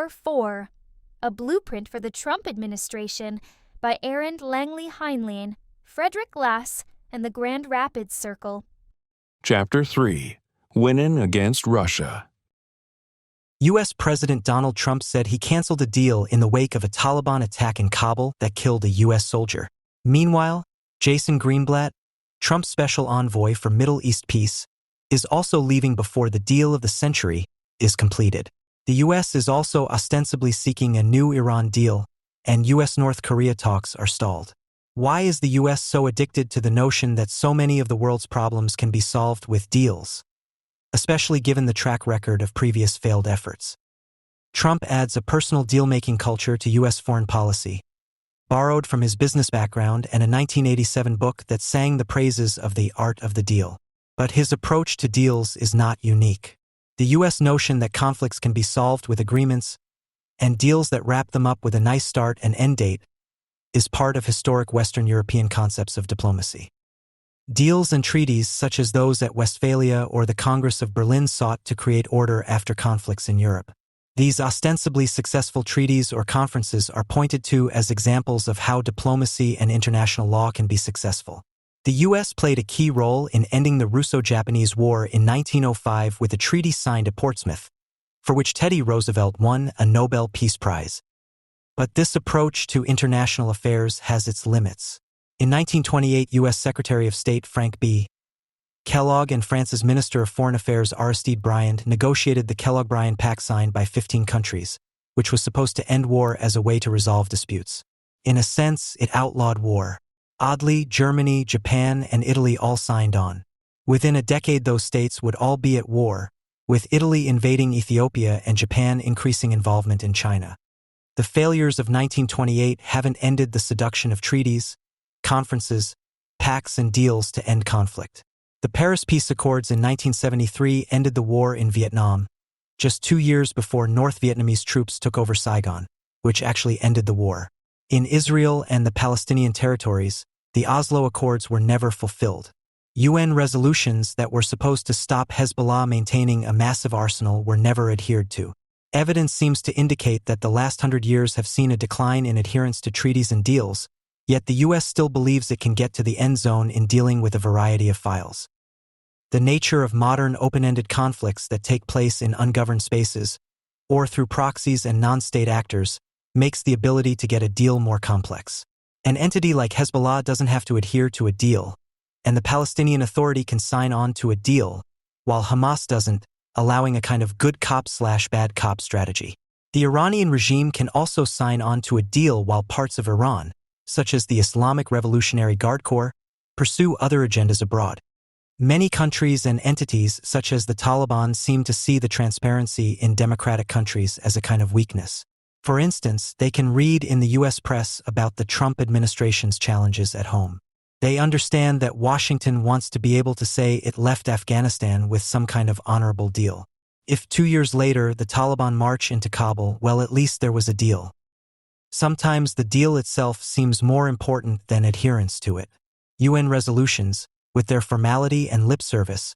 War 4, a blueprint for the Trump administration by Aaron Langley Heinlein, Frederick Lass, and the Grand Rapids Circle. Chapter 3. Winning Against Russia. U.S. President Donald Trump said he canceled a deal in the wake of a Taliban attack in Kabul that killed a U.S. soldier. Meanwhile, Jason Greenblatt, Trump's special envoy for Middle East peace, is also leaving before the deal of the century is completed. The U.S. is also ostensibly seeking a new Iran deal, and U.S.-North Korea talks are stalled. Why is the U.S. so addicted to the notion that so many of the world's problems can be solved with deals, especially given the track record of previous failed efforts? Trump adds a personal deal-making culture to U.S. foreign policy, borrowed from his business background and a 1987 book that sang the praises of the art of the deal. But his approach to deals is not unique. The U.S. notion that conflicts can be solved with agreements and deals that wrap them up with a nice start and end date is part of historic Western European concepts of diplomacy. Deals and treaties such as those at Westphalia or the Congress of Berlin sought to create order after conflicts in Europe. These ostensibly successful treaties or conferences are pointed to as examples of how diplomacy and international law can be successful. The U.S. played a key role in ending the Russo-Japanese War in 1905 with a treaty signed at Portsmouth, for which Teddy Roosevelt won a Nobel Peace Prize. But this approach to international affairs has its limits. In 1928, U.S. Secretary of State Frank B. Kellogg and France's Minister of Foreign Affairs Aristide Briand negotiated the Kellogg-Briand Pact signed by 15 countries, which was supposed to end war as a way to resolve disputes. In a sense, it outlawed war. Oddly, Germany, Japan, and Italy all signed on. Within a decade, those states would all be at war, with Italy invading Ethiopia and Japan increasing involvement in China. The failures of 1928 haven't ended the seduction of treaties, conferences, pacts, and deals to end conflict. The Paris Peace Accords in 1973 ended the war in Vietnam, just 2 years before North Vietnamese troops took over Saigon, which actually ended the war. In Israel and the Palestinian territories, the Oslo Accords were never fulfilled. UN resolutions that were supposed to stop Hezbollah maintaining a massive arsenal were never adhered to. Evidence seems to indicate that the last 100 years have seen a decline in adherence to treaties and deals, yet the U.S. still believes it can get to the end zone in dealing with a variety of files. The nature of modern open-ended conflicts that take place in ungoverned spaces, or through proxies and non-state actors, makes the ability to get a deal more complex. An entity like Hezbollah doesn't have to adhere to a deal, and the Palestinian Authority can sign on to a deal, while Hamas doesn't, allowing a kind of good cop/bad cop strategy. The Iranian regime can also sign on to a deal while parts of Iran, such as the Islamic Revolutionary Guard Corps, pursue other agendas abroad. Many countries and entities, such as the Taliban, seem to see the transparency in democratic countries as a kind of weakness. For instance, they can read in the U.S. press about the Trump administration's challenges at home. They understand that Washington wants to be able to say it left Afghanistan with some kind of honorable deal. If 2 years later the Taliban march into Kabul, well, at least there was a deal. Sometimes the deal itself seems more important than adherence to it. UN resolutions, with their formality and lip service,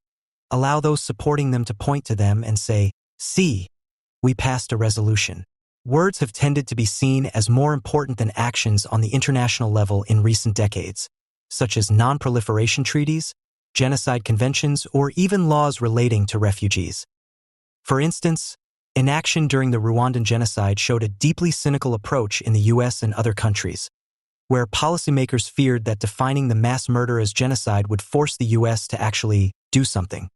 allow those supporting them to point to them and say, "See, we passed a resolution." Words have tended to be seen as more important than actions on the international level in recent decades, such as non-proliferation treaties, genocide conventions, or even laws relating to refugees. For instance, inaction during the Rwandan genocide showed a deeply cynical approach in the U.S. and other countries, where policymakers feared that defining the mass murder as genocide would force the U.S. to actually do something.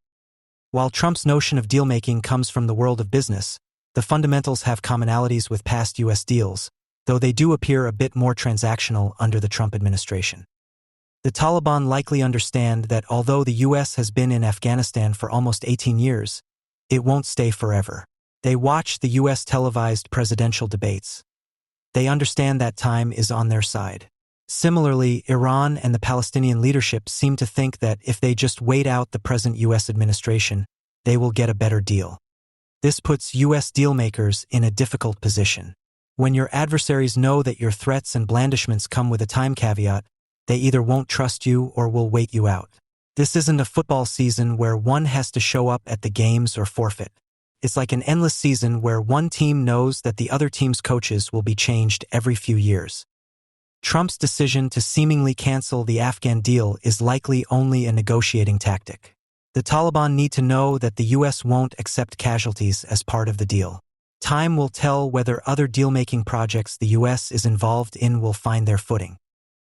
While Trump's notion of deal-making comes from the world of business, the fundamentals have commonalities with past U.S. deals, though they do appear a bit more transactional under the Trump administration. The Taliban likely understand that although the U.S. has been in Afghanistan for almost 18 years, it won't stay forever. They watch the U.S. televised presidential debates. They understand that time is on their side. Similarly, Iran and the Palestinian leadership seem to think that if they just wait out the present U.S. administration, they will get a better deal. This puts U.S. dealmakers in a difficult position. When your adversaries know that your threats and blandishments come with a time caveat, they either won't trust you or will wait you out. This isn't a football season where one has to show up at the games or forfeit. is like an endless season where one team knows that the other team's coaches will be changed every few years. Trump's decision to seemingly cancel the Afghan deal is likely only a negotiating tactic. The Taliban need to know that the U.S. won't accept casualties as part of the deal. Time will tell whether other deal-making projects the U.S. is involved in will find their footing.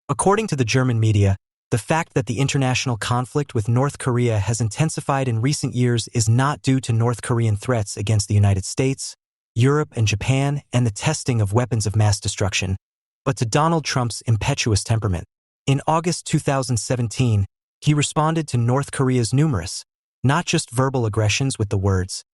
According to the German media, the fact that the international conflict with North Korea has intensified in recent years is not due to North Korean threats against the United States, Europe, and Japan and the testing of weapons of mass destruction, but to Donald Trump's impetuous temperament. In August 2017, he responded to North Korea's numerous, not just verbal aggressions with the words,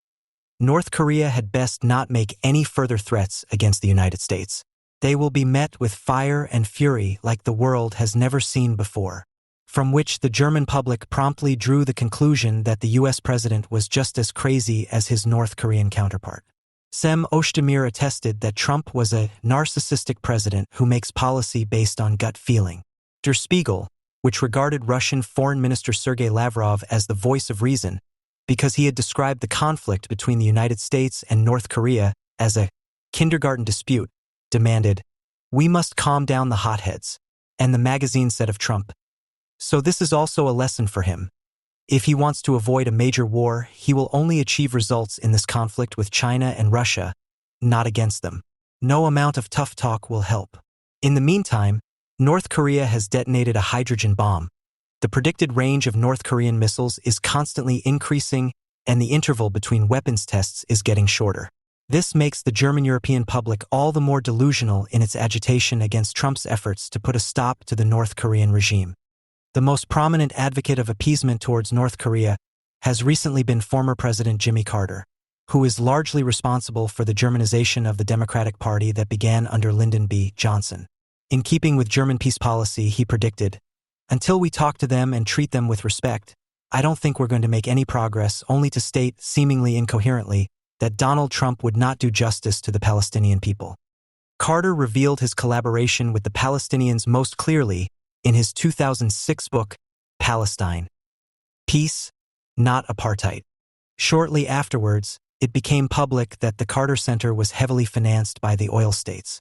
"North Korea had best not make any further threats against the United States. They will be met with fire and fury like the world has never seen before," from which the German public promptly drew the conclusion that the U.S. president was just as crazy as his North Korean counterpart. Sem Özdemir attested that Trump was a narcissistic president who makes policy based on gut feeling. Der Spiegel, which regarded Russian Foreign Minister Sergei Lavrov as the voice of reason because he had described the conflict between the United States and North Korea as a kindergarten dispute, demanded, "We must calm down the hotheads," and the magazine said of Trump, "So this is also a lesson for him. If he wants to avoid a major war, he will only achieve results in this conflict with China and Russia, not against them. No amount of tough talk will help." In the meantime, North Korea has detonated a hydrogen bomb. The predicted range of North Korean missiles is constantly increasing, and the interval between weapons tests is getting shorter. This makes the German European public all the more delusional in its agitation against Trump's efforts to put a stop to the North Korean regime. The most prominent advocate of appeasement towards North Korea has recently been former President Jimmy Carter, who is largely responsible for the Germanization of the Democratic Party that began under Lyndon B. Johnson. In keeping with German peace policy, he predicted, "Until we talk to them and treat them with respect, I don't think we're going to make any progress," only to state, seemingly incoherently, that Donald Trump would not do justice to the Palestinian people. Carter revealed his collaboration with the Palestinians most clearly in his 2006 book, Palestine: Peace, Not Apartheid. Shortly afterwards, it became public that the Carter Center was heavily financed by the oil states.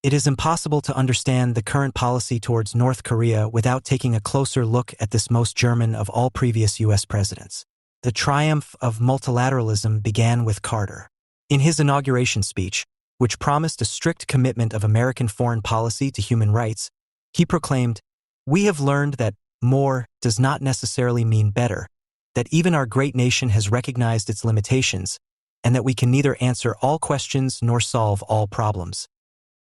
It is impossible to understand the current policy towards North Korea without taking a closer look at this most German of all previous U.S. presidents. The triumph of multilateralism began with Carter. In his inauguration speech, which promised a strict commitment of American foreign policy to human rights, he proclaimed, "We have learned that more does not necessarily mean better, that even our great nation has recognized its limitations, and that we can neither answer all questions nor solve all problems."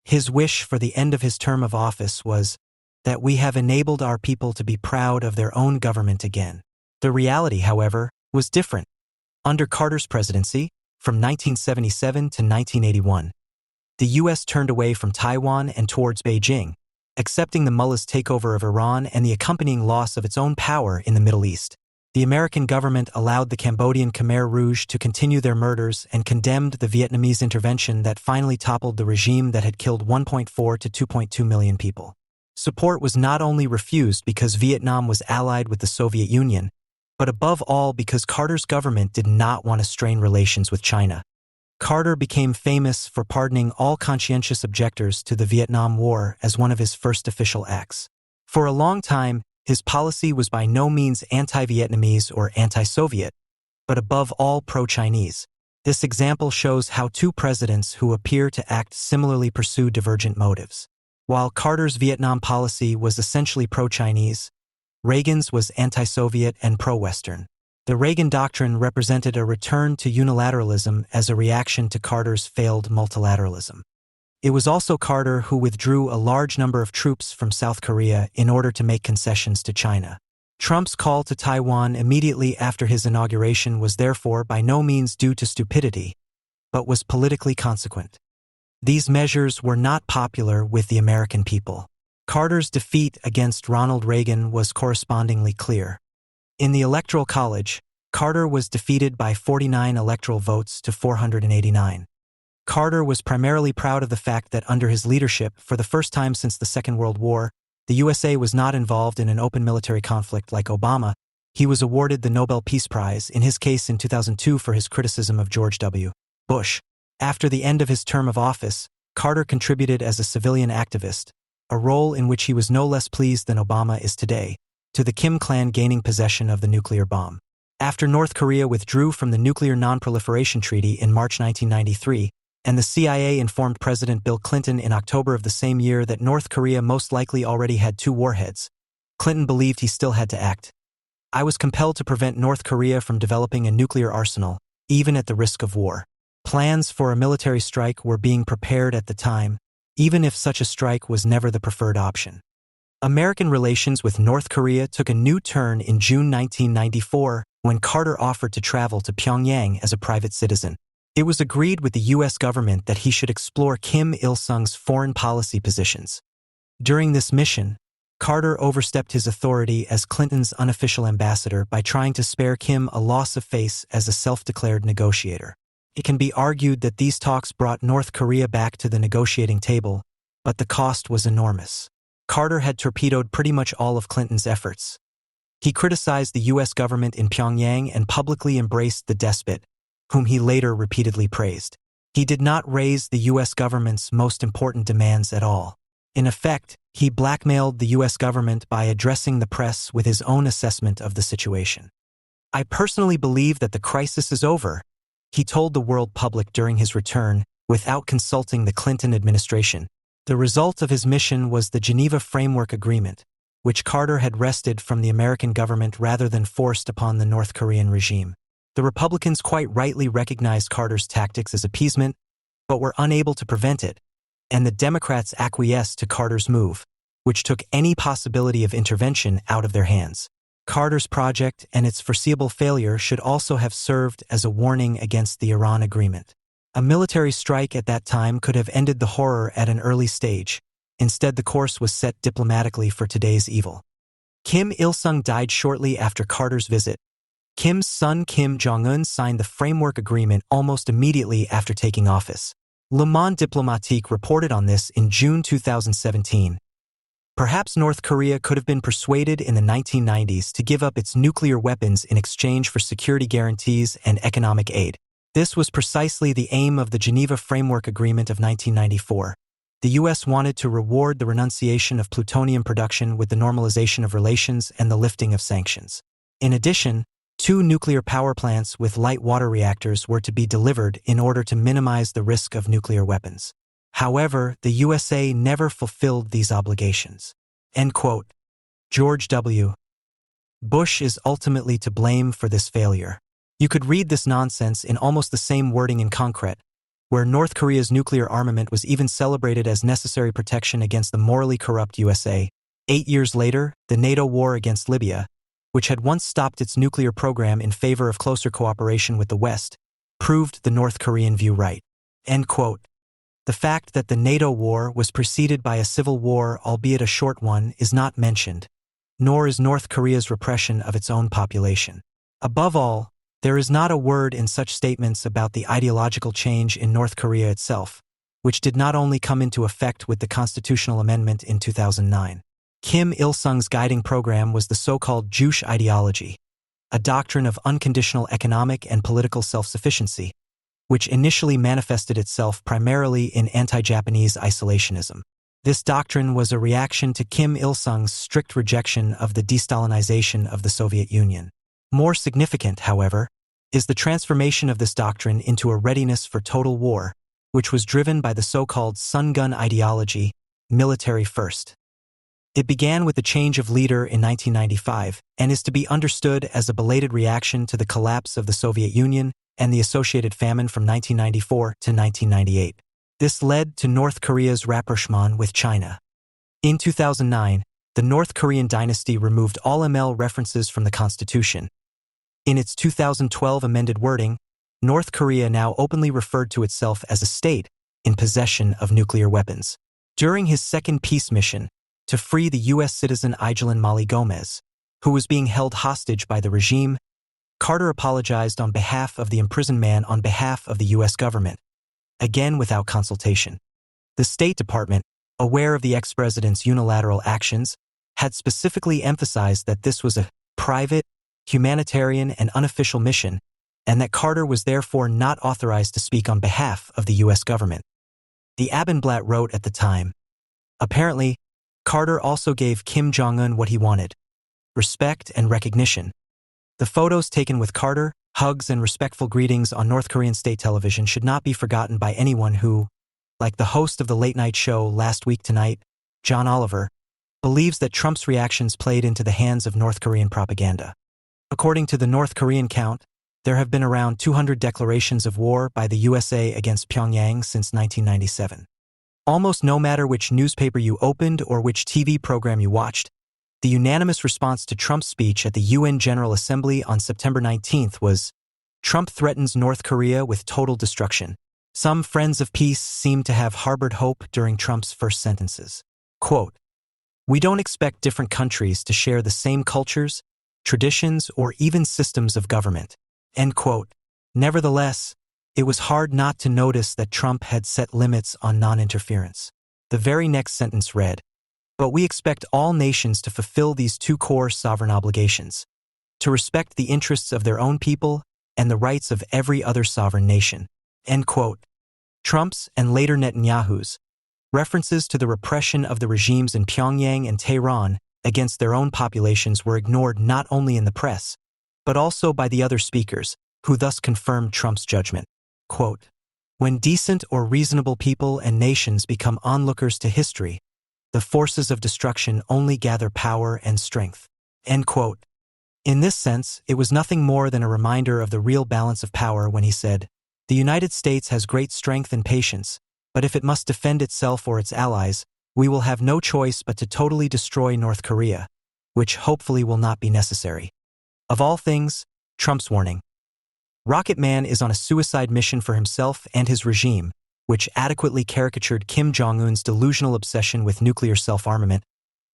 His wish for the end of his term of office was that we have enabled our people to be proud of their own government again. The reality, however, was different. Under Carter's presidency, from 1977 to 1981, the U.S. turned away from Taiwan and towards Beijing, accepting the mullah's takeover of Iran and the accompanying loss of its own power in the Middle East. The American government allowed the Cambodian Khmer Rouge to continue their murders and condemned the Vietnamese intervention that finally toppled the regime that had killed 1.4 to 2.2 million people. Support was not only refused because Vietnam was allied with the Soviet Union, but above all because Carter's government did not want to strain relations with China. Carter became famous for pardoning all conscientious objectors to the Vietnam War as one of his first official acts. For a long time, his policy was by no means anti-Vietnamese or anti-Soviet, but above all pro-Chinese. This example shows how two presidents who appear to act similarly pursue divergent motives. While Carter's Vietnam policy was essentially pro-Chinese, Reagan's was anti-Soviet and pro-Western. The Reagan doctrine represented a return to unilateralism as a reaction to Carter's failed multilateralism. It was also Carter who withdrew a large number of troops from South Korea in order to make concessions to China. Trump's call to Taiwan immediately after his inauguration was therefore by no means due to stupidity, but was politically consequent. These measures were not popular with the American people. Carter's defeat against Ronald Reagan was correspondingly clear. In the Electoral College, Carter was defeated by 49 electoral votes to 489. Carter was primarily proud of the fact that under his leadership, for the first time since the Second World War, the USA was not involved in an open military conflict like Obama, He was awarded the Nobel Peace Prize, in his case in 2002, for his criticism of George W. Bush. After the end of his term of office, Carter contributed as a civilian activist, a role in which he was no less pleased than Obama is today, to the Kim clan gaining possession of the nuclear bomb. After North Korea withdrew from the Nuclear Non-Proliferation Treaty in March 1993, and the CIA informed President Bill Clinton in October of the same year that North Korea most likely already had 2 warheads, Clinton believed he still had to act. "I was compelled to prevent North Korea from developing a nuclear arsenal, even at the risk of war. Plans for a military strike were being prepared at the time, even if such a strike was never the preferred option." American relations with North Korea took a new turn in June 1994 when Carter offered to travel to Pyongyang as a private citizen. It was agreed with the U.S. government that he should explore Kim Il-sung's foreign policy positions. During this mission, Carter overstepped his authority as Clinton's unofficial ambassador by trying to spare Kim a loss of face as a self-declared negotiator. It can be argued that these talks brought North Korea back to the negotiating table, but the cost was enormous. Carter had torpedoed pretty much all of Clinton's efforts. He criticized the U.S. government in Pyongyang and publicly embraced the despot, whom he later repeatedly praised. He did not raise the U.S. government's most important demands at all. In effect, he blackmailed the U.S. government by addressing the press with his own assessment of the situation. "I personally believe that the crisis is over," he told the world public during his return, without consulting the Clinton administration. The result of his mission was the Geneva Framework Agreement, which Carter had wrested from the American government rather than forced upon the North Korean regime. The Republicans quite rightly recognized Carter's tactics as appeasement, but were unable to prevent it, and the Democrats acquiesced to Carter's move, which took any possibility of intervention out of their hands. Carter's project and its foreseeable failure should also have served as a warning against the Iran agreement. A military strike at that time could have ended the horror at an early stage. Instead, the course was set diplomatically for today's evil. Kim Il-sung died shortly after Carter's visit. Kim's son Kim Jong-un signed the framework agreement almost immediately after taking office. Le Monde Diplomatique reported on this in June 2017. Perhaps North Korea could have been persuaded in the 1990s to give up its nuclear weapons in exchange for security guarantees and economic aid. This was precisely the aim of the Geneva Framework Agreement of 1994. The U.S. wanted to reward the renunciation of plutonium production with the normalization of relations and the lifting of sanctions. In addition, 2 nuclear power plants with light water reactors were to be delivered in order to minimize the risk of nuclear weapons. However, the USA never fulfilled these obligations. End quote. George W. Bush is ultimately to blame for this failure. You could read this nonsense in almost the same wording in concrete, where North Korea's nuclear armament was even celebrated as necessary protection against the morally corrupt USA. 8 years later, the NATO war against Libya, which had once stopped its nuclear program in favor of closer cooperation with the West, proved the North Korean view right. End quote. The fact that the NATO war was preceded by a civil war, albeit a short one, is not mentioned, nor is North Korea's repression of its own population. Above all, there is not a word in such statements about the ideological change in North Korea itself, which did not only come into effect with the constitutional amendment in 2009. Kim Il-sung's guiding program was the so-called Juche ideology, a doctrine of unconditional economic and political self-sufficiency, which initially manifested itself primarily in anti-Japanese isolationism. This doctrine was a reaction to Kim Il-sung's strict rejection of the de-Stalinization of the Soviet Union. More significant, however, is the transformation of this doctrine into a readiness for total war, which was driven by the so-called Sun Gun ideology, military first. It began with the change of leader in 1995 and is to be understood as a belated reaction to the collapse of the Soviet Union and the associated famine from 1994 to 1998. This led to North Korea's rapprochement with China. In 2009, the North Korean dynasty removed all ML references from the constitution. In its 2012 amended wording, North Korea now openly referred to itself as a state in possession of nuclear weapons. During his second peace mission, to free the U.S. citizen Aigeline Mali Gomez, who was being held hostage by the regime, Carter apologized on behalf of the imprisoned man on behalf of the U.S. government, again without consultation. The State Department, aware of the ex-president's unilateral actions, had specifically emphasized that this was a private, humanitarian, and unofficial mission, and that Carter was therefore not authorized to speak on behalf of the U.S. government. The Abendblatt wrote at the time, apparently, Carter also gave Kim Jong-un what he wanted: respect and recognition. The photos taken with Carter, hugs and respectful greetings on North Korean state television should not be forgotten by anyone who, like the host of the late-night show Last Week Tonight, John Oliver, believes that Trump's reactions played into the hands of North Korean propaganda. According to the North Korean count, there have been around 200 declarations of war by the USA against Pyongyang since 1997. Almost no matter which newspaper you opened or which TV program you watched, the unanimous response to Trump's speech at the UN General Assembly on September 19th was, "Trump threatens North Korea with total destruction." Some friends of peace seem to have harbored hope during Trump's first sentences. Quote, "We don't expect different countries to share the same cultures, traditions, or even systems of government." End quote. Nevertheless, it was hard not to notice that Trump had set limits on non-interference. The very next sentence read, "But we expect all nations to fulfill these two core sovereign obligations: to respect the interests of their own people and the rights of every other sovereign nation." End quote. Trump's, and later Netanyahu's, references to the repression of the regimes in Pyongyang and Tehran against their own populations were ignored not only in the press, but also by the other speakers, who thus confirmed Trump's judgment. Quote, "When decent or reasonable people and nations become onlookers to history, the forces of destruction only gather power and strength." End quote. In this sense, it was nothing more than a reminder of the real balance of power when he said, "The United States has great strength and patience, but if it must defend itself or its allies, we will have no choice but to totally destroy North Korea, which hopefully will not be necessary." Of all things, Trump's warning. Rocket Man is on a suicide mission for himself and his regime, which adequately caricatured Kim Jong-un's delusional obsession with nuclear self-armament,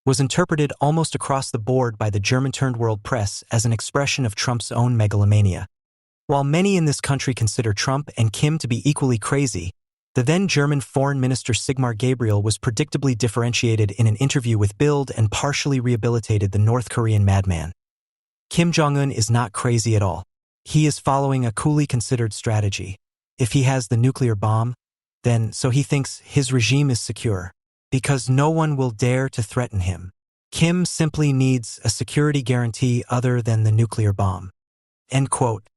was interpreted almost across the board by the German-turned-world press as an expression of Trump's own megalomania. While many in this country consider Trump and Kim to be equally crazy, the then German Foreign Minister Sigmar Gabriel was predictably differentiated in an interview with Bild and partially rehabilitated the North Korean madman. Kim Jong-un is not crazy at all. He is following a coolly considered strategy. If he has the nuclear bomb, then so he thinks his regime is secure, because no one will dare to threaten him. Kim simply needs a security guarantee other than the nuclear bomb. End quote.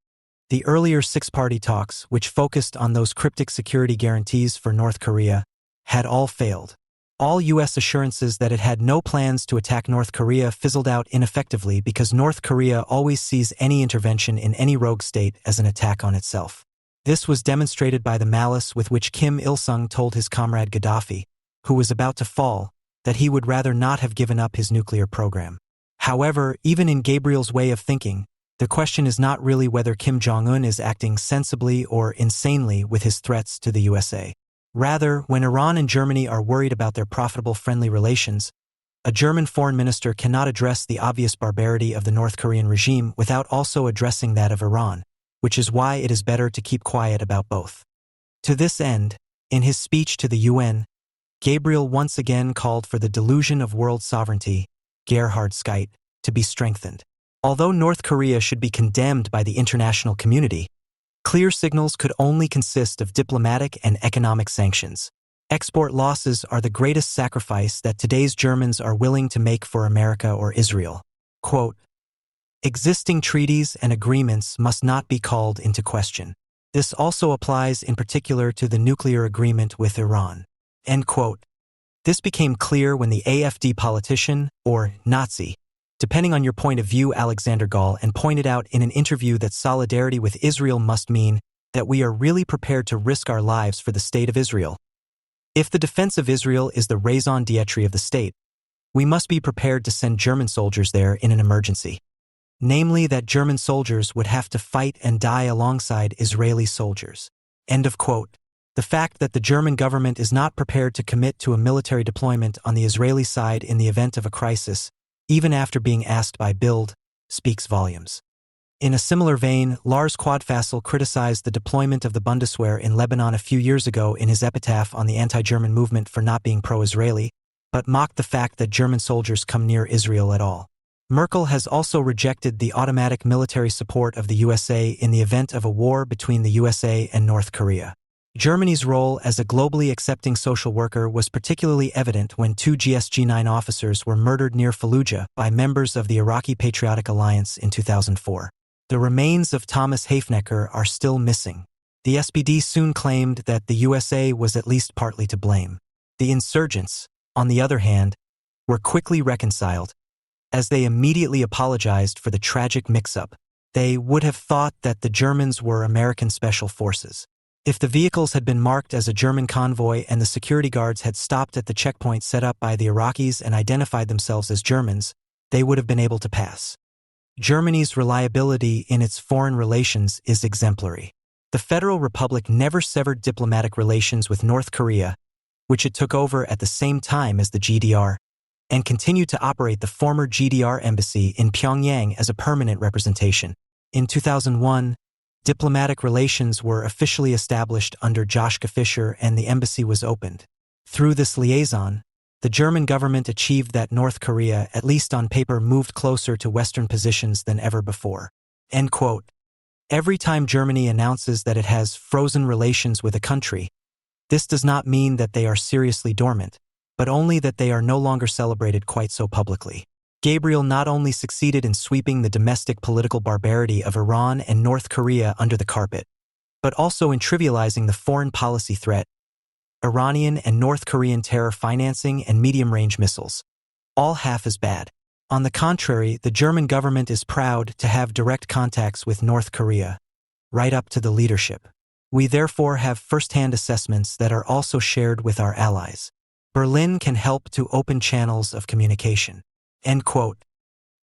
The earlier six-party talks, which focused on those cryptic security guarantees for North Korea, had all failed. All U.S. assurances that it had no plans to attack North Korea fizzled out ineffectively because North Korea always sees any intervention in any rogue state as an attack on itself. This was demonstrated by the malice with which Kim Il-sung told his comrade Gaddafi, who was about to fall, that he would rather not have given up his nuclear program. However, even in Gabriel's way of thinking, the question is not really whether Kim Jong-un is acting sensibly or insanely with his threats to the USA. Rather, when Iran and Germany are worried about their profitable friendly relations, a German foreign minister cannot address the obvious barbarity of the North Korean regime without also addressing that of Iran, which is why it is better to keep quiet about both. To this end, in his speech to the UN, Gabriel once again called for the delusion of world sovereignty, Gerhard Skytte, to be strengthened. Although North Korea should be condemned by the international community, clear signals could only consist of diplomatic and economic sanctions. Export losses are the greatest sacrifice that today's Germans are willing to make for America or Israel. Quote, "Existing treaties and agreements must not be called into question. This also applies in particular to the nuclear agreement with Iran." End quote. This became clear when the AfD politician, or Nazi, depending on your point of view, Alexander Gall, and pointed out in an interview that solidarity with Israel must mean that we are really prepared to risk our lives for the state of Israel. If the defense of Israel is the raison d'etre of the state, we must be prepared to send German soldiers there in an emergency. Namely, that German soldiers would have to fight and die alongside Israeli soldiers. End of quote. The fact that the German government is not prepared to commit to a military deployment on the Israeli side in the event of a crisis, even after being asked by Bild, speaks volumes. In a similar vein, Lars Quadfassel criticized the deployment of the Bundeswehr in Lebanon a few years ago in his epitaph on the anti-German movement for not being pro-Israeli, but mocked the fact that German soldiers come near Israel at all. Merkel has also rejected the automatic military support of the USA in the event of a war between the USA and North Korea. Germany's role as a globally accepting social worker was particularly evident when 2 GSG-9 officers were murdered near Fallujah by members of the Iraqi Patriotic Alliance in 2004. The remains of Thomas Hafnecker are still missing. The SPD soon claimed that the USA was at least partly to blame. The insurgents, on the other hand, were quickly reconciled, as they immediately apologized for the tragic mix-up. They would have thought that the Germans were American special forces. If the vehicles had been marked as a German convoy and the security guards had stopped at the checkpoint set up by the Iraqis and identified themselves as Germans, they would have been able to pass. Germany's reliability in its foreign relations is exemplary. The Federal Republic never severed diplomatic relations with North Korea, which it took over at the same time as the GDR, and continued to operate the former GDR embassy in Pyongyang as a permanent representation. In 2001, diplomatic relations were officially established under Joschka Fischer and the embassy was opened. Through this liaison, the German government achieved that North Korea, at least on paper, moved closer to Western positions than ever before. End quote. Every time Germany announces that it has frozen relations with a country, this does not mean that they are seriously dormant, but only that they are no longer celebrated quite so publicly. Gabriel not only succeeded in sweeping the domestic political barbarity of Iran and North Korea under the carpet, but also in trivializing the foreign policy threat, Iranian and North Korean terror financing and medium-range missiles. All half as bad. On the contrary, the German government is proud to have direct contacts with North Korea, right up to the leadership. We therefore have first-hand assessments that are also shared with our allies. Berlin can help to open channels of communication. End quote.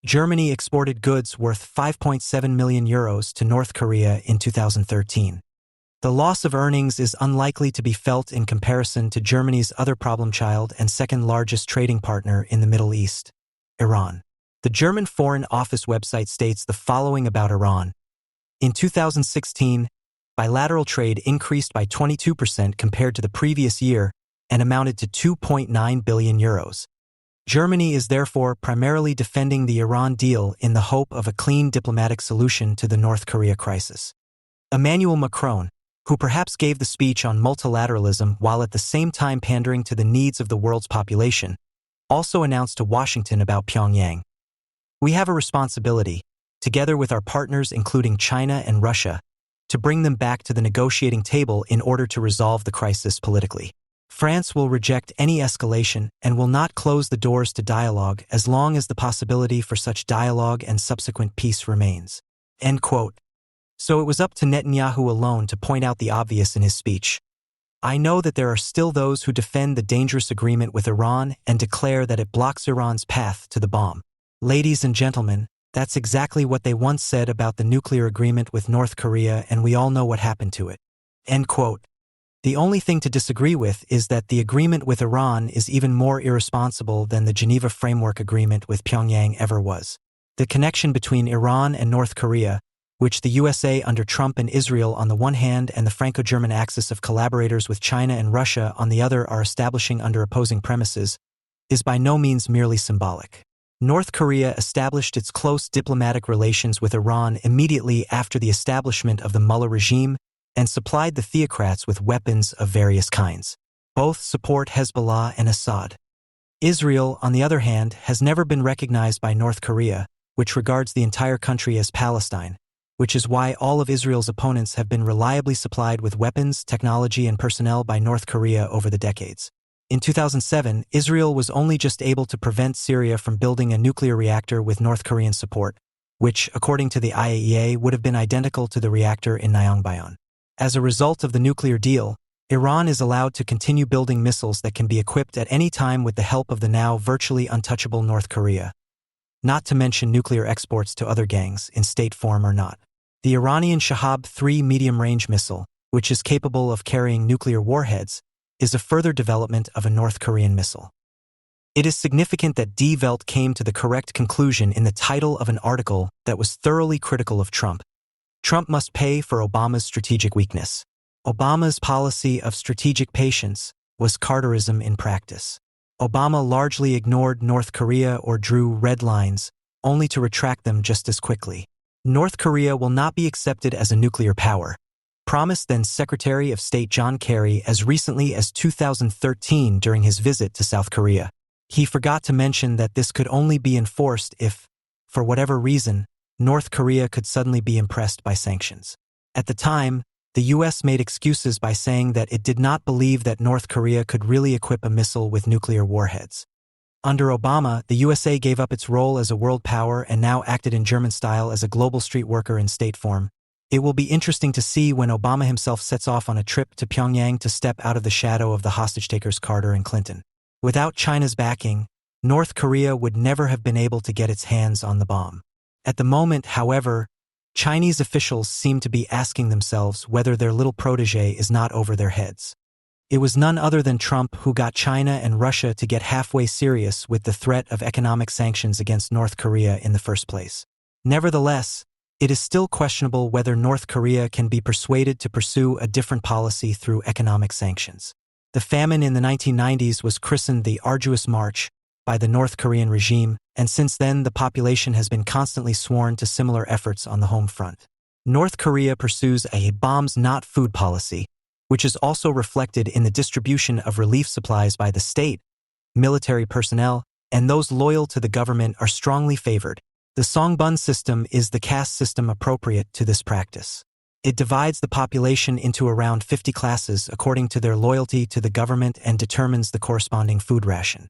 Germany exported goods worth €5.7 million to North Korea in 2013. The loss of earnings is unlikely to be felt in comparison to Germany's other problem child and second-largest trading partner in the Middle East, Iran. The German Foreign Office website states the following about Iran. In 2016, bilateral trade increased by 22% compared to the previous year and amounted to €2.9 billion. Germany is therefore primarily defending the Iran deal in the hope of a clean diplomatic solution to the North Korea crisis. Emmanuel Macron, who perhaps gave the speech on multilateralism while at the same time pandering to the needs of the world's population, also announced to Washington about Pyongyang. We have a responsibility, together with our partners including China and Russia, to bring them back to the negotiating table in order to resolve the crisis politically. France will reject any escalation and will not close the doors to dialogue as long as the possibility for such dialogue and subsequent peace remains. End quote. So it was up to Netanyahu alone to point out the obvious in his speech. I know that there are still those who defend the dangerous agreement with Iran and declare that it blocks Iran's path to the bomb. Ladies and gentlemen, that's exactly what they once said about the nuclear agreement with North Korea, and we all know what happened to it. End quote. The only thing to disagree with is that the agreement with Iran is even more irresponsible than the Geneva Framework Agreement with Pyongyang ever was. The connection between Iran and North Korea, which the USA under Trump and Israel on the one hand and the Franco-German axis of collaborators with China and Russia on the other are establishing under opposing premises, is by no means merely symbolic. North Korea established its close diplomatic relations with Iran immediately after the establishment of the Mullah regime and supplied the theocrats with weapons of various kinds. Both support Hezbollah and Assad. Israel, on the other hand, has never been recognized by North Korea, which regards the entire country as Palestine, which is why all of Israel's opponents have been reliably supplied with weapons, technology, and personnel by North Korea over the decades. In 2007, Israel was only just able to prevent Syria from building a nuclear reactor with North Korean support, which, according to the IAEA, would have been identical to the reactor in Nayangbayon. As a result of the nuclear deal, Iran is allowed to continue building missiles that can be equipped at any time with the help of the now virtually untouchable North Korea. Not to mention nuclear exports to other gangs, in state form or not. The Iranian Shahab-3 medium-range missile, which is capable of carrying nuclear warheads, is a further development of a North Korean missile. It is significant that Die Welt came to the correct conclusion in the title of an article that was thoroughly critical of Trump. Trump must pay for Obama's strategic weakness. Obama's policy of strategic patience was Carterism in practice. Obama largely ignored North Korea or drew red lines, only to retract them just as quickly. North Korea will not be accepted as a nuclear power, promised then Secretary of State John Kerry as recently as 2013 during his visit to South Korea. He forgot to mention that this could only be enforced if, for whatever reason, North Korea could suddenly be impressed by sanctions. At the time, the U.S. made excuses by saying that it did not believe that North Korea could really equip a missile with nuclear warheads. Under Obama, the USA gave up its role as a world power and now acted in German style as a global street worker in state form. It will be interesting to see when Obama himself sets off on a trip to Pyongyang to step out of the shadow of the hostage-takers Carter and Clinton. Without China's backing, North Korea would never have been able to get its hands on the bomb. At the moment, however, Chinese officials seem to be asking themselves whether their little protege is not over their heads. It was none other than Trump who got China and Russia to get halfway serious with the threat of economic sanctions against North Korea in the first place. Nevertheless, it is still questionable whether North Korea can be persuaded to pursue a different policy through economic sanctions. The famine in the 1990s was christened the Arduous March by the North Korean regime, and since then the population has been constantly sworn to similar efforts on the home front. North Korea pursues a bombs-not-food policy, which is also reflected in the distribution of relief supplies by the state. Military personnel and those loyal to the government are strongly favored. The Songbun system is the caste system appropriate to this practice. It divides the population into around 50 classes according to their loyalty to the government and determines the corresponding food ration.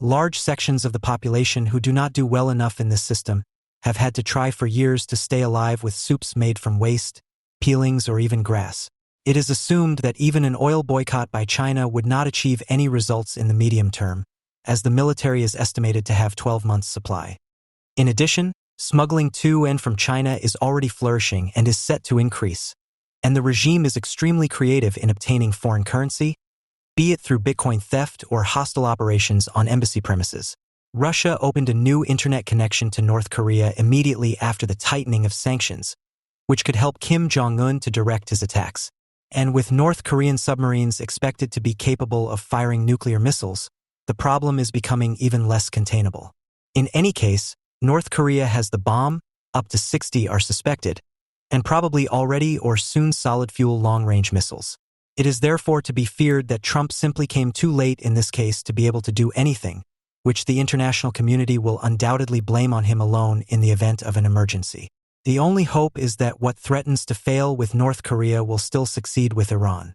Large sections of the population who do not do well enough in this system have had to try for years to stay alive with soups made from waste, peelings, or even grass. It is assumed that even an oil boycott by China would not achieve any results in the medium term, as the military is estimated to have 12 months' supply. In addition, smuggling to and from China is already flourishing and is set to increase, and the regime is extremely creative in obtaining foreign currency, be it through Bitcoin theft or hostile operations on embassy premises. Russia opened a new internet connection to North Korea immediately after the tightening of sanctions, which could help Kim Jong-un to direct his attacks. And with North Korean submarines expected to be capable of firing nuclear missiles, the problem is becoming even less containable. In any case, North Korea has the bomb, up to 60 are suspected, and probably already or soon solid-fuel long-range missiles. It is therefore to be feared that Trump simply came too late in this case to be able to do anything, which the international community will undoubtedly blame on him alone in the event of an emergency. The only hope is that what threatens to fail with North Korea will still succeed with Iran.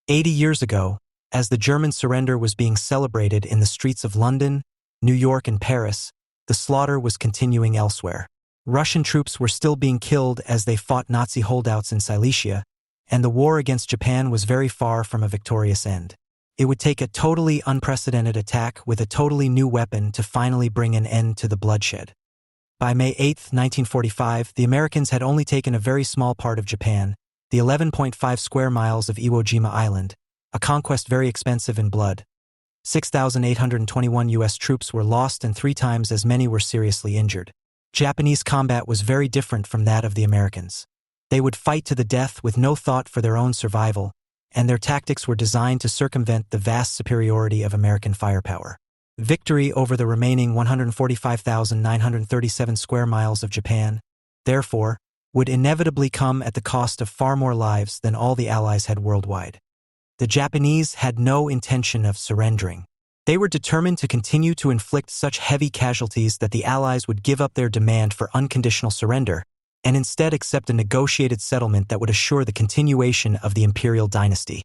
80 years ago, as the German surrender was being celebrated in the streets of London, New York, and Paris, the slaughter was continuing elsewhere. Russian troops were still being killed as they fought Nazi holdouts in Silesia, and the war against Japan was very far from a victorious end. It would take a totally unprecedented attack with a totally new weapon to finally bring an end to the bloodshed. By May 8, 1945, the Americans had only taken a very small part of Japan, the 11.5 square miles of Iwo Jima Island, a conquest very expensive in blood. 6,821 U.S. troops were lost and 3 times as many were seriously injured. Japanese combat was very different from that of the Americans. They would fight to the death with no thought for their own survival, and their tactics were designed to circumvent the vast superiority of American firepower. Victory over the remaining 145,937 square miles of Japan, therefore, would inevitably come at the cost of far more lives than all the Allies had worldwide. The Japanese had no intention of surrendering. They were determined to continue to inflict such heavy casualties that the Allies would give up their demand for unconditional surrender and instead accept a negotiated settlement that would assure the continuation of the imperial dynasty.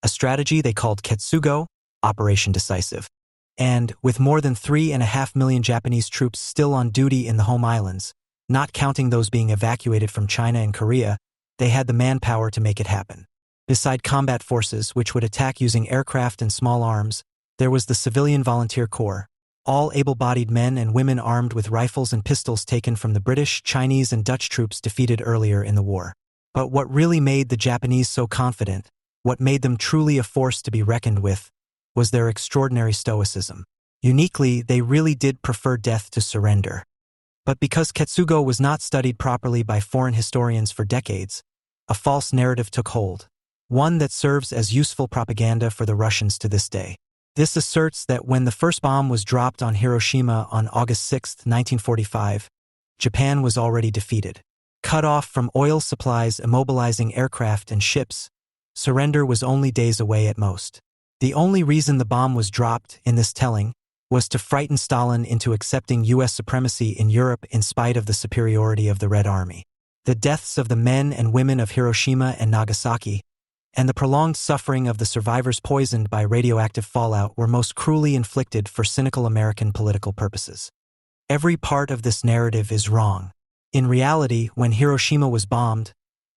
A strategy they called Ketsugo, Operation Decisive. And, with more than 3.5 million Japanese troops still on duty in the home islands, not counting those being evacuated from China and Korea, they had the manpower to make it happen. Beside combat forces, which would attack using aircraft and small arms, there was the Civilian Volunteer Corps, all able-bodied men and women armed with rifles and pistols taken from the British, Chinese, and Dutch troops defeated earlier in the war. But what really made the Japanese so confident, what made them truly a force to be reckoned with, was their extraordinary stoicism. Uniquely, they really did prefer death to surrender. But because Ketsugo was not studied properly by foreign historians for decades, a false narrative took hold, one that serves as useful propaganda for the Russians to this day. This asserts that when the first bomb was dropped on Hiroshima on August 6, 1945, Japan was already defeated. Cut off from oil supplies, immobilizing aircraft and ships, surrender was only days away at most. The only reason the bomb was dropped in this telling was to frighten Stalin into accepting U.S. supremacy in Europe in spite of the superiority of the Red Army. The deaths of the men and women of Hiroshima and Nagasaki, and the prolonged suffering of the survivors poisoned by radioactive fallout were most cruelly inflicted for cynical American political purposes. Every part of this narrative is wrong. In reality, when Hiroshima was bombed,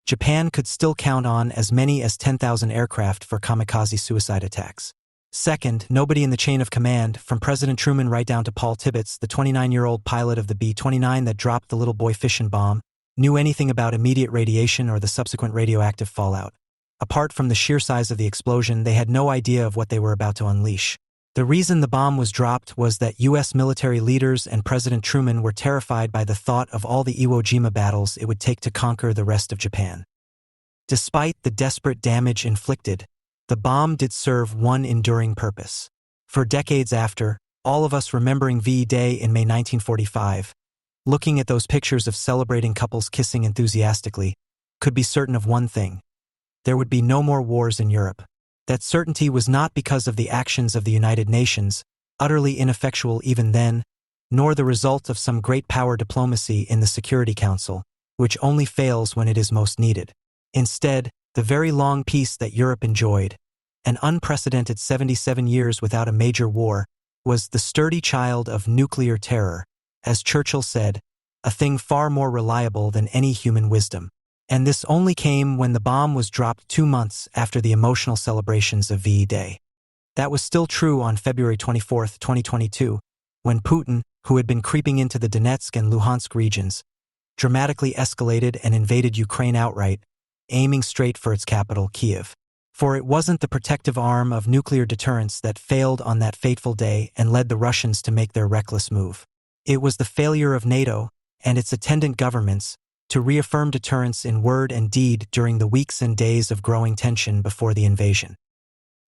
Japan could still count on as many as 10,000 aircraft for kamikaze suicide attacks. Second, nobody in the chain of command, from President Truman right down to Paul Tibbets, the 29-year-old pilot of the B-29 that dropped the little boy fission bomb, knew anything about immediate radiation or the subsequent radioactive fallout. Apart from the sheer size of the explosion, they had no idea of what they were about to unleash. The reason the bomb was dropped was that U.S. military leaders and President Truman were terrified by the thought of all the Iwo Jima battles it would take to conquer the rest of Japan. Despite the desperate damage inflicted, the bomb did serve one enduring purpose. For decades after, all of us remembering VE Day in May 1945, looking at those pictures of celebrating couples kissing enthusiastically, could be certain of one thing: there would be no more wars in Europe. That certainty was not because of the actions of the United Nations, utterly ineffectual even then, nor the result of some great power diplomacy in the Security Council, which only fails when it is most needed. Instead, the very long peace that Europe enjoyed, an unprecedented 77 years without a major war, was the sturdy child of nuclear terror, as Churchill said, a thing far more reliable than any human wisdom. And this only came when the bomb was dropped 2 months after the emotional celebrations of VE Day. That was still true on February 24, 2022, when Putin, who had been creeping into the Donetsk and Luhansk regions, dramatically escalated and invaded Ukraine outright, aiming straight for its capital, Kyiv. For it wasn't the protective arm of nuclear deterrence that failed on that fateful day and led the Russians to make their reckless move. It was the failure of NATO and its attendant governments to reaffirm deterrence in word and deed during the weeks and days of growing tension before the invasion.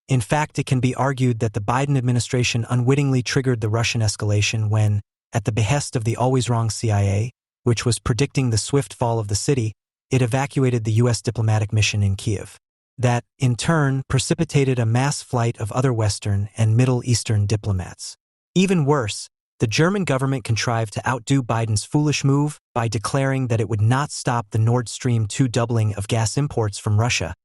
In fact, it can be argued that the Biden administration unwittingly triggered the Russian escalation when, at the behest of the always wrong CIA, which was predicting the swift fall of the city, it evacuated the U.S. diplomatic mission in Kyiv. That, in turn, precipitated a mass flight of other Western and Middle Eastern diplomats. Even worse, the German government contrived to outdo Biden's foolish move by declaring that it would not stop the Nord Stream 2 doubling of gas imports from Russia,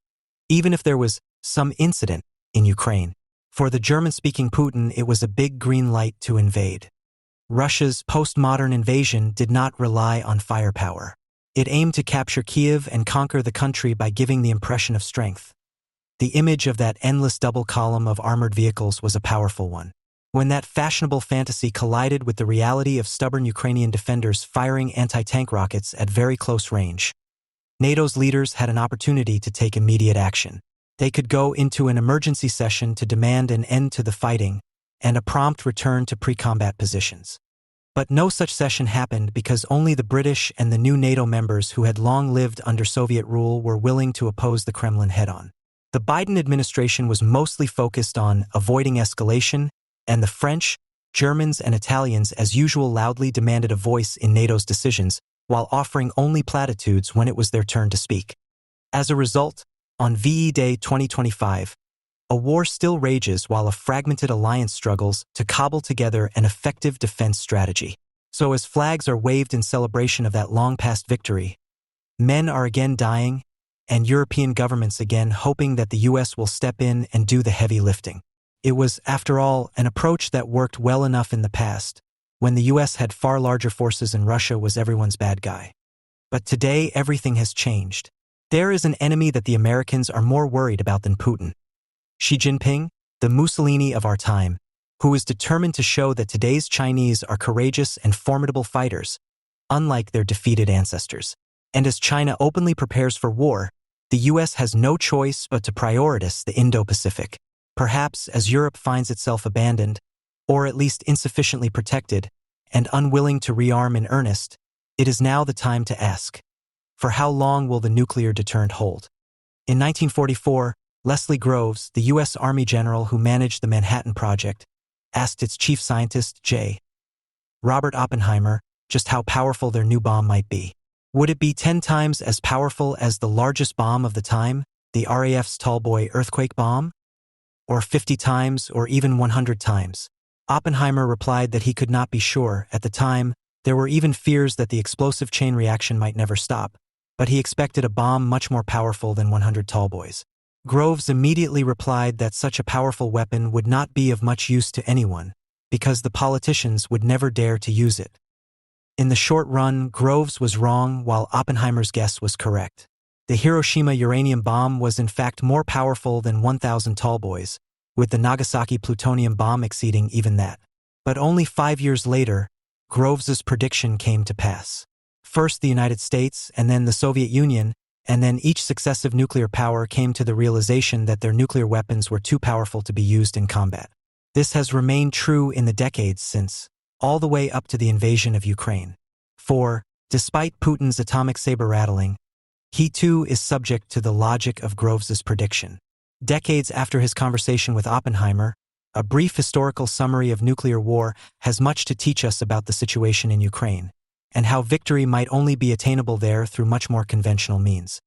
even if there was some incident in Ukraine. For the German-speaking Putin, it was a big green light to invade. Russia's postmodern invasion did not rely on firepower. It aimed to capture Kyiv and conquer the country by giving the impression of strength. The image of that endless double column of armored vehicles was a powerful one. When that fashionable fantasy collided with the reality of stubborn Ukrainian defenders firing anti-tank rockets at very close range, NATO's leaders had an opportunity to take immediate action. They could go into an emergency session to demand an end to the fighting and a prompt return to pre-combat positions. But no such session happened because only the British and the new NATO members who had long lived under Soviet rule were willing to oppose the Kremlin head-on. The Biden administration was mostly focused on avoiding escalation, and the French, Germans, and Italians as usual loudly demanded a voice in NATO's decisions, while offering only platitudes when it was their turn to speak. As a result, on VE Day 2025, a war still rages while a fragmented alliance struggles to cobble together an effective defense strategy. So as flags are waved in celebration of that long-past victory, men are again dying, and European governments again hoping that the U.S. will step in and do the heavy lifting. It was, after all, an approach that worked well enough in the past, when the U.S. had far larger forces and Russia was everyone's bad guy. But today, everything has changed. There is an enemy that the Americans are more worried about than Putin. Xi Jinping, the Mussolini of our time, who is determined to show that today's Chinese are courageous and formidable fighters, unlike their defeated ancestors. And as China openly prepares for war, the U.S. has no choice but to prioritize the Indo-Pacific. Perhaps as Europe finds itself abandoned, or at least insufficiently protected, and unwilling to rearm in earnest, it is now the time to ask, for how long will the nuclear deterrent hold? In 1944, Leslie Groves, the U.S. Army general who managed the Manhattan Project, asked its chief scientist, J. Robert Oppenheimer, just how powerful their new bomb might be. Would it be 10 times as powerful as the largest bomb of the time, the RAF's Tallboy earthquake bomb? Or 50 times, or even 100 times? Oppenheimer replied that he could not be sure. At the time, there were even fears that the explosive chain reaction might never stop, but he expected a bomb much more powerful than 100 Tallboys. Groves immediately replied that such a powerful weapon would not be of much use to anyone, because the politicians would never dare to use it. In the short run, Groves was wrong while Oppenheimer's guess was correct. The Hiroshima uranium bomb was in fact more powerful than 1,000 Tallboys, with the Nagasaki plutonium bomb exceeding even that. But only 5 years later, Groves's prediction came to pass. First the United States, and then the Soviet Union, and then each successive nuclear power came to the realization that their nuclear weapons were too powerful to be used in combat. This has remained true in the decades since, all the way up to the invasion of Ukraine. For, despite Putin's atomic saber rattling, he too is subject to the logic of Groves's prediction. Decades after his conversation with Oppenheimer, a brief historical summary of nuclear war has much to teach us about the situation in Ukraine, and how victory might only be attainable there through much more conventional means.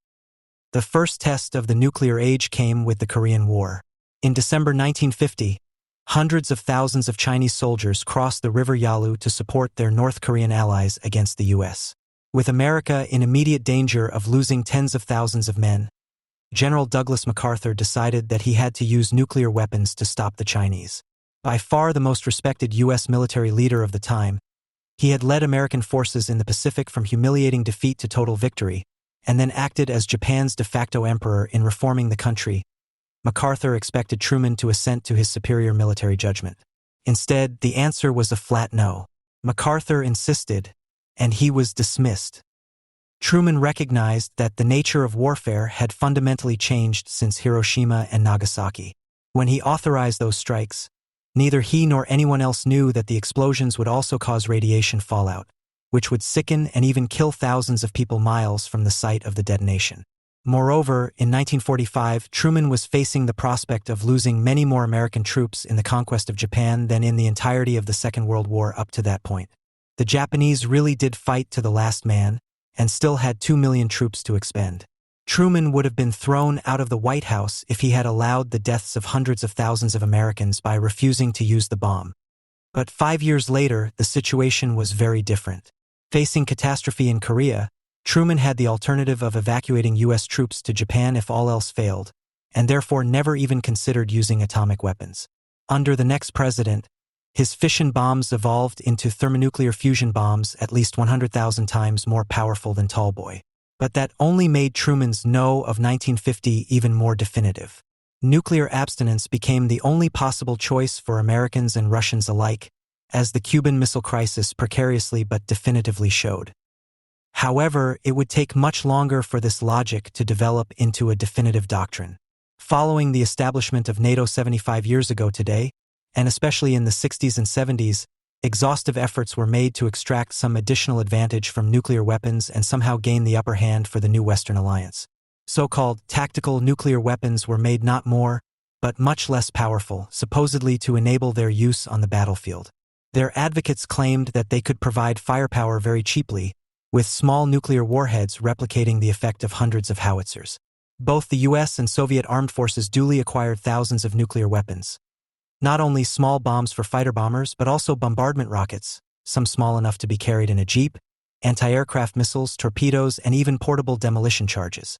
The first test of the nuclear age came with the Korean War. In December 1950, hundreds of thousands of Chinese soldiers crossed the River Yalu to support their North Korean allies against the U.S. With America in immediate danger of losing tens of thousands of men, General Douglas MacArthur decided that he had to use nuclear weapons to stop the Chinese. By far the most respected U.S. military leader of the time, he had led American forces in the Pacific from humiliating defeat to total victory, and then acted as Japan's de facto emperor in reforming the country. MacArthur expected Truman to assent to his superior military judgment. Instead, the answer was a flat no. MacArthur insisted, and he was dismissed. Truman recognized that the nature of warfare had fundamentally changed since Hiroshima and Nagasaki. When he authorized those strikes, neither he nor anyone else knew that the explosions would also cause radiation fallout, which would sicken and even kill thousands of people miles from the site of the detonation. Moreover, in 1945, Truman was facing the prospect of losing many more American troops in the conquest of Japan than in the entirety of the Second World War up to that point. The Japanese really did fight to the last man, and still had 2 million troops to expend. Truman would have been thrown out of the White House if he had allowed the deaths of hundreds of thousands of Americans by refusing to use the bomb. But 5 years later, the situation was very different. Facing catastrophe in Korea, Truman had the alternative of evacuating U.S. troops to Japan if all else failed, and therefore never even considered using atomic weapons. Under the next president, his fission bombs evolved into thermonuclear fusion bombs at least 100,000 times more powerful than Tallboy. But that only made Truman's no of 1950 even more definitive. Nuclear abstinence became the only possible choice for Americans and Russians alike, as the Cuban Missile Crisis precariously but definitively showed. However, it would take much longer for this logic to develop into a definitive doctrine. Following the establishment of NATO 75 years ago today, and especially in the 60s and 70s, exhaustive efforts were made to extract some additional advantage from nuclear weapons and somehow gain the upper hand for the new Western alliance. So-called tactical nuclear weapons were made not more, but much less powerful, supposedly to enable their use on the battlefield. Their advocates claimed that they could provide firepower very cheaply, with small nuclear warheads replicating the effect of hundreds of howitzers. Both the US and Soviet armed forces duly acquired thousands of nuclear weapons. Not only small bombs for fighter bombers, but also bombardment rockets, some small enough to be carried in a jeep, anti-aircraft missiles, torpedoes, and even portable demolition charges.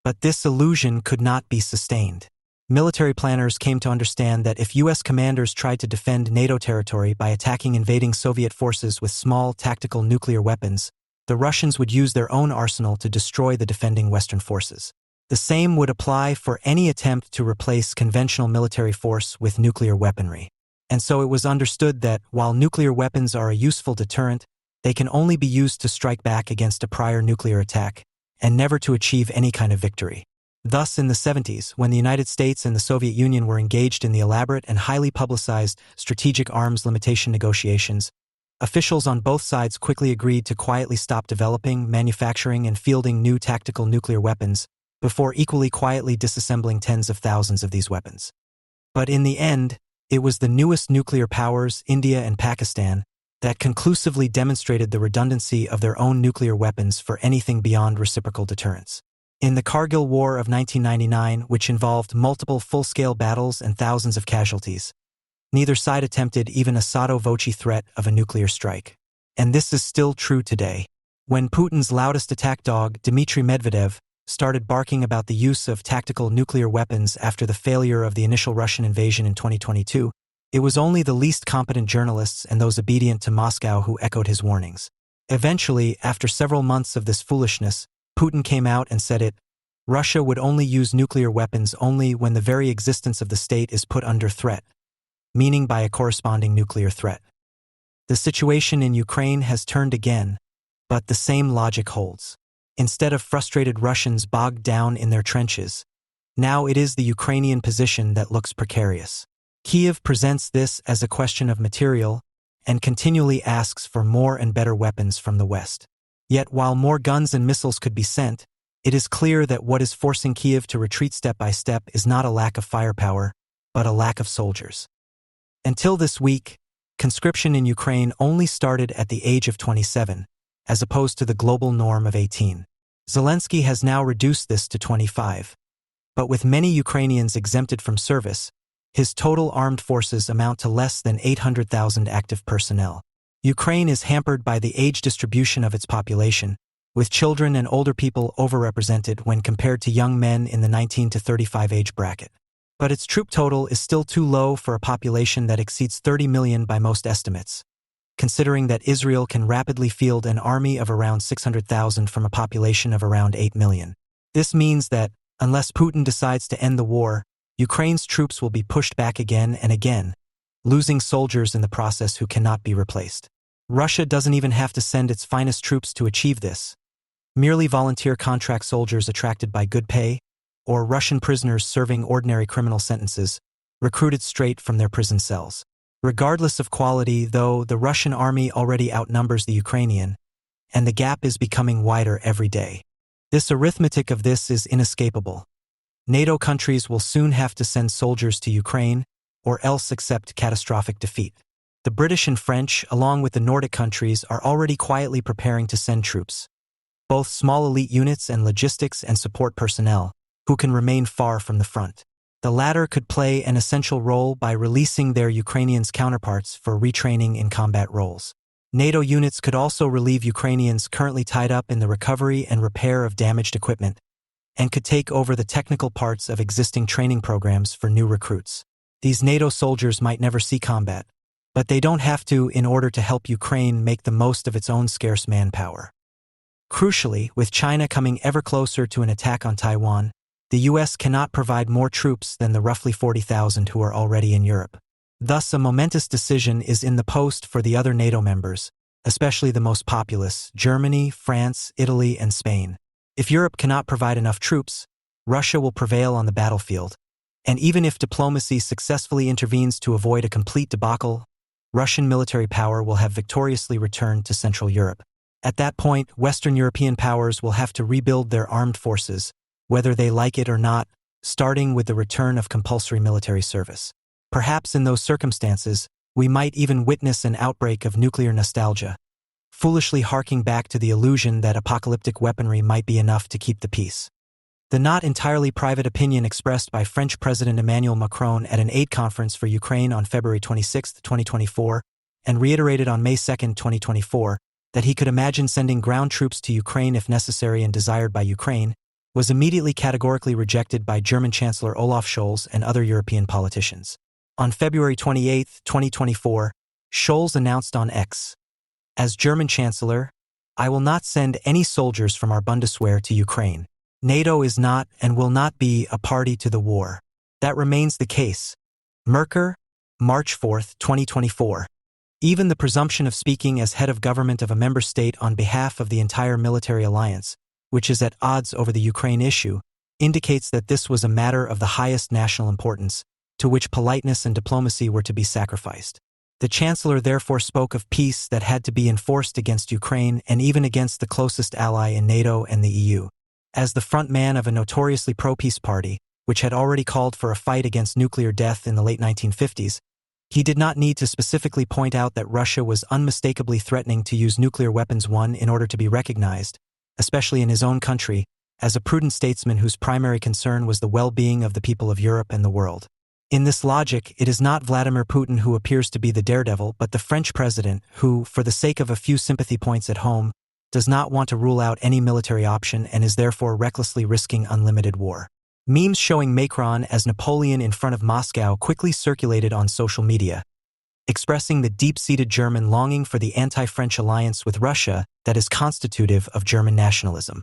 But this illusion could not be sustained. Military planners came to understand that if U.S. commanders tried to defend NATO territory by attacking invading Soviet forces with small tactical nuclear weapons, the Russians would use their own arsenal to destroy the defending Western forces. The same would apply for any attempt to replace conventional military force with nuclear weaponry. And so it was understood that, while nuclear weapons are a useful deterrent, they can only be used to strike back against a prior nuclear attack, and never to achieve any kind of victory. Thus, in the 70s, when the United States and the Soviet Union were engaged in the elaborate and highly publicized strategic arms limitation negotiations, officials on both sides quickly agreed to quietly stop developing, manufacturing, and fielding new tactical nuclear weapons, before equally quietly disassembling tens of thousands of these weapons. But in the end, it was the newest nuclear powers, India and Pakistan, that conclusively demonstrated the redundancy of their own nuclear weapons for anything beyond reciprocal deterrence. In the Kargil War of 1999, which involved multiple full-scale battles and thousands of casualties, neither side attempted even a sotto voce threat of a nuclear strike. And this is still true today. When Putin's loudest attack dog, Dmitry Medvedev, started barking about the use of tactical nuclear weapons after the failure of the initial Russian invasion in 2022, it was only the least competent journalists and those obedient to Moscow who echoed his warnings. Eventually, after several months of this foolishness, Putin came out and said Russia would only use nuclear weapons only when the very existence of the state is put under threat, meaning by a corresponding nuclear threat. The situation in Ukraine has turned again, but the same logic holds. Instead of frustrated Russians bogged down in their trenches, now it is the Ukrainian position that looks precarious. Kyiv presents this as a question of material and continually asks for more and better weapons from the West. Yet while more guns and missiles could be sent, it is clear that what is forcing Kyiv to retreat step by step is not a lack of firepower, but a lack of soldiers. Until this week, conscription in Ukraine only started at the age of 27, as opposed to the global norm of 18. Zelensky has now reduced this to 25. But with many Ukrainians exempted from service, his total armed forces amount to less than 800,000 active personnel. Ukraine is hampered by the age distribution of its population, with children and older people overrepresented when compared to young men in the 19 to 35 age bracket. But its troop total is still too low for a population that exceeds 30 million by most estimates, considering that Israel can rapidly field an army of around 600,000 from a population of around 8 million. This means that, unless Putin decides to end the war, Ukraine's troops will be pushed back again and again, losing soldiers in the process who cannot be replaced. Russia doesn't even have to send its finest troops to achieve this. Merely volunteer contract soldiers attracted by good pay, or Russian prisoners serving ordinary criminal sentences, recruited straight from their prison cells. Regardless of quality, though, the Russian army already outnumbers the Ukrainian, and the gap is becoming wider every day. This arithmetic of this is inescapable. NATO countries will soon have to send soldiers to Ukraine, or else accept catastrophic defeat. The British and French, along with the Nordic countries, are already quietly preparing to send troops, both small elite units and logistics and support personnel, who can remain far from the front. The latter could play an essential role by releasing their Ukrainians' counterparts for retraining in combat roles. NATO units could also relieve Ukrainians currently tied up in the recovery and repair of damaged equipment, and could take over the technical parts of existing training programs for new recruits. These NATO soldiers might never see combat, but they don't have to in order to help Ukraine make the most of its own scarce manpower. Crucially, with China coming ever closer to an attack on Taiwan, the U.S. cannot provide more troops than the roughly 40,000 who are already in Europe. Thus, a momentous decision is in the post for the other NATO members, especially the most populous, Germany, France, Italy, and Spain. If Europe cannot provide enough troops, Russia will prevail on the battlefield, and even if diplomacy successfully intervenes to avoid a complete debacle, Russian military power will have victoriously returned to Central Europe. At that point, Western European powers will have to rebuild their armed forces, whether they like it or not, starting with the return of compulsory military service. Perhaps in those circumstances, we might even witness an outbreak of nuclear nostalgia, foolishly harking back to the illusion that apocalyptic weaponry might be enough to keep the peace. The not entirely private opinion expressed by French President Emmanuel Macron at an aid conference for Ukraine on February 26, 2024, and reiterated on May 2, 2024, that he could imagine sending ground troops to Ukraine if necessary and desired by Ukraine, was immediately categorically rejected by German Chancellor Olaf Scholz and other European politicians. On February 28, 2024, Scholz announced on X, "As German Chancellor, I will not send any soldiers from our Bundeswehr to Ukraine. NATO is not and will not be a party to the war. That remains the case." Merker, March 4, 2024. Even the presumption of speaking as head of government of a member state on behalf of the entire military alliance, which is at odds over the Ukraine issue, indicates that this was a matter of the highest national importance, to which politeness and diplomacy were to be sacrificed. The Chancellor therefore spoke of peace that had to be enforced against Ukraine and even against the closest ally in NATO and the EU. As the front man of a notoriously pro-peace party, which had already called for a fight against nuclear death in the late 1950s, he did not need to specifically point out that Russia was unmistakably threatening to use nuclear weapons in order to be recognized, especially in his own country, as a prudent statesman whose primary concern was the well-being of the people of Europe and the world. In this logic, it is not Vladimir Putin who appears to be the daredevil, but the French president who, for the sake of a few sympathy points at home, does not want to rule out any military option and is therefore recklessly risking unlimited war. Memes showing Macron as Napoleon in front of Moscow quickly circulated on social media, expressing the deep-seated German longing for the anti-French alliance with Russia that is constitutive of German nationalism.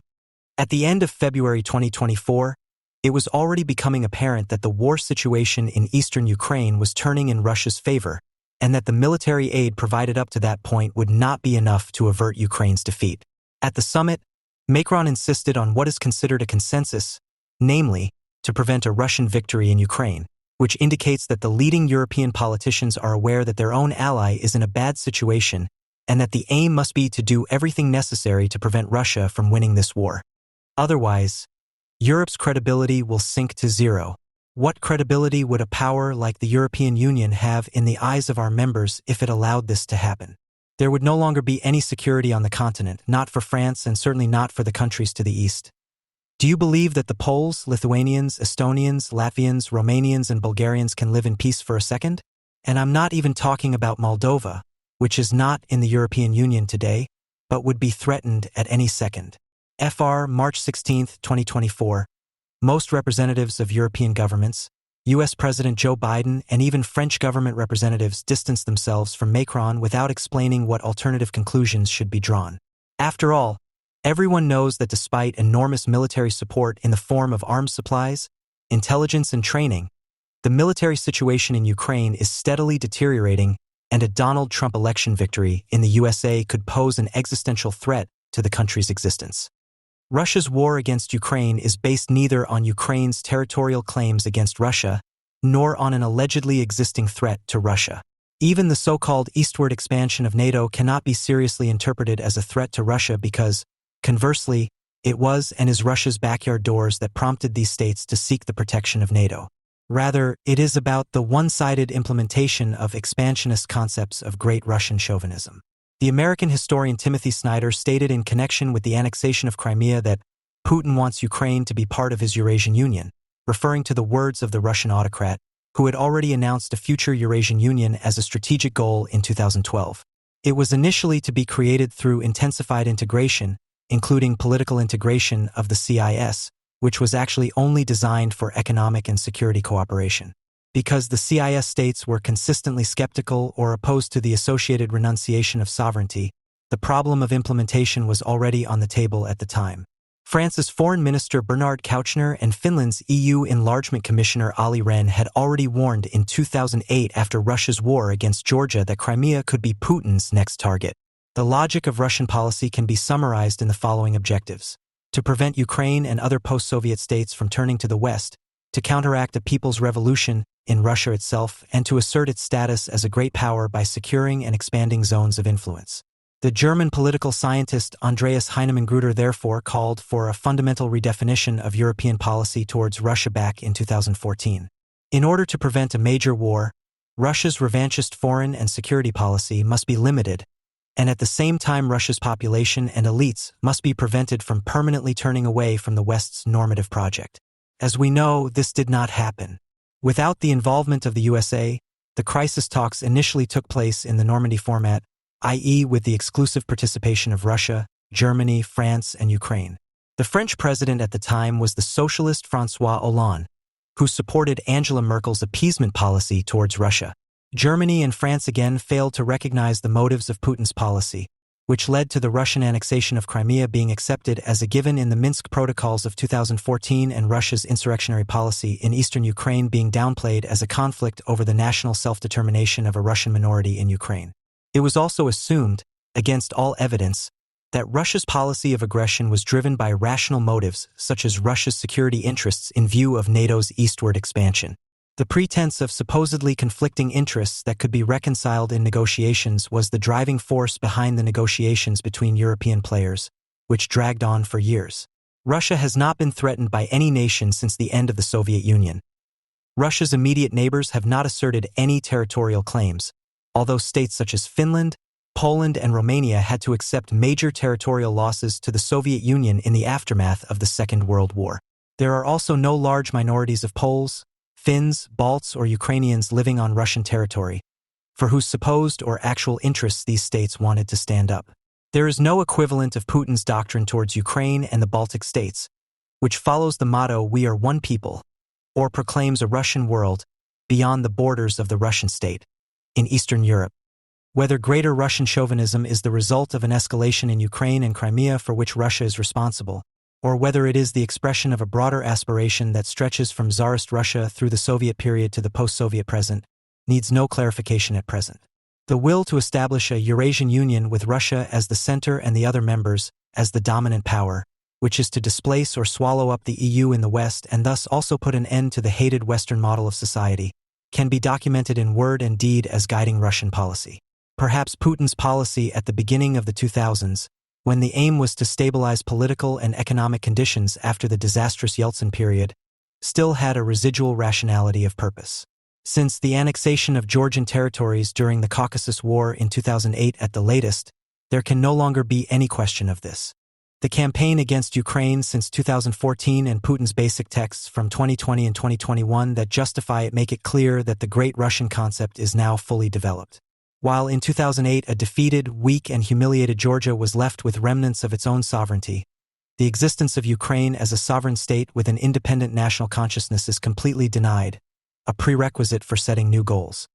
At the end of February 2024, it was already becoming apparent that the war situation in eastern Ukraine was turning in Russia's favor, and that the military aid provided up to that point would not be enough to avert Ukraine's defeat. At the summit, Macron insisted on what is considered a consensus, namely, to prevent a Russian victory in Ukraine, which indicates that the leading European politicians are aware that their own ally is in a bad situation and that the aim must be to do everything necessary to prevent Russia from winning this war. Otherwise, Europe's credibility will sink to zero. What credibility would a power like the European Union have in the eyes of our members if it allowed this to happen? There would no longer be any security on the continent, not for France and certainly not for the countries to the east. Do you believe that the Poles, Lithuanians, Estonians, Latvians, Romanians, and Bulgarians can live in peace for a second? And I'm not even talking about Moldova, which is not in the European Union today, but would be threatened at any second. FR, March 16, 2024. Most representatives of European governments, US President Joe Biden, and even French government representatives distanced themselves from Macron without explaining what alternative conclusions should be drawn. After all, everyone knows that despite enormous military support in the form of arms supplies, intelligence, and training, the military situation in Ukraine is steadily deteriorating, and a Donald Trump election victory in the USA could pose an existential threat to the country's existence. Russia's war against Ukraine is based neither on Ukraine's territorial claims against Russia, nor on an allegedly existing threat to Russia. Even the so-called eastward expansion of NATO cannot be seriously interpreted as a threat to Russia because, conversely, it was and is Russia's backyard doors that prompted these states to seek the protection of NATO. Rather, it is about the one-sided implementation of expansionist concepts of Great Russian chauvinism. The American historian Timothy Snyder stated in connection with the annexation of Crimea that Putin wants Ukraine to be part of his Eurasian Union, referring to the words of the Russian autocrat, who had already announced a future Eurasian Union as a strategic goal in 2012. It was initially to be created through intensified integration, including political integration of the CIS, which was actually only designed for economic and security cooperation. Because the CIS states were consistently skeptical or opposed to the associated renunciation of sovereignty, the problem of implementation was already on the table at the time. France's Foreign Minister Bernard Kouchner and Finland's EU Enlargement Commissioner Olli Rehn had already warned in 2008 after Russia's war against Georgia that Crimea could be Putin's next target. The logic of Russian policy can be summarized in the following objectives: to prevent Ukraine and other post-Soviet states from turning to the West, to counteract a people's revolution in Russia itself, and to assert its status as a great power by securing and expanding zones of influence. The German political scientist Andreas Heinemann-Grüter therefore called for a fundamental redefinition of European policy towards Russia back in 2014. In order to prevent a major war, Russia's revanchist foreign and security policy must be limited, and at the same time Russia's population and elites must be prevented from permanently turning away from the West's normative project. As we know, this did not happen. Without the involvement of the USA, the crisis talks initially took place in the Normandy format, i.e. with the exclusive participation of Russia, Germany, France, and Ukraine. The French president at the time was the socialist François Hollande, who supported Angela Merkel's appeasement policy towards Russia. Germany and France again failed to recognize the motives of Putin's policy, which led to the Russian annexation of Crimea being accepted as a given in the Minsk Protocols of 2014 and Russia's insurrectionary policy in eastern Ukraine being downplayed as a conflict over the national self-determination of a Russian minority in Ukraine. It was also assumed, against all evidence, that Russia's policy of aggression was driven by rational motives such as Russia's security interests in view of NATO's eastward expansion. The pretense of supposedly conflicting interests that could be reconciled in negotiations was the driving force behind the negotiations between European players, which dragged on for years. Russia has not been threatened by any nation since the end of the Soviet Union. Russia's immediate neighbors have not asserted any territorial claims, although states such as Finland, Poland, and Romania had to accept major territorial losses to the Soviet Union in the aftermath of the Second World War. There are also no large minorities of Poles, Finns, Balts, or Ukrainians living on Russian territory, for whose supposed or actual interests these states wanted to stand up. There is no equivalent of Putin's doctrine towards Ukraine and the Baltic states, which follows the motto "We are one people," or proclaims a Russian world beyond the borders of the Russian state, in Eastern Europe. Whether greater Russian chauvinism is the result of an escalation in Ukraine and Crimea for which Russia is responsible, or whether it is the expression of a broader aspiration that stretches from Tsarist Russia through the Soviet period to the post-Soviet present, needs no clarification at present. The will to establish a Eurasian Union with Russia as the center and the other members as the dominant power, which is to displace or swallow up the EU in the West and thus also put an end to the hated Western model of society, can be documented in word and deed as guiding Russian policy. Perhaps Putin's policy at the beginning of the 2000s, when the aim was to stabilize political and economic conditions after the disastrous Yeltsin period, still had a residual rationality of purpose. Since the annexation of Georgian territories during the Caucasus War in 2008 at the latest, there can no longer be any question of this. The campaign against Ukraine since 2014 and Putin's basic texts from 2020 and 2021 that justify it make it clear that the Great Russian concept is now fully developed. While in 2008 a defeated, weak, and humiliated Georgia was left with remnants of its own sovereignty, the existence of Ukraine as a sovereign state with an independent national consciousness is completely denied, a prerequisite for setting new goals.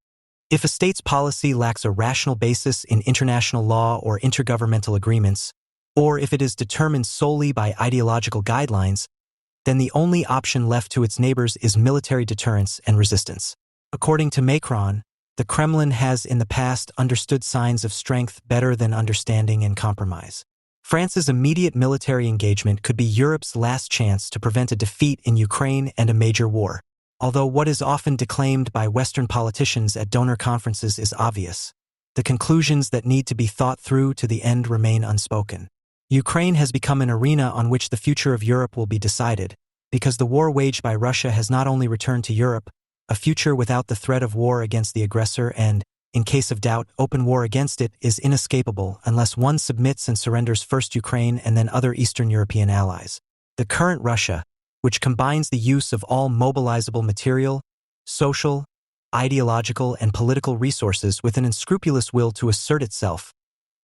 If a state's policy lacks a rational basis in international law or intergovernmental agreements, or if it is determined solely by ideological guidelines, then the only option left to its neighbors is military deterrence and resistance. According to Macron, the Kremlin has in the past understood signs of strength better than understanding and compromise. France's immediate military engagement could be Europe's last chance to prevent a defeat in Ukraine and a major war. Although what is often declaimed by Western politicians at donor conferences is obvious, the conclusions that need to be thought through to the end remain unspoken. Ukraine has become an arena on which the future of Europe will be decided, because the war waged by Russia has not only returned to Europe a future without the threat of war against the aggressor and, in case of doubt, open war against it is inescapable unless one submits and surrenders first Ukraine and then other Eastern European allies. The current Russia, which combines the use of all mobilizable material, social, ideological, and political resources with an unscrupulous will to assert itself,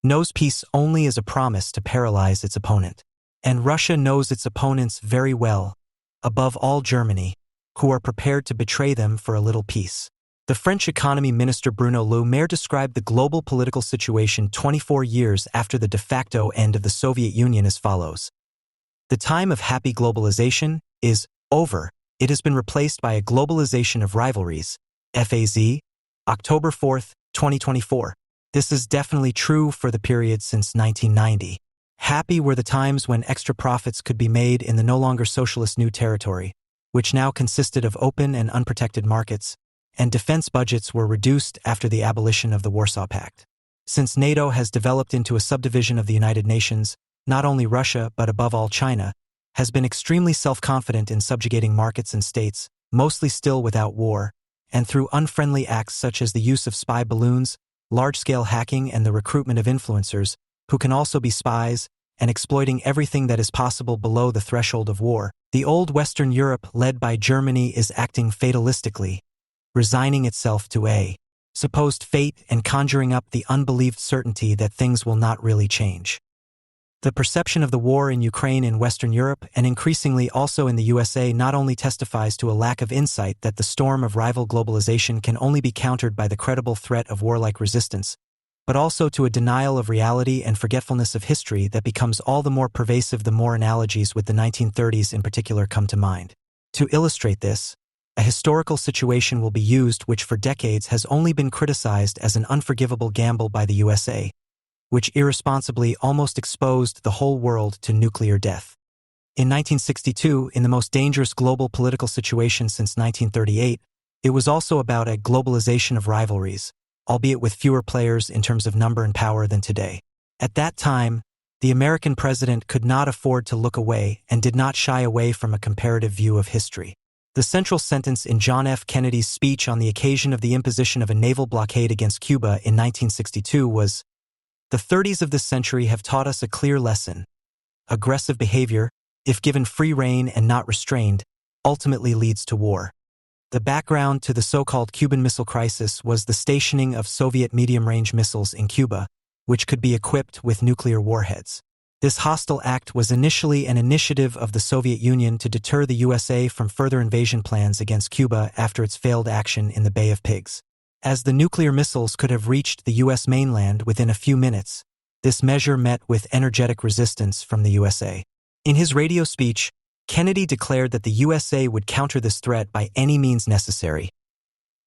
knows peace only as a promise to paralyze its opponent. And Russia knows its opponents very well, above all Germany, who are prepared to betray them for a little peace. The French economy minister Bruno Le Maire described the global political situation 24 years after the de facto end of the Soviet Union as follows. The time of happy globalization is over. It has been replaced by a globalization of rivalries. FAZ, October 4, 2024. This is definitely true for the period since 1990. Happy were the times when extra profits could be made in the no longer socialist new territory, which now consisted of open and unprotected markets, and defense budgets were reduced after the abolition of the Warsaw Pact. Since NATO has developed into a subdivision of the United Nations, not only Russia, but above all China, has been extremely self-confident in subjugating markets and states, mostly still without war, and through unfriendly acts such as the use of spy balloons, large-scale hacking, and the recruitment of influencers, who can also be spies, and exploiting everything that is possible below the threshold of war. The old Western Europe, led by Germany, is acting fatalistically, resigning itself to a supposed fate and conjuring up the unbelieved certainty that things will not really change. The perception of the war in Ukraine in Western Europe, and increasingly also in the USA, not only testifies to a lack of insight that the storm of rival globalization can only be countered by the credible threat of warlike resistance, but also to a denial of reality and forgetfulness of history that becomes all the more pervasive the more analogies with the 1930s in particular come to mind. To illustrate this, a historical situation will be used which for decades has only been criticized as an unforgivable gamble by the USA, which irresponsibly almost exposed the whole world to nuclear death. In 1962, in the most dangerous global political situation since 1938, it was also about a globalization of rivalries, albeit with fewer players in terms of number and power than today. At that time, the American president could not afford to look away and did not shy away from a comparative view of history. The central sentence in John F. Kennedy's speech on the occasion of the imposition of a naval blockade against Cuba in 1962 was, "The 30s of this century have taught us a clear lesson. Aggressive behavior, if given free rein and not restrained, ultimately leads to war." The background to the so-called Cuban Missile Crisis was the stationing of Soviet medium-range missiles in Cuba, which could be equipped with nuclear warheads. This hostile act was initially an initiative of the Soviet Union to deter the USA from further invasion plans against Cuba after its failed action in the Bay of Pigs. As the nuclear missiles could have reached the U.S. mainland within a few minutes, this measure met with energetic resistance from the USA. In his radio speech, Kennedy declared that the USA would counter this threat by any means necessary.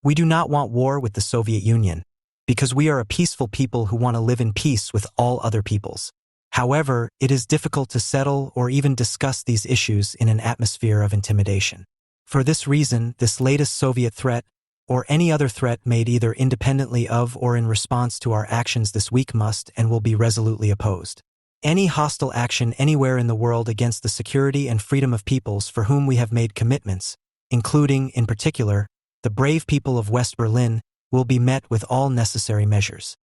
"We do not want war with the Soviet Union, because we are a peaceful people who want to live in peace with all other peoples. However, it is difficult to settle or even discuss these issues in an atmosphere of intimidation. For this reason, this latest Soviet threat, or any other threat made either independently of or in response to our actions this week must and will be resolutely opposed. Any hostile action anywhere in the world against the security and freedom of peoples for whom we have made commitments, including, in particular, the brave people of West Berlin, will be met with all necessary measures."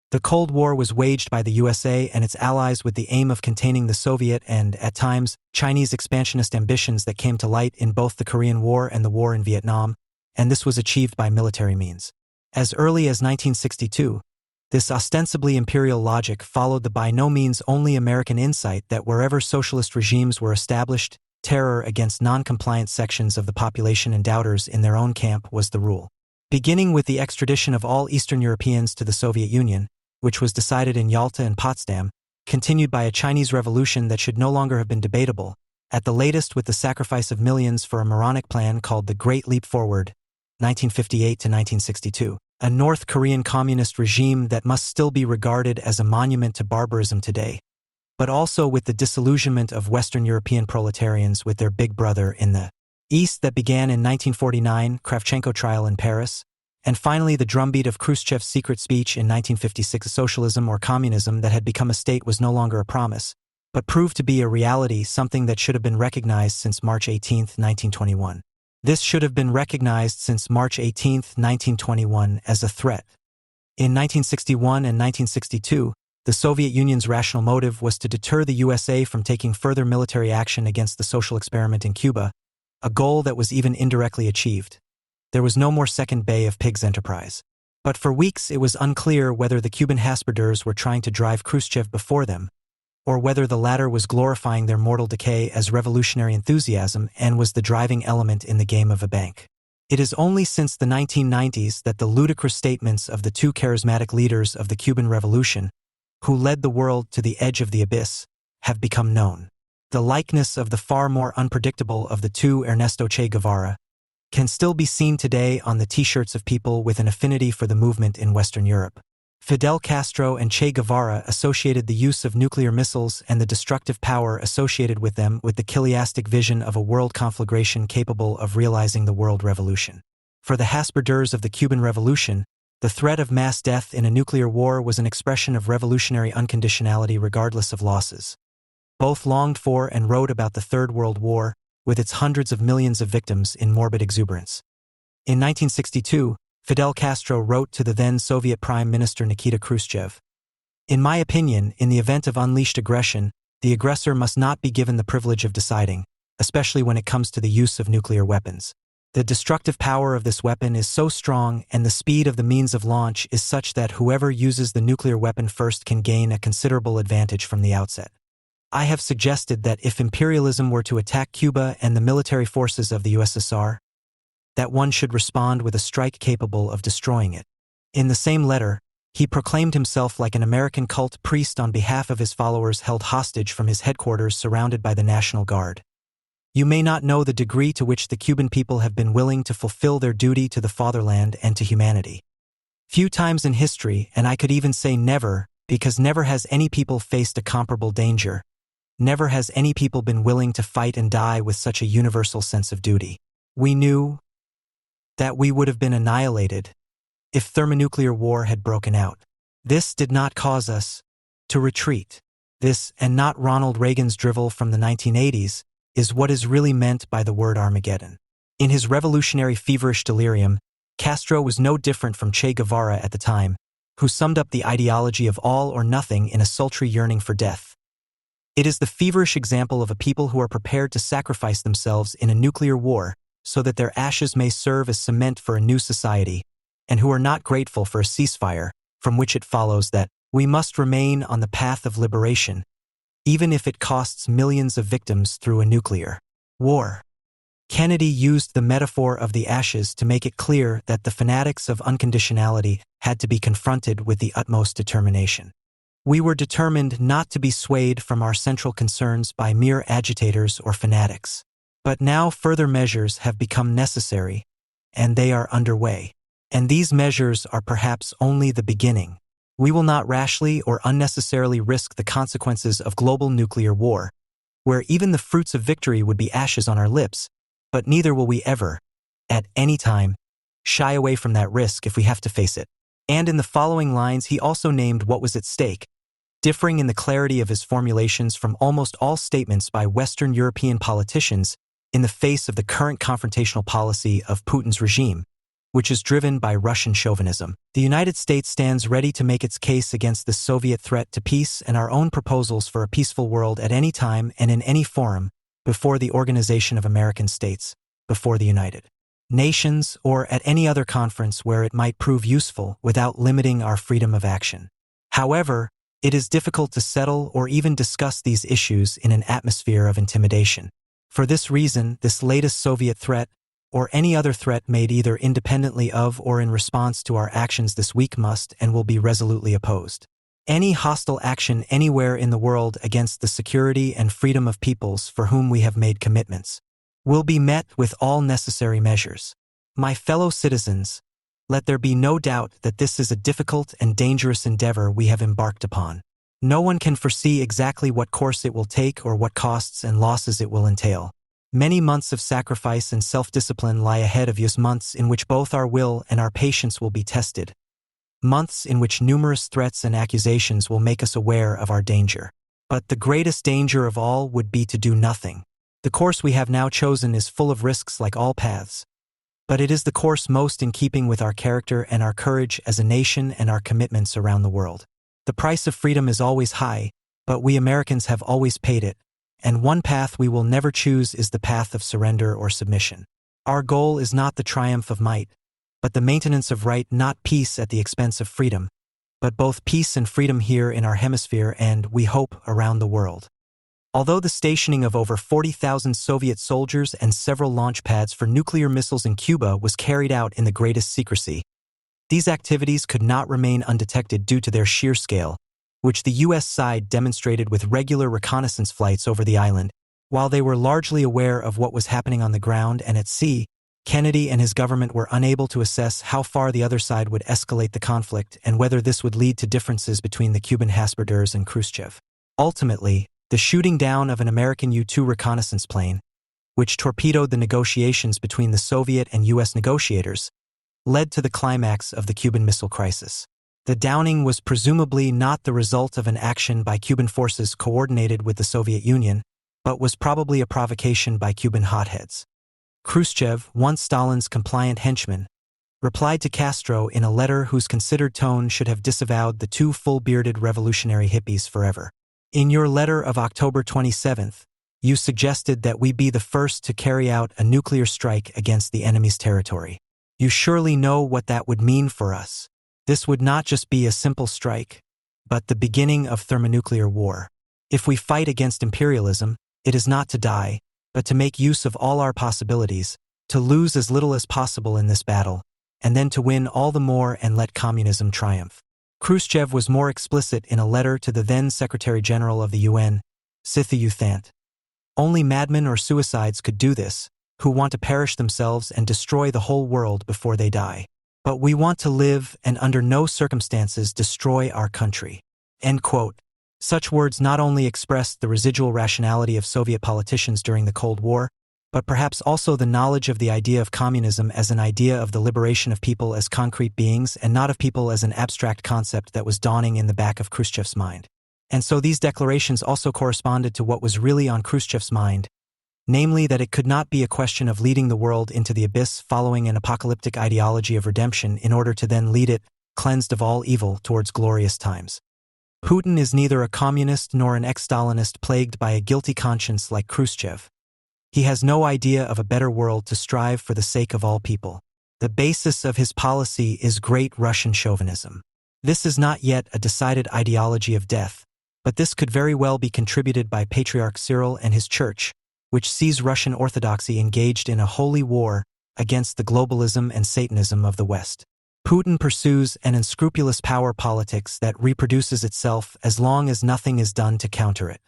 The Cold War was waged by the USA and its allies with the aim of containing the Soviet and, at times, Chinese expansionist ambitions that came to light in both the Korean War and the war in Vietnam, and this was achieved by military means. As early as 1962, this ostensibly imperial logic followed the by no means only American insight that wherever socialist regimes were established, terror against non-compliant sections of the population and doubters in their own camp was the rule. Beginning with the extradition of all Eastern Europeans to the Soviet Union, which was decided in Yalta and Potsdam, continued by a Chinese revolution that should no longer have been debatable, at the latest with the sacrifice of millions for a moronic plan called the Great Leap Forward, 1958 to 1962, a North Korean communist regime that must still be regarded as a monument to barbarism today, but also with the disillusionment of Western European proletarians with their big brother in the East that began in 1949, Kravchenko trial in Paris, and finally the drumbeat of Khrushchev's secret speech in 1956. Socialism or communism that had become a state was no longer a promise, but proved to be a reality, something that should have been recognized since March 18, 1921. This should have been recognized since March 18, 1921 as a threat. In 1961 and 1962, the Soviet Union's rational motive was to deter the USA from taking further military action against the social experiment in Cuba, a goal that was even indirectly achieved. There was no more second Bay of Pigs enterprise. But for weeks it was unclear whether the Cuban Hasperders were trying to drive Khrushchev before them, or whether the latter was glorifying their mortal decay as revolutionary enthusiasm and was the driving element in the game of a bank. It is only since the 1990s that the ludicrous statements of the two charismatic leaders of the Cuban Revolution, who led the world to the edge of the abyss, have become known. The likeness of the far more unpredictable of the two, Ernesto Che Guevara, can still be seen today on the t-shirts of people with an affinity for the movement in Western Europe. Fidel Castro and Che Guevara associated the use of nuclear missiles and the destructive power associated with them with the chiliastic vision of a world conflagration capable of realizing the world revolution. For the Hasperders of the Cuban Revolution, the threat of mass death in a nuclear war was an expression of revolutionary unconditionality regardless of losses. Both longed for and wrote about the Third World War, with its hundreds of millions of victims in morbid exuberance. In 1962, Fidel Castro wrote to the then Soviet Prime Minister Nikita Khrushchev, "In my opinion, in the event of unleashed aggression, the aggressor must not be given the privilege of deciding, especially when it comes to the use of nuclear weapons. The destructive power of this weapon is so strong and the speed of the means of launch is such that whoever uses the nuclear weapon first can gain a considerable advantage from the outset. I have suggested that if imperialism were to attack Cuba and the military forces of the USSR, that one should respond with a strike capable of destroying it." In the same letter, he proclaimed himself like an American cult priest on behalf of his followers held hostage from his headquarters surrounded by the National Guard. "You may not know the degree to which the Cuban people have been willing to fulfill their duty to the fatherland and to humanity. Few times in history, and I could even say never, because never has any people faced a comparable danger, never has any people been willing to fight and die with such a universal sense of duty. We knew that we would have been annihilated if thermonuclear war had broken out. This did not cause us to retreat. This, and not Ronald Reagan's drivel from the 1980s, is what is really meant by the word Armageddon. In his revolutionary feverish delirium, Castro was no different from Che Guevara at the time, who summed up the ideology of all or nothing in a sultry yearning for death. It is the feverish example of a people who are prepared to sacrifice themselves in a nuclear war so that their ashes may serve as cement for a new society, and who are not grateful for a ceasefire, from which it follows that we must remain on the path of liberation, even if it costs millions of victims through a nuclear war. Kennedy used the metaphor of the ashes to make it clear that the fanatics of unconditionality had to be confronted with the utmost determination. We were determined not to be swayed from our central concerns by mere agitators or fanatics. But now further measures have become necessary, and they are underway. And these measures are perhaps only the beginning. We will not rashly or unnecessarily risk the consequences of global nuclear war, where even the fruits of victory would be ashes on our lips, but neither will we ever, at any time, shy away from that risk if we have to face it. And in the following lines he also named what was at stake, differing in the clarity of his formulations from almost all statements by Western European politicians in the face of the current confrontational policy of Putin's regime, which is driven by Russian chauvinism. The United States stands ready to make its case against the Soviet threat to peace and our own proposals for a peaceful world at any time and in any forum, before the Organization of American States, before the United Nations, or at any other conference where it might prove useful without limiting our freedom of action. However, it is difficult to settle or even discuss these issues in an atmosphere of intimidation. For this reason, this latest Soviet threat, or any other threat made either independently of or in response to our actions this week must and will be resolutely opposed. Any hostile action anywhere in the world against the security and freedom of peoples for whom we have made commitments will be met with all necessary measures. My fellow citizens, let there be no doubt that this is a difficult and dangerous endeavor we have embarked upon. No one can foresee exactly what course it will take or what costs and losses it will entail. Many months of sacrifice and self-discipline lie ahead of us, months in which both our will and our patience will be tested. Months in which numerous threats and accusations will make us aware of our danger. But the greatest danger of all would be to do nothing. The course we have now chosen is full of risks like all paths. But it is the course most in keeping with our character and our courage as a nation and our commitments around the world. The price of freedom is always high, but we Americans have always paid it, and one path we will never choose is the path of surrender or submission. Our goal is not the triumph of might, but the maintenance of right, not peace at the expense of freedom, but both peace and freedom here in our hemisphere and, we hope, around the world. Although the stationing of over 40,000 Soviet soldiers and several launch pads for nuclear missiles in Cuba was carried out in the greatest secrecy, these activities could not remain undetected due to their sheer scale, which the U.S. side demonstrated with regular reconnaissance flights over the island. While they were largely aware of what was happening on the ground and at sea, Kennedy and his government were unable to assess how far the other side would escalate the conflict and whether this would lead to differences between the Cuban Habsburgers and Khrushchev. Ultimately, the shooting down of an American U-2 reconnaissance plane, which torpedoed the negotiations between the Soviet and U.S. negotiators, led to the climax of the Cuban Missile Crisis. The downing was presumably not the result of an action by Cuban forces coordinated with the Soviet Union, but was probably a provocation by Cuban hotheads. Khrushchev, once Stalin's compliant henchman, replied to Castro in a letter whose considered tone should have disavowed the two full-bearded revolutionary hippies forever. In your letter of October 27th, you suggested that we be the first to carry out a nuclear strike against the enemy's territory. You surely know what that would mean for us. This would not just be a simple strike, but the beginning of thermonuclear war. If we fight against imperialism, it is not to die, but to make use of all our possibilities, to lose as little as possible in this battle, and then to win all the more and let communism triumph. Khrushchev was more explicit in a letter to the then Secretary-General of the UN, Sithu Thant. Only madmen or suicides could do this, who want to perish themselves and destroy the whole world before they die. But we want to live and under no circumstances destroy our country. End quote. Such words not only expressed the residual rationality of Soviet politicians during the Cold War, but perhaps also the knowledge of the idea of communism as an idea of the liberation of people as concrete beings and not of people as an abstract concept that was dawning in the back of Khrushchev's mind. And so these declarations also corresponded to what was really on Khrushchev's mind, namely that it could not be a question of leading the world into the abyss following an apocalyptic ideology of redemption in order to then lead it, cleansed of all evil, towards glorious times. Putin is neither a communist nor an ex-Stalinist plagued by a guilty conscience like Khrushchev. He has no idea of a better world to strive for the sake of all people. The basis of his policy is great Russian chauvinism. This is not yet a decided ideology of death, but this could very well be contributed by Patriarch Cyril and his church, which sees Russian Orthodoxy engaged in a holy war against the globalism and Satanism of the West. Putin pursues an unscrupulous power politics that reproduces itself as long as nothing is done to counter it.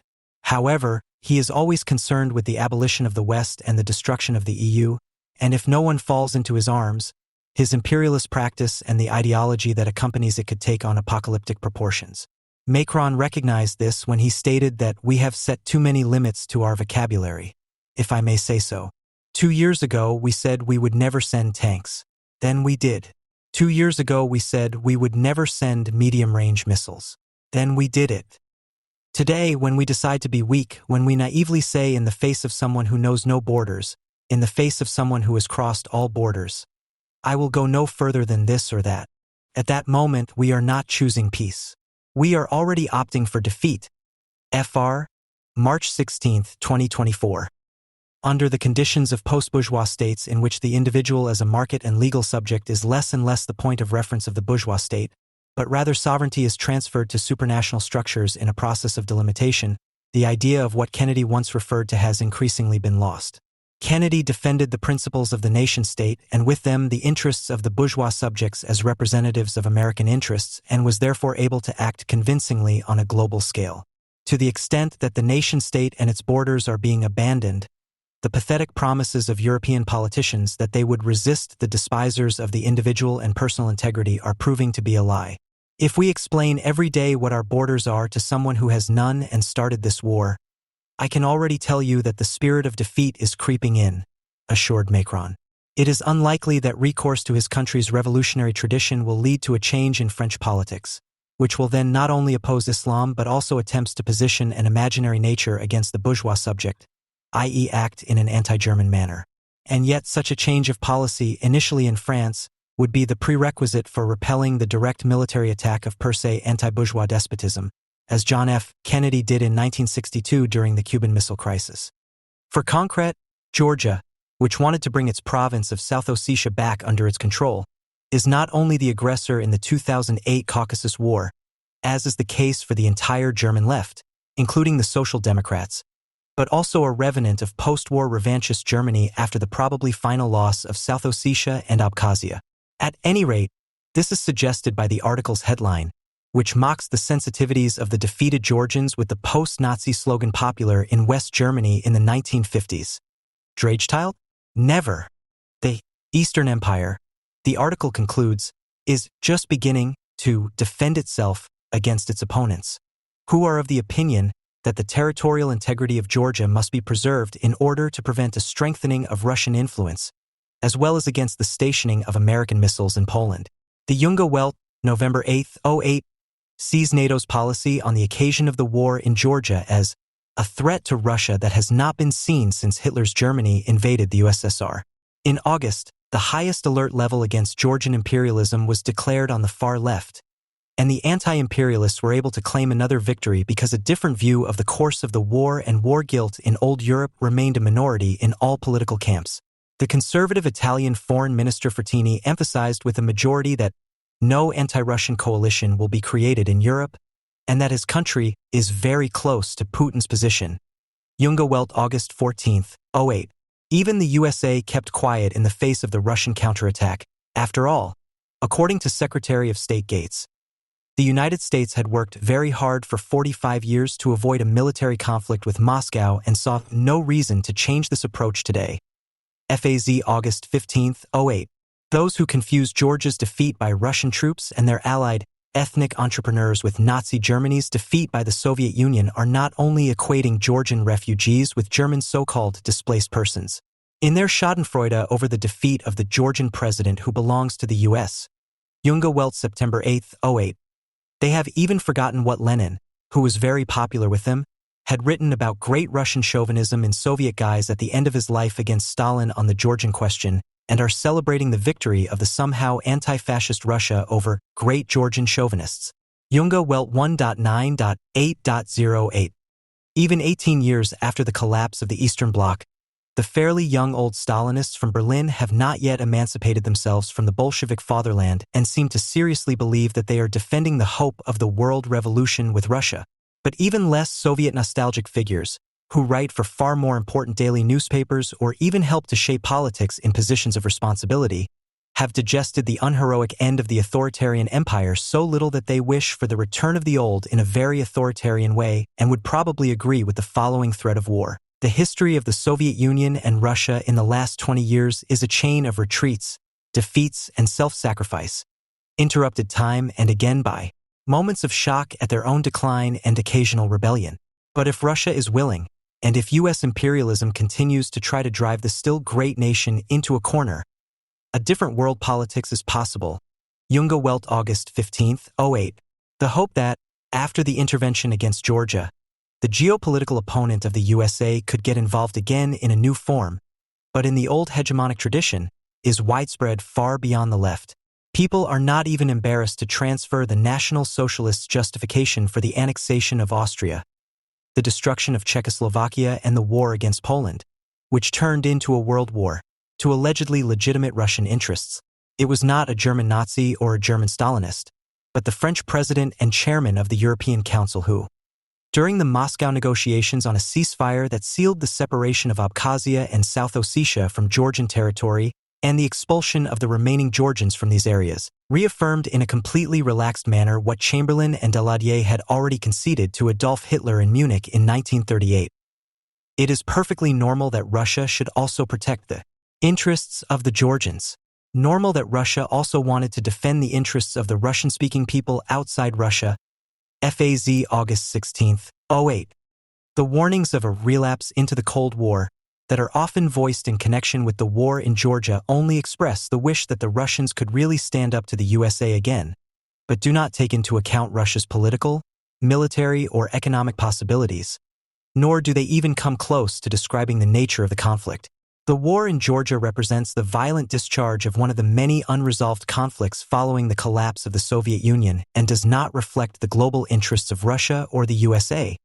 However, he is always concerned with the abolition of the West and the destruction of the EU, and if no one falls into his arms, his imperialist practice and the ideology that accompanies it could take on apocalyptic proportions. Macron recognized this when he stated that we have set too many limits to our vocabulary, if I may say so. 2 years ago, we said we would never send tanks. Then we did. 2 years ago, we said we would never send medium-range missiles. Then we did it. Today, when we decide to be weak, when we naively say in the face of someone who knows no borders, in the face of someone who has crossed all borders, I will go no further than this or that. At that moment, we are not choosing peace. We are already opting for defeat. Fr. March 16, 2024. Under the conditions of post-bourgeois states in which the individual as a market and legal subject is less and less the point of reference of the bourgeois state, but rather sovereignty is transferred to supranational structures in a process of delimitation, the idea of what Kennedy once referred to has increasingly been lost. Kennedy defended the principles of the nation-state and with them the interests of the bourgeois subjects as representatives of American interests and was therefore able to act convincingly on a global scale. To the extent that the nation-state and its borders are being abandoned, the pathetic promises of European politicians that they would resist the despisers of the individual and personal integrity are proving to be a lie. If we explain every day what our borders are to someone who has none and started this war, I can already tell you that the spirit of defeat is creeping in, assured Macron. It is unlikely that recourse to his country's revolutionary tradition will lead to a change in French politics, which will then not only oppose Islam but also attempts to position an imaginary nature against the bourgeois subject, i.e. act in an anti-German manner. And yet such a change of policy, initially in France, would be the prerequisite for repelling the direct military attack of per se anti-bourgeois despotism, as John F. Kennedy did in 1962 during the Cuban Missile Crisis. For concrete, Georgia, which wanted to bring its province of South Ossetia back under its control, is not only the aggressor in the 2008 Caucasus War, as is the case for the entire German left, including the Social Democrats, but also a revenant of post-war revanchist Germany after the probably final loss of South Ossetia and Abkhazia. At any rate, this is suggested by the article's headline, which mocks the sensitivities of the defeated Georgians with the post-Nazi slogan popular in West Germany in the 1950s. Dreigchteilt? Never. The Eastern Empire, the article concludes, is just beginning to defend itself against its opponents, who are of the opinion that the territorial integrity of Georgia must be preserved in order to prevent a strengthening of Russian influence, as well as against the stationing of American missiles in Poland. The Junge Welt, November 8, 2008, sees NATO's policy on the occasion of the war in Georgia as a threat to Russia that has not been seen since Hitler's Germany invaded the USSR. In August, the highest alert level against Georgian imperialism was declared on the far left, and the anti-imperialists were able to claim another victory because a different view of the course of the war and war guilt in old Europe remained a minority in all political camps. The conservative Italian Foreign Minister Frattini emphasized with a majority that no anti-Russian coalition will be created in Europe, and that his country is very close to Putin's position. Junge Welt, August 14, 2008. Even the USA kept quiet in the face of the Russian counterattack. After all, according to Secretary of State Gates, the United States had worked very hard for 45 years to avoid a military conflict with Moscow and saw no reason to change this approach today. FAZ, August 15, 2008. Those who confuse Georgia's defeat by Russian troops and their allied ethnic entrepreneurs with Nazi Germany's defeat by the Soviet Union are not only equating Georgian refugees with German so-called displaced persons. In their schadenfreude over the defeat of the Georgian president who belongs to the U.S., Junge Welt, September 8, 2008, they have even forgotten what Lenin, who was very popular with them, had written about great Russian chauvinism in Soviet guise at the end of his life against Stalin on the Georgian question, and are celebrating the victory of the somehow anti-fascist Russia over great Georgian chauvinists. Junge Welt 1.9.8.08. Even 18 years after the collapse of the Eastern Bloc, the fairly young old Stalinists from Berlin have not yet emancipated themselves from the Bolshevik fatherland and seem to seriously believe that they are defending the hope of the world revolution with Russia. But even less Soviet nostalgic figures, who write for far more important daily newspapers or even help to shape politics in positions of responsibility, have digested the unheroic end of the authoritarian empire so little that they wish for the return of the old in a very authoritarian way and would probably agree with the following threat of war. The history of the Soviet Union and Russia in the last 20 years is a chain of retreats, defeats, and self-sacrifice, interrupted time and again by moments of shock at their own decline and occasional rebellion. But if Russia is willing, and if U.S. imperialism continues to try to drive the still great nation into a corner, a different world politics is possible. Junge Welt August 15, 08. The hope that, after the intervention against Georgia, the geopolitical opponent of the USA could get involved again in a new form, but in the old hegemonic tradition, is widespread far beyond the left. People are not even embarrassed to transfer the National Socialists' justification for the annexation of Austria, the destruction of Czechoslovakia, and the war against Poland, which turned into a world war, to allegedly legitimate Russian interests. It was not a German Nazi or a German Stalinist, but the French president and chairman of the European Council who, during the Moscow negotiations on a ceasefire that sealed the separation of Abkhazia and South Ossetia from Georgian territory and the expulsion of the remaining Georgians from these areas, reaffirmed in a completely relaxed manner what Chamberlain and Daladier had already conceded to Adolf Hitler in Munich in 1938. It is perfectly normal that Russia should also protect the interests of the Georgians. Normal that Russia also wanted to defend the interests of the Russian-speaking people outside Russia. FAZ August 16, 08. The warnings of a relapse into the Cold War that are often voiced in connection with the war in Georgia only express the wish that the Russians could really stand up to the USA again, but do not take into account Russia's political, military, or economic possibilities, nor do they even come close to describing the nature of the conflict. The war in Georgia represents the violent discharge of one of the many unresolved conflicts following the collapse of the Soviet Union and does not reflect the global interests of Russia or the USA,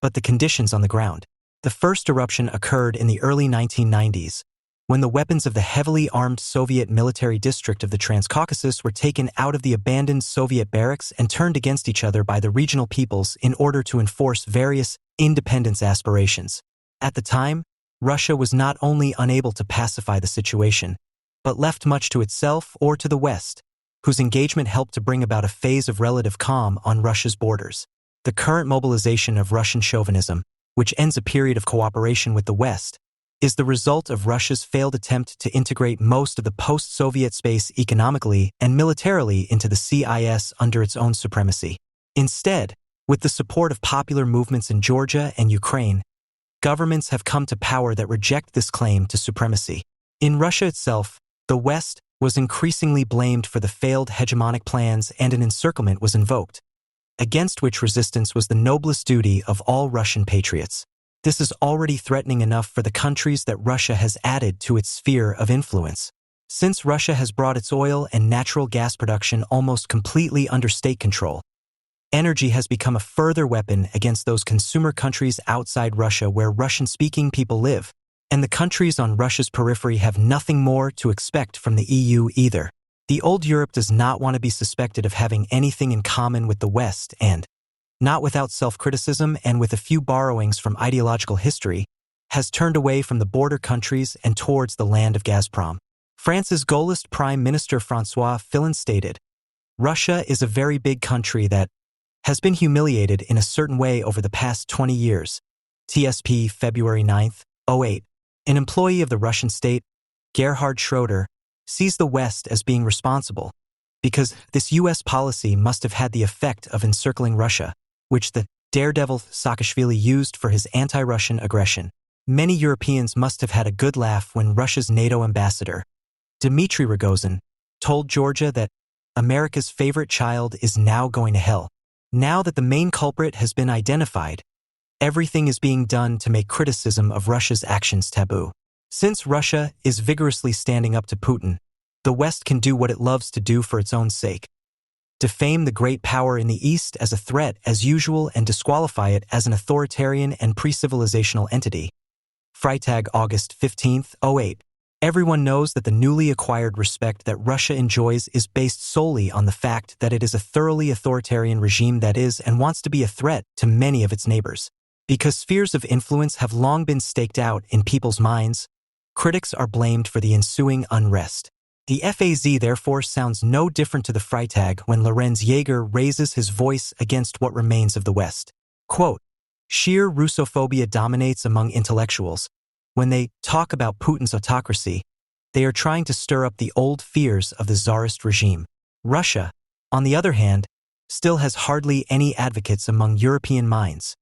but the conditions on the ground. The first eruption occurred in the early 1990s, when the weapons of the heavily armed Soviet military district of the Transcaucasus were taken out of the abandoned Soviet barracks and turned against each other by the regional peoples in order to enforce various independence aspirations. At the time, Russia was not only unable to pacify the situation, but left much to itself or to the West, whose engagement helped to bring about a phase of relative calm on Russia's borders. The current mobilization of Russian chauvinism, which ends a period of cooperation with the West, is the result of Russia's failed attempt to integrate most of the post-Soviet space economically and militarily into the CIS under its own supremacy. Instead, with the support of popular movements in Georgia and Ukraine, governments have come to power that reject this claim to supremacy. In Russia itself, the West was increasingly blamed for the failed hegemonic plans and an encirclement was invoked, against which resistance was the noblest duty of all Russian patriots. This is already threatening enough for the countries that Russia has added to its sphere of influence. Since Russia has brought its oil and natural gas production almost completely under state control, energy has become a further weapon against those consumer countries outside Russia where Russian-speaking people live, and the countries on Russia's periphery have nothing more to expect from the EU either. The old Europe does not want to be suspected of having anything in common with the West and, not without self-criticism and with a few borrowings from ideological history, has turned away from the border countries and towards the land of Gazprom. France's Gaullist Prime Minister François Fillon stated, "Russia is a very big country that has been humiliated in a certain way over the past 20 years. TSP February 9, 08. An employee of the Russian state, Gerhard Schroeder, sees the West as being responsible, because this U.S. policy must have had the effect of encircling Russia, which the daredevil Saakashvili used for his anti-Russian aggression. Many Europeans must have had a good laugh when Russia's NATO ambassador, Dmitry Rogozin, told Georgia that America's favorite child is now going to hell. Now that the main culprit has been identified, everything is being done to make criticism of Russia's actions taboo. Since Russia is vigorously standing up to Putin, the West can do what it loves to do for its own sake. Defame the great power in the East as a threat as usual and disqualify it as an authoritarian and pre-civilizational entity. Freitag, August 15, 08. Everyone knows that the newly acquired respect that Russia enjoys is based solely on the fact that it is a thoroughly authoritarian regime that is and wants to be a threat to many of its neighbors. Because spheres of influence have long been staked out in people's minds, critics are blamed for the ensuing unrest. The FAZ therefore sounds no different to the Freitag when Lorenz Jaeger raises his voice against what remains of the West. Quote, sheer Russophobia dominates among intellectuals. When they talk about Putin's autocracy, they are trying to stir up the old fears of the Tsarist regime. Russia, on the other hand, still has hardly any advocates among European minds.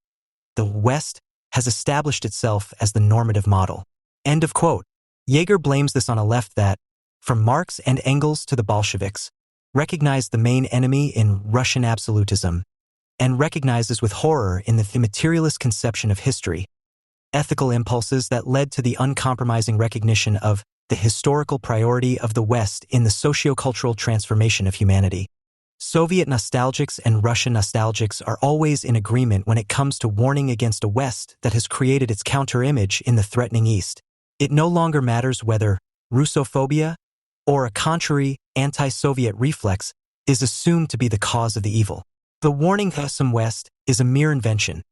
The West has established itself as the normative model. End of quote. Jaeger blames this on a left that, from Marx and Engels to the Bolsheviks, recognized the main enemy in Russian absolutism, and recognizes with horror in the materialist conception of history, ethical impulses that led to the uncompromising recognition of the historical priority of the West in the sociocultural transformation of humanity. Soviet nostalgics and Russian nostalgics are always in agreement when it comes to warning against a West that has created its counter-image in the threatening East. It no longer matters whether Russophobia or a contrary anti-Soviet reflex is assumed to be the cause of the evil. The warning Husum West is a mere invention,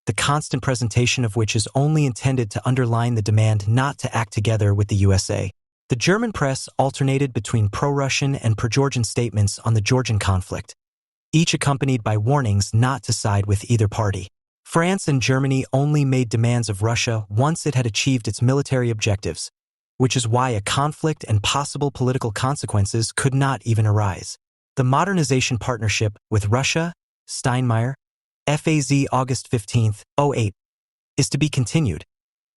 the constant presentation of which is only intended to underline the demand not to act together with the USA. The German press alternated between pro-Russian and pro-Georgian statements on the Georgian conflict, each accompanied by warnings not to side with either party. France and Germany only made demands of Russia once it had achieved its military objectives, which is why a conflict and possible political consequences could not even arise. The modernization partnership with Russia, Steinmeier, FAZ, August 15, 08, is to be continued,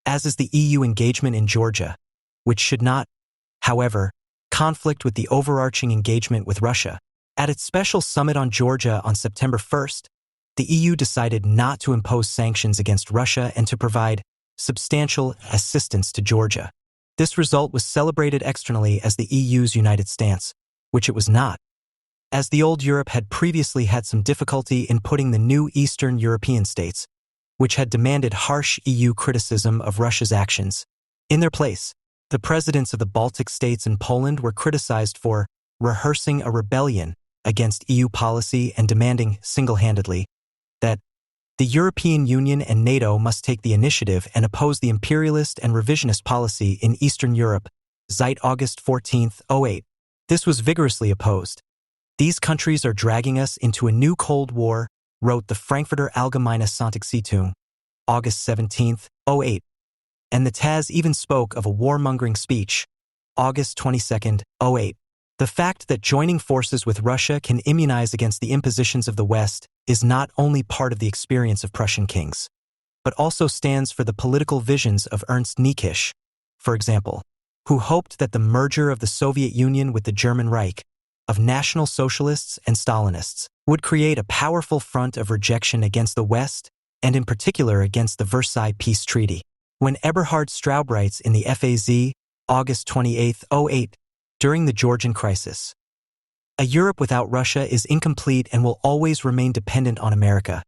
as is the EU engagement in Georgia, which should not, however, conflict with the overarching engagement with Russia. At its special summit on Georgia on September 1st, the EU decided not to impose sanctions against Russia and to provide substantial assistance to Georgia. This result was celebrated externally as the EU's united stance, which it was not, as the old Europe had previously had some difficulty in putting the new Eastern European states, which had demanded harsh EU criticism of Russia's actions, in their place. The presidents of the Baltic states and Poland were criticized for rehearsing a rebellion against EU policy and demanding single-handedly that the European Union and NATO must take the initiative and oppose the imperialist and revisionist policy in Eastern Europe. Zeit, August 14, 08. This was vigorously opposed. These countries are dragging us into a new Cold War, wrote the Frankfurter Allgemeine Sonntagszeitung, August 17, 08. And the Taz even spoke of a warmongering speech, August 22, 08. The fact that joining forces with Russia can immunize against the impositions of the West is not only part of the experience of Prussian kings, but also stands for the political visions of Ernst Niekisch, for example, who hoped that the merger of the Soviet Union with the German Reich, of National Socialists and Stalinists, would create a powerful front of rejection against the West, and in particular against the Versailles Peace Treaty. When Eberhard Straub writes in the FAZ, August 28, 08, during the Georgian crisis, a Europe without Russia is incomplete and will always remain dependent on America.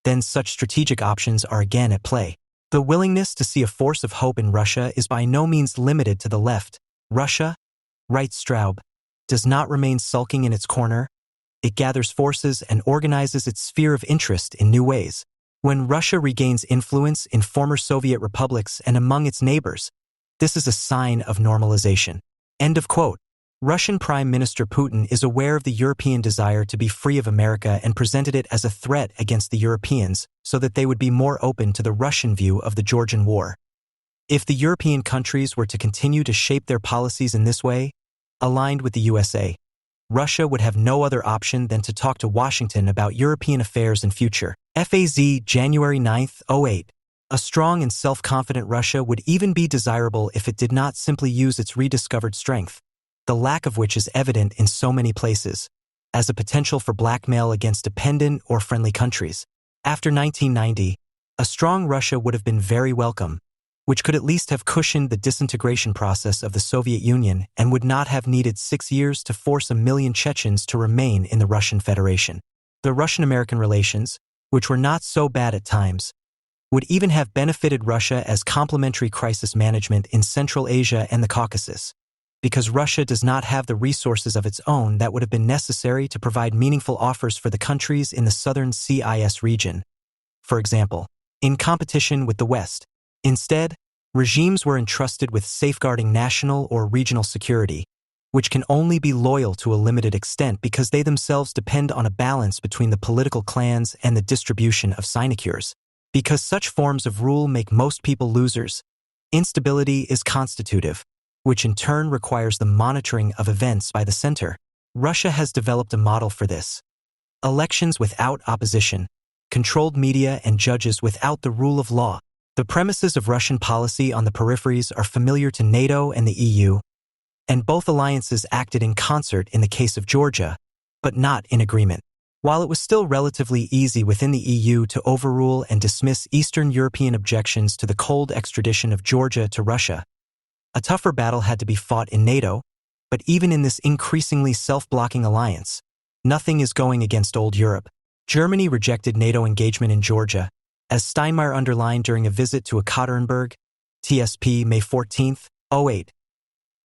Then such strategic options are again at play. The willingness to see a force of hope in Russia is by no means limited to the left. Russia, writes Straub, does not remain sulking in its corner. It gathers forces and organizes its sphere of interest in new ways. When Russia regains influence in former Soviet republics and among its neighbors, this is a sign of normalization. End of quote. Russian Prime Minister Putin is aware of the European desire to be free of America and presented it as a threat against the Europeans so that they would be more open to the Russian view of the Georgian War. If the European countries were to continue to shape their policies in this way, aligned with the USA, Russia would have no other option than to talk to Washington about European affairs and future. FAZ, January 9, 08. A strong and self-confident Russia would even be desirable if it did not simply use its rediscovered strength, the lack of which is evident in so many places. as a potential for blackmail against dependent or friendly countries. After 1990, a strong Russia would have been very welcome, which could at least have cushioned the disintegration process of the Soviet Union and would not have needed 6 years to force 1 million Chechens to remain in the Russian Federation. The Russian-American relations, which were not so bad at times, would even have benefited Russia as complementary crisis management in Central Asia and the Caucasus, because Russia does not have the resources of its own that would have been necessary to provide meaningful offers for the countries in the southern CIS region, for example, in competition with the West. Instead, regimes were entrusted with safeguarding national or regional security, which can only be loyal to a limited extent because they themselves depend on a balance between the political clans and the distribution of sinecures. Because such forms of rule make most people losers, instability is constitutive, which in turn requires the monitoring of events by the center. Russia has developed a model for this. Elections without opposition, controlled media and judges without the rule of law. The premises of Russian policy on the peripheries are familiar to NATO and the EU, and both alliances acted in concert in the case of Georgia, but not in agreement. While it was still relatively easy within the EU to overrule and dismiss Eastern European objections to the cold extradition of Georgia to Russia, a tougher battle had to be fought in NATO, but even in this increasingly self-blocking alliance, nothing is going against old Europe. Germany rejected NATO engagement in Georgia, as Steinmeier underlined during a visit to Ekaterinburg, TSP May 14, 2008.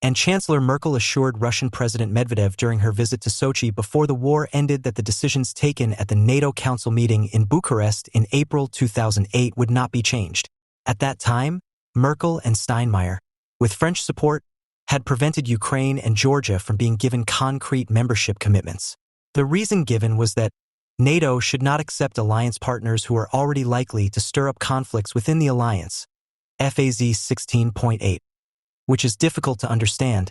And Chancellor Merkel assured Russian President Medvedev during her visit to Sochi before the war ended that the decisions taken at the NATO Council meeting in Bucharest in April 2008 would not be changed. At that time, Merkel and Steinmeier, with French support, had prevented Ukraine and Georgia from being given concrete membership commitments. The reason given was that NATO should not accept alliance partners who are already likely to stir up conflicts within the alliance. FAZ 16.8. Which is difficult to understand,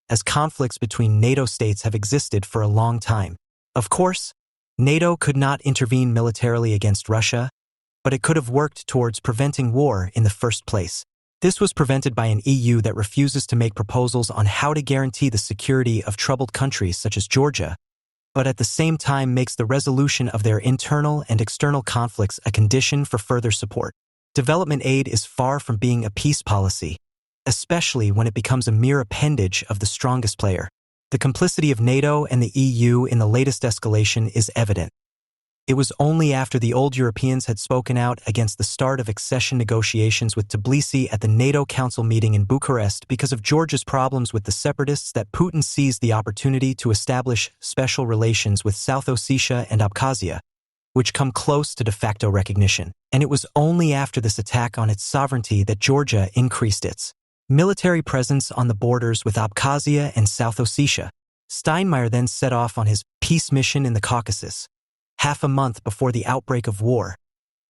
as conflicts between NATO states have existed for a long time. Of course, NATO could not intervene militarily against Russia, but it could have worked towards preventing war in the first place. This was prevented by an EU that refuses to make proposals on how to guarantee the security of troubled countries such as Georgia, but at the same time makes the resolution of their internal and external conflicts a condition for further support. Development aid is far from being a peace policy, especially when it becomes a mere appendage of the strongest player. The complicity of NATO and the EU in the latest escalation is evident. It was only after the old Europeans had spoken out against the start of accession negotiations with Tbilisi at the NATO Council meeting in Bucharest because of Georgia's problems with the separatists that Putin seized the opportunity to establish special relations with South Ossetia and Abkhazia, which come close to de facto recognition. And it was only after this attack on its sovereignty that Georgia increased its military presence on the borders with Abkhazia and South Ossetia. Steinmeier then set off on his peace mission in the Caucasus, half a month before the outbreak of war,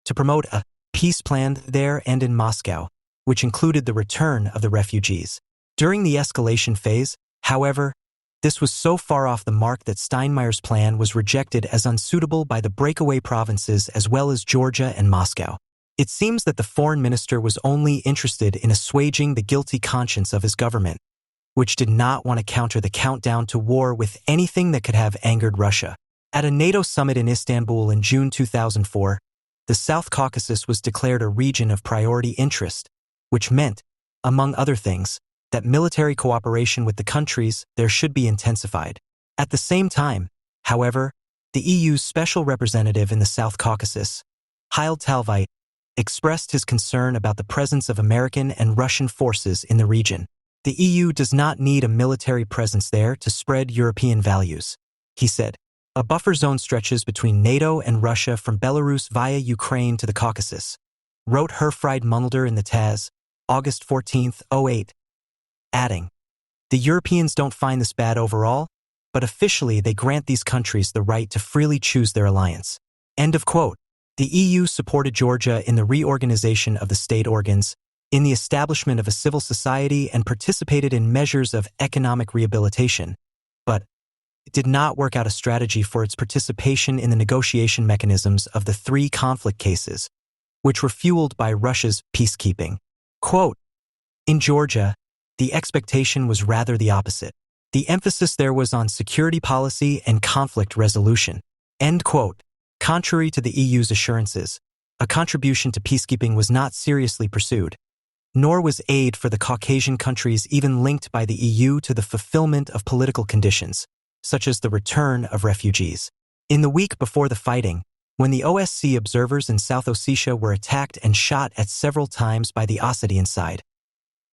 to promote a peace plan there and in Moscow, which included the return of the refugees. During the escalation phase, however, this was so far off the mark that Steinmeier's plan was rejected as unsuitable by the breakaway provinces as well as Georgia and Moscow. It seems that the foreign minister was only interested in assuaging the guilty conscience of his government, which did not want to counter the countdown to war with anything that could have angered Russia. At a NATO summit in Istanbul in June 2004, the South Caucasus was declared a region of priority interest, which meant, among other things, that military cooperation with the countries there should be intensified. At the same time, however, the EU's special representative in the South Caucasus, Hild Talveit, expressed his concern about the presence of American and Russian forces in the region. The EU does not need a military presence there to spread European values, he said. A buffer zone stretches between NATO and Russia from Belarus via Ukraine to the Caucasus, wrote Herfried Mundelder in the TASS, August 14, 2008, adding, "The Europeans don't find this bad overall, but officially they grant these countries the right to freely choose their alliance." End of quote. The EU supported Georgia in the reorganization of the state organs, in the establishment of a civil society, and participated in measures of economic rehabilitation, but it did not work out a strategy for its participation in the negotiation mechanisms of the 3 conflict cases, which were fueled by Russia's peacekeeping. Quote, "In Georgia, the expectation was rather the opposite. The emphasis there was on security policy and conflict resolution. End quote. Contrary to the EU's assurances, a contribution to peacekeeping was not seriously pursued, nor was aid for the Caucasian countries even linked by the EU to the fulfillment of political conditions, such as the return of refugees. In the week before the fighting, when the OSCE observers in South Ossetia were attacked and shot at several times by the Ossetian side,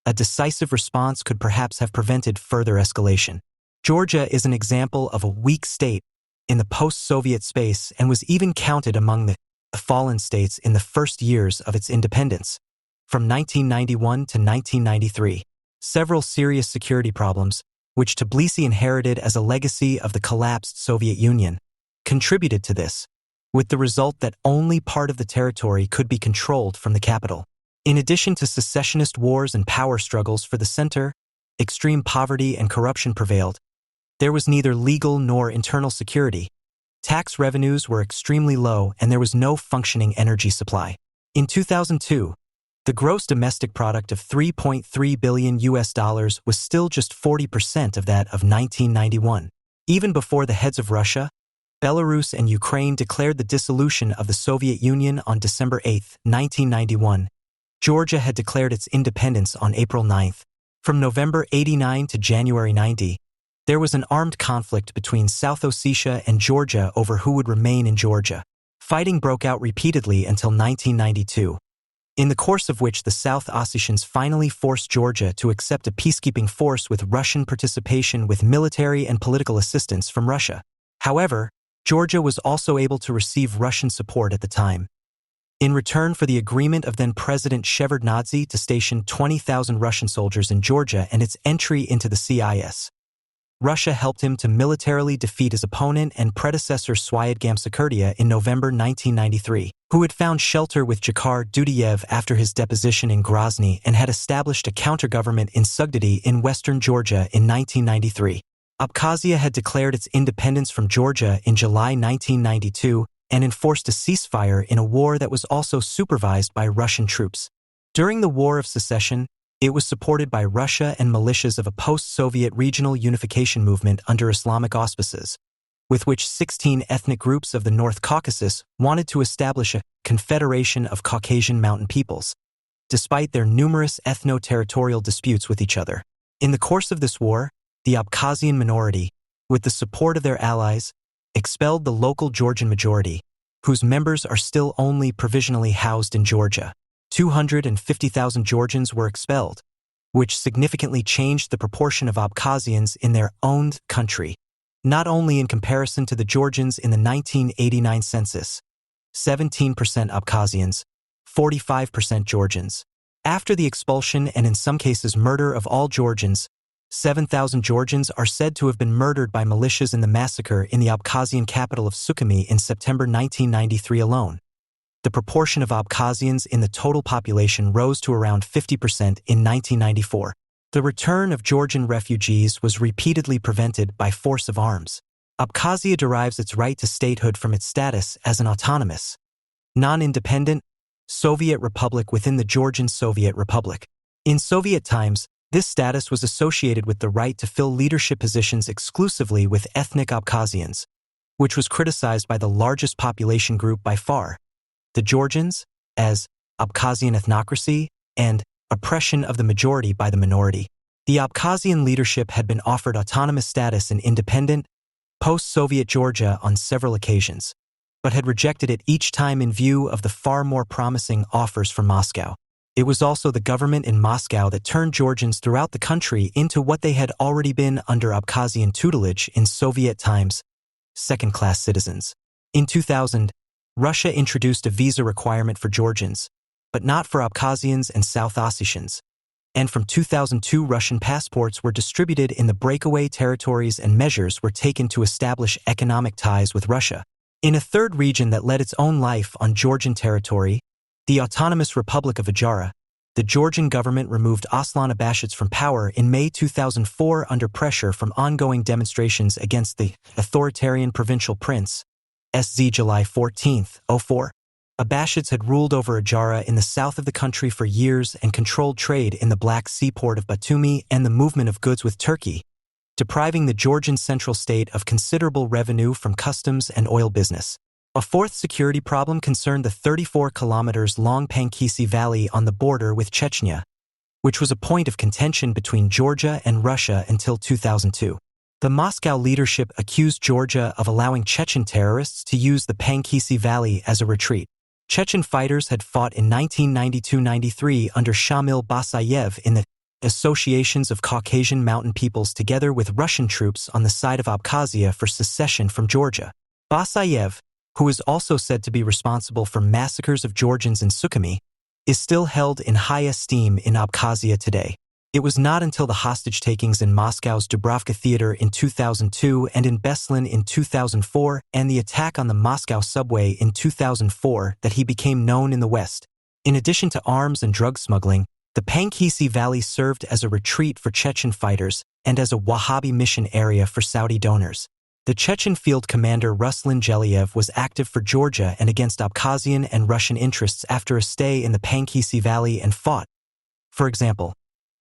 a decisive response could perhaps have prevented further escalation. Georgia is an example of a weak state in the post-Soviet space and was even counted among the fallen states in the first years of its independence. From 1991 to 1993, several serious security problems, which Tbilisi inherited as a legacy of the collapsed Soviet Union, contributed to this, with the result that only part of the territory could be controlled from the capital. In addition to secessionist wars and power struggles for the center, extreme poverty and corruption prevailed. There was neither legal nor internal security. Tax revenues were extremely low and there was no functioning energy supply. In 2002, the gross domestic product of $3.3 billion was still just 40% of that of 1991. Even before the heads of Russia, Belarus and Ukraine declared the dissolution of the Soviet Union on December 8, 1991, Georgia had declared its independence on April 9. From November 89 to January 90, there was an armed conflict between South Ossetia and Georgia over who would remain in Georgia. Fighting broke out repeatedly until 1992, in the course of which the South Ossetians finally forced Georgia to accept a peacekeeping force with Russian participation with military and political assistance from Russia. However, Georgia was also able to receive Russian support at the time. In return for the agreement of then-President Shevardnadze to station 20,000 Russian soldiers in Georgia and its entry into the CIS, Russia helped him to militarily defeat his opponent and predecessor Swyat Gamsakhurdia in November 1993, who had found shelter with Jakhar Dudayev after his deposition in Grozny and had established a counter-government in Sugdadi in western Georgia in 1993. Abkhazia had declared its independence from Georgia in July 1992 and enforced a ceasefire in a war that was also supervised by Russian troops. During the War of Secession, it was supported by Russia and militias of a post-Soviet regional unification movement under Islamic auspices, with which 16 ethnic groups of the North Caucasus wanted to establish a confederation of Caucasian mountain peoples, despite their numerous ethno-territorial disputes with each other. In the course of this war, the Abkhazian minority, with the support of their allies, expelled the local Georgian majority, whose members are still only provisionally housed in Georgia. 250,000 Georgians were expelled, which significantly changed the proportion of Abkhazians in their own country, not only in comparison to the Georgians in the 1989 census, 17% Abkhazians, 45% Georgians. After the expulsion and in some cases murder of all Georgians, 7,000 Georgians are said to have been murdered by militias in the massacre in the Abkhazian capital of Sukhumi in September 1993 alone. The proportion of Abkhazians in the total population rose to around 50% in 1994. The return of Georgian refugees was repeatedly prevented by force of arms. Abkhazia derives its right to statehood from its status as an autonomous, non-independent, Soviet republic within the Georgian Soviet Republic. In Soviet times, this status was associated with the right to fill leadership positions exclusively with ethnic Abkhazians, which was criticized by the largest population group by far, the Georgians, as Abkhazian ethnocracy and oppression of the majority by the minority. The Abkhazian leadership had been offered autonomous status in independent, post-Soviet Georgia on several occasions, but had rejected it each time in view of the far more promising offers from Moscow. It was also the government in Moscow that turned Georgians throughout the country into what they had already been under Abkhazian tutelage in Soviet times, second-class citizens. In 2000, Russia introduced a visa requirement for Georgians, but not for Abkhazians and South Ossetians. And from 2002, Russian passports were distributed in the breakaway territories and measures were taken to establish economic ties with Russia. In a third region that led its own life on Georgian territory, the Autonomous Republic of Adjara, the Georgian government removed Aslan Abashidze from power in May 2004 under pressure from ongoing demonstrations against the authoritarian provincial prince, SZ July 14, 2004. Abashidze had ruled over Adjara in the south of the country for years and controlled trade in the Black Sea port of Batumi and the movement of goods with Turkey, depriving the Georgian central state of considerable revenue from customs and oil business. A fourth security problem concerned the 34 kilometers long Pankisi Valley on the border with Chechnya, which was a point of contention between Georgia and Russia until 2002. The Moscow leadership accused Georgia of allowing Chechen terrorists to use the Pankisi Valley as a retreat. Chechen fighters had fought in 1992-93 under Shamil Basayev in the associations of Caucasian mountain peoples together with Russian troops on the side of Abkhazia for secession from Georgia. Basayev, who is also said to be responsible for massacres of Georgians in Sukhumi, is still held in high esteem in Abkhazia today. It was not until the hostage-takings in Moscow's Dubrovka Theater in 2002 and in Beslan in 2004 and the attack on the Moscow subway in 2004 that he became known in the West. In addition to arms and drug smuggling, the Pankisi Valley served as a retreat for Chechen fighters and as a Wahhabi mission area for Saudi donors. The Chechen field commander Ruslan Geliev was active for Georgia and against Abkhazian and Russian interests after a stay in the Pankisi Valley and fought, for example,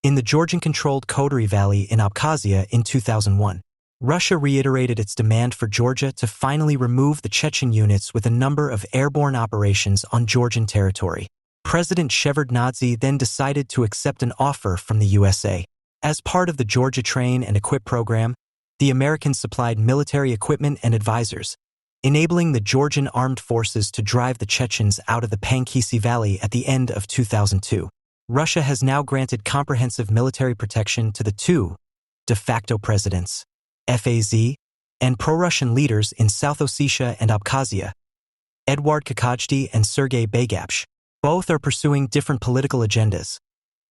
in the Georgian-controlled Kodary Valley in Abkhazia in 2001. Russia reiterated its demand for Georgia to finally remove the Chechen units with a number of airborne operations on Georgian territory. President Shevardnadze then decided to accept an offer from the USA. As part of the Georgia Train and Equip program, the Americans supplied military equipment and advisors, enabling the Georgian armed forces to drive the Chechens out of the Pankisi Valley at the end of 2002. Russia has now granted comprehensive military protection to the two de facto presidents, FAZ, and pro-Russian leaders in South Ossetia and Abkhazia, Eduard Kakajdi and Sergei Bagapsh. Both are pursuing different political agendas.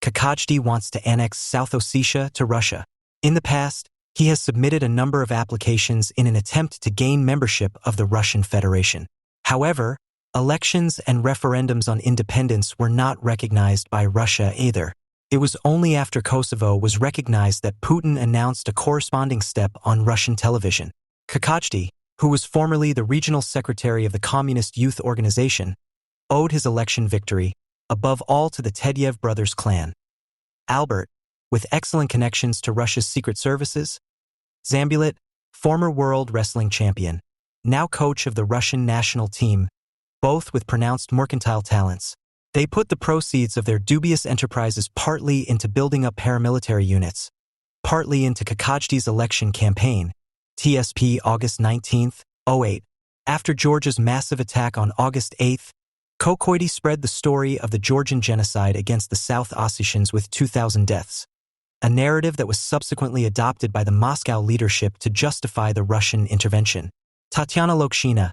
Kakajdi wants to annex South Ossetia to Russia. In the past, he has submitted a number of applications in an attempt to gain membership of the Russian Federation. However, elections and referendums on independence were not recognized by Russia either. It was only after Kosovo was recognized that Putin announced a corresponding step on Russian television. Kakajdi, who was formerly the regional secretary of the Communist Youth Organization, owed his election victory, above all, to the Tedyev brothers' clan. Albert, with excellent connections to Russia's secret services. Zambulat, former world wrestling champion, now coach of the Russian national team, both with pronounced mercantile talents. They put the proceeds of their dubious enterprises partly into building up paramilitary units, partly into Kakajdi's election campaign, TSP August 19, 08. After Georgia's massive attack on August 8, Kokoidi spread the story of the Georgian genocide against the South Ossetians with 2,000 deaths, a narrative that was subsequently adopted by the Moscow leadership to justify the Russian intervention. Tatiana Lokshina,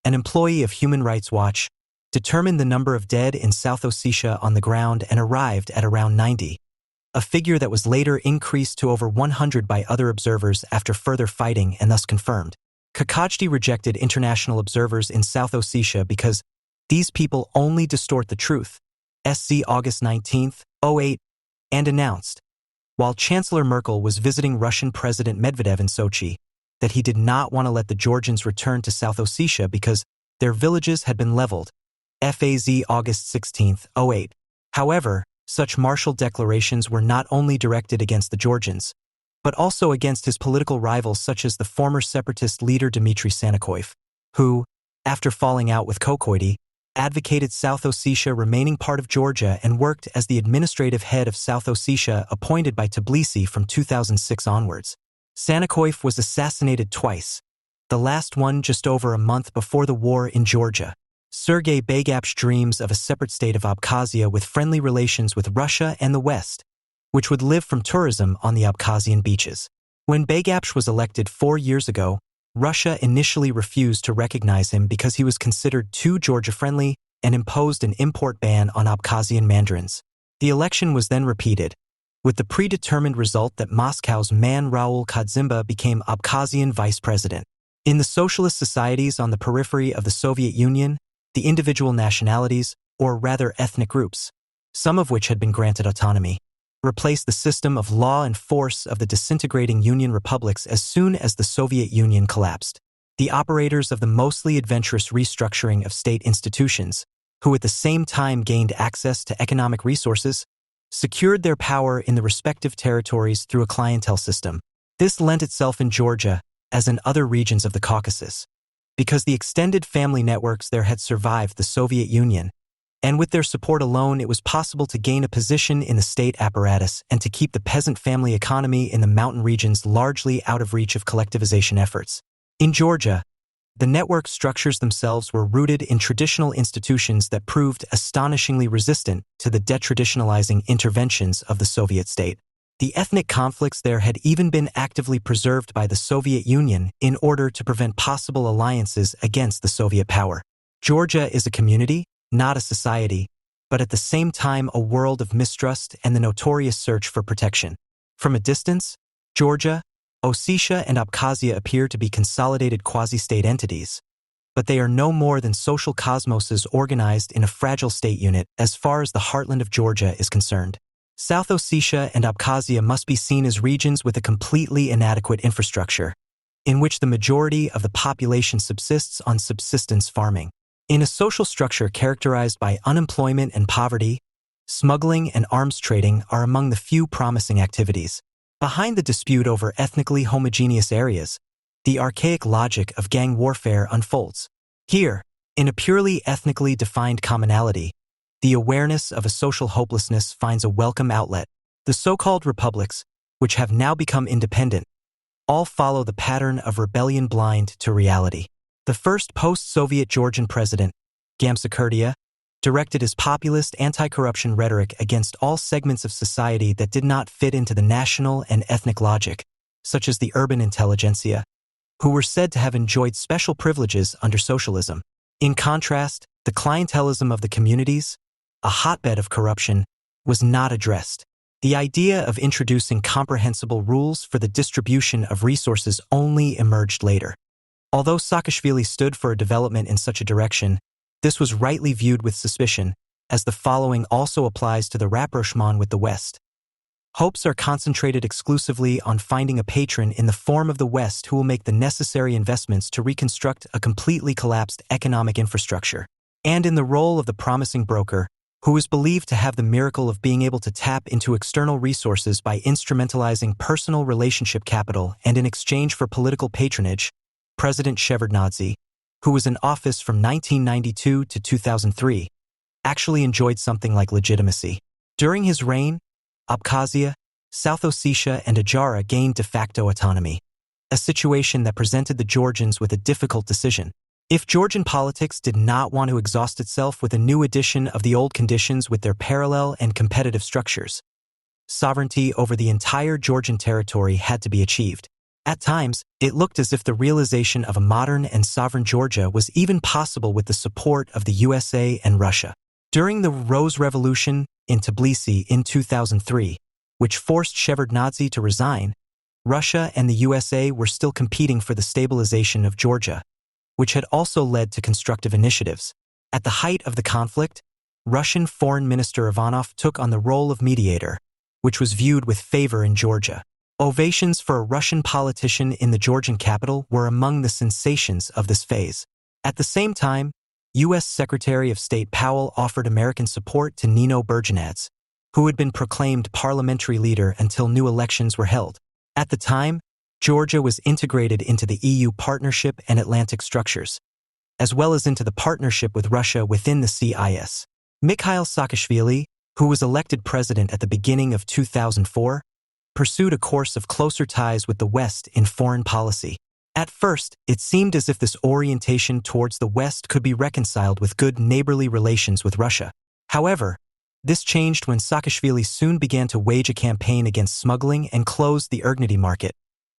an employee of Human Rights Watch, determined the number of dead in South Ossetia on the ground and arrived at around 90, a figure that was later increased to over 100 by other observers after further fighting and thus confirmed. Kakajdi rejected international observers in South Ossetia because these people only distort the truth, SC August 19, 08, and announced, while Chancellor Merkel was visiting Russian President Medvedev in Sochi, that he did not want to let the Georgians return to South Ossetia because their villages had been leveled, FAZ August 16, 08. However, such martial declarations were not only directed against the Georgians, but also against his political rivals such as the former separatist leader Dmitry Sanakoyev, who, after falling out with Kokoidi, advocated South Ossetia remaining part of Georgia and worked as the administrative head of South Ossetia appointed by Tbilisi from 2006 onwards. Sanakoyev was assassinated twice, the last one just over a month before the war in Georgia. Sergei Bagapsh dreams of a separate state of Abkhazia with friendly relations with Russia and the West, which would live from tourism on the Abkhazian beaches. When Bagapsh was elected 4 years ago, Russia initially refused to recognize him because he was considered too Georgia-friendly and imposed an import ban on Abkhazian mandarins. The election was then repeated, with the predetermined result that Moscow's man Raul Kadzymba became Abkhazian vice president. In the socialist societies on the periphery of the Soviet Union, the individual nationalities, or rather ethnic groups, some of which had been granted autonomy, replaced the system of law and force of the disintegrating Union republics as soon as the Soviet Union collapsed. The operators of the mostly adventurous restructuring of state institutions, who at the same time gained access to economic resources, secured their power in the respective territories through a clientele system. This lent itself in Georgia, as in other regions of the Caucasus, because the extended family networks there had survived the Soviet Union, and with their support alone it was possible to gain a position in the state apparatus and to keep the peasant family economy in the mountain regions largely out of reach of collectivization efforts. In Georgia, the network structures themselves were rooted in traditional institutions that proved astonishingly resistant to the detraditionalizing interventions of the Soviet state. The ethnic conflicts there had even been actively preserved by the Soviet Union in order to prevent possible alliances against the Soviet power. Georgia is a community, not a society, but at the same time a world of mistrust and the notorious search for protection. From a distance, Georgia, Ossetia, and Abkhazia appear to be consolidated quasi-state entities, but they are no more than social cosmoses organized in a fragile state unit as far as the heartland of Georgia is concerned. South Ossetia and Abkhazia must be seen as regions with a completely inadequate infrastructure, in which the majority of the population subsists on subsistence farming. In a social structure characterized by unemployment and poverty, smuggling and arms trading are among the few promising activities. Behind the dispute over ethnically homogeneous areas, the archaic logic of gang warfare unfolds. Here, in a purely ethnically defined commonality, the awareness of a social hopelessness finds a welcome outlet. The so-called republics, which have now become independent, all follow the pattern of rebellion blind to reality. The first post-Soviet Georgian president, Gamsakhurdia, directed his populist anti-corruption rhetoric against all segments of society that did not fit into the national and ethnic logic, such as the urban intelligentsia, who were said to have enjoyed special privileges under socialism. In contrast, the clientelism of the communities, a hotbed of corruption, was not addressed. The idea of introducing comprehensible rules for the distribution of resources only emerged later. Although Saakashvili stood for a development in such a direction, this was rightly viewed with suspicion, as the following also applies to the rapprochement with the West. Hopes are concentrated exclusively on finding a patron in the form of the West who will make the necessary investments to reconstruct a completely collapsed economic infrastructure, and in the role of the promising broker, who is believed to have the miracle of being able to tap into external resources by instrumentalizing personal relationship capital and in exchange for political patronage, President Shevardnadze, who was in office from 1992 to 2003, actually enjoyed something like legitimacy. During his reign, Abkhazia, South Ossetia, and Adjara gained de facto autonomy, a situation that presented the Georgians with a difficult decision. If Georgian politics did not want to exhaust itself with a new edition of the old conditions with their parallel and competitive structures, sovereignty over the entire Georgian territory had to be achieved. At times, it looked as if the realization of a modern and sovereign Georgia was even possible with the support of the USA and Russia. During the Rose Revolution in Tbilisi in 2003, which forced Shevardnadze to resign, Russia and the USA were still competing for the stabilization of Georgia, which had also led to constructive initiatives. At the height of the conflict, Russian Foreign Minister Ivanov took on the role of mediator, which was viewed with favor in Georgia. Ovations for a Russian politician in the Georgian capital were among the sensations of this phase. At the same time, U.S. Secretary of State Powell offered American support to Nino Burgenadze, who had been proclaimed parliamentary leader until new elections were held. At the time, Georgia was integrated into the EU partnership and Atlantic structures, as well as into the partnership with Russia within the CIS. Mikhail Saakashvili, who was elected president at the beginning of 2004, pursued a course of closer ties with the West in foreign policy. At first, it seemed as if this orientation towards the West could be reconciled with good neighborly relations with Russia. However, this changed when Saakashvili soon began to wage a campaign against smuggling and closed the Irgnity market,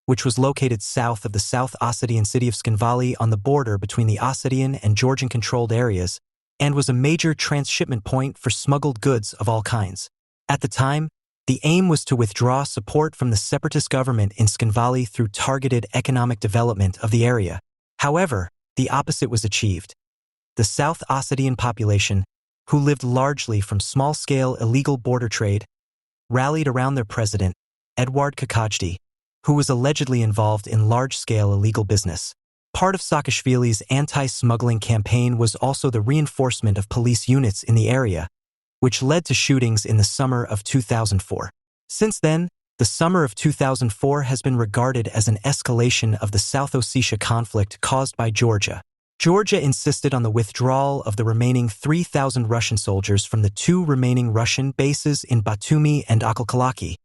which was located south of the South Ossetian city of Skinvali on the border between the Ossetian and Georgian-controlled areas, and was a major transshipment point for smuggled goods of all kinds. At the time, the aim was to withdraw support from the separatist government in Skinvali through targeted economic development of the area. However, the opposite was achieved. The South Ossetian population, who lived largely from small-scale illegal border trade, rallied around their president, Eduard Kakajdi, who was allegedly involved in large-scale illegal business. Part of Saakashvili's anti-smuggling campaign was also the reinforcement of police units in the area, which led to shootings in the summer of 2004. Since then, The summer of 2004 has been regarded as an escalation of the South Ossetia conflict caused by Georgia. Georgia insisted on the withdrawal of the remaining 3,000 Russian soldiers from the 2 remaining Russian bases in Batumi and Akalkalaki,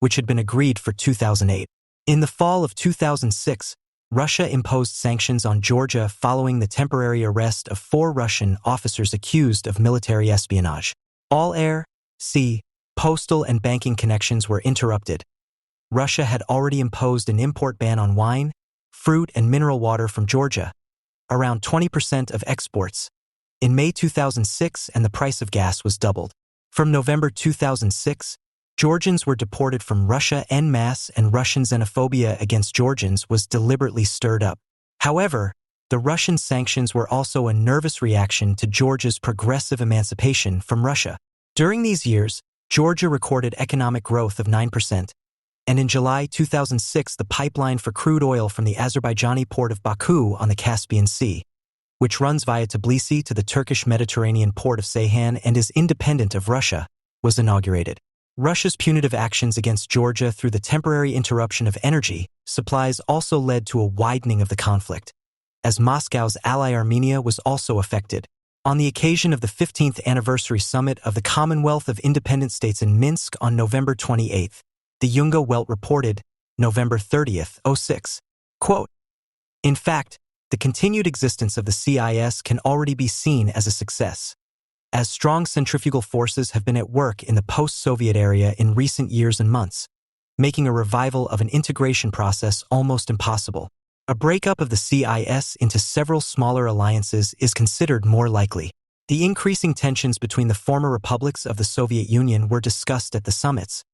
which had been agreed for 2008. In the fall of 2006, Russia imposed sanctions on Georgia following the temporary arrest of 4 Russian officers accused of military espionage. All air, sea, postal and banking connections were interrupted. Russia had already imposed an import ban on wine, fruit and mineral water from Georgia, around 20% of exports, in May 2006, and the price of gas was doubled. From November 2006, Georgians were deported from Russia en masse, and Russian xenophobia against Georgians was deliberately stirred up. However, the Russian sanctions were also a nervous reaction to Georgia's progressive emancipation from Russia. During these years, Georgia recorded economic growth of 9%, and in July 2006 the pipeline for crude oil from the Azerbaijani port of Baku on the Caspian Sea, which runs via Tbilisi to the Turkish Mediterranean port of Ceyhan and is independent of Russia, was inaugurated. Russia's punitive actions against Georgia through the temporary interruption of energy supplies also led to a widening of the conflict, as Moscow's ally Armenia was also affected. On the occasion of the 15th anniversary summit of the Commonwealth of Independent States in Minsk on November 28, the Yunga Welt reported, November 30, 2006, quote, "In fact, the continued existence of the CIS can already be seen as a success, as strong centrifugal forces have been at work in the post-Soviet area in recent years and months, making a revival of an integration process almost impossible. A breakup of the CIS into several smaller alliances is considered more likely. The increasing tensions between the former republics of the Soviet Union were discussed at the summits,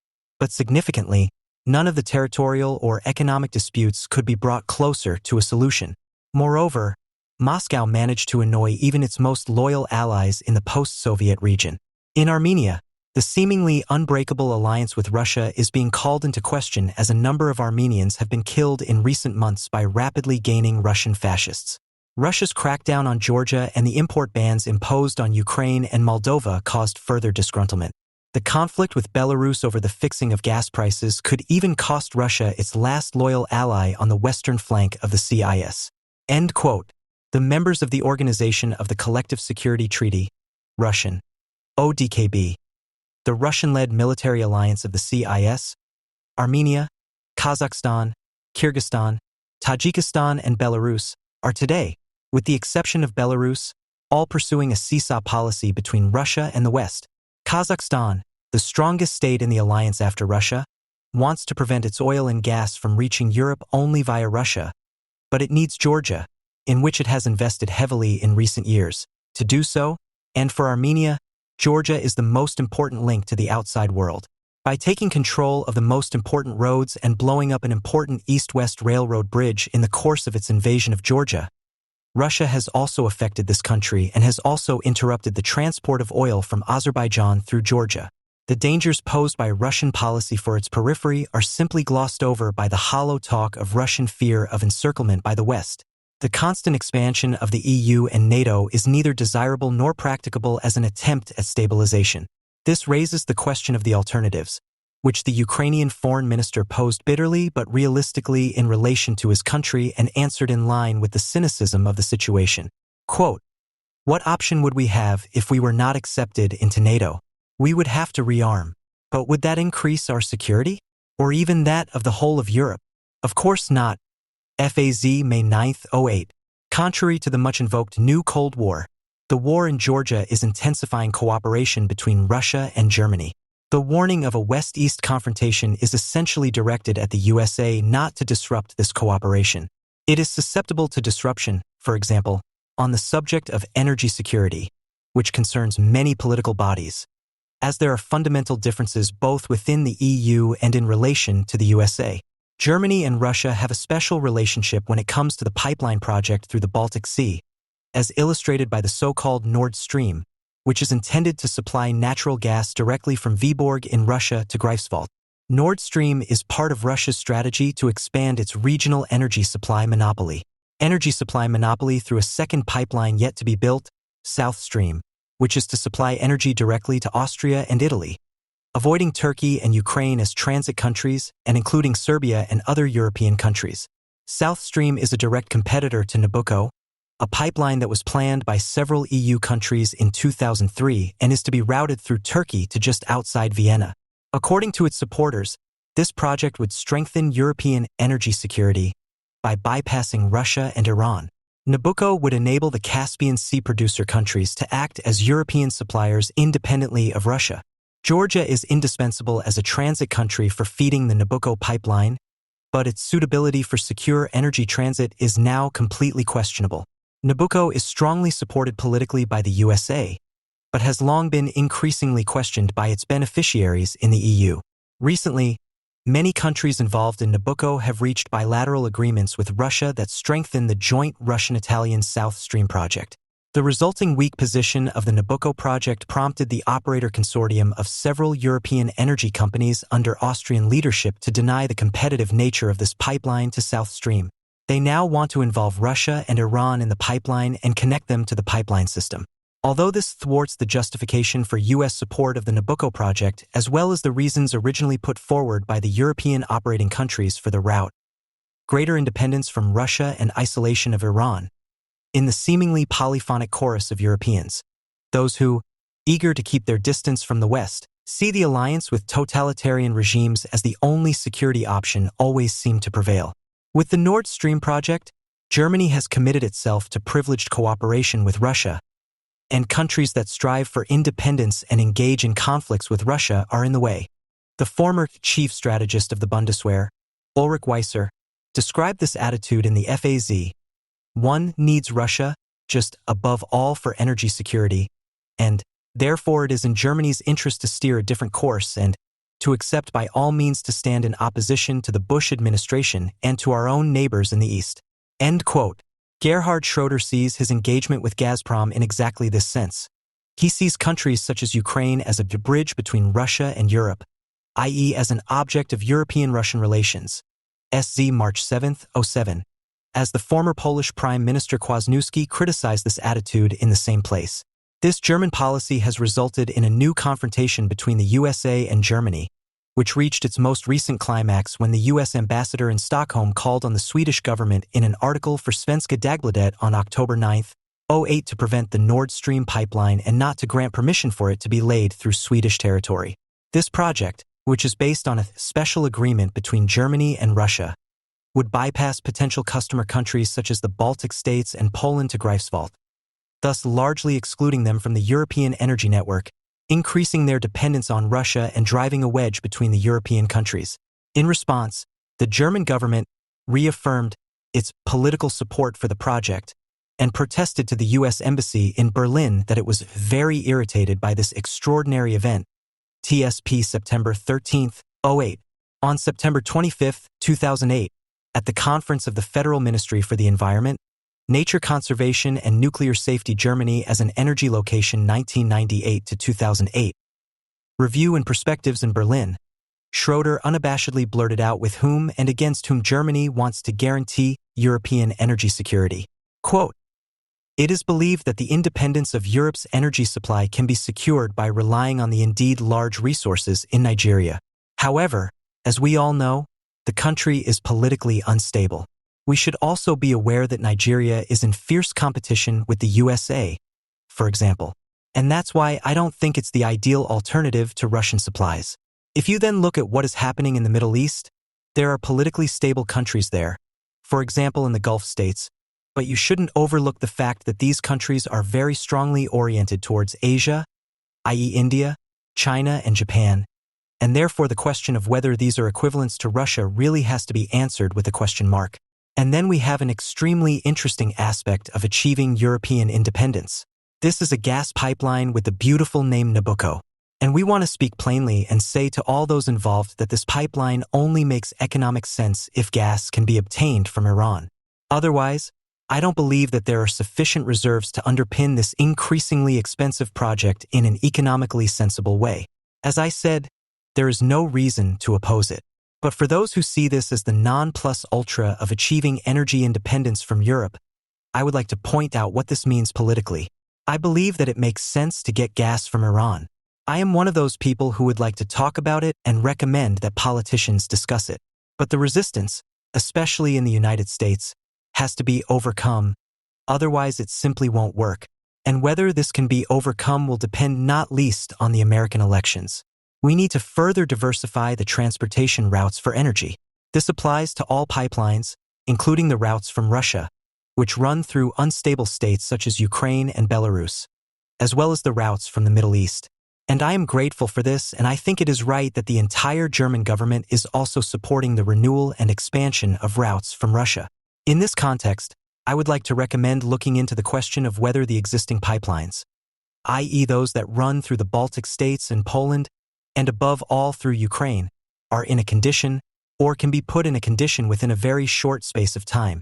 but significantly, none of the territorial or economic disputes could be brought closer to a solution. Moreover, Moscow managed to annoy even its most loyal allies in the post-Soviet region. In Armenia, the seemingly unbreakable alliance with Russia is being called into question as a number of Armenians have been killed in recent months by rapidly gaining Russian fascists. Russia's crackdown on Georgia and the import bans imposed on Ukraine and Moldova caused further disgruntlement. The conflict with Belarus over the fixing of gas prices could even cost Russia its last loyal ally on the western flank of the CIS." End quote. The members of the Organization of the Collective Security Treaty, Russian, ODKB, the Russian-led military alliance of the CIS, Armenia, Kazakhstan, Kyrgyzstan, Tajikistan, and Belarus, are today, with the exception of Belarus, all pursuing a seesaw policy between Russia and the West. Kazakhstan, the strongest state in the alliance after Russia, wants to prevent its oil and gas from reaching Europe only via Russia, but it needs Georgia, in which it has invested heavily in recent years, to do so, and for Armenia, Georgia is the most important link to the outside world. By taking control of the most important roads and blowing up an important east-west railroad bridge in the course of its invasion of Georgia, Russia has also affected this country and has also interrupted the transport of oil from Azerbaijan through Georgia. The dangers posed by Russian policy for its periphery are simply glossed over by the hollow talk of Russian fear of encirclement by the West. The constant expansion of the EU and NATO is neither desirable nor practicable as an attempt at stabilization. This raises the question of the alternatives, which the Ukrainian foreign minister posed bitterly but realistically in relation to his country and answered in line with the cynicism of the situation. Quote, "What option would we have if we were not accepted into NATO? We would have to rearm. But would that increase our security? Or even that of the whole of Europe? Of course not." FAZ May 9, 2008. Contrary to the much-invoked New Cold War, the war in Georgia is intensifying cooperation between Russia and Germany. The warning of a West-East confrontation is essentially directed at the USA not to disrupt this cooperation. It is susceptible to disruption, for example, on the subject of energy security, which concerns many political bodies, as there are fundamental differences both within the EU and in relation to the USA. Germany and Russia have a special relationship when it comes to the pipeline project through the Baltic Sea, as illustrated by the so-called Nord Stream, which is intended to supply natural gas directly from Vyborg in Russia to Greifswald. Nord Stream is part of Russia's strategy to expand its regional energy supply monopoly. Energy supply monopoly through a second pipeline yet to be built, South Stream, which is to supply energy directly to Austria and Italy. avoiding Turkey and Ukraine as transit countries and including Serbia and other European countries. South Stream is a direct competitor to Nabucco, a pipeline that was planned by several EU countries in 2003 and is to be routed through Turkey to just outside Vienna. According to its supporters, this project would strengthen European energy security by bypassing Russia and Iran. Nabucco would enable the Caspian Sea producer countries to act as European suppliers independently of Russia. Georgia is indispensable as a transit country for feeding the Nabucco pipeline, but its suitability for secure energy transit is now completely questionable. Nabucco is strongly supported politically by the USA, but has long been increasingly questioned by its beneficiaries in the EU. Recently, many countries involved in Nabucco have reached bilateral agreements with Russia that strengthen the joint Russian-Italian South Stream project. The resulting weak position of the Nabucco project prompted the operator consortium of several European energy companies under Austrian leadership to deny the competitive nature of this pipeline to South Stream. They now want to involve Russia and Iran in the pipeline and connect them to the pipeline system. Although this thwarts the justification for U.S. support of the Nabucco project, as well as the reasons originally put forward by the European operating countries for the route, greater independence from Russia and isolation of Iran, in the seemingly polyphonic chorus of Europeans, those who, eager to keep their distance from the West, see the alliance with totalitarian regimes as the only security option always seem to prevail. With the Nord Stream project, Germany has committed itself to privileged cooperation with Russia, and countries that strive for independence and engage in conflicts with Russia are in the way. The former chief strategist of the Bundeswehr, Ulrich Weisser, described this attitude in the FAZ. One needs Russia, just above all for energy security, and therefore it is in Germany's interest to steer a different course and to accept by all means to stand in opposition to the Bush administration and to our own neighbors in the East. End quote. Gerhard Schroeder sees his engagement with Gazprom in exactly this sense. He sees countries such as Ukraine as a bridge between Russia and Europe, i.e. as an object of European-Russian relations. SZ March 7, 07. As the former Polish Prime Minister Kwasniewski criticized this attitude in the same place. This German policy has resulted in a new confrontation between the USA and Germany, which reached its most recent climax when the U.S. ambassador in Stockholm called on the Swedish government in an article for Svenska Dagbladet on October 9, 08 to prevent the Nord Stream pipeline and not to grant permission for it to be laid through Swedish territory. This project, which is based on a special agreement between Germany and Russia, would bypass potential customer countries such as the Baltic states and Poland to Greifswald, thus largely excluding them from the European energy network, increasing their dependence on Russia and driving a wedge between the European countries. In response, the German government reaffirmed its political support for the project and protested to the U.S. Embassy in Berlin that it was very irritated by this extraordinary event. TSP September 13, 08. On September 25, 2008, at the conference of the Federal Ministry for the Environment, Nature Conservation and Nuclear Safety Germany as an Energy Location 1998 to 2008. Review and Perspectives in Berlin. Schroeder unabashedly blurted out with whom and against whom Germany wants to guarantee European energy security. Quote, "It is believed that the independence of Europe's energy supply can be secured by relying on the indeed large resources in Nigeria. However, as we all know, the country is politically unstable. We should also be aware that Nigeria is in fierce competition with the USA, for example, and that's why I don't think it's the ideal alternative to Russian supplies. If you then look at what is happening in the Middle East, there are politically stable countries there, for example in the Gulf states, but you shouldn't overlook the fact that these countries are very strongly oriented towards Asia, i.e. India, China, and Japan, and therefore the question of whether these are equivalents to Russia really has to be answered with a question mark. And then we have an extremely interesting aspect of achieving European independence. This is a gas pipeline with the beautiful name Nabucco. And we want to speak plainly and say to all those involved that this pipeline only makes economic sense if gas can be obtained from Iran. Otherwise, I don't believe that there are sufficient reserves to underpin this increasingly expensive project in an economically sensible way. As I said, there is no reason to oppose it. But for those who see this as the non-plus-ultra of achieving energy independence from Europe, I would like to point out what this means politically. I believe that it makes sense to get gas from Iran. I am one of those people who would like to talk about it and recommend that politicians discuss it. But the resistance, especially in the United States, has to be overcome. Otherwise, it simply won't work. And whether this can be overcome will depend not least on the American elections. We need to further diversify the transportation routes for energy. This applies to all pipelines, including the routes from Russia, which run through unstable states such as Ukraine and Belarus, as well as the routes from the Middle East. And I am grateful for this, and I think it is right that the entire German government is also supporting the renewal and expansion of routes from Russia. In this context, I would like to recommend looking into the question of whether the existing pipelines, i.e. those that run through the Baltic states and Poland, and above all through Ukraine, are in a condition, or can be put in a condition within a very short space of time,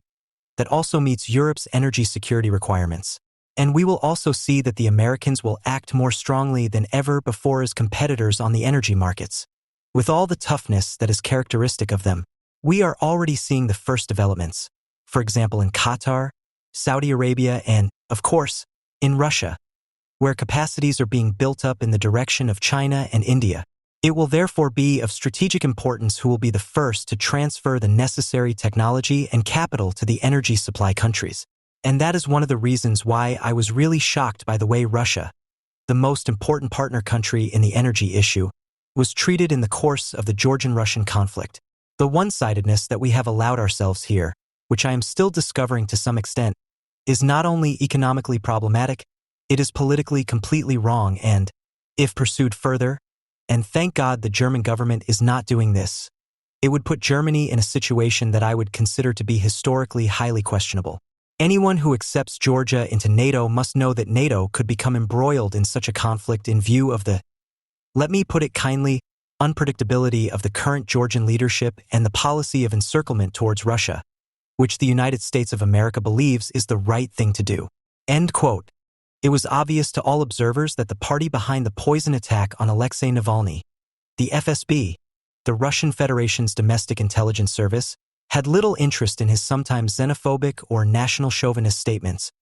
that also meets Europe's energy security requirements. And we will also see that the Americans will act more strongly than ever before as competitors on the energy markets. With all the toughness that is characteristic of them, we are already seeing the first developments, for example in Qatar, Saudi Arabia, and, of course, in Russia, where capacities are being built up in the direction of China and India. It will therefore be of strategic importance who will be the first to transfer the necessary technology and capital to the energy supply countries. And that is one of the reasons why I was really shocked by the way Russia, the most important partner country in the energy issue, was treated in the course of the Georgian-Russian conflict. The one-sidedness that we have allowed ourselves here, which I am still discovering to some extent, is not only economically problematic, it is politically completely wrong and, if pursued further, and thank God the German government is not doing this, it would put Germany in a situation that I would consider to be historically highly questionable. Anyone who accepts Georgia into NATO must know that NATO could become embroiled in such a conflict in view of the, let me put it kindly, unpredictability of the current Georgian leadership and the policy of encirclement towards Russia, which the United States of America believes is the right thing to do. End quote. It was obvious to all observers that the party behind the poison attack on Alexei Navalny, the FSB, the Russian Federation's domestic intelligence service, had little interest in his sometimes xenophobic or national chauvinist statements,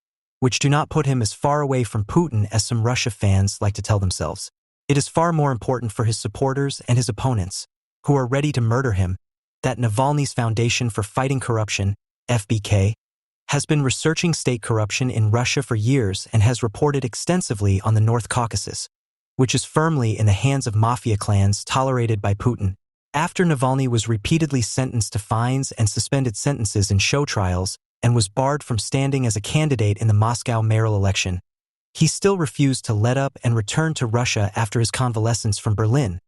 which do not put him as far away from Putin as some Russia fans like to tell themselves. It is far more important for his supporters and his opponents, who are ready to murder him, that Navalny's Foundation for Fighting Corruption, FBK, has been researching state corruption in Russia for years and has reported extensively on the North Caucasus, which is firmly in the hands of mafia clans tolerated by Putin. After Navalny was repeatedly sentenced to fines and suspended sentences in show trials and was barred from standing as a candidate in the Moscow mayoral election, he still refused to let up and return to Russia after his convalescence from Berlin,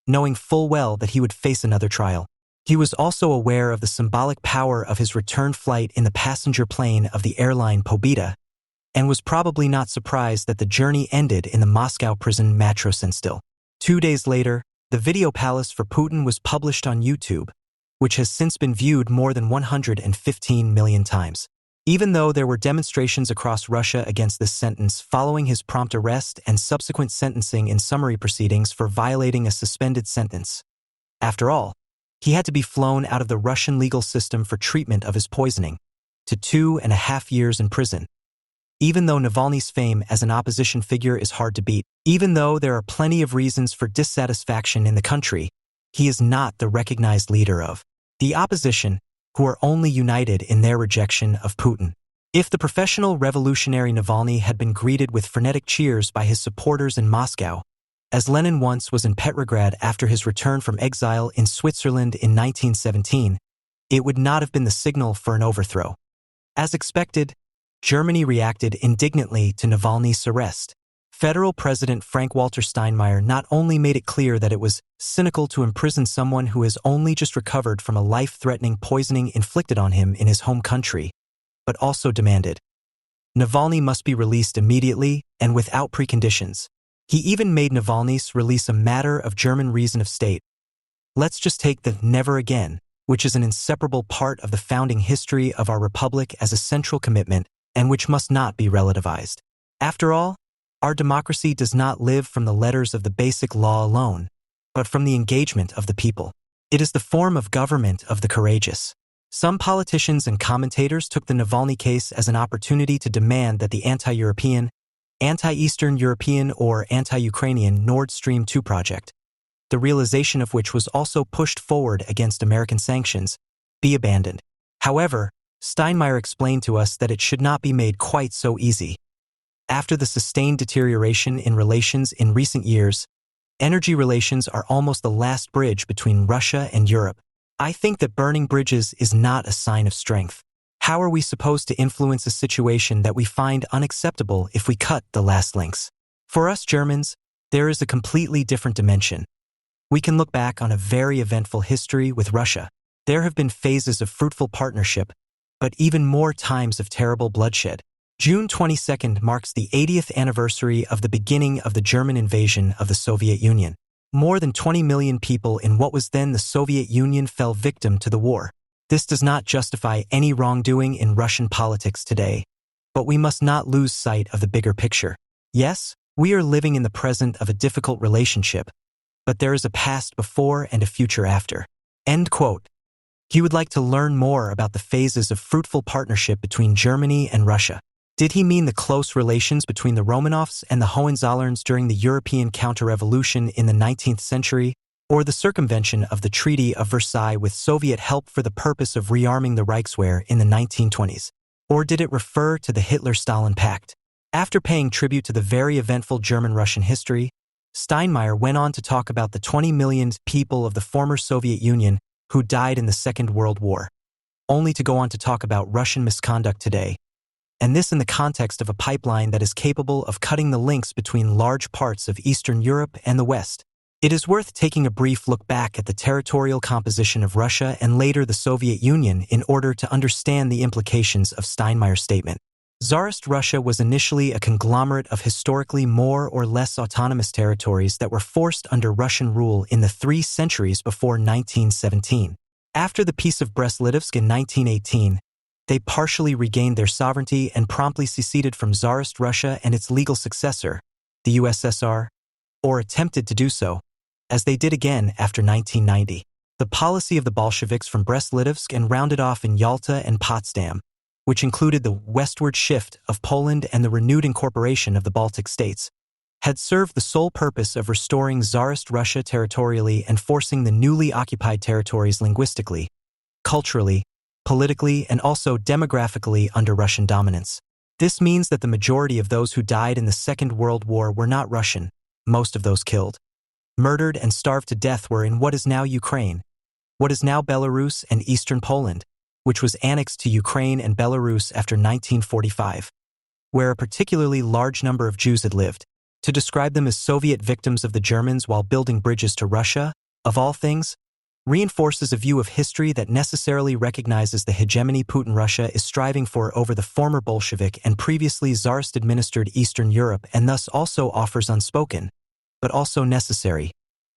knowing full well that he would face another trial. He was also aware of the symbolic power of his return flight in the passenger plane of the airline Pobeda, and was probably not surprised that the journey ended in the Moscow prison Matrosenstil. 2 days later, the video palace for Putin was published on YouTube, which has since been viewed more than 115 million times. Even though there were demonstrations across Russia against this sentence following his prompt arrest and subsequent sentencing in summary proceedings for violating a suspended sentence. After all, he had to be flown out of the Russian legal system for treatment of his poisoning, to 2.5 years in prison. Even though Navalny's fame as an opposition figure is hard to beat, even though there are plenty of reasons for dissatisfaction in the country, he is not the recognized leader of the opposition, who are only united in their rejection of Putin. If the professional revolutionary Navalny had been greeted with frenetic cheers by his supporters in Moscow, as Lenin once was in Petrograd after his return from exile in Switzerland in 1917, it would not have been the signal for an overthrow. As expected, Germany reacted indignantly to Navalny's arrest. Federal President Frank-Walter Steinmeier not only made it clear that it was cynical to imprison someone who has only just recovered from a life-threatening poisoning inflicted on him in his home country, but also demanded Navalny must be released immediately and without preconditions. He even made Navalny's release a matter of German reason of state. Let's just take the never again, which is an inseparable part of the founding history of our republic as a central commitment and which must not be relativized. After all, our democracy does not live from the letters of the basic law alone, but from the engagement of the people. It is the form of government of the courageous. Some politicians and commentators took the Navalny case as an opportunity to demand that the anti-European, anti-Eastern European or anti-Ukrainian Nord Stream 2 project, the realization of which was also pushed forward against American sanctions, be abandoned. However, Steinmeier explained to us that it should not be made quite so easy. After the sustained deterioration in relations in recent years, energy relations are almost the last bridge between Russia and Europe. I think that burning bridges is not a sign of strength. How are we supposed to influence a situation that we find unacceptable if we cut the last links? For us Germans, there is a completely different dimension. We can look back on a very eventful history with Russia. There have been phases of fruitful partnership, but even more times of terrible bloodshed. June 22nd marks the 80th anniversary of the beginning of the German invasion of the Soviet Union. More than 20 million people in what was then the Soviet Union fell victim to the war. This does not justify any wrongdoing in Russian politics today, but we must not lose sight of the bigger picture. Yes, we are living in the present of a difficult relationship, but there is a past before and a future after. End quote. He would like to learn more about the phases of fruitful partnership between Germany and Russia. Did he mean the close relations between the Romanovs and the Hohenzollerns during the European counter-revolution in the 19th century, or the circumvention of the Treaty of Versailles with Soviet help for the purpose of rearming the Reichswehr in the 1920s? Or did it refer to the Hitler-Stalin Pact? After paying tribute to the very eventful German-Russian history, Steinmeier went on to talk about the 20 million people of the former Soviet Union who died in the Second World War, only to go on to talk about Russian misconduct today, and this in the context of a pipeline that is capable of cutting the links between large parts of Eastern Europe and the West. It is worth taking a brief look back at the territorial composition of Russia and later the Soviet Union in order to understand the implications of Steinmeier's statement. Tsarist Russia was initially a conglomerate of historically more or less autonomous territories that were forced under Russian rule in the 3 centuries before 1917. After the Peace of Brest-Litovsk in 1918, they partially regained their sovereignty and promptly seceded from Tsarist Russia and its legal successor, the USSR, or attempted to do so, as they did again after 1990. The policy of the Bolsheviks from Brest-Litovsk and rounded off in Yalta and Potsdam, which included the westward shift of Poland and the renewed incorporation of the Baltic states, had served the sole purpose of restoring Tsarist Russia territorially and forcing the newly occupied territories linguistically, culturally, politically, and also demographically under Russian dominance. This means that the majority of those who died in the Second World War were not Russian. Most of those killed, murdered, and starved to death were in what is now Ukraine, what is now Belarus and Eastern Poland, which was annexed to Ukraine and Belarus after 1945, where a particularly large number of Jews had lived. To describe them as Soviet victims of the Germans while building bridges to Russia, of all things, reinforces a view of history that necessarily recognizes the hegemony Putin Russia is striving for over the former Bolshevik and previously Tsarist-administered Eastern Europe, and thus also offers unspoken, but also necessary,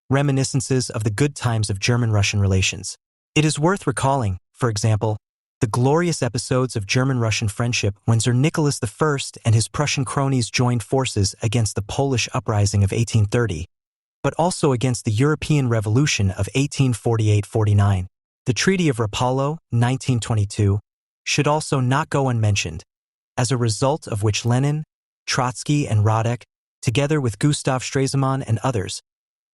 reminiscences of the good times of German-Russian relations. It is worth recalling, for example, the glorious episodes of German-Russian friendship when Tsar Nicholas I and his Prussian cronies joined forces against the Polish uprising of 1830, but also against the European Revolution of 1848–49. The Treaty of Rapallo, 1922, should also not go unmentioned, as a result of which Lenin, Trotsky, and Radek, together with Gustav Stresemann and others,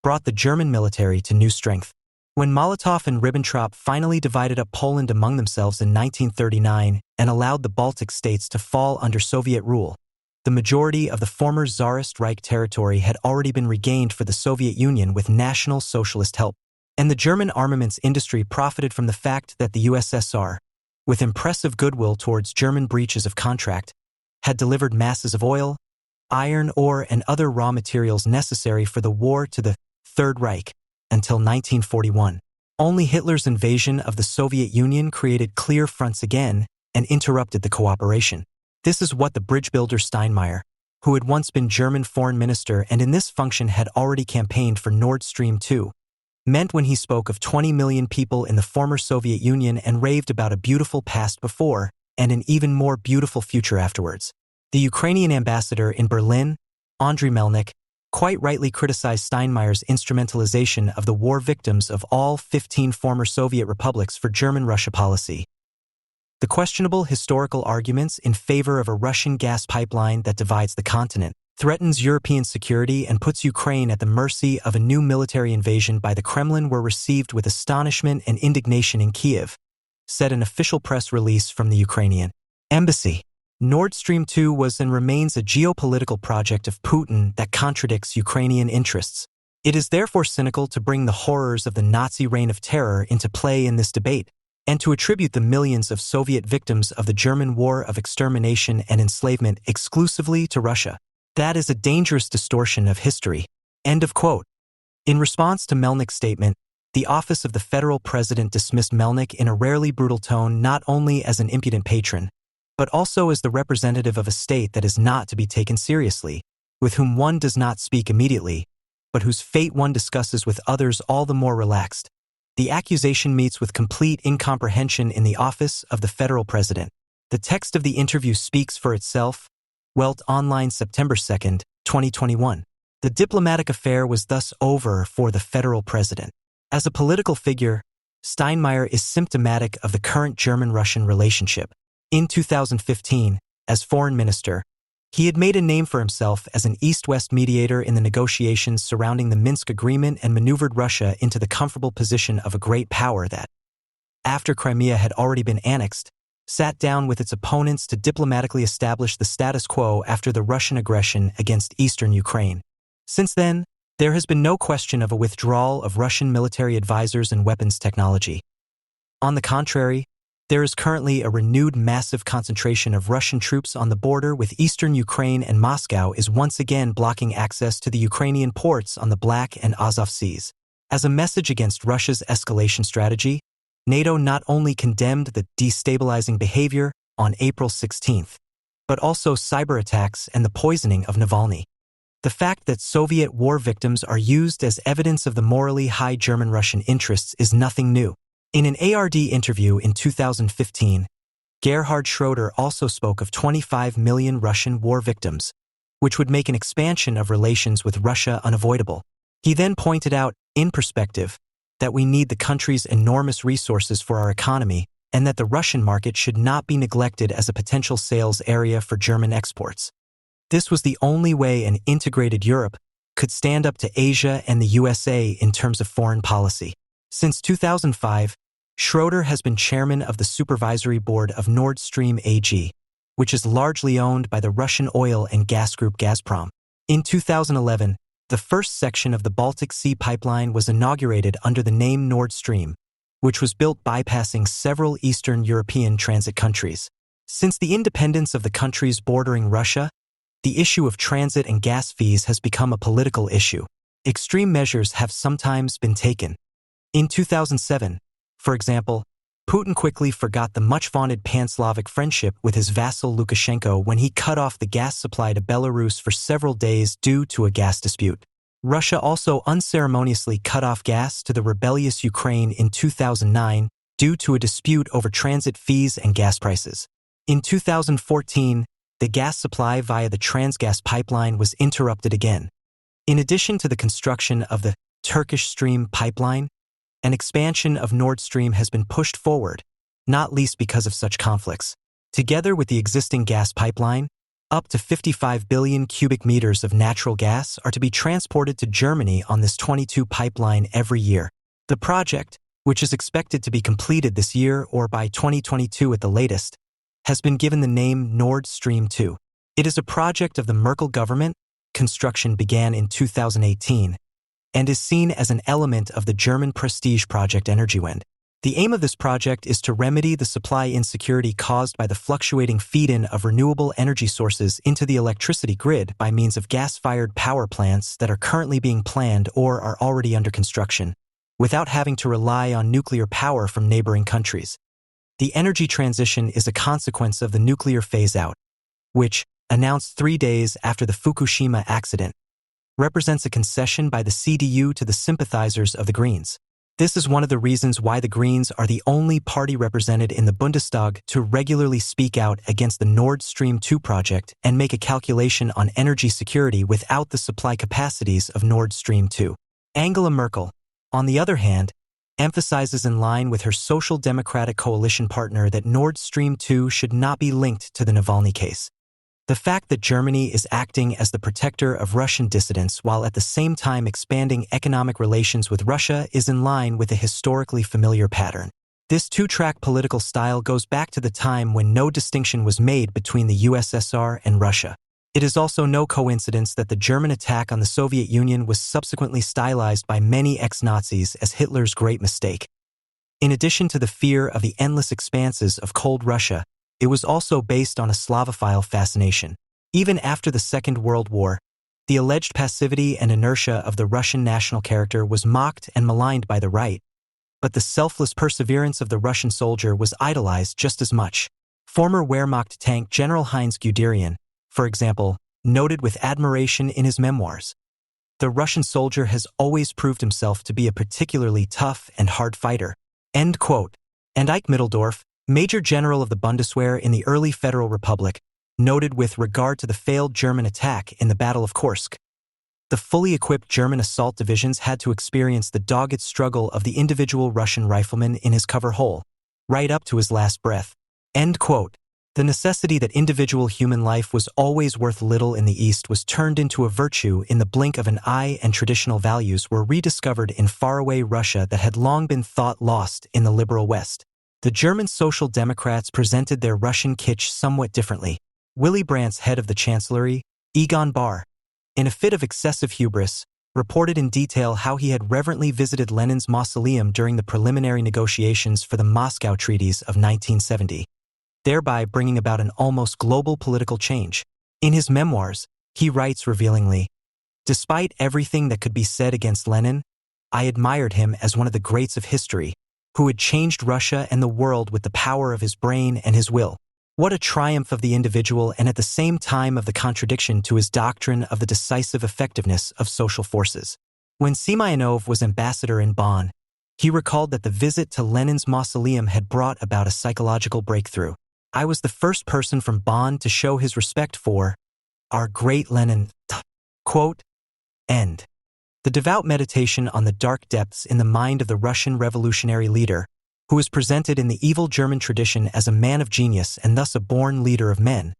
brought the German military to new strength. When Molotov and Ribbentrop finally divided up Poland among themselves in 1939 and allowed the Baltic states to fall under Soviet rule, the majority of the former Tsarist Reich territory had already been regained for the Soviet Union with National Socialist help, and the German armaments industry profited from the fact that the USSR, with impressive goodwill towards German breaches of contract, had delivered masses of oil, iron ore, and other raw materials necessary for the war to the Third Reich until 1941. Only Hitler's invasion of the Soviet Union created clear fronts again and interrupted the cooperation. This is what the bridge builder Steinmeier, who had once been German foreign minister and in this function had already campaigned for Nord Stream 2, meant when he spoke of 20 million people in the former Soviet Union and raved about a beautiful past before and an even more beautiful future afterwards. The Ukrainian ambassador in Berlin, Andriy Melnik, quite rightly criticized Steinmeier's instrumentalization of the war victims of all 15 former Soviet republics for German Russia policy. The questionable historical arguments in favor of a Russian gas pipeline that divides the continent, threatens European security and puts Ukraine at the mercy of a new military invasion by the Kremlin were received with astonishment and indignation in Kiev, said an official press release from the Ukrainian embassy. Nord Stream 2 was and remains a geopolitical project of Putin that contradicts Ukrainian interests. It is therefore cynical to bring the horrors of the Nazi reign of terror into play in this debate, and to attribute the millions of Soviet victims of the German war of extermination and enslavement exclusively to Russia. That is a dangerous distortion of history. End of quote. In response to Melnik's statement, the office of the federal president dismissed Melnik in a rarely brutal tone not only as an impudent patron, but also as the representative of a state that is not to be taken seriously, with whom one does not speak immediately, but whose fate one discusses with others all the more relaxed. The accusation meets with complete incomprehension in the office of the federal president. The text of the interview speaks for itself. Welt Online, September 2, 2021. The diplomatic affair was thus over for the federal president. As a political figure, Steinmeier is symptomatic of the current German-Russian relationship. In 2015, as foreign minister, he had made a name for himself as an East-West mediator in the negotiations surrounding the Minsk Agreement and maneuvered Russia into the comfortable position of a great power that, after Crimea had already been annexed, sat down with its opponents to diplomatically establish the status quo after the Russian aggression against eastern Ukraine. Since then, there has been no question of a withdrawal of Russian military advisors and weapons technology. On the contrary, there is currently a renewed massive concentration of Russian troops on the border with eastern Ukraine, and Moscow is once again blocking access to the Ukrainian ports on the Black and Azov Seas. As a message against Russia's escalation strategy, NATO not only condemned the destabilizing behavior on April 16, but also cyber attacks and the poisoning of Navalny. The fact that Soviet war victims are used as evidence of the morally high German-Russian interests is nothing new. In an ARD interview in 2015, Gerhard Schroeder also spoke of 25 million Russian war victims, which would make an expansion of relations with Russia unavoidable. He then pointed out, in perspective, that we need the country's enormous resources for our economy and that the Russian market should not be neglected as a potential sales area for German exports. This was the only way an integrated Europe could stand up to Asia and the USA in terms of foreign policy. Since 2005, Schroeder has been chairman of the supervisory board of Nord Stream AG, which is largely owned by the Russian oil and gas group Gazprom. In 2011, the first section of the Baltic Sea pipeline was inaugurated under the name Nord Stream, which was built bypassing several Eastern European transit countries. Since the independence of the countries bordering Russia, the issue of transit and gas fees has become a political issue. Extreme measures have sometimes been taken. In 2007, for example, Putin quickly forgot the much-vaunted pan-Slavic friendship with his vassal Lukashenko when he cut off the gas supply to Belarus for several days due to a gas dispute. Russia also unceremoniously cut off gas to the rebellious Ukraine in 2009 due to a dispute over transit fees and gas prices. In 2014, the gas supply via the Transgas pipeline was interrupted again. In addition to the construction of the Turkish Stream pipeline, an expansion of Nord Stream has been pushed forward, not least because of such conflicts. Together with the existing gas pipeline, up to 55 billion cubic meters of natural gas are to be transported to Germany on this 22 pipeline every year. The project, which is expected to be completed this year or by 2022 at the latest, has been given the name Nord Stream 2. It is a project of the Merkel government. Construction began in 2018 and is seen as an element of the German prestige project Energiewende. The aim of this project is to remedy the supply insecurity caused by the fluctuating feed-in of renewable energy sources into the electricity grid by means of gas-fired power plants that are currently being planned or are already under construction, without having to rely on nuclear power from neighboring countries. The energy transition is a consequence of the nuclear phase-out, which, announced 3 days after the Fukushima accident, represents a concession by the CDU to the sympathizers of the Greens. This is one of the reasons why the Greens are the only party represented in the Bundestag to regularly speak out against the Nord Stream 2 project and make a calculation on energy security without the supply capacities of Nord Stream 2. Angela Merkel, on the other hand, emphasizes in line with her Social Democratic coalition partner that Nord Stream 2 should not be linked to the Navalny case. The fact that Germany is acting as the protector of Russian dissidents while at the same time expanding economic relations with Russia is in line with a historically familiar pattern. This two-track political style goes back to the time when no distinction was made between the USSR and Russia. It is also no coincidence that the German attack on the Soviet Union was subsequently stylized by many ex-Nazis as Hitler's great mistake. In addition to the fear of the endless expanses of cold Russia, it was also based on a Slavophile fascination. Even after the Second World War, the alleged passivity and inertia of the Russian national character was mocked and maligned by the right, but the selfless perseverance of the Russian soldier was idolized just as much. Former Wehrmacht tank General Heinz Guderian, for example, noted with admiration in his memoirs, "The Russian soldier has always proved himself to be a particularly tough and hard fighter." End quote. And Ike Mitteldorf, Major General of the Bundeswehr in the early Federal Republic, noted with regard to the failed German attack in the Battle of Kursk, "The fully equipped German assault divisions had to experience the dogged struggle of the individual Russian rifleman in his cover hole, right up to his last breath." End quote. The necessity that individual human life was always worth little in the East was turned into a virtue in the blink of an eye, and traditional values were rediscovered in faraway Russia that had long been thought lost in the liberal West. The German Social Democrats presented their Russian kitsch somewhat differently. Willy Brandt's head of the Chancellery, Egon Bahr, in a fit of excessive hubris, reported in detail how he had reverently visited Lenin's mausoleum during the preliminary negotiations for the Moscow Treaties of 1970, thereby bringing about an almost global political change. In his memoirs, he writes revealingly, "Despite everything that could be said against Lenin, I admired him as one of the greats of history, who had changed Russia and the world with the power of his brain and his will. What a triumph of the individual and at the same time of the contradiction to his doctrine of the decisive effectiveness of social forces." When Semyonov was ambassador in Bonn, he recalled that the visit to Lenin's mausoleum had brought about a psychological breakthrough. "I was the first person from Bonn to show his respect for our great Lenin." Quote, end. The devout meditation on the dark depths in the mind of the Russian revolutionary leader, who is presented in the evil German tradition as a man of genius and thus a born leader of men,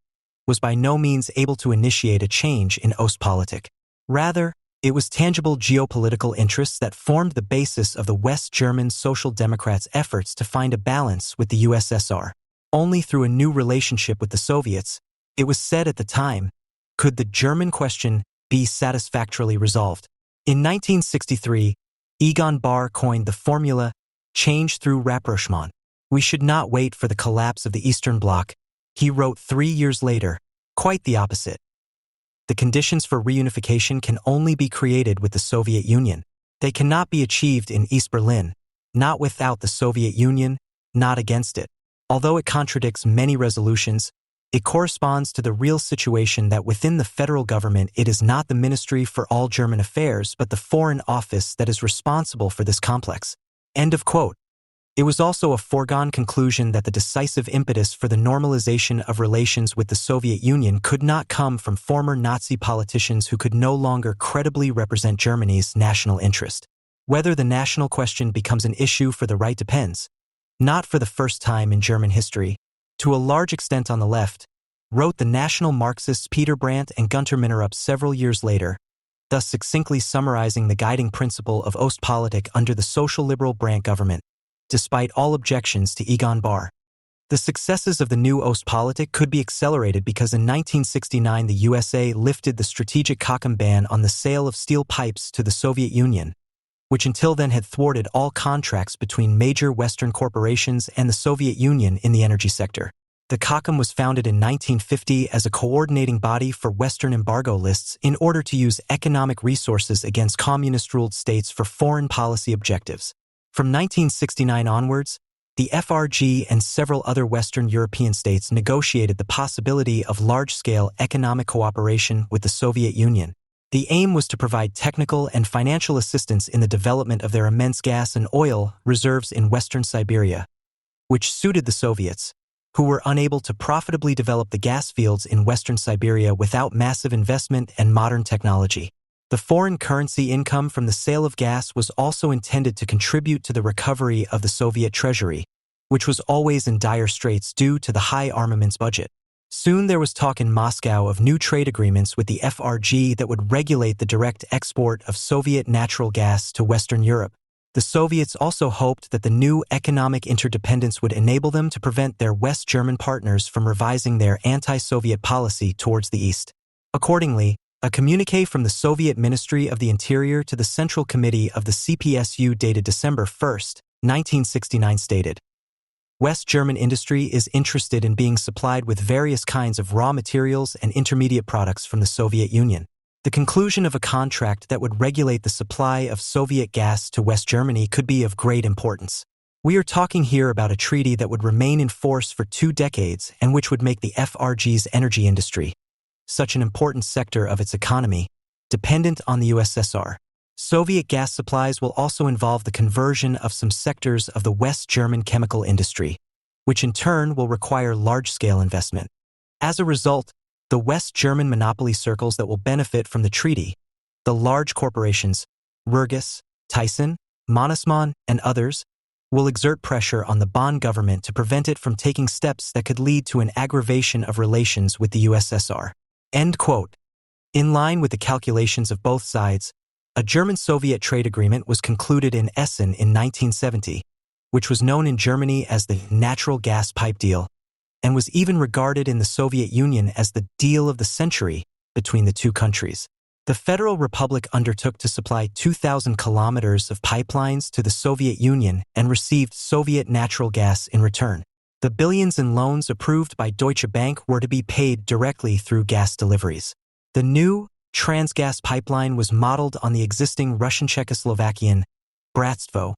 was by no means able to initiate a change in Ostpolitik. Rather, it was tangible geopolitical interests that formed the basis of the West German Social Democrats' efforts to find a balance with the USSR. Only through a new relationship with the Soviets, it was said at the time, could the German question be satisfactorily resolved. In 1963, Egon Bahr coined the formula, change through rapprochement. "We should not wait for the collapse of the Eastern Bloc," he wrote 3 years later, quite the opposite. "The conditions for reunification can only be created with the Soviet Union. They cannot be achieved in East Berlin, not without the Soviet Union, not against it." Although it contradicts many resolutions, it corresponds to the real situation that within the federal government it is not the Ministry for All German Affairs but the Foreign Office that is responsible for this complex. End of quote. It was also a foregone conclusion that the decisive impetus for the normalization of relations with the Soviet Union could not come from former Nazi politicians who could no longer credibly represent Germany's national interest. Whether the national question becomes an issue for the right depends, not for the first time in German history, to a large extent on the left, wrote the national Marxists Peter Brandt and Gunter Minnerup several years later, thus succinctly summarizing the guiding principle of Ostpolitik under the social liberal Brandt government, despite all objections to Egon Bahr. The successes of the new Ostpolitik could be accelerated because in 1969 the USA lifted the strategic Kokum ban on the sale of steel pipes to the Soviet Union, which until then had thwarted all contracts between major Western corporations and the Soviet Union in the energy sector. The Kokum was founded in 1950 as a coordinating body for Western embargo lists in order to use economic resources against communist-ruled states for foreign policy objectives. From 1969 onwards, the FRG and several other Western European states negotiated the possibility of large-scale economic cooperation with the Soviet Union. The aim was to provide technical and financial assistance in the development of their immense gas and oil reserves in Western Siberia, which suited the Soviets, who were unable to profitably develop the gas fields in Western Siberia without massive investment and modern technology. The foreign currency income from the sale of gas was also intended to contribute to the recovery of the Soviet treasury, which was always in dire straits due to the high armaments budget. Soon there was talk in Moscow of new trade agreements with the FRG that would regulate the direct export of Soviet natural gas to Western Europe. The Soviets also hoped that the new economic interdependence would enable them to prevent their West German partners from revising their anti-Soviet policy towards the East. Accordingly, a communiqué from the Soviet Ministry of the Interior to the Central Committee of the CPSU dated December 1, 1969 stated, West German industry is interested in being supplied with various kinds of raw materials and intermediate products from the Soviet Union. The conclusion of a contract that would regulate the supply of Soviet gas to West Germany could be of great importance. We are talking here about a treaty that would remain in force for 2 decades and which would make the FRG's energy industry, such an important sector of its economy, dependent on the USSR. Soviet gas supplies will also involve the conversion of some sectors of the West German chemical industry, which in turn will require large-scale investment. As a result, the West German monopoly circles that will benefit from the treaty, the large corporations, Rurgas, Thyssen, Mannesmann, and others, will exert pressure on the Bonn government to prevent it from taking steps that could lead to an aggravation of relations with the USSR. End quote. In line with the calculations of both sides, a German-Soviet trade agreement was concluded in Essen in 1970, which was known in Germany as the natural gas pipe deal, and was even regarded in the Soviet Union as the deal of the century between the two countries. The Federal Republic undertook to supply 2,000 kilometers of pipelines to the Soviet Union and received Soviet natural gas in return. The billions in loans approved by Deutsche Bank were to be paid directly through gas deliveries. The new Transgas pipeline was modeled on the existing Russian-Czechoslovakian Bratstvo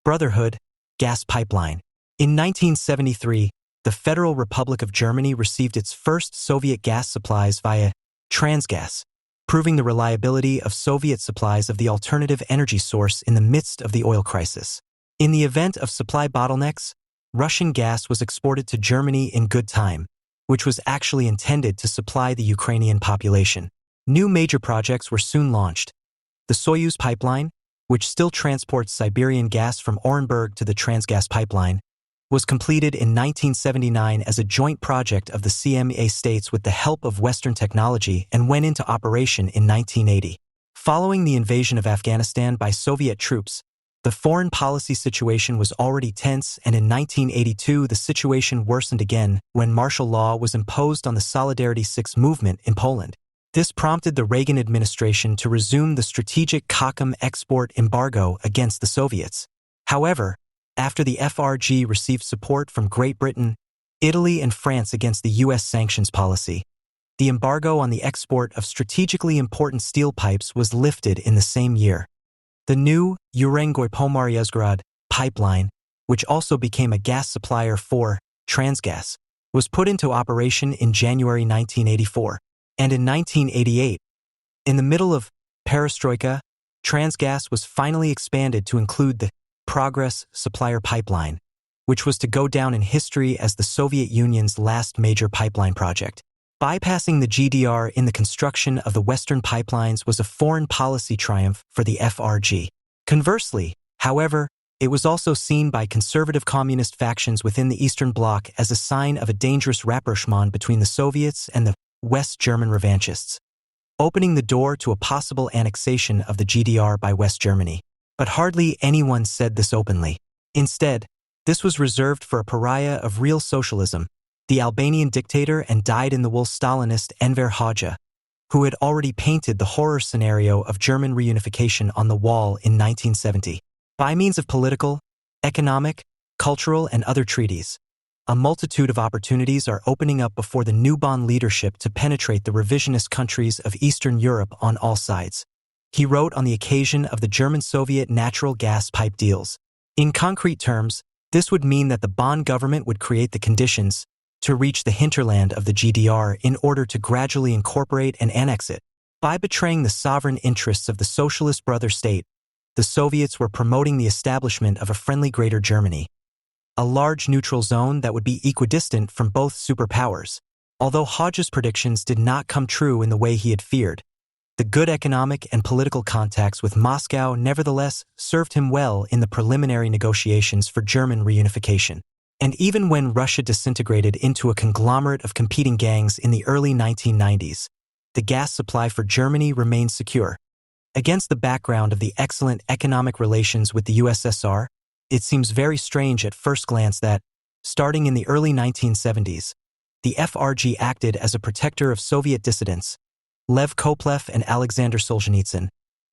Brotherhood gas pipeline. In 1973, the Federal Republic of Germany received its first Soviet gas supplies via Transgas, proving the reliability of Soviet supplies of the alternative energy source in the midst of the oil crisis. In the event of supply bottlenecks, Russian gas was exported to Germany in good time, which was actually intended to supply the Ukrainian population. New major projects were soon launched. The Soyuz pipeline, which still transports Siberian gas from Orenburg to the Transgas pipeline, was completed in 1979 as a joint project of the CMA states with the help of Western technology and went into operation in 1980. Following the invasion of Afghanistan by Soviet troops, the foreign policy situation was already tense, and in 1982 the situation worsened again when martial law was imposed on the Solidarity 6 movement in Poland. This prompted the Reagan administration to resume the strategic Kokum export embargo against the Soviets. However, after the FRG received support from Great Britain, Italy, and France against the U.S. sanctions policy, the embargo on the export of strategically important steel pipes was lifted in the same year. The new Urengoy-Pomarezgrad pipeline, which also became a gas supplier for Transgas, was put into operation in January 1984. And in 1988, in the middle of perestroika, Transgas was finally expanded to include the Progress Supplier Pipeline, which was to go down in history as the Soviet Union's last major pipeline project. Bypassing the GDR in the construction of the Western pipelines was a foreign policy triumph for the FRG. Conversely, however, it was also seen by conservative communist factions within the Eastern Bloc as a sign of a dangerous rapprochement between the Soviets and the West German revanchists, opening the door to a possible annexation of the GDR by West Germany. But hardly anyone said this openly. Instead, this was reserved for a pariah of real socialism, the Albanian dictator and dyed-in-the-wool Stalinist Enver Hoxha, who had already painted the horror scenario of German reunification on the wall in 1970. By means of political, economic, cultural, and other treaties, a multitude of opportunities are opening up before the new Bonn leadership to penetrate the revisionist countries of Eastern Europe on all sides. He wrote on the occasion of the German-Soviet natural gas pipe deals. In concrete terms, this would mean that the Bonn government would create the conditions to reach the hinterland of the GDR in order to gradually incorporate and annex it. By betraying the sovereign interests of the socialist brother state, the Soviets were promoting the establishment of a friendly Greater Germany, a large neutral zone that would be equidistant from both superpowers. Although Hodge's predictions did not come true in the way he had feared, the good economic and political contacts with Moscow nevertheless served him well in the preliminary negotiations for German reunification. And even when Russia disintegrated into a conglomerate of competing gangs in the early 1990s, the gas supply for Germany remained secure. Against the background of the excellent economic relations with the USSR, it seems very strange at first glance that, starting in the early 1970s, the FRG acted as a protector of Soviet dissidents, Lev Koplev and Alexander Solzhenitsyn,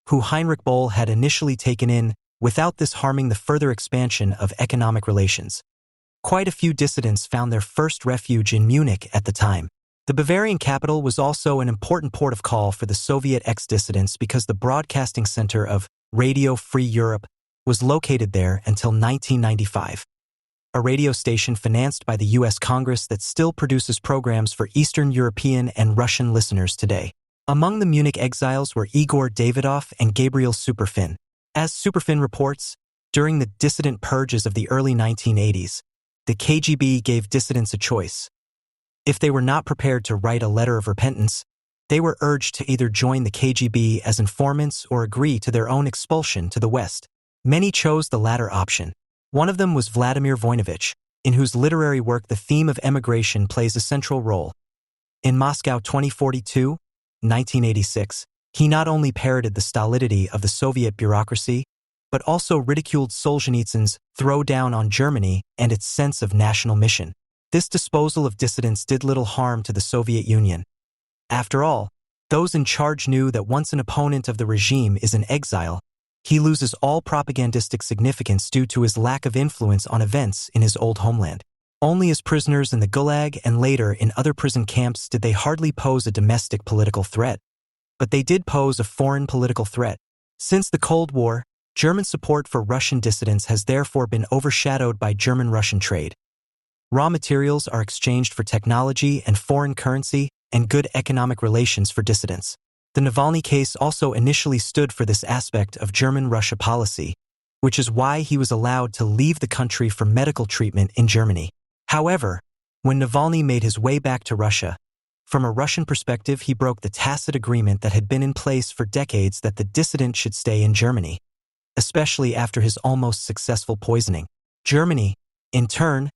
who Heinrich Böll had initially taken in, without this harming the further expansion of economic relations. Quite a few dissidents found their first refuge in Munich at the time. The Bavarian capital was also an important port of call for the Soviet ex-dissidents because the broadcasting center of Radio Free Europe was located there until 1995. A radio station financed by the U.S. Congress that still produces programs for Eastern European and Russian listeners today. Among the Munich exiles were Igor Davidov and Gabriel Superfin. As Superfin reports, during the dissident purges of the early 1980s, the KGB gave dissidents a choice. If they were not prepared to write a letter of repentance, they were urged to either join the KGB as informants or agree to their own expulsion to the West. Many chose the latter option. One of them was Vladimir Voinovich, in whose literary work the theme of emigration plays a central role. In Moscow 2042, 1986, he not only parroted the stolidity of the Soviet bureaucracy, but also ridiculed Solzhenitsyn's throw-down on Germany and its sense of national mission. This disposal of dissidents did little harm to the Soviet Union. After all, those in charge knew that once an opponent of the regime is in exile, he loses all propagandistic significance due to his lack of influence on events in his old homeland. Only as prisoners in the Gulag and later in other prison camps did they hardly pose a domestic political threat. But they did pose a foreign political threat. Since the Cold War, German support for Russian dissidents has therefore been overshadowed by German-Russian trade. Raw materials are exchanged for technology and foreign currency and good economic relations for dissidents. The Navalny case also initially stood for this aspect of German-Russia policy, which is why he was allowed to leave the country for medical treatment in Germany. However, when Navalny made his way back to Russia, from a Russian perspective, he broke the tacit agreement that had been in place for decades that the dissident should stay in Germany, especially after his almost successful poisoning. Germany, in turn,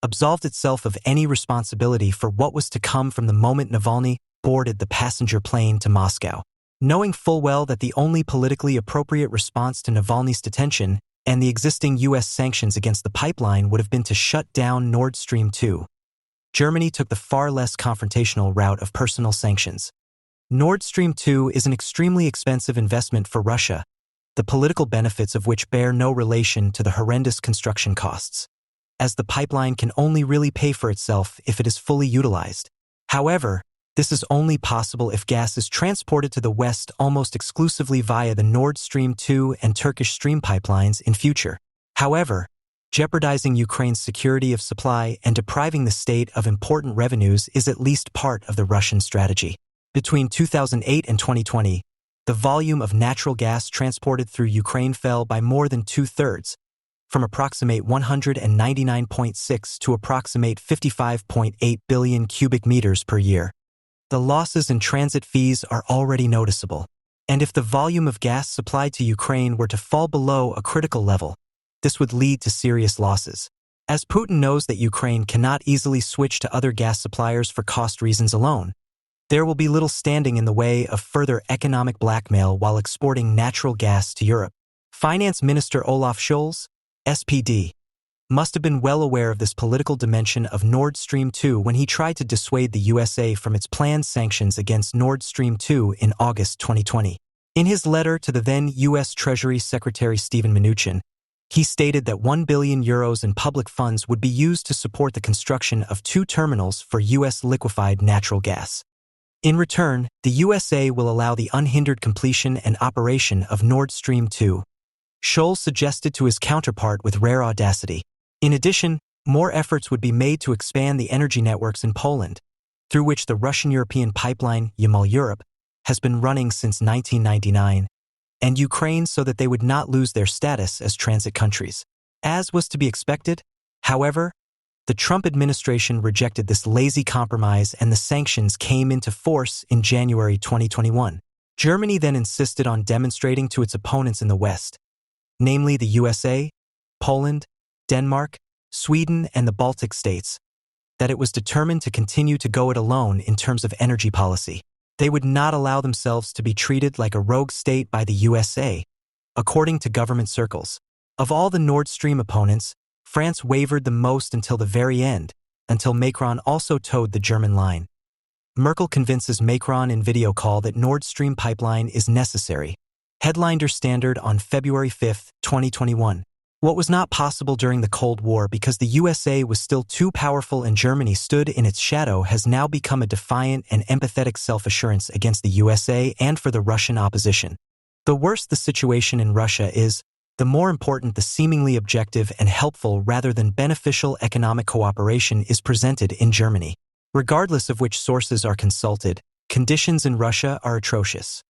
absolved itself of any responsibility for what was to come from the moment Navalny boarded the passenger plane to Moscow. Knowing full well that the only politically appropriate response to Navalny's detention and the existing U.S. sanctions against the pipeline would have been to shut down Nord Stream 2, Germany took the far less confrontational route of personal sanctions. Nord Stream 2 is an extremely expensive investment for Russia, the political benefits of which bear no relation to the horrendous construction costs, as the pipeline can only really pay for itself if it is fully utilized. However, this is only possible if gas is transported to the West almost exclusively via the Nord Stream 2 and Turkish Stream pipelines in future. However, jeopardizing Ukraine's security of supply and depriving the state of important revenues is at least part of the Russian strategy. Between 2008 and 2020, the volume of natural gas transported through Ukraine fell by more than two-thirds, from approximate 199.6 to approximate 55.8 billion cubic meters per year. The losses in transit fees are already noticeable, and if the volume of gas supplied to Ukraine were to fall below a critical level, this would lead to serious losses. As Putin knows that Ukraine cannot easily switch to other gas suppliers for cost reasons alone, there will be little standing in the way of further economic blackmail while exporting natural gas to Europe. Finance Minister Olaf Scholz, SPD, must have been well aware of this political dimension of Nord Stream 2 when he tried to dissuade the USA from its planned sanctions against Nord Stream 2 in August 2020. In his letter to the then U.S. Treasury Secretary Steven Mnuchin, he stated that €1 billion in public funds would be used to support the construction of 2 terminals for U.S. liquefied natural gas. In return, the USA will allow the unhindered completion and operation of Nord Stream 2. Scholz suggested to his counterpart with rare audacity. In addition, more efforts would be made to expand the energy networks in Poland, through which the Russian-European pipeline Yamal-Europe has been running since 1999, and Ukraine so that they would not lose their status as transit countries. As was to be expected, however, the Trump administration rejected this lazy compromise and the sanctions came into force in January 2021. Germany then insisted on demonstrating to its opponents in the West, namely the USA, Poland, Denmark, Sweden, and the Baltic states, that it was determined to continue to go it alone in terms of energy policy. They would not allow themselves to be treated like a rogue state by the USA, according to government circles. Of all the Nord Stream opponents, France wavered the most until the very end, until Macron also towed the German line. Merkel convinces Macron in video call that Nord Stream pipeline is necessary. Headline Der Standard on February 5, 2021. What was not possible during the Cold War because the USA was still too powerful and Germany stood in its shadow has now become a defiant and empathetic self-assurance against the USA and for the Russian opposition. The worse the situation in Russia is, the more important the seemingly objective and helpful rather than beneficial economic cooperation is presented in Germany. Regardless of which sources are consulted, conditions in Russia are atrocious.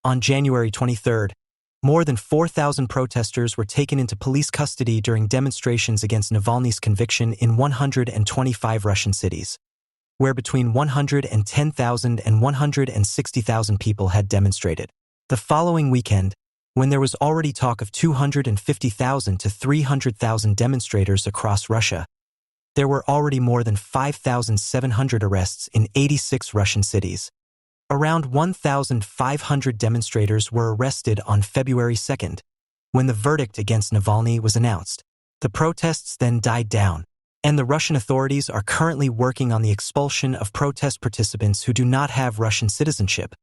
On January 23, more than 4,000 protesters were taken into police custody during demonstrations against Navalny's conviction in 125 Russian cities, where between 110,000 and 160,000 people had demonstrated. The following weekend, when there was already talk of 250,000 to 300,000 demonstrators across Russia, there were already more than 5,700 arrests in 86 Russian cities. Around 1,500 demonstrators were arrested on February 2, when the verdict against Navalny was announced. The protests then died down, and the Russian authorities are currently working on the expulsion of protest participants who do not have Russian citizenship.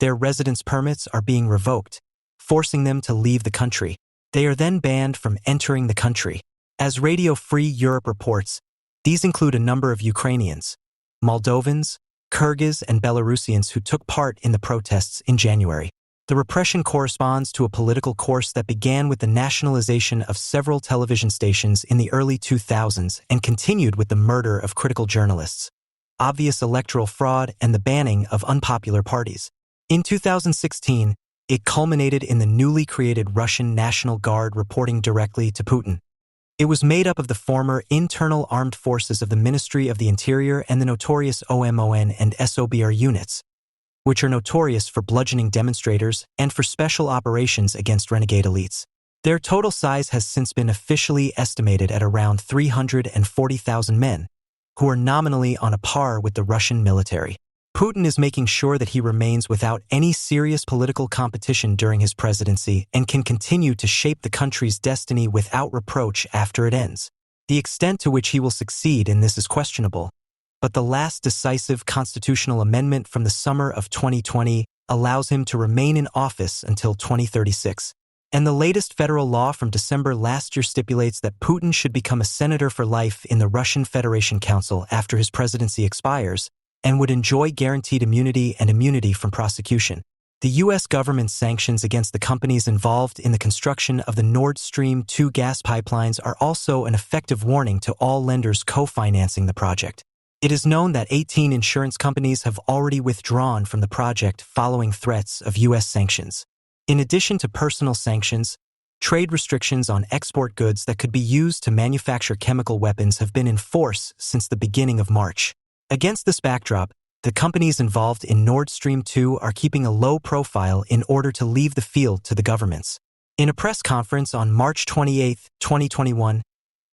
Their residence permits are being revoked, forcing them to leave the country. They are then banned from entering the country. As Radio Free Europe reports, these include a number of Ukrainians, Moldovans, Kyrgyz, and Belarusians who took part in the protests in January. The repression corresponds to a political course that began with the nationalization of several television stations in the early 2000s and continued with the murder of critical journalists, obvious electoral fraud, and the banning of unpopular parties. In 2016, it culminated in the newly created Russian National Guard reporting directly to Putin. It was made up of the former internal armed forces of the Ministry of the Interior and the notorious OMON and SOBR units, which are notorious for bludgeoning demonstrators and for special operations against renegade elites. Their total size has since been officially estimated at around 340,000 men, who are nominally on a par with the Russian military. Putin is making sure that he remains without any serious political competition during his presidency and can continue to shape the country's destiny without reproach after it ends. The extent to which he will succeed in this is questionable, but the last decisive constitutional amendment from the summer of 2020 allows him to remain in office until 2036. And the latest federal law from December last year stipulates that Putin should become a senator for life in the Russian Federation Council after his presidency expires, and would enjoy guaranteed immunity and immunity from prosecution. The U.S. government's sanctions against the companies involved in the construction of the Nord Stream 2 gas pipelines are also an effective warning to all lenders co-financing the project. It is known that 18 insurance companies have already withdrawn from the project following threats of U.S. sanctions. In addition to personal sanctions, trade restrictions on export goods that could be used to manufacture chemical weapons have been in force since the beginning of March. Against this backdrop, the companies involved in Nord Stream 2 are keeping a low profile in order to leave the field to the governments. In a press conference on March 28, 2021,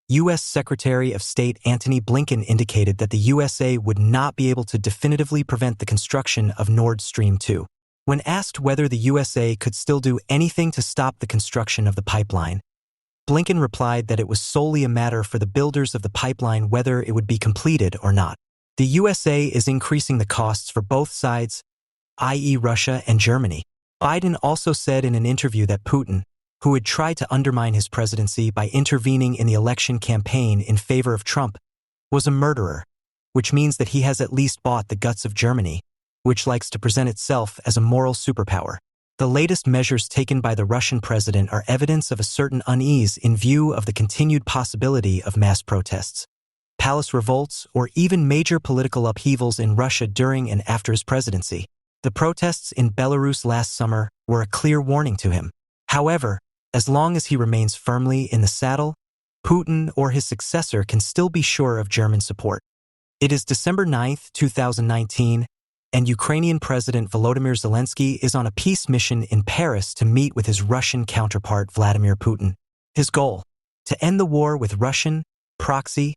U.S. Secretary of State Antony Blinken indicated that the USA would not be able to definitively prevent the construction of Nord Stream 2. When asked whether the USA could still do anything to stop the construction of the pipeline, Blinken replied that it was solely a matter for the builders of the pipeline whether it would be completed or not. The USA is increasing the costs for both sides, i.e. Russia and Germany. Biden also said in an interview that Putin, who had tried to undermine his presidency by intervening in the election campaign in favor of Trump, was a murderer, which means that he has at least bought the guts of Germany, which likes to present itself as a moral superpower. The latest measures taken by the Russian president are evidence of a certain unease in view of the continued possibility of mass protests, palace revolts, or even major political upheavals in Russia during and after his presidency. The protests in Belarus last summer were a clear warning to him. However, as long as he remains firmly in the saddle, Putin or his successor can still be sure of German support. It is December 9, 2019, and Ukrainian President Volodymyr Zelensky is on a peace mission in Paris to meet with his Russian counterpart Vladimir Putin. His goal: to end the war with Russian proxy,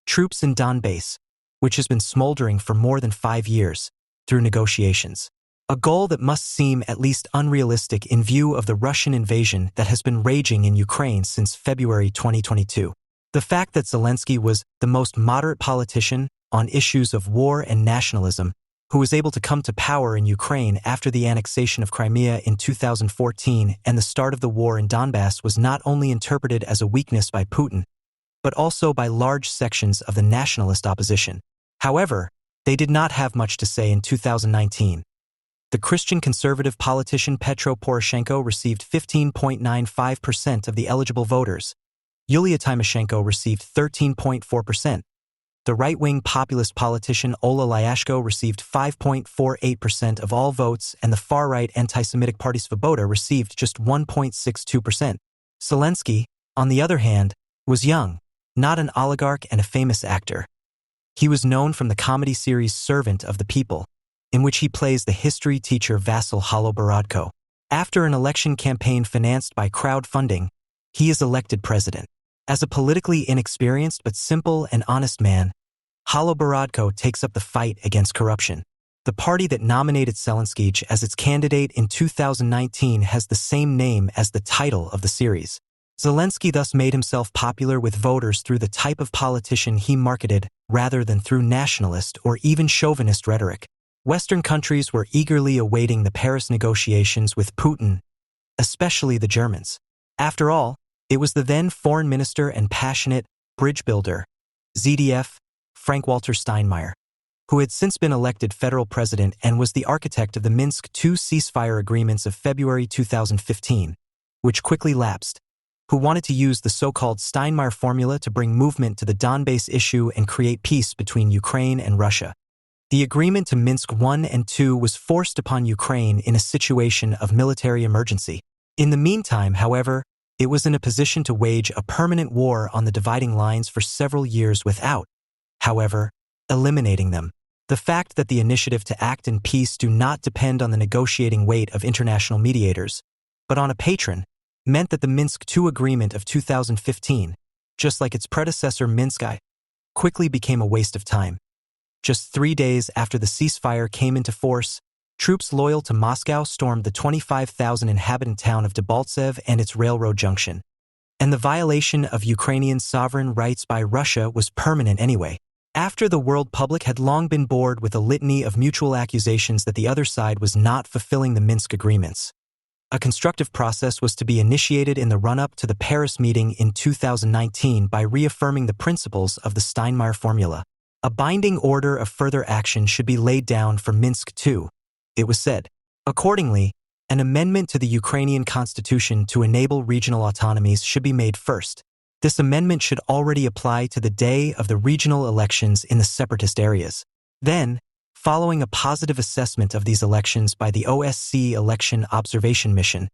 troops in Donbass, which has been smoldering for more than 5 years, through negotiations. A goal that must seem at least unrealistic in view of the Russian invasion that has been raging in Ukraine since February 2022. The fact that Zelensky was the most moderate politician on issues of war and nationalism who was able to come to power in Ukraine after the annexation of Crimea in 2014 and the start of the war in Donbass was not only interpreted as a weakness by Putin, but also by large sections of the nationalist opposition. However, they did not have much to say in 2019. The Christian conservative politician Petro Poroshenko received 15.95% of the eligible voters. Yulia Tymoshenko received 13.4%. The right-wing populist politician Ola Lyashko received 5.48% of all votes, and the far-right anti-Semitic party Svoboda received just 1.62%. Zelensky, on the other hand, was young, not an oligarch and a famous actor. He was known from the comedy series Servant of the People, in which he plays the history teacher Vasil Holoborodko. After an election campaign financed by crowdfunding, he is elected president. As a politically inexperienced but simple and honest man, Holoborodko takes up the fight against corruption. The party that nominated Zelensky as its candidate in 2019 has the same name as the title of the series. Zelensky thus made himself popular with voters through the type of politician he marketed rather than through nationalist or even chauvinist rhetoric. Western countries were eagerly awaiting the Paris negotiations with Putin, especially the Germans. After all, it was the then foreign minister and passionate bridge builder, ZDF, Frank-Walter Steinmeier, who had since been elected federal president and was the architect of the Minsk II ceasefire agreements of February 2015, which quickly lapsed, who wanted to use the so-called Steinmeier formula to bring movement to the Donbass issue and create peace between Ukraine and Russia. The agreement to Minsk I and II was forced upon Ukraine in a situation of military emergency. In the meantime, however, it was in a position to wage a permanent war on the dividing lines for several years without, however, eliminating them. The fact that the initiative to act in peace do not depend on the negotiating weight of international mediators, but on a patron, meant that the Minsk II agreement of 2015, just like its predecessor Minsk I, quickly became a waste of time. Just 3 days after the ceasefire came into force, troops loyal to Moscow stormed the 25,000-inhabitant town of Debaltsev and its railroad junction. And the violation of Ukrainian sovereign rights by Russia was permanent anyway. After the world public had long been bored with a litany of mutual accusations that the other side was not fulfilling the Minsk agreements, a constructive process was to be initiated in the run-up to the Paris meeting in 2019 by reaffirming the principles of the Steinmeier formula. A binding order of further action should be laid down for Minsk II, it was said. Accordingly, an amendment to the Ukrainian constitution to enable regional autonomies should be made first. This amendment should already apply to the day of the regional elections in the separatist areas. Then, following a positive assessment of these elections by the OSCE Election Observation Mission,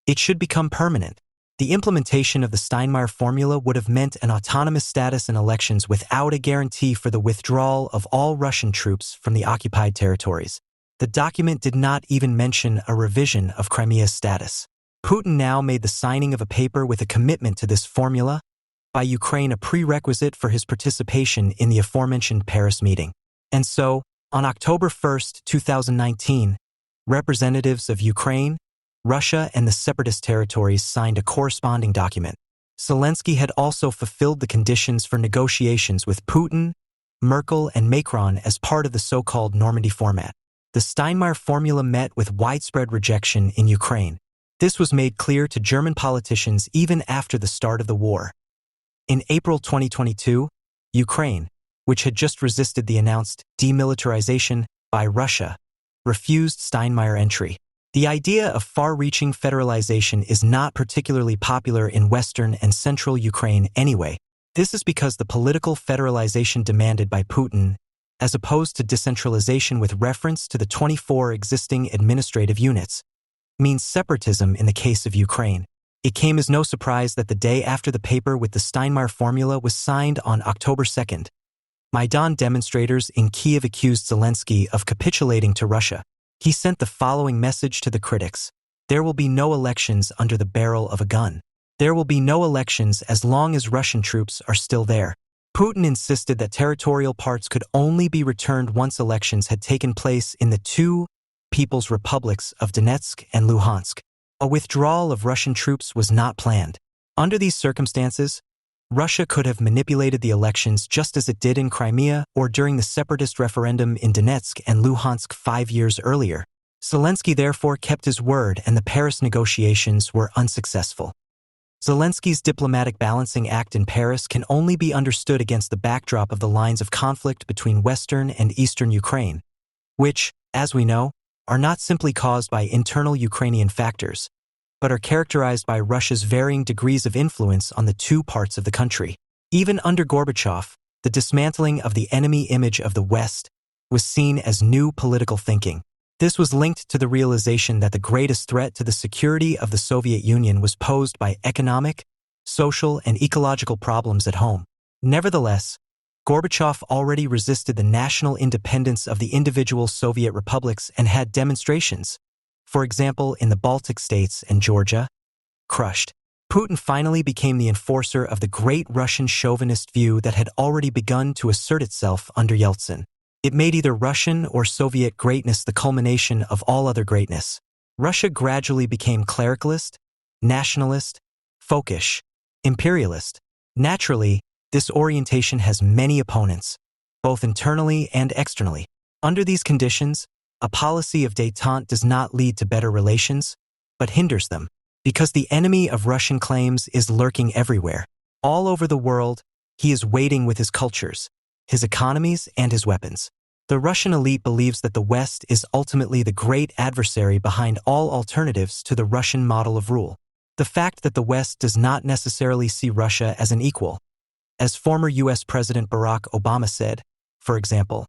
it should become permanent. The implementation of the Steinmeier formula would have meant an autonomous status in elections without a guarantee for the withdrawal of all Russian troops from the occupied territories. The document did not even mention a revision of Crimea's status. Putin now made the signing of a paper with a commitment to this formula by Ukraine a prerequisite for his participation in the aforementioned Paris meeting. And so, on October 1, 2019, representatives of Ukraine, Russia, and the separatist territories signed a corresponding document. Zelensky had also fulfilled the conditions for negotiations with Putin, Merkel, and Macron as part of the so-called Normandy format. The Steinmeier formula met with widespread rejection in Ukraine. This was made clear to German politicians even after the start of the war. In April 2022, Ukraine, which had just resisted the announced demilitarization by Russia, refused Steinmeier entry. The idea of far-reaching federalization is not particularly popular in western and central Ukraine anyway. This is because the political federalization demanded by Putin, as opposed to decentralization with reference to the 24 existing administrative units, means separatism in the case of Ukraine. It came as no surprise that the day after the paper with the Steinmeier formula was signed on October 2nd, Maidan demonstrators in Kiev accused Zelensky of capitulating to Russia. He sent the following message to the critics: "There will be no elections under the barrel of a gun. There will be no elections as long as Russian troops are still there." Putin insisted that territorial parts could only be returned once elections had taken place in the two People's Republics of Donetsk and Luhansk. A withdrawal of Russian troops was not planned. Under these circumstances, Russia could have manipulated the elections just as it did in Crimea or during the separatist referendum in Donetsk and Luhansk 5 years earlier. Zelensky therefore kept his word and the Paris negotiations were unsuccessful. Zelensky's diplomatic balancing act in Paris can only be understood against the backdrop of the lines of conflict between Western and Eastern Ukraine, which, as we know, are not simply caused by internal Ukrainian factors, but are characterized by Russia's varying degrees of influence on the two parts of the country. Even under Gorbachev, the dismantling of the enemy image of the West was seen as new political thinking. This was linked to the realization that the greatest threat to the security of the Soviet Union was posed by economic, social, and ecological problems at home. Nevertheless, Gorbachev already resisted the national independence of the individual Soviet republics and had demonstrations, for example in the Baltic states and Georgia, crushed. Putin finally became the enforcer of the great Russian chauvinist view that had already begun to assert itself under Yeltsin. It made either Russian or Soviet greatness the culmination of all other greatness. Russia gradually became clericalist, nationalist, folkish, imperialist. Naturally, this orientation has many opponents, both internally and externally. Under these conditions, a policy of détente does not lead to better relations, but hinders them, because the enemy of Russian claims is lurking everywhere. All over the world, he is waiting with his cultures, his economies, and his weapons. The Russian elite believes that the West is ultimately the great adversary behind all alternatives to the Russian model of rule. The fact that the West does not necessarily see Russia as an equal, as former U.S. President Barack Obama said, for example,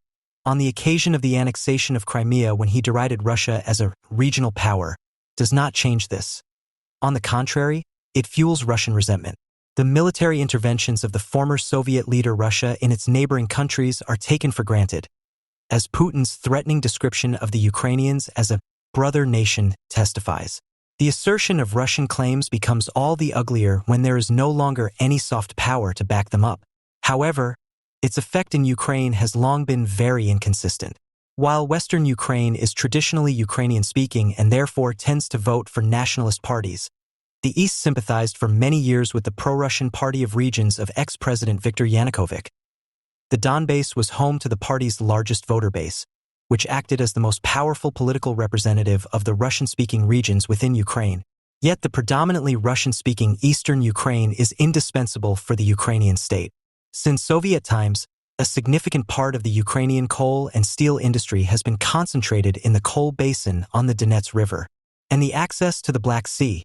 on the occasion of the annexation of Crimea when he derided Russia as a regional power, does not change this. On the contrary, it fuels Russian resentment. The military interventions of the former Soviet leader Russia in its neighboring countries are taken for granted, as Putin's threatening description of the Ukrainians as a brother nation testifies. The assertion of Russian claims becomes all the uglier when there is no longer any soft power to back them up. However, its effect in Ukraine has long been very inconsistent. While Western Ukraine is traditionally Ukrainian-speaking and therefore tends to vote for nationalist parties, the East sympathized for many years with the pro-Russian Party of Regions of ex-President Viktor Yanukovych. The Donbass was home to the party's largest voter base, which acted as the most powerful political representative of the Russian-speaking regions within Ukraine. Yet the predominantly Russian-speaking eastern Ukraine is indispensable for the Ukrainian state. Since Soviet times, a significant part of the Ukrainian coal and steel industry has been concentrated in the coal basin on the Donets River, and the access to the Black Sea,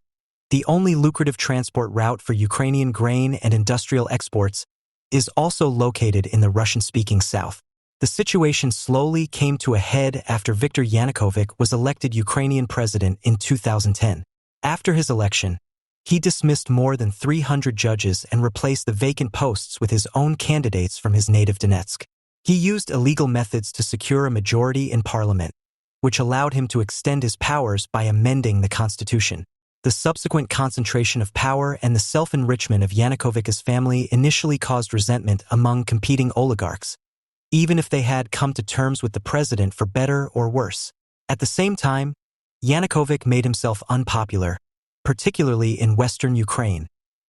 the only lucrative transport route for Ukrainian grain and industrial exports, is also located in the Russian-speaking south. The situation slowly came to a head after Viktor Yanukovych was elected Ukrainian president in 2010. After his election, he dismissed more than 300 judges and replaced the vacant posts with his own candidates from his native Donetsk. He used illegal methods to secure a majority in parliament, which allowed him to extend his powers by amending the constitution. The subsequent concentration of power and the self-enrichment of Yanukovych's family initially caused resentment among competing oligarchs, even if they had come to terms with the president for better or worse. At the same time, Yanukovych made himself unpopular, particularly in Western Ukraine,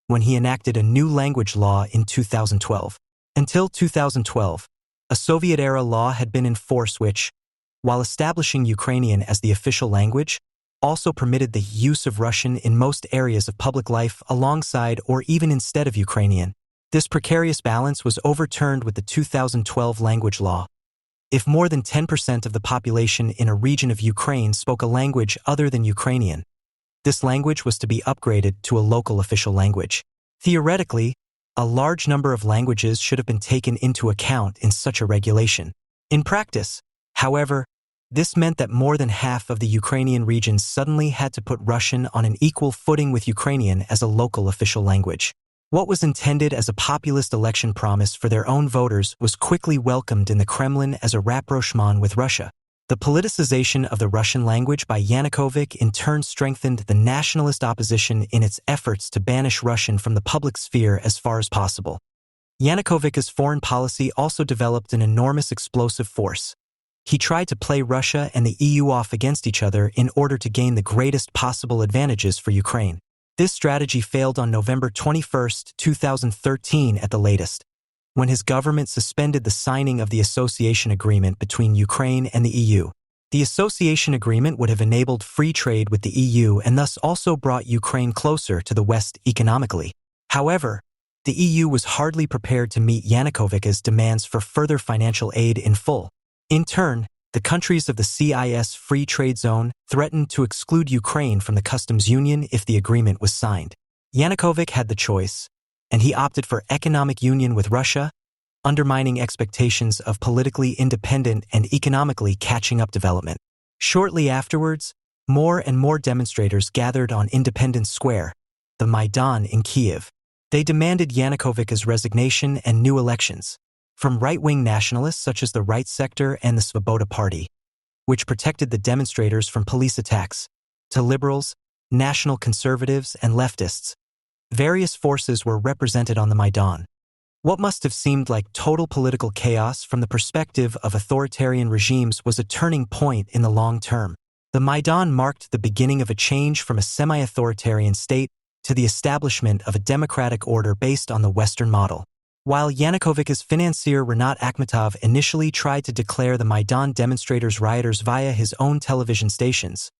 when he enacted a new language law in 2012. Until 2012, a Soviet-era law had been in force which, while establishing Ukrainian as the official language, also permitted the use of Russian in most areas of public life alongside or even instead of Ukrainian. This precarious balance was overturned with the 2012 language law. If more than 10% of the population in a region of Ukraine spoke a language other than Ukrainian, this language was to be upgraded to a local official language. Theoretically, a large number of languages should have been taken into account in such a regulation. In practice, however, this meant that more than half of the Ukrainian regions suddenly had to put Russian on an equal footing with Ukrainian as a local official language. What was intended as a populist election promise for their own voters was quickly welcomed in the Kremlin as a rapprochement with Russia. The politicization of the Russian language by Yanukovych in turn strengthened the nationalist opposition in its efforts to banish Russian from the public sphere as far as possible. Yanukovych's foreign policy also developed an enormous explosive force. He tried to play Russia and the EU off against each other in order to gain the greatest possible advantages for Ukraine. This strategy failed on November 21, 2013 at the latest, when his government suspended the signing of the association agreement between Ukraine and the EU. The association agreement would have enabled free trade with the EU and thus also brought Ukraine closer to the West economically. However, the EU was hardly prepared to meet Yanukovych's demands for further financial aid in full. In turn, the countries of the CIS Free Trade Zone threatened to exclude Ukraine from the customs union if the agreement was signed. Yanukovych had the choice, and he opted for economic union with Russia, undermining expectations of politically independent and economically catching up development. Shortly afterwards, more and more demonstrators gathered on Independence Square, the Maidan in Kyiv. They demanded Yanukovych's resignation and new elections, from right-wing nationalists such as the Right Sector and the Svoboda Party, which protected the demonstrators from police attacks, to liberals, national conservatives, and leftists. Various forces were represented on the Maidan. What must have seemed like total political chaos from the perspective of authoritarian regimes was a turning point in the long term. The Maidan marked the beginning of a change from a semi-authoritarian state to the establishment of a democratic order based on the Western model. While Yanukovych's financier Rinat Akhmetov initially tried to declare the Maidan demonstrators rioters via his own television stations,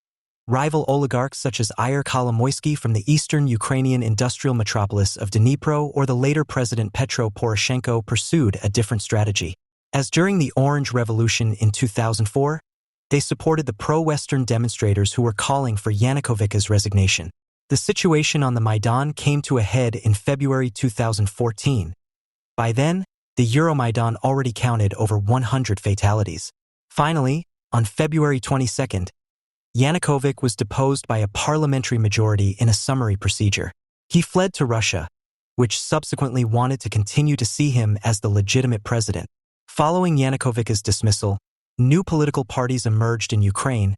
rival oligarchs such as Ihor Kolomoisky from the eastern Ukrainian industrial metropolis of Dnipro or the later President Petro Poroshenko pursued a different strategy. As during the Orange Revolution in 2004, they supported the pro-Western demonstrators who were calling for Yanukovych's resignation. The situation on the Maidan came to a head in February 2014. By then, the Euromaidan already counted over 100 fatalities. Finally, on February 22, Yanukovych was deposed by a parliamentary majority in a summary procedure. He fled to Russia, which subsequently wanted to continue to see him as the legitimate president. Following Yanukovych's dismissal, new political parties emerged in Ukraine.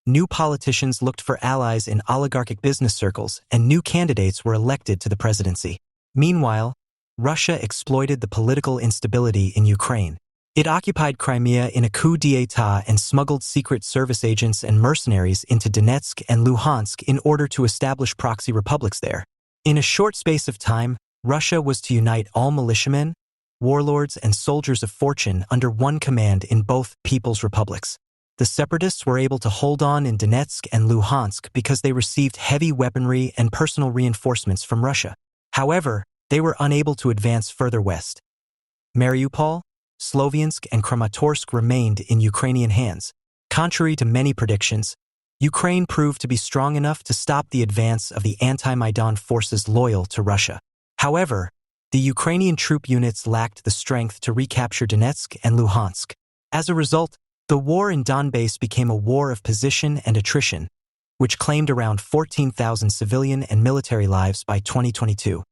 New politicians looked for allies in oligarchic business circles, and new candidates were elected to the presidency. Meanwhile, Russia exploited the political instability in Ukraine. It occupied Crimea in a coup d'état and smuggled secret service agents and mercenaries into Donetsk and Luhansk in order to establish proxy republics there. In a short space of time, Russia was to unite all militiamen, warlords, and soldiers of fortune under one command in both people's republics. The separatists were able to hold on in Donetsk and Luhansk because they received heavy weaponry and personal reinforcements from Russia. However, they were unable to advance further west. Mariupol, Sloviansk, and Kramatorsk remained in Ukrainian hands. Contrary to many predictions, Ukraine proved to be strong enough to stop the advance of the anti-Maidan forces loyal to Russia. However, the Ukrainian troop units lacked the strength to recapture Donetsk and Luhansk. As a result, the war in Donbass became a war of position and attrition, which claimed around 14,000 civilian and military lives by 2022.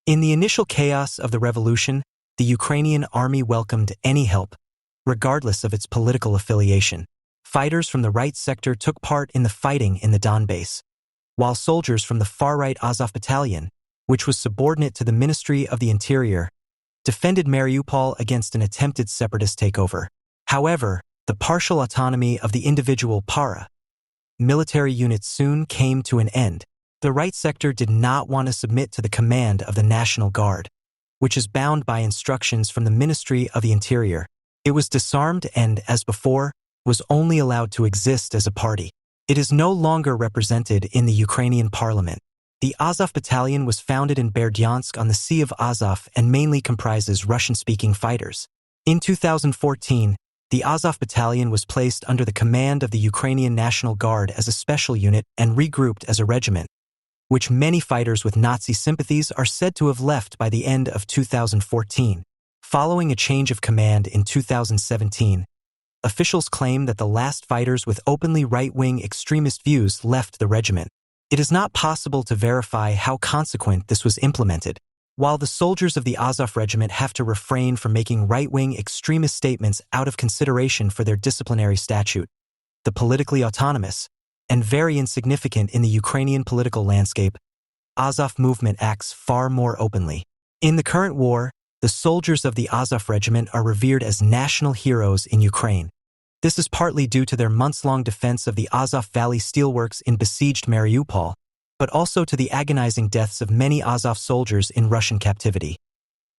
In the initial chaos of the revolution, the Ukrainian army welcomed any help, regardless of its political affiliation. Fighters from the Right Sector took part in the fighting in the Donbass, while soldiers from the far-right Azov Battalion, which was subordinate to the Ministry of the Interior, defended Mariupol against an attempted separatist takeover. However, the partial autonomy of the individual military units soon came to an end. The Right Sector did not want to submit to the command of the National Guard, which is bound by instructions from the Ministry of the Interior. It was disarmed and, as before, was only allowed to exist as a party. It is no longer represented in the Ukrainian parliament. The Azov Battalion was founded in Berdyansk on the Sea of Azov and mainly comprises Russian-speaking fighters. In 2014, the Azov Battalion was placed under the command of the Ukrainian National Guard as a special unit and regrouped as a regiment, which many fighters with Nazi sympathies are said to have left by the end of 2014. Following a change of command in 2017, officials claim that the last fighters with openly right-wing extremist views left the regiment. It is not possible to verify how consequent this was implemented. While the soldiers of the Azov regiment have to refrain from making right-wing extremist statements out of consideration for their disciplinary statute, the politically autonomous, and very insignificant in the Ukrainian political landscape, Azov movement acts far more openly. In the current war, the soldiers of the Azov Regiment are revered as national heroes in Ukraine. This is partly due to their months-long defense of the Azov Valley steelworks in besieged Mariupol, but also to the agonizing deaths of many Azov soldiers in Russian captivity.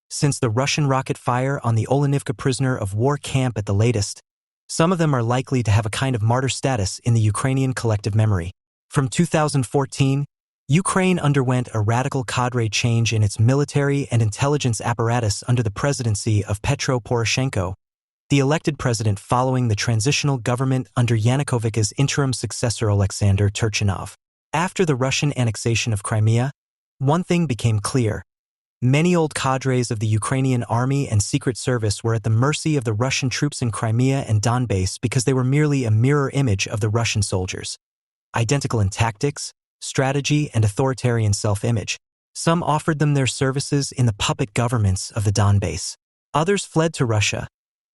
Since the Russian rocket fire on the Olenivka prisoner of war camp at the latest, some of them are likely to have a kind of martyr status in the Ukrainian collective memory. From 2014, Ukraine underwent a radical cadre change in its military and intelligence apparatus under the presidency of Petro Poroshenko, the elected president following the transitional government under Yanukovych's interim successor Alexander Turchinov. After the Russian annexation of Crimea, one thing became clear. Many old cadres of the Ukrainian army and secret service were at the mercy of the Russian troops in Crimea and Donbass because they were merely a mirror image of the Russian soldiers. Identical in tactics, strategy, and authoritarian self-image. Some offered them their services in the puppet governments of the Donbass. Others fled to Russia,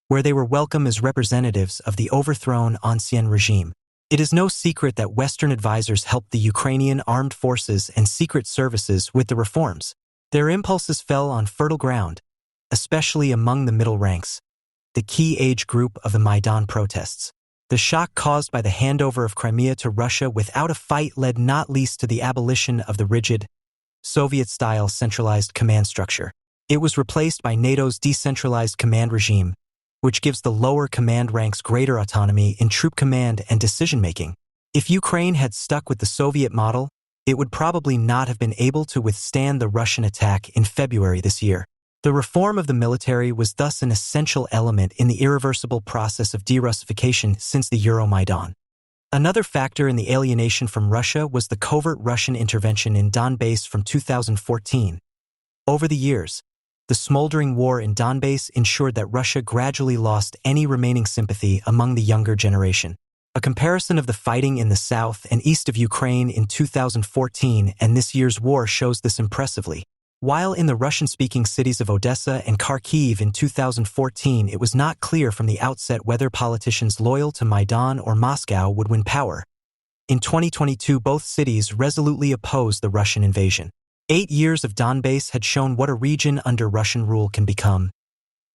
where they were welcome as representatives of the overthrown ancien regime. It is no secret that Western advisors helped the Ukrainian armed forces and secret services with the reforms. Their impulses fell on fertile ground, especially among the middle ranks, the key age group of the Maidan protests. The shock caused by the handover of Crimea to Russia without a fight led not least to the abolition of the rigid, Soviet-style centralized command structure. It was replaced by NATO's decentralized command regime, which gives the lower command ranks greater autonomy in troop command and decision-making. If Ukraine had stuck with the Soviet model, it would probably not have been able to withstand the Russian attack in February this year. The reform of the military was thus an essential element in the irreversible process of de-Russification since the Euromaidan. Another factor in the alienation from Russia was the covert Russian intervention in Donbass from 2014. Over the years, the smoldering war in Donbass ensured that Russia gradually lost any remaining sympathy among the younger generation. A comparison of the fighting in the south and east of Ukraine in 2014 and this year's war shows this impressively. While in the Russian-speaking cities of Odessa and Kharkiv in 2014 it was not clear from the outset whether politicians loyal to Maidan or Moscow would win power, in 2022 both cities resolutely opposed the Russian invasion. 8 years of Donbass had shown what a region under Russian rule can become.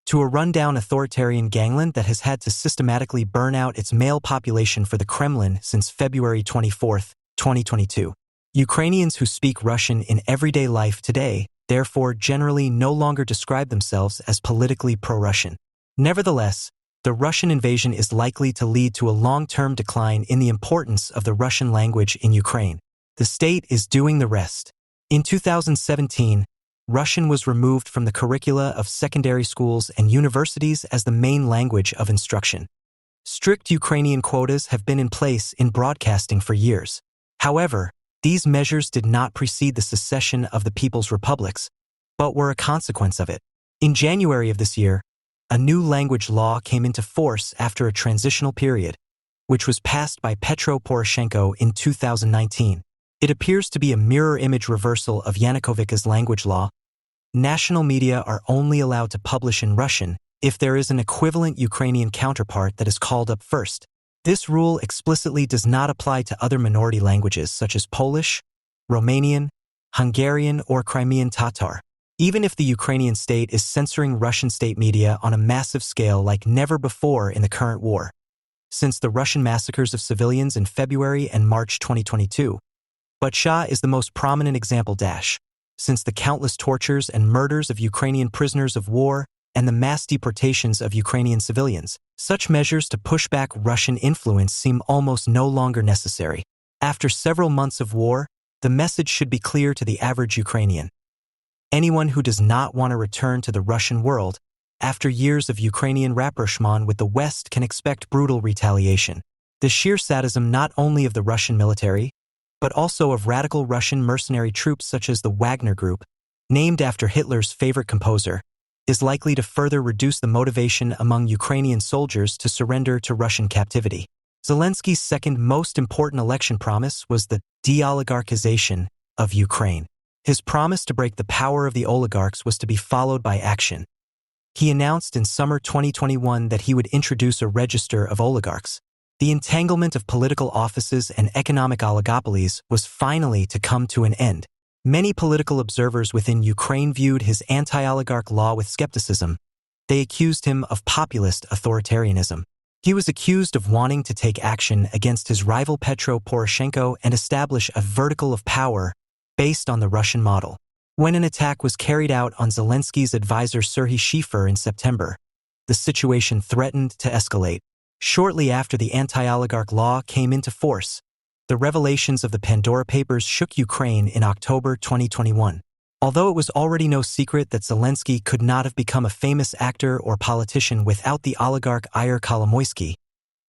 To a rundown authoritarian gangland that has had to systematically burn out its male population for the Kremlin since February 24, 2022. Ukrainians who speak Russian in everyday life today, therefore, generally no longer describe themselves as politically pro-Russian. Nevertheless, the Russian invasion is likely to lead to a long-term decline in the importance of the Russian language in Ukraine. The state is doing the rest. In 2017, Russian was removed from the curricula of secondary schools and universities as the main language of instruction. Strict Ukrainian quotas have been in place in broadcasting for years. However, these measures did not precede the secession of the People's Republics, but were a consequence of it. In January of this year, a new language law came into force after a transitional period, which was passed by Petro Poroshenko in 2019. It appears to be a mirror image reversal of Yanukovych's language law. National media are only allowed to publish in Russian if there is an equivalent Ukrainian counterpart that is called up first. This rule explicitly does not apply to other minority languages such as Polish, Romanian, Hungarian, or Crimean Tatar. Even if the Ukrainian state is censoring Russian state media on a massive scale like never before in the current war. Since the Russian massacres of civilians in February and March 2022, Bucha is the most prominent example. Since the countless tortures and murders of Ukrainian prisoners of war and the mass deportations of Ukrainian civilians, such measures to push back Russian influence seem almost no longer necessary. After several months of war, the message should be clear to the average Ukrainian. Anyone who does not want to return to the Russian world, after years of Ukrainian rapprochement with the West, can expect brutal retaliation. The sheer sadism not only of the Russian military, but also of radical Russian mercenary troops such as the Wagner Group, named after Hitler's favorite composer, is likely to further reduce the motivation among Ukrainian soldiers to surrender to Russian captivity. Zelensky's second most important election promise was the de-oligarchization of Ukraine. His promise to break the power of the oligarchs was to be followed by action. He announced in summer 2021 that he would introduce a register of oligarchs. The entanglement of political offices and economic oligopolies was finally to come to an end. Many political observers within Ukraine viewed his anti-oligarch law with skepticism. They accused him of populist authoritarianism. He was accused of wanting to take action against his rival Petro Poroshenko and establish a vertical of power based on the Russian model. When an attack was carried out on Zelensky's advisor Serhiy Schiffer in September, the situation threatened to escalate. Shortly after the anti-oligarch law came into force, the revelations of the Pandora Papers shook Ukraine in October 2021. Although it was already no secret that Zelensky could not have become a famous actor or politician without the oligarch Ihor Kolomoisky,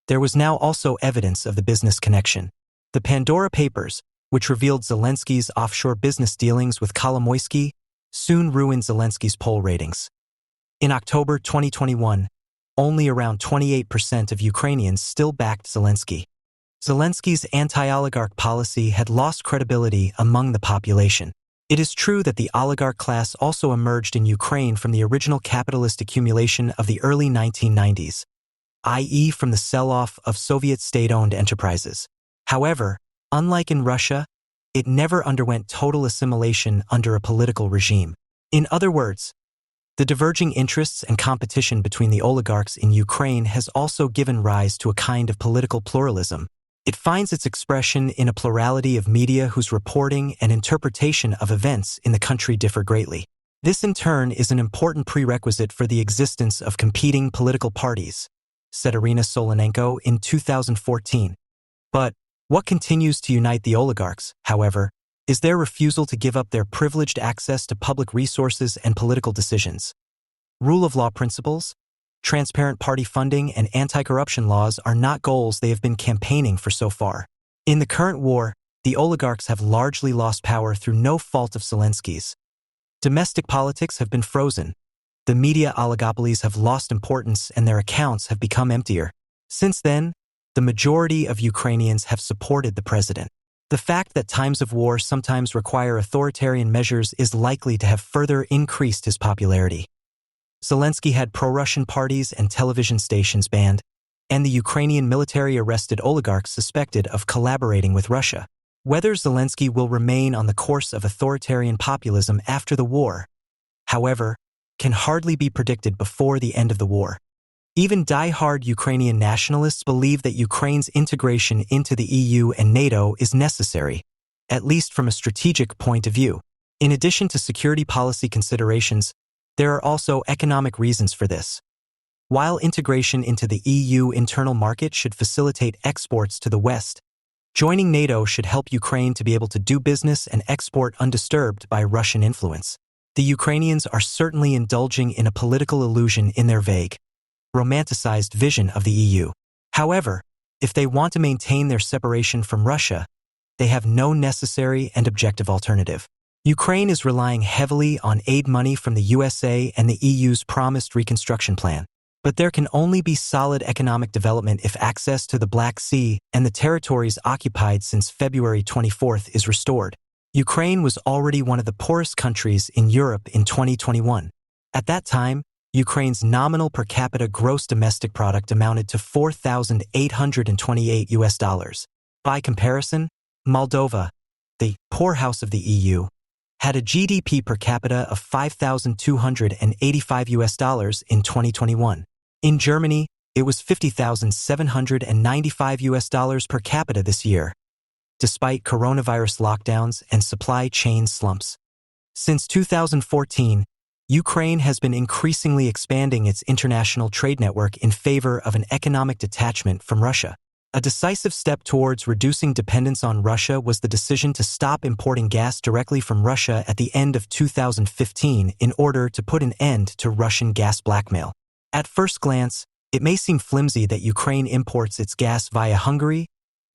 there was now also evidence of the business connection. The Pandora Papers, which revealed Zelensky's offshore business dealings with Kolomoisky, soon ruined Zelensky's poll ratings. In October 2021, only around 28% of Ukrainians still backed Zelensky. Zelensky's anti-oligarch policy had lost credibility among the population. It is true that the oligarch class also emerged in Ukraine from the original capitalist accumulation of the early 1990s, i.e. from the sell-off of Soviet state-owned enterprises. However, unlike in Russia, it never underwent total assimilation under a political regime. In other words, the diverging interests and competition between the oligarchs in Ukraine has also given rise to a kind of political pluralism. It finds its expression in a plurality of media whose reporting and interpretation of events in the country differ greatly. This in turn is an important prerequisite for the existence of competing political parties, said Irina Solenenko in 2014. But what continues to unite the oligarchs, however, is their refusal to give up their privileged access to public resources and political decisions. Rule of law principles, transparent party funding, and anti-corruption laws are not goals they have been campaigning for so far. In the current war, the oligarchs have largely lost power through no fault of Zelensky's. Domestic politics have been frozen. The media oligopolies have lost importance and their accounts have become emptier. Since then, the majority of Ukrainians have supported the president. The fact that times of war sometimes require authoritarian measures is likely to have further increased his popularity. Zelensky had pro-Russian parties and television stations banned, and the Ukrainian military arrested oligarchs suspected of collaborating with Russia. Whether Zelensky will remain on the course of authoritarian populism after the war, however, can hardly be predicted before the end of the war. Even die-hard Ukrainian nationalists believe that Ukraine's integration into the EU and NATO is necessary, at least from a strategic point of view. In addition to security policy considerations, there are also economic reasons for this. While integration into the EU internal market should facilitate exports to the West, joining NATO should help Ukraine to be able to do business and export undisturbed by Russian influence. The Ukrainians are certainly indulging in a political illusion in their vague, romanticized vision of the EU. However, if they want to maintain their separation from Russia, they have no necessary and objective alternative. Ukraine is relying heavily on aid money from the USA and the EU's promised reconstruction plan. But there can only be solid economic development if access to the Black Sea and the territories occupied since February 24th is restored. Ukraine was already one of the poorest countries in Europe in 2021. At that time, Ukraine's nominal per capita gross domestic product amounted to $4,828. By comparison, Moldova, the poorhouse of the EU, had a GDP per capita of $5,285 in 2021. In Germany, it was $50,795 per capita this year, despite coronavirus lockdowns and supply chain slumps. Since 2014, Ukraine has been increasingly expanding its international trade network in favor of an economic detachment from Russia. A decisive step towards reducing dependence on Russia was the decision to stop importing gas directly from Russia at the end of 2015 in order to put an end to Russian gas blackmail. At first glance, it may seem flimsy that Ukraine imports its gas via Hungary,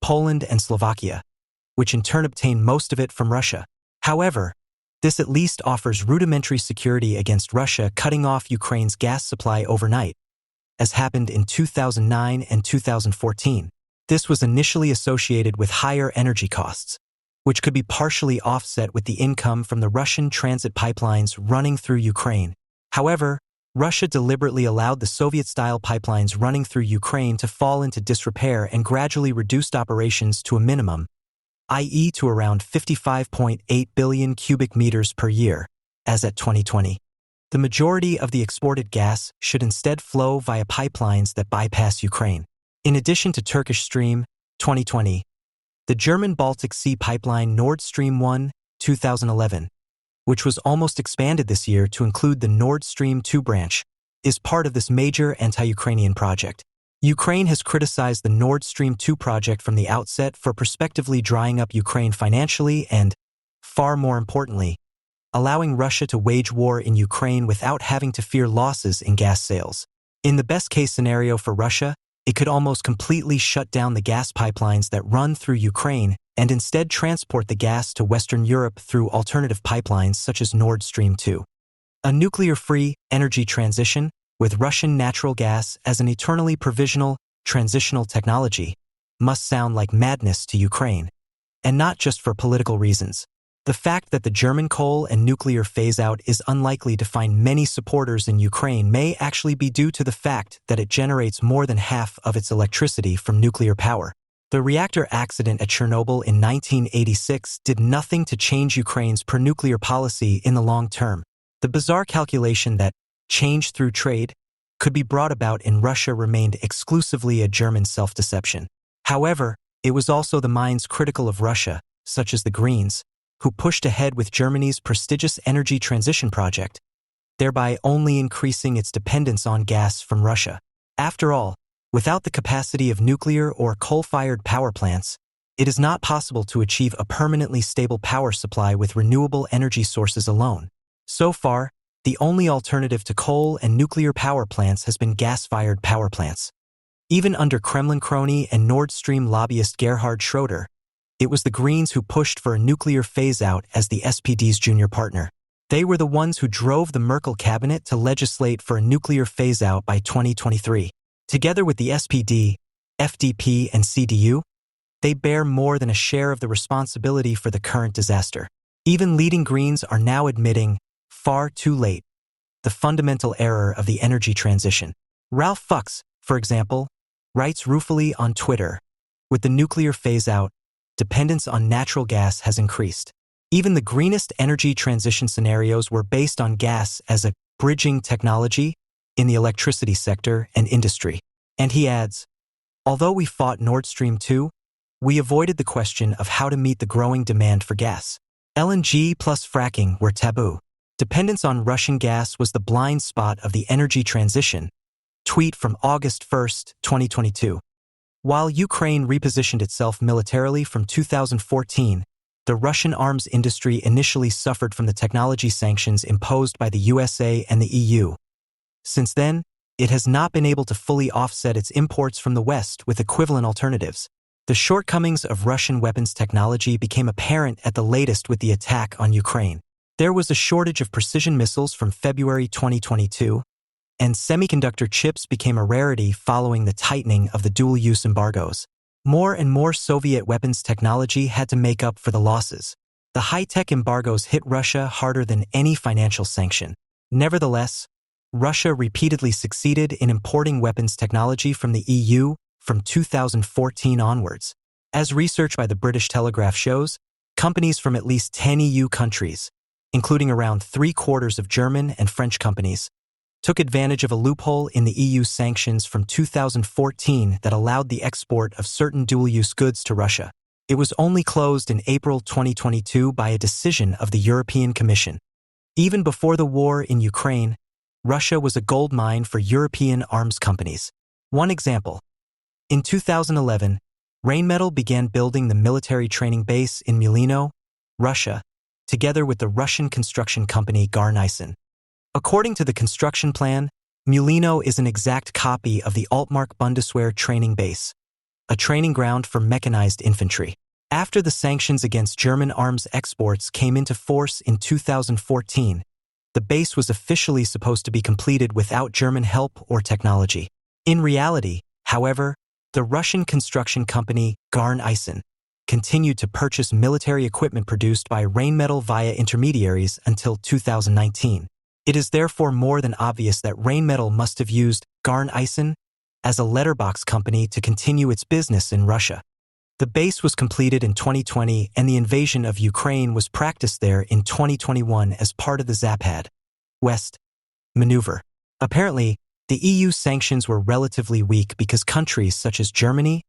Poland, and Slovakia, which in turn obtain most of it from Russia. However, this at least offers rudimentary security against Russia cutting off Ukraine's gas supply overnight, as happened in 2009 and 2014. This was initially associated with higher energy costs, which could be partially offset with the income from the Russian transit pipelines running through Ukraine. However, Russia deliberately allowed the Soviet-style pipelines running through Ukraine to fall into disrepair and gradually reduced operations to a minimum, i.e. to around 55.8 billion cubic meters per year, as at 2020. The majority of the exported gas should instead flow via pipelines that bypass Ukraine. In addition to Turkish Stream, 2020, the German Baltic Sea pipeline Nord Stream 1, 2011, which was almost expanded this year to include the Nord Stream 2 branch, is part of this major anti-Ukrainian project. Ukraine has criticized the Nord Stream 2 project from the outset for prospectively drying up Ukraine financially and, far more importantly, allowing Russia to wage war in Ukraine without having to fear losses in gas sales. In the best-case scenario for Russia, it could almost completely shut down the gas pipelines that run through Ukraine and instead transport the gas to Western Europe through alternative pipelines such as Nord Stream 2. A nuclear-free energy transition with Russian natural gas as an eternally provisional, transitional technology must sound like madness to Ukraine, and not just for political reasons. The fact that the German coal and nuclear phase-out is unlikely to find many supporters in Ukraine may actually be due to the fact that it generates more than half of its electricity from nuclear power. The reactor accident at Chernobyl in 1986 did nothing to change Ukraine's pro-nuclear policy in the long term. The bizarre calculation that change through trade could be brought about in Russia remained exclusively a German self-deception. However, it was also the minds critical of Russia, such as the Greens, who pushed ahead with Germany's prestigious energy transition project, thereby only increasing its dependence on gas from Russia. After all, without the capacity of nuclear or coal-fired power plants, it is not possible to achieve a permanently stable power supply with renewable energy sources alone. So far, the only alternative to coal and nuclear power plants has been gas-fired power plants. Even under Kremlin crony and Nord Stream lobbyist Gerhard Schroeder, it was the Greens who pushed for a nuclear phase-out as the SPD's junior partner. They were the ones who drove the Merkel cabinet to legislate for a nuclear phase-out by 2023. Together with the SPD, FDP, and CDU, they bear more than a share of the responsibility for the current disaster. Even leading Greens are now admitting, far too late, the fundamental error of the energy transition. Ralph Fuchs, for example, writes ruefully on Twitter, with the nuclear phase-out, dependence on natural gas has increased. Even the greenest energy transition scenarios were based on gas as a bridging technology in the electricity sector and industry. And he adds, although we fought Nord Stream 2, we avoided the question of how to meet the growing demand for gas. LNG plus fracking were taboo. Dependence on Russian gas was the blind spot of the energy transition. Tweet from August 1, 2022. While Ukraine repositioned itself militarily from 2014, the Russian arms industry initially suffered from the technology sanctions imposed by the USA and the EU. Since then, it has not been able to fully offset its imports from the West with equivalent alternatives. The shortcomings of Russian weapons technology became apparent at the latest with the attack on Ukraine. There was a shortage of precision missiles from February 2022, and semiconductor chips became a rarity following the tightening of the dual-use embargoes. More and more Soviet weapons technology had to make up for the losses. The high-tech embargoes hit Russia harder than any financial sanction. Nevertheless, Russia repeatedly succeeded in importing weapons technology from the EU from 2014 onwards. As research by the British Telegraph shows, companies from at least 10 EU countries, including around 3/4 of German and French companies, took advantage of a loophole in the EU sanctions from 2014 that allowed the export of certain dual-use goods to Russia. It was only closed in April 2022 by a decision of the European Commission. Even before the war in Ukraine, Russia was a gold mine for European arms companies. One example. In 2011, Rheinmetall began building the military training base in Milino, Russia, together with the Russian construction company Garnison. According to the construction plan, Mulino is an exact copy of the Altmark Bundeswehr training base, a training ground for mechanized infantry. After the sanctions against German arms exports came into force in 2014, the base was officially supposed to be completed without German help or technology. In reality, however, the Russian construction company Garnison continued to purchase military equipment produced by Rheinmetall via intermediaries until 2019. It is therefore more than obvious that Rheinmetall must have used Garnison as a letterbox company to continue its business in Russia. The base was completed in 2020 and the invasion of Ukraine was practiced there in 2021 as part of the Zapad West maneuver. Apparently, the EU sanctions were relatively weak because countries such as Germany,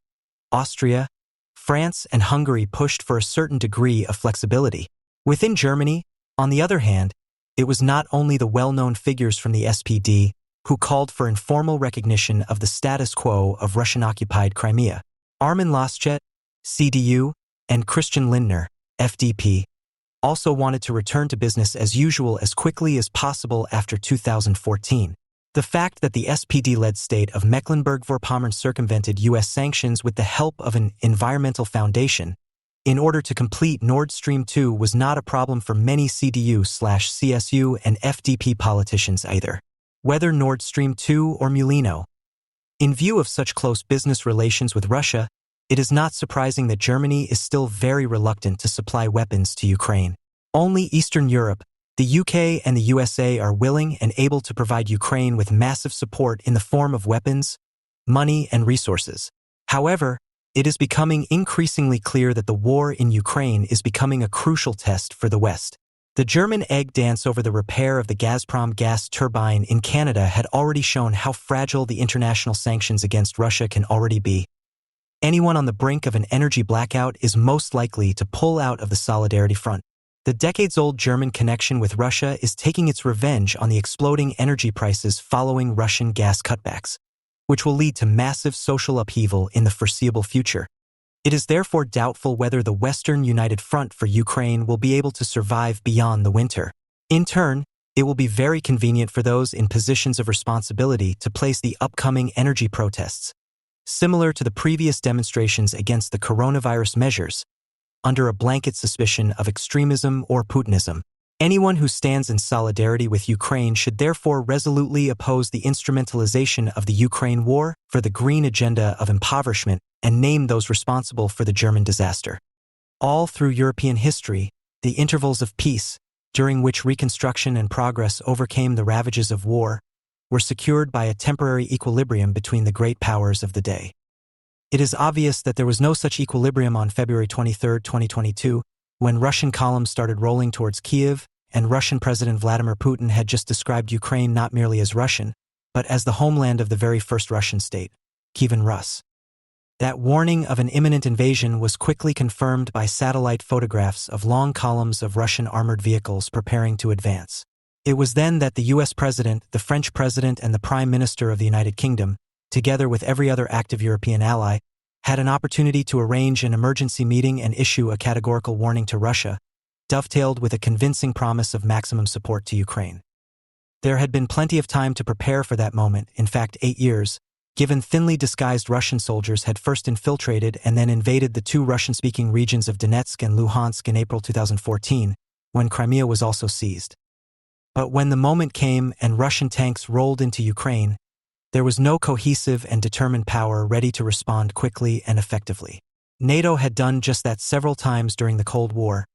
Austria, France, and Hungary pushed for a certain degree of flexibility. Within Germany, on the other hand, it was not only the well-known figures from the SPD who called for informal recognition of the status quo of Russian-occupied Crimea. Armin Laschet, CDU, and Christian Lindner, FDP, also wanted to return to business as usual as quickly as possible after 2014. The fact that the SPD-led state of Mecklenburg-Vorpommern circumvented U.S. sanctions with the help of an environmental foundation in order to complete Nord Stream 2 was not a problem for many CDU/CSU and FDP politicians either, whether Nord Stream 2 or Mulino. In view of such close business relations with Russia, it is not surprising that Germany is still very reluctant to supply weapons to Ukraine. Only Eastern Europe, the UK and the USA are willing and able to provide Ukraine with massive support in the form of weapons, money, and resources. However, it is becoming increasingly clear that the war in Ukraine is becoming a crucial test for the West. The German egg dance over the repair of the Gazprom gas turbine in Canada had already shown how fragile the international sanctions against Russia can already be. Anyone on the brink of an energy blackout is most likely to pull out of the Solidarity Front. The decades-old German connection with Russia is taking its revenge on the exploding energy prices following Russian gas cutbacks, which will lead to massive social upheaval in the foreseeable future. It is therefore doubtful whether the Western United Front for Ukraine will be able to survive beyond the winter. In turn, it will be very convenient for those in positions of responsibility to place the upcoming energy protests, similar to the previous demonstrations against the coronavirus measures, under a blanket suspicion of extremism or Putinism. Anyone who stands in solidarity with Ukraine should therefore resolutely oppose the instrumentalization of the Ukraine war for the green agenda of impoverishment and name those responsible for the German disaster. All through European history, the intervals of peace, during which reconstruction and progress overcame the ravages of war, were secured by a temporary equilibrium between the great powers of the day. It is obvious that there was no such equilibrium on February 23, 2022, when Russian columns started rolling towards Kiev, and Russian President Vladimir Putin had just described Ukraine not merely as Russian, but as the homeland of the very first Russian state, Kievan Rus. That warning of an imminent invasion was quickly confirmed by satellite photographs of long columns of Russian armored vehicles preparing to advance. It was then that the US President, the French President, and the Prime Minister of the United Kingdom, together with every other active European ally, had an opportunity to arrange an emergency meeting and issue a categorical warning to Russia, dovetailed with a convincing promise of maximum support to Ukraine. There had been plenty of time to prepare for that moment, in fact 8 years, given thinly disguised Russian soldiers had first infiltrated and then invaded the two Russian-speaking regions of Donetsk and Luhansk in April 2014, when Crimea was also seized. But when the moment came and Russian tanks rolled into Ukraine, there was no cohesive and determined power ready to respond quickly and effectively. NATO had done just that several times during the Cold War,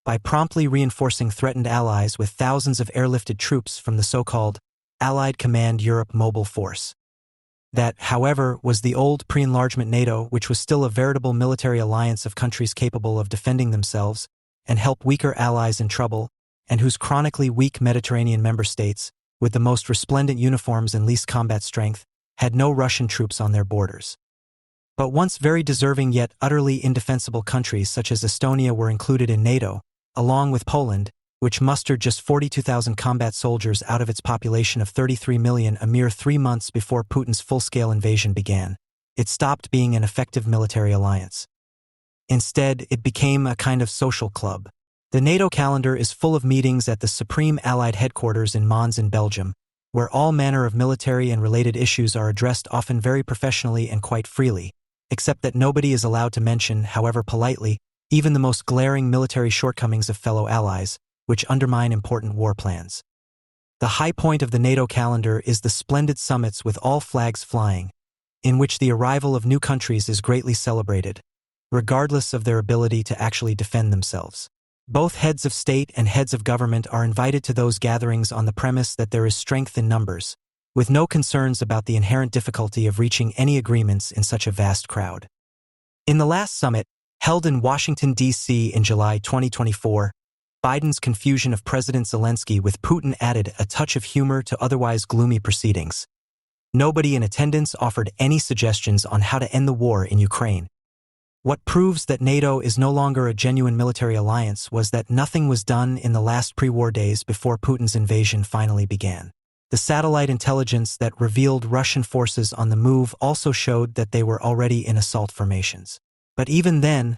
by promptly reinforcing threatened allies with thousands of airlifted troops from the so-called Allied Command Europe Mobile Force. That, however, was the old pre-enlargement NATO, which was still a veritable military alliance of countries capable of defending themselves and help weaker allies in trouble, and whose chronically weak Mediterranean member states, with the most resplendent uniforms and least combat strength, had no Russian troops on their borders. But once very deserving yet utterly indefensible countries such as Estonia were included in NATO, along with Poland, which mustered just 42,000 combat soldiers out of its population of 33 million a mere 3 months before Putin's full-scale invasion began, it stopped being an effective military alliance. Instead, it became a kind of social club. The NATO calendar is full of meetings at the Supreme Allied Headquarters in Mons in Belgium, where all manner of military and related issues are addressed often very professionally and quite freely, except that nobody is allowed to mention, however politely, even the most glaring military shortcomings of fellow allies, which undermine important war plans. The high point of the NATO calendar is the splendid summits with all flags flying, in which the arrival of new countries is greatly celebrated, regardless of their ability to actually defend themselves. Both heads of state and heads of government are invited to those gatherings on the premise that there is strength in numbers, with no concerns about the inherent difficulty of reaching any agreements in such a vast crowd. In the last summit, held in Washington, D.C. in July 2024, Biden's confusion of President Zelensky with Putin added a touch of humor to otherwise gloomy proceedings. Nobody in attendance offered any suggestions on how to end the war in Ukraine. What proves that NATO is no longer a genuine military alliance was that nothing was done in the last pre-war days before Putin's invasion finally began. The satellite intelligence that revealed Russian forces on the move also showed that they were already in assault formations. But even then,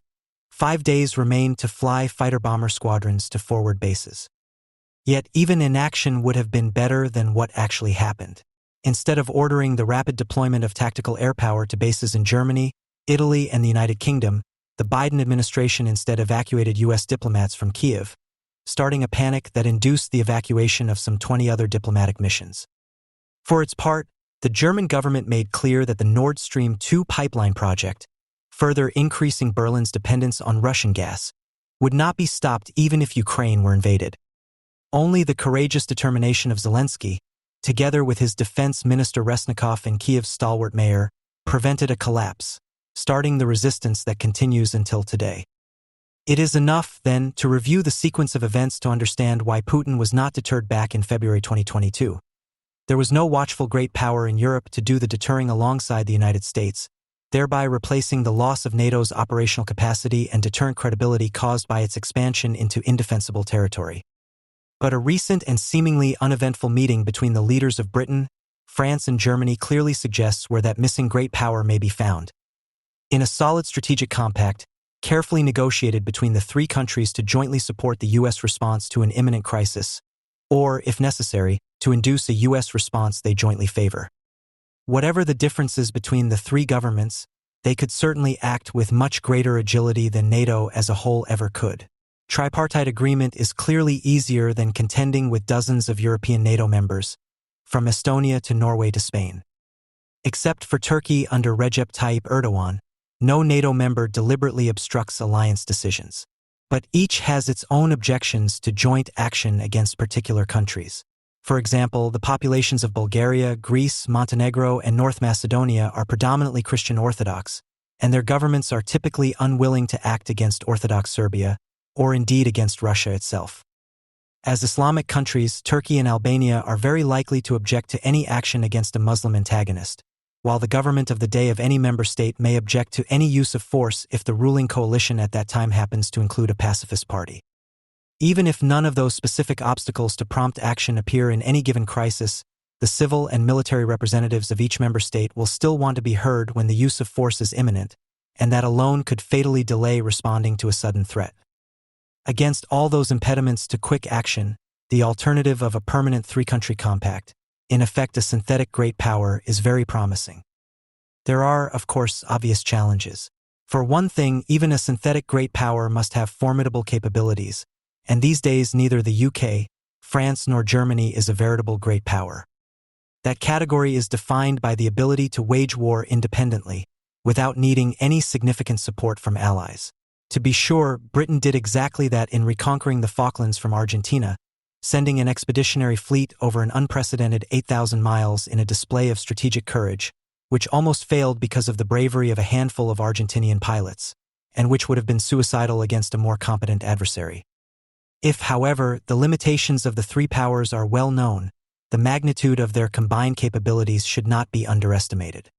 5 days remained to fly fighter-bomber squadrons to forward bases. Yet even inaction would have been better than what actually happened. Instead of ordering the rapid deployment of tactical air power to bases in Germany, Italy, and the United Kingdom, the Biden administration instead evacuated U.S. diplomats from Kyiv, starting a panic that induced the evacuation of some 20 other diplomatic missions. For its part, the German government made clear that the Nord Stream 2 pipeline project, further increasing Berlin's dependence on Russian gas, would not be stopped even if Ukraine were invaded. Only the courageous determination of Zelensky, together with his defense minister Resnikov and Kyiv's stalwart mayor, prevented a collapse, starting the resistance that continues until today. It is enough, then, to review the sequence of events to understand why Putin was not deterred back in February 2022. There was no watchful great power in Europe to do the deterring alongside the United States, thereby replacing the loss of NATO's operational capacity and deterrent credibility caused by its expansion into indefensible territory. But a recent and seemingly uneventful meeting between the leaders of Britain, France, and Germany clearly suggests where that missing great power may be found. In a solid strategic compact, carefully negotiated between the three countries to jointly support the U.S. response to an imminent crisis, or, if necessary, to induce a U.S. response they jointly favor. Whatever the differences between the three governments, they could certainly act with much greater agility than NATO as a whole ever could. Tripartite agreement is clearly easier than contending with dozens of European NATO members, from Estonia to Norway to Spain. Except for Turkey under Recep Tayyip Erdogan, no NATO member deliberately obstructs alliance decisions. But each has its own objections to joint action against particular countries. For example, the populations of Bulgaria, Greece, Montenegro, and North Macedonia are predominantly Christian Orthodox, and their governments are typically unwilling to act against Orthodox Serbia, or indeed against Russia itself. As Islamic countries, Turkey and Albania are very likely to object to any action against a Muslim antagonist, while the government of the day of any member state may object to any use of force if the ruling coalition at that time happens to include a pacifist party. Even if none of those specific obstacles to prompt action appear in any given crisis, the civil and military representatives of each member state will still want to be heard when the use of force is imminent, and that alone could fatally delay responding to a sudden threat. Against all those impediments to quick action, the alternative of a permanent three-country compact, in effect a synthetic great power, is very promising. There are, of course, obvious challenges. For one thing, even a synthetic great power must have formidable capabilities, and these days neither the UK, France, nor Germany is a veritable great power. That category is defined by the ability to wage war independently, without needing any significant support from allies. To be sure, Britain did exactly that in reconquering the Falklands from Argentina, sending an expeditionary fleet over an unprecedented 8,000 miles in a display of strategic courage, which almost failed because of the bravery of a handful of Argentinian pilots, and which would have been suicidal against a more competent adversary. If, however, the limitations of the three powers are well known, the magnitude of their combined capabilities should not be underestimated.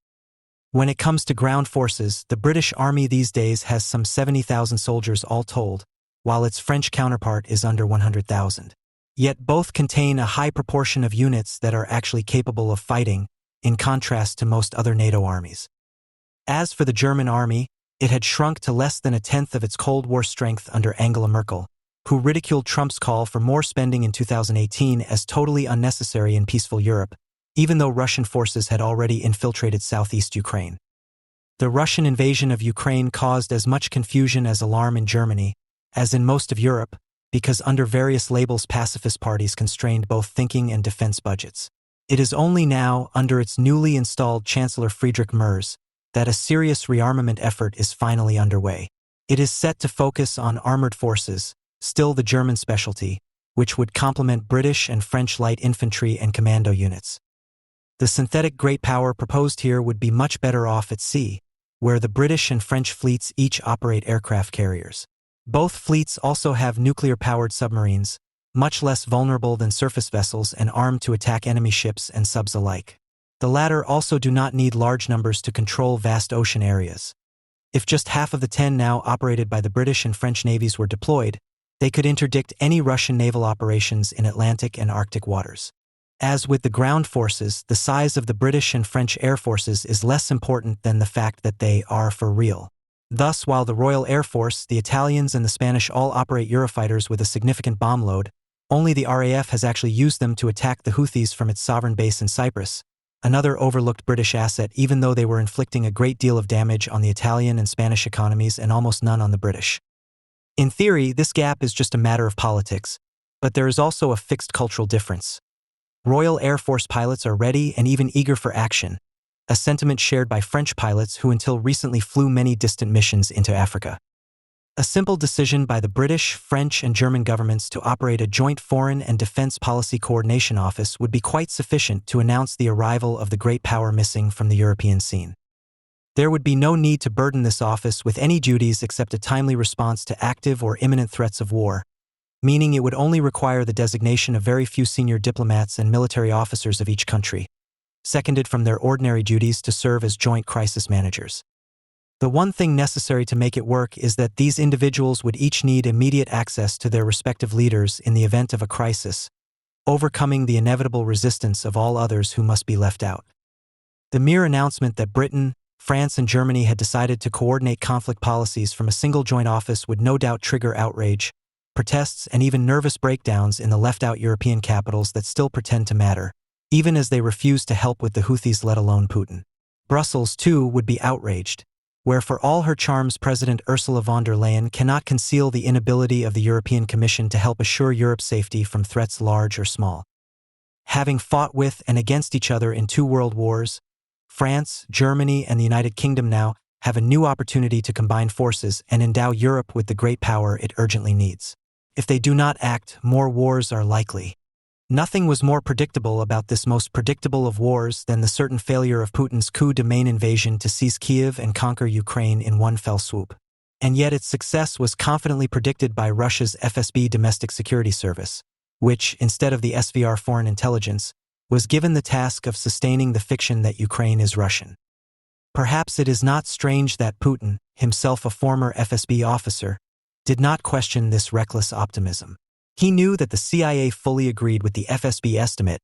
When it comes to ground forces, the British Army these days has some 70,000 soldiers all told, while its French counterpart is under 100,000. Yet both contain a high proportion of units that are actually capable of fighting, in contrast to most other NATO armies. As for the German army, it had shrunk to less than a tenth of its Cold War strength under Angela Merkel, who ridiculed Trump's call for more spending in 2018 as totally unnecessary in peaceful Europe, even though Russian forces had already infiltrated southeast Ukraine. The Russian invasion of Ukraine caused as much confusion as alarm in Germany, as in most of Europe, because under various labels pacifist parties constrained both thinking and defense budgets. It is only now, under its newly installed Chancellor Friedrich Merz, that a serious rearmament effort is finally underway. It is set to focus on armored forces, still the German specialty, which would complement British and French light infantry and commando units. The synthetic great power proposed here would be much better off at sea, where the British and French fleets each operate aircraft carriers. Both fleets also have nuclear-powered submarines, much less vulnerable than surface vessels and armed to attack enemy ships and subs alike. The latter also do not need large numbers to control vast ocean areas. If just half of the 10 now operated by the British and French navies were deployed, they could interdict any Russian naval operations in Atlantic and Arctic waters. As with the ground forces, the size of the British and French air forces is less important than the fact that they are for real. Thus, while the Royal Air Force, the Italians, and the Spanish all operate Eurofighters with a significant bomb load, only the RAF has actually used them to attack the Houthis from its sovereign base in Cyprus, another overlooked British asset, even though they were inflicting a great deal of damage on the Italian and Spanish economies and almost none on the British. In theory, this gap is just a matter of politics, but there is also a fixed cultural difference. Royal Air Force pilots are ready and even eager for action, a sentiment shared by French pilots who until recently flew many distant missions into Africa. A simple decision by the British, French, and German governments to operate a joint foreign and defense policy coordination office would be quite sufficient to announce the arrival of the great power missing from the European scene. There would be no need to burden this office with any duties except a timely response to active or imminent threats of war, meaning it would only require the designation of very few senior diplomats and military officers of each country, seconded from their ordinary duties to serve as joint crisis managers. The one thing necessary to make it work is that these individuals would each need immediate access to their respective leaders in the event of a crisis, overcoming the inevitable resistance of all others who must be left out. The mere announcement that Britain, France, and Germany had decided to coordinate conflict policies from a single joint office would no doubt trigger outrage, protests, and even nervous breakdowns in the left-out European capitals that still pretend to matter, even as they refuse to help with the Houthis, let alone Putin. Brussels, too, would be outraged, where for all her charms President Ursula von der Leyen cannot conceal the inability of the European Commission to help assure Europe's safety from threats large or small. Having fought with and against each other in 2 world wars, France, Germany, and the United Kingdom now have a new opportunity to combine forces and endow Europe with the great power it urgently needs. If they do not act, more wars are likely. Nothing was more predictable about this most predictable of wars than the certain failure of Putin's coup de main invasion to seize Kiev and conquer Ukraine in one fell swoop. And yet its success was confidently predicted by Russia's FSB domestic security service, which, instead of the SVR foreign intelligence, was given the task of sustaining the fiction that Ukraine is Russian. Perhaps it is not strange that Putin, himself a former FSB officer, did not question this reckless optimism. He knew that the CIA fully agreed with the FSB estimate,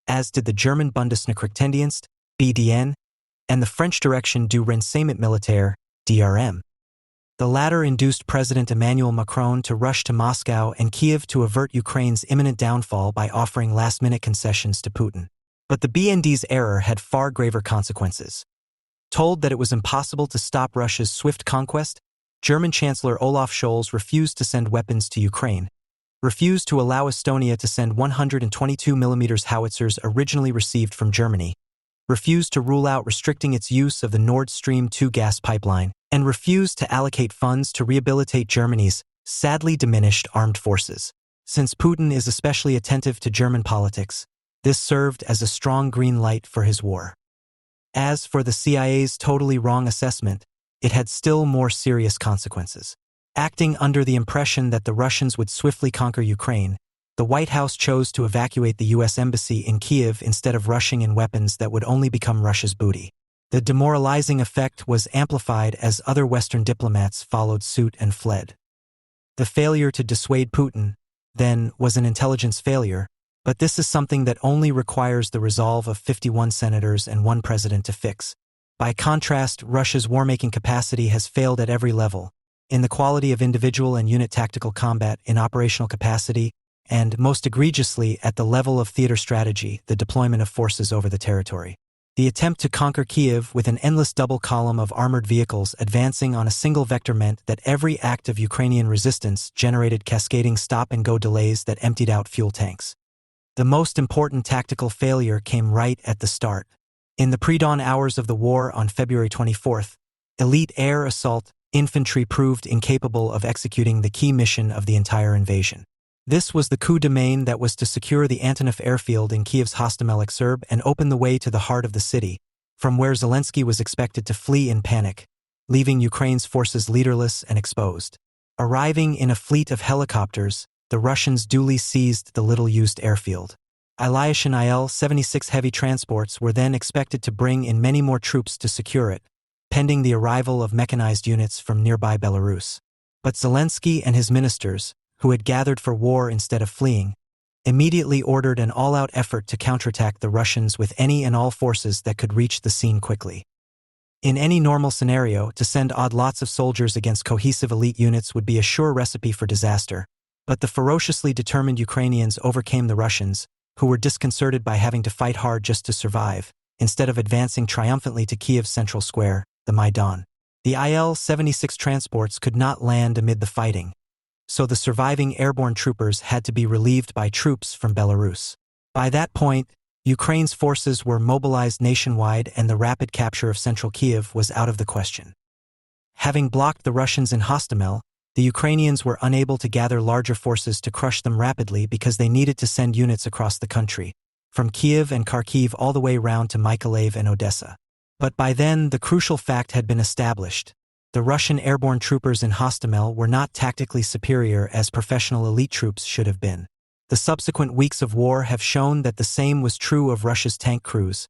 as did the German Bundesnachrichtendienst, BDN, and the French Direction du Renseignement Militaire, DRM. The latter induced President Emmanuel Macron to rush to Moscow and Kiev to avert Ukraine's imminent downfall by offering last-minute concessions to Putin. But the BND's error had far graver consequences. Told that it was impossible to stop Russia's swift conquest, German Chancellor Olaf Scholz refused to send weapons to Ukraine, refused to allow Estonia to send 122mm howitzers originally received from Germany, refused to rule out restricting its use of the Nord Stream 2 gas pipeline, and refused to allocate funds to rehabilitate Germany's sadly diminished armed forces. Since Putin is especially attentive to German politics, this served as a strong green light for his war. As for the CIA's totally wrong assessment, it had still more serious consequences. Acting under the impression that the Russians would swiftly conquer Ukraine, the White House chose to evacuate the U.S. Embassy in Kiev instead of rushing in weapons that would only become Russia's booty. The demoralizing effect was amplified as other Western diplomats followed suit and fled. The failure to dissuade Putin, then, was an intelligence failure, but this is something that only requires the resolve of 51 senators and 1 president to fix. By contrast, Russia's war-making capacity has failed at every level, in the quality of individual and unit tactical combat, in operational capacity, and, most egregiously, at the level of theater strategy, the deployment of forces over the territory. The attempt to conquer Kiev with an endless double column of armored vehicles advancing on a single vector meant that every act of Ukrainian resistance generated cascading stop-and-go delays that emptied out fuel tanks. The most important tactical failure came right at the start. In the pre-dawn hours of the war on February 24th, elite air assault infantry proved incapable of executing the key mission of the entire invasion. This was the coup de main that was to secure the Antonov airfield in Kiev's Hostomel Serb and open the way to the heart of the city, from where Zelensky was expected to flee in panic, leaving Ukraine's forces leaderless and exposed. Arriving in a fleet of helicopters, the Russians duly seized the little-used airfield. Ilyushin Il-76 heavy transports were then expected to bring in many more troops to secure it, pending the arrival of mechanized units from nearby Belarus. But Zelensky and his ministers, who had gathered for war instead of fleeing, immediately ordered an all-out effort to counterattack the Russians with any and all forces that could reach the scene quickly. In any normal scenario, to send odd lots of soldiers against cohesive elite units would be a sure recipe for disaster, but the ferociously determined Ukrainians overcame the Russians, who were disconcerted by having to fight hard just to survive, instead of advancing triumphantly to Kiev's central square, the Maidan. The Il-76 transports could not land amid the fighting, so the surviving airborne troopers had to be relieved by troops from Belarus. By that point, Ukraine's forces were mobilized nationwide and the rapid capture of central Kiev was out of the question. Having blocked the Russians in Hostomel, the Ukrainians were unable to gather larger forces to crush them rapidly because they needed to send units across the country, from Kiev and Kharkiv all the way round to Mykolaiv and Odessa. But by then, the crucial fact had been established. The Russian airborne troopers in Hostomel were not tactically superior as professional elite troops should have been. The subsequent weeks of war have shown that the same was true of Russia's tank crews,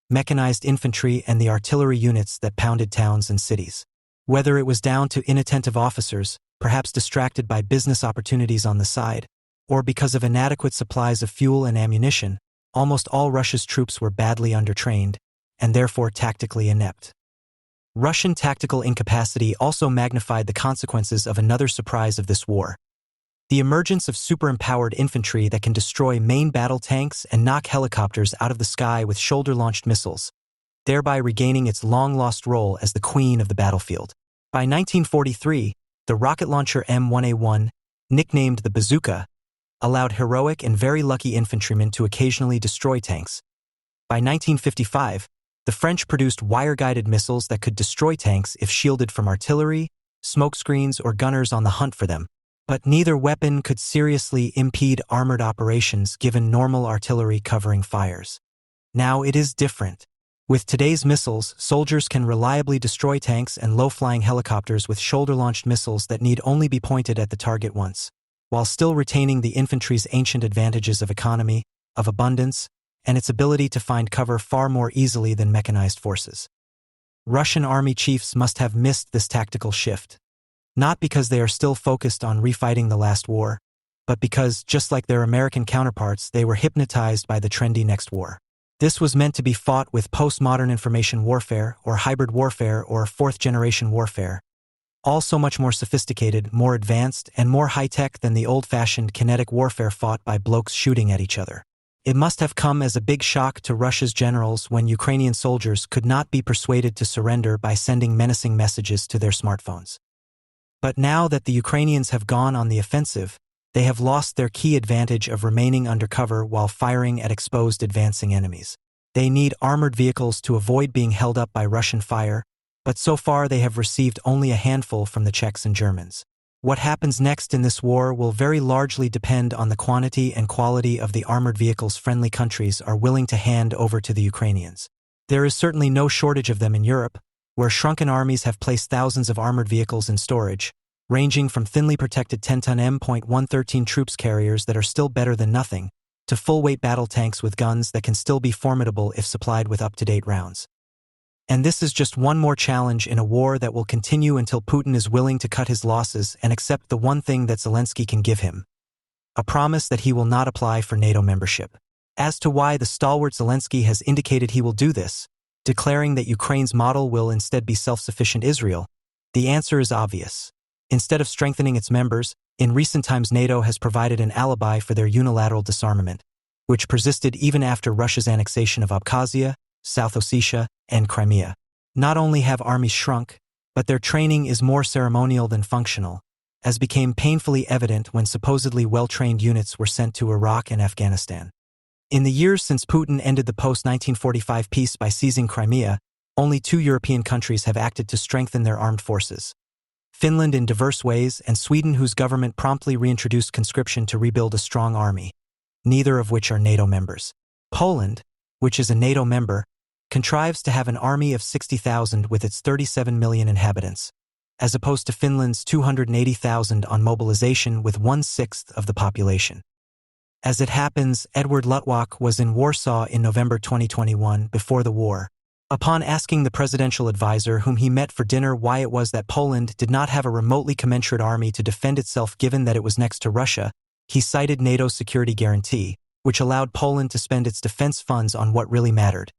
mechanized infantry and the artillery units that pounded towns and cities. Whether it was down to inattentive officers, perhaps distracted by business opportunities on the side, or because of inadequate supplies of fuel and ammunition, almost all Russia's troops were badly undertrained, and therefore tactically inept. Russian tactical incapacity also magnified the consequences of another surprise of this war: the emergence of super-empowered infantry that can destroy main battle tanks and knock helicopters out of the sky with shoulder-launched missiles, thereby regaining its long-lost role as the queen of the battlefield. By 1943, the rocket launcher M1A1, nicknamed the Bazooka, allowed heroic and very lucky infantrymen to occasionally destroy tanks. By 1955, the French produced wire-guided missiles that could destroy tanks if shielded from artillery, smokescreens, or gunners on the hunt for them. But neither weapon could seriously impede armored operations given normal artillery covering fires. Now it is different. With today's missiles, soldiers can reliably destroy tanks and low-flying helicopters with shoulder-launched missiles that need only be pointed at the target once, while still retaining the infantry's ancient advantages of economy, of abundance, and its ability to find cover far more easily than mechanized forces. Russian army chiefs must have missed this tactical shift, not because they are still focused on refighting the last war, but because, just like their American counterparts, they were hypnotized by the trendy next war. This was meant to be fought with postmodern information warfare, or hybrid warfare, or fourth-generation warfare, all so much more sophisticated, more advanced, and more high-tech than the old-fashioned kinetic warfare fought by blokes shooting at each other. It must have come as a big shock to Russia's generals when Ukrainian soldiers could not be persuaded to surrender by sending menacing messages to their smartphones. But now that the Ukrainians have gone on the offensive, they have lost their key advantage of remaining under cover while firing at exposed advancing enemies. They need armored vehicles to avoid being held up by Russian fire, but so far they have received only a handful from the Czechs and Germans. What happens next in this war will very largely depend on the quantity and quality of the armored vehicles friendly countries are willing to hand over to the Ukrainians. There is certainly no shortage of them in Europe, where shrunken armies have placed thousands of armored vehicles in storage, ranging from thinly protected 10-ton M.113 troops carriers that are still better than nothing, to full-weight battle tanks with guns that can still be formidable if supplied with up-to-date rounds. And this is just one more challenge in a war that will continue until Putin is willing to cut his losses and accept the one thing that Zelensky can give him: a promise that he will not apply for NATO membership. As to why the stalwart Zelensky has indicated he will do this, declaring that Ukraine's model will instead be self-sufficient Israel, the answer is obvious. Instead of strengthening its members, in recent times NATO has provided an alibi for their unilateral disarmament, which persisted even after Russia's annexation of Abkhazia, South Ossetia, and Crimea. Not only have armies shrunk, but their training is more ceremonial than functional, as became painfully evident when supposedly well-trained units were sent to Iraq and Afghanistan. In the years since Putin ended the post-1945 peace by seizing Crimea, only 2 European countries have acted to strengthen their armed forces: Finland in diverse ways, and Sweden, whose government promptly reintroduced conscription to rebuild a strong army, neither of which are NATO members. Poland, which is a NATO member, contrives to have an army of 60,000 with its 37 million inhabitants, as opposed to Finland's 280,000 on mobilization with 1/6 of the population. As it happens, Edward Luttwak was in Warsaw in November 2021 before the war. Upon asking the presidential advisor whom he met for dinner why it was that Poland did not have a remotely commensurate army to defend itself given that it was next to Russia, he cited NATO's security guarantee, which allowed Poland to spend its defense funds on what really mattered.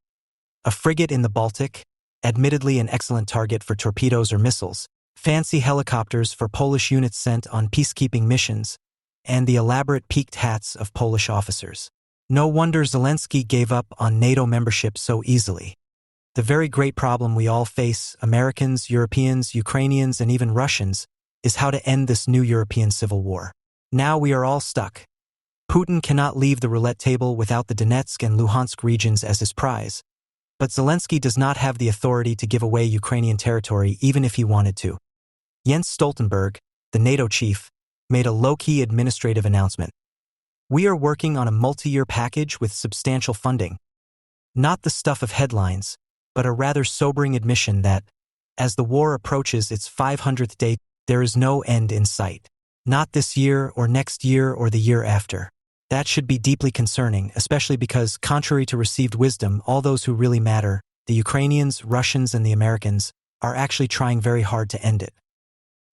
A frigate in the Baltic, admittedly an excellent target for torpedoes or missiles, fancy helicopters for Polish units sent on peacekeeping missions, and the elaborate peaked hats of Polish officers. No wonder Zelensky gave up on NATO membership so easily. The very great problem we all face, Americans, Europeans, Ukrainians, and even Russians, is how to end this new European civil war. Now we are all stuck. Putin cannot leave the roulette table without the Donetsk and Luhansk regions as his prize. But Zelensky does not have the authority to give away Ukrainian territory even if he wanted to. Jens Stoltenberg, the NATO chief, made a low-key administrative announcement. We are working on a multi-year package with substantial funding. Not the stuff of headlines, but a rather sobering admission that, as the war approaches its 500th day, there is no end in sight. Not this year or next year or the year after. That should be deeply concerning, especially because, contrary to received wisdom, all those who really matter, the Ukrainians, Russians, and the Americans, are actually trying very hard to end it.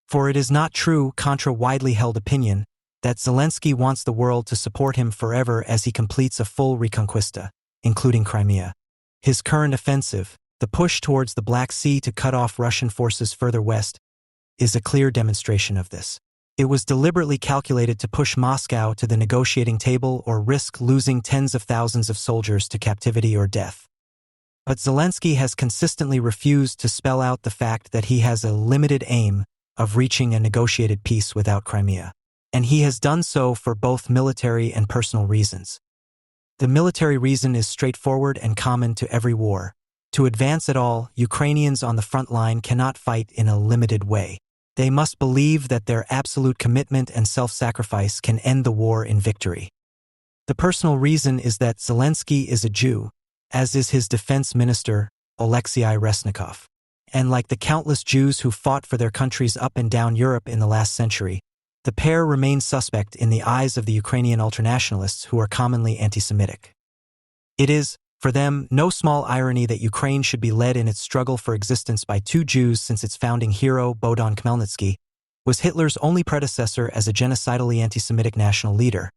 For it is not true, contra widely held opinion, that Zelensky wants the world to support him forever as he completes a full reconquista, including Crimea. His current offensive, the push towards the Black Sea to cut off Russian forces further west, is a clear demonstration of this. It was deliberately calculated to push Moscow to the negotiating table or risk losing tens of thousands of soldiers to captivity or death. But Zelensky has consistently refused to spell out the fact that he has a limited aim of reaching a negotiated peace without Crimea. And he has done so for both military and personal reasons. The military reason is straightforward and common to every war. To advance at all, Ukrainians on the front line cannot fight in a limited way. They must believe that their absolute commitment and self-sacrifice can end the war in victory. The personal reason is that Zelensky is a Jew, as is his defense minister, Alexei Resnikov. And like the countless Jews who fought for their countries up and down Europe in the last century, the pair remain suspect in the eyes of the Ukrainian ultranationalists who are commonly anti-Semitic. It is, for them, no small irony that Ukraine should be led in its struggle for existence by two Jews since its founding hero, Bogdan Khmelnytsky, was Hitler's only predecessor as a genocidally anti-Semitic national leader.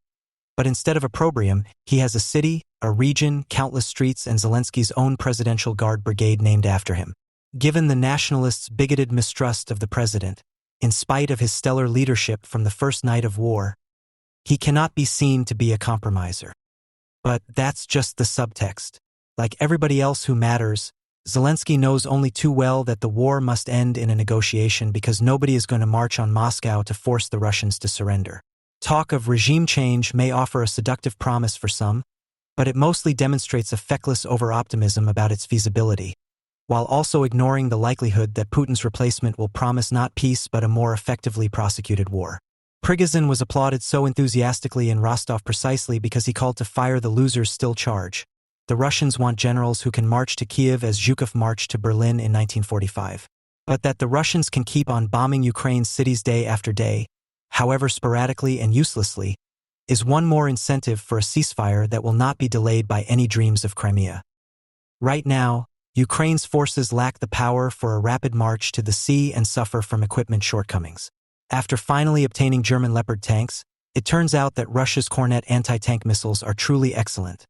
But instead of opprobrium, he has a city, a region, countless streets, and Zelensky's own Presidential Guard Brigade named after him. Given the nationalists' bigoted mistrust of the president, in spite of his stellar leadership from the first night of war, he cannot be seen to be a compromiser. But that's just the subtext. Like everybody else who matters, Zelensky knows only too well that the war must end in a negotiation because nobody is going to march on Moscow to force the Russians to surrender. Talk of regime change may offer a seductive promise for some, but it mostly demonstrates a feckless over-optimism about its feasibility, while also ignoring the likelihood that Putin's replacement will promise not peace but a more effectively prosecuted war. Prigozhin was applauded so enthusiastically in Rostov precisely because he called to fire the losers still charge. The Russians want generals who can march to Kiev as Zhukov marched to Berlin in 1945. But that the Russians can keep on bombing Ukraine's cities day after day, however sporadically and uselessly, is one more incentive for a ceasefire that will not be delayed by any dreams of Crimea. Right now, Ukraine's forces lack the power for a rapid march to the sea and suffer from equipment shortcomings. After finally obtaining German Leopard tanks, it turns out that Russia's Kornet anti-tank missiles are truly excellent.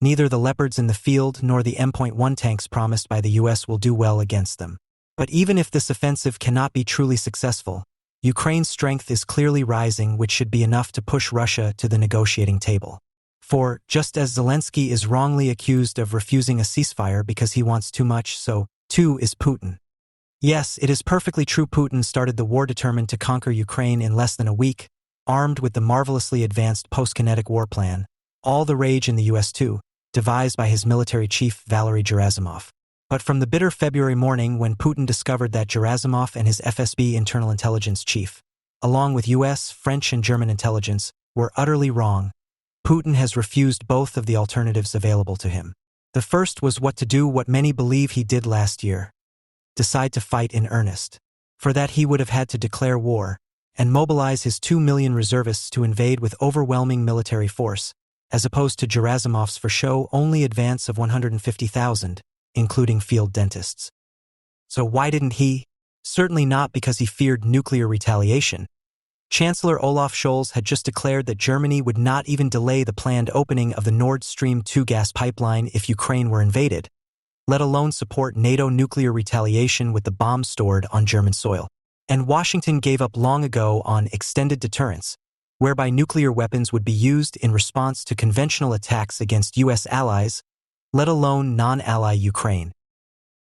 Neither the Leopards in the field nor the M.1 tanks promised by the US will do well against them. But even if this offensive cannot be truly successful, Ukraine's strength is clearly rising, which should be enough to push Russia to the negotiating table. For, just as Zelensky is wrongly accused of refusing a ceasefire because he wants too much, so, too, is Putin. Yes, it is perfectly true Putin started the war determined to conquer Ukraine in less than a week, armed with the marvelously advanced post-kinetic war plan, all the rage in the US too, devised by his military chief Valery Gerasimov. But from the bitter February morning when Putin discovered that Gerasimov and his FSB internal intelligence chief, along with US, French, and German intelligence, were utterly wrong, Putin has refused both of the alternatives available to him. The first was what to do what many believe he did last year: decide to fight in earnest. For that he would have had to declare war and mobilize his 2 million reservists to invade with overwhelming military force, as opposed to Gerasimov's for show only advance of 150,000, including field dentists. So why didn't he? Certainly not because he feared nuclear retaliation. Chancellor Olaf Scholz had just declared that Germany would not even delay the planned opening of the Nord Stream 2 gas pipeline if Ukraine were invaded, let alone support NATO nuclear retaliation with the bombs stored on German soil. And Washington gave up long ago on extended deterrence, whereby nuclear weapons would be used in response to conventional attacks against U.S. allies, let alone non-ally Ukraine.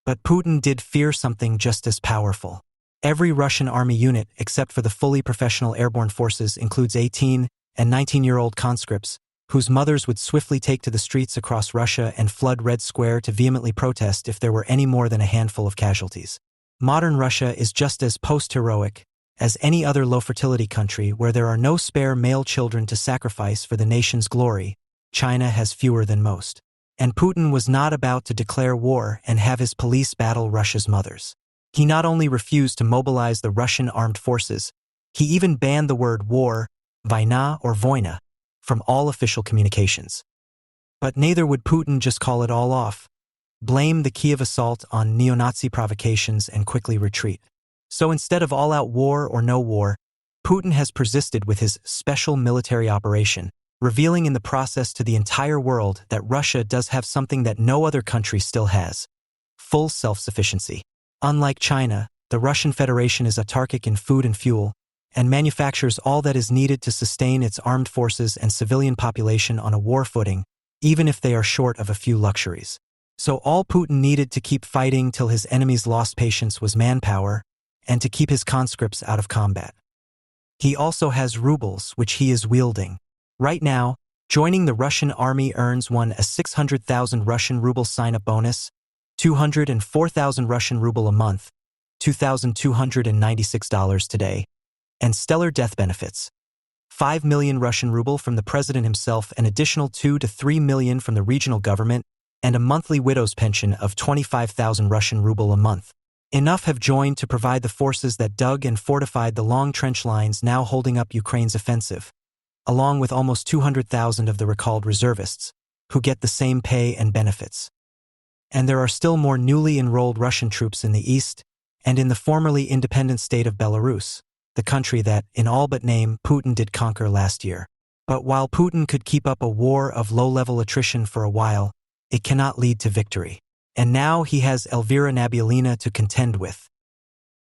But Putin did fear something just as powerful. Every Russian army unit, except for the fully professional airborne forces, includes 18 and 19-year-old conscripts, whose mothers would swiftly take to the streets across Russia and flood Red Square to vehemently protest if there were any more than a handful of casualties. Modern Russia is just as post-heroic as any other low-fertility country where there are no spare male children to sacrifice for the nation's glory. China has fewer than most. And Putin was not about to declare war and have his police battle Russia's mothers. He not only refused to mobilize the Russian armed forces, he even banned the word war, vojna or voina, from all official communications. But neither would Putin just call it all off, blame the Kiev assault on neo-Nazi provocations and quickly retreat. So instead of all-out war or no war, Putin has persisted with his special military operation, revealing in the process to the entire world that Russia does have something that no other country still has: full self-sufficiency. Unlike China, the Russian Federation is autarkic in food and fuel, and manufactures all that is needed to sustain its armed forces and civilian population on a war footing, even if they are short of a few luxuries. So all Putin needed to keep fighting till his enemies lost patience was manpower, and to keep his conscripts out of combat. He also has rubles, which he is wielding. Right now, joining the Russian army earns one a 600,000 Russian ruble sign-up bonus, 204,000 Russian ruble a month, $2,296 today, and stellar death benefits. 5 million Russian ruble from the president himself, an additional 2 to 3 million from the regional government, and a monthly widow's pension of 25,000 Russian ruble a month. Enough have joined to provide the forces that dug and fortified the long trench lines now holding up Ukraine's offensive, along with almost 200,000 of the recalled reservists, who get the same pay and benefits. And there are still more newly enrolled Russian troops in the east and in the formerly independent state of Belarus, the country that, in all but name, Putin did conquer last year. But while Putin could keep up a war of low-level attrition for a while, it cannot lead to victory. And now he has Elvira Nabiullina to contend with.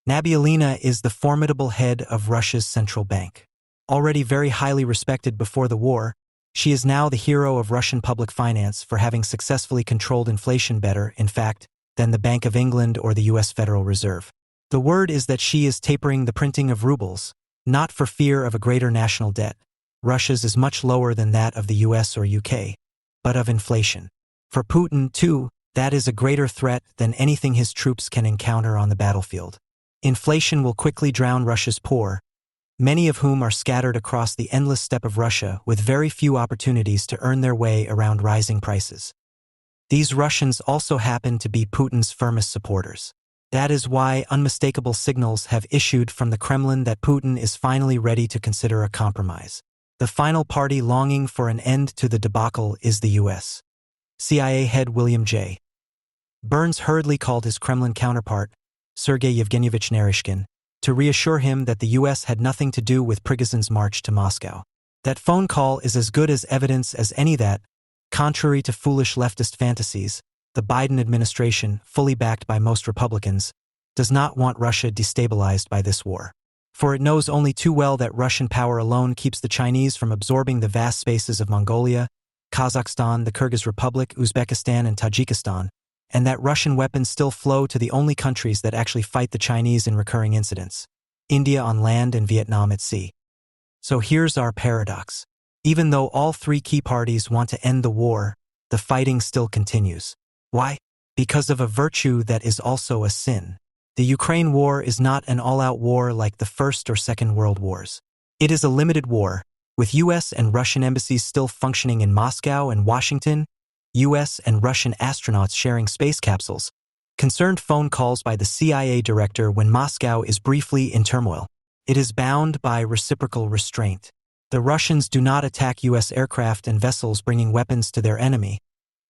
Nabiullina is the formidable head of Russia's central bank. Already very highly respected before the war, she is now the hero of Russian public finance for having successfully controlled inflation better, in fact, than the Bank of England or the U.S. Federal Reserve. The word is that she is tapering the printing of rubles, not for fear of a greater national debt. Russia's is much lower than that of the U.S. or U.K., but of inflation. For Putin, too, that is a greater threat than anything his troops can encounter on the battlefield. Inflation will quickly drown Russia's poor, many of whom are scattered across the endless steppe of Russia with very few opportunities to earn their way around rising prices. These Russians also happen to be Putin's firmest supporters. That is why unmistakable signals have issued from the Kremlin that Putin is finally ready to consider a compromise. The final party longing for an end to the debacle is the U.S. CIA head William J. Burns hurriedly called his Kremlin counterpart, Sergei Yevgenyevich Naryshkin, to reassure him that the U.S. had nothing to do with Prigozhin's march to Moscow. That phone call is as good as evidence as any that, contrary to foolish leftist fantasies, the Biden administration, fully backed by most Republicans, does not want Russia destabilized by this war. For it knows only too well that Russian power alone keeps the Chinese from absorbing the vast spaces of Mongolia, Kazakhstan, the Kyrgyz Republic, Uzbekistan, and Tajikistan, and that Russian weapons still flow to the only countries that actually fight the Chinese in recurring incidents: India on land and Vietnam at sea. So here's our paradox. Even though all three key parties want to end the war, the fighting still continues. Why? Because of a virtue that is also a sin. The Ukraine war is not an all-out war like the First or Second World Wars. It is a limited war, with U.S. and Russian embassies still functioning in Moscow and Washington, US and Russian astronauts sharing space capsules, concerned phone calls by the CIA director when Moscow is briefly in turmoil. It is bound by reciprocal restraint. The Russians do not attack US aircraft and vessels bringing weapons to their enemy.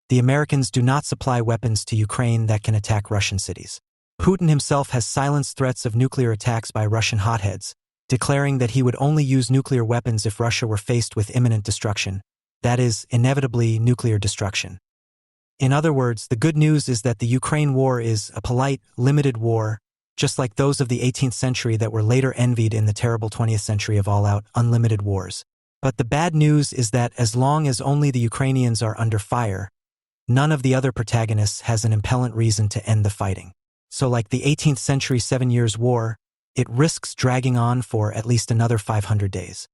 The Americans do not supply weapons to Ukraine that can attack Russian cities. Putin himself has silenced threats of nuclear attacks by Russian hotheads, declaring that he would only use nuclear weapons if Russia were faced with imminent destruction, that is, inevitably nuclear destruction. In other words, the good news is that the Ukraine war is a polite, limited war, just like those of the 18th century that were later envied in the terrible 20th century of all-out, unlimited wars. But the bad news is that as long as only the Ukrainians are under fire, none of the other protagonists has an impellent reason to end the fighting. So like the 18th century 7 Years' War, it risks dragging on for at least another 500 days.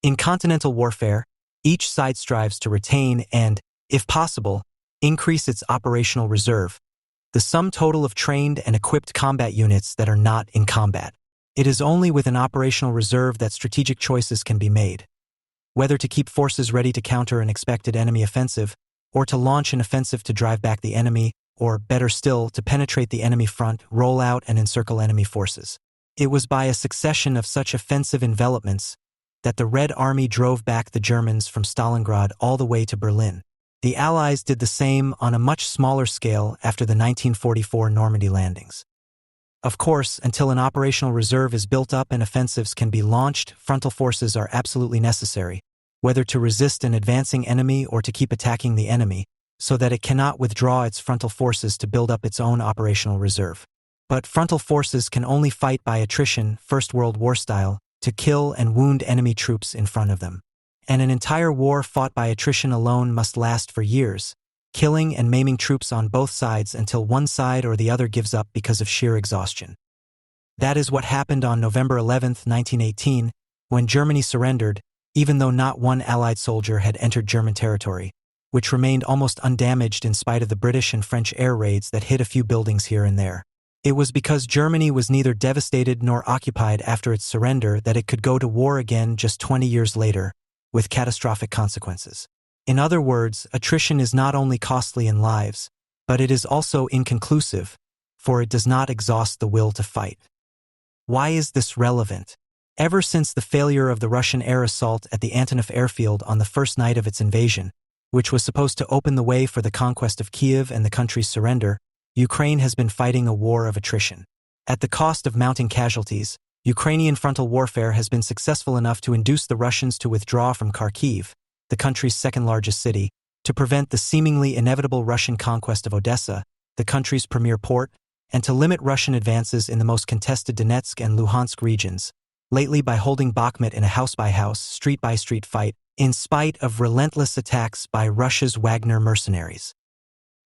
In continental warfare, each side strives to retain and, if possible, increase its operational reserve, the sum total of trained and equipped combat units that are not in combat. It is only with an operational reserve that strategic choices can be made. Whether to keep forces ready to counter an expected enemy offensive, or to launch an offensive to drive back the enemy, or, better still, to penetrate the enemy front, roll out and encircle enemy forces. It was by a succession of such offensive envelopments that the Red Army drove back the Germans from Stalingrad all the way to Berlin. The Allies did the same on a much smaller scale after the 1944 Normandy landings. Of course, until an operational reserve is built up and offensives can be launched, frontal forces are absolutely necessary, whether to resist an advancing enemy or to keep attacking the enemy, so that it cannot withdraw its frontal forces to build up its own operational reserve. But frontal forces can only fight by attrition, First World War style, to kill and wound enemy troops in front of them. And an entire war fought by attrition alone must last for years, killing and maiming troops on both sides until one side or the other gives up because of sheer exhaustion. That is what happened on November 11, 1918, when Germany surrendered, even though not one Allied soldier had entered German territory, which remained almost undamaged in spite of the British and French air raids that hit a few buildings here and there. It was because Germany was neither devastated nor occupied after its surrender that it could go to war again just 20 years later, with catastrophic consequences. In other words, attrition is not only costly in lives, but it is also inconclusive, for it does not exhaust the will to fight. Why is this relevant? Ever since the failure of the Russian air assault at the Antonov airfield on the first night of its invasion, which was supposed to open the way for the conquest of Kiev and the country's surrender, Ukraine has been fighting a war of attrition. At the cost of mounting casualties, Ukrainian frontal warfare has been successful enough to induce the Russians to withdraw from Kharkiv, the country's second-largest city, to prevent the seemingly inevitable Russian conquest of Odessa, the country's premier port, and to limit Russian advances in the most contested Donetsk and Luhansk regions, lately by holding Bakhmut in a house-by-house, street-by-street fight, in spite of relentless attacks by Russia's Wagner mercenaries.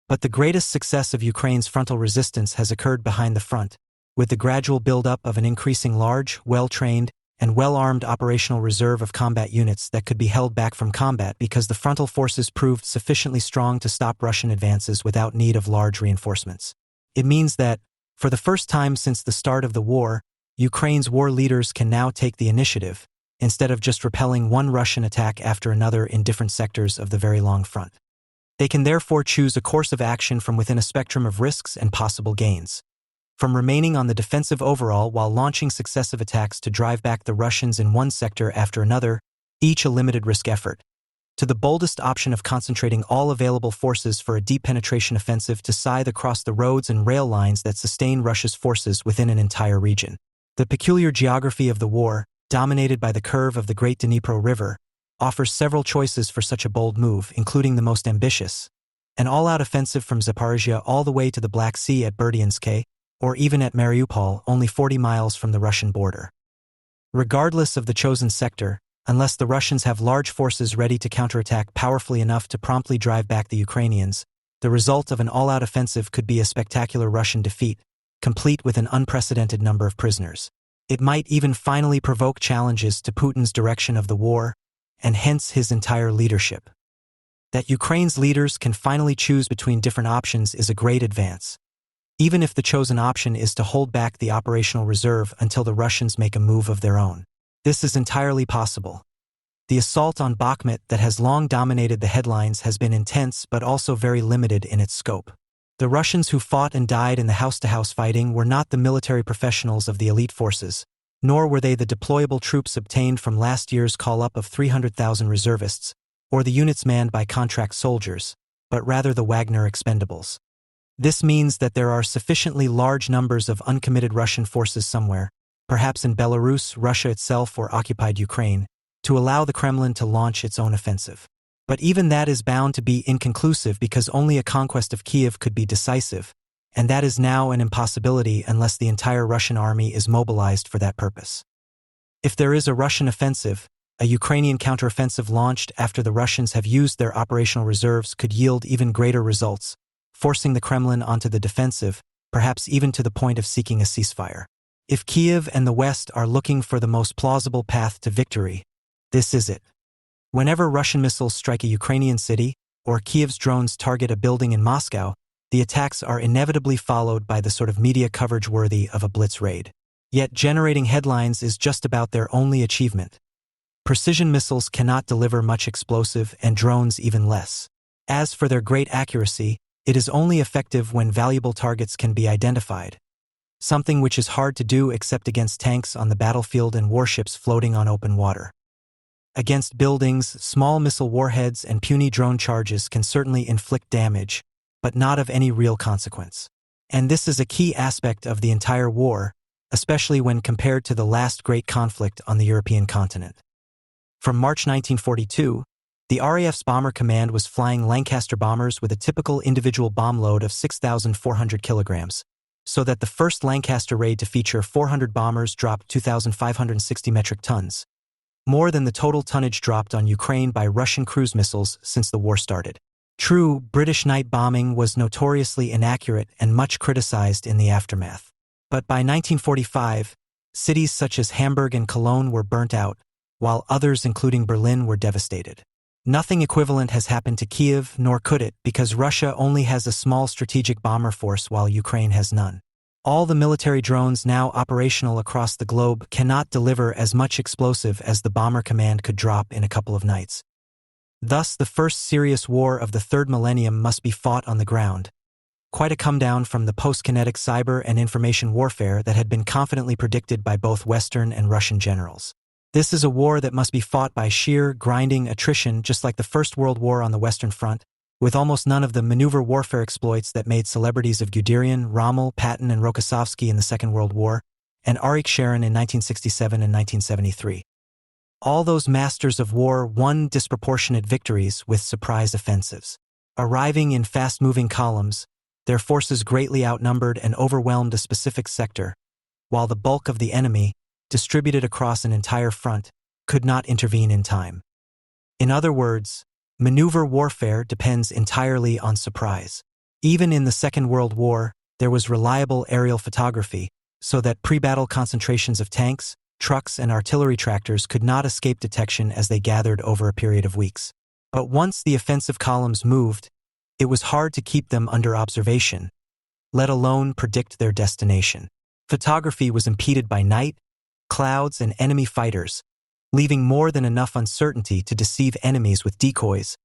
But the greatest success of Ukraine's frontal resistance has occurred behind the front, with the gradual buildup of an increasing large, well-trained, and well-armed operational reserve of combat units that could be held back from combat because the frontal forces proved sufficiently strong to stop Russian advances without need of large reinforcements. It means that, for the first time since the start of the war, Ukraine's war leaders can now take the initiative, instead of just repelling one Russian attack after another in different sectors of the very long front. They can therefore choose a course of action from within a spectrum of risks and possible gains. From remaining on the defensive overall while launching successive attacks to drive back the Russians in one sector after another, each a limited risk effort, to the boldest option of concentrating all available forces for a deep penetration offensive to scythe across the roads and rail lines that sustain Russia's forces within an entire region. The peculiar geography of the war, dominated by the curve of the Great Dnipro River, offers several choices for such a bold move, including the most ambitious, an all-out offensive from Zaporizhia all the way to the Black Sea at Berdyansk, or even at Mariupol, only 40 miles from the Russian border. Regardless of the chosen sector, unless the Russians have large forces ready to counterattack powerfully enough to promptly drive back the Ukrainians, the result of an all-out offensive could be a spectacular Russian defeat, complete with an unprecedented number of prisoners. It might even finally provoke challenges to Putin's direction of the war, and hence his entire leadership. That Ukraine's leaders can finally choose between different options is a great advance, even if the chosen option is to hold back the operational reserve until the Russians make a move of their own. This is entirely possible. The assault on Bakhmut that has long dominated the headlines has been intense but also very limited in its scope. The Russians who fought and died in the house-to-house fighting were not the military professionals of the elite forces, nor were they the deployable troops obtained from last year's call-up of 300,000 reservists, or the units manned by contract soldiers, but rather the Wagner expendables. This means that there are sufficiently large numbers of uncommitted Russian forces somewhere, perhaps in Belarus, Russia itself, or occupied Ukraine, to allow the Kremlin to launch its own offensive. But even that is bound to be inconclusive because only a conquest of Kiev could be decisive, and that is now an impossibility unless the entire Russian army is mobilized for that purpose. If there is a Russian offensive, a Ukrainian counteroffensive launched after the Russians have used their operational reserves could yield even greater results, forcing the Kremlin onto the defensive, perhaps even to the point of seeking a ceasefire. If Kiev and the West are looking for the most plausible path to victory, this is it. Whenever Russian missiles strike a Ukrainian city, or Kiev's drones target a building in Moscow, the attacks are inevitably followed by the sort of media coverage worthy of a blitz raid. Yet generating headlines is just about their only achievement. Precision missiles cannot deliver much explosive, and drones even less. As for their great accuracy, it is only effective when valuable targets can be identified, something which is hard to do except against tanks on the battlefield and warships floating on open water. Against buildings, small missile warheads and puny drone charges can certainly inflict damage, but not of any real consequence. And this is a key aspect of the entire war, especially when compared to the last great conflict on the European continent. From March 1942, the RAF's Bomber Command was flying Lancaster bombers with a typical individual bomb load of 6,400 kilograms, so that the first Lancaster raid to feature 400 bombers dropped 2,560 metric tons, more than the total tonnage dropped on Ukraine by Russian cruise missiles since the war started. True, British night bombing was notoriously inaccurate and much criticized in the aftermath. But by 1945, cities such as Hamburg and Cologne were burnt out, while others, including Berlin, were devastated. Nothing equivalent has happened to Kiev, nor could it, because Russia only has a small strategic bomber force while Ukraine has none. All the military drones now operational across the globe cannot deliver as much explosive as the Bomber Command could drop in a couple of nights. Thus, the first serious war of the third millennium must be fought on the ground. Quite a come down from the post-kinetic cyber and information warfare that had been confidently predicted by both Western and Russian generals. This is a war that must be fought by sheer, grinding attrition, just like the First World War on the Western Front, with almost none of the maneuver warfare exploits that made celebrities of Guderian, Rommel, Patton, and Rokossovsky in the Second World War, and Arik Sharon in 1967 and 1973. All those masters of war won disproportionate victories with surprise offensives. Arriving in fast-moving columns, their forces greatly outnumbered and overwhelmed a specific sector, while the bulk of the enemy, distributed across an entire front, could not intervene in time. In other words, maneuver warfare depends entirely on surprise. Even in the Second World War, there was reliable aerial photography, so that pre-battle concentrations of tanks, trucks, and artillery tractors could not escape detection as they gathered over a period of weeks. But once the offensive columns moved, it was hard to keep them under observation, let alone predict their destination. Photography was impeded by night, clouds, and enemy fighters, leaving more than enough uncertainty to deceive enemies with decoys,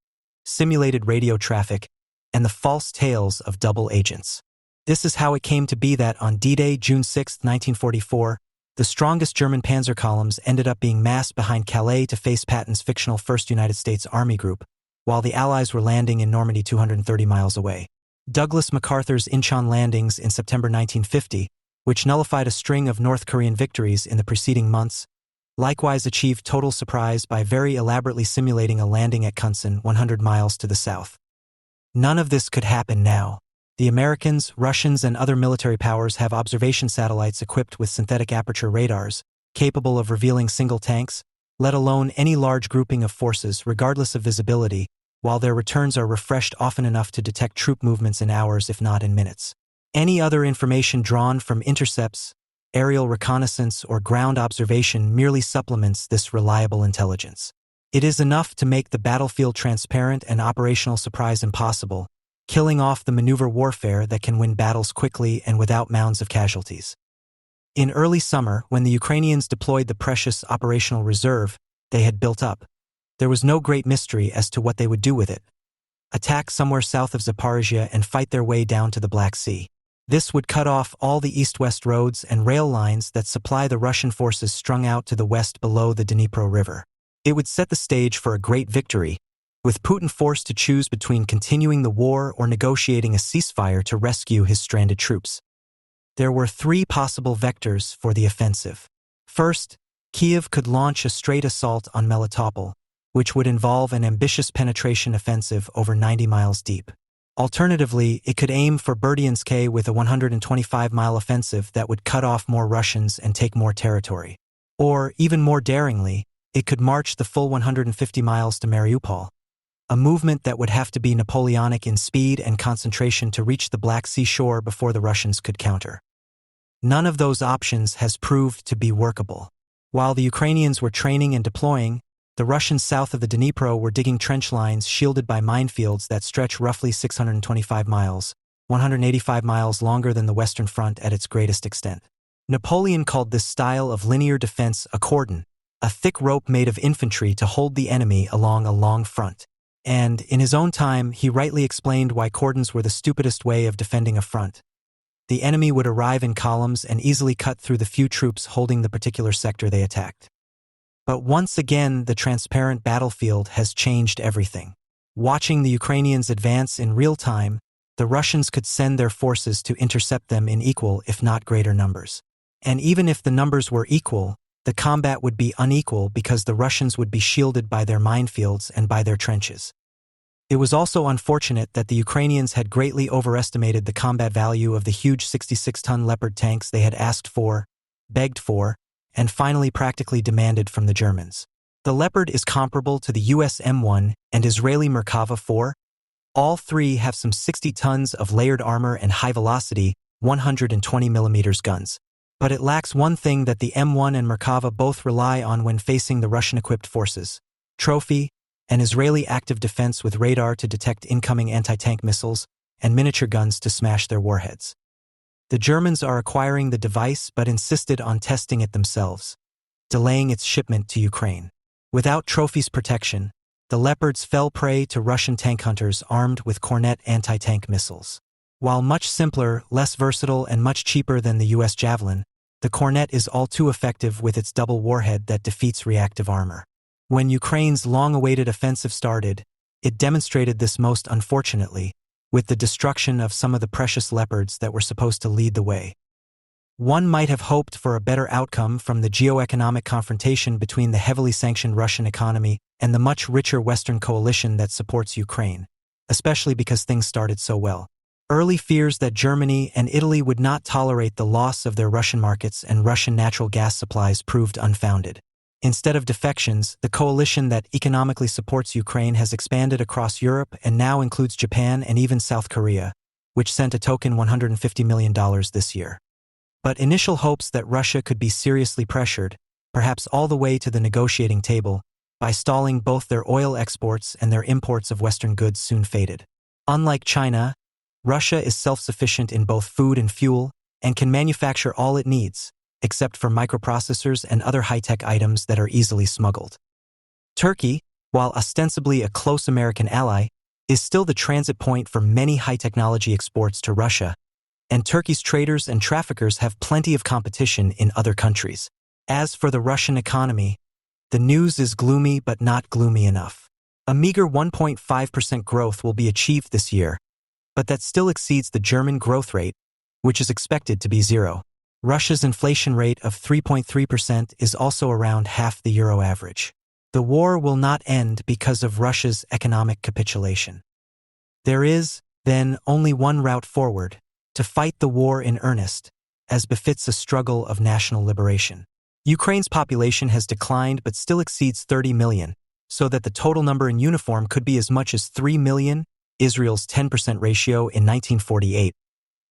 simulated radio traffic, and the false tales of double agents. This is how it came to be that on D-Day, June 6, 1944, the strongest German panzer columns ended up being massed behind Calais to face Patton's fictional 1st United States Army Group, while the Allies were landing in Normandy 230 miles away. Douglas MacArthur's Incheon landings in September 1950, which nullified a string of North Korean victories in the preceding months, likewise achieved total surprise by very elaborately simulating a landing at Kunsan 100 miles to the south. None of this could happen now. The Americans, Russians, and other military powers have observation satellites equipped with synthetic aperture radars, capable of revealing single tanks, let alone any large grouping of forces regardless of visibility, while their returns are refreshed often enough to detect troop movements in hours if not in minutes. Any other information drawn from intercepts, aerial reconnaissance, or ground observation merely supplements this reliable intelligence. It is enough to make the battlefield transparent and operational surprise impossible, killing off the maneuver warfare that can win battles quickly and without mounds of casualties. In early summer, when the Ukrainians deployed the precious operational reserve they had built up, There was no great mystery as to what they would do with it. Attack somewhere south of Zaporizhia and fight their way down to the Black Sea. This would cut off all the east-west roads and rail lines that supply the Russian forces strung out to the west below the Dnipro River. It would set the stage for a great victory, with Putin forced to choose between continuing the war or negotiating a ceasefire to rescue his stranded troops. There were three possible vectors for the offensive. First, Kiev could launch a straight assault on Melitopol, which would involve an ambitious penetration offensive over 90 miles deep. Alternatively, it could aim for Berdyansk with a 125-mile offensive that would cut off more Russians and take more territory. Or, even more daringly, it could march the full 150 miles to Mariupol, a movement that would have to be Napoleonic in speed and concentration to reach the Black Sea shore before the Russians could counter. None of those options has proved to be workable. While the Ukrainians were training and deploying, the Russians south of the Dnipro were digging trench lines shielded by minefields that stretch roughly 625 miles, 185 miles longer than the Western Front at its greatest extent. Napoleon called this style of linear defense a cordon, a thick rope made of infantry to hold the enemy along a long front. And, in his own time, he rightly explained why cordons were the stupidest way of defending a front. The enemy would arrive in columns and easily cut through the few troops holding the particular sector they attacked. But once again, the transparent battlefield has changed everything. Watching the Ukrainians advance in real time, the Russians could send their forces to intercept them in equal, if not greater numbers. And even if the numbers were equal, the combat would be unequal because the Russians would be shielded by their minefields and by their trenches. It was also unfortunate that the Ukrainians had greatly overestimated the combat value of the huge 66-ton Leopard tanks they had asked for, begged for, and finally practically demanded from the Germans. The Leopard is comparable to the US M1 and Israeli Merkava 4. All three have some 60 tons of layered armor and high-velocity, 120mm guns. But it lacks one thing that the M1 and Merkava both rely on when facing the Russian-equipped forces: Trophy, an Israeli active defense with radar to detect incoming anti-tank missiles, and miniature guns to smash their warheads. The Germans are acquiring the device but insisted on testing it themselves, delaying its shipment to Ukraine. Without Trophy's protection, the Leopards fell prey to Russian tank hunters armed with Kornet anti-tank missiles. While much simpler, less versatile, and much cheaper than the US Javelin, the Kornet is all too effective with its double warhead that defeats reactive armor. When Ukraine's long-awaited offensive started, it demonstrated this most unfortunately, with the destruction of some of the precious Leopards that were supposed to lead the way. One might have hoped for a better outcome from the geoeconomic confrontation between the heavily sanctioned Russian economy and the much richer Western coalition that supports Ukraine, especially because things started so well. Early fears that Germany and Italy would not tolerate the loss of their Russian markets and Russian natural gas supplies proved unfounded. Instead of defections, the coalition that economically supports Ukraine has expanded across Europe and now includes Japan and even South Korea, which sent a token $150 million this year. But initial hopes that Russia could be seriously pressured, perhaps all the way to the negotiating table, by stalling both their oil exports and their imports of Western goods soon faded. Unlike China, Russia is self-sufficient in both food and fuel and can manufacture all it needs, except for microprocessors and other high-tech items that are easily smuggled. Turkey, while ostensibly a close American ally, is still the transit point for many high-technology exports to Russia, and Turkey's traders and traffickers have plenty of competition in other countries. As for the Russian economy, the news is gloomy but not gloomy enough. A meager 1.5% growth will be achieved this year, but that still exceeds the German growth rate, which is expected to be zero. Russia's inflation rate of 3.3% is also around half the euro average. The war will not end because of Russia's economic capitulation. There is, then, only one route forward: to fight the war in earnest, as befits a struggle of national liberation. Ukraine's population has declined but still exceeds 30 million, so that the total number in uniform could be as much as 3 million, Israel's 10% ratio in 1948,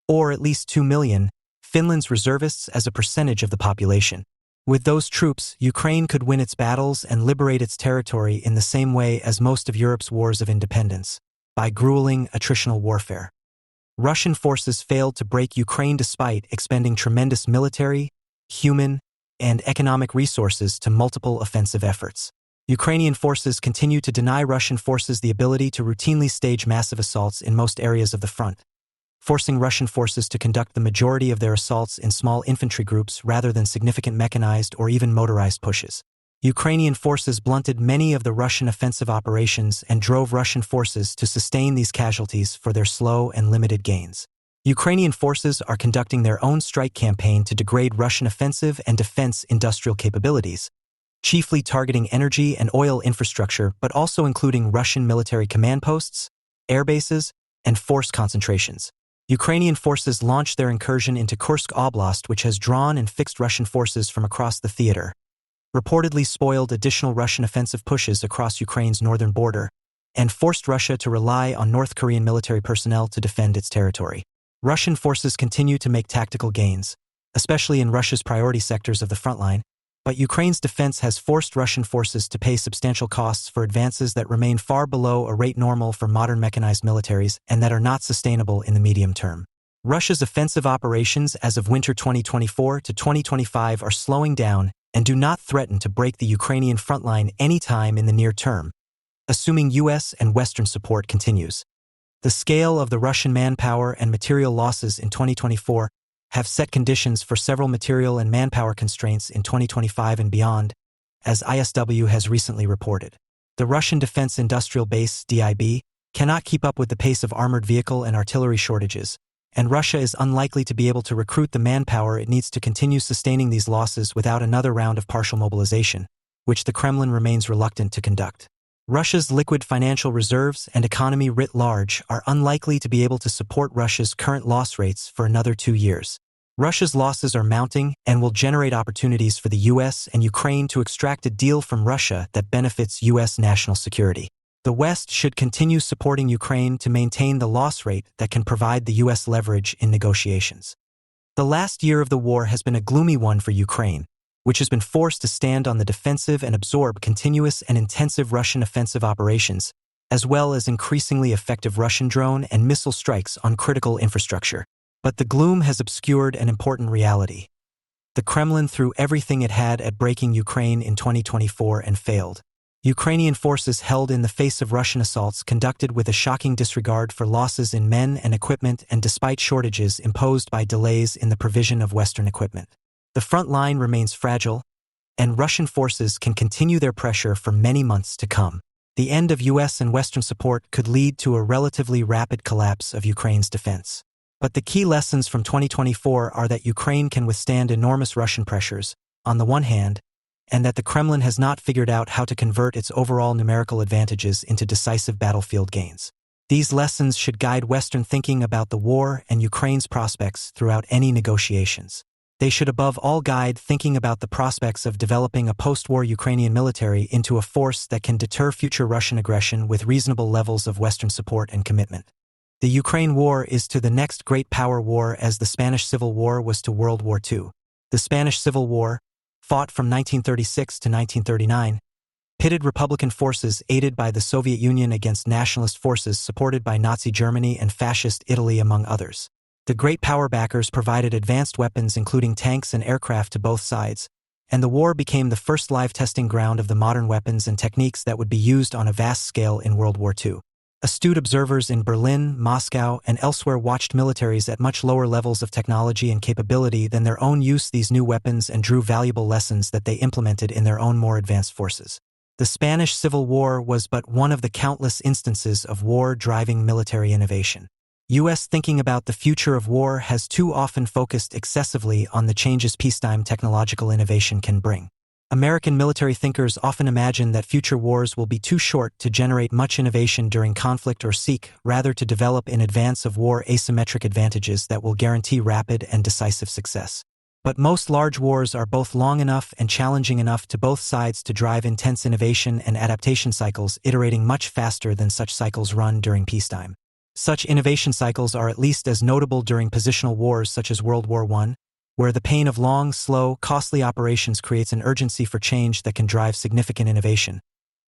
or at least 2 million, Finland's reservists as a percentage of the population. With those troops, Ukraine could win its battles and liberate its territory in the same way as most of Europe's wars of independence, by grueling attritional warfare. Russian forces failed to break Ukraine despite expending tremendous military, human, and economic resources to multiple offensive efforts. Ukrainian forces continue to deny Russian forces the ability to routinely stage massive assaults in most areas of the front, forcing Russian forces to conduct the majority of their assaults in small infantry groups rather than significant mechanized or even motorized pushes. Ukrainian forces blunted many of the Russian offensive operations and drove Russian forces to sustain these casualties for their slow and limited gains. Ukrainian forces are conducting their own strike campaign to degrade Russian offensive and defense industrial capabilities, chiefly targeting energy and oil infrastructure, but also including Russian military command posts, air bases, and force concentrations. Ukrainian forces launched their incursion into Kursk Oblast, which has drawn and fixed Russian forces from across the theater, reportedly spoiled additional Russian offensive pushes across Ukraine's northern border, and forced Russia to rely on North Korean military personnel to defend its territory. Russian forces continue to make tactical gains, especially in Russia's priority sectors of the front line, but Ukraine's defense has forced Russian forces to pay substantial costs for advances that remain far below a rate normal for modern mechanized militaries and that are not sustainable in the medium term. Russia's offensive operations as of winter 2024 to 2025 are slowing down and do not threaten to break the Ukrainian front line anytime in the near term, assuming U.S. and Western support continues. The scale of the Russian manpower and material losses in 2024 have set conditions for several material and manpower constraints in 2025 and beyond, as ISW has recently reported. The Russian Defense Industrial Base, DIB, cannot keep up with the pace of armored vehicle and artillery shortages, and Russia is unlikely to be able to recruit the manpower it needs to continue sustaining these losses without another round of partial mobilization, which the Kremlin remains reluctant to conduct. Russia's liquid financial reserves and economy writ large are unlikely to be able to support Russia's current loss rates for another 2 years. Russia's losses are mounting and will generate opportunities for the U.S. and Ukraine to extract a deal from Russia that benefits U.S. national security. The West should continue supporting Ukraine to maintain the loss rate that can provide the U.S. leverage in negotiations. The last year of the war has been a gloomy one for Ukraine, which has been forced to stand on the defensive and absorb continuous and intensive Russian offensive operations, as well as increasingly effective Russian drone and missile strikes on critical infrastructure. But the gloom has obscured an important reality. The Kremlin threw everything it had at breaking Ukraine in 2024 and failed. Ukrainian forces held in the face of Russian assaults conducted with a shocking disregard for losses in men and equipment and despite shortages imposed by delays in the provision of Western equipment. The front line remains fragile, and Russian forces can continue their pressure for many months to come. The end of U.S. and Western support could lead to a relatively rapid collapse of Ukraine's defense. But the key lessons from 2024 are that Ukraine can withstand enormous Russian pressures, on the one hand, and that the Kremlin has not figured out how to convert its overall numerical advantages into decisive battlefield gains. These lessons should guide Western thinking about the war and Ukraine's prospects throughout any negotiations. They should above all guide thinking about the prospects of developing a post-war Ukrainian military into a force that can deter future Russian aggression with reasonable levels of Western support and commitment. The Ukraine war is to the next great power war as the Spanish Civil War was to World War II. The Spanish Civil War, fought from 1936 to 1939, pitted Republican forces aided by the Soviet Union against nationalist forces supported by Nazi Germany and Fascist Italy, among others. The great power backers provided advanced weapons including tanks and aircraft to both sides, and the war became the first live testing ground of the modern weapons and techniques that would be used on a vast scale in World War II. Astute observers in Berlin, Moscow, and elsewhere watched militaries at much lower levels of technology and capability than their own use these new weapons and drew valuable lessons that they implemented in their own more advanced forces. The Spanish Civil War was but one of the countless instances of war driving military innovation. U.S. thinking about the future of war has too often focused excessively on the changes peacetime technological innovation can bring. American military thinkers often imagine that future wars will be too short to generate much innovation during conflict or seek rather to develop in advance of war asymmetric advantages that will guarantee rapid and decisive success. But most large wars are both long enough and challenging enough to both sides to drive intense innovation and adaptation cycles iterating much faster than such cycles run during peacetime. Such innovation cycles are at least as notable during positional wars such as World War I, where the pain of long, slow, costly operations creates an urgency for change that can drive significant innovation,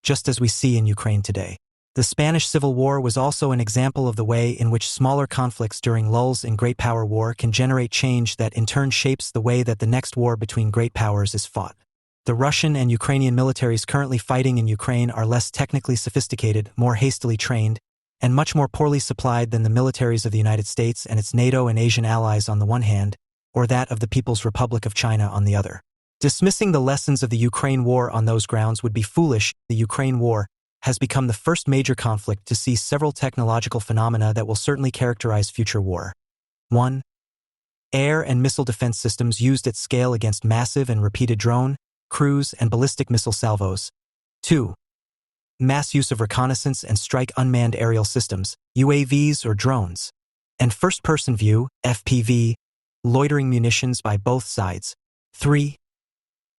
just as we see in Ukraine today. The Spanish Civil War was also an example of the way in which smaller conflicts during lulls in great power war can generate change that in turn shapes the way that the next war between great powers is fought. The Russian and Ukrainian militaries currently fighting in Ukraine are less technically sophisticated, more hastily trained, and much more poorly supplied than the militaries of the United States and its NATO and Asian allies on the one hand, or that of the People's Republic of China on the other. Dismissing the lessons of the Ukraine war on those grounds would be foolish. The Ukraine war has become the first major conflict to see several technological phenomena that will certainly characterize future war. 1. Air and missile defense systems used at scale against massive and repeated drone, cruise, and ballistic missile salvos. 2. Mass use of reconnaissance and strike unmanned aerial systems, UAVs or drones. And first-person view, FPV, loitering munitions by both sides. 3.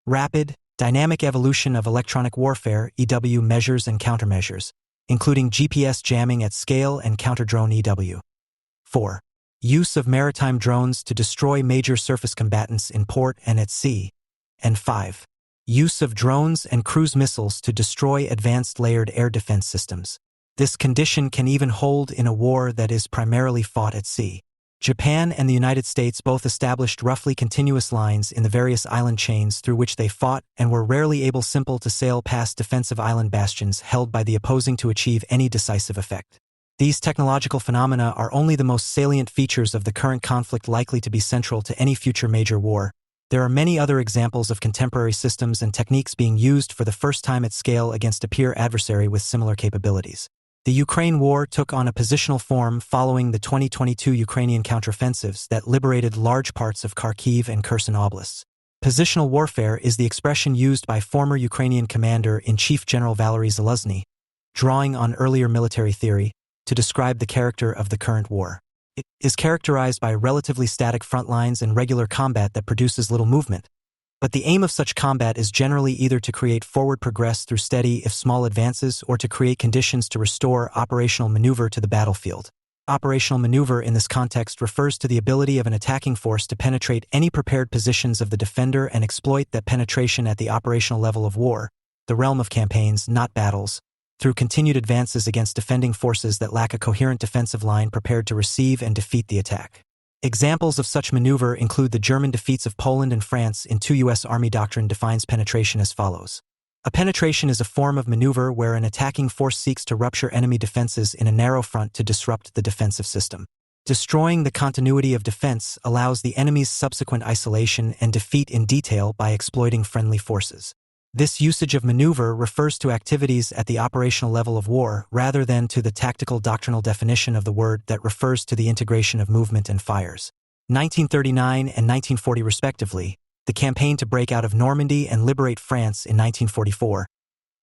Rapid, dynamic evolution of electronic warfare, EW measures and countermeasures, including GPS jamming at scale and counter-drone EW. 4. Use of maritime drones to destroy major surface combatants in port and at sea. And 5. Use of drones and cruise missiles to destroy advanced layered air defense systems. This condition can even hold in a war that is primarily fought at sea. Japan and the United States both established roughly continuous lines in the various island chains through which they fought and were rarely able to sail past defensive island bastions held by the opposing to achieve any decisive effect. These technological phenomena are only the most salient features of the current conflict likely to be central to any future major war. There are many other examples of contemporary systems and techniques being used for the first time at scale against a peer adversary with similar capabilities. The Ukraine war took on a positional form following the 2022 Ukrainian counteroffensives that liberated large parts of Kharkiv and Kherson oblasts. Positional warfare is the expression used by former Ukrainian Commander-in-Chief General Valery Zaluzhny, drawing on earlier military theory, to describe the character of the current war. It is characterized by relatively static front lines and regular combat that produces little movement. But the aim of such combat is generally either to create forward progress through steady if small advances or to create conditions to restore operational maneuver to the battlefield. Operational maneuver in this context refers to the ability of an attacking force to penetrate any prepared positions of the defender and exploit that penetration at the operational level of war, the realm of campaigns, not battles, through continued advances against defending forces that lack a coherent defensive line prepared to receive and defeat the attack. Examples of such maneuver include the German defeats of Poland and France in 2 U.S. Army doctrine defines penetration as follows. A penetration is a form of maneuver where an attacking force seeks to rupture enemy defenses in a narrow front to disrupt the defensive system. Destroying the continuity of defense allows the enemy's subsequent isolation and defeat in detail by exploiting friendly forces. This usage of maneuver refers to activities at the operational level of war rather than to the tactical doctrinal definition of the word that refers to the integration of movement and fires. 1939 and 1940 respectively, the campaign to break out of Normandy and liberate France in 1944,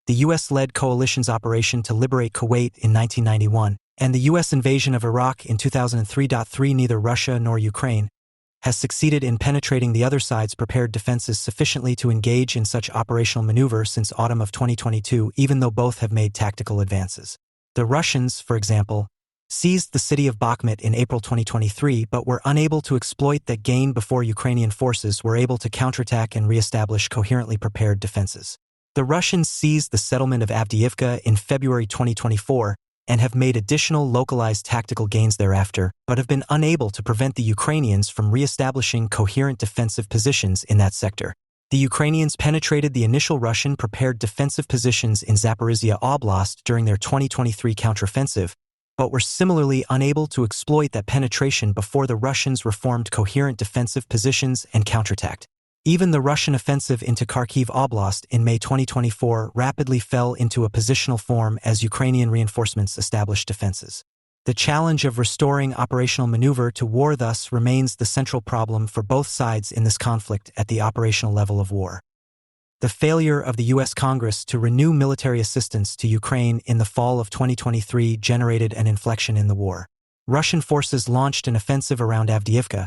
the U.S.-led coalition's operation to liberate Kuwait in 1991, and the U.S. invasion of Iraq in 2003. Neither Russia nor Ukraine has succeeded in penetrating the other side's prepared defenses sufficiently to engage in such operational maneuver since autumn of 2022, even though both have made tactical advances. The Russians, for example, seized the city of Bakhmut in April 2023 but were unable to exploit that gain before Ukrainian forces were able to counterattack and re-establish coherently prepared defenses. The Russians seized the settlement of Avdiivka in February 2024 and have made additional localized tactical gains thereafter, but have been unable to prevent the Ukrainians from re-establishing coherent defensive positions in that sector. The Ukrainians penetrated the initial Russian prepared defensive positions in Zaporizhia Oblast during their 2023 counteroffensive, but were similarly unable to exploit that penetration before the Russians reformed coherent defensive positions and counterattacked. Even the Russian offensive into Kharkiv Oblast in May 2024 rapidly fell into a positional form as Ukrainian reinforcements established defenses. The challenge of restoring operational maneuver to war thus remains the central problem for both sides in this conflict at the operational level of war. The failure of the U.S. Congress to renew military assistance to Ukraine in the fall of 2023 generated an inflection in the war. Russian forces launched an offensive around Avdiivka,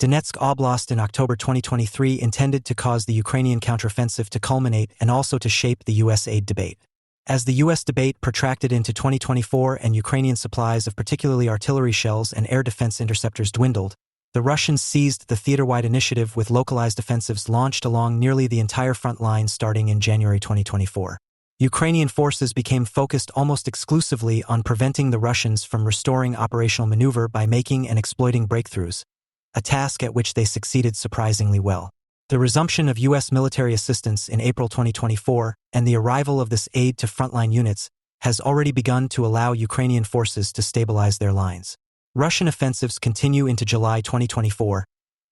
Donetsk Oblast in October 2023 intended to cause the Ukrainian counteroffensive to culminate and also to shape the U.S. aid debate. As the U.S. debate protracted into 2024 and Ukrainian supplies of particularly artillery shells and air defense interceptors dwindled, the Russians seized the theater-wide initiative with localized offensives launched along nearly the entire front line starting in January 2024. Ukrainian forces became focused almost exclusively on preventing the Russians from restoring operational maneuver by making and exploiting breakthroughs, a task at which they succeeded surprisingly well. The resumption of U.S. military assistance in April 2024 and the arrival of this aid to frontline units has already begun to allow Ukrainian forces to stabilize their lines. Russian offensives continue into July 2024,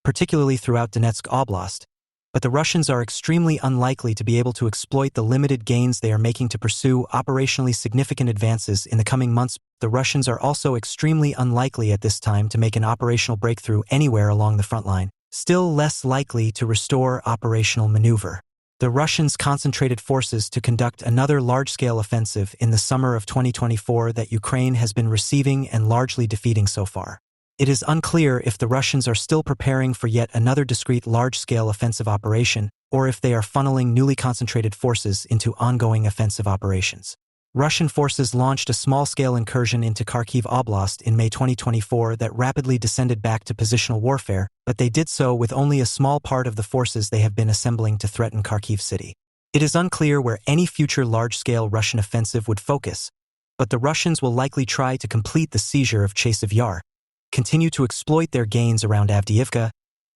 particularly throughout Donetsk Oblast, but the Russians are extremely unlikely to be able to exploit the limited gains they are making to pursue operationally significant advances in the coming months. The Russians are also extremely unlikely at this time to make an operational breakthrough anywhere along the front line, still less likely to restore operational maneuver. The Russians concentrated forces to conduct another large-scale offensive in the summer of 2024 that Ukraine has been receiving and largely defeating so far. It is unclear if the Russians are still preparing for yet another discrete large-scale offensive operation, or if they are funneling newly concentrated forces into ongoing offensive operations. Russian forces launched a small-scale incursion into Kharkiv Oblast in May 2024 that rapidly descended back to positional warfare, but they did so with only a small part of the forces they have been assembling to threaten Kharkiv city. It is unclear where any future large-scale Russian offensive would focus, but the Russians will likely try to complete the seizure of Chasiv Yar, continue to exploit their gains around Avdiivka,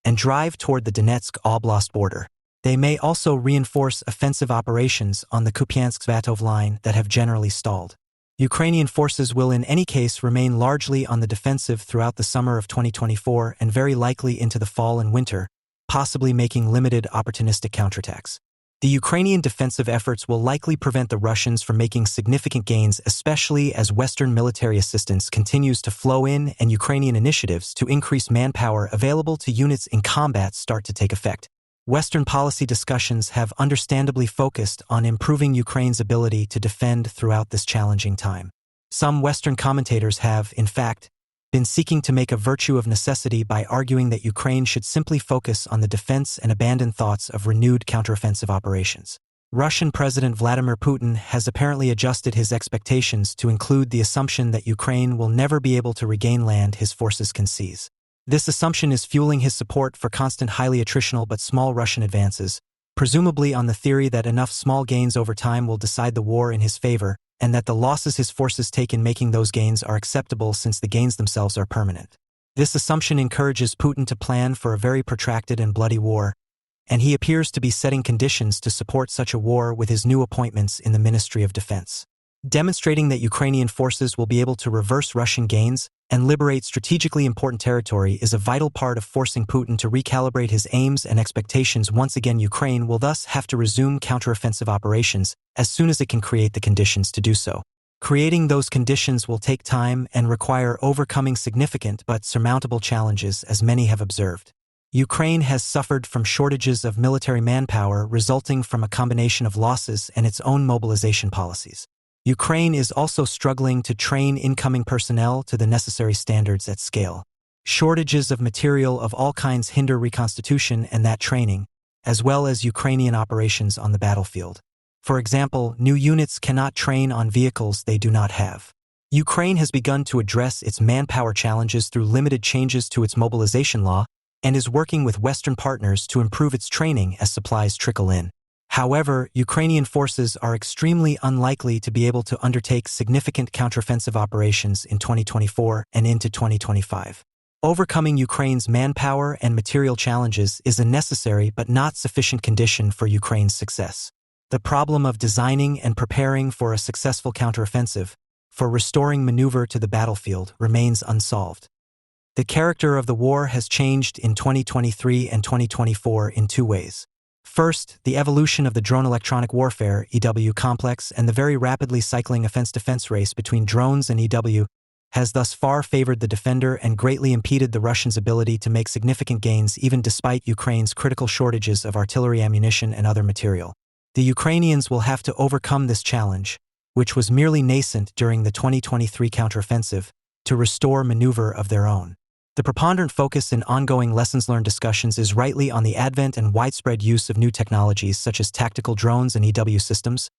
and drive toward the Donetsk Oblast border. They may also reinforce offensive operations on the Kupiansk-Svatov line that have generally stalled. Ukrainian forces will in any case remain largely on the defensive throughout the summer of 2024 and very likely into the fall and winter, possibly making limited opportunistic counterattacks. The Ukrainian defensive efforts will likely prevent the Russians from making significant gains, especially as Western military assistance continues to flow in and Ukrainian initiatives to increase manpower available to units in combat start to take effect. Western policy discussions have understandably focused on improving Ukraine's ability to defend throughout this challenging time. Some Western commentators have, in fact, been seeking to make a virtue of necessity by arguing that Ukraine should simply focus on the defense and abandon thoughts of renewed counteroffensive operations. Russian President Vladimir Putin has apparently adjusted his expectations to include the assumption that Ukraine will never be able to regain land his forces can seize. This assumption is fueling his support for constant highly attritional but small Russian advances, presumably on the theory that enough small gains over time will decide the war in his favor, and that the losses his forces take in making those gains are acceptable since the gains themselves are permanent. This assumption encourages Putin to plan for a very protracted and bloody war, and he appears to be setting conditions to support such a war with his new appointments in the Ministry of Defense. Demonstrating that Ukrainian forces will be able to reverse Russian gains and liberate strategically important territory is a vital part of forcing Putin to recalibrate his aims and expectations. Once again, Ukraine will thus have to resume counteroffensive operations as soon as it can create the conditions to do so. Creating those conditions will take time and require overcoming significant but surmountable challenges, as many have observed. Ukraine has suffered from shortages of military manpower resulting from a combination of losses and its own mobilization policies. Ukraine is also struggling to train incoming personnel to the necessary standards at scale. Shortages of material of all kinds hinder reconstitution and that training, as well as Ukrainian operations on the battlefield. For example, new units cannot train on vehicles they do not have. Ukraine has begun to address its manpower challenges through limited changes to its mobilization law and is working with Western partners to improve its training as supplies trickle in. However, Ukrainian forces are extremely unlikely to be able to undertake significant counteroffensive operations in 2024 and into 2025. Overcoming Ukraine's manpower and material challenges is a necessary but not sufficient condition for Ukraine's success. The problem of designing and preparing for a successful counteroffensive, for restoring maneuver to the battlefield, remains unsolved. The character of the war has changed in 2023 and 2024 in two ways. First, the evolution of the drone electronic warfare (EW) complex and the very rapidly cycling offense-defense race between drones and EW has thus far favored the defender and greatly impeded the Russians' ability to make significant gains even despite Ukraine's critical shortages of artillery ammunition and other material. The Ukrainians will have to overcome this challenge, which was merely nascent during the 2023 counteroffensive, to restore maneuver of their own. The preponderant focus in ongoing lessons learned discussions is rightly on the advent and widespread use of new technologies such as tactical drones and EW systems,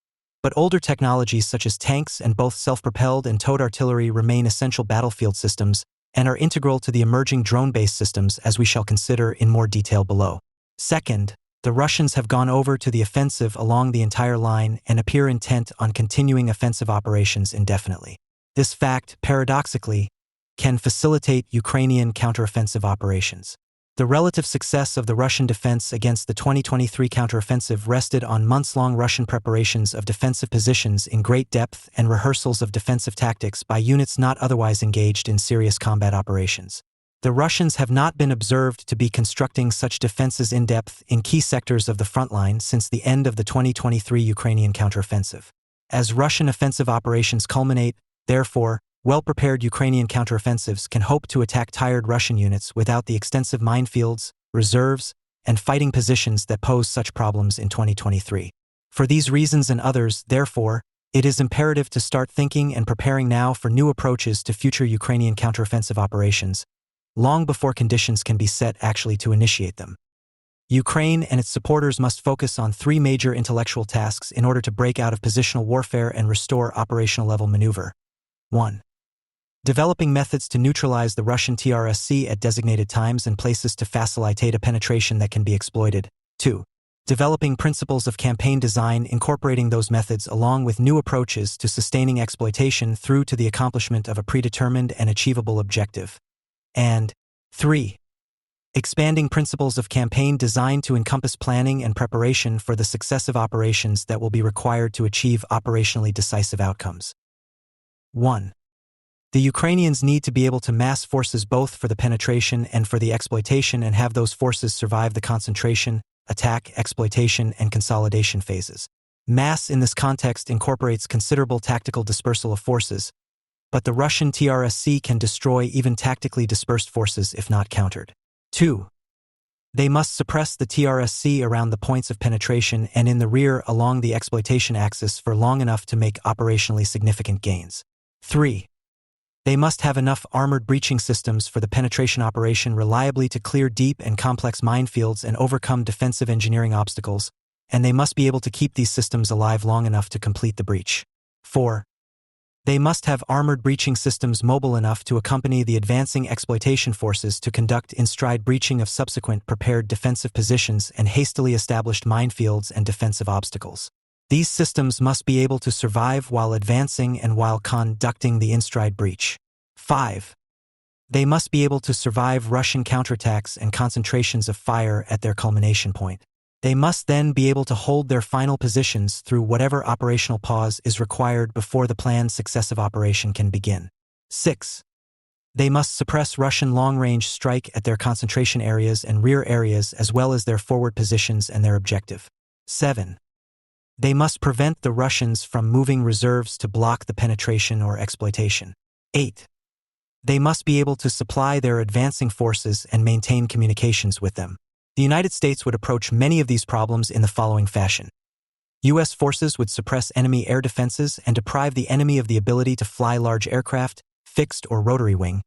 but older technologies such as tanks and both self-propelled and towed artillery remain essential battlefield systems and are integral to the emerging drone-based systems, as we shall consider in more detail below. Second, the Russians have gone over to the offensive along the entire line and appear intent on continuing offensive operations indefinitely. This fact, paradoxically, can facilitate Ukrainian counteroffensive operations. The relative success of the Russian defense against the 2023 counteroffensive rested on months-long Russian preparations of defensive positions in great depth and rehearsals of defensive tactics by units not otherwise engaged in serious combat operations. The Russians have not been observed to be constructing such defenses in depth in key sectors of the front line since the end of the 2023 Ukrainian counteroffensive. As Russian offensive operations culminate, therefore, well-prepared Ukrainian counteroffensives can hope to attack tired Russian units without the extensive minefields, reserves, and fighting positions that pose such problems in 2023. For these reasons and others, therefore, it is imperative to start thinking and preparing now for new approaches to future Ukrainian counteroffensive operations, long before conditions can be set actually to initiate them. Ukraine and its supporters must focus on three major intellectual tasks in order to break out of positional warfare and restore operational-level maneuver. 1. Developing methods to neutralize the Russian TRSC at designated times and places to facilitate a penetration that can be exploited. 2. Developing principles of campaign design incorporating those methods along with new approaches to sustaining exploitation through to the accomplishment of a predetermined and achievable objective. And 3. Expanding principles of campaign design to encompass planning and preparation for the successive operations that will be required to achieve operationally decisive outcomes. 1. The Ukrainians need to be able to mass forces both for the penetration and for the exploitation and have those forces survive the concentration, attack, exploitation, and consolidation phases. Mass in this context incorporates considerable tactical dispersal of forces, but the Russian TRSC can destroy even tactically dispersed forces if not countered. 2. They must suppress the TRSC around the points of penetration and in the rear along the exploitation axis for long enough to make operationally significant gains. 3. They must have enough armored breaching systems for the penetration operation reliably to clear deep and complex minefields and overcome defensive engineering obstacles, and they must be able to keep these systems alive long enough to complete the breach. 4. They must have armored breaching systems mobile enough to accompany the advancing exploitation forces to conduct in-stride breaching of subsequent prepared defensive positions and hastily established minefields and defensive obstacles. These systems must be able to survive while advancing and while conducting the in-stride breach. 5. They must be able to survive Russian counterattacks and concentrations of fire at their culmination point. They must then be able to hold their final positions through whatever operational pause is required before the planned successive operation can begin. 6. They must suppress Russian long-range strike at their concentration areas and rear areas as well as their forward positions and their objective. 7. They must prevent the Russians from moving reserves to block the penetration or exploitation. 8. They must be able to supply their advancing forces and maintain communications with them. The United States would approach many of these problems in the following fashion. U.S. forces would suppress enemy air defenses and deprive the enemy of the ability to fly large aircraft, fixed or rotary wing,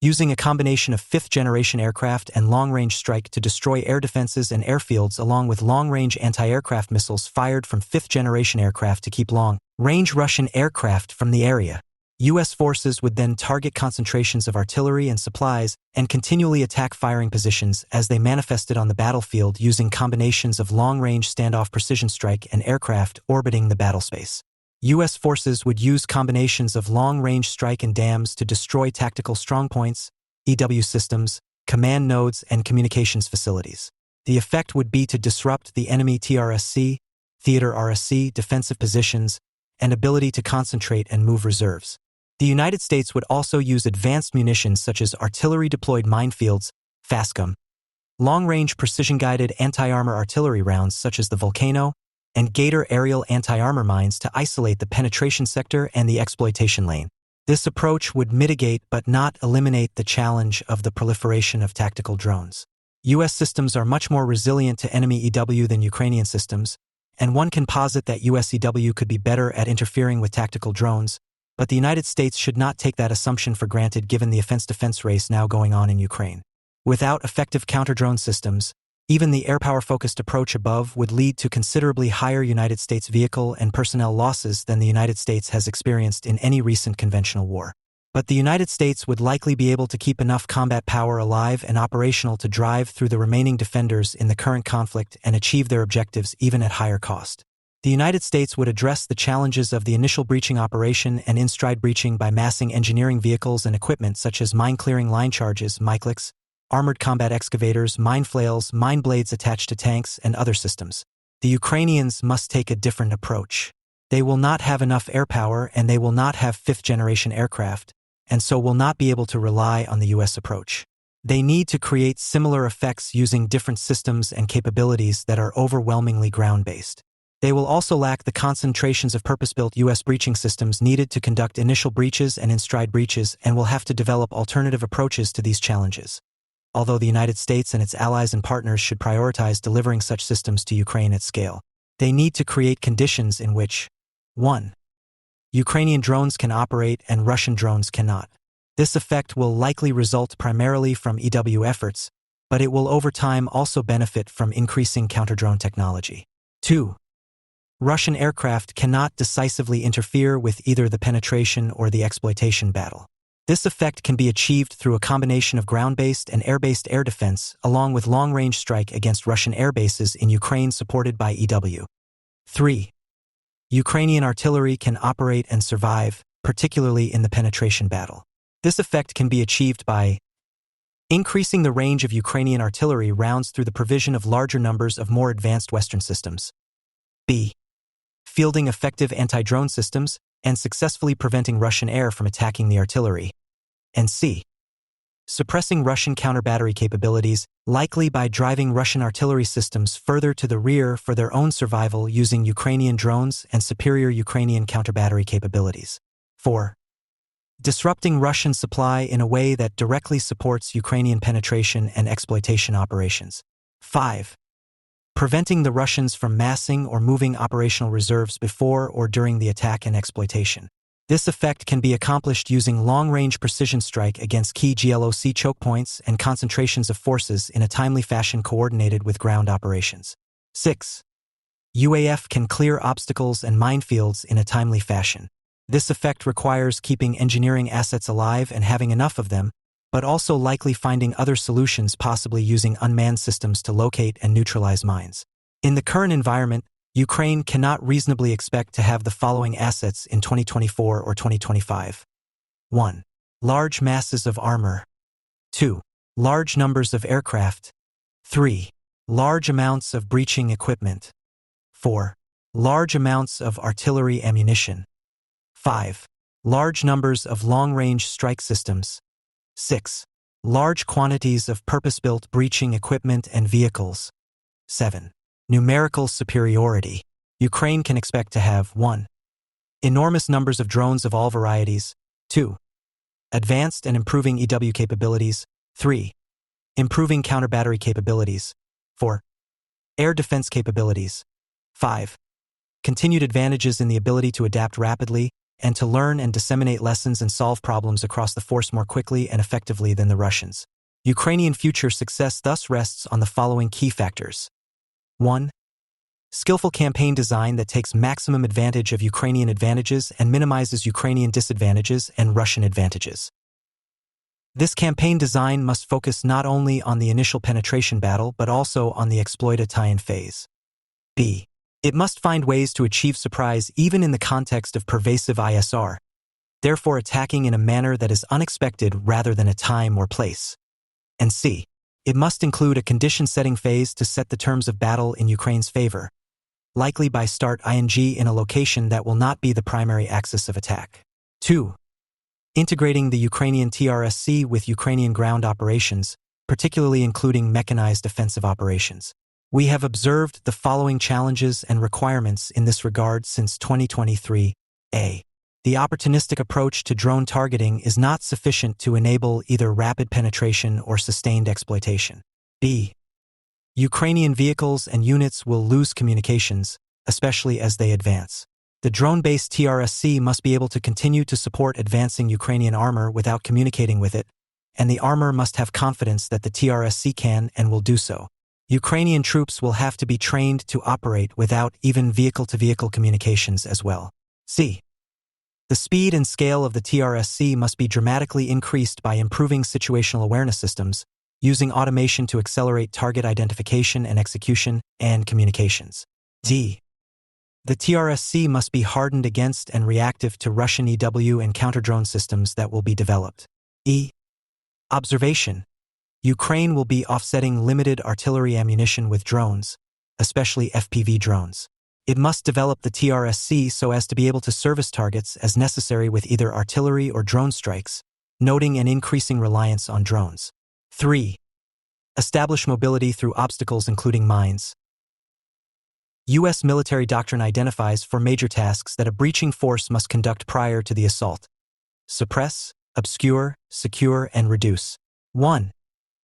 using a combination of fifth-generation aircraft and long-range strike to destroy air defenses and airfields along with long-range anti-aircraft missiles fired from fifth-generation aircraft to keep long-range Russian aircraft from the area. U.S. forces would then target concentrations of artillery and supplies and continually attack firing positions as they manifested on the battlefield using combinations of long-range standoff precision strike and aircraft orbiting the battlespace. U.S. forces would use combinations of long-range strike and dams to destroy tactical strongpoints, EW systems, command nodes, and communications facilities. The effect would be to disrupt the enemy TRSC, theater RSC, defensive positions, and ability to concentrate and move reserves. The United States would also use advanced munitions such as artillery-deployed minefields, FASCM, long-range precision-guided anti-armor artillery rounds such as the Volcano, and Gator aerial anti-armor mines to isolate the penetration sector and the exploitation lane. This approach would mitigate but not eliminate the challenge of the proliferation of tactical drones. U.S. systems are much more resilient to enemy EW than Ukrainian systems, and one can posit that U.S. EW could be better at interfering with tactical drones, but the United States should not take that assumption for granted given the offense-defense race now going on in Ukraine. Without effective counter-drone systems, even the airpower-focused approach above would lead to considerably higher United States vehicle and personnel losses than the United States has experienced in any recent conventional war. But the United States would likely be able to keep enough combat power alive and operational to drive through the remaining defenders in the current conflict and achieve their objectives even at higher cost. The United States would address the challenges of the initial breaching operation and in-stride breaching by massing engineering vehicles and equipment such as mine-clearing line charges, MICLICs, armored combat excavators, mine flails, mine blades attached to tanks, and other systems. The Ukrainians must take a different approach. They will not have enough air power and they will not have fifth-generation aircraft, and so will not be able to rely on the US approach. They need to create similar effects using different systems and capabilities that are overwhelmingly ground-based. They will also lack the concentrations of purpose-built US breaching systems needed to conduct initial breaches and in-stride breaches and will have to develop alternative approaches to these challenges. Although the United States and its allies and partners should prioritize delivering such systems to Ukraine at scale, they need to create conditions in which 1. Ukrainian drones can operate and Russian drones cannot. This effect will likely result primarily from EW efforts, but it will over time also benefit from increasing counter-drone technology. 2. Russian aircraft cannot decisively interfere with either the penetration or the exploitation battle. This effect can be achieved through a combination of ground-based and air-based air defense, along with long-range strike against Russian air bases in Ukraine supported by EW. 3. Ukrainian artillery can operate and survive, particularly in the penetration battle. This effect can be achieved by increasing the range of Ukrainian artillery rounds through the provision of larger numbers of more advanced Western systems. B. Fielding effective anti-drone systems and successfully preventing Russian air from attacking the artillery. And C. Suppressing Russian counter-battery capabilities, likely by driving Russian artillery systems further to the rear for their own survival using Ukrainian drones and superior Ukrainian counter-battery capabilities. 4. Disrupting Russian supply in a way that directly supports Ukrainian penetration and exploitation operations. 5. Preventing the Russians from massing or moving operational reserves before or during the attack and exploitation. This effect can be accomplished using long-range precision strike against key GLOC choke points and concentrations of forces in a timely fashion coordinated with ground operations. 6. UAF can clear obstacles and minefields in a timely fashion. This effect requires keeping engineering assets alive and having enough of them, but also likely finding other solutions, possibly using unmanned systems to locate and neutralize mines. In the current environment, Ukraine cannot reasonably expect to have the following assets in 2024 or 2025. 1. Large masses of armor. 2. Large numbers of aircraft. 3. Large amounts of breaching equipment. 4. Large amounts of artillery ammunition. 5. Large numbers of long-range strike systems. 6. Large quantities of purpose-built breaching equipment and vehicles. 7. Numerical superiority. Ukraine can expect to have 1. Enormous numbers of drones of all varieties. 2. Advanced and improving EW capabilities. 3. Improving counter-battery capabilities. 4. Air defense capabilities. 5. Continued advantages in the ability to adapt rapidly and to learn and disseminate lessons and solve problems across the force more quickly and effectively than the Russians. Ukrainian future success thus rests on the following key factors. 1. Skillful campaign design that takes maximum advantage of Ukrainian advantages and minimizes Ukrainian disadvantages and Russian advantages. This campaign design must focus not only on the initial penetration battle but also on the exploitation phase. B. It must find ways to achieve surprise even in the context of pervasive ISR, therefore attacking in a manner that is unexpected rather than a time or place. And C. It must include a condition-setting phase to set the terms of battle in Ukraine's favor, likely by start ing in a location that will not be the primary axis of attack. 2. Integrating the Ukrainian TRSC with Ukrainian ground operations, particularly including mechanized offensive operations. We have observed the following challenges and requirements in this regard since 2023. A. The opportunistic approach to drone targeting is not sufficient to enable either rapid penetration or sustained exploitation. B. Ukrainian vehicles and units will lose communications, especially as they advance. The drone-based TRSC must be able to continue to support advancing Ukrainian armor without communicating with it, and the armor must have confidence that the TRSC can and will do so. Ukrainian troops will have to be trained to operate without even vehicle-to-vehicle communications as well. C. The speed and scale of the TRSC must be dramatically increased by improving situational awareness systems, using automation to accelerate target identification and execution, and communications. D. The TRSC must be hardened against and reactive to Russian EW and counter-drone systems that will be developed. E. Observation. Ukraine will be offsetting limited artillery ammunition with drones, especially FPV drones. It must develop the TRSC so as to be able to service targets as necessary with either artillery or drone strikes, noting an increasing reliance on drones. 3. Establish mobility through obstacles including mines. U.S. military doctrine identifies 4 major tasks that a breaching force must conduct prior to the assault: suppress, obscure, secure, and reduce. 1.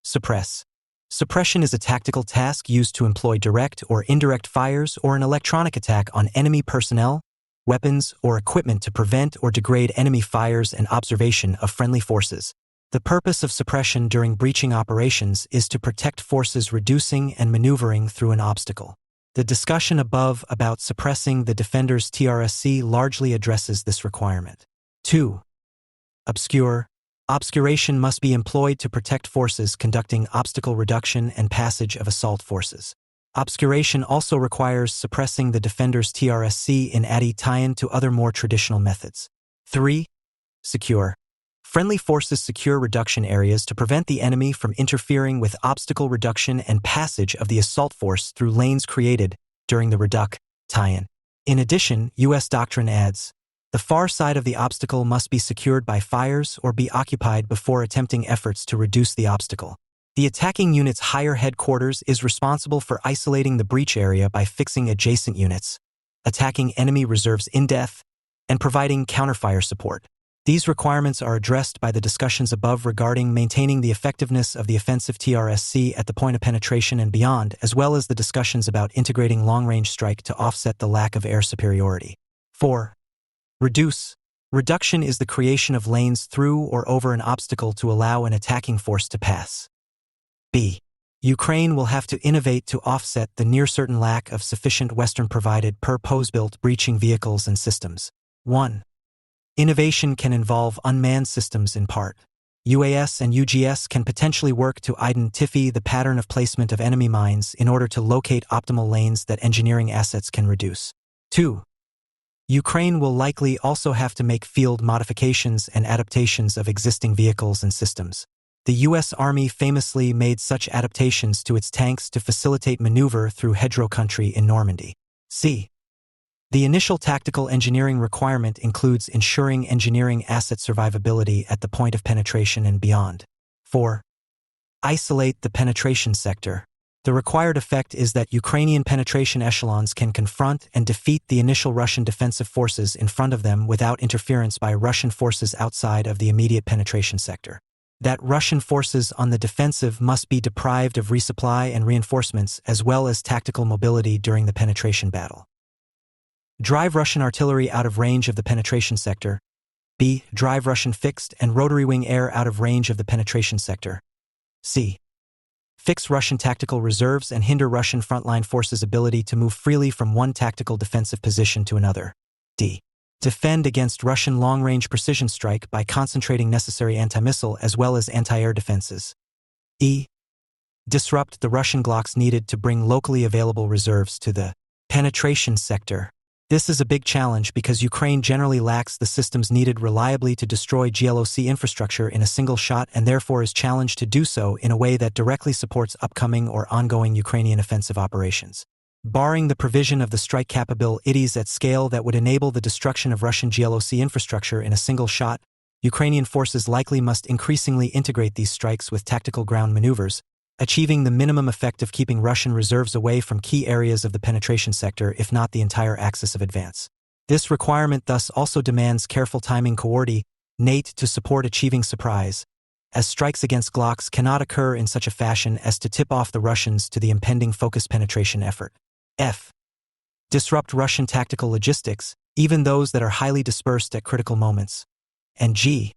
Suppress. Suppression is a tactical task used to employ direct or indirect fires or an electronic attack on enemy personnel, weapons, or equipment to prevent or degrade enemy fires and observation of friendly forces. The purpose of suppression during breaching operations is to protect forces reducing and maneuvering through an obstacle. The discussion above about suppressing the defender's TRSC largely addresses this requirement. 2. Obscure. Obscuration must be employed to protect forces conducting obstacle reduction and passage of assault forces. Obscuration also requires suppressing the defender's TRSC in addition to other more traditional methods. 3. Secure. Friendly forces secure reduction areas to prevent the enemy from interfering with obstacle reduction and passage of the assault force through lanes created during the reduction. In addition, U.S. doctrine adds, the far side of the obstacle must be secured by fires or be occupied before attempting efforts to reduce the obstacle. The attacking unit's higher headquarters is responsible for isolating the breach area by fixing adjacent units, attacking enemy reserves in depth, and providing counterfire support. These requirements are addressed by the discussions above regarding maintaining the effectiveness of the offensive TRSC at the point of penetration and beyond, as well as the discussions about integrating long-range strike to offset the lack of air superiority. 4. Reduce. Reduction is the creation of lanes through or over an obstacle to allow an attacking force to pass. B. Ukraine will have to innovate to offset the near-certain lack of sufficient Western-provided purpose-built breaching vehicles and systems. 1. Innovation can involve unmanned systems in part. UAS and UGS can potentially work to identify the pattern of placement of enemy mines in order to locate optimal lanes that engineering assets can reduce. 2. Ukraine will likely also have to make field modifications and adaptations of existing vehicles and systems. The U.S. Army famously made such adaptations to its tanks to facilitate maneuver through hedgerow country in Normandy. C. The initial tactical engineering requirement includes ensuring engineering asset survivability at the point of penetration and beyond. 4. Isolate the penetration sector. The required effect is that Ukrainian penetration echelons can confront and defeat the initial Russian defensive forces in front of them without interference by Russian forces outside of the immediate penetration sector. That Russian forces on the defensive must be deprived of resupply and reinforcements as well as tactical mobility during the penetration battle. Drive Russian artillery out of range of the penetration sector. B. Drive Russian fixed and rotary wing air out of range of the penetration sector. C. Fix Russian tactical reserves and hinder Russian frontline forces' ability to move freely from one tactical defensive position to another. D. Defend against Russian long-range precision strike by concentrating necessary anti-missile as well as anti-air defenses. E. Disrupt the Russian Glocks needed to bring locally available reserves to the penetration sector. This is a big challenge because Ukraine generally lacks the systems needed reliably to destroy GLOC infrastructure in a single shot and therefore is challenged to do so in a way that directly supports upcoming or ongoing Ukrainian offensive operations. Barring the provision of the strike capabilities at scale that would enable the destruction of Russian GLOC infrastructure in a single shot, Ukrainian forces likely must increasingly integrate these strikes with tactical ground maneuvers, achieving the minimum effect of keeping Russian reserves away from key areas of the penetration sector if not the entire axis of advance. This requirement thus also demands careful timing coordinate to support achieving surprise, as strikes against Glocks cannot occur in such a fashion as to tip off the Russians to the impending focused penetration effort. F. Disrupt Russian tactical logistics, even those that are highly dispersed at critical moments. And G.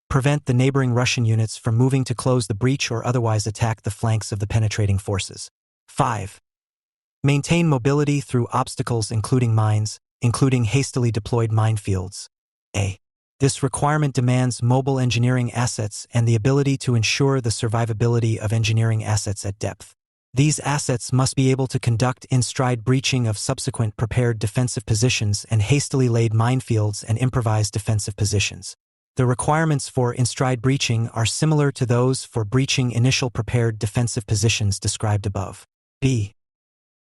Prevent the neighboring Russian units from moving to close the breach or otherwise attack the flanks of the penetrating forces. 5. Maintain mobility through obstacles including mines, including hastily deployed minefields. A. This requirement demands mobile engineering assets and the ability to ensure the survivability of engineering assets at depth. These assets must be able to conduct in-stride breaching of subsequent prepared defensive positions and hastily laid minefields and improvised defensive positions. The requirements for in-stride breaching are similar to those for breaching initial prepared defensive positions described above. B.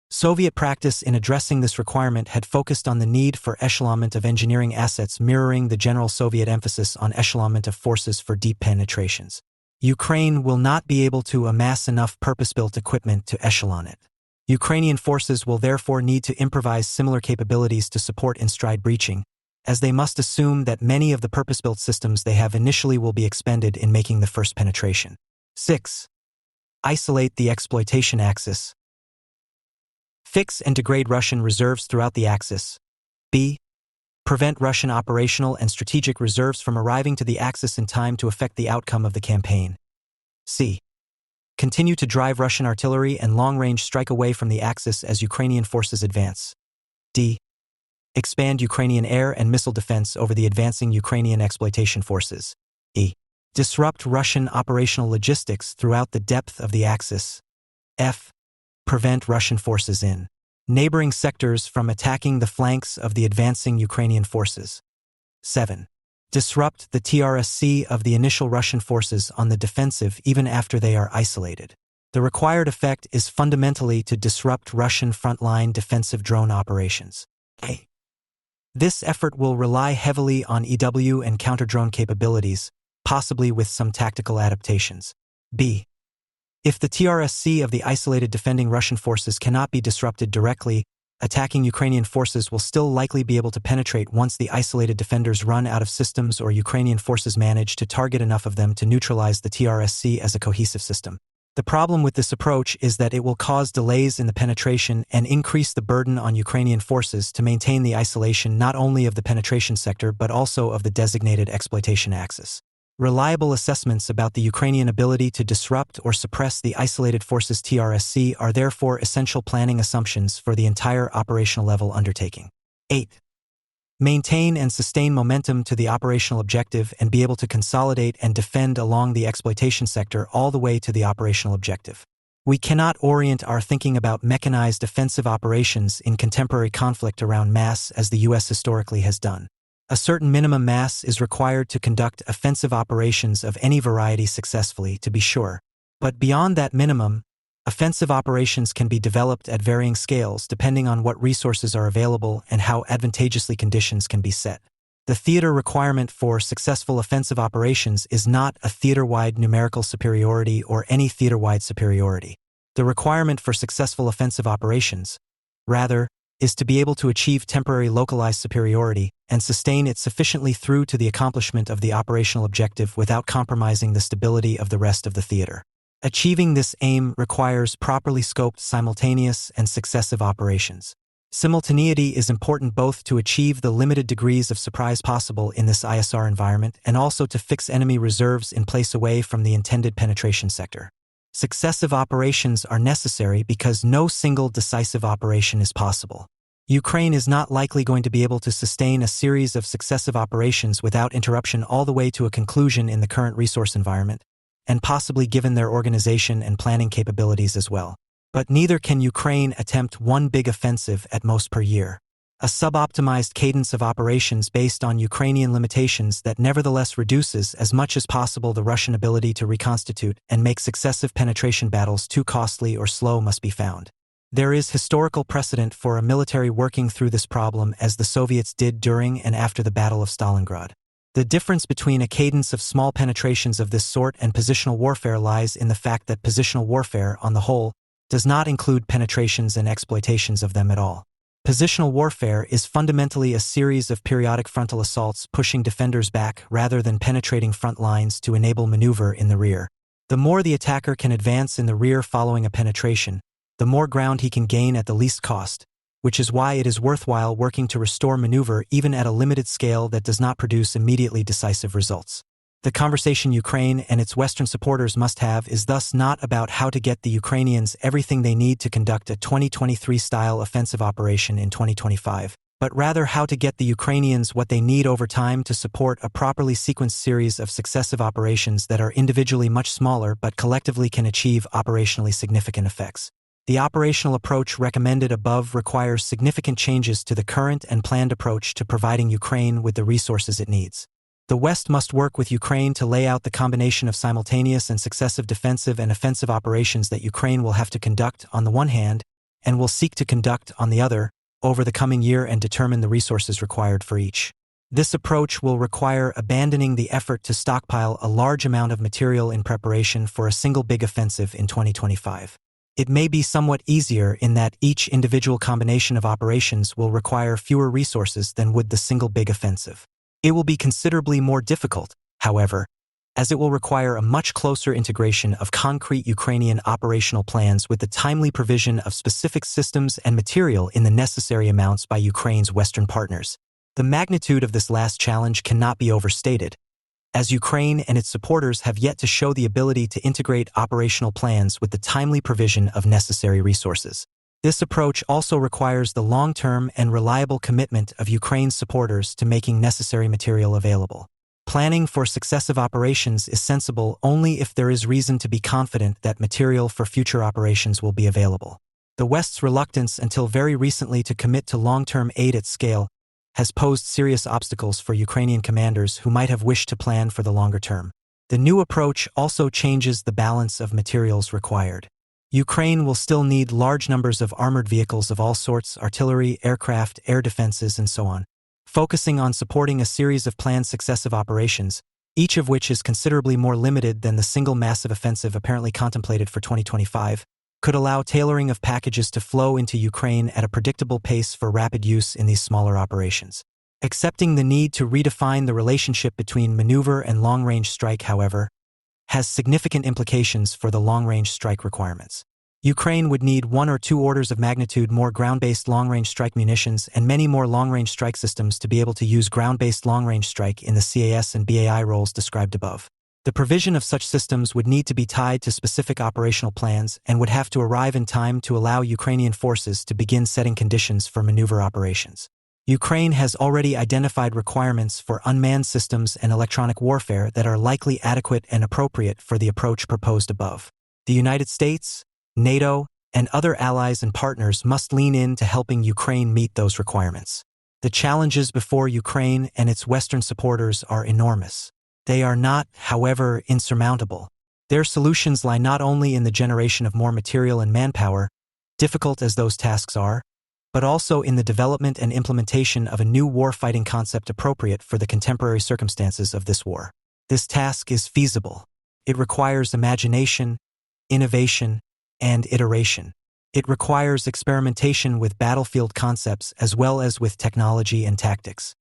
Soviet practice in addressing this requirement had focused on the need for echelonment of engineering assets, mirroring the general Soviet emphasis on echelonment of forces for deep penetrations. Ukraine will not be able to amass enough purpose-built equipment to echelon it. Ukrainian forces will therefore need to improvise similar capabilities to support in-stride breaching, as they must assume that many of the purpose-built systems they have initially will be expended in making the first penetration. 6. Isolate the exploitation axis. Fix and degrade Russian reserves throughout the axis. B. Prevent Russian operational and strategic reserves from arriving to the axis in time to affect the outcome of the campaign. C. Continue to drive Russian artillery and long-range strike away from the axis as Ukrainian forces advance. D. Expand Ukrainian air and missile defense over the advancing Ukrainian exploitation forces. E. Disrupt Russian operational logistics throughout the depth of the axis. F. Prevent Russian forces in neighboring sectors from attacking the flanks of the advancing Ukrainian forces. 7. Disrupt the TRSC of the initial Russian forces on the defensive even after they are isolated. The required effect is fundamentally to disrupt Russian frontline defensive drone operations. A. This effort will rely heavily on EW and counter-drone capabilities, possibly with some tactical adaptations. B. If the TRSC of the isolated defending Russian forces cannot be disrupted directly, attacking Ukrainian forces will still likely be able to penetrate once the isolated defenders run out of systems or Ukrainian forces manage to target enough of them to neutralize the TRSC as a cohesive system. The problem with this approach is that it will cause delays in the penetration and increase the burden on Ukrainian forces to maintain the isolation not only of the penetration sector but also of the designated exploitation axis. Reliable assessments about the Ukrainian ability to disrupt or suppress the isolated forces TRSC are therefore essential planning assumptions for the entire operational level undertaking. 8. Maintain and sustain momentum to the operational objective and be able to consolidate and defend along the exploitation sector all the way to the operational objective. We cannot orient our thinking about mechanized offensive operations in contemporary conflict around mass as the U.S. historically has done. A certain minimum mass is required to conduct offensive operations of any variety successfully, to be sure. But beyond that minimum, offensive operations can be developed at varying scales depending on what resources are available and how advantageously conditions can be set. The theater requirement for successful offensive operations is not a theater-wide numerical superiority or any theater-wide superiority. The requirement for successful offensive operations, rather, is to be able to achieve temporary localized superiority and sustain it sufficiently through to the accomplishment of the operational objective without compromising the stability of the rest of the theater. Achieving this aim requires properly scoped simultaneous and successive operations. Simultaneity is important both to achieve the limited degrees of surprise possible in this ISR environment and also to fix enemy reserves in place away from the intended penetration sector. Successive operations are necessary because no single decisive operation is possible. Ukraine is not likely going to be able to sustain a series of successive operations without interruption all the way to a conclusion in the current resource environment, and possibly given their organization and planning capabilities as well. But neither can Ukraine attempt one big offensive at most per year. A suboptimized cadence of operations based on Ukrainian limitations that nevertheless reduces as much as possible the Russian ability to reconstitute and make successive penetration battles too costly or slow must be found. There is historical precedent for a military working through this problem as the Soviets did during and after the Battle of Stalingrad. The difference between a cadence of small penetrations of this sort and positional warfare lies in the fact that positional warfare, on the whole, does not include penetrations and exploitations of them at all. Positional warfare is fundamentally a series of periodic frontal assaults pushing defenders back rather than penetrating front lines to enable maneuver in the rear. The more the attacker can advance in the rear following a penetration, the more ground he can gain at the least cost, which is why it is worthwhile working to restore maneuver even at a limited scale that does not produce immediately decisive results. The conversation Ukraine and its Western supporters must have is thus not about how to get the Ukrainians everything they need to conduct a 2023-style offensive operation in 2025, but rather how to get the Ukrainians what they need over time to support a properly sequenced series of successive operations that are individually much smaller but collectively can achieve operationally significant effects. The operational approach recommended above requires significant changes to the current and planned approach to providing Ukraine with the resources it needs. The West must work with Ukraine to lay out the combination of simultaneous and successive defensive and offensive operations that Ukraine will have to conduct on the one hand and will seek to conduct on the other over the coming year and determine the resources required for each. This approach will require abandoning the effort to stockpile a large amount of material in preparation for a single big offensive in 2025. It may be somewhat easier in that each individual combination of operations will require fewer resources than would the single big offensive. It will be considerably more difficult, however, as it will require a much closer integration of concrete Ukrainian operational plans with the timely provision of specific systems and material in the necessary amounts by Ukraine's Western partners. The magnitude of this last challenge cannot be overstated, as Ukraine and its supporters have yet to show the ability to integrate operational plans with the timely provision of necessary resources. This approach also requires the long-term and reliable commitment of Ukraine's supporters to making necessary material available. Planning for successive operations is sensible only if there is reason to be confident that material for future operations will be available. The West's reluctance until very recently to commit to long-term aid at scale has posed serious obstacles for Ukrainian commanders who might have wished to plan for the longer term. The new approach also changes the balance of materials required. Ukraine will still need large numbers of armored vehicles of all sorts, artillery, aircraft, air defenses, and so on, focusing on supporting a series of planned successive operations, each of which is considerably more limited than the single massive offensive apparently contemplated for 2025, could allow tailoring of packages to flow into Ukraine at a predictable pace for rapid use in these smaller operations. Accepting the need to redefine the relationship between maneuver and long-range strike, however, has significant implications for the long-range strike requirements. Ukraine would need 1 or 2 orders of magnitude more ground-based long-range strike munitions and many more long-range strike systems to be able to use ground-based long-range strike in the CAS and BAI roles described above. The provision of such systems would need to be tied to specific operational plans and would have to arrive in time to allow Ukrainian forces to begin setting conditions for maneuver operations. Ukraine has already identified requirements for unmanned systems and electronic warfare that are likely adequate and appropriate for the approach proposed above. The United States, NATO, and other allies and partners must lean in to helping Ukraine meet those requirements. The challenges before Ukraine and its Western supporters are enormous. They are not, however, insurmountable. Their solutions lie not only in the generation of more material and manpower, difficult as those tasks are, but also in the development and implementation of a new war-fighting concept appropriate for the contemporary circumstances of this war. This task is feasible. It requires imagination, innovation, and iteration. It requires experimentation with battlefield concepts as well as with technology and tactics.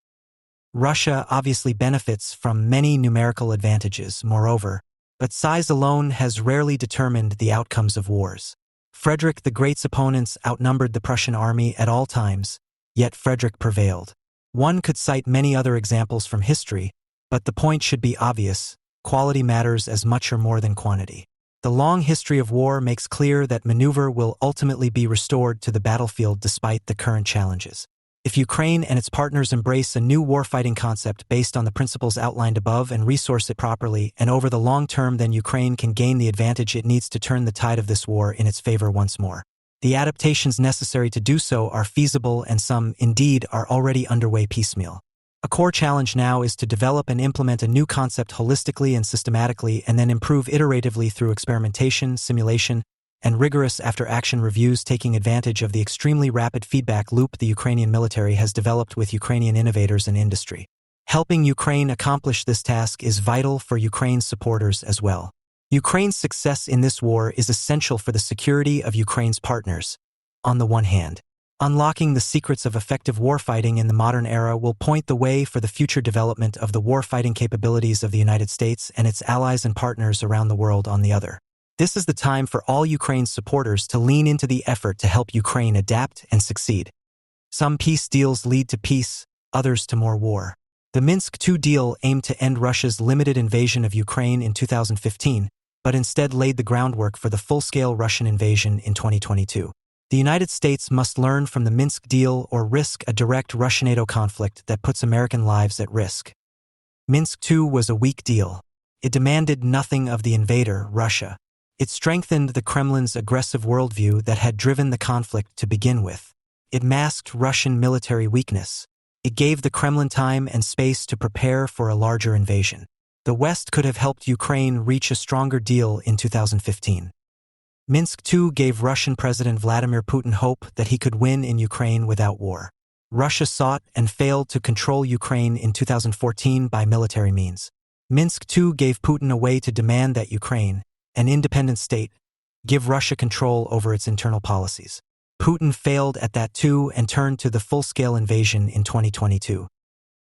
Russia obviously benefits from many numerical advantages, moreover, but size alone has rarely determined the outcomes of wars. Frederick the Great's opponents outnumbered the Prussian army at all times, yet Frederick prevailed. One could cite many other examples from history, but the point should be obvious: quality matters as much or more than quantity. The long history of war makes clear that maneuver will ultimately be restored to the battlefield despite the current challenges. If Ukraine and its partners embrace a new warfighting concept based on the principles outlined above and resource it properly and over the long term, then Ukraine can gain the advantage it needs to turn the tide of this war in its favor once more. The adaptations necessary to do so are feasible, and some, indeed, are already underway piecemeal. A core challenge now is to develop and implement a new concept holistically and systematically, and then improve iteratively through experimentation, simulation, and rigorous after-action reviews, taking advantage of the extremely rapid feedback loop the Ukrainian military has developed with Ukrainian innovators and industry. Helping Ukraine accomplish this task is vital for Ukraine's supporters as well. Ukraine's success in this war is essential for the security of Ukraine's partners. On the one hand, unlocking the secrets of effective warfighting in the modern era will point the way for the future development of the warfighting capabilities of the United States and its allies and partners around the world on the other. This is the time for all Ukraine's supporters to lean into the effort to help Ukraine adapt and succeed. Some peace deals lead to peace, others to more war. The Minsk II deal aimed to end Russia's limited invasion of Ukraine in 2015, but instead laid the groundwork for the full-scale Russian invasion in 2022. The United States must learn from the Minsk deal or risk a direct Russia-NATO conflict that puts American lives at risk. Minsk II was a weak deal. It demanded nothing of the invader, Russia. It strengthened the Kremlin's aggressive worldview that had driven the conflict to begin with. It masked Russian military weakness. It gave the Kremlin time and space to prepare for a larger invasion. The West could have helped Ukraine reach a stronger deal in 2015. Minsk II gave Russian President Vladimir Putin hope that he could win in Ukraine without war. Russia sought and failed to control Ukraine in 2014 by military means. Minsk II gave Putin a way to demand that Ukraine, an independent state, give Russia control over its internal policies. Putin failed at that too and turned to the full-scale invasion in 2022.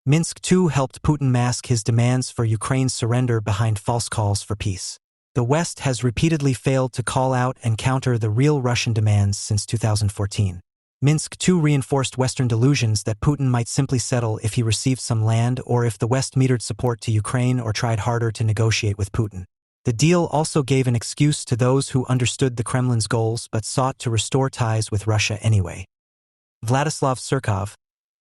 Minsk II helped Putin mask his demands for Ukraine's surrender behind false calls for peace. The West has repeatedly failed to call out and counter the real Russian demands since 2014. Minsk II reinforced Western delusions that Putin might simply settle if he received some land or if the West metered support to Ukraine or tried harder to negotiate with Putin. The deal also gave an excuse to those who understood the Kremlin's goals but sought to restore ties with Russia anyway. Vladislav Surkov,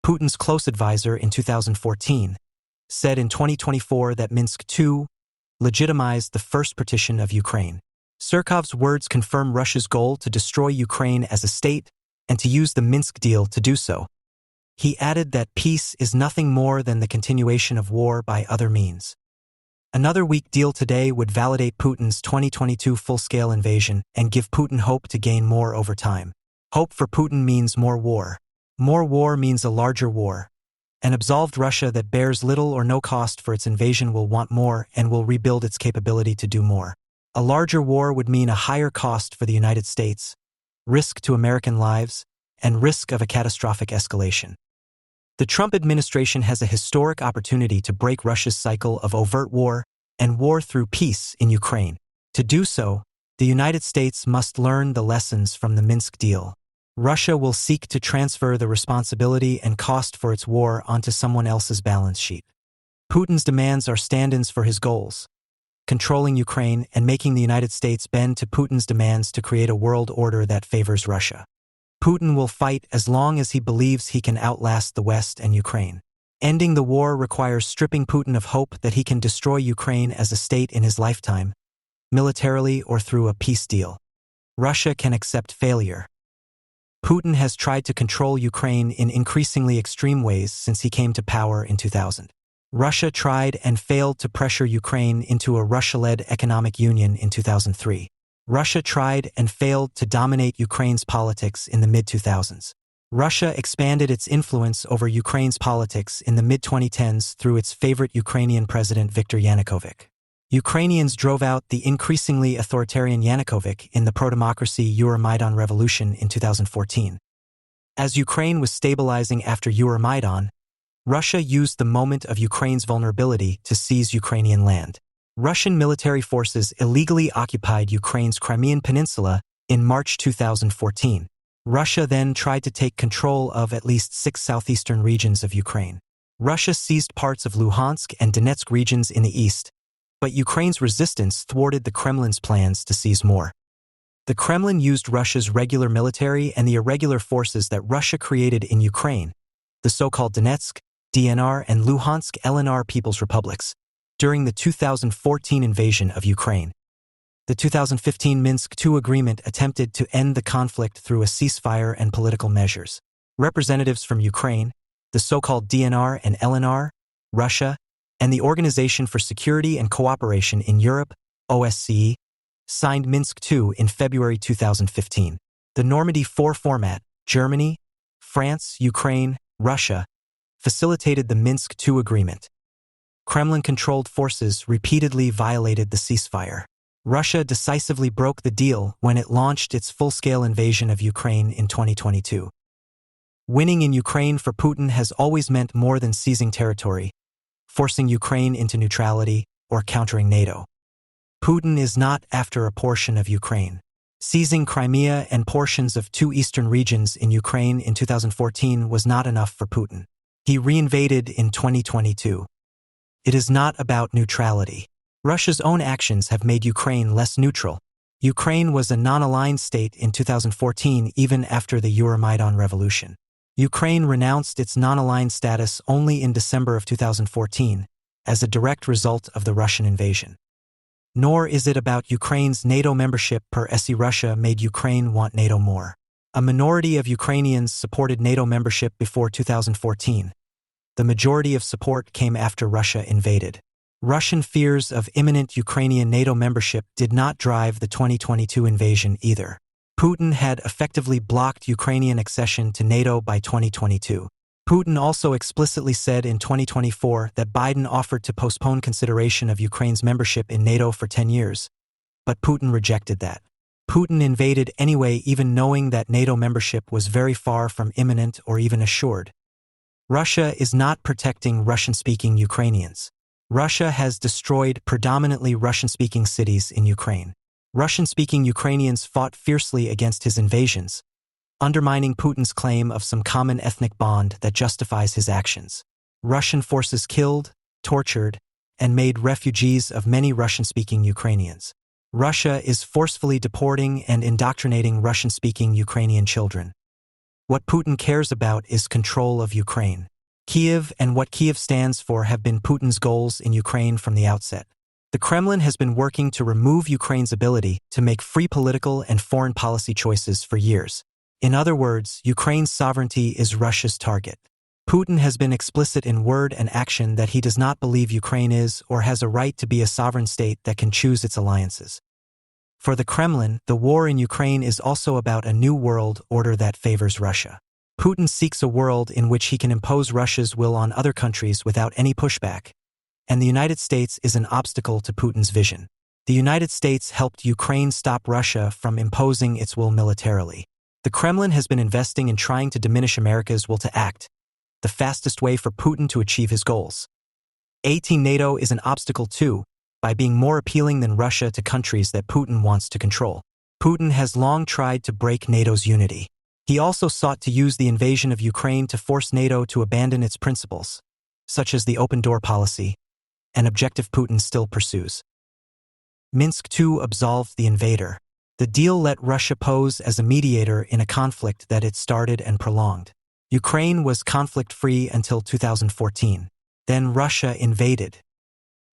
Putin's close advisor in 2014, said in 2024 that Minsk II legitimized the first partition of Ukraine. Surkov's words confirm Russia's goal to destroy Ukraine as a state and to use the Minsk deal to do so. He added that peace is nothing more than the continuation of war by other means. Another weak deal today would validate Putin's 2022 full-scale invasion and give Putin hope to gain more over time. Hope for Putin means more war. More war means a larger war. An absolved Russia that bears little or no cost for its invasion will want more and will rebuild its capability to do more. A larger war would mean a higher cost for the United States, risk to American lives, and risk of a catastrophic escalation. The Trump administration has a historic opportunity to break Russia's cycle of overt war and war through peace in Ukraine. To do so, the United States must learn the lessons from the Minsk deal. Russia will seek to transfer the responsibility and cost for its war onto someone else's balance sheet. Putin's demands are stand-ins for his goals, controlling Ukraine and making the United States bend to Putin's demands to create a world order that favors Russia. Putin will fight as long as he believes he can outlast the West and Ukraine. Ending the war requires stripping Putin of hope that he can destroy Ukraine as a state in his lifetime, militarily or through a peace deal. Russia can accept failure. Putin has tried to control Ukraine in increasingly extreme ways since he came to power in 2000. Russia tried and failed to pressure Ukraine into a Russia-led economic union in 2003. Russia tried and failed to dominate Ukraine's politics in the mid-2000s. Russia expanded its influence over Ukraine's politics in the mid-2010s through its favorite Ukrainian president Viktor Yanukovych. Ukrainians drove out the increasingly authoritarian Yanukovych in the pro-democracy Euromaidan revolution in 2014. As Ukraine was stabilizing after Euromaidan, Russia used the moment of Ukraine's vulnerability to seize Ukrainian land. Russian military forces illegally occupied Ukraine's Crimean Peninsula in March 2014. Russia then tried to take control of at least 6 southeastern regions of Ukraine. Russia seized parts of Luhansk and Donetsk regions in the east, but Ukraine's resistance thwarted the Kremlin's plans to seize more. The Kremlin used Russia's regular military and the irregular forces that Russia created in Ukraine, the so-called Donetsk, DNR, and Luhansk LNR People's Republics, during the 2014 invasion of Ukraine. The 2015 Minsk II agreement attempted to end the conflict through a ceasefire and political measures. Representatives from Ukraine, the so-called DNR and LNR, Russia, and the Organization for Security and Cooperation in Europe, OSCE, signed Minsk II in February 2015. The Normandy 4 format, Germany, France, Ukraine, Russia, facilitated the Minsk II agreement. Kremlin-controlled forces repeatedly violated the ceasefire. Russia decisively broke the deal when it launched its full-scale invasion of Ukraine in 2022. Winning in Ukraine for Putin has always meant more than seizing territory, forcing Ukraine into neutrality, or countering NATO. Putin is not after a portion of Ukraine. Seizing Crimea and portions of 2 eastern regions in Ukraine in 2014 was not enough for Putin. He reinvaded in 2022. It is not about neutrality. Russia's own actions have made Ukraine less neutral. Ukraine was a non-aligned state in 2014 even after the Euromaidan revolution. Ukraine renounced its non-aligned status only in December of 2014, as a direct result of the Russian invasion. Nor is it about Ukraine's NATO membership per se. Russia made Ukraine want NATO more. A minority of Ukrainians supported NATO membership before 2014, The majority of support came after Russia invaded. Russian fears of imminent Ukrainian NATO membership did not drive the 2022 invasion either. Putin had effectively blocked Ukrainian accession to NATO by 2022. Putin also explicitly said in 2024 that Biden offered to postpone consideration of Ukraine's membership in NATO for 10 years, but Putin rejected that. Putin invaded anyway, even knowing that NATO membership was very far from imminent or even assured. Russia is not protecting Russian-speaking Ukrainians. Russia has destroyed predominantly Russian-speaking cities in Ukraine. Russian-speaking Ukrainians fought fiercely against his invasions, undermining Putin's claim of some common ethnic bond that justifies his actions. Russian forces killed, tortured, and made refugees of many Russian-speaking Ukrainians. Russia is forcefully deporting and indoctrinating Russian-speaking Ukrainian children. What Putin cares about is control of Ukraine. Kiev and what Kiev stands for have been Putin's goals in Ukraine from the outset. The Kremlin has been working to remove Ukraine's ability to make free political and foreign policy choices for years. In other words, Ukraine's sovereignty is Russia's target. Putin has been explicit in word and action that he does not believe Ukraine is or has a right to be a sovereign state that can choose its alliances. For the Kremlin, the war in Ukraine is also about a new world order that favors Russia. Putin seeks a world in which he can impose Russia's will on other countries without any pushback, and the United States is an obstacle to Putin's vision. The United States helped Ukraine stop Russia from imposing its will militarily. The Kremlin has been investing in trying to diminish America's will to act, the fastest way for Putin to achieve his goals. NATO is an obstacle too, by being more appealing than Russia to countries that Putin wants to control. Putin has long tried to break NATO's unity. He also sought to use the invasion of Ukraine to force NATO to abandon its principles, such as the open door policy, an objective Putin still pursues. Minsk II absolved the invader. The deal let Russia pose as a mediator in a conflict that it started and prolonged. Ukraine was conflict-free until 2014. Then Russia invaded.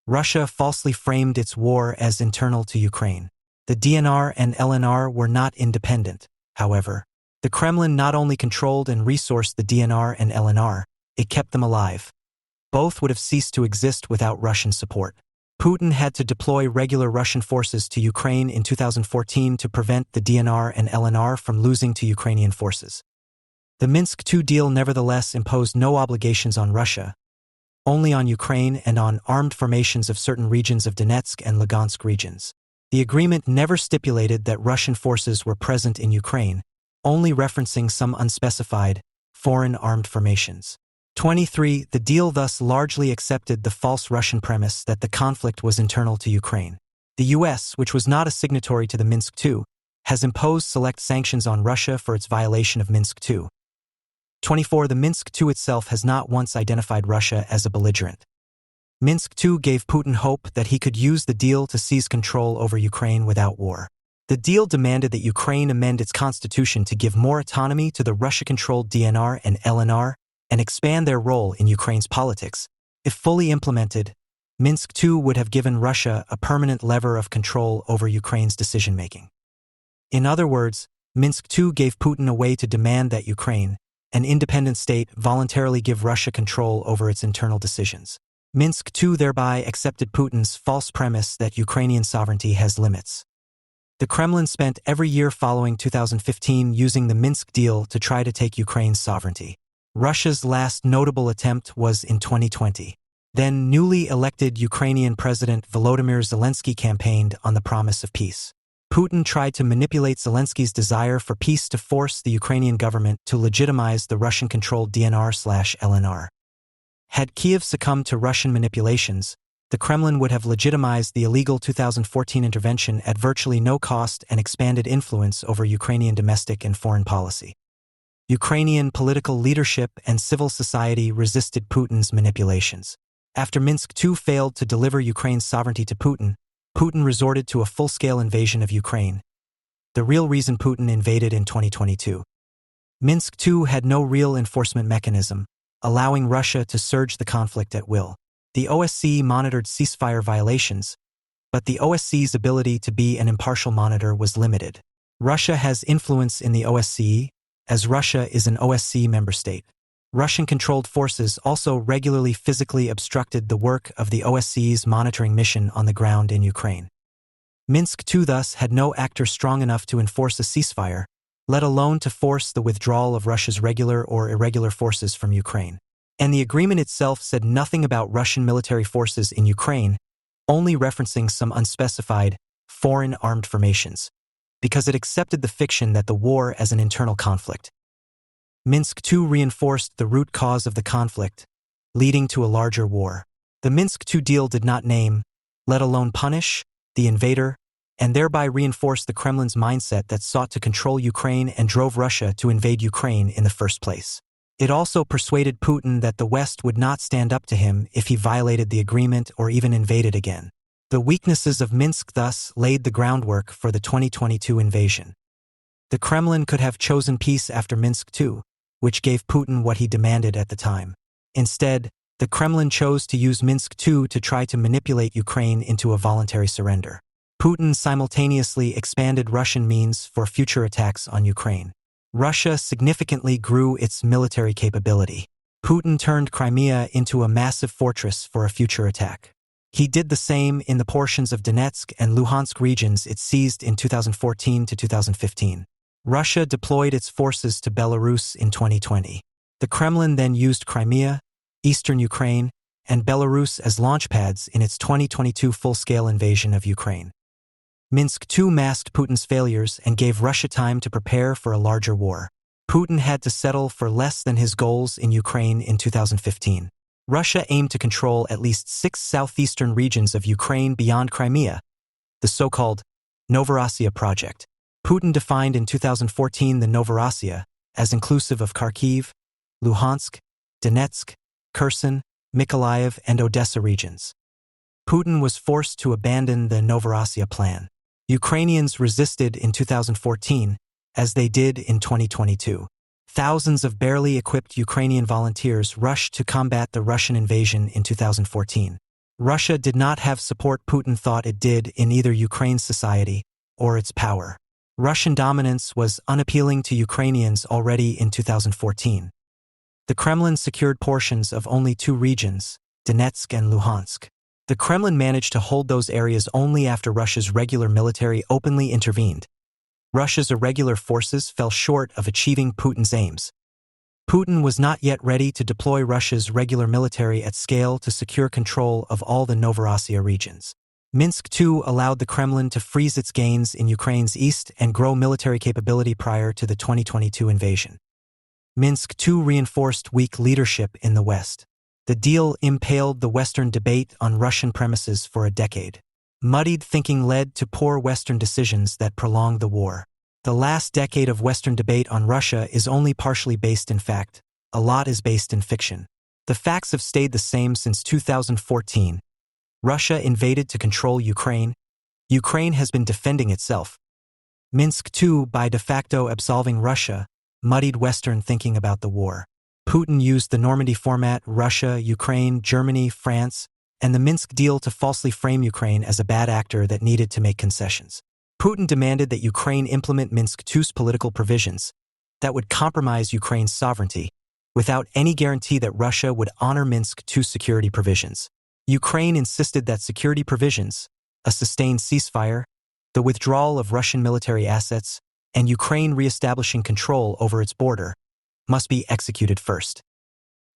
Russia falsely framed its war as internal to Ukraine. The DNR and LNR were not independent, however. The Kremlin not only controlled and resourced the DNR and LNR, it kept them alive. Both would have ceased to exist without Russian support. Putin had to deploy regular Russian forces to Ukraine in 2014 to prevent the DNR and LNR from losing to Ukrainian forces. The Minsk II deal nevertheless imposed no obligations on Russia, only on Ukraine and on armed formations of certain regions of Donetsk and Lugansk regions. The agreement never stipulated that Russian forces were present in Ukraine, only referencing some unspecified, foreign armed formations. 23. The deal thus largely accepted the false Russian premise that the conflict was internal to Ukraine. The U.S., which was not a signatory to the Minsk II, has imposed select sanctions on Russia for its violation of Minsk II. 24. The Minsk II itself has not once identified Russia as a belligerent. Minsk II gave Putin hope that he could use the deal to seize control over Ukraine without war. The deal demanded that Ukraine amend its constitution to give more autonomy to the Russia-controlled DNR and LNR and expand their role in Ukraine's politics. If fully implemented, Minsk II would have given Russia a permanent lever of control over Ukraine's decision-making. In other words, Minsk II gave Putin a way to demand that Ukraine, an independent state, voluntarily give Russia control over its internal decisions. Minsk II thereby accepted Putin's false premise that Ukrainian sovereignty has limits. The Kremlin spent every year following 2015 using the Minsk deal to try to take Ukraine's sovereignty. Russia's last notable attempt was in 2020. Then newly elected Ukrainian President Volodymyr Zelensky campaigned on the promise of peace. Putin tried to manipulate Zelensky's desire for peace to force the Ukrainian government to legitimize the Russian-controlled DNR/LNR. Had Kiev succumbed to Russian manipulations, the Kremlin would have legitimized the illegal 2014 intervention at virtually no cost and expanded influence over Ukrainian domestic and foreign policy. Ukrainian political leadership and civil society resisted Putin's manipulations. After Minsk II failed to deliver Ukraine's sovereignty to Putin, Putin resorted to a full-scale invasion of Ukraine, the real reason Putin invaded in 2022. Minsk II had no real enforcement mechanism, allowing Russia to surge the conflict at will. The OSCE monitored ceasefire violations, but the OSCE's ability to be an impartial monitor was limited. Russia has influence in the OSCE, as Russia is an OSCE member state. Russian-controlled forces also regularly physically obstructed the work of the OSCE's monitoring mission on the ground in Ukraine. Minsk II thus had no actor strong enough to enforce a ceasefire, let alone to force the withdrawal of Russia's regular or irregular forces from Ukraine. And the agreement itself said nothing about Russian military forces in Ukraine, only referencing some unspecified, foreign armed formations, because it accepted the fiction that the war as an internal conflict. Minsk II reinforced the root cause of the conflict, leading to a larger war. The Minsk II deal did not name, let alone punish, the invader, and thereby reinforced the Kremlin's mindset that sought to control Ukraine and drove Russia to invade Ukraine in the first place. It also persuaded Putin that the West would not stand up to him if he violated the agreement or even invaded again. The weaknesses of Minsk thus laid the groundwork for the 2022 invasion. The Kremlin could have chosen peace after Minsk II, which gave Putin what he demanded at the time. Instead, the Kremlin chose to use Minsk II to try to manipulate Ukraine into a voluntary surrender. Putin simultaneously expanded Russian means for future attacks on Ukraine. Russia significantly grew its military capability. Putin turned Crimea into a massive fortress for a future attack. He did the same in the portions of Donetsk and Luhansk regions it seized in 2014 to 2015. Russia deployed its forces to Belarus in 2020. The Kremlin then used Crimea, eastern Ukraine, and Belarus as launchpads in its 2022 full-scale invasion of Ukraine. Minsk II masked Putin's failures and gave Russia time to prepare for a larger war. Putin had to settle for less than his goals in Ukraine in 2015. Russia aimed to control at least 6 southeastern regions of Ukraine beyond Crimea, the so-called Novorossiya project. Putin defined in 2014 the Novorossiya as inclusive of Kharkiv, Luhansk, Donetsk, Kherson, Mykolaiv, and Odessa regions. Putin was forced to abandon the Novorossiya plan. Ukrainians resisted in 2014, as they did in 2022. Thousands of barely equipped Ukrainian volunteers rushed to combat the Russian invasion in 2014. Russia did not have support Putin thought it did in either Ukraine's society or its power. Russian dominance was unappealing to Ukrainians already in 2014. The Kremlin secured portions of only 2 regions, Donetsk and Luhansk. The Kremlin managed to hold those areas only after Russia's regular military openly intervened. Russia's irregular forces fell short of achieving Putin's aims. Putin was not yet ready to deploy Russia's regular military at scale to secure control of all the Novorossiya regions. Minsk II allowed the Kremlin to freeze its gains in Ukraine's east and grow military capability prior to the 2022 invasion. Minsk II reinforced weak leadership in the West. The deal impaled the Western debate on Russian premises for a decade. Muddied thinking led to poor Western decisions that prolonged the war. The last decade of Western debate on Russia is only partially based in fact. A lot is based in fiction. The facts have stayed the same since 2014. Russia invaded to control Ukraine. Ukraine has been defending itself. Minsk II, by de facto absolving Russia, muddied Western thinking about the war. Putin used the Normandy format, Russia, Ukraine, Germany, France, and the Minsk deal to falsely frame Ukraine as a bad actor that needed to make concessions. Putin demanded that Ukraine implement Minsk II's political provisions that would compromise Ukraine's sovereignty, without any guarantee that Russia would honor Minsk II's security provisions. Ukraine insisted that security provisions, a sustained ceasefire, the withdrawal of Russian military assets, and Ukraine reestablishing control over its border, must be executed first.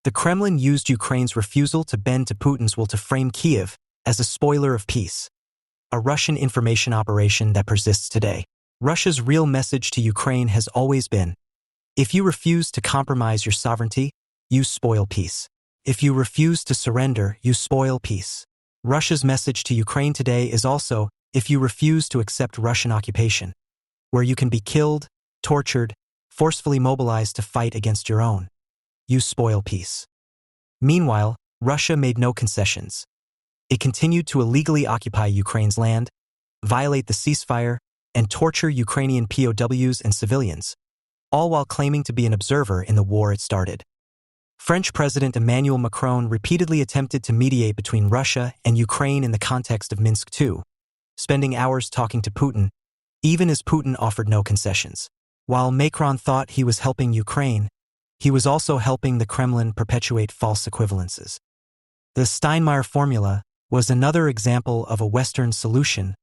The Kremlin used Ukraine's refusal to bend to Putin's will to frame Kyiv as a spoiler of peace, a Russian information operation that persists today. Russia's real message to Ukraine has always been, if you refuse to compromise your sovereignty, you spoil peace. If you refuse to surrender, you spoil peace. Russia's message to Ukraine today is also, if you refuse to accept Russian occupation, where you can be killed, tortured, forcefully mobilized to fight against your own, you spoil peace. Meanwhile, Russia made no concessions. It continued to illegally occupy Ukraine's land, violate the ceasefire, and torture Ukrainian POWs and civilians, all while claiming to be an observer in the war it started. French President Emmanuel Macron repeatedly attempted to mediate between Russia and Ukraine in the context of Minsk II, spending hours talking to Putin, even as Putin offered no concessions. While Macron thought he was helping Ukraine, he was also helping the Kremlin perpetuate false equivalences. The Steinmeier formula was another example of a Western solution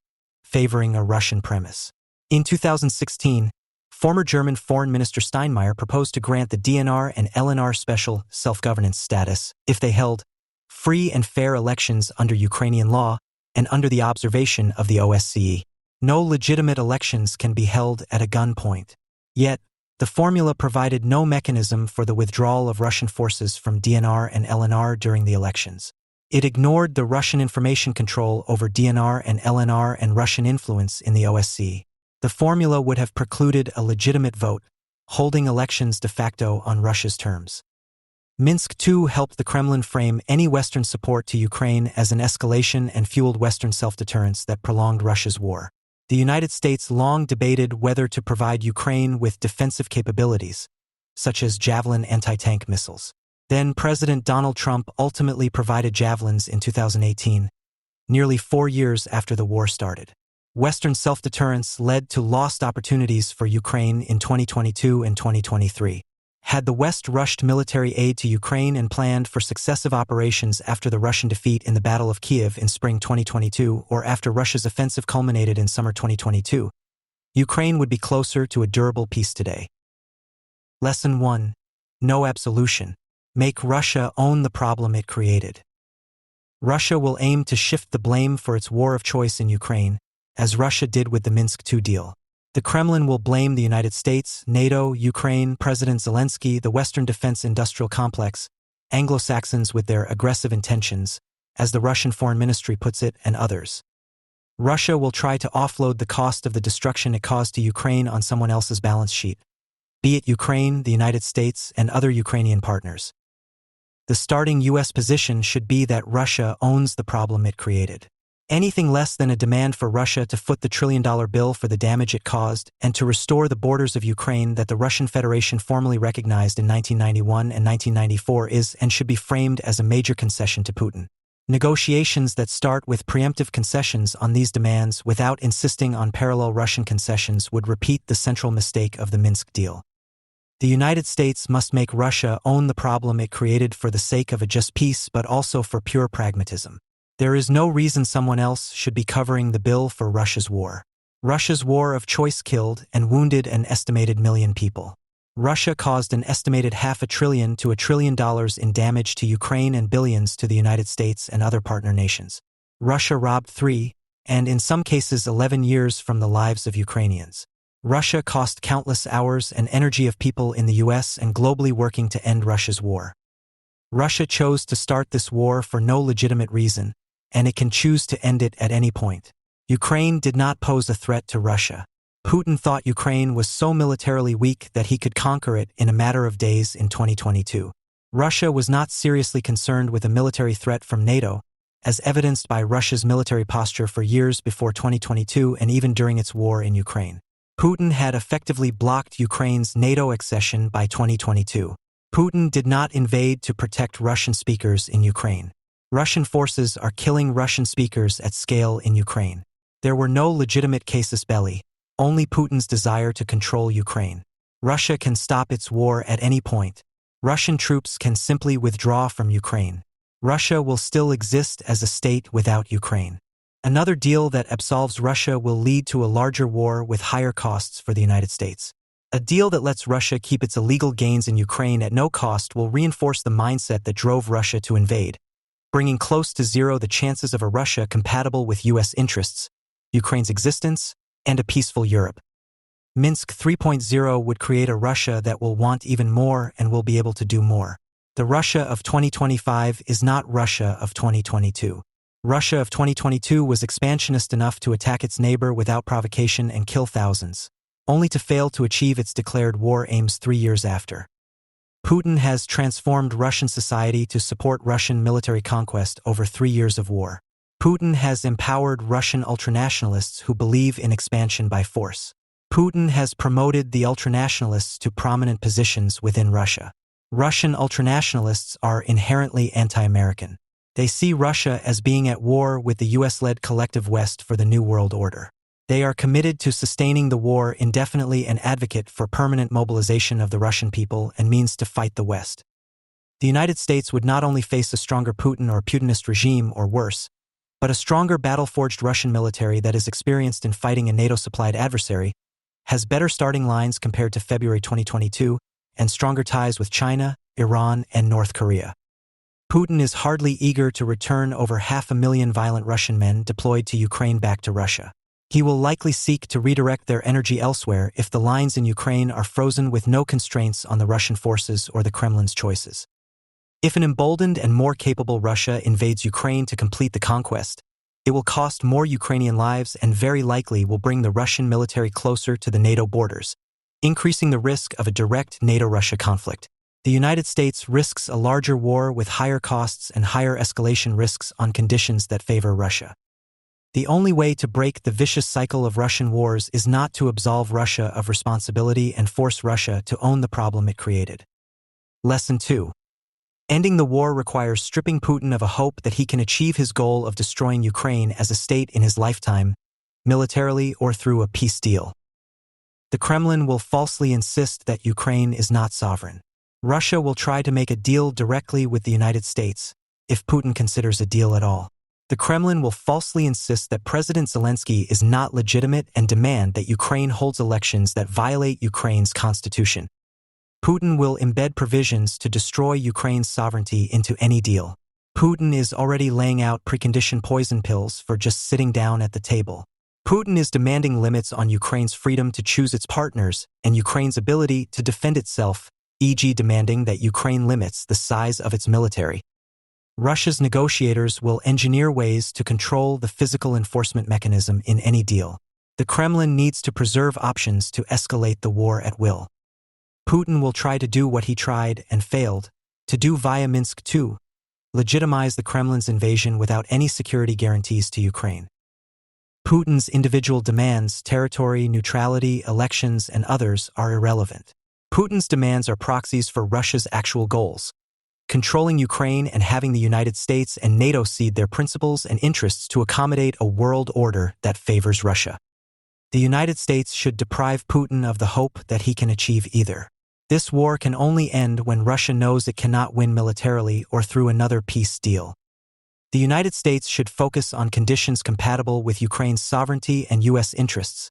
favoring a Russian premise. In 2016, former German Foreign Minister Steinmeier proposed to grant the DNR and LNR special self-governance status if they held free and fair elections under Ukrainian law and under the observation of the OSCE. No legitimate elections can be held at a gunpoint. Yet, the formula provided no mechanism for the withdrawal of Russian forces from DNR and LNR during the elections. It ignored the Russian information control over DNR and LNR and Russian influence in the OSCE. The formula would have precluded a legitimate vote, holding elections de facto on Russia's terms. Minsk II helped the Kremlin frame any Western support to Ukraine as an escalation and fueled Western self-deterrence that prolonged Russia's war. The United States long debated whether to provide Ukraine with defensive capabilities, such as Javelin anti-tank missiles. Then President Donald Trump ultimately provided Javelins in 2018, nearly 4 years after the war started. Western self-deterrence led to lost opportunities for Ukraine in 2022 and 2023. Had the West rushed military aid to Ukraine and planned for successive operations after the Russian defeat in the Battle of Kiev in spring 2022 or after Russia's offensive culminated in summer 2022, Ukraine would be closer to a durable peace today. Lesson 1. No absolution. Make Russia own the problem it created. Russia will aim to shift the blame for its war of choice in Ukraine, as Russia did with the Minsk II deal. The Kremlin will blame the United States, NATO, Ukraine, President Zelensky, the Western defense industrial complex, Anglo-Saxons with their aggressive intentions, as the Russian Foreign Ministry puts it, and others. Russia will try to offload the cost of the destruction it caused to Ukraine on someone else's balance sheet, be it Ukraine, the United States, and other Ukrainian partners. The starting U.S. position should be that Russia owns the problem it created. Anything less than a demand for Russia to foot the trillion-dollar bill for the damage it caused and to restore the borders of Ukraine that the Russian Federation formally recognized in 1991 and 1994 is and should be framed as a major concession to Putin. Negotiations that start with preemptive concessions on these demands without insisting on parallel Russian concessions would repeat the central mistake of the Minsk deal. The United States must make Russia own the problem it created for the sake of a just peace but also for pure pragmatism. There is no reason someone else should be covering the bill for Russia's war. Russia's war of choice killed and wounded an estimated 1 million people. Russia caused an estimated $500 billion to $1 trillion in damage to Ukraine and billions to the United States and other partner nations. Russia robbed 3, and in some cases 11 years from the lives of Ukrainians. Russia cost countless hours and energy of people in the US and globally working to end Russia's war. Russia chose to start this war for no legitimate reason, and it can choose to end it at any point. Ukraine did not pose a threat to Russia. Putin thought Ukraine was so militarily weak that he could conquer it in a matter of days in 2022. Russia was not seriously concerned with a military threat from NATO, as evidenced by Russia's military posture for years before 2022 and even during its war in Ukraine. Putin had effectively blocked Ukraine's NATO accession by 2022. Putin did not invade to protect Russian speakers in Ukraine. Russian forces are killing Russian speakers at scale in Ukraine. There were no legitimate casus belli, only Putin's desire to control Ukraine. Russia can stop its war at any point. Russian troops can simply withdraw from Ukraine. Russia will still exist as a state without Ukraine. Another deal that absolves Russia will lead to a larger war with higher costs for the United States. A deal that lets Russia keep its illegal gains in Ukraine at no cost will reinforce the mindset that drove Russia to invade, bringing close to zero the chances of a Russia compatible with U.S. interests, Ukraine's existence, and a peaceful Europe. Minsk 3.0 would create a Russia that will want even more and will be able to do more. The Russia of 2025 is not Russia of 2022. Russia of 2022 was expansionist enough to attack its neighbor without provocation and kill thousands, only to fail to achieve its declared war aims 3 years after. Putin has transformed Russian society to support Russian military conquest over 3 years of war. Putin has empowered Russian ultranationalists who believe in expansion by force. Putin has promoted the ultranationalists to prominent positions within Russia. Russian ultranationalists are inherently anti-American. They see Russia as being at war with the US-led collective West for the New World Order. They are committed to sustaining the war indefinitely and advocate for permanent mobilization of the Russian people and means to fight the West. The United States would not only face a stronger Putin or Putinist regime or worse, but a stronger battle-forged Russian military that is experienced in fighting a NATO-supplied adversary, has better starting lines compared to February 2022, and stronger ties with China, Iran, and North Korea. Putin is hardly eager to return over 500,000 violent Russian men deployed to Ukraine back to Russia. He will likely seek to redirect their energy elsewhere if the lines in Ukraine are frozen with no constraints on the Russian forces or the Kremlin's choices. If an emboldened and more capable Russia invades Ukraine to complete the conquest, it will cost more Ukrainian lives and very likely will bring the Russian military closer to the NATO borders, increasing the risk of a direct NATO-Russia conflict. The United States risks a larger war with higher costs and higher escalation risks on conditions that favor Russia. The only way to break the vicious cycle of Russian wars is not to absolve Russia of responsibility and force Russia to own the problem it created. Lesson 2. Ending the war requires stripping Putin of a hope that he can achieve his goal of destroying Ukraine as a state in his lifetime, militarily or through a peace deal. The Kremlin will falsely insist that Ukraine is not sovereign. Russia will try to make a deal directly with the United States, if Putin considers a deal at all. The Kremlin will falsely insist that President Zelensky is not legitimate and demand that Ukraine holds elections that violate Ukraine's constitution. Putin will embed provisions to destroy Ukraine's sovereignty into any deal. Putin is already laying out preconditioned poison pills for just sitting down at the table. Putin is demanding limits on Ukraine's freedom to choose its partners and Ukraine's ability to defend itself, e.g. demanding that Ukraine limits the size of its military. Russia's negotiators will engineer ways to control the physical enforcement mechanism in any deal. The Kremlin needs to preserve options to escalate the war at will. Putin will try to do what he tried and failed to do via Minsk II, legitimize the Kremlin's invasion without any security guarantees to Ukraine. Putin's individual demands, territory, neutrality, elections, and others are irrelevant. Putin's demands are proxies for Russia's actual goals, controlling Ukraine and having the United States and NATO cede their principles and interests to accommodate a world order that favors Russia. The United States should deprive Putin of the hope that he can achieve either. This war can only end when Russia knows it cannot win militarily or through another peace deal. The United States should focus on conditions compatible with Ukraine's sovereignty and U.S. interests,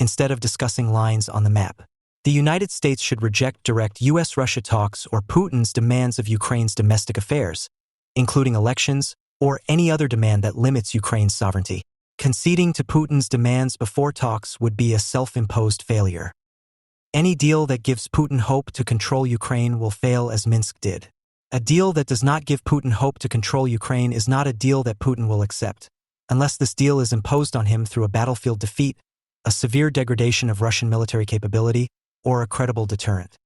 instead of discussing lines on the map. The United States should reject direct U.S.-Russia talks or Putin's demands of Ukraine's domestic affairs, including elections or any other demand that limits Ukraine's sovereignty. Conceding to Putin's demands before talks would be a self-imposed failure. Any deal that gives Putin hope to control Ukraine will fail as Minsk did. A deal that does not give Putin hope to control Ukraine is not a deal that Putin will accept, unless this deal is imposed on him through a battlefield defeat, a severe degradation of Russian military capability, or a credible deterrent.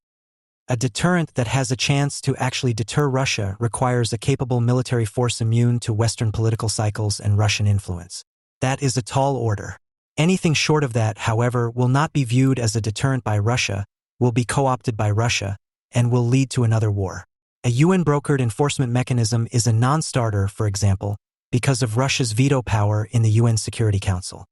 A deterrent that has a chance to actually deter Russia requires a capable military force immune to Western political cycles and Russian influence. That is a tall order. Anything short of that, however, will not be viewed as a deterrent by Russia, will be co-opted by Russia, and will lead to another war. A UN-brokered enforcement mechanism is a non-starter, for example, because of Russia's veto power in the UN Security Council.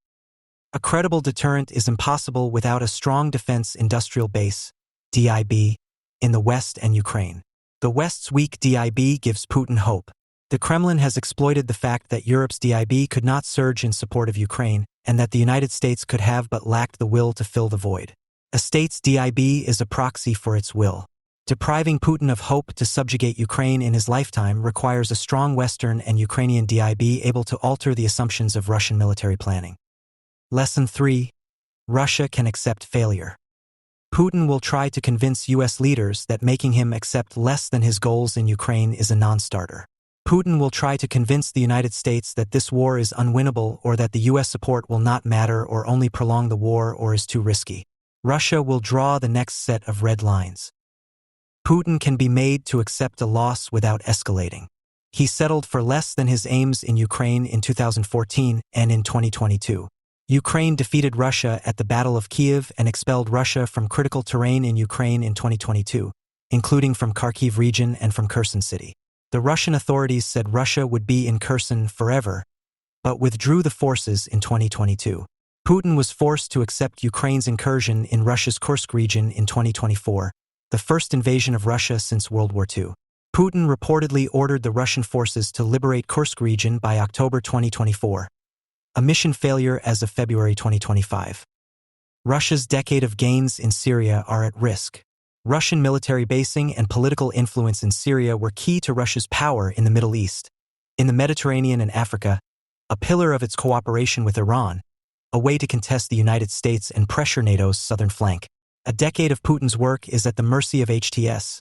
A credible deterrent is impossible without a strong defense industrial base, DIB, in the West and Ukraine. The West's weak DIB gives Putin hope. The Kremlin has exploited the fact that Europe's DIB could not surge in support of Ukraine, and that the United States could have but lacked the will to fill the void. A state's DIB is a proxy for its will. Depriving Putin of hope to subjugate Ukraine in his lifetime requires a strong Western and Ukrainian DIB able to alter the assumptions of Russian military planning. Lesson 3. Russia can accept failure. Putin will try to convince U.S. leaders that making him accept less than his goals in Ukraine is a non-starter. Putin will try to convince the United States that this war is unwinnable or that the U.S. support will not matter or only prolong the war or is too risky. Russia will draw the next set of red lines. Putin can be made to accept a loss without escalating. He settled for less than his aims in Ukraine in 2014 and in 2022. Ukraine defeated Russia at the Battle of Kiev and expelled Russia from critical terrain in Ukraine in 2022, including from Kharkiv region and from Kherson city. The Russian authorities said Russia would be in Kherson forever, but withdrew the forces in 2022. Putin was forced to accept Ukraine's incursion in Russia's Kursk region in 2024, the first invasion of Russia since World War II. Putin reportedly ordered the Russian forces to liberate Kursk region by October 2024, a mission failure as of February 2025. Russia's decade of gains in Syria are at risk. Russian military basing and political influence in Syria were key to Russia's power in the Middle East, in the Mediterranean and Africa, a pillar of its cooperation with Iran, a way to contest the United States and pressure NATO's southern flank. A decade of Putin's work is at the mercy of HTS,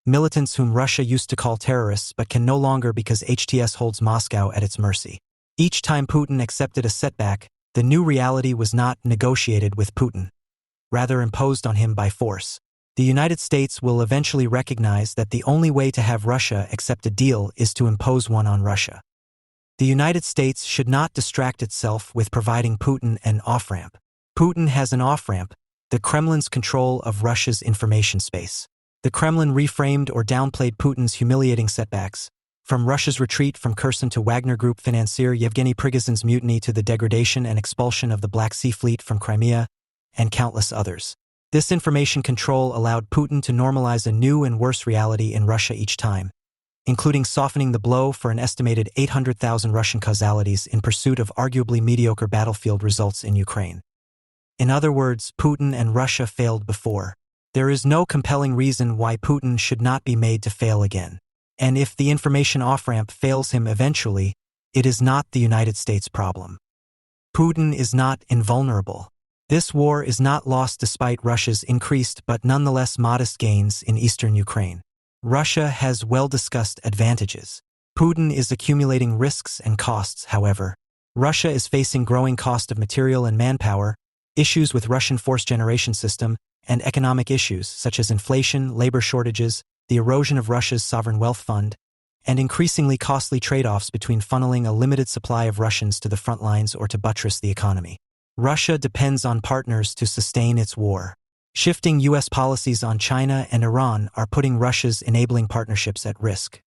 militants whom Russia used to call terrorists but can no longer because HTS holds Moscow at its mercy. Each time Putin accepted a setback, the new reality was not negotiated with Putin, rather imposed on him by force. The United States will eventually recognize that the only way to have Russia accept a deal is to impose one on Russia. The United States should not distract itself with providing Putin an off-ramp. Putin has an off-ramp, the Kremlin's control of Russia's information space. The Kremlin reframed or downplayed Putin's humiliating setbacks, from Russia's retreat from Kherson to Wagner Group financier Yevgeny Prigozhin's mutiny to the degradation and expulsion of the Black Sea Fleet from Crimea, and countless others. This information control allowed Putin to normalize a new and worse reality in Russia each time, including softening the blow for an estimated 800,000 Russian casualties in pursuit of arguably mediocre battlefield results in Ukraine. In other words, Putin and Russia failed before. There is no compelling reason why Putin should not be made to fail again. And if the information off-ramp fails him eventually, it is not the United States' problem. Putin is not invulnerable. This war is not lost despite Russia's increased but nonetheless modest gains in eastern Ukraine. Russia has well-discussed advantages. Putin is accumulating risks and costs, however. Russia is facing growing cost of material and manpower, issues with Russian force generation system, and economic issues such as inflation, labor shortages, the erosion of Russia's sovereign wealth fund, and increasingly costly trade-offs between funneling a limited supply of Russians to the front lines or to buttress the economy. Russia depends on partners to sustain its war. Shifting U.S. policies on China and Iran are putting Russia's enabling partnerships at risk.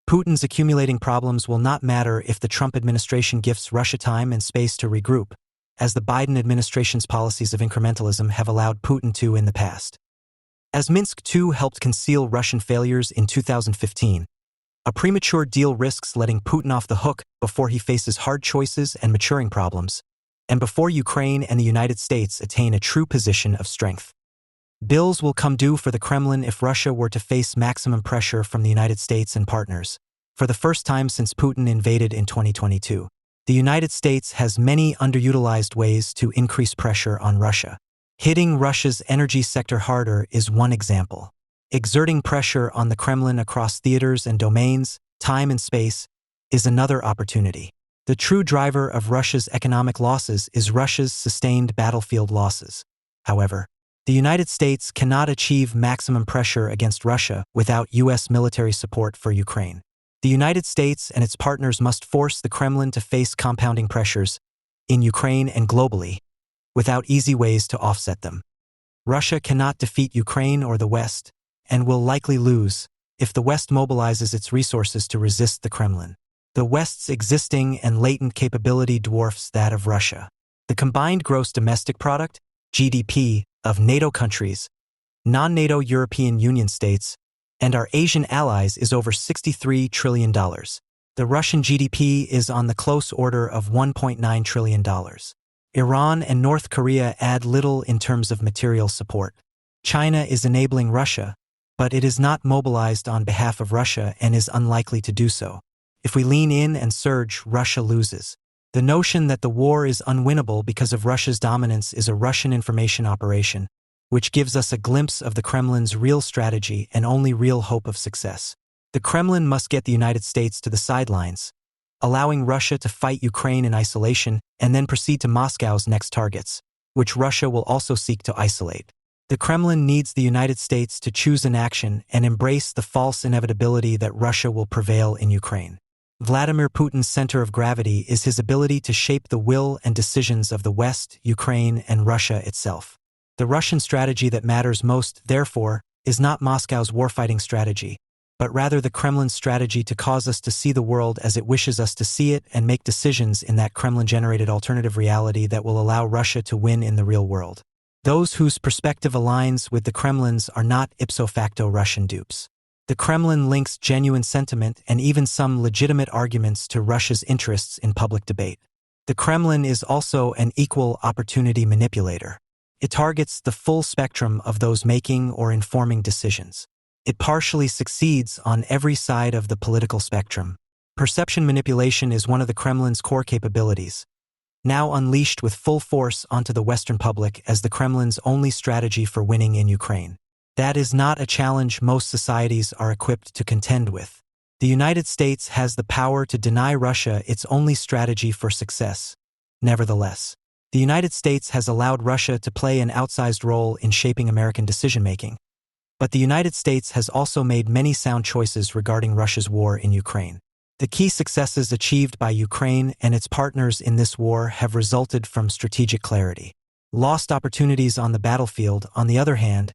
Putin's accumulating problems will not matter if the Trump administration gives Russia time and space to regroup, as the Biden administration's policies of incrementalism have allowed Putin to in the past. As Minsk II helped conceal Russian failures in 2015, a premature deal risks letting Putin off the hook before he faces hard choices and maturing problems, and before Ukraine and the United States attain a true position of strength. Bills will come due for the Kremlin if Russia were to face maximum pressure from the United States and partners. For the first time since Putin invaded in 2022, the United States has many underutilized ways to increase pressure on Russia. Hitting Russia's energy sector harder is one example. Exerting pressure on the Kremlin across theaters and domains, time and space, is another opportunity. The true driver of Russia's economic losses is Russia's sustained battlefield losses. However, the United States cannot achieve maximum pressure against Russia without U.S. military support for Ukraine. The United States and its partners must force the Kremlin to face compounding pressures, in Ukraine and globally, without easy ways to offset them. Russia cannot defeat Ukraine or the West, and will likely lose, if the West mobilizes its resources to resist the Kremlin. The West's existing and latent capability dwarfs that of Russia. The combined gross domestic product, GDP, of NATO countries, non-NATO European Union states, and our Asian allies is over $63 trillion. The Russian GDP is on the close order of $1.9 trillion. Iran and North Korea add little in terms of material support. China is enabling Russia, but it is not mobilized on behalf of Russia and is unlikely to do so. If we lean in and surge, Russia loses. The notion that the war is unwinnable because of Russia's dominance is a Russian information operation, which gives us a glimpse of the Kremlin's real strategy and only real hope of success. The Kremlin must get the United States to the sidelines, allowing Russia to fight Ukraine in isolation and then proceed to Moscow's next targets, which Russia will also seek to isolate. The Kremlin needs the United States to choose an action and embrace the false inevitability that Russia will prevail in Ukraine. Vladimir Putin's center of gravity is his ability to shape the will and decisions of the West, Ukraine, and Russia itself. The Russian strategy that matters most, therefore, is not Moscow's warfighting strategy, but rather the Kremlin's strategy to cause us to see the world as it wishes us to see it and make decisions in that Kremlin-generated alternative reality that will allow Russia to win in the real world. Those whose perspective aligns with the Kremlin's are not ipso facto Russian dupes. The Kremlin links genuine sentiment and even some legitimate arguments to Russia's interests in public debate. The Kremlin is also an equal opportunity manipulator. It targets the full spectrum of those making or informing decisions. It partially succeeds on every side of the political spectrum. Perception manipulation is one of the Kremlin's core capabilities, now unleashed with full force onto the Western public as the Kremlin's only strategy for winning in Ukraine. That is not a challenge most societies are equipped to contend with. The United States has the power to deny Russia its only strategy for success. Nevertheless, the United States has allowed Russia to play an outsized role in shaping American decision-making. But the United States has also made many sound choices regarding Russia's war in Ukraine. The key successes achieved by Ukraine and its partners in this war have resulted from strategic clarity. Lost opportunities on the battlefield, on the other hand,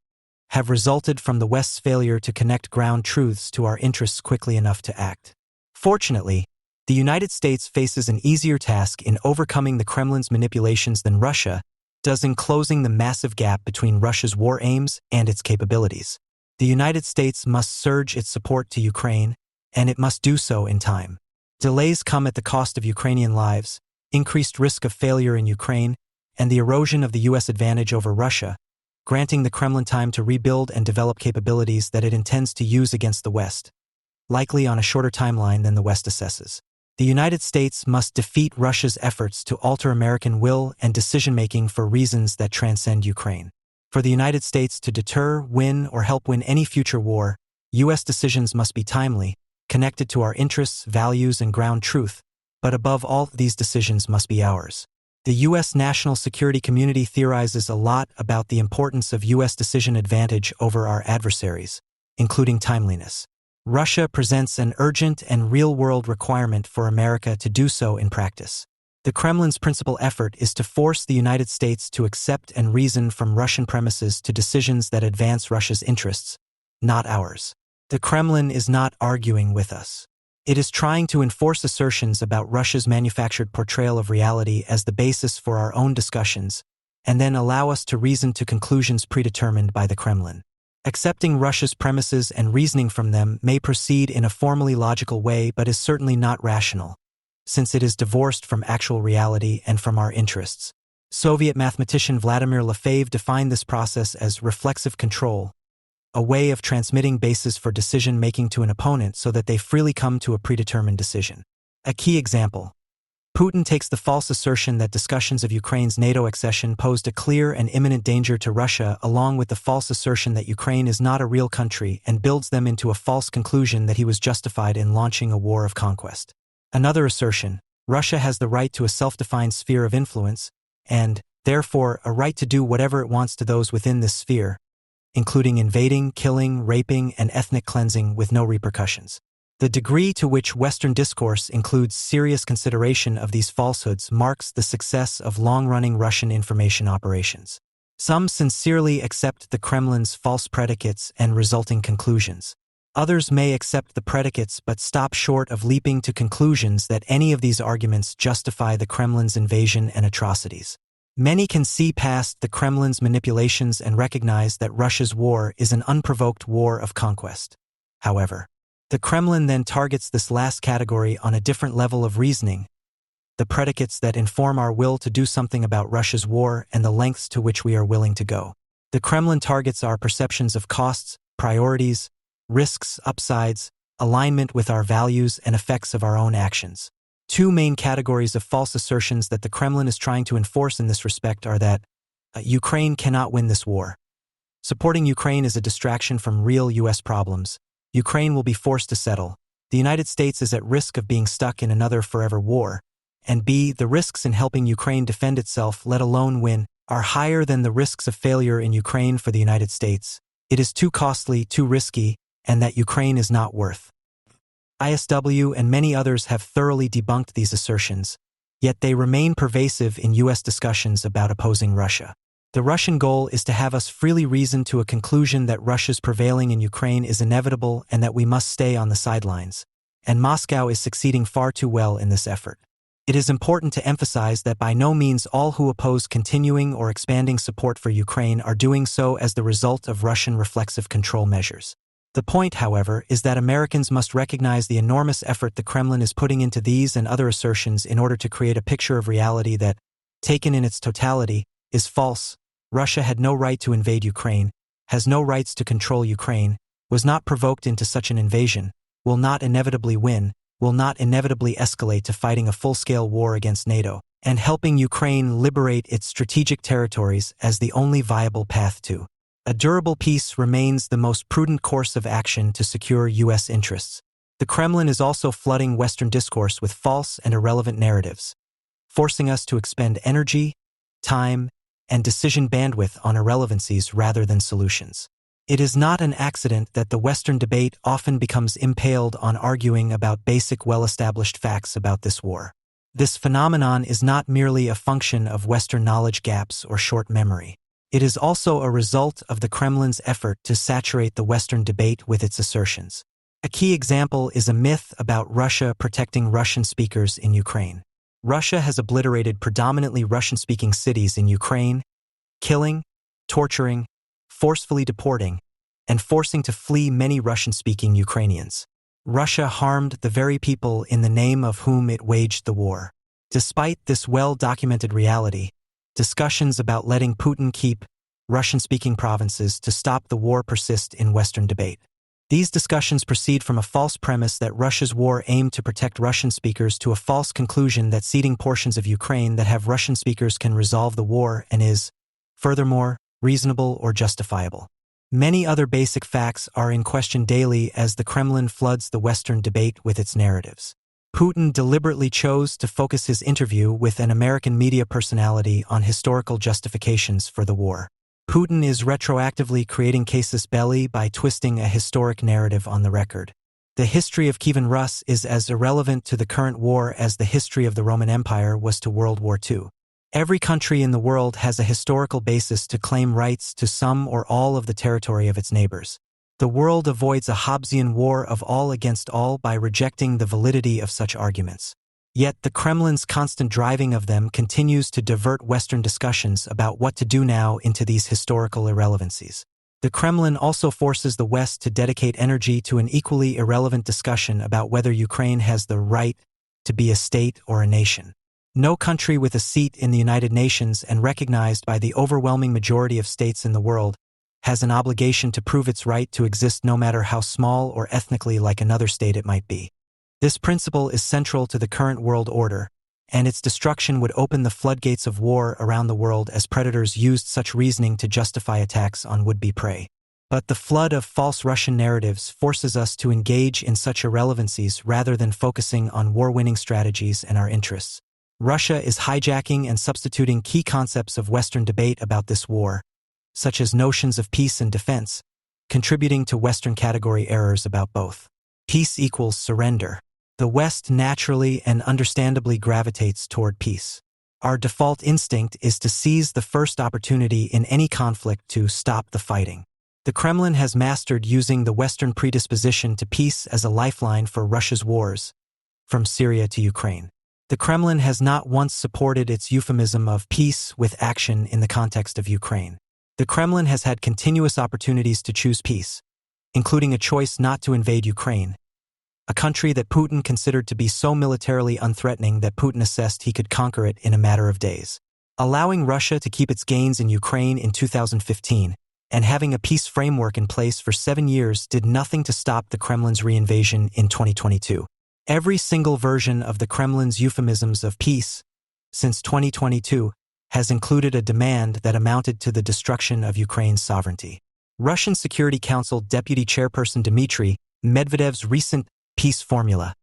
have resulted from the West's failure to connect ground truths to our interests quickly enough to act. Fortunately, the United States faces an easier task in overcoming the Kremlin's manipulations than Russia does in closing the massive gap between Russia's war aims and its capabilities. The United States must surge its support to Ukraine, and it must do so in time. Delays come at the cost of Ukrainian lives, increased risk of failure in Ukraine, and the erosion of the U.S. advantage over Russia, granting the Kremlin time to rebuild and develop capabilities that it intends to use against the West, likely on a shorter timeline than the West assesses. The United States must defeat Russia's efforts to alter American will and decision-making for reasons that transcend Ukraine. For the United States to deter, win, or help win any future war, U.S. decisions must be timely, connected to our interests, values, and ground truth, but above all, these decisions must be ours. The U.S. national security community theorizes a lot about the importance of U.S. decision advantage over our adversaries, including timeliness. Russia presents an urgent and real-world requirement for America to do so in practice. The Kremlin's principal effort is to force the United States to accept and reason from Russian premises to decisions that advance Russia's interests, not ours. The Kremlin is not arguing with us. It is trying to enforce assertions about Russia's manufactured portrayal of reality as the basis for our own discussions, and then allow us to reason to conclusions predetermined by the Kremlin. Accepting Russia's premises and reasoning from them may proceed in a formally logical way but is certainly not rational, since it is divorced from actual reality and from our interests. Soviet mathematician Vladimir Lefebvre defined this process as reflexive control, a way of transmitting bases for decision-making to an opponent so that they freely come to a predetermined decision. A key example: Putin takes the false assertion that discussions of Ukraine's NATO accession posed a clear and imminent danger to Russia along with the false assertion that Ukraine is not a real country and builds them into a false conclusion that he was justified in launching a war of conquest. Another assertion: Russia has the right to a self-defined sphere of influence and, therefore, a right to do whatever it wants to those within this sphere, including invading, killing, raping, and ethnic cleansing with no repercussions. The degree to which Western discourse includes serious consideration of these falsehoods marks the success of long-running Russian information operations. Some sincerely accept the Kremlin's false predicates and resulting conclusions. Others may accept the predicates but stop short of leaping to conclusions that any of these arguments justify the Kremlin's invasion and atrocities. Many can see past the Kremlin's manipulations and recognize that Russia's war is an unprovoked war of conquest. However, the Kremlin then targets this last category on a different level of reasoning: the predicates that inform our will to do something about Russia's war and the lengths to which we are willing to go. The Kremlin targets our perceptions of costs, priorities, risks, upsides, alignment with our values, and effects of our own actions. Two main categories of false assertions that the Kremlin is trying to enforce in this respect are that Ukraine cannot win this war. Supporting Ukraine is a distraction from real U.S. problems. Ukraine will be forced to settle. The United States is at risk of being stuck in another forever war. And B, the risks in helping Ukraine defend itself, let alone win, are higher than the risks of failure in Ukraine for the United States. It is too costly, too risky, and that Ukraine is not worth. ISW and many others have thoroughly debunked these assertions, yet they remain pervasive in U.S. discussions about opposing Russia. The Russian goal is to have us freely reason to a conclusion that Russia's prevailing in Ukraine is inevitable and that we must stay on the sidelines. And Moscow is succeeding far too well in this effort. It is important to emphasize that by no means all who oppose continuing or expanding support for Ukraine are doing so as the result of Russian reflexive control measures. The point, however, is that Americans must recognize the enormous effort the Kremlin is putting into these and other assertions in order to create a picture of reality that, taken in its totality, is false. Russia had no right to invade Ukraine, has no rights to control Ukraine, was not provoked into such an invasion, will not inevitably win, will not inevitably escalate to fighting a full-scale war against NATO, and helping Ukraine liberate its strategic territories as the only viable path to a durable peace remains the most prudent course of action to secure U.S. interests. The Kremlin is also flooding Western discourse with false and irrelevant narratives, forcing us to expend energy, time, and decision bandwidth on irrelevancies rather than solutions. It is not an accident that the Western debate often becomes impaled on arguing about basic well-established facts about this war. This phenomenon is not merely a function of Western knowledge gaps or short memory. It is also a result of the Kremlin's effort to saturate the Western debate with its assertions. A key example is a myth about Russia protecting Russian speakers in Ukraine. Russia has obliterated predominantly Russian-speaking cities in Ukraine, killing, torturing, forcefully deporting, and forcing to flee many Russian-speaking Ukrainians. Russia harmed the very people in the name of whom it waged the war. Despite this well-documented reality, discussions about letting Putin keep Russian-speaking provinces to stop the war persist in Western debate. These discussions proceed from a false premise that Russia's war aimed to protect Russian speakers to a false conclusion that ceding portions of Ukraine that have Russian speakers can resolve the war and is, furthermore, reasonable or justifiable. Many other basic facts are in question daily as the Kremlin floods the Western debate with its narratives. Putin deliberately chose to focus his interview with an American media personality on historical justifications for the war. Putin is retroactively creating casus belli by twisting a historic narrative on the record. The history of Kievan Rus is as irrelevant to the current war as the history of the Roman Empire was to World War II. Every country in the world has a historical basis to claim rights to some or all of the territory of its neighbors. The world avoids a Hobbesian war of all against all by rejecting the validity of such arguments. Yet the Kremlin's constant driving of them continues to divert Western discussions about what to do now into these historical irrelevancies. The Kremlin also forces the West to dedicate energy to an equally irrelevant discussion about whether Ukraine has the right to be a state or a nation. No country with a seat in the United Nations and recognized by the overwhelming majority of states in the world has an obligation to prove its right to exist no matter how small or ethnically like another state it might be. This principle is central to the current world order, and its destruction would open the floodgates of war around the world as predators used such reasoning to justify attacks on would-be prey. But the flood of false Russian narratives forces us to engage in such irrelevancies rather than focusing on war-winning strategies and our interests. Russia is hijacking and substituting key concepts of Western debate about this war, such as notions of peace and defense, contributing to Western category errors about both. Peace equals surrender. The West naturally and understandably gravitates toward peace. Our default instinct is to seize the first opportunity in any conflict to stop the fighting. The Kremlin has mastered using the Western predisposition to peace as a lifeline for Russia's wars, from Syria to Ukraine. The Kremlin has not once supported its euphemism of peace with action in the context of Ukraine. The Kremlin has had continuous opportunities to choose peace, including a choice not to invade Ukraine, a country that Putin considered to be so militarily unthreatening that Putin assessed he could conquer it in a matter of days. Allowing Russia to keep its gains in Ukraine in 2015 and having a peace framework in place for 7 years did nothing to stop the Kremlin's reinvasion in 2022. Every single version of the Kremlin's euphemisms of peace since 2022 has included a demand that amounted to the destruction of Ukraine's sovereignty. Russian Security Council Deputy Chairperson Dmitry Medvedev's recent peace formula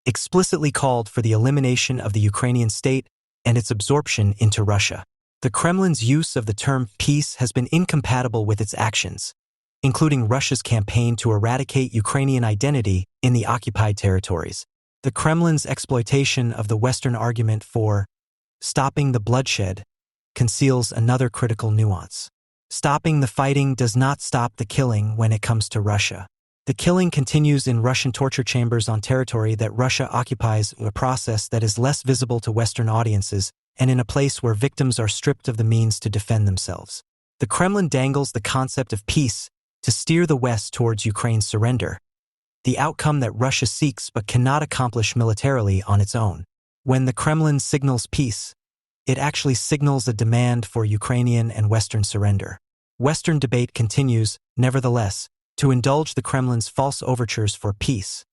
explicitly called for the elimination of the Ukrainian state and its absorption into Russia. The Kremlin's use of the term peace has been incompatible with its actions, including Russia's campaign to eradicate Ukrainian identity in the occupied territories. The Kremlin's exploitation of the Western argument for stopping the bloodshed conceals another critical nuance. Stopping the fighting does not stop the killing when it comes to Russia. The killing continues in Russian torture chambers on territory that Russia occupies, a process that is less visible to Western audiences and in a place where victims are stripped of the means to defend themselves. The Kremlin dangles the concept of peace to steer the West towards Ukraine's surrender, the outcome that Russia seeks but cannot accomplish militarily on its own. When the Kremlin signals peace, it actually signals a demand for Ukrainian and Western surrender. Western debate continues, nevertheless, to indulge the Kremlin's false overtures for peace,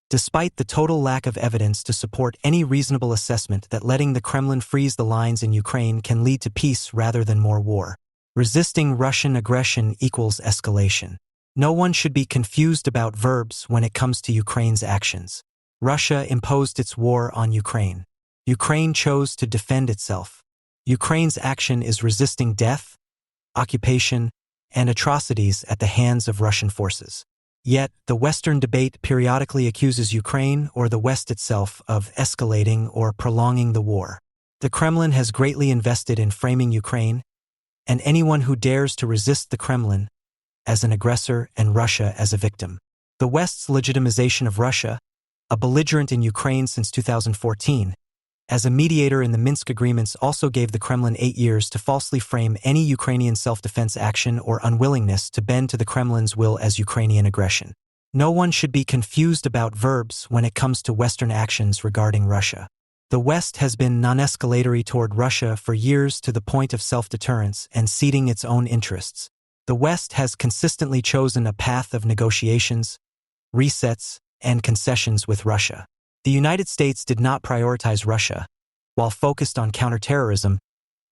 despite the total lack of evidence to support any reasonable assessment that letting the Kremlin freeze the lines in Ukraine can lead to peace rather than more war. Resisting Russian aggression equals escalation. No one should be confused about verbs when it comes to Ukraine's actions. Russia imposed its war on Ukraine. Ukraine chose to defend itself. Ukraine's action is resisting death, occupation, and atrocities at the hands of Russian forces. Yet, the Western debate periodically accuses Ukraine or the West itself of escalating or prolonging the war. The Kremlin has greatly invested in framing Ukraine, and anyone who dares to resist the Kremlin, as an aggressor and Russia as a victim. The West's legitimization of Russia, a belligerent in Ukraine since 2014, as a mediator in the Minsk agreements also gave the Kremlin 8 years to falsely frame any Ukrainian self-defense action or unwillingness to bend to the Kremlin's will as Ukrainian aggression. No one should be confused about verbs when it comes to Western actions regarding Russia. The West has been non-escalatory toward Russia for years to the point of self-deterrence and ceding its own interests. The West has consistently chosen a path of negotiations, resets, and concessions with Russia. The United States did not prioritize Russia, while focused on counterterrorism,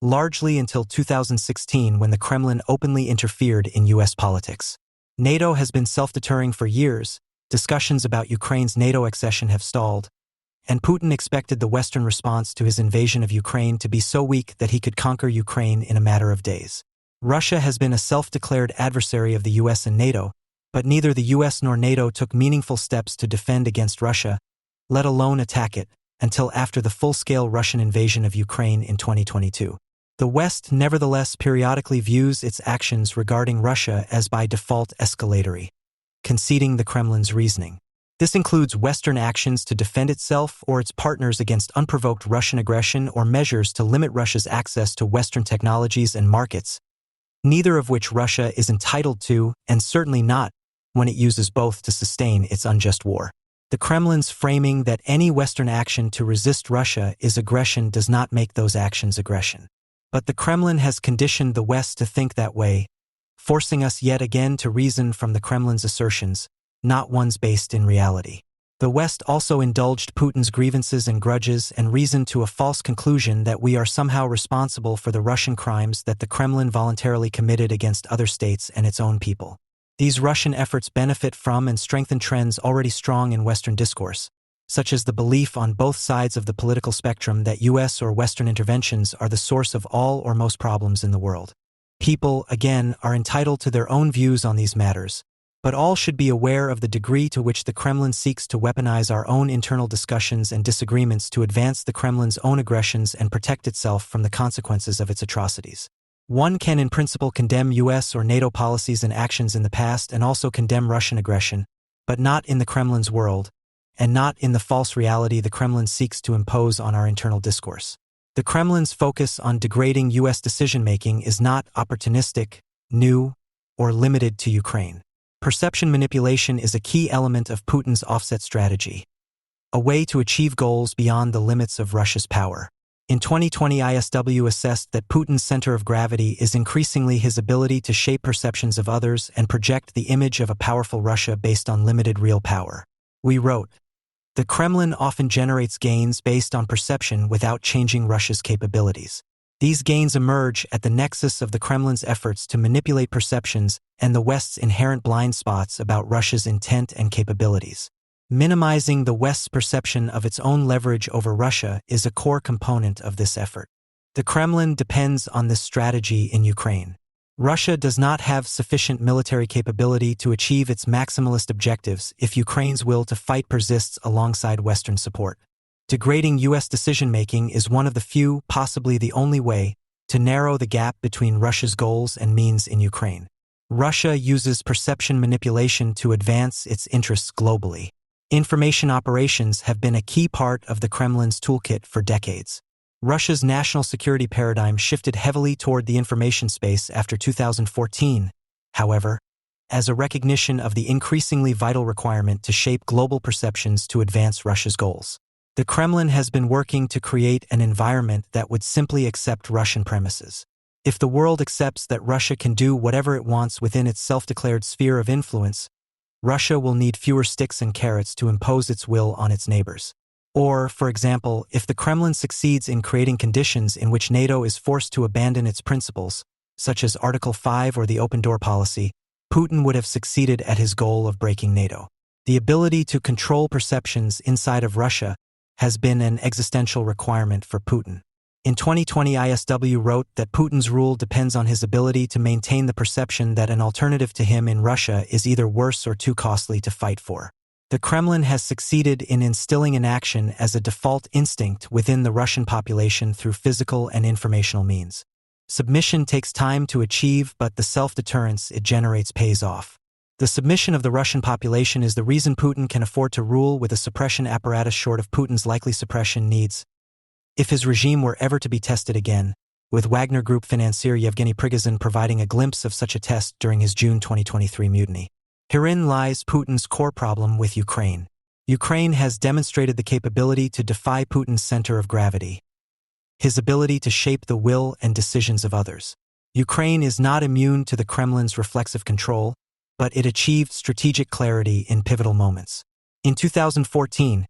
largely until 2016 when the Kremlin openly interfered in U.S. politics. NATO has been self-deterring for years, discussions about Ukraine's NATO accession have stalled, and Putin expected the Western response to his invasion of Ukraine to be so weak that he could conquer Ukraine in a matter of days. Russia has been a self-declared adversary of the U.S. and NATO, but neither the U.S. nor NATO took meaningful steps to defend against Russia, let alone attack it, until after the full-scale Russian invasion of Ukraine in 2022. The West nevertheless periodically views its actions regarding Russia as by default escalatory, conceding the Kremlin's reasoning. This includes Western actions to defend itself or its partners against unprovoked Russian aggression or measures to limit Russia's access to Western technologies and markets, neither of which Russia is entitled to, and certainly not when it uses both to sustain its unjust war. The Kremlin's framing that any Western action to resist Russia is aggression does not make those actions aggression. But the Kremlin has conditioned the West to think that way, forcing us yet again to reason from the Kremlin's assertions, not ones based in reality. The West also indulged Putin's grievances and grudges and reasoned to a false conclusion that we are somehow responsible for the Russian crimes that the Kremlin voluntarily committed against other states and its own people. These Russian efforts benefit from and strengthen trends already strong in Western discourse, such as the belief on both sides of the political spectrum that U.S. or Western interventions are the source of all or most problems in the world. People, again, are entitled to their own views on these matters, but all should be aware of the degree to which the Kremlin seeks to weaponize our own internal discussions and disagreements to advance the Kremlin's own aggressions and protect itself from the consequences of its atrocities. One can in principle condemn U.S. or NATO policies and actions in the past and also condemn Russian aggression, but not in the Kremlin's world, and not in the false reality the Kremlin seeks to impose on our internal discourse. The Kremlin's focus on degrading U.S. decision-making is not opportunistic, new, or limited to Ukraine. Perception manipulation is a key element of Putin's offset strategy, a way to achieve goals beyond the limits of Russia's power. In 2020, ISW assessed that Putin's center of gravity is increasingly his ability to shape perceptions of others and project the image of a powerful Russia based on limited real power. We wrote, "The Kremlin often generates gains based on perception without changing Russia's capabilities. These gains emerge at the nexus of the Kremlin's efforts to manipulate perceptions and the West's inherent blind spots about Russia's intent and capabilities. Minimizing the West's perception of its own leverage over Russia is a core component of this effort. The Kremlin depends on this strategy in Ukraine. Russia does not have sufficient military capability to achieve its maximalist objectives if Ukraine's will to fight persists alongside Western support. Degrading U.S. decision-making is one of the few, possibly the only way, to narrow the gap between Russia's goals and means in Ukraine. Russia uses perception manipulation to advance its interests globally. Information operations have been a key part of the Kremlin's toolkit for decades. Russia's national security paradigm shifted heavily toward the information space after 2014, however, as a recognition of the increasingly vital requirement to shape global perceptions to advance Russia's goals. The Kremlin has been working to create an environment that would simply accept Russian premises. If the world accepts that Russia can do whatever it wants within its self-declared sphere of influence, Russia will need fewer sticks and carrots to impose its will on its neighbors. Or, for example, if the Kremlin succeeds in creating conditions in which NATO is forced to abandon its principles, such as Article 5 or the open door policy, Putin would have succeeded at his goal of breaking NATO. The ability to control perceptions inside of Russia has been an existential requirement for Putin. In 2020, ISW wrote that Putin's rule depends on his ability to maintain the perception that an alternative to him in Russia is either worse or too costly to fight for. The Kremlin has succeeded in instilling inaction as a default instinct within the Russian population through physical and informational means. Submission takes time to achieve, but the self-deterrence it generates pays off. The submission of the Russian population is the reason Putin can afford to rule with a suppression apparatus short of Putin's likely suppression needs. If his regime were ever to be tested again, with Wagner Group financier Yevgeny Prigozhin providing a glimpse of such a test during his June 2023 mutiny. Herein lies Putin's core problem with Ukraine. Ukraine has demonstrated the capability to defy Putin's center of gravity, his ability to shape the will and decisions of others. Ukraine is not immune to the Kremlin's reflexive control, but it achieved strategic clarity in pivotal moments. In 2014,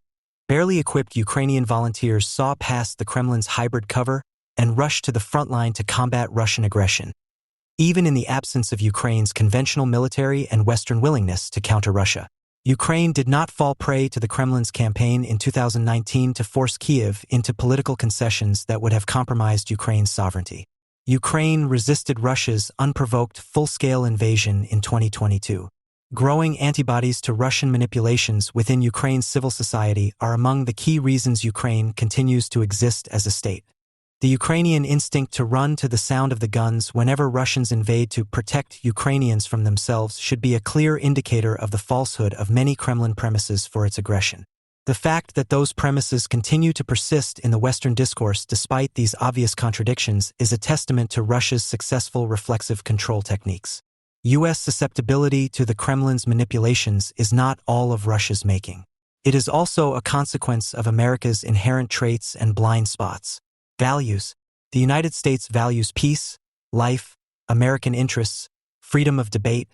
barely equipped Ukrainian volunteers saw past the Kremlin's hybrid cover and rushed to the front line to combat Russian aggression, even in the absence of Ukraine's conventional military and Western willingness to counter Russia. Ukraine did not fall prey to the Kremlin's campaign in 2019 to force Kyiv into political concessions that would have compromised Ukraine's sovereignty. Ukraine resisted Russia's unprovoked full-scale invasion in 2022. Growing antibodies to Russian manipulations within Ukraine's civil society are among the key reasons Ukraine continues to exist as a state. The Ukrainian instinct to run to the sound of the guns whenever Russians invade to protect Ukrainians from themselves should be a clear indicator of the falsehood of many Kremlin premises for its aggression. The fact that those premises continue to persist in the Western discourse despite these obvious contradictions is a testament to Russia's successful reflexive control techniques. U.S. susceptibility to the Kremlin's manipulations is not all of Russia's making. It is also a consequence of America's inherent traits and blind spots. Values. The United States values peace, life, American interests, freedom of debate,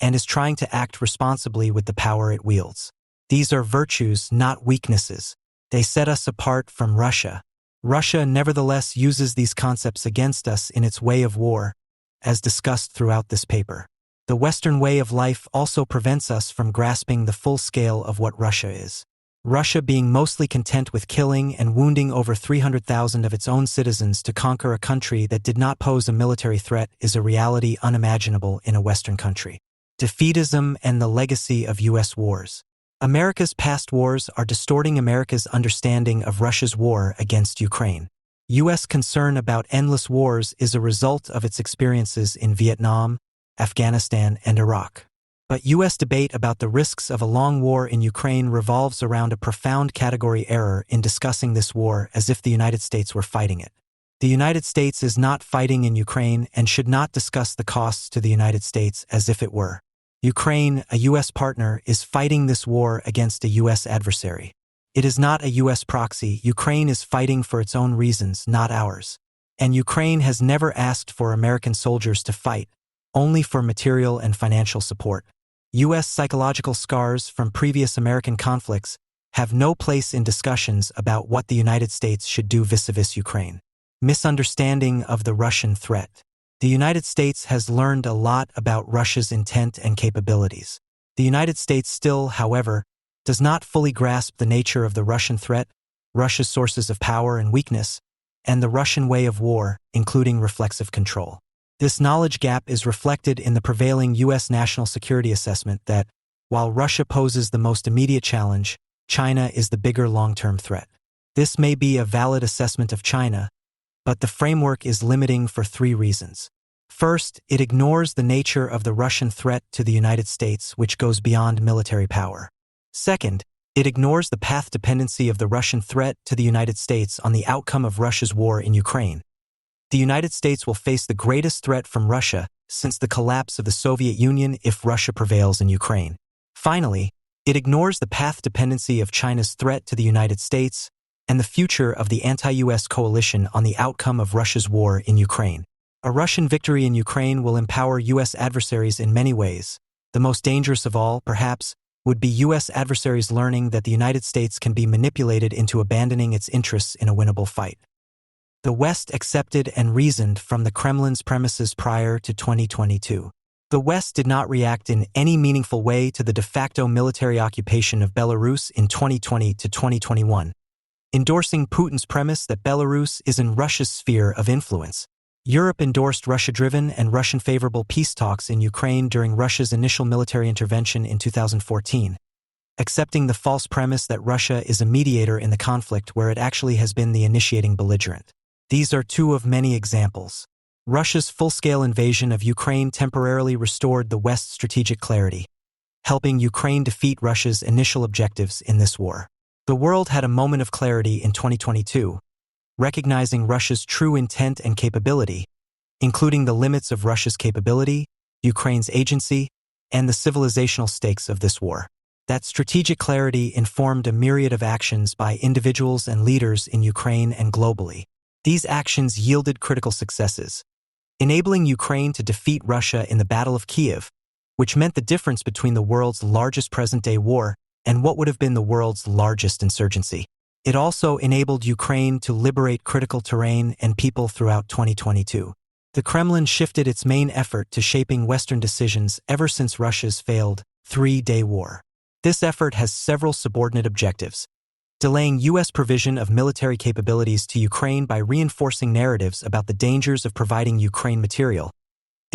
and is trying to act responsibly with the power it wields. These are virtues, not weaknesses. They set us apart from Russia. Russia nevertheless uses these concepts against us in its way of war, as discussed throughout this paper. The Western way of life also prevents us from grasping the full scale of what Russia is. Russia being mostly content with killing and wounding over 300,000 of its own citizens to conquer a country that did not pose a military threat is a reality unimaginable in a Western country. Defeatism and the legacy of U.S. wars. America's past wars are distorting America's understanding of Russia's war against Ukraine. U.S. concern about endless wars is a result of its experiences in Vietnam, Afghanistan, and Iraq. But U.S. debate about the risks of a long war in Ukraine revolves around a profound category error in discussing this war as if the United States were fighting it. The United States is not fighting in Ukraine and should not discuss the costs to the United States as if it were. Ukraine, a U.S. partner, is fighting this war against a U.S. adversary. It is not a U.S. proxy. Ukraine is fighting for its own reasons, not ours. And Ukraine has never asked for American soldiers to fight, only for material and financial support. U.S. psychological scars from previous American conflicts have no place in discussions about what the United States should do vis-a-vis Ukraine. Misunderstanding of the Russian threat. The United States has learned a lot about Russia's intent and capabilities. The United States still, however, does not fully grasp the nature of the Russian threat, Russia's sources of power and weakness, and the Russian way of war, including reflexive control. This knowledge gap is reflected in the prevailing U.S. national security assessment that, while Russia poses the most immediate challenge, China is the bigger long-term threat. This may be a valid assessment of China, but the framework is limiting for three reasons. First, it ignores the nature of the Russian threat to the United States, which goes beyond military power. Second, it ignores the path dependency of the Russian threat to the United States on the outcome of Russia's war in Ukraine. The United States will face the greatest threat from Russia since the collapse of the Soviet Union if Russia prevails in Ukraine. Finally, it ignores the path dependency of China's threat to the United States and the future of the anti-US coalition on the outcome of Russia's war in Ukraine. A Russian victory in Ukraine will empower US adversaries in many ways. The most dangerous of all, perhaps, would be US adversaries learning that the United States can be manipulated into abandoning its interests in a winnable fight. The West accepted and reasoned from the Kremlin's premises prior to 2022. The West did not react in any meaningful way to the de facto military occupation of Belarus in 2020 to 2021, endorsing Putin's premise that Belarus is in Russia's sphere of influence. Europe endorsed Russia-driven and Russian-favorable peace talks in Ukraine during Russia's initial military intervention in 2014, accepting the false premise that Russia is a mediator in the conflict where it actually has been the initiating belligerent. These are two of many examples. Russia's full-scale invasion of Ukraine temporarily restored the West's strategic clarity, helping Ukraine defeat Russia's initial objectives in this war. The world had a moment of clarity in 2022, recognizing Russia's true intent and capability, including the limits of Russia's capability, Ukraine's agency, and the civilizational stakes of this war. That strategic clarity informed a myriad of actions by individuals and leaders in Ukraine and globally. These actions yielded critical successes, enabling Ukraine to defeat Russia in the Battle of Kiev, which meant the difference between the world's largest present-day war and what would have been the world's largest insurgency. It also enabled Ukraine to liberate critical terrain and people throughout 2022. The Kremlin shifted its main effort to shaping Western decisions ever since Russia's failed three-day war. This effort has several subordinate objectives: delaying U.S. provision of military capabilities to Ukraine by reinforcing narratives about the dangers of providing Ukraine material,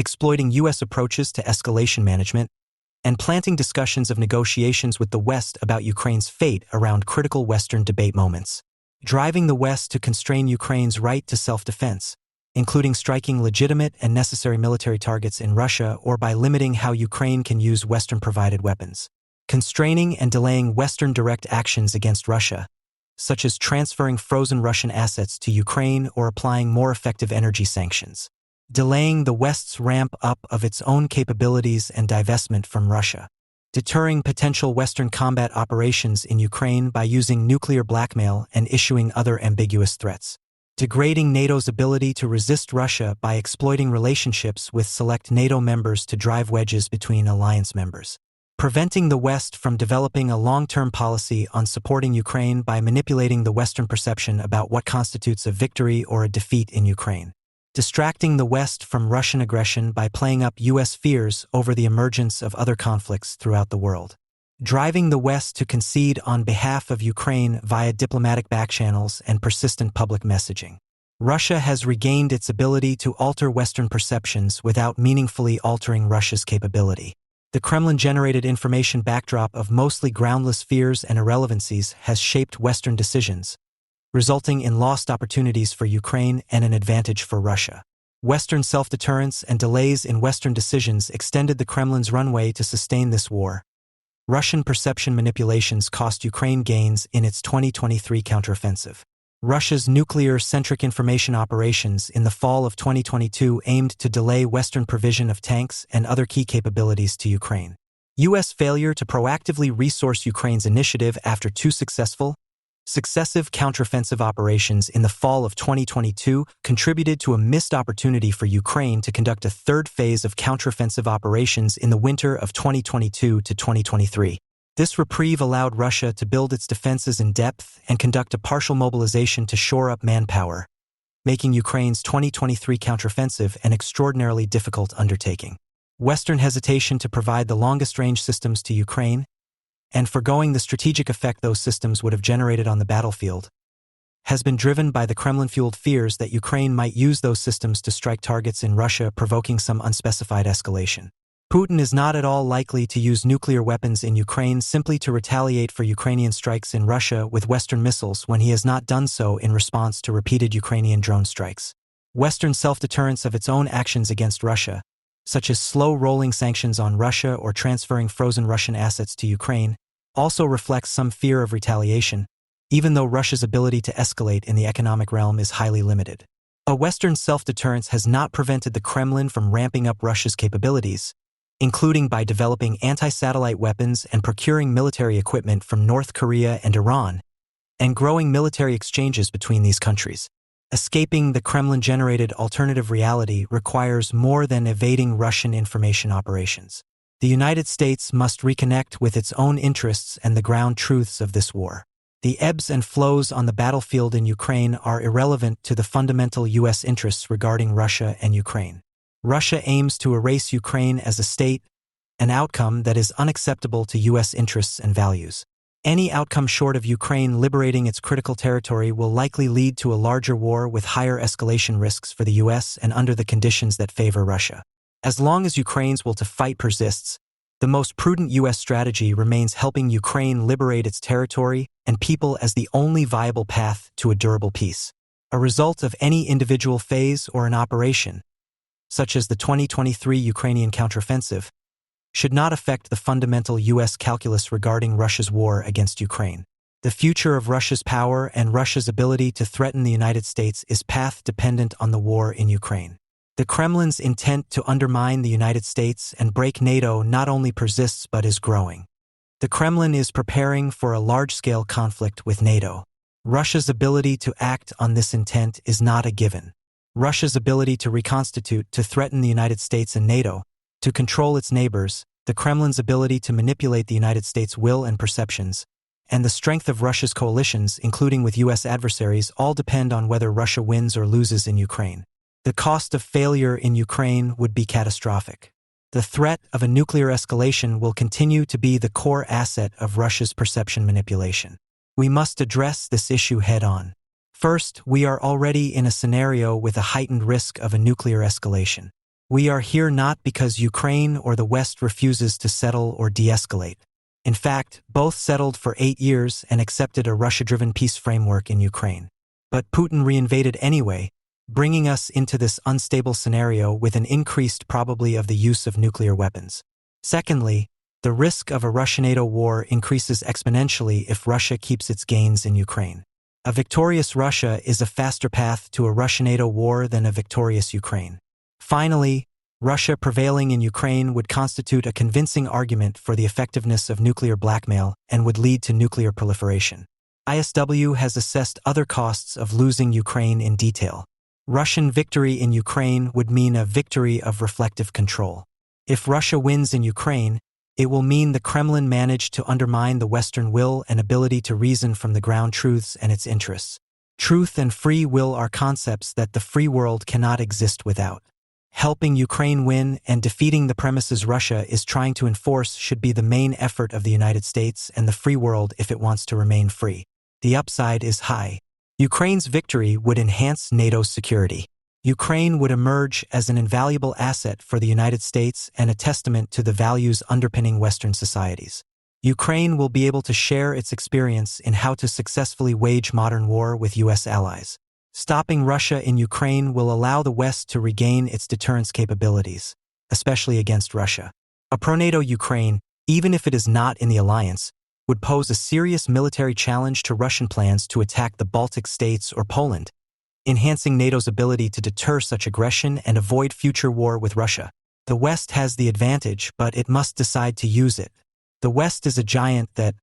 exploiting U.S. approaches to escalation management, and planting discussions of negotiations with the West about Ukraine's fate around critical Western debate moments, driving the West to constrain Ukraine's right to self-defense, including striking legitimate and necessary military targets in Russia or by limiting how Ukraine can use Western-provided weapons. Constraining and delaying Western direct actions against Russia, such as transferring frozen Russian assets to Ukraine or applying more effective energy sanctions. Delaying the West's ramp-up of its own capabilities and divestment from Russia. Deterring potential Western combat operations in Ukraine by using nuclear blackmail and issuing other ambiguous threats. Degrading NATO's ability to resist Russia by exploiting relationships with select NATO members to drive wedges between alliance members. Preventing the West from developing a long-term policy on supporting Ukraine by manipulating the Western perception about what constitutes a victory or a defeat in Ukraine. Distracting the West from Russian aggression by playing up U.S. fears over the emergence of other conflicts throughout the world. Driving the West to concede on behalf of Ukraine via diplomatic backchannels and persistent public messaging. Russia has regained its ability to alter Western perceptions without meaningfully altering Russia's capability. The Kremlin-generated information backdrop of mostly groundless fears and irrelevancies has shaped Western decisions, resulting in lost opportunities for Ukraine and an advantage for Russia. Western self-deterrence and delays in Western decisions extended the Kremlin's runway to sustain this war. Russian perception manipulations cost Ukraine gains in its 2023 counteroffensive. Russia's nuclear-centric information operations in the fall of 2022 aimed to delay Western provision of tanks and other key capabilities to Ukraine. U.S. failure to proactively resource Ukraine's initiative after two successive counteroffensive operations in the fall of 2022 contributed to a missed opportunity for Ukraine to conduct a third phase of counteroffensive operations in the winter of 2022 to 2023. This reprieve allowed Russia to build its defenses in depth and conduct a partial mobilization to shore up manpower, making Ukraine's 2023 counteroffensive an extraordinarily difficult undertaking. Western hesitation to provide the longest-range systems to Ukraine, and forgoing the strategic effect those systems would have generated on the battlefield, has been driven by the Kremlin-fueled fears that Ukraine might use those systems to strike targets in Russia, provoking some unspecified escalation. Putin is not at all likely to use nuclear weapons in Ukraine simply to retaliate for Ukrainian strikes in Russia with Western missiles when he has not done so in response to repeated Ukrainian drone strikes. Western self-deterrence of its own actions against Russia, such as slow-rolling sanctions on Russia or transferring frozen Russian assets to Ukraine, also reflects some fear of retaliation, even though Russia's ability to escalate in the economic realm is highly limited. A Western self-deterrence has not prevented the Kremlin from ramping up Russia's capabilities, including by developing anti-satellite weapons and procuring military equipment from North Korea and Iran, and growing military exchanges between these countries. Escaping the Kremlin-generated alternative reality requires more than evading Russian information operations. The United States must reconnect with its own interests and the ground truths of this war. The ebbs and flows on the battlefield in Ukraine are irrelevant to the fundamental U.S. interests regarding Russia and Ukraine. Russia aims to erase Ukraine as a state, an outcome that is unacceptable to U.S. interests and values. Any outcome short of Ukraine liberating its critical territory will likely lead to a larger war with higher escalation risks for the U.S. and under the conditions that favor Russia. As long as Ukraine's will to fight persists, the most prudent U.S. strategy remains helping Ukraine liberate its territory and people as the only viable path to a durable peace. A result of any individual phase or an operation, such as the 2023 Ukrainian counteroffensive, should not affect the fundamental U.S. calculus regarding Russia's war against Ukraine. The future of Russia's power and Russia's ability to threaten the United States is path-dependent on the war in Ukraine. The Kremlin's intent to undermine the United States and break NATO not only persists but is growing. The Kremlin is preparing for a large-scale conflict with NATO. Russia's ability to act on this intent is not a given. Russia's ability to reconstitute to threaten the United States and NATO, to control its neighbors, the Kremlin's ability to manipulate the United States' will and perceptions, and the strength of Russia's coalitions, including with U.S. adversaries, all depend on whether Russia wins or loses in Ukraine. The cost of failure in Ukraine would be catastrophic. The threat of a nuclear escalation will continue to be the core asset of Russia's perception manipulation. We must address this issue head-on. First, we are already in a scenario with a heightened risk of a nuclear escalation. We are here not because Ukraine or the West refuses to settle or de-escalate. In fact, both settled for 8 years and accepted a Russia-driven peace framework in Ukraine. But Putin reinvaded anyway, bringing us into this unstable scenario with an increased probability of the use of nuclear weapons. Secondly, the risk of a Russia-NATO war increases exponentially if Russia keeps its gains in Ukraine. A victorious Russia is a faster path to a Russia-NATO war than a victorious Ukraine. Finally, Russia prevailing in Ukraine would constitute a convincing argument for the effectiveness of nuclear blackmail and would lead to nuclear proliferation. ISW has assessed other costs of losing Ukraine in detail. Russian victory in Ukraine would mean a victory of reflective control. If Russia wins in Ukraine, it will mean the Kremlin managed to undermine the Western will and ability to reason from the ground truths and its interests. Truth and free will are concepts that the free world cannot exist without. Helping Ukraine win and defeating the premises Russia is trying to enforce should be the main effort of the United States and the free world if it wants to remain free. The upside is high. Ukraine's victory would enhance NATO's security. Ukraine would emerge as an invaluable asset for the United States and a testament to the values underpinning Western societies. Ukraine will be able to share its experience in how to successfully wage modern war with U.S. allies. Stopping Russia in Ukraine will allow the West to regain its deterrence capabilities, especially against Russia. A pro-NATO Ukraine, even if it is not in the alliance, would pose a serious military challenge to Russian plans to attack the Baltic states or Poland, enhancing NATO's ability to deter such aggression and avoid future war with Russia. The West has the advantage, but it must decide to use it. The West is a giant that,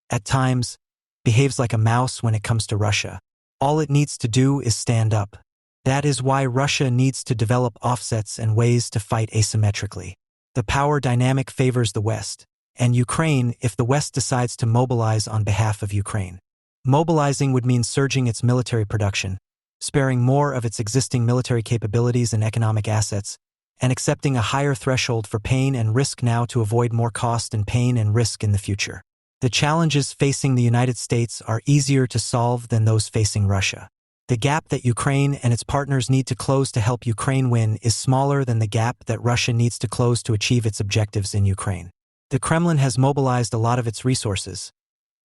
at times, behaves like a mouse when it comes to Russia. All it needs to do is stand up. That is why Russia needs to develop offsets and ways to fight asymmetrically. The power dynamic favors the West, and Ukraine if the West decides to mobilize on behalf of Ukraine. Mobilizing would mean surging its military production, sparing more of its existing military capabilities and economic assets, and accepting a higher threshold for pain and risk now to avoid more cost and pain and risk in the future. The challenges facing the United States are easier to solve than those facing Russia. The gap that Ukraine and its partners need to close to help Ukraine win is smaller than the gap that Russia needs to close to achieve its objectives in Ukraine. The Kremlin has mobilized a lot of its resources,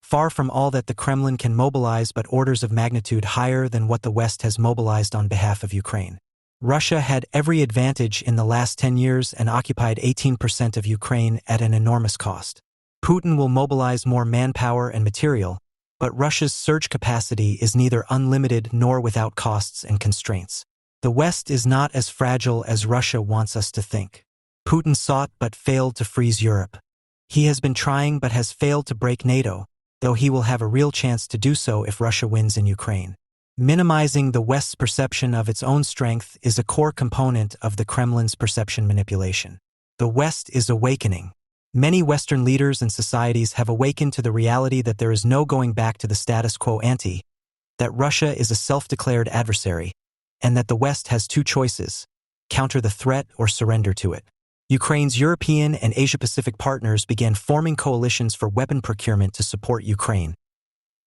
far from all that the Kremlin can mobilize, but orders of magnitude higher than what the West has mobilized on behalf of Ukraine. Russia had every advantage in the last 10 years and occupied 18% of Ukraine at an enormous cost. Putin will mobilize more manpower and material, but Russia's surge capacity is neither unlimited nor without costs and constraints. The West is not as fragile as Russia wants us to think. Putin sought but failed to freeze Europe. He has been trying but has failed to break NATO, though he will have a real chance to do so if Russia wins in Ukraine. Minimizing the West's perception of its own strength is a core component of the Kremlin's perception manipulation. The West is awakening. Many Western leaders and societies have awakened to the reality that there is no going back to the status quo ante, that Russia is a self-declared adversary, and that the West has two choices: counter the threat or surrender to it. Ukraine's European and Asia-Pacific partners began forming coalitions for weapon procurement to support Ukraine.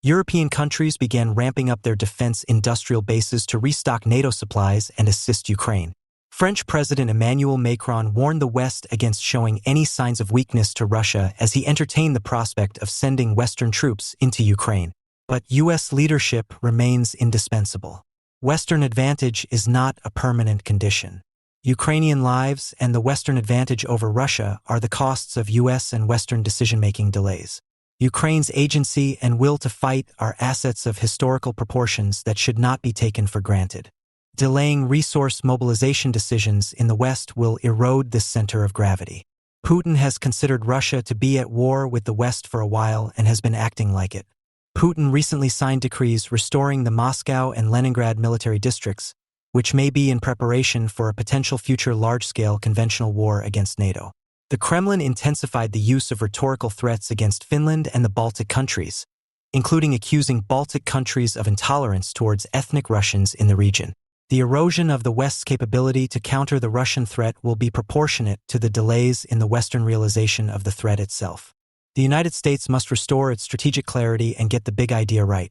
European countries began ramping up their defense industrial bases to restock NATO supplies and assist Ukraine. French President Emmanuel Macron warned the West against showing any signs of weakness to Russia as he entertained the prospect of sending Western troops into Ukraine. But U.S. leadership remains indispensable. Western advantage is not a permanent condition. Ukrainian lives and the Western advantage over Russia are the costs of U.S. and Western decision-making delays. Ukraine's agency and will to fight are assets of historical proportions that should not be taken for granted. Delaying resource mobilization decisions in the West will erode this center of gravity. Putin has considered Russia to be at war with the West for a while and has been acting like it. Putin recently signed decrees restoring the Moscow and Leningrad military districts, which may be in preparation for a potential future large-scale conventional war against NATO. The Kremlin intensified the use of rhetorical threats against Finland and the Baltic countries, including accusing Baltic countries of intolerance towards ethnic Russians in the region. The erosion of the West's capability to counter the Russian threat will be proportionate to the delays in the Western realization of the threat itself. The United States must restore its strategic clarity and get the big idea right.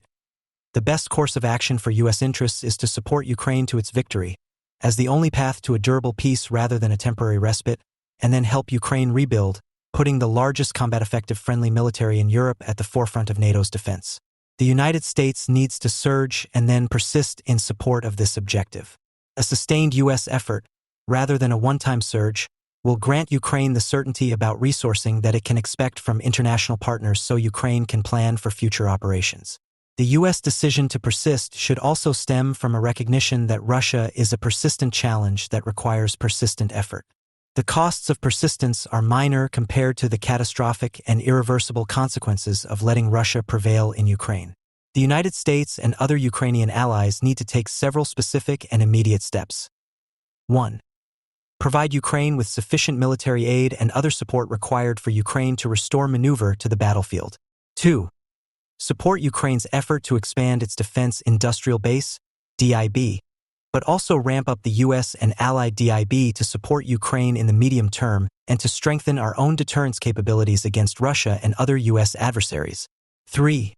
The best course of action for U.S. interests is to support Ukraine to its victory, as the only path to a durable peace rather than a temporary respite, and then help Ukraine rebuild, putting the largest combat-effective friendly military in Europe at the forefront of NATO's defense. The United States needs to surge and then persist in support of this objective. A sustained U.S. effort, rather than a one-time surge, will grant Ukraine the certainty about resourcing that it can expect from international partners so Ukraine can plan for future operations. The U.S. decision to persist should also stem from a recognition that Russia is a persistent challenge that requires persistent effort. The costs of persistence are minor compared to the catastrophic and irreversible consequences of letting Russia prevail in Ukraine. The United States and other Ukrainian allies need to take several specific and immediate steps. 1. Provide Ukraine with sufficient military aid and other support required for Ukraine to restore maneuver to the battlefield. 2. Support Ukraine's effort to expand its defense industrial base, DIB, but also ramp up the U.S. and allied DIB to support Ukraine in the medium term and to strengthen our own deterrence capabilities against Russia and other U.S. adversaries. 3.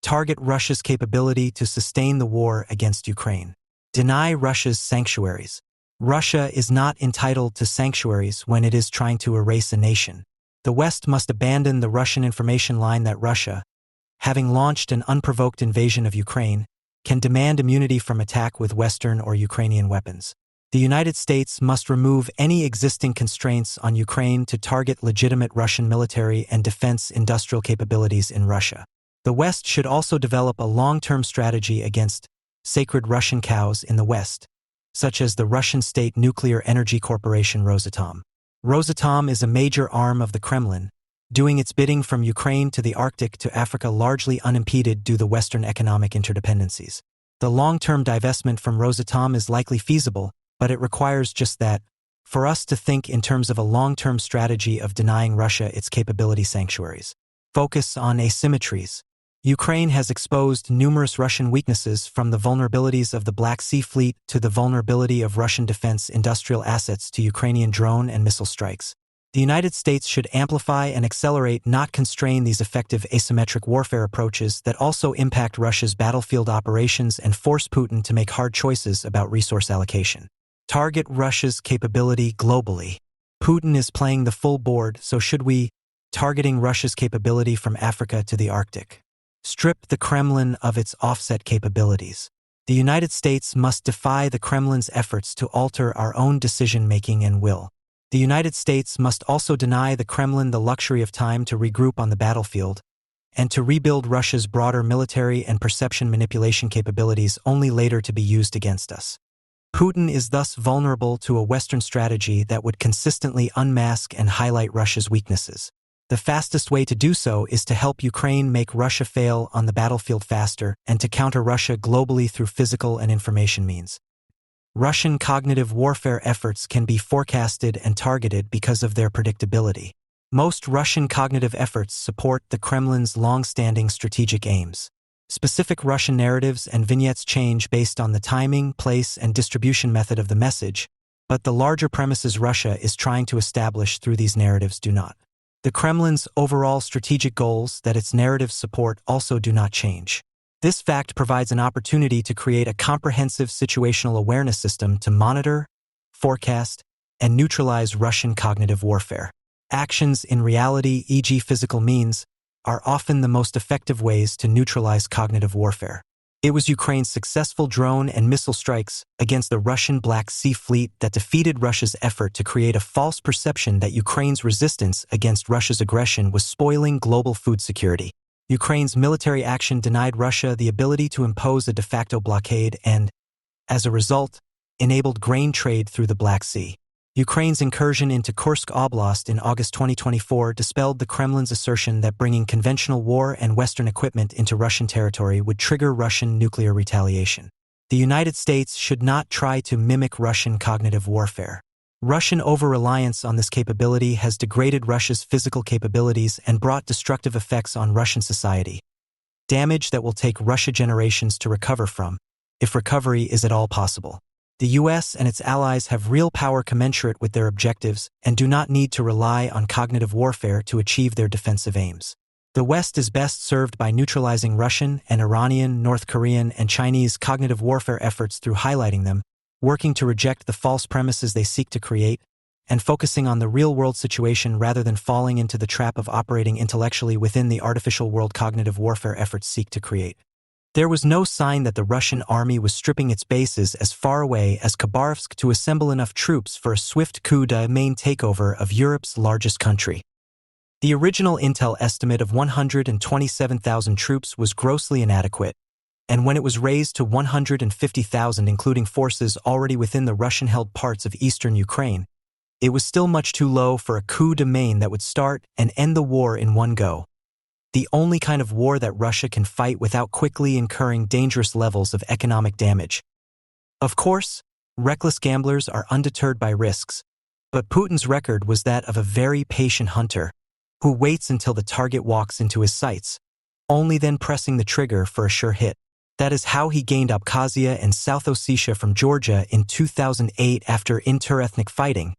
Target Russia's capability to sustain the war against Ukraine. Deny Russia's sanctuaries. Russia is not entitled to sanctuaries when it is trying to erase a nation. The West must abandon the Russian information line that Russia, having launched an unprovoked invasion of Ukraine, can demand immunity from attack with Western or Ukrainian weapons. The United States must remove any existing constraints on Ukraine to target legitimate Russian military and defense industrial capabilities in Russia. The West should also develop a long-term strategy against sacred Russian cows in the West, such as the Russian state nuclear energy corporation Rosatom. Rosatom is a major arm of the Kremlin, doing its bidding from Ukraine to the Arctic to Africa largely unimpeded due to Western economic interdependencies. The long-term divestment from Rosatom is likely feasible, but it requires just that, for us to think in terms of a long-term strategy of denying Russia its capability sanctuaries. Focus on asymmetries. Ukraine has exposed numerous Russian weaknesses, from the vulnerabilities of the Black Sea Fleet to the vulnerability of Russian defense industrial assets to Ukrainian drone and missile strikes. The United States should amplify and accelerate, not constrain, these effective asymmetric warfare approaches that also impact Russia's battlefield operations and force Putin to make hard choices about resource allocation. Target Russia's capability globally. Putin is playing the full board, so should we? Targeting Russia's capability from Africa to the Arctic. Strip the Kremlin of its offset capabilities. The United States must defy the Kremlin's efforts to alter our own decision-making and will. The United States must also deny the Kremlin the luxury of time to regroup on the battlefield and to rebuild Russia's broader military and perception manipulation capabilities, only later to be used against us. Putin is thus vulnerable to a Western strategy that would consistently unmask and highlight Russia's weaknesses. The fastest way to do so is to help Ukraine make Russia fail on the battlefield faster and to counter Russia globally through physical and information means. Russian cognitive warfare efforts can be forecasted and targeted because of their predictability. Most Russian cognitive efforts support the Kremlin's long-standing strategic aims. Specific Russian narratives and vignettes change based on the timing, place, and distribution method of the message, but the larger premises Russia is trying to establish through these narratives do not. The Kremlin's overall strategic goals that its narratives support also do not change. This fact provides an opportunity to create a comprehensive situational awareness system to monitor, forecast, and neutralize Russian cognitive warfare. Actions in reality, e.g. physical means, are often the most effective ways to neutralize cognitive warfare. It was Ukraine's successful drone and missile strikes against the Russian Black Sea Fleet that defeated Russia's effort to create a false perception that Ukraine's resistance against Russia's aggression was spoiling global food security. Ukraine's military action denied Russia the ability to impose a de facto blockade and, as a result, enabled grain trade through the Black Sea. Ukraine's incursion into Kursk Oblast in August 2024 dispelled the Kremlin's assertion that bringing conventional war and Western equipment into Russian territory would trigger Russian nuclear retaliation. The United States should not try to mimic Russian cognitive warfare. Russian over-reliance on this capability has degraded Russia's physical capabilities and brought destructive effects on Russian society. Damage that will take Russia generations to recover from, if recovery is at all possible. The U.S. and its allies have real power commensurate with their objectives and do not need to rely on cognitive warfare to achieve their defensive aims. The West is best served by neutralizing Russian and Iranian, North Korean, and Chinese cognitive warfare efforts through highlighting them, working to reject the false premises they seek to create, and focusing on the real-world situation rather than falling into the trap of operating intellectually within the artificial world cognitive warfare efforts seek to create. There was no sign that the Russian army was stripping its bases as far away as Khabarovsk to assemble enough troops for a swift coup d'etat takeover of Europe's largest country. The original intel estimate of 127,000 troops was grossly inadequate, and when it was raised to 150,000 including forces already within the Russian-held parts of eastern Ukraine, it was still much too low for a coup d'etat that would start and end the war in one go. The only kind of war that Russia can fight without quickly incurring dangerous levels of economic damage. Of course, reckless gamblers are undeterred by risks, but Putin's record was that of a very patient hunter, who waits until the target walks into his sights, only then pressing the trigger for a sure hit. That is how he gained Abkhazia and South Ossetia from Georgia in 2008 after interethnic fighting,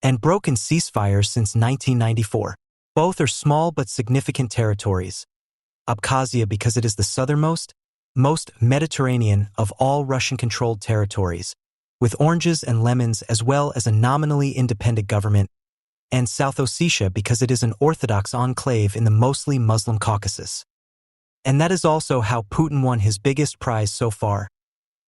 and broken ceasefires since 1994. Both are small but significant territories. Abkhazia because it is the southernmost, most Mediterranean of all Russian-controlled territories, with oranges and lemons as well as a nominally independent government, and South Ossetia because it is an Orthodox enclave in the mostly Muslim Caucasus. And that is also how Putin won his biggest prize so far,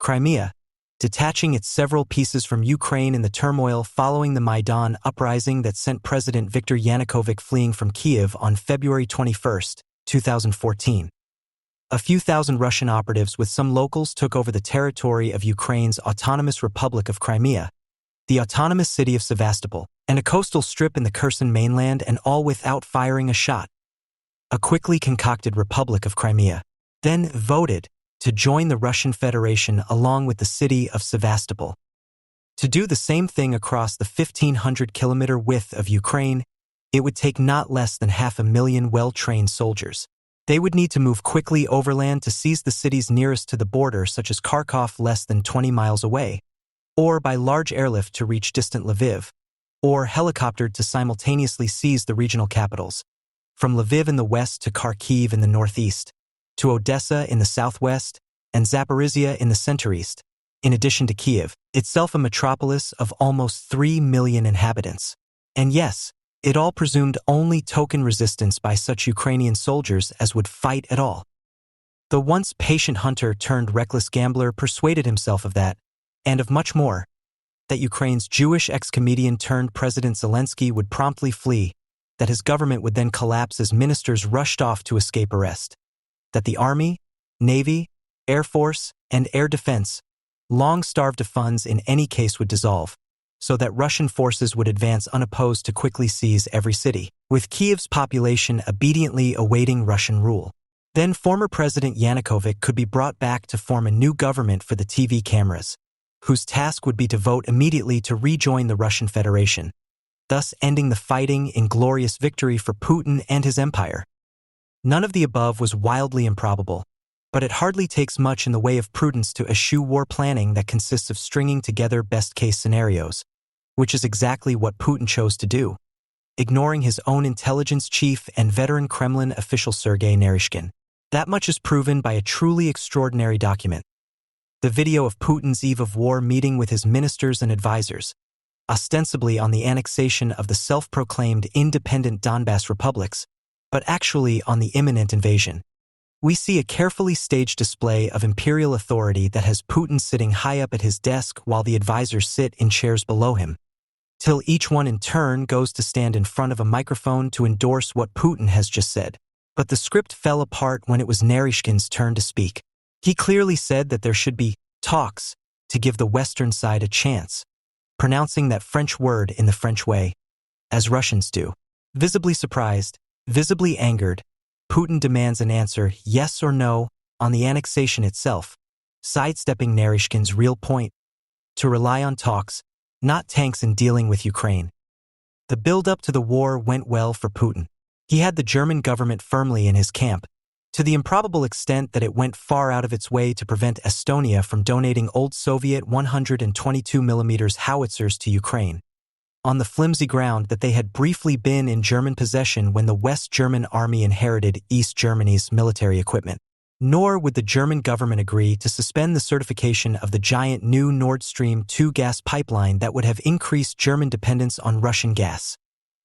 Crimea, detaching its several pieces from Ukraine in the turmoil following the Maidan uprising that sent President Viktor Yanukovych fleeing from Kiev on February 21, 2014. A few thousand Russian operatives with some locals took over the territory of Ukraine's Autonomous Republic of Crimea, the autonomous city of Sevastopol, and a coastal strip in the Kherson mainland, and all without firing a shot. A quickly concocted Republic of Crimea, then voted to join the Russian Federation along with the city of Sevastopol. To do the same thing across the 1,500-kilometer width of Ukraine, it would take not less than 500,000 well-trained soldiers. They would need to move quickly overland to seize the cities nearest to the border, such as Kharkov less than 20 miles away, or by large airlift to reach distant Lviv, or helicoptered to simultaneously seize the regional capitals, from Lviv in the west to Kharkiv in the northeast, to Odessa in the southwest, and Zaporizhia in the center-east, in addition to Kiev, itself a metropolis of almost 3 million inhabitants. And yes, it all presumed only token resistance by such Ukrainian soldiers as would fight at all. The once patient hunter turned reckless gambler persuaded himself of that, and of much more, that Ukraine's Jewish ex-comedian turned President Zelensky would promptly flee, that his government would then collapse as ministers rushed off to escape arrest, that the Army, Navy, Air Force, and Air Defense, long starved of funds in any case, would dissolve, so that Russian forces would advance unopposed to quickly seize every city, with Kiev's population obediently awaiting Russian rule. Then former President Yanukovych could be brought back to form a new government for the TV cameras, whose task would be to vote immediately to rejoin the Russian Federation, thus ending the fighting in glorious victory for Putin and his empire. None of the above was wildly improbable, but it hardly takes much in the way of prudence to eschew war planning that consists of stringing together best-case scenarios, which is exactly what Putin chose to do, ignoring his own intelligence chief and veteran Kremlin official Sergei Naryshkin. That much is proven by a truly extraordinary document, the video of Putin's eve of war meeting with his ministers and advisors, ostensibly on the annexation of the self-proclaimed independent Donbass republics, but actually on the imminent invasion. We see a carefully staged display of imperial authority that has Putin sitting high up at his desk while the advisors sit in chairs below him, till each one in turn goes to stand in front of a microphone to endorse what Putin has just said. But the script fell apart when it was Naryshkin's turn to speak. He clearly said that there should be talks to give the Western side a chance, pronouncing that French word in the French way, as Russians do. Visibly surprised, visibly angered, Putin demands an answer, yes or no, on the annexation itself, sidestepping Naryshkin's real point, to rely on talks, not tanks, in dealing with Ukraine. The build-up to the war went well for Putin. He had the German government firmly in his camp, to the improbable extent that it went far out of its way to prevent Estonia from donating old Soviet 122mm howitzers to Ukraine, on the flimsy ground that they had briefly been in German possession when the West German army inherited East Germany's military equipment. Nor would the German government agree to suspend the certification of the giant new Nord Stream 2 gas pipeline that would have increased German dependence on Russian gas,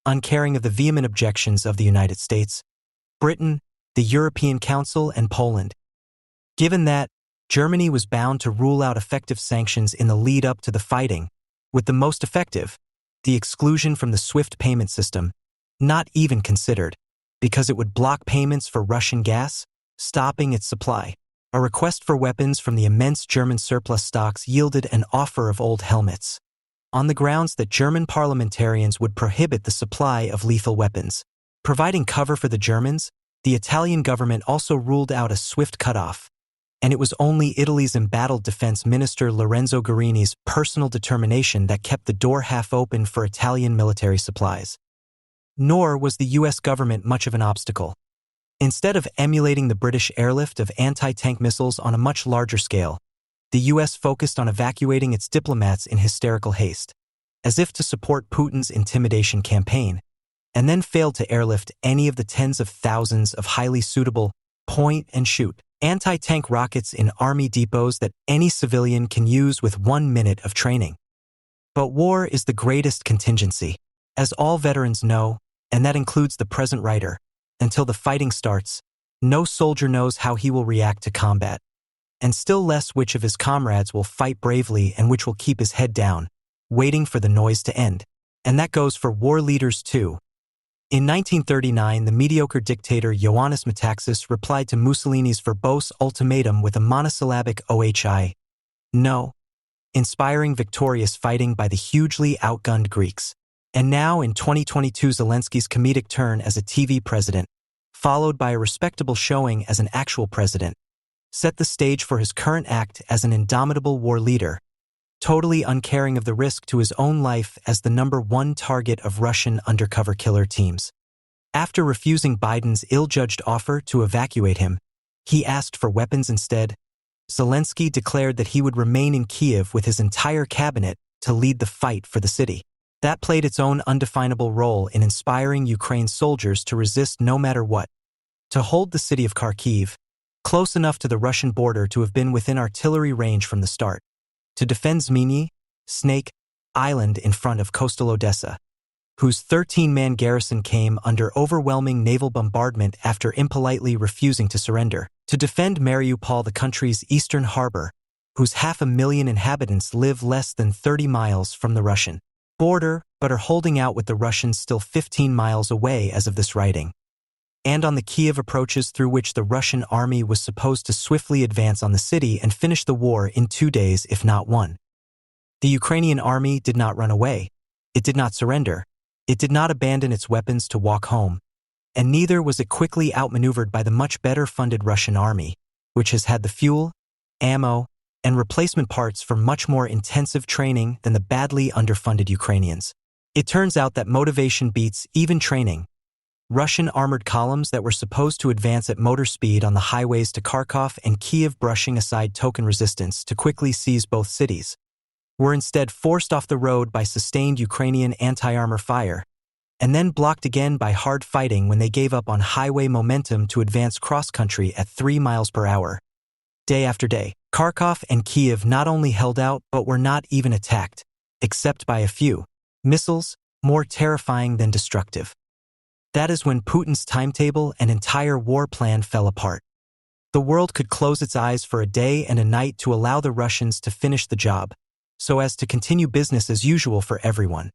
uncaring of the vehement objections of the United States, Britain, the European Council, and Poland. Given that, Germany was bound to rule out effective sanctions in the lead-up to the fighting, with the most effective, the exclusion from the SWIFT payment system, not even considered, because it would block payments for Russian gas, stopping its supply. A request for weapons from the immense German surplus stocks yielded an offer of old helmets, on the grounds that German parliamentarians would prohibit the supply of lethal weapons. Providing cover for the Germans, the Italian government also ruled out a swift cutoff, and it was only Italy's embattled defense minister Lorenzo Guarini's personal determination that kept the door half open for Italian military supplies. Nor was the US government much of an obstacle. Instead of emulating the British airlift of anti-tank missiles on a much larger scale, the US focused on evacuating its diplomats in hysterical haste, as if to support Putin's intimidation campaign, and then failed to airlift any of the tens of thousands of highly suitable point-and-shoot anti-tank rockets in army depots that any civilian can use with 1 minute of training. But war is the greatest contingency, as all veterans know, and that includes the present writer. Until the fighting starts, no soldier knows how he will react to combat, and still less which of his comrades will fight bravely and which will keep his head down, waiting for the noise to end. And that goes for war leaders too. In 1939, the mediocre dictator Ioannis Metaxas replied to Mussolini's verbose ultimatum with a monosyllabic OHI, no, inspiring victorious fighting by the hugely outgunned Greeks. And now in 2022, Zelensky's comedic turn as a TV president, followed by a respectable showing as an actual president, set the stage for his current act as an indomitable war leader, totally uncaring of the risk to his own life as the #1 target of Russian undercover killer teams. After refusing Biden's ill-judged offer to evacuate him, he asked for weapons instead. Zelensky declared that he would remain in Kiev with his entire cabinet to lead the fight for the city. That played its own undefinable role in inspiring Ukraine's soldiers to resist no matter what, to hold the city of Kharkiv, close enough to the Russian border to have been within artillery range from the start, to defend Zminy, Snake Island in front of coastal Odessa, whose 13-man garrison came under overwhelming naval bombardment after impolitely refusing to surrender, to defend Mariupol, the country's eastern harbor, whose 500,000 inhabitants live less than 30 miles from the Russian border, but are holding out with the Russians still 15 miles away as of this writing, and on the Kiev approaches through which the Russian army was supposed to swiftly advance on the city and finish the war in 2 days, if not one. The Ukrainian army did not run away. It did not surrender. It did not abandon its weapons to walk home. And neither was it quickly outmaneuvered by the much better funded Russian army, which has had the fuel, ammo, and replacement parts for much more intensive training than the badly underfunded Ukrainians. It turns out that motivation beats even training. Russian armored columns that were supposed to advance at motor speed on the highways to Kharkov and Kiev, brushing aside token resistance to quickly seize both cities, were instead forced off the road by sustained Ukrainian anti-armor fire, and then blocked again by hard fighting when they gave up on highway momentum to advance cross-country at 3 miles per hour. Day after day, Kharkov and Kiev not only held out but were not even attacked, except by a few missiles, more terrifying than destructive. That is when Putin's timetable and entire war plan fell apart. The world could close its eyes for a day and a night to allow the Russians to finish the job, so as to continue business as usual for everyone.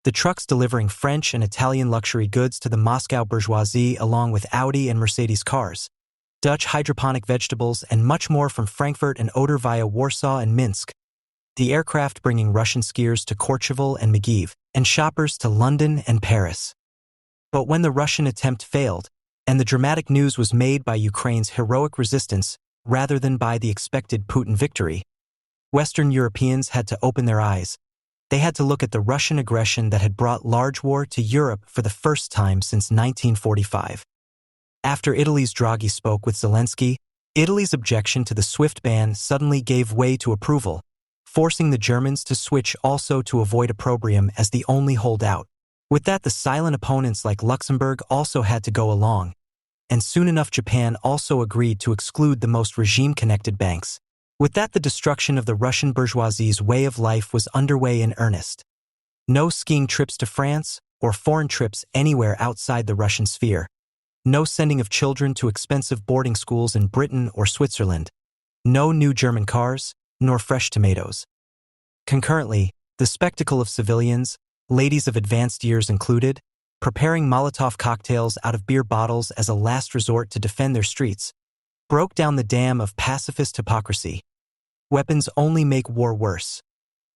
The trucks delivering French and Italian luxury goods to the Moscow bourgeoisie, along with Audi and Mercedes cars, Dutch hydroponic vegetables, and much more from Frankfurt and Oder via Warsaw and Minsk. The aircraft bringing Russian skiers to Courchevel and Maghiv, and shoppers to London and Paris. But when the Russian attempt failed, and the dramatic news was made by Ukraine's heroic resistance rather than by the expected Putin victory, Western Europeans had to open their eyes. They had to look at the Russian aggression that had brought large war to Europe for the first time since 1945. After Italy's Draghi spoke with Zelensky, Italy's objection to the SWIFT ban suddenly gave way to approval, forcing the Germans to switch also to avoid opprobrium as the only holdout. With that, the silent opponents like Luxembourg also had to go along, and soon enough Japan also agreed to exclude the most regime-connected banks. With that, the destruction of the Russian bourgeoisie's way of life was underway in earnest. No skiing trips to France or foreign trips anywhere outside the Russian sphere. No sending of children to expensive boarding schools in Britain or Switzerland. No new German cars, nor fresh tomatoes. Concurrently, the spectacle of civilians, ladies of advanced years included, preparing Molotov cocktails out of beer bottles as a last resort to defend their streets, broke down the dam of pacifist hypocrisy. Weapons only make war worse.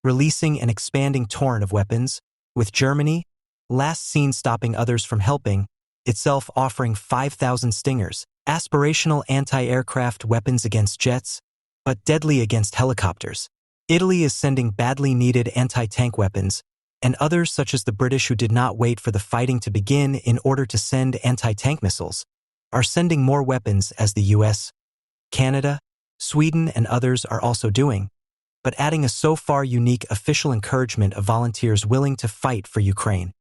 Releasing an expanding torrent of weapons, with Germany, last seen stopping others from helping, itself offering 5,000 Stingers, aspirational anti-aircraft weapons against jets, but deadly against helicopters. Italy is sending badly needed anti-tank weapons, and others such as the British, who did not wait for the fighting to begin in order to send anti-tank missiles, are sending more weapons, as the US, Canada, Sweden, and others are also doing, but adding a so far unique official encouragement of volunteers willing to fight for Ukraine.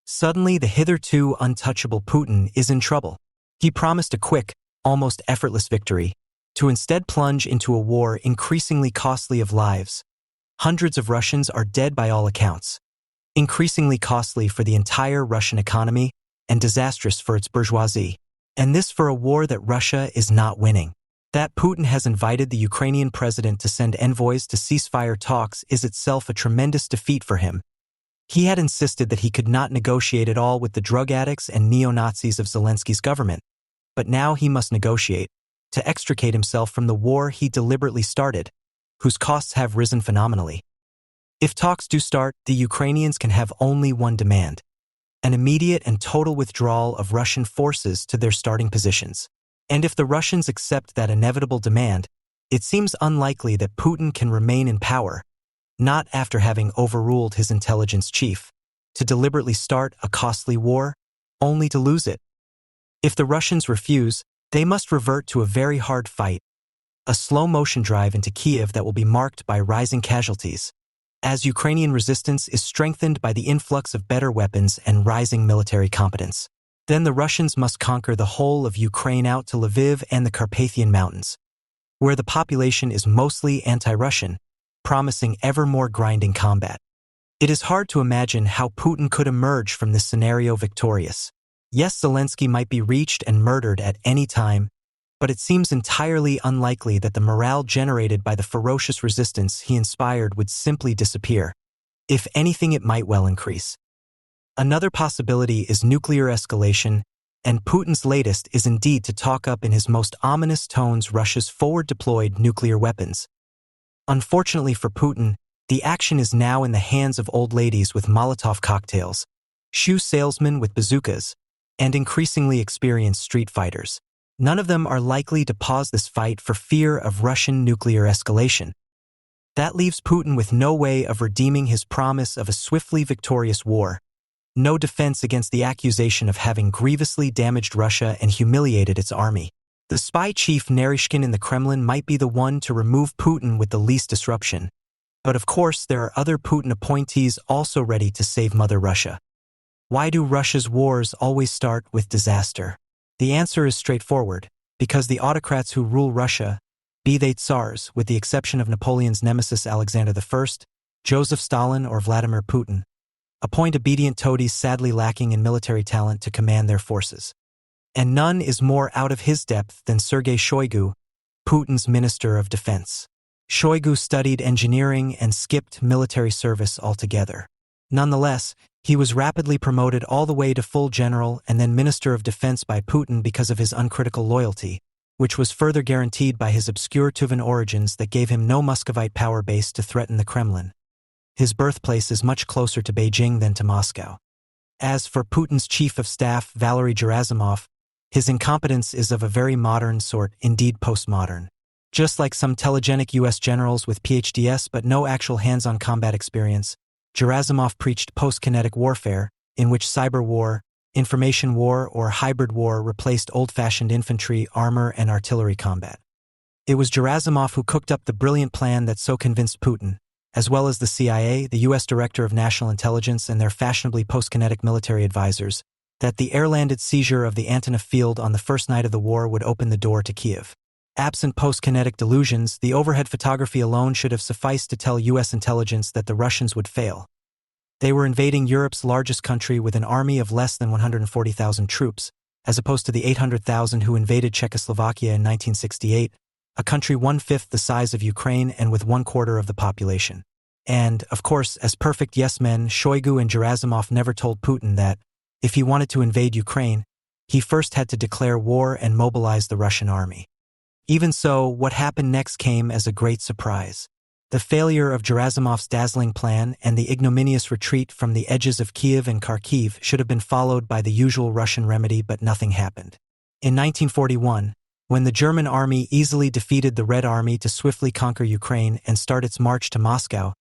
Suddenly, the hitherto untouchable Putin is in trouble. He promised a quick, almost effortless victory, to instead plunge into a war increasingly costly of lives. Hundreds of Russians are dead by all accounts. Increasingly costly for the entire Russian economy and disastrous for its bourgeoisie. And this for a war that Russia is not winning. That Putin has invited the Ukrainian president to send envoys to ceasefire talks is itself a tremendous defeat for him. He had insisted that he could not negotiate at all with the drug addicts and neo-Nazis of Zelensky's government, but now he must negotiate to extricate himself from the war he deliberately started, whose costs have risen phenomenally. If talks do start, the Ukrainians can have only one demand: an immediate and total withdrawal of Russian forces to their starting positions. And if the Russians accept that inevitable demand, it seems unlikely that Putin can remain in power, not after having overruled his intelligence chief, to deliberately start a costly war, only to lose it. If the Russians refuse, they must revert to a very hard fight, a slow-motion drive into Kiev that will be marked by rising casualties. as Ukrainian resistance is strengthened by the influx of better weapons and rising military competence. Then the Russians must conquer the whole of Ukraine out to Lviv and the Carpathian Mountains, where the population is mostly anti-Russian, promising ever more grinding combat. It is hard to imagine how Putin could emerge from this scenario victorious. Yes, Zelensky might be reached and murdered at any time, but it seems entirely unlikely that the morale generated by the ferocious resistance he inspired would simply disappear. If anything, it might well increase. Another possibility is nuclear escalation, and Putin's latest is indeed to talk up in his most ominous tones Russia's forward-deployed nuclear weapons. Unfortunately for Putin, the action is now in the hands of old ladies with Molotov cocktails, shoe salesmen with bazookas, and increasingly experienced street fighters. None of them are likely to pause this fight for fear of Russian nuclear escalation. That leaves Putin with no way of redeeming his promise of a swiftly victorious war, no defense against the accusation of having grievously damaged Russia and humiliated its army. The spy chief Naryshkin in the Kremlin might be the one to remove Putin with the least disruption. But of course, there are other Putin appointees also ready to save Mother Russia. Why do Russia's wars always start with disaster? The answer is straightforward: because the autocrats who rule Russia, be they tsars, with the exception of Napoleon's nemesis Alexander I, Joseph Stalin, or Vladimir Putin, appoint obedient toadies sadly lacking in military talent to command their forces. And none is more out of his depth than Sergei Shoigu, Putin's Minister of Defense. Shoigu studied engineering and skipped military service altogether. Nonetheless, he was rapidly promoted all the way to full general and then Minister of Defense by Putin because of his uncritical loyalty, which was further guaranteed by his obscure Tuvan origins that gave him no Muscovite power base to threaten the Kremlin. His birthplace is much closer to Beijing than to Moscow. As for Putin's chief of staff, Valery Gerasimov, his incompetence is of a very modern sort, indeed postmodern. Just like some telegenic U.S. generals with PhDs but no actual hands-on combat experience, Gerasimov preached post-kinetic warfare, in which cyber war, information war, or hybrid war replaced old-fashioned infantry, armor, and artillery combat. It was Gerasimov who cooked up the brilliant plan that so convinced Putin, as well as the CIA, the U.S. Director of National Intelligence, and their fashionably post-kinetic military advisors, that the air-landed seizure of the Antonov field on the first night of the war would open the door to Kiev. Absent post-kinetic delusions, the overhead photography alone should have sufficed to tell U.S. intelligence that the Russians would fail. They were invading Europe's largest country with an army of less than 140,000 troops, as opposed to the 800,000 who invaded Czechoslovakia in 1968, a country one-fifth the size of Ukraine and with one-quarter of the population. And, of course, as perfect yes-men, Shoigu and Gerasimov never told Putin that, if he wanted to invade Ukraine, he first had to declare war and mobilize the Russian army. Even so, what happened next came as a great surprise. The failure of Gerasimov's dazzling plan and the ignominious retreat from the edges of Kiev and Kharkiv should have been followed by the usual Russian remedy, but nothing happened. In 1941, when the German army easily defeated the Red Army to swiftly conquer Ukraine and start its march to Moscow,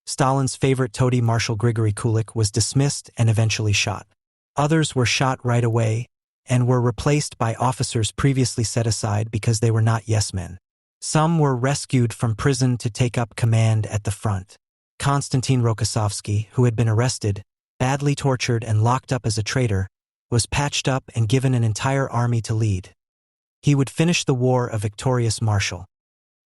Stalin's favorite toady Marshal Grigory Kulik was dismissed and eventually shot. Others were shot right away and were replaced by officers previously set aside because they were not yes-men. Some were rescued from prison to take up command at the front. Konstantin Rokossovsky, who had been arrested, badly tortured and locked up as a traitor, was patched up and given an entire army to lead. He would finish the war a victorious marshal.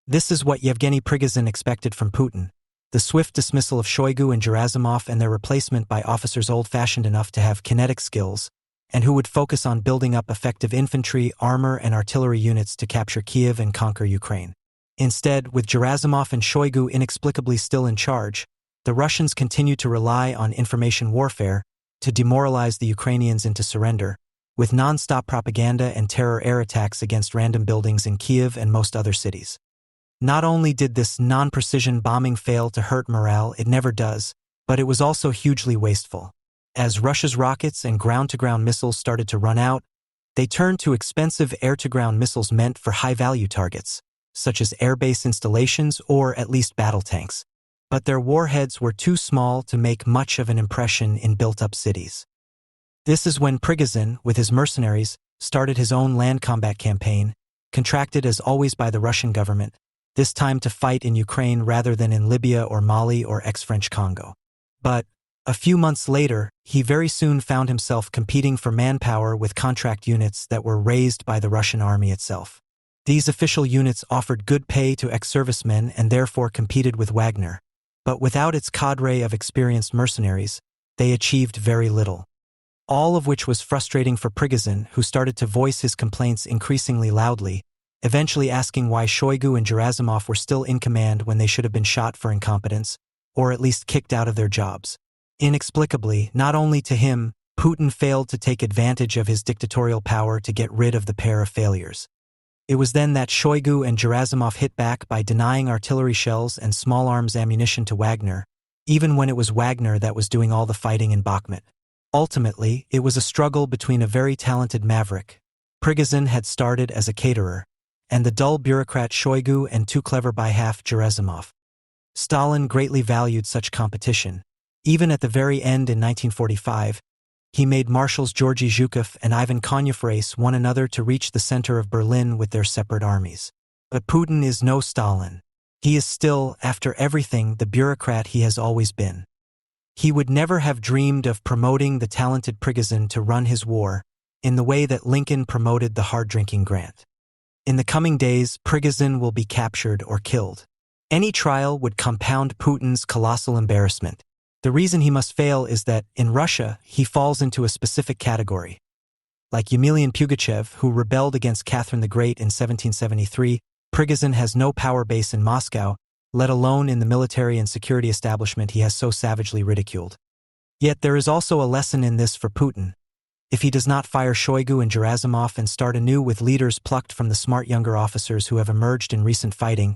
This is what Yevgeny Prigozhin expected from Putin: the swift dismissal of Shoigu and Gerasimov and their replacement by officers old-fashioned enough to have kinetic skills, and who would focus on building up effective infantry, armor, and artillery units to capture Kiev and conquer Ukraine. Instead, with Gerasimov and Shoigu inexplicably still in charge, the Russians continued to rely on information warfare to demoralize the Ukrainians into surrender, with non-stop propaganda and terror air attacks against random buildings in Kiev and most other cities. Not only did this non-precision bombing fail to hurt morale, it never does, but it was also hugely wasteful. As Russia's rockets and ground-to-ground missiles started to run out, they turned to expensive air-to-ground missiles meant for high-value targets, such as airbase installations or at least battle tanks. But their warheads were too small to make much of an impression in built-up cities. This is when Prigozhin, with his mercenaries, started his own land combat campaign, contracted as always by the Russian government, this time to fight in Ukraine rather than in Libya or Mali or ex-French Congo. But a few months later, he very soon found himself competing for manpower with contract units that were raised by the Russian army itself. These official units offered good pay to ex-servicemen and therefore competed with Wagner. But without its cadre of experienced mercenaries, they achieved very little. All of which was frustrating for Prigozhin, who started to voice his complaints increasingly loudly, eventually asking why Shoigu and Gerasimov were still in command when they should have been shot for incompetence, or at least kicked out of their jobs. Inexplicably, not only to him, Putin failed to take advantage of his dictatorial power to get rid of the pair of failures. It was then that Shoigu and Gerasimov hit back by denying artillery shells and small arms ammunition to Wagner, even when it was Wagner that was doing all the fighting in Bakhmut. Ultimately, it was a struggle between a very talented maverick. Prigozhin had started as a caterer, and the dull bureaucrat Shoigu and too clever by half Gerasimov. Stalin greatly valued such competition. Even at the very end in 1945, he made Marshals Georgy Zhukov and Ivan Konyev race one another to reach the center of Berlin with their separate armies. But Putin is no Stalin. He is still, after everything, the bureaucrat he has always been. He would never have dreamed of promoting the talented Prigozhin to run his war in the way that Lincoln promoted the hard-drinking Grant. In the coming days, Prigozhin will be captured or killed. Any trial would compound Putin's colossal embarrassment. The reason he must fail is that, in Russia, he falls into a specific category. Like Emelian Pugachev, who rebelled against Catherine the Great in 1773, Prigozhin has no power base in Moscow, let alone in the military and security establishment he has so savagely ridiculed. Yet there is also a lesson in this for Putin. If he does not fire Shoigu and Gerasimov and start anew with leaders plucked from the smart younger officers who have emerged in recent fighting,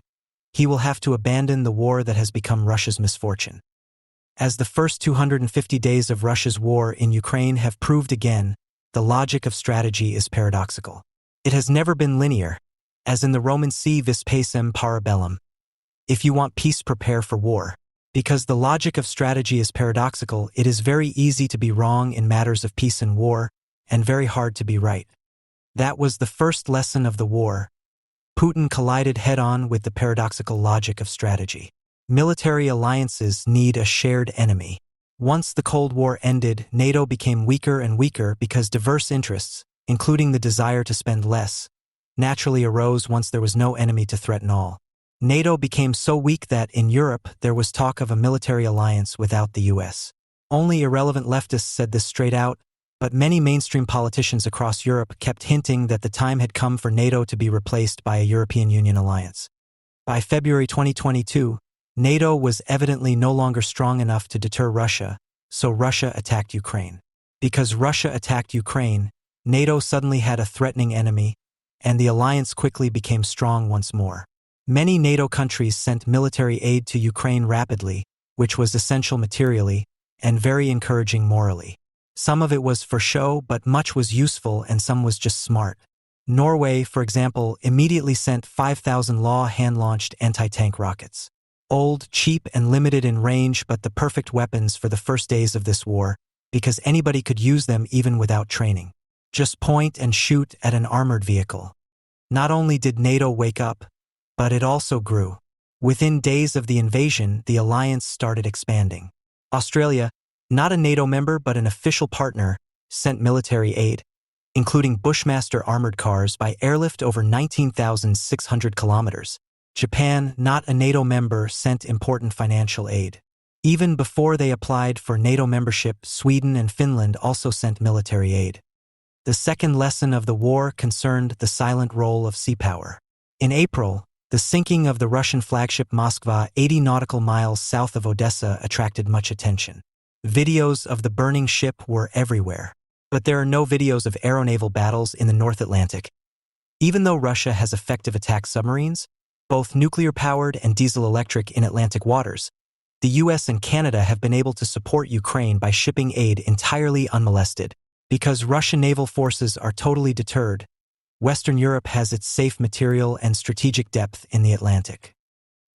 he will have to abandon the war that has become Russia's misfortune. As the first 250 days of Russia's war in Ukraine have proved again, the logic of strategy is paradoxical. It has never been linear, as in the Roman Si vis pacem para bellum. If you want peace, prepare for war. Because the logic of strategy is paradoxical, it is very easy to be wrong in matters of peace and war, and very hard to be right. That was the first lesson of the war. Putin collided head-on with the paradoxical logic of strategy. Military alliances need a shared enemy. Once the Cold War ended, NATO became weaker and weaker because diverse interests, including the desire to spend less, naturally arose once there was no enemy to threaten all. NATO became so weak that, in Europe, there was talk of a military alliance without the US. Only irrelevant leftists said this straight out, but many mainstream politicians across Europe kept hinting that the time had come for NATO to be replaced by a European Union alliance. By February 2022, NATO was evidently no longer strong enough to deter Russia, so Russia attacked Ukraine. Because Russia attacked Ukraine, NATO suddenly had a threatening enemy, and the alliance quickly became strong once more. Many NATO countries sent military aid to Ukraine rapidly, which was essential materially, and very encouraging morally. Some of it was for show, but much was useful and some was just smart. Norway, for example, immediately sent 5,000 Law hand-launched anti-tank rockets. Old, cheap, and limited in range, but the perfect weapons for the first days of this war, because anybody could use them even without training. Just point and shoot at an armored vehicle. Not only did NATO wake up, but it also grew. Within days of the invasion, the alliance started expanding. Australia, not a NATO member but an official partner, sent military aid, including Bushmaster armored cars by airlift over 19,600 kilometers. Japan, not a NATO member, sent important financial aid. Even before they applied for NATO membership, Sweden and Finland also sent military aid. The second lesson of the war concerned the silent role of sea power. In April, the sinking of the Russian flagship Moskva 80 nautical miles south of Odessa attracted much attention. Videos of the burning ship were everywhere. But there are no videos of aeronaval battles in the North Atlantic. Even though Russia has effective attack submarines, both nuclear-powered and diesel-electric in Atlantic waters, the US and Canada have been able to support Ukraine by shipping aid entirely unmolested. Because Russian naval forces are totally deterred, Western Europe has its safe material and strategic depth in the Atlantic.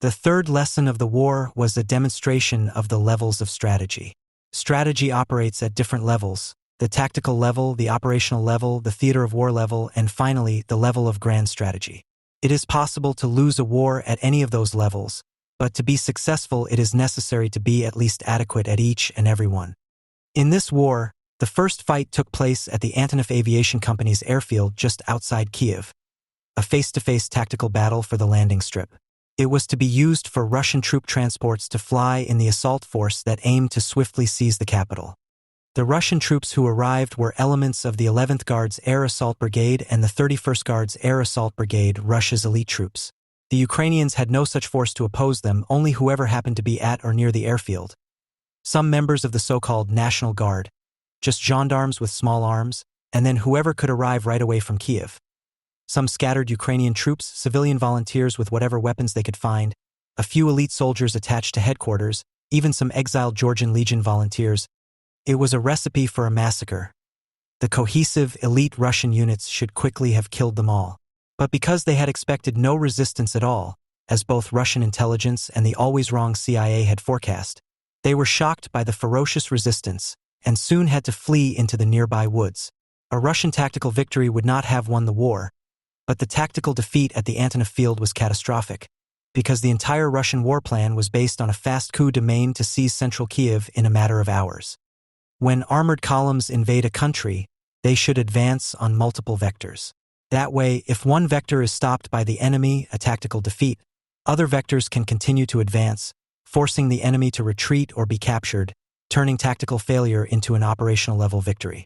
The third lesson of the war was a demonstration of the levels of strategy. Strategy operates at different levels: the tactical level, the operational level, the theater of war level, and finally, the level of grand strategy. It is possible to lose a war at any of those levels, but to be successful it is necessary to be at least adequate at each and every one. In this war, the first fight took place at the Antonov Aviation Company's airfield just outside Kiev, a face-to-face tactical battle for the landing strip. It was to be used for Russian troop transports to fly in the assault force that aimed to swiftly seize the capital. The Russian troops who arrived were elements of the 11th Guards Air Assault Brigade and the 31st Guards Air Assault Brigade, Russia's elite troops. The Ukrainians had no such force to oppose them, only whoever happened to be at or near the airfield. Some members of the so-called National Guard, just gendarmes with small arms, and then whoever could arrive right away from Kiev. Some scattered Ukrainian troops, civilian volunteers with whatever weapons they could find, a few elite soldiers attached to headquarters, even some exiled Georgian Legion volunteers. It was a recipe for a massacre. The cohesive, elite Russian units should quickly have killed them all. But because they had expected no resistance at all, as both Russian intelligence and the always wrong CIA had forecast, they were shocked by the ferocious resistance and soon had to flee into the nearby woods. A Russian tactical victory would not have won the war, but the tactical defeat at the Antonov field was catastrophic, because the entire Russian war plan was based on a fast coup de main to seize central Kiev in a matter of hours. When armored columns invade a country, they should advance on multiple vectors. That way, if one vector is stopped by the enemy, a tactical defeat, other vectors can continue to advance, forcing the enemy to retreat or be captured, turning tactical failure into an operational-level victory.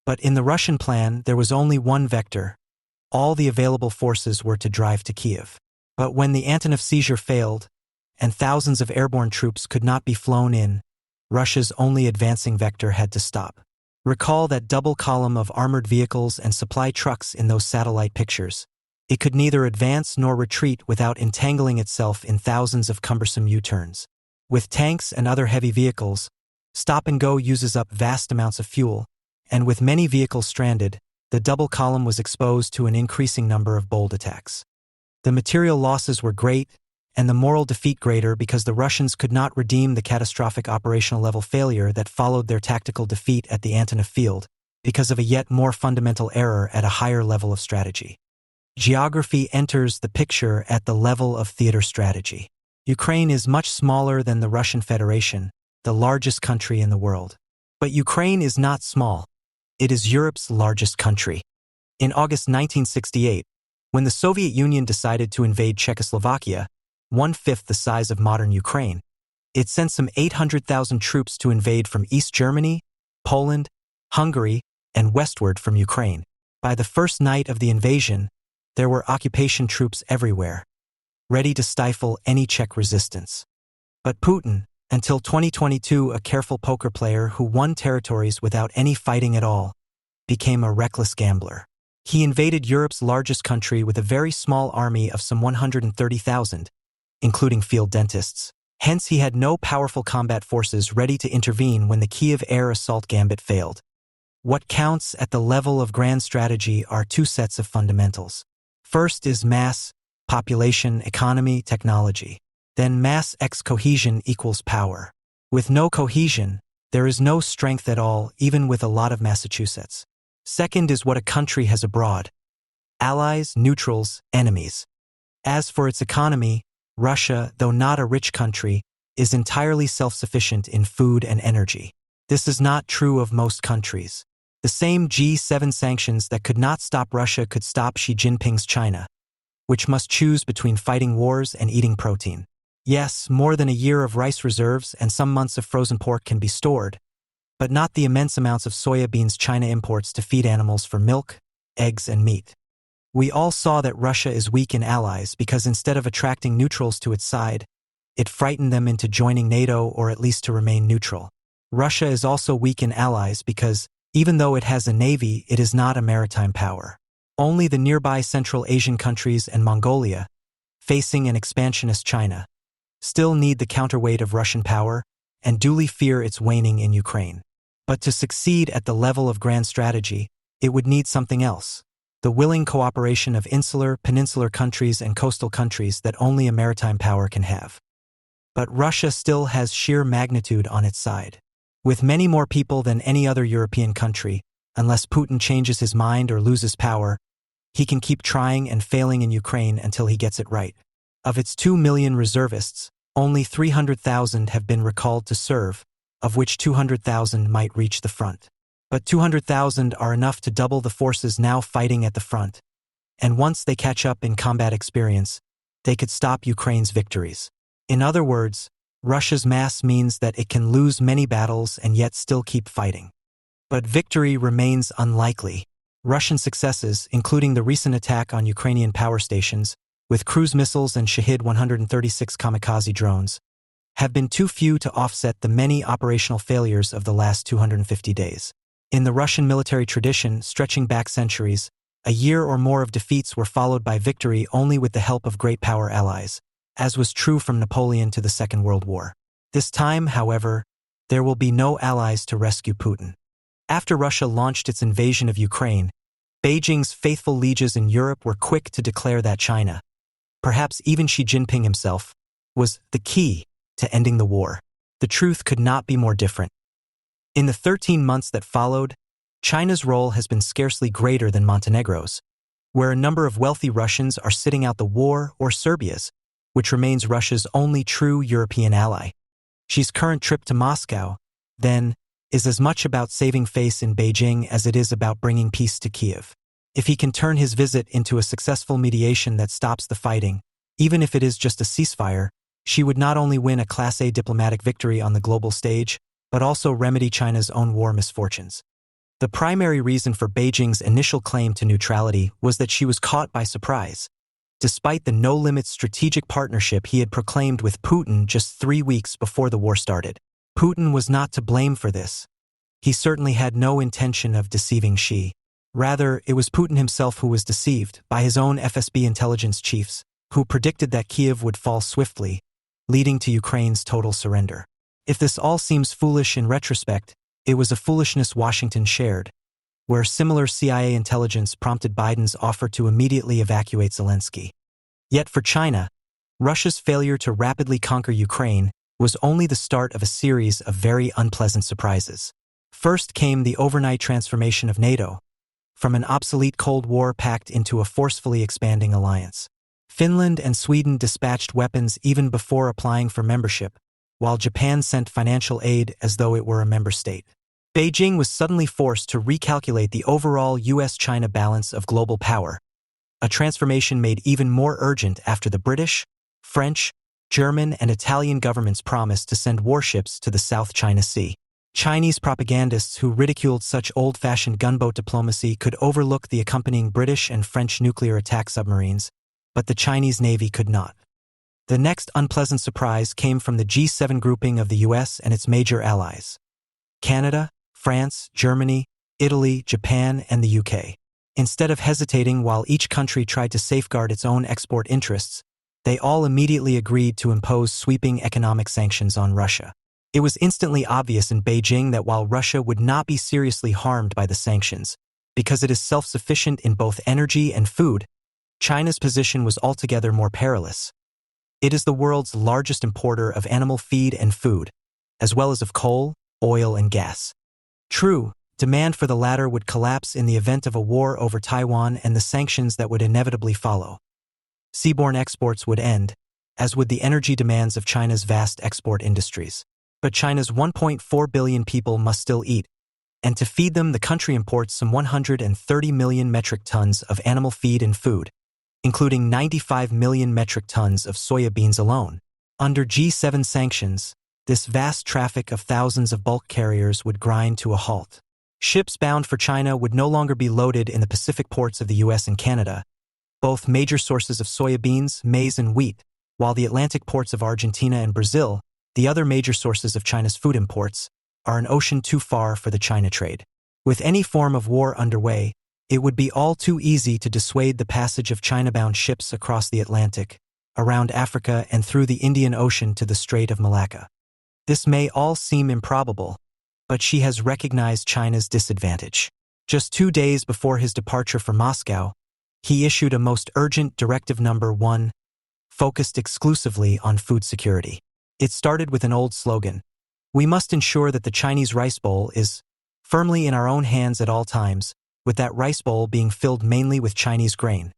But in the Russian plan, there was only one vector. All the available forces were to drive to Kiev. But when the Antonov seizure failed, and thousands of airborne troops could not be flown in, Russia's only advancing vector had to stop. Recall that double column of armored vehicles and supply trucks in those satellite pictures. It could neither advance nor retreat without entangling itself in thousands of cumbersome U-turns. With tanks and other heavy vehicles, stop and go uses up vast amounts of fuel, and with many vehicles stranded, the double column was exposed to an increasing number of bold attacks. The material losses were great, and the moral defeat greater because the Russians could not redeem the catastrophic operational-level failure that followed their tactical defeat at the Antonov field because of a yet more fundamental error at a higher level of strategy. Geography enters the picture at the level of theater strategy. Ukraine is much smaller than the Russian Federation, the largest country in the world. But Ukraine is not small. It is Europe's largest country. In August 1968, when the Soviet Union decided to invade Czechoslovakia, 1/5 the size of modern Ukraine, it sent some 800,000 troops to invade from East Germany, Poland, Hungary, and westward from Ukraine. By the first night of the invasion, there were occupation troops everywhere, ready to stifle any Czech resistance. But Putin, until 2022 a careful poker player who won territories without any fighting at all, became a reckless gambler. He invaded Europe's largest country with a very small army of some 130,000, including field dentists. Hence, he had no powerful combat forces ready to intervene when the Kiev air assault gambit failed. What counts at the level of grand strategy are two sets of fundamentals. First is mass, population, economy, technology. Then mass x cohesion equals power. With no cohesion, there is no strength at all, even with a lot of Massachusetts. Second is what a country has abroad: allies, neutrals, enemies. As for its economy, Russia, though not a rich country, is entirely self-sufficient in food and energy. This is not true of most countries. The same G7 sanctions that could not stop Russia could stop Xi Jinping's China, which must choose between fighting wars and eating protein. Yes, more than a year of rice reserves and some months of frozen pork can be stored, but not the immense amounts of soya beans China imports to feed animals for milk, eggs, and meat. We all saw that Russia is weak in allies because instead of attracting neutrals to its side, it frightened them into joining NATO or at least to remain neutral. Russia is also weak in allies because, even though it has a navy, it is not a maritime power. Only the nearby Central Asian countries and Mongolia, facing an expansionist China, still need the counterweight of Russian power and duly fear its waning in Ukraine. But to succeed at the level of grand strategy, it would need something else: the willing cooperation of insular, peninsular countries and coastal countries that only a maritime power can have. But Russia still has sheer magnitude on its side. With many more people than any other European country, unless Putin changes his mind or loses power, he can keep trying and failing in Ukraine until he gets it right. Of its 2 million reservists, only 300,000 have been recalled to serve, of which 200,000 might reach the front. But 200,000 are enough to double the forces now fighting at the front. And once they catch up in combat experience, they could stop Ukraine's victories. In other words, Russia's mass means that it can lose many battles and yet still keep fighting. But victory remains unlikely. Russian successes, including the recent attack on Ukrainian power stations, with cruise missiles and Shahed-136 kamikaze drones, have been too few to offset the many operational failures of the last 250 days. In the Russian military tradition, stretching back centuries, a year or more of defeats were followed by victory only with the help of great power allies, as was true from Napoleon to the Second World War. This time, however, there will be no allies to rescue Putin. After Russia launched its invasion of Ukraine, Beijing's faithful lieges in Europe were quick to declare that China, perhaps even Xi Jinping himself, was the key to ending the war. The truth could not be more different. In the 13 months that followed, China's role has been scarcely greater than Montenegro's, where a number of wealthy Russians are sitting out the war, or Serbia's, which remains Russia's only true European ally. Xi's current trip to Moscow, then, is as much about saving face in Beijing as it is about bringing peace to Kiev. If he can turn his visit into a successful mediation that stops the fighting, even if it is just a ceasefire, Xi would not only win a Class A diplomatic victory on the global stage, but also remedy China's own war misfortunes. The primary reason for Beijing's initial claim to neutrality was that Xi was caught by surprise. Despite the no-limits strategic partnership he had proclaimed with Putin just 3 weeks before the war started, Putin was not to blame for this. He certainly had no intention of deceiving Xi. Rather, it was Putin himself who was deceived by his own FSB intelligence chiefs, who predicted that Kiev would fall swiftly, leading to Ukraine's total surrender. If this all seems foolish in retrospect, it was a foolishness Washington shared, where similar CIA intelligence prompted Biden's offer to immediately evacuate Zelensky. Yet for China, Russia's failure to rapidly conquer Ukraine was only the start of a series of very unpleasant surprises. First came the overnight transformation of NATO, from an obsolete Cold War pact into a forcefully expanding alliance. Finland and Sweden dispatched weapons even before applying for membership, while Japan sent financial aid as though it were a member state. Beijing was suddenly forced to recalculate the overall US-China balance of global power, a transformation made even more urgent after the British, French, German, and Italian governments promised to send warships to the South China Sea. Chinese propagandists who ridiculed such old-fashioned gunboat diplomacy could overlook the accompanying British and French nuclear attack submarines, but the Chinese Navy could not. The next unpleasant surprise came from the G7 grouping of the US and its major allies: Canada, France, Germany, Italy, Japan, and the UK. Instead of hesitating while each country tried to safeguard its own export interests, they all immediately agreed to impose sweeping economic sanctions on Russia. It was instantly obvious in Beijing that while Russia would not be seriously harmed by the sanctions, because it is self-sufficient in both energy and food, China's position was altogether more perilous. It is the world's largest importer of animal feed and food, as well as of coal, oil, and gas. True, demand for the latter would collapse in the event of a war over Taiwan and the sanctions that would inevitably follow. Seaborne exports would end, as would the energy demands of China's vast export industries. But China's 1.4 billion people must still eat, and to feed them the country imports some 130 million metric tons of animal feed and food, including 95 million metric tons of soya beans alone. Under G7 sanctions, this vast traffic of thousands of bulk carriers would grind to a halt. Ships bound for China would no longer be loaded in the Pacific ports of the US and Canada, both major sources of soya beans, maize, and wheat, while the Atlantic ports of Argentina and Brazil, the other major sources of China's food imports, are an ocean too far for the China trade. With any form of war underway, it would be all too easy to dissuade the passage of China-bound ships across the Atlantic, around Africa, and through the Indian Ocean to the Strait of Malacca. This may all seem improbable, but Xi has recognized China's disadvantage. Just 2 days before his departure for Moscow, he issued a most urgent Directive No. 1, focused exclusively on food security. It started with an old slogan: "We must ensure that the Chinese rice bowl is firmly in our own hands at all times, with that rice bowl being filled mainly with Chinese grain.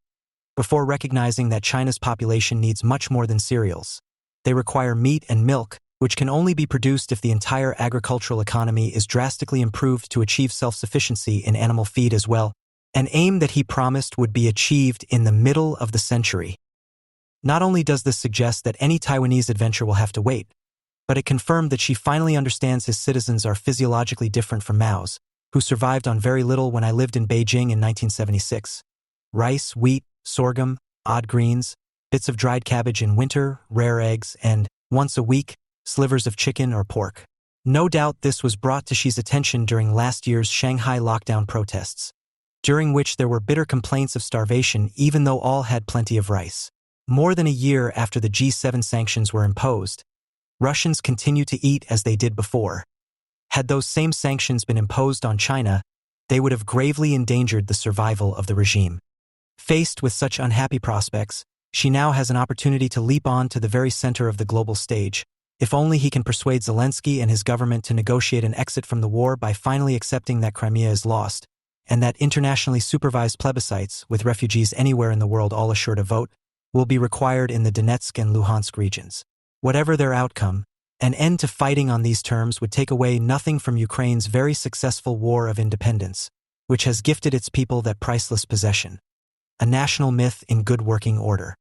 Before recognizing that China's population needs much more than cereals. They require meat and milk, which can only be produced if the entire agricultural economy is drastically improved to achieve self-sufficiency in animal feed as well, an aim that he promised would be achieved in the middle of the century. Not only does this suggest that any Taiwanese adventure will have to wait, but it confirmed that she finally understands his citizens are physiologically different from Mao's, who survived on very little when I lived in Beijing in 1976. Rice, wheat, sorghum, odd greens, bits of dried cabbage in winter, rare eggs, and, once a week, slivers of chicken or pork. No doubt this was brought to Xi's attention during last year's Shanghai lockdown protests, during which there were bitter complaints of starvation even though all had plenty of rice. More than a year after the G7 sanctions were imposed, Russians continue to eat as they did before. Had those same sanctions been imposed on China, they would have gravely endangered the survival of the regime. Faced with such unhappy prospects, Xi now has an opportunity to leap on to the very center of the global stage, if only he can persuade Zelensky and his government to negotiate an exit from the war by finally accepting that Crimea is lost, and that internationally supervised plebiscites, with refugees anywhere in the world all assured a vote, will be required in the Donetsk and Luhansk regions. Whatever their outcome, an end to fighting on these terms would take away nothing from Ukraine's very successful war of independence, which has gifted its people that priceless possession, a national myth in good working order.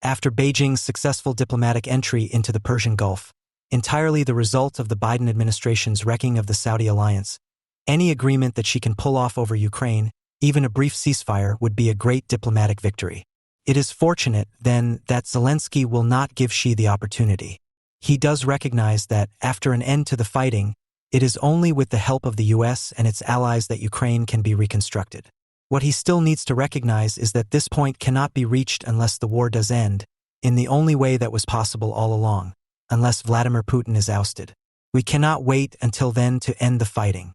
After Beijing's successful diplomatic entry into the Persian Gulf, entirely the result of the Biden administration's wrecking of the Saudi alliance, any agreement that she can pull off over Ukraine, even a brief ceasefire, would be a great diplomatic victory. It is fortunate, then, that Zelensky will not give Xi the opportunity. He does recognize that, after an end to the fighting, it is only with the help of the US and its allies that Ukraine can be reconstructed. What he still needs to recognize is that this point cannot be reached unless the war does end, in the only way that was possible all along, unless Vladimir Putin is ousted. We cannot wait until then to end the fighting.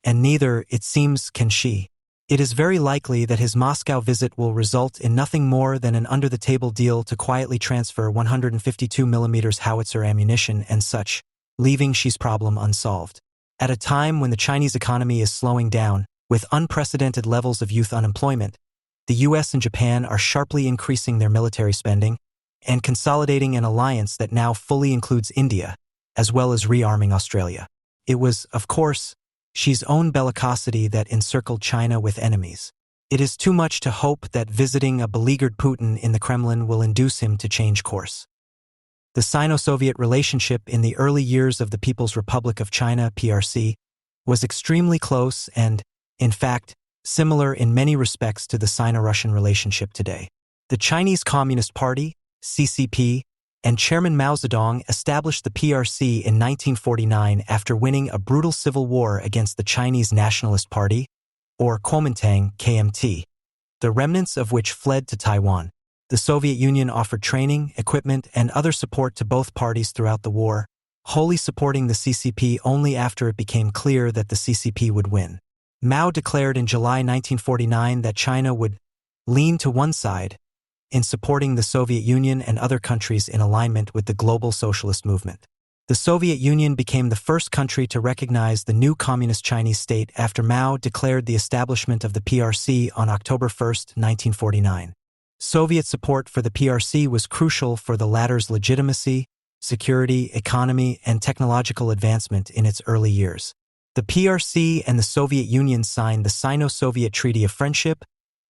And neither, it seems, can Xi. It is very likely that his Moscow visit will result in nothing more than an under-the-table deal to quietly transfer 152mm howitzer ammunition and such, leaving Xi's problem unsolved. At a time when the Chinese economy is slowing down, with unprecedented levels of youth unemployment, the US and Japan are sharply increasing their military spending and consolidating an alliance that now fully includes India, as well as rearming Australia. It was, of course, Xi's own bellicosity that encircled China with enemies. It is too much to hope that visiting a beleaguered Putin in the Kremlin will induce him to change course. The Sino-Soviet relationship in the early years of the People's Republic of China, PRC, was extremely close and, in fact, similar in many respects to the Sino-Russian relationship today. The Chinese Communist Party, CCP, and Chairman Mao Zedong established the PRC in 1949 after winning a brutal civil war against the Chinese Nationalist Party, or Kuomintang, KMT, the remnants of which fled to Taiwan. The Soviet Union offered training, equipment, and other support to both parties throughout the war, wholly supporting the CCP only after it became clear that the CCP would win. Mao declared in July 1949 that China would lean to one side in supporting the Soviet Union and other countries in alignment with the global socialist movement. The Soviet Union became the first country to recognize the new communist Chinese state after Mao declared the establishment of the PRC on October 1, 1949. Soviet support for the PRC was crucial for the latter's legitimacy, security, economy, and technological advancement in its early years. The PRC and the Soviet Union signed the Sino-Soviet Treaty of Friendship,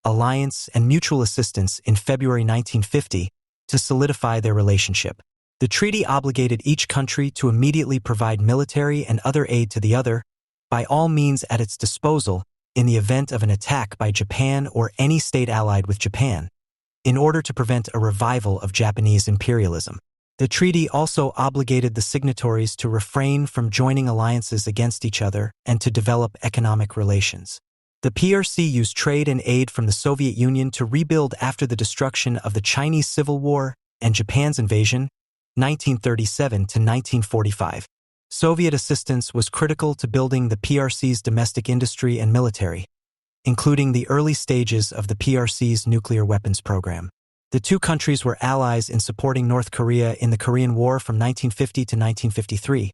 Alliance, and Mutual Assistance in February 1950 to solidify their relationship. The treaty obligated each country to immediately provide military and other aid to the other, by all means at its disposal, in the event of an attack by Japan or any state allied with Japan, in order to prevent a revival of Japanese imperialism. The treaty also obligated the signatories to refrain from joining alliances against each other and to develop economic relations. The PRC used trade and aid from the Soviet Union to rebuild after the destruction of the Chinese Civil War and Japan's invasion, 1937 to 1945. Soviet assistance was critical to building the PRC's domestic industry and military, including the early stages of the PRC's nuclear weapons program. The two countries were allies in supporting North Korea in the Korean War from 1950 to 1953.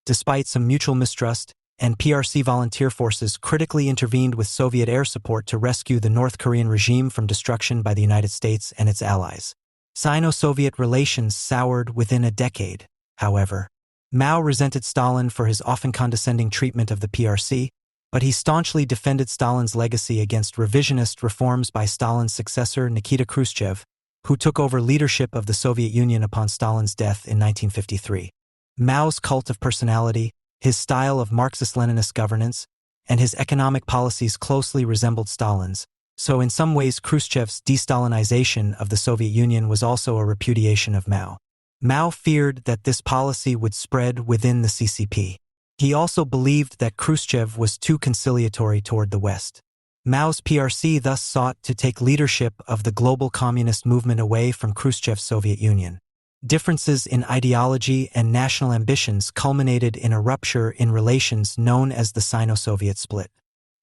Despite some mutual mistrust, and PRC volunteer forces critically intervened with Soviet air support to rescue the North Korean regime from destruction by the United States and its allies. Sino-Soviet relations soured within a decade, however. Mao resented Stalin for his often condescending treatment of the PRC, but he staunchly defended Stalin's legacy against revisionist reforms by Stalin's successor Nikita Khrushchev, who took over leadership of the Soviet Union upon Stalin's death in 1953. Mao's cult of personality, his style of Marxist-Leninist governance, and his economic policies closely resembled Stalin's, so in some ways Khrushchev's de-Stalinization of the Soviet Union was also a repudiation of Mao. Mao feared that this policy would spread within the CCP. He also believed that Khrushchev was too conciliatory toward the West. Mao's PRC thus sought to take leadership of the global communist movement away from Khrushchev's Soviet Union. Differences in ideology and national ambitions culminated in a rupture in relations known as the Sino-Soviet split.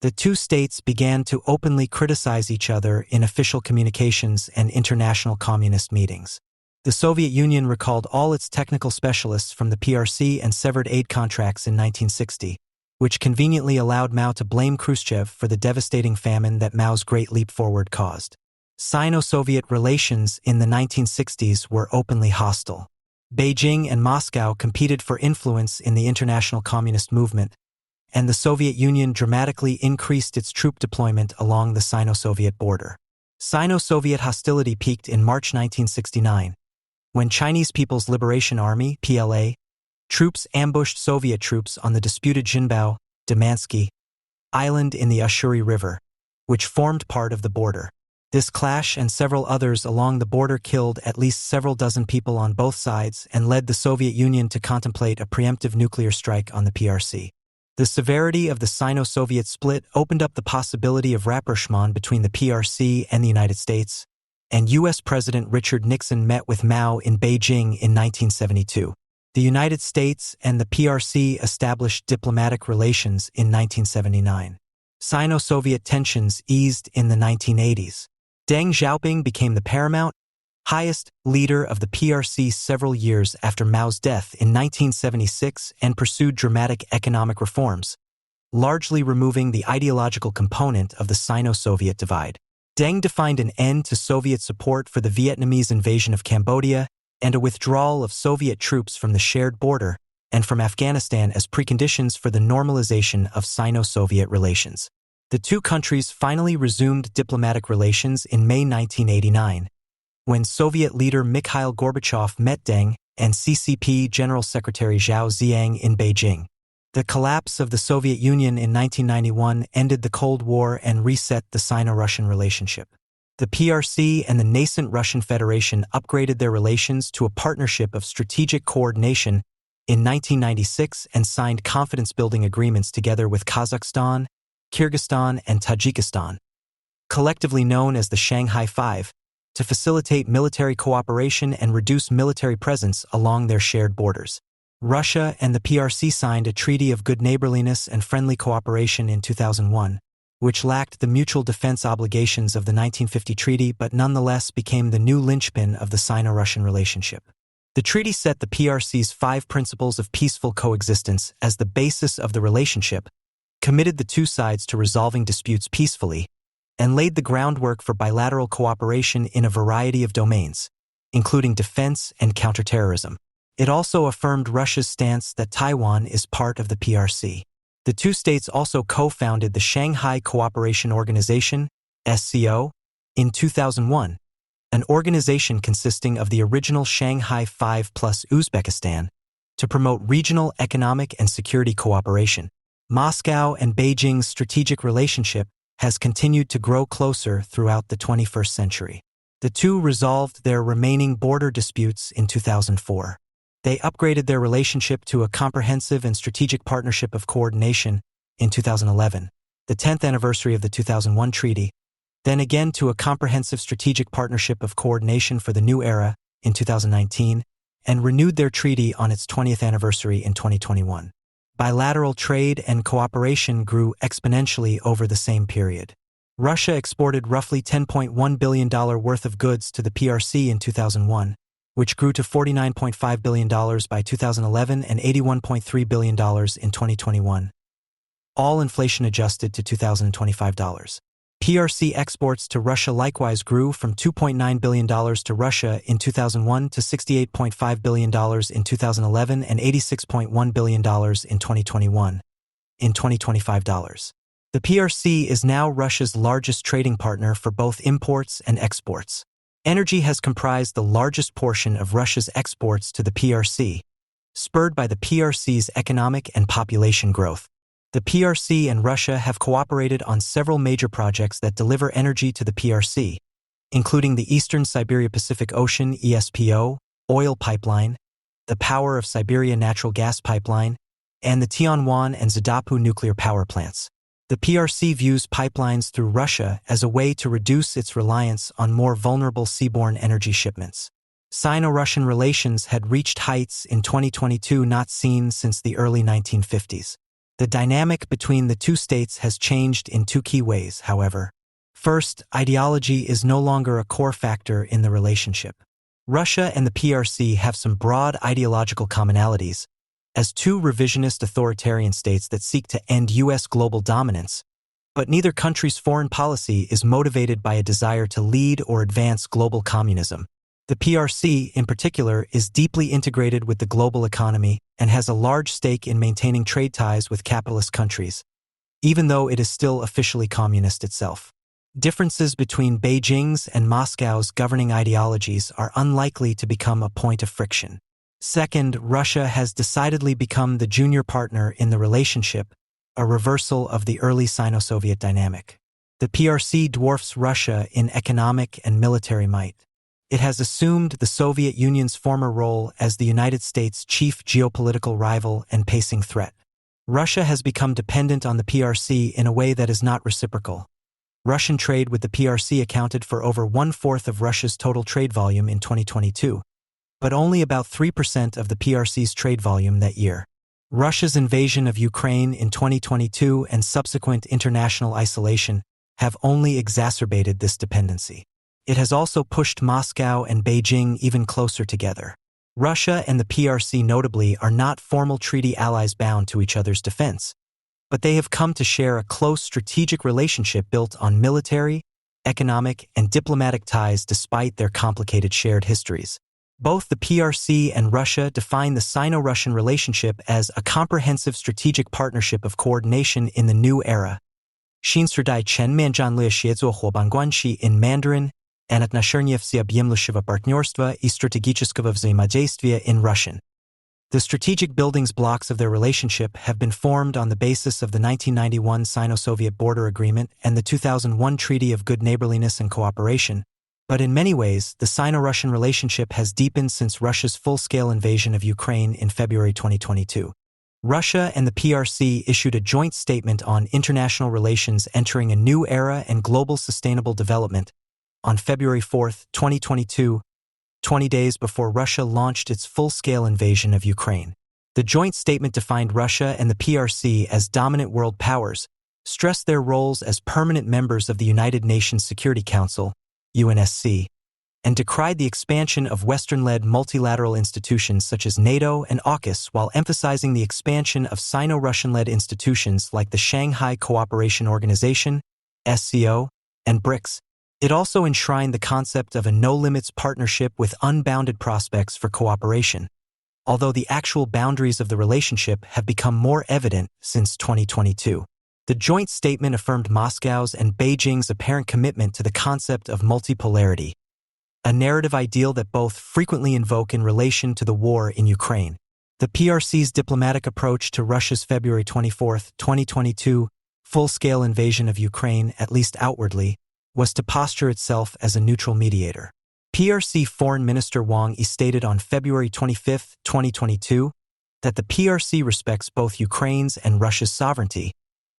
The two states began to openly criticize each other in official communications and international communist meetings. The Soviet Union recalled all its technical specialists from the PRC and severed aid contracts in 1960, which conveniently allowed Mao to blame Khrushchev for the devastating famine that Mao's Great Leap Forward caused. Sino-Soviet relations in the 1960s were openly hostile. Beijing and Moscow competed for influence in the international communist movement, and the Soviet Union dramatically increased its troop deployment along the Sino-Soviet border. Sino-Soviet hostility peaked in March 1969, when Chinese People's Liberation Army (PLA) troops ambushed Soviet troops on the disputed Jinbao, Damansky Island in the Ushuri River, which formed part of the border. This clash and several others along the border killed at least several dozen people on both sides and led the Soviet Union to contemplate a preemptive nuclear strike on the PRC. The severity of the Sino-Soviet split opened up the possibility of rapprochement between the PRC and the United States, and U.S. President Richard Nixon met with Mao in Beijing in 1972. The United States and the PRC established diplomatic relations in 1979. Sino-Soviet tensions eased in the 1980s. Deng Xiaoping became the paramount, highest leader of the PRC several years after Mao's death in 1976 and pursued dramatic economic reforms, largely removing the ideological component of the Sino-Soviet divide. Deng defined an end to Soviet support for the Vietnamese invasion of Cambodia and a withdrawal of Soviet troops from the shared border and from Afghanistan as preconditions for the normalization of Sino-Soviet relations. The two countries finally resumed diplomatic relations in May 1989, when Soviet leader Mikhail Gorbachev met Deng and CCP General Secretary Zhao Ziyang in Beijing. The collapse of the Soviet Union in 1991 ended the Cold War and reset the Sino-Russian relationship. The PRC and the nascent Russian Federation upgraded their relations to a partnership of strategic coordination in 1996 and signed confidence-building agreements together with Kazakhstan, Kyrgyzstan, and Tajikistan, collectively known as the Shanghai Five, to facilitate military cooperation and reduce military presence along their shared borders. Russia and the PRC signed a treaty of good neighborliness and friendly cooperation in 2001, which lacked the mutual defense obligations of the 1950 treaty but nonetheless became the new linchpin of the Sino-Russian relationship. The treaty set the PRC's 5 principles of peaceful coexistence as the basis of the relationship, committed the two sides to resolving disputes peacefully, and laid the groundwork for bilateral cooperation in a variety of domains, including defense and counterterrorism. It also affirmed Russia's stance that Taiwan is part of the PRC. The two states also co-founded the Shanghai Cooperation Organization, SCO, in 2001, an organization consisting of the original Shanghai Five plus Uzbekistan, to promote regional economic and security cooperation. Moscow and Beijing's strategic relationship has continued to grow closer throughout the 21st century. The two resolved their remaining border disputes in 2004. They upgraded their relationship to a comprehensive and strategic partnership of coordination in 2011, the 10th anniversary of the 2001 treaty, then again to a comprehensive strategic partnership of coordination for the new era in 2019, and renewed their treaty on its 20th anniversary in 2021. Bilateral trade and cooperation grew exponentially over the same period. Russia exported roughly $10.1 billion worth of goods to the PRC in 2001, which grew to $49.5 billion by 2011 and $81.3 billion in 2021. all inflation adjusted to $2025. PRC exports to Russia likewise grew from $2.9 billion to Russia in 2001 to $68.5 billion in 2011 and $86.1 billion in 2021. In $2025. The PRC is now Russia's largest trading partner for both imports and exports. Energy has comprised the largest portion of Russia's exports to the PRC, spurred by the PRC's economic and population growth. The PRC and Russia have cooperated on several major projects that deliver energy to the PRC, including the Eastern Siberia Pacific Ocean ESPO, oil pipeline, the Power of Siberia natural gas pipeline, and the Tianwan and Zadapu nuclear power plants. The PRC views pipelines through Russia as a way to reduce its reliance on more vulnerable seaborne energy shipments. Sino-Russian relations had reached heights in 2022 not seen since the early 1950s. The dynamic between the two states has changed in two key ways, however. First, ideology is no longer a core factor in the relationship. Russia and the PRC have some broad ideological commonalities. As two revisionist authoritarian states that seek to end U.S. global dominance, but neither country's foreign policy is motivated by a desire to lead or advance global communism. The PRC, in particular, is deeply integrated with the global economy and has a large stake in maintaining trade ties with capitalist countries, even though it is still officially communist itself. Differences between Beijing's and Moscow's governing ideologies are unlikely to become a point of friction. Second, Russia has decidedly become the junior partner in the relationship, a reversal of the early Sino-Soviet dynamic. The PRC dwarfs Russia in economic and military might. It has assumed the Soviet Union's former role as the United States' chief geopolitical rival and pacing threat. Russia has become dependent on the PRC in a way that is not reciprocal. Russian trade with the PRC accounted for over 1/4 of Russia's total trade volume in 2022. But only about 3% of the PRC's trade volume that year. Russia's invasion of Ukraine in 2022 and subsequent international isolation have only exacerbated this dependency. It has also pushed Moscow and Beijing even closer together. Russia and the PRC notably are not formal treaty allies bound to each other's defense, but they have come to share a close strategic relationship built on military, economic, and diplomatic ties despite their complicated shared histories. Both the PRC and Russia define the Sino-Russian relationship as a comprehensive strategic partnership of coordination in the new era. Шинсердай Chen Manjanlia Shiezhuo Huobanguanshi in Mandarin and отношения всеобъемлющего партнерства и стратегического взаимодействия in Russian. The strategic building blocks of their relationship have been formed on the basis of the 1991 Sino-Soviet Border Agreement and the 2001 Treaty of Good Neighborliness and Cooperation. But in many ways, the Sino-Russian relationship has deepened since Russia's full-scale invasion of Ukraine in February 2022. Russia and the PRC issued a joint statement on international relations entering a new era and global sustainable development on February 4, 2022, 20 days before Russia launched its full-scale invasion of Ukraine. The joint statement defined Russia and the PRC as dominant world powers, stressed their roles as permanent members of the United Nations Security Council, UNSC, and decried the expansion of Western-led multilateral institutions such as NATO and AUKUS while emphasizing the expansion of Sino-Russian-led institutions like the Shanghai Cooperation Organization, SCO, and BRICS. It also enshrined the concept of a no-limits partnership with unbounded prospects for cooperation, although the actual boundaries of the relationship have become more evident since 2022. The joint statement affirmed Moscow's and Beijing's apparent commitment to the concept of multipolarity, a narrative ideal that both frequently invoke in relation to the war in Ukraine. The PRC's diplomatic approach to Russia's February 24, 2022, full-scale invasion of Ukraine, at least outwardly, was to posture itself as a neutral mediator. PRC Foreign Minister Wang Yi stated on February 25, 2022, that the PRC respects both Ukraine's and Russia's sovereignty,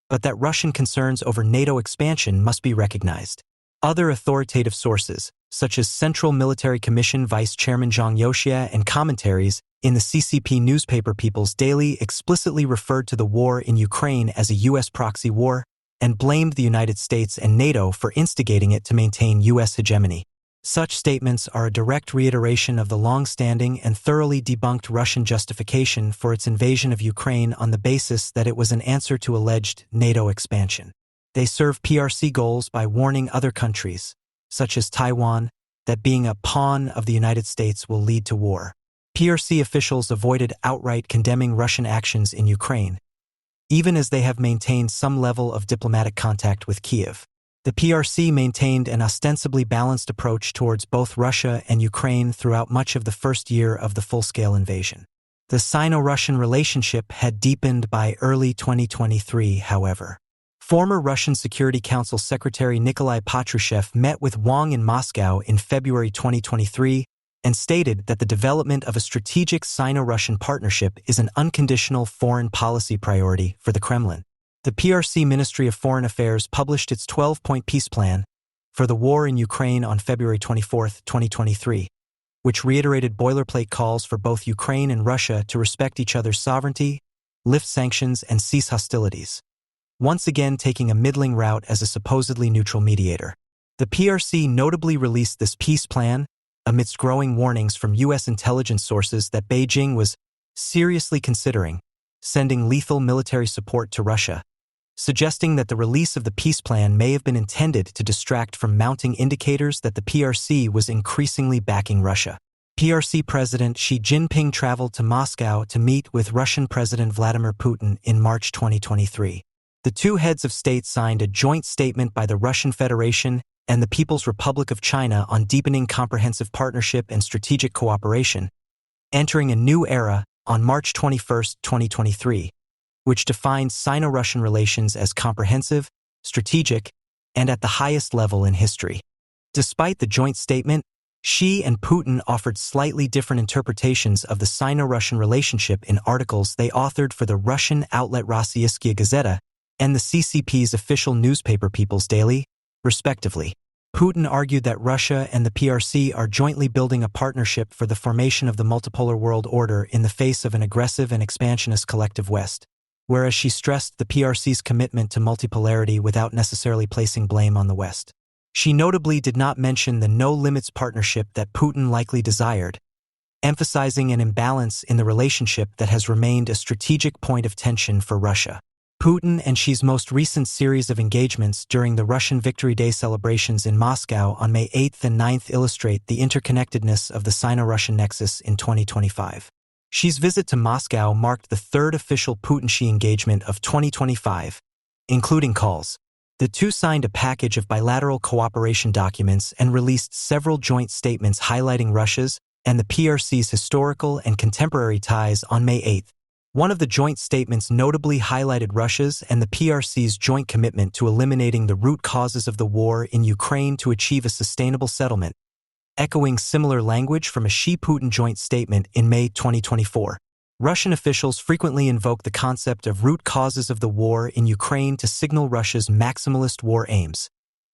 but that Russian concerns over NATO expansion must be recognized. Other authoritative sources, such as Central Military Commission Vice Chairman Zhang Yoxia and commentaries in the CCP newspaper People's Daily, explicitly referred to the war in Ukraine as a U.S. proxy war and blamed the United States and NATO for instigating it to maintain U.S. hegemony. Such statements are a direct reiteration of the long-standing and thoroughly debunked Russian justification for its invasion of Ukraine on the basis that it was an answer to alleged NATO expansion. They serve PRC goals by warning other countries, such as Taiwan, that being a pawn of the United States will lead to war. PRC officials avoided outright condemning Russian actions in Ukraine, even as they have maintained some level of diplomatic contact with Kyiv. The PRC maintained an ostensibly balanced approach towards both Russia and Ukraine throughout much of the first year of the full-scale invasion. The Sino-Russian relationship had deepened by early 2023, however. Former Russian Security Council Secretary Nikolai Patrushev met with Wang in Moscow in February 2023 and stated that the development of a strategic Sino-Russian partnership is an unconditional foreign policy priority for the Kremlin. The PRC Ministry of Foreign Affairs published its 12-point peace plan for the war in Ukraine on February 24, 2023, which reiterated boilerplate calls for both Ukraine and Russia to respect each other's sovereignty, lift sanctions, and cease hostilities, once again taking a middling route as a supposedly neutral mediator. The PRC notably released this peace plan amidst growing warnings from U.S. intelligence sources that Beijing was seriously considering sending lethal military support to Russia, suggesting that the release of the peace plan may have been intended to distract from mounting indicators that the PRC was increasingly backing Russia. PRC President Xi Jinping traveled to Moscow to meet with Russian President Vladimir Putin in March 2023. The two heads of state signed a joint statement by the Russian Federation and the People's Republic of China on deepening comprehensive partnership and strategic cooperation, entering a new era on March 21, 2023. Which defined Sino-Russian relations as comprehensive, strategic, and at the highest level in history. Despite the joint statement, Xi and Putin offered slightly different interpretations of the Sino-Russian relationship in articles they authored for the Russian outlet Rossiyskaya Gazeta and the CCP's official newspaper People's Daily, respectively. Putin argued that Russia and the PRC are jointly building a partnership for the formation of the multipolar world order in the face of an aggressive and expansionist collective West, whereas she stressed the PRC's commitment to multipolarity without necessarily placing blame on the West. She notably did not mention the no-limits partnership that Putin likely desired, emphasizing an imbalance in the relationship that has remained a strategic point of tension for Russia. Putin and Xi's most recent series of engagements during the Russian Victory Day celebrations in Moscow on May 8 and 9 illustrate the interconnectedness of the Sino-Russian nexus in 2025. Xi's visit to Moscow marked the third official Putin-Xi engagement of 2025, including calls. The two signed a package of bilateral cooperation documents and released several joint statements highlighting Russia's and the PRC's historical and contemporary ties on May 8. One of the joint statements notably highlighted Russia's and the PRC's joint commitment to eliminating the root causes of the war in Ukraine to achieve a sustainable settlement, echoing similar language from a Xi-Putin joint statement in May 2024. Russian officials frequently invoke the concept of root causes of the war in Ukraine to signal Russia's maximalist war aims,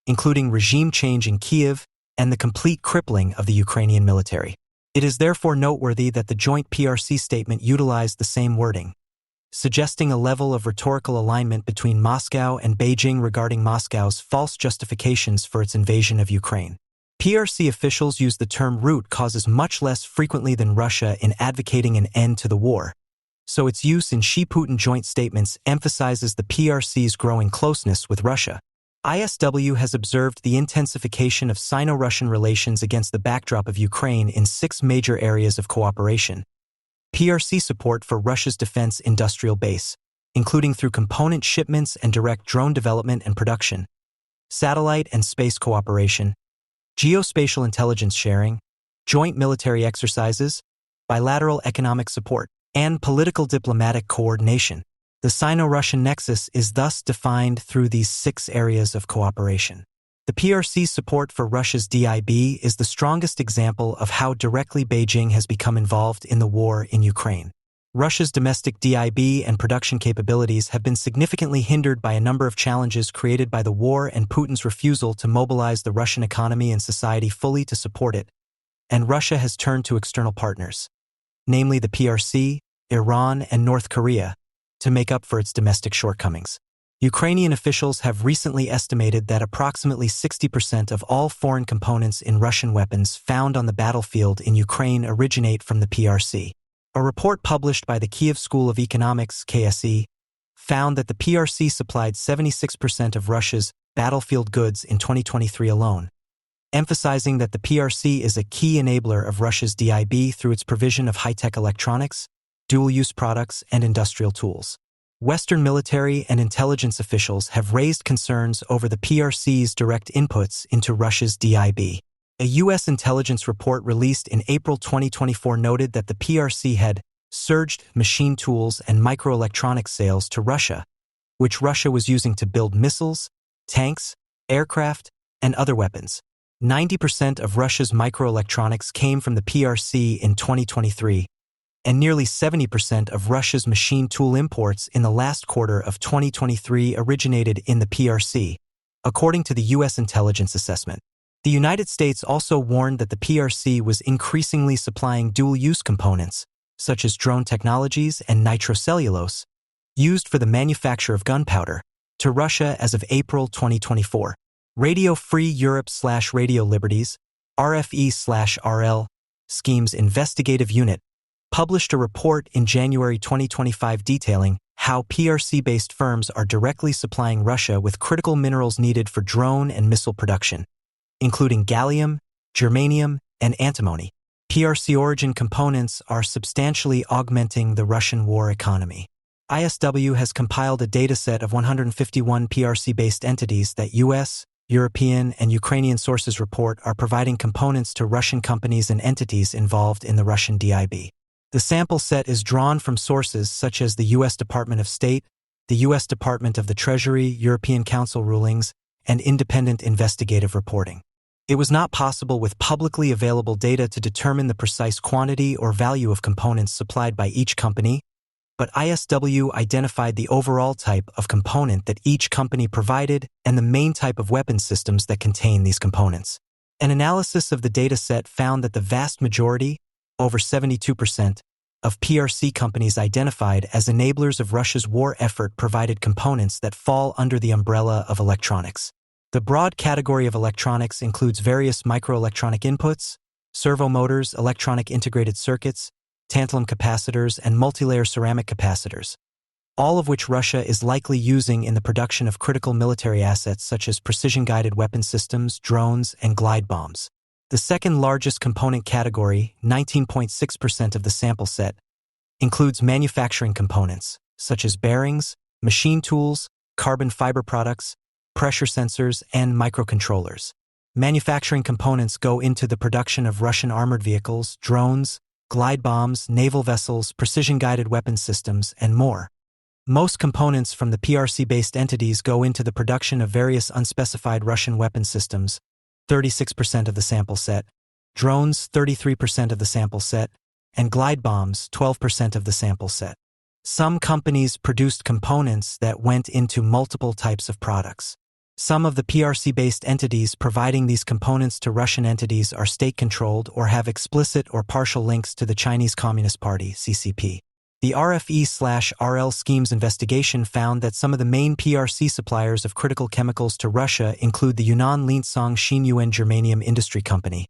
including regime change in Kyiv and the complete crippling of the Ukrainian military. It is therefore noteworthy that the joint PRC statement utilized the same wording, suggesting a level of rhetorical alignment between Moscow and Beijing regarding Moscow's false justifications for its invasion of Ukraine. PRC officials use the term root causes much less frequently than Russia in advocating an end to the war, so its use in Xi-Putin joint statements emphasizes the PRC's growing closeness with Russia. ISW has observed the intensification of Sino-Russian relations against the backdrop of Ukraine in 6 major areas of cooperation. PRC support for Russia's defense industrial base, including through component shipments and direct drone development and production, satellite and space cooperation, geospatial intelligence sharing, joint military exercises, bilateral economic support, and political diplomatic coordination. The Sino-Russian nexus is thus defined through these 6 areas of cooperation. The PRC's support for Russia's DIB is the strongest example of how directly Beijing has become involved in the war in Ukraine. Russia's domestic DIB and production capabilities have been significantly hindered by a number of challenges created by the war and Putin's refusal to mobilize the Russian economy and society fully to support it, and Russia has turned to external partners, namely the PRC, Iran, and North Korea, to make up for its domestic shortcomings. Ukrainian officials have recently estimated that approximately 60% of all foreign components in Russian weapons found on the battlefield in Ukraine originate from the PRC. A report published by the Kiev School of Economics, KSE, found that the PRC supplied 76% of Russia's battlefield goods in 2023 alone, emphasizing that the PRC is a key enabler of Russia's DIB through its provision of high-tech electronics, dual-use products, and industrial tools. Western military and intelligence officials have raised concerns over the PRC's direct inputs into Russia's DIB. A U.S. intelligence report released in April 2024 noted that the PRC had surged machine tools and microelectronics sales to Russia, which Russia was using to build missiles, tanks, aircraft, and other weapons. 90% of Russia's microelectronics came from the PRC in 2023, and nearly 70% of Russia's machine tool imports in the last quarter of 2023 originated in the PRC, according to the U.S. intelligence assessment. The United States also warned that the PRC was increasingly supplying dual-use components, such as drone technologies and nitrocellulose, used for the manufacture of gunpowder, to Russia as of April 2024. Radio Free Europe/Radio Liberties, RFE/RL, Scheme's investigative unit, published a report in January 2025 detailing how PRC-based firms are directly supplying Russia with critical minerals needed for drone and missile production, including gallium, germanium, and antimony. PRC origin components are substantially augmenting the Russian war economy. ISW has compiled a dataset of 151 PRC-based entities that U.S., European, and Ukrainian sources report are providing components to Russian companies and entities involved in the Russian DIB. The sample set is drawn from sources such as the U.S. Department of State, the U.S. Department of the Treasury, European Council rulings, and independent investigative reporting. It was not possible with publicly available data to determine the precise quantity or value of components supplied by each company, but ISW identified the overall type of component that each company provided and the main type of weapon systems that contain these components. An analysis of the dataset found that the vast majority, over 72%, of PRC companies identified as enablers of Russia's war effort provided components that fall under the umbrella of electronics. The broad category of electronics includes various microelectronic inputs, servo motors, electronic integrated circuits, tantalum capacitors, and multilayer ceramic capacitors, all of which Russia is likely using in the production of critical military assets such as precision-guided weapon systems, drones, and glide bombs. The second largest component category, 19.6% of the sample set, includes manufacturing components, such as bearings, machine tools, carbon fiber products, pressure sensors, and microcontrollers. Manufacturing components go into the production of Russian armored vehicles, drones, glide bombs, naval vessels, precision-guided weapon systems, and more. Most components from the PRC-based entities go into the production of various unspecified Russian weapon systems, 36% of the sample set, drones, 33% of the sample set, and glide bombs, 12% of the sample set. Some companies produced components that went into multiple types of products. Some of the PRC-based entities providing these components to Russian entities are state-controlled or have explicit or partial links to the Chinese Communist Party, CCP. The RFE/RL Scheme's investigation found that some of the main PRC suppliers of critical chemicals to Russia include the Yunnan Linsong Xinyuan Germanium Industry Company,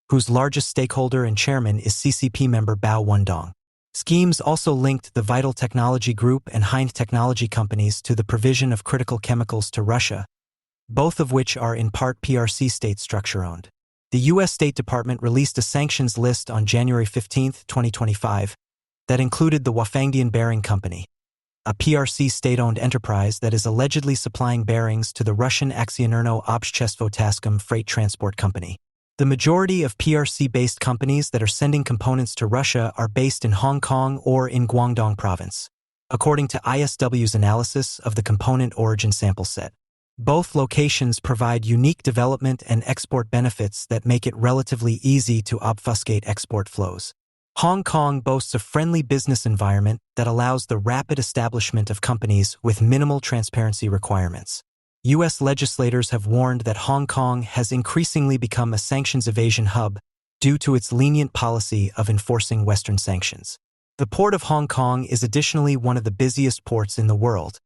whose largest stakeholder and chairman is CCP member Bao Wendong. Schemes also linked the Vital Technology Group and Hind Technology companies to the provision of critical chemicals to Russia, both of which are in part PRC state structure-owned. The U.S. State Department released a sanctions list on January 15, 2025, that included the Wafangdian Bearing Company, a PRC state-owned enterprise that is allegedly supplying bearings to the Russian Aksionerno Obchestvo Taskom freight transport company. The majority of PRC-based companies that are sending components to Russia are based in Hong Kong or in Guangdong province, according to ISW's analysis of the component origin sample set. Both locations provide unique development and export benefits that make it relatively easy to obfuscate export flows. Hong Kong boasts a friendly business environment that allows the rapid establishment of companies with minimal transparency requirements. U.S. legislators have warned that Hong Kong has increasingly become a sanctions evasion hub due to its lenient policy of enforcing Western sanctions. The Port of Hong Kong is additionally one of the busiest ports in the world,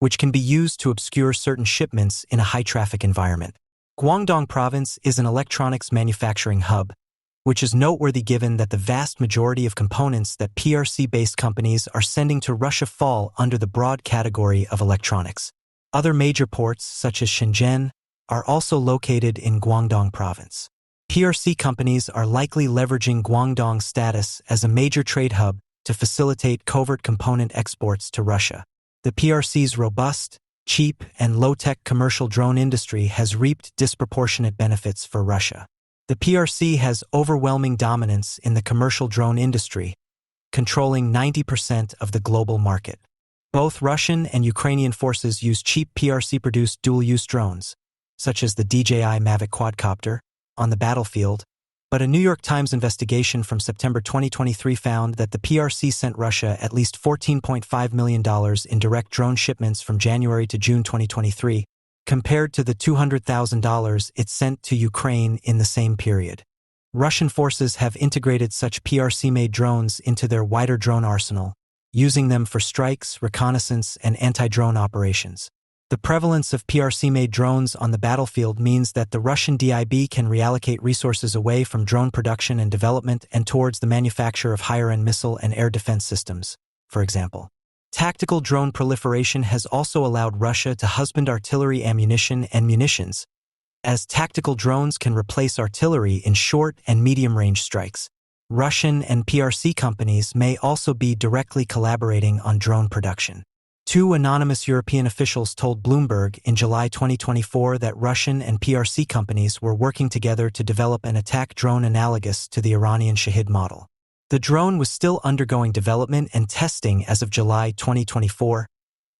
which can be used to obscure certain shipments in a high-traffic environment. Guangdong Province is an electronics manufacturing hub, which is noteworthy given that the vast majority of components that PRC-based companies are sending to Russia fall under the broad category of electronics. Other major ports, such as Shenzhen, are also located in Guangdong Province. PRC companies are likely leveraging Guangdong's status as a major trade hub to facilitate covert component exports to Russia. The PRC's robust, cheap, and low-tech commercial drone industry has reaped disproportionate benefits for Russia. The PRC has overwhelming dominance in the commercial drone industry, controlling 90% of the global market. Both Russian and Ukrainian forces use cheap PRC-produced dual-use drones, such as the DJI Mavic quadcopter, on the battlefield, but a New York Times investigation from September 2023 found that the PRC sent Russia at least $14.5 million in direct drone shipments from January to June 2023, compared to the $200,000 it sent to Ukraine in the same period. Russian forces have integrated such PRC-made drones into their wider drone arsenal, using them for strikes, reconnaissance, and anti-drone operations. The prevalence of PRC-made drones on the battlefield means that the Russian DIB can reallocate resources away from drone production and development and towards the manufacture of higher-end missile and air defense systems, for example. Tactical drone proliferation has also allowed Russia to husband artillery ammunition and munitions, as tactical drones can replace artillery in short and medium-range strikes. Russian and PRC companies may also be directly collaborating on drone production. Two anonymous European officials told Bloomberg in July 2024 that Russian and PRC companies were working together to develop an attack drone analogous to the Iranian Shahid model. The drone was still undergoing development and testing as of July 2024,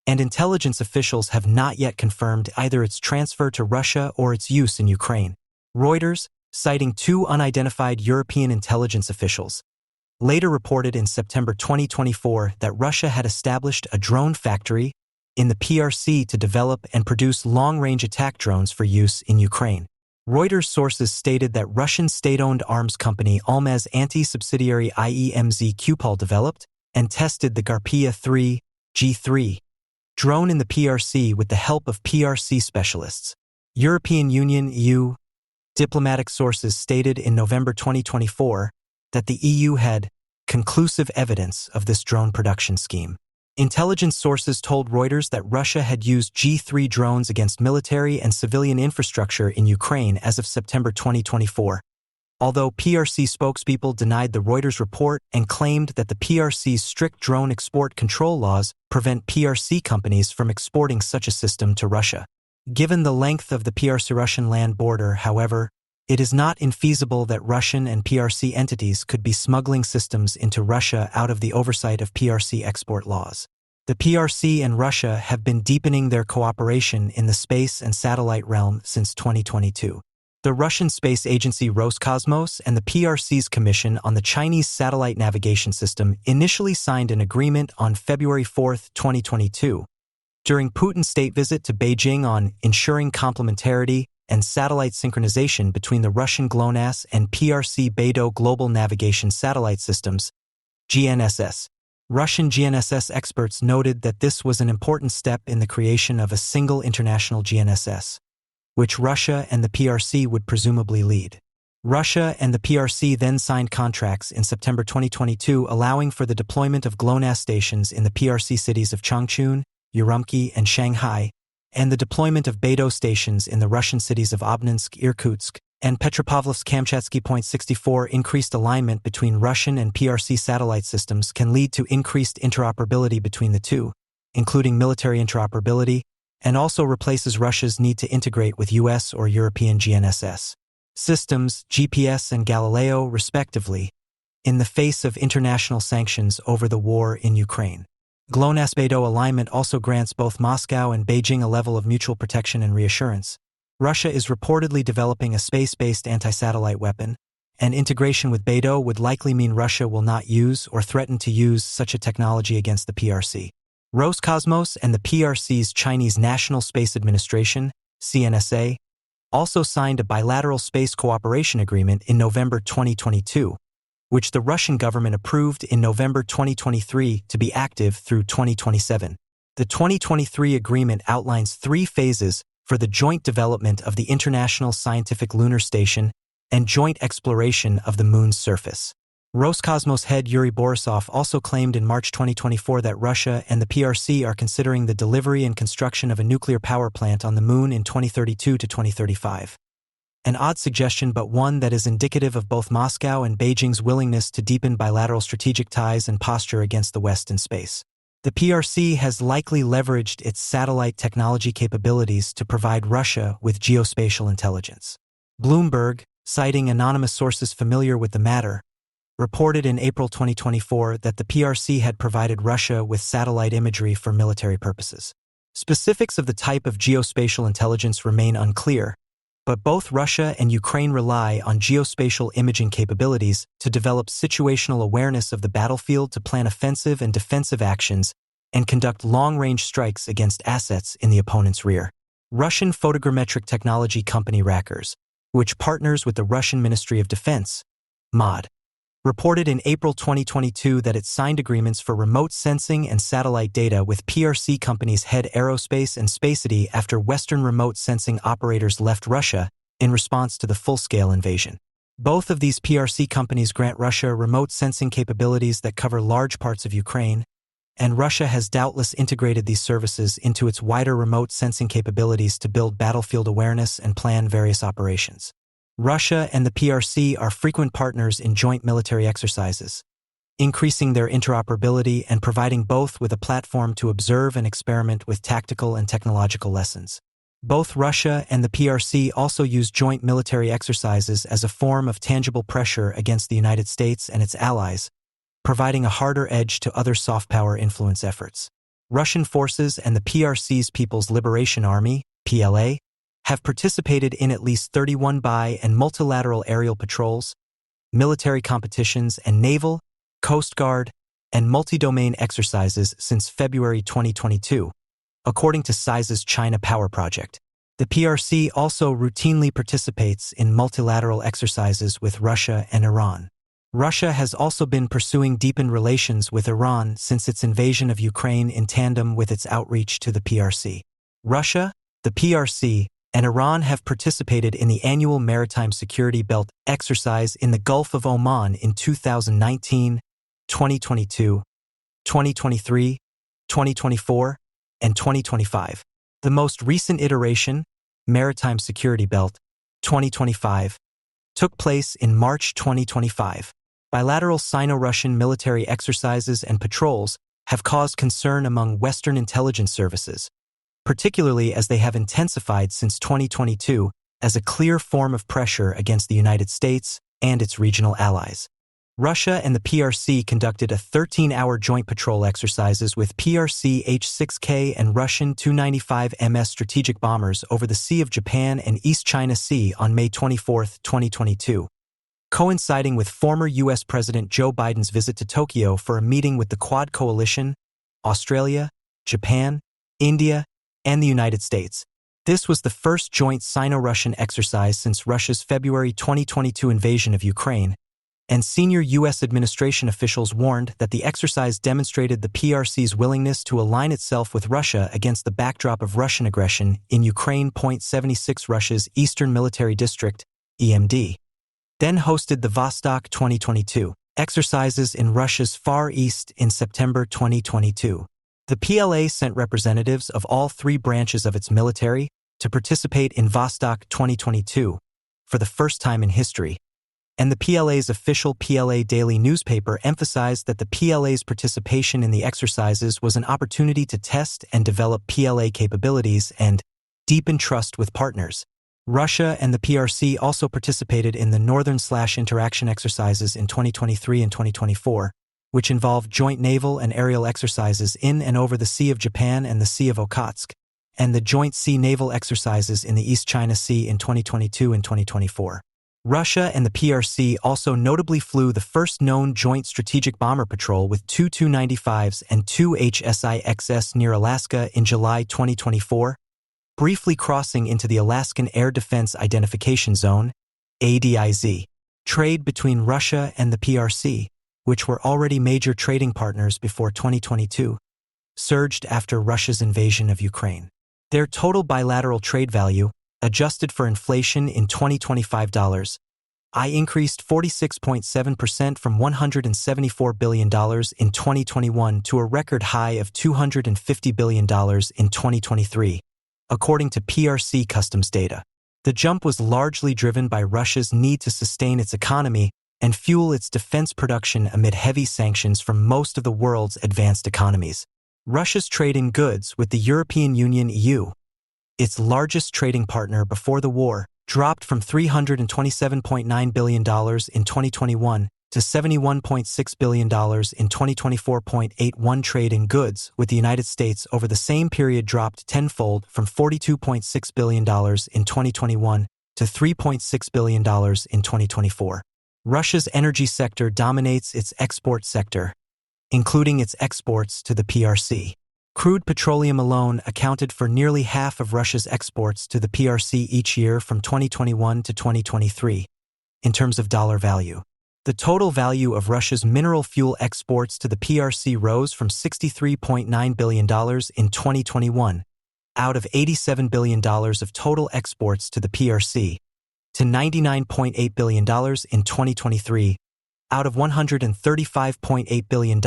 and intelligence officials have not yet confirmed either its transfer to Russia or its use in Ukraine. Reuters, citing two unidentified European intelligence officials, later reported in September 2024 that Russia had established a drone factory in the PRC to develop and produce long-range attack drones for use in Ukraine. Reuters sources stated that Russian state-owned arms company Almaz anti-subsidiary IEMZ Kupol developed and tested the Garpia 3 G3 drone in the PRC with the help of PRC specialists. European Union (EU) diplomatic sources stated in November 2024 that the EU had conclusive evidence of this drone production scheme. Intelligence sources told Reuters that Russia had used G3 drones against military and civilian infrastructure in Ukraine as of September 2024, although PRC spokespeople denied the Reuters report and claimed that the PRC's strict drone export control laws prevent PRC companies from exporting such a system to Russia. Given the length of the PRC-Russian land border, however, it is not infeasible that Russian and PRC entities could be smuggling systems into Russia out of the oversight of PRC export laws. The PRC and Russia have been deepening their cooperation in the space and satellite realm since 2022. The Russian space agency Roscosmos and the PRC's Commission on the Chinese Satellite Navigation System initially signed an agreement on February 4, 2022, during Putin's state visit to Beijing on ensuring complementarity and satellite synchronization between the Russian GLONASS and PRC Beidou Global Navigation Satellite Systems, GNSS. Russian GNSS experts noted that this was an important step in the creation of a single international GNSS, which Russia and the PRC would presumably lead. Russia and the PRC then signed contracts in September 2022 allowing for the deployment of GLONASS stations in the PRC cities of Changchun, Urumqi, and Shanghai, and the deployment of Beidou stations in the Russian cities of Obninsk, Irkutsk, and Petropavlovsk-Kamchatsky. 64 Increased alignment between Russian and PRC satellite systems can lead to increased interoperability between the two, including military interoperability, and also replaces Russia's need to integrate with US or European GNSS systems, GPS and Galileo, respectively, in the face of international sanctions over the war in Ukraine. GLONASS-Beidou alignment also grants both Moscow and Beijing a level of mutual protection and reassurance. Russia is reportedly developing a space-based anti-satellite weapon, and integration with Beidou would likely mean Russia will not use or threaten to use such a technology against the PRC. Roscosmos and the PRC's Chinese National Space Administration, CNSA, also signed a bilateral space cooperation agreement in November 2022, which the Russian government approved in November 2023 to be active through 2027. The 2023 agreement outlines 3 phases for the joint development of the International Scientific Lunar Station and joint exploration of the Moon's surface. Roscosmos head Yuri Borisov also claimed in March 2024 that Russia and the PRC are considering the delivery and construction of a nuclear power plant on the Moon in 2032 to 2035. An odd suggestion, but one that is indicative of both Moscow and Beijing's willingness to deepen bilateral strategic ties and posture against the West in space. The PRC has likely leveraged its satellite technology capabilities to provide Russia with geospatial intelligence. Bloomberg, citing anonymous sources familiar with the matter, reported in April 2024 that the PRC had provided Russia with satellite imagery for military purposes. Specifics of the type of geospatial intelligence remain unclear, but both Russia and Ukraine rely on geospatial imaging capabilities to develop situational awareness of the battlefield, to plan offensive and defensive actions, and conduct long-range strikes against assets in the opponent's rear. Russian photogrammetric technology company Rackers, which partners with the Russian Ministry of Defense, MOD, reported in April 2022 that it signed agreements for remote sensing and satellite data with PRC companies Head Aerospace and Spacity after Western remote sensing operators left Russia in response to the full-scale invasion. Both of these PRC companies grant Russia remote sensing capabilities that cover large parts of Ukraine, and Russia has doubtless integrated these services into its wider remote sensing capabilities to build battlefield awareness and plan various operations. Russia and the PRC are frequent partners in joint military exercises, increasing their interoperability and providing both with a platform to observe and experiment with tactical and technological lessons. Both Russia and the PRC also use joint military exercises as a form of tangible pressure against the United States and its allies, providing a harder edge to other soft power influence efforts. Russian forces and the PRC's People's Liberation Army, PLA, have participated in at least 31 bi- and multilateral aerial patrols, military competitions, and naval, Coast Guard, and multi-domain exercises since February 2022, according to CISA's China Power Project. The PRC also routinely participates in multilateral exercises with Russia and Iran. Russia has also been pursuing deepened relations with Iran since its invasion of Ukraine in tandem with its outreach to the PRC. Russia, the PRC, and Iran have participated in the annual Maritime Security Belt exercise in the Gulf of Oman in 2019, 2022, 2023, 2024, and 2025. The most recent iteration, Maritime Security Belt 2025, took place in March 2025. Bilateral Sino-Russian military exercises and patrols have caused concern among Western intelligence services, particularly as they have intensified since 2022 as a clear form of pressure against the United States and its regional allies. Russia and the PRC conducted a 13-hour joint patrol exercises with PRC H-6K and Russian Tu-95MS strategic bombers over the Sea of Japan and East China Sea on May 24, 2022, coinciding with former U.S. President Joe Biden's visit to Tokyo for a meeting with the Quad Coalition, Australia, Japan, India, and the United States. This was the first joint Sino-Russian exercise since Russia's February 2022 invasion of Ukraine, and senior U.S. administration officials warned that the exercise demonstrated the PRC's willingness to align itself with Russia against the backdrop of Russian aggression in Ukraine. 76 Russia's Eastern Military District, EMD, then hosted the Vostok 2022 exercises in Russia's Far East in September 2022. The PLA sent representatives of all 3 branches of its military to participate in Vostok 2022 for the first time in history, and the PLA's official PLA daily newspaper emphasized that the PLA's participation in the exercises was an opportunity to test and develop PLA capabilities and deepen trust with partners. Russia and the PRC also participated in the Northern/Interaction exercises in 2023 and 2024, which involved joint naval and aerial exercises in and over the Sea of Japan and the Sea of Okhotsk, and the joint sea naval exercises in the East China Sea in 2022 and 2024. Russia and the PRC also notably flew the first known joint strategic bomber patrol with 2 Tu-95s and 2 HSI-XS near Alaska in July 2024, briefly crossing into the Alaskan Air Defense Identification Zone, ADIZ. Trade between Russia and the PRC, which were already major trading partners before 2022, surged after Russia's invasion of Ukraine. Their total bilateral trade value, adjusted for inflation in 2025 dollars, increased 46.7% from $174 billion in 2021 to a record high of $250 billion in 2023, according to PRC customs data. The jump was largely driven by Russia's need to sustain its economy and fuel its defense production amid heavy sanctions from most of the world's advanced economies. Russia's trade in goods with the European Union (EU), its largest trading partner before the war, dropped from $327.9 billion in 2021 to $71.6 billion in 2024.81. Trade in goods with the United States over the same period dropped tenfold from $42.6 billion in 2021 to $3.6 billion in 2024. Russia's energy sector dominates its export sector, including its exports to the PRC. Crude petroleum alone accounted for nearly half of Russia's exports to the PRC each year from 2021 to 2023. In terms of dollar value, the total value of Russia's mineral fuel exports to the PRC rose from $63.9 billion in 2021, out of $87 billion of total exports to the PRC, to $99.8 billion in 2023, out of $135.8 billion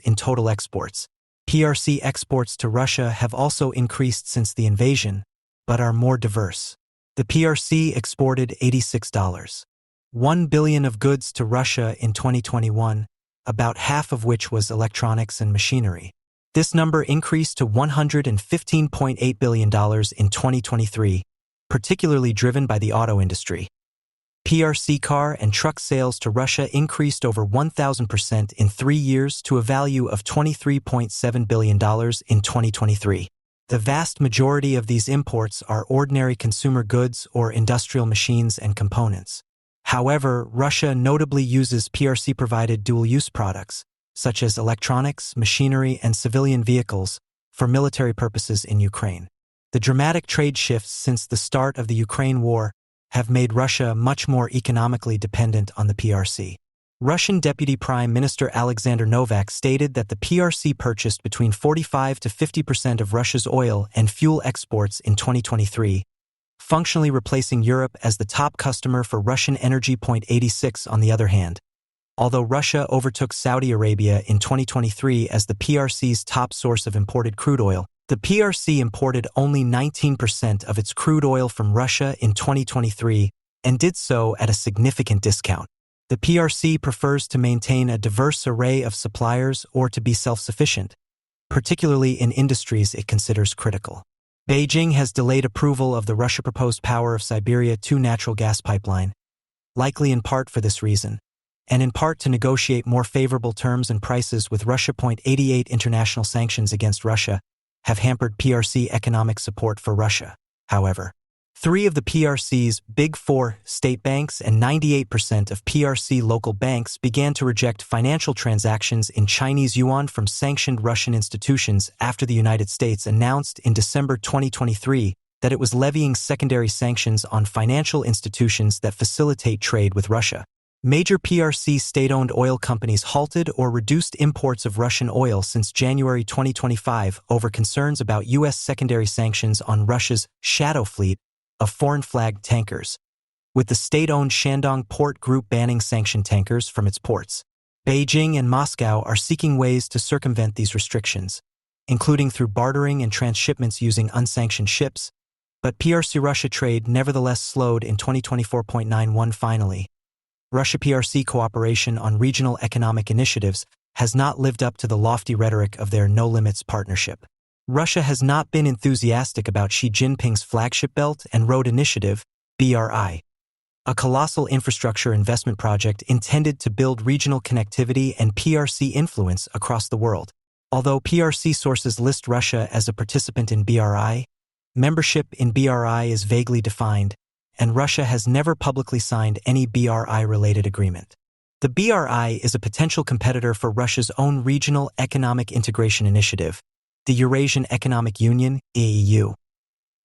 in total exports. PRC exports to Russia have also increased since the invasion, but are more diverse. The PRC exported $86.1 billion of goods to Russia in 2021, about half of which was electronics and machinery. This number increased to $115.8 billion in 2023, particularly driven by the auto industry. PRC car and truck sales to Russia increased over 1,000% in 3 years to a value of $23.7 billion in 2023. The vast majority of these imports are ordinary consumer goods or industrial machines and components. However, Russia notably uses PRC-provided dual-use products, such as electronics, machinery, and civilian vehicles, for military purposes in Ukraine. The dramatic trade shifts since the start of the Ukraine war have made Russia much more economically dependent on the PRC. Russian Deputy Prime Minister Alexander Novak stated that the PRC purchased between 45 to 50% of Russia's oil and fuel exports in 2023, functionally replacing Europe as the top customer for Russian energy. 86 On the other hand, although Russia overtook Saudi Arabia in 2023 as the PRC's top source of imported crude oil, the PRC imported only 19% of its crude oil from Russia in 2023 and did so at a significant discount. The PRC prefers to maintain a diverse array of suppliers or to be self-sufficient, particularly in industries it considers critical. Beijing has delayed approval of the Russia-proposed Power of Siberia 2 natural gas pipeline, likely in part for this reason, and in part to negotiate more favorable terms and prices with Russia. 88 International sanctions against Russia have hampered PRC economic support for Russia. However, 3 of the PRC's Big Four state banks and 98% of PRC local banks began to reject financial transactions in Chinese yuan from sanctioned Russian institutions after the United States announced in December 2023 that it was levying secondary sanctions on financial institutions that facilitate trade with Russia. Major PRC state-owned oil companies halted or reduced imports of Russian oil since January 2025 over concerns about U.S. secondary sanctions on Russia's shadow fleet of foreign-flagged tankers, with the state-owned Shandong Port Group banning sanctioned tankers from its ports. Beijing and Moscow are seeking ways to circumvent these restrictions, including through bartering and transshipments using unsanctioned ships, but PRC-Russia trade nevertheless slowed in 2024.91. Finally, Russia-PRC cooperation on regional economic initiatives has not lived up to the lofty rhetoric of their no-limits partnership. Russia has not been enthusiastic about Xi Jinping's flagship Belt and Road Initiative, BRI, a colossal infrastructure investment project intended to build regional connectivity and PRC influence across the world. Although PRC sources list Russia as a participant in BRI, membership in BRI is vaguely defined, and Russia has never publicly signed any BRI-related agreement. The BRI is a potential competitor for Russia's own Regional Economic Integration Initiative, the Eurasian Economic Union, EEU.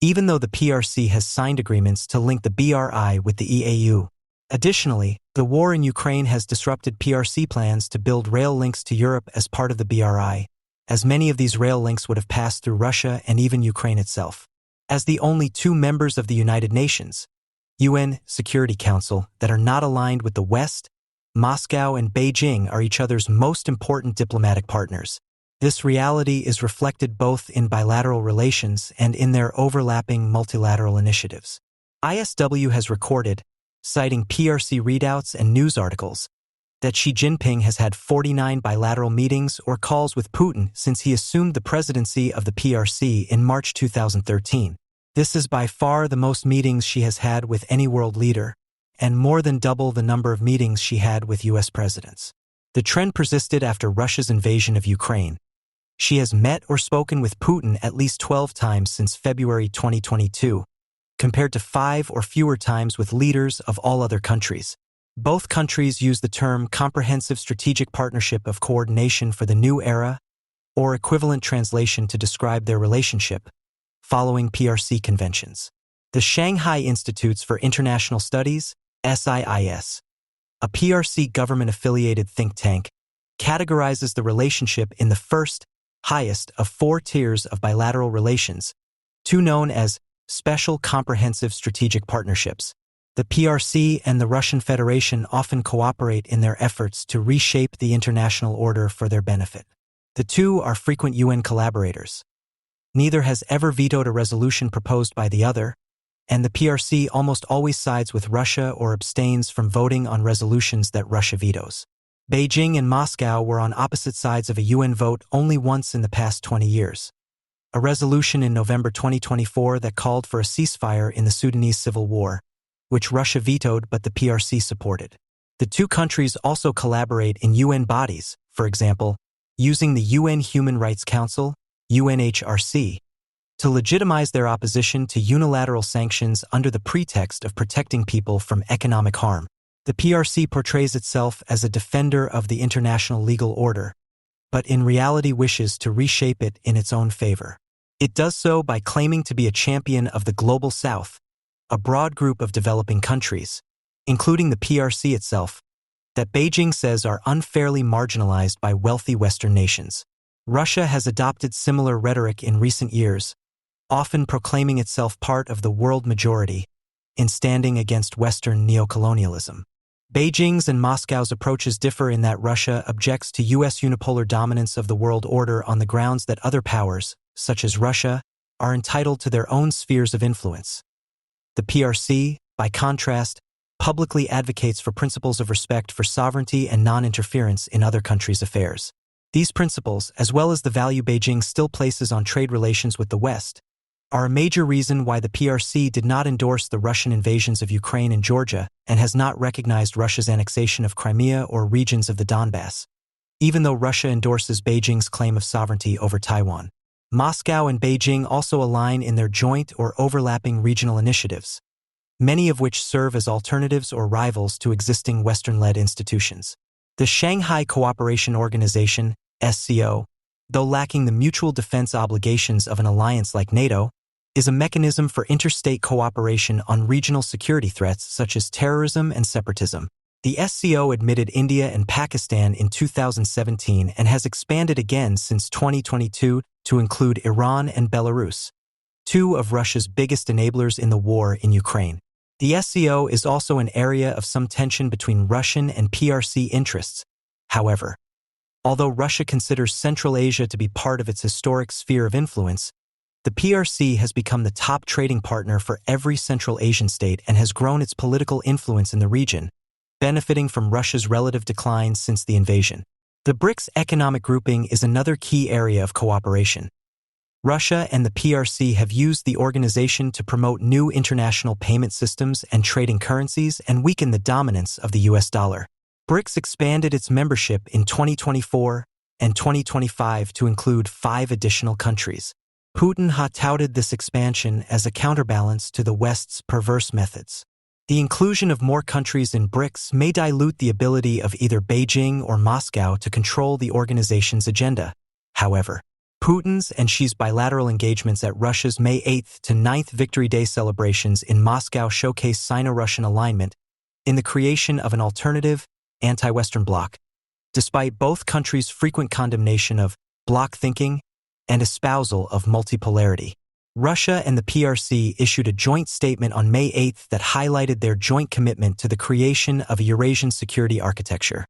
Even though the PRC has signed agreements to link the BRI with the EAU. Additionally, the war in Ukraine has disrupted PRC plans to build rail links to Europe as part of the BRI, as many of these rail links would have passed through Russia and even Ukraine itself. As the only two members of the United Nations, UN Security Council, that are not aligned with the West, Moscow and Beijing are each other's most important diplomatic partners. This reality is reflected both in bilateral relations and in their overlapping multilateral initiatives. ISW has recorded, citing PRC readouts and news articles, that Xi Jinping has had 49 bilateral meetings or calls with Putin since he assumed the presidency of the PRC in March 2013. This is by far the most meetings she has had with any world leader, and more than double the number of meetings she had with U.S. presidents. The trend persisted after Russia's invasion of Ukraine. She has met or spoken with Putin at least 12 times since February 2022, compared to 5 or fewer times with leaders of all other countries. Both countries use the term Comprehensive Strategic Partnership of Coordination for the New Era, or equivalent translation to describe their relationship, following PRC conventions. The Shanghai Institutes for International Studies, SIIS, a PRC government-affiliated think tank, categorizes the relationship in the first, highest of 4 tiers of bilateral relations, 2 known as Special Comprehensive Strategic Partnerships. The PRC and the Russian Federation often cooperate in their efforts to reshape the international order for their benefit. The two are frequent UN collaborators. Neither has ever vetoed a resolution proposed by the other, and the PRC almost always sides with Russia or abstains from voting on resolutions that Russia vetoes. Beijing and Moscow were on opposite sides of a UN vote only once in the past 20 years. A resolution in November 2024 that called for a ceasefire in the Sudanese civil war, which Russia vetoed but the PRC supported. The two countries also collaborate in UN bodies, for example, using the UN Human Rights Council, UNHRC, to legitimize their opposition to unilateral sanctions under the pretext of protecting people from economic harm. The PRC portrays itself as a defender of the international legal order, but in reality wishes to reshape it in its own favor. It does so by claiming to be a champion of the Global South, a broad group of developing countries, including the PRC itself, that Beijing says are unfairly marginalized by wealthy Western nations. Russia has adopted similar rhetoric in recent years, often proclaiming itself part of the world majority in standing against Western neocolonialism. Beijing's and Moscow's approaches differ in that Russia objects to U.S. unipolar dominance of the world order on the grounds that other powers, such as Russia, are entitled to their own spheres of influence. The PRC, by contrast, publicly advocates for principles of respect for sovereignty and non-interference in other countries' affairs. These principles, as well as the value Beijing still places on trade relations with the West, are a major reason why the PRC did not endorse the Russian invasions of Ukraine and Georgia and has not recognized Russia's annexation of Crimea or regions of the Donbass, even though Russia endorses Beijing's claim of sovereignty over Taiwan. Moscow and Beijing also align in their joint or overlapping regional initiatives, many of which serve as alternatives or rivals to existing Western-led institutions. The Shanghai Cooperation Organization, SCO, though lacking the mutual defense obligations of an alliance like NATO, is a mechanism for interstate cooperation on regional security threats such as terrorism and separatism. The SCO admitted India and Pakistan in 2017 and has expanded again since 2022 to include Iran and Belarus, 2 of Russia's biggest enablers in the war in Ukraine. The SCO is also an area of some tension between Russian and PRC interests. However, although Russia considers Central Asia to be part of its historic sphere of influence, the PRC has become the top trading partner for every Central Asian state and has grown its political influence in the region, benefiting from Russia's relative decline since the invasion. The BRICS economic grouping is another key area of cooperation. Russia and the PRC have used the organization to promote new international payment systems and trading currencies and weaken the dominance of the US dollar. BRICS expanded its membership in 2024 and 2025 to include 5 additional countries. Putin has touted this expansion as a counterbalance to the West's perverse methods. The inclusion of more countries in BRICS may dilute the ability of either Beijing or Moscow to control the organization's agenda. However, Putin's and Xi's bilateral engagements at Russia's May 8th to 9th Victory Day celebrations in Moscow showcase Sino-Russian alignment in the creation of an alternative, anti-Western bloc. Despite both countries' frequent condemnation of bloc thinking, and espousal of multipolarity. Russia and the PRC issued a joint statement on May 8 that highlighted their joint commitment to the creation of a Eurasian security architecture,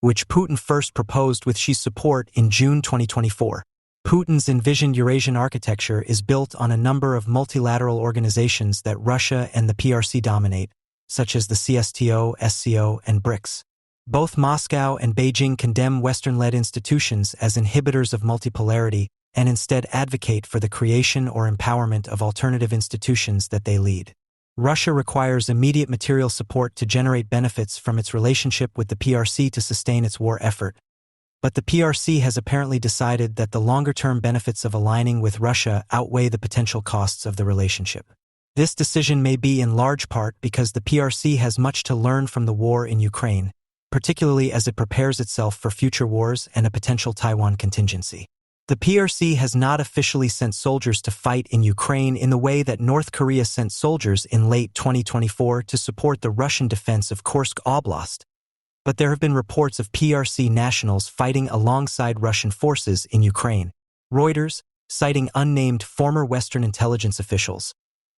which Putin first proposed with Xi's support in June 2024. Putin's envisioned Eurasian architecture is built on a number of multilateral organizations that Russia and the PRC dominate, such as the CSTO, SCO, and BRICS. Both Moscow and Beijing condemn Western-led institutions as inhibitors of multipolarity and instead advocate for the creation or empowerment of alternative institutions that they lead. Russia requires immediate material support to generate benefits from its relationship with the PRC to sustain its war effort. But the PRC has apparently decided that the longer-term benefits of aligning with Russia outweigh the potential costs of the relationship. This decision may be in large part because the PRC has much to learn from the war in Ukraine, particularly as it prepares itself for future wars and a potential Taiwan contingency. The PRC has not officially sent soldiers to fight in Ukraine in the way that North Korea sent soldiers in late 2024 to support the Russian defense of Kursk Oblast, but there have been reports of PRC nationals fighting alongside Russian forces in Ukraine. Reuters, citing unnamed former Western intelligence officials,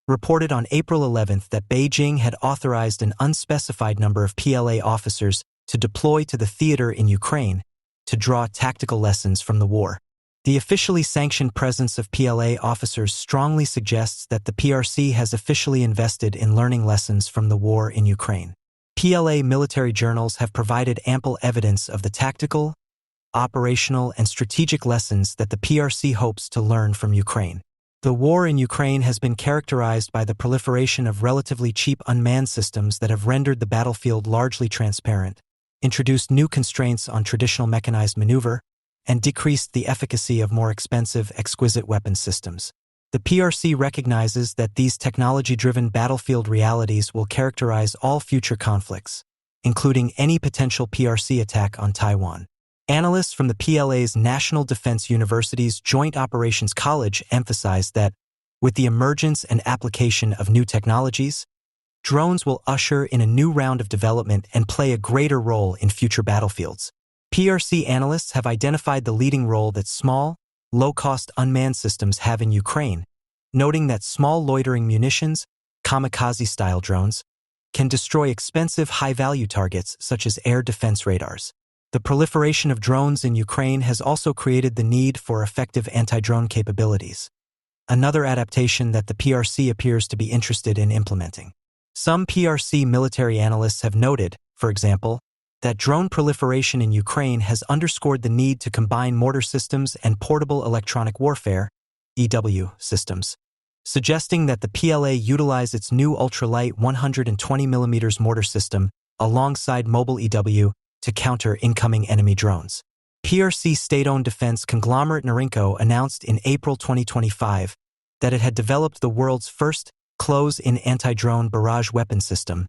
reported on April 11 that Beijing had authorized an unspecified number of PLA officers to deploy to the theater in Ukraine to draw tactical lessons from the war. The officially sanctioned presence of PLA officers strongly suggests that the PRC has officially invested in learning lessons from the war in Ukraine. PLA military journals have provided ample evidence of the tactical, operational, and strategic lessons that the PRC hopes to learn from Ukraine. The war in Ukraine has been characterized by the proliferation of relatively cheap unmanned systems that have rendered the battlefield largely transparent, introduced new constraints on traditional mechanized maneuver, and decreased the efficacy of more expensive, exquisite weapon systems. The PRC recognizes that these technology-driven battlefield realities will characterize all future conflicts, including any potential PRC attack on Taiwan. Analysts from the PLA's National Defense University's Joint Operations College emphasize that, with the emergence and application of new technologies, drones will usher in a new round of development and play a greater role in future battlefields. PRC analysts have identified the leading role that small, low-cost unmanned systems have in Ukraine, noting that small loitering munitions, kamikaze-style drones, can destroy expensive high-value targets such as air defense radars. The proliferation of drones in Ukraine has also created the need for effective anti-drone capabilities, another adaptation that the PRC appears to be interested in implementing. Some PRC military analysts have noted, for example, that drone proliferation in Ukraine has underscored the need to combine mortar systems and portable electronic warfare (EW) systems, suggesting that the PLA utilize its new ultralight 120mm mortar system alongside mobile EW to counter incoming enemy drones. PRC state-owned defense conglomerate NATO announced in April 2025 that it had developed the world's first close-in anti-drone barrage weapon system,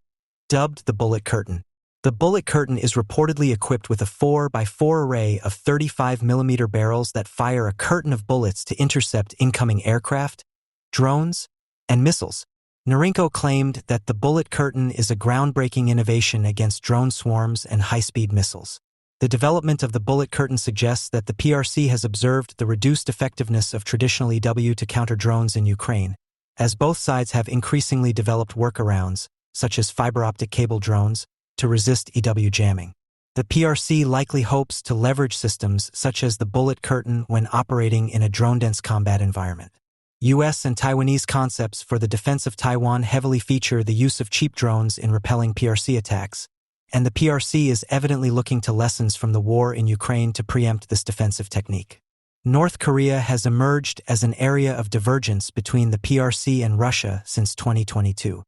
dubbed the Bullet Curtain. The Bullet Curtain is reportedly equipped with a 4x4 array of 35mm barrels that fire a curtain of bullets to intercept incoming aircraft, drones, and missiles. NATO claimed that the Bullet Curtain is a groundbreaking innovation against drone swarms and high-speed missiles. The development of the Bullet Curtain suggests that the PRC has observed the reduced effectiveness of traditional EW to counter drones in Ukraine, as both sides have increasingly developed workarounds, such as fiber optic cable drones, to resist EW jamming. The PRC likely hopes to leverage systems such as the Bullet Curtain when operating in a drone-dense combat environment. US and Taiwanese concepts for the defense of Taiwan heavily feature the use of cheap drones in repelling PRC attacks, and the PRC is evidently looking to lessons from the war in Ukraine to preempt this defensive technique. North Korea has emerged as an area of divergence between the PRC and Russia since 2022.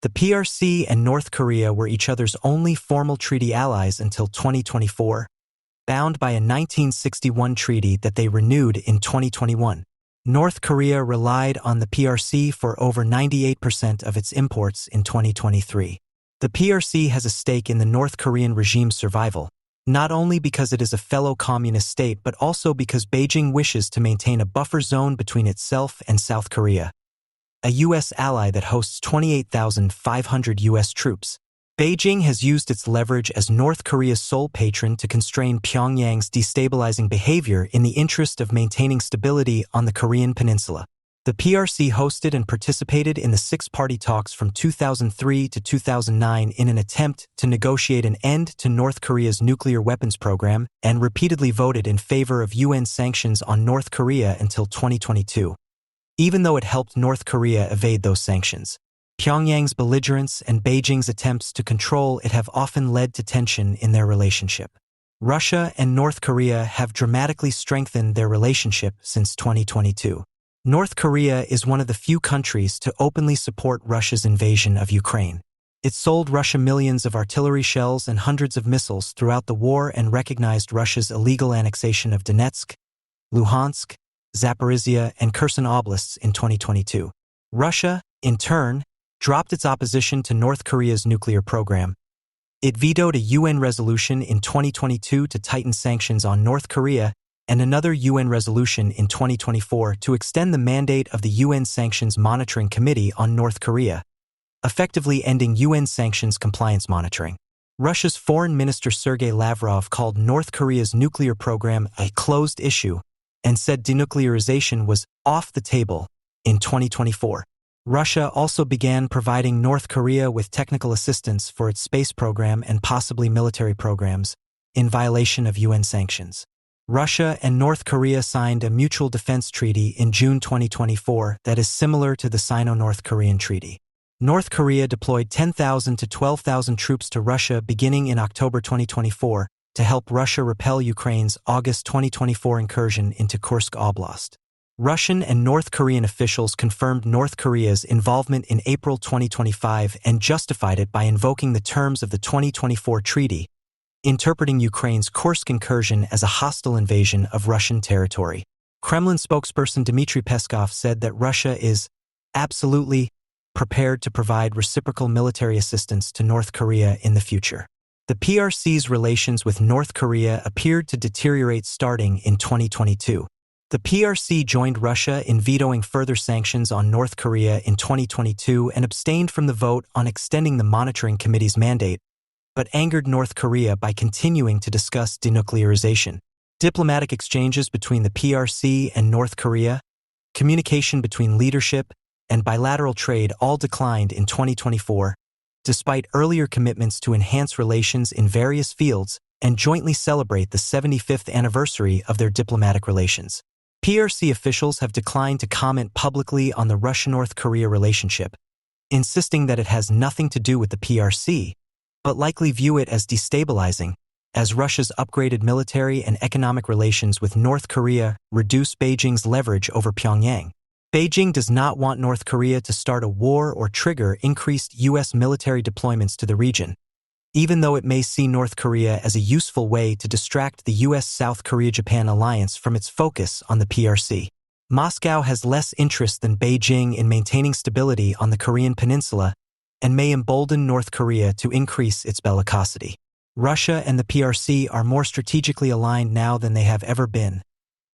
The PRC and North Korea were each other's only formal treaty allies until 2024, bound by a 1961 treaty that they renewed in 2021. North Korea relied on the PRC for over 98% of its imports in 2023. The PRC has a stake in the North Korean regime's survival, not only because it is a fellow communist state but also because Beijing wishes to maintain a buffer zone between itself and South Korea, a U.S. ally that hosts 28,500 U.S. troops. Beijing has used its leverage as North Korea's sole patron to constrain Pyongyang's destabilizing behavior in the interest of maintaining stability on the Korean peninsula. The PRC hosted and participated in the six-party talks from 2003 to 2009 in an attempt to negotiate an end to North Korea's nuclear weapons program and repeatedly voted in favor of UN sanctions on North Korea until 2022. Even though it helped North Korea evade those sanctions, Pyongyang's belligerence and Beijing's attempts to control it have often led to tension in their relationship. Russia and North Korea have dramatically strengthened their relationship since 2022. North Korea is one of the few countries to openly support Russia's invasion of Ukraine. It sold Russia millions of artillery shells and hundreds of missiles throughout the war and recognized Russia's illegal annexation of Donetsk, Luhansk, Zaporizhia, and Kherson oblasts in 2022. Russia, in turn, dropped its opposition to North Korea's nuclear program. It vetoed a UN resolution in 2022 to tighten sanctions on North Korea and another UN resolution in 2024 to extend the mandate of the UN Sanctions Monitoring Committee on North Korea, effectively ending UN sanctions compliance monitoring. Russia's Foreign Minister Sergei Lavrov called North Korea's nuclear program a closed issue and said denuclearization was off the table in 2024. Russia also began providing North Korea with technical assistance for its space program and possibly military programs, in violation of UN sanctions. Russia and North Korea signed a mutual defense treaty in June 2024 that is similar to the Sino-North Korean Treaty. North Korea deployed 10,000 to 12,000 troops to Russia beginning in October 2024 to help Russia repel Ukraine's August 2024 incursion into Kursk Oblast. Russian and North Korean officials confirmed North Korea's involvement in April 2025 and justified it by invoking the terms of the 2024 treaty, interpreting Ukraine's Kursk incursion as a hostile invasion of Russian territory. Kremlin spokesperson Dmitry Peskov said that Russia is absolutely prepared to provide reciprocal military assistance to North Korea in the future. The PRC's relations with North Korea appeared to deteriorate starting in 2022. The PRC joined Russia in vetoing further sanctions on North Korea in 2022 and abstained from the vote on extending the monitoring committee's mandate, but angered North Korea by continuing to discuss denuclearization. Diplomatic exchanges between the PRC and North Korea, communication between leadership, and bilateral trade all declined in 2024, despite earlier commitments to enhance relations in various fields and jointly celebrate the 75th anniversary of their diplomatic relations. PRC officials have declined to comment publicly on the Russia-North Korea relationship, insisting that it has nothing to do with the PRC, but likely view it as destabilizing, as Russia's upgraded military and economic relations with North Korea reduce Beijing's leverage over Pyongyang. Beijing does not want North Korea to start a war or trigger increased U.S. military deployments to the region, even though it may see North Korea as a useful way to distract the U.S.-South Korea-Japan alliance from its focus on the PRC. Moscow has less interest than Beijing in maintaining stability on the Korean peninsula and may embolden North Korea to increase its bellicosity. Russia and the PRC are more strategically aligned now than they have ever been,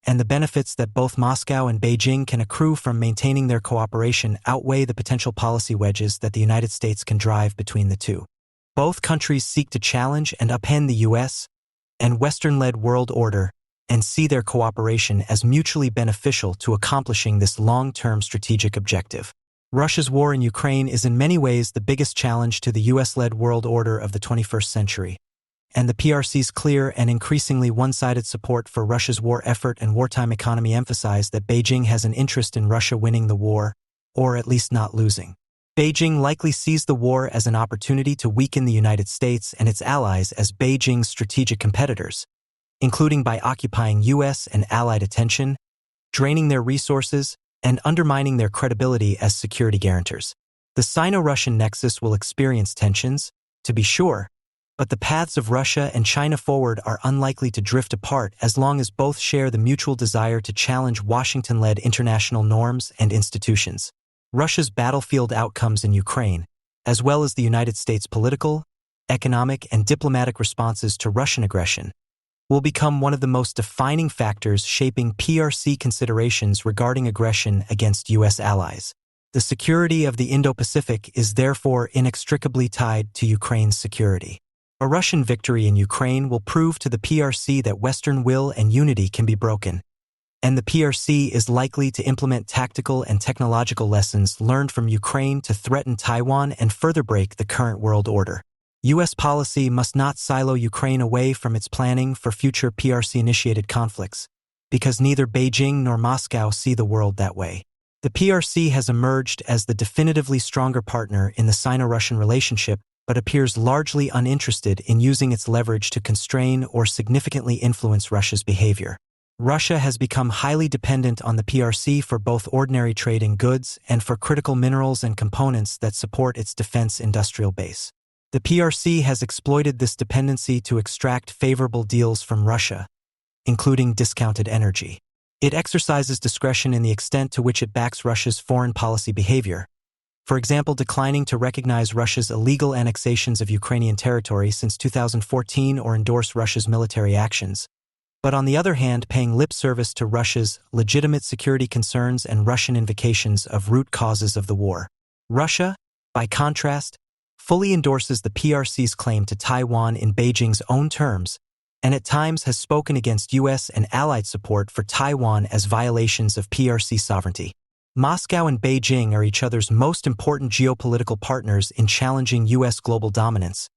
and the benefits that both Moscow and Beijing can accrue from maintaining their cooperation outweigh the potential policy wedges that the United States can drive between the two. Both countries seek to challenge and upend the U.S. and Western-led world order and see their cooperation as mutually beneficial to accomplishing this long-term strategic objective. Russia's war in Ukraine is in many ways the biggest challenge to the U.S.-led world order of the 21st century, and the PRC's clear and increasingly one-sided support for Russia's war effort and wartime economy emphasize that Beijing has an interest in Russia winning the war, or at least not losing. Beijing likely sees the war as an opportunity to weaken the United States and its allies as Beijing's strategic competitors, including by occupying U.S. and allied attention, draining their resources, and undermining their credibility as security guarantors. The Sino-Russian nexus will experience tensions, to be sure, but the paths of Russia and China forward are unlikely to drift apart as long as both share the mutual desire to challenge Washington-led international norms and institutions. Russia's battlefield outcomes in Ukraine, as well as the United States' political, economic, and diplomatic responses to Russian aggression, will become one of the most defining factors shaping PRC considerations regarding aggression against U.S. allies. The security of the Indo-Pacific is therefore inextricably tied to Ukraine's security. A Russian victory in Ukraine will prove to the PRC that Western will and unity can be broken, and the PRC is likely to implement tactical and technological lessons learned from Ukraine to threaten Taiwan and further break the current world order. U.S. policy must not silo Ukraine away from its planning for future PRC-initiated conflicts, because neither Beijing nor Moscow see the world that way. The PRC has emerged as the definitively stronger partner in the Sino-Russian relationship, but appears largely uninterested in using its leverage to constrain or significantly influence Russia's behavior. Russia has become highly dependent on the PRC for both ordinary trade in goods and for critical minerals and components that support its defense industrial base. The PRC has exploited this dependency to extract favorable deals from Russia, including discounted energy. It exercises discretion in the extent to which it backs Russia's foreign policy behavior, for example, declining to recognize Russia's illegal annexations of Ukrainian territory since 2014 or endorse Russia's military actions, but on the other hand paying lip service to Russia's legitimate security concerns and Russian invocations of root causes of the war. Russia, by contrast, fully endorses the PRC's claim to Taiwan in Beijing's own terms, and at times has spoken against U.S. and allied support for Taiwan as violations of PRC sovereignty. Moscow and Beijing are each other's most important geopolitical partners in challenging U.S. global dominance,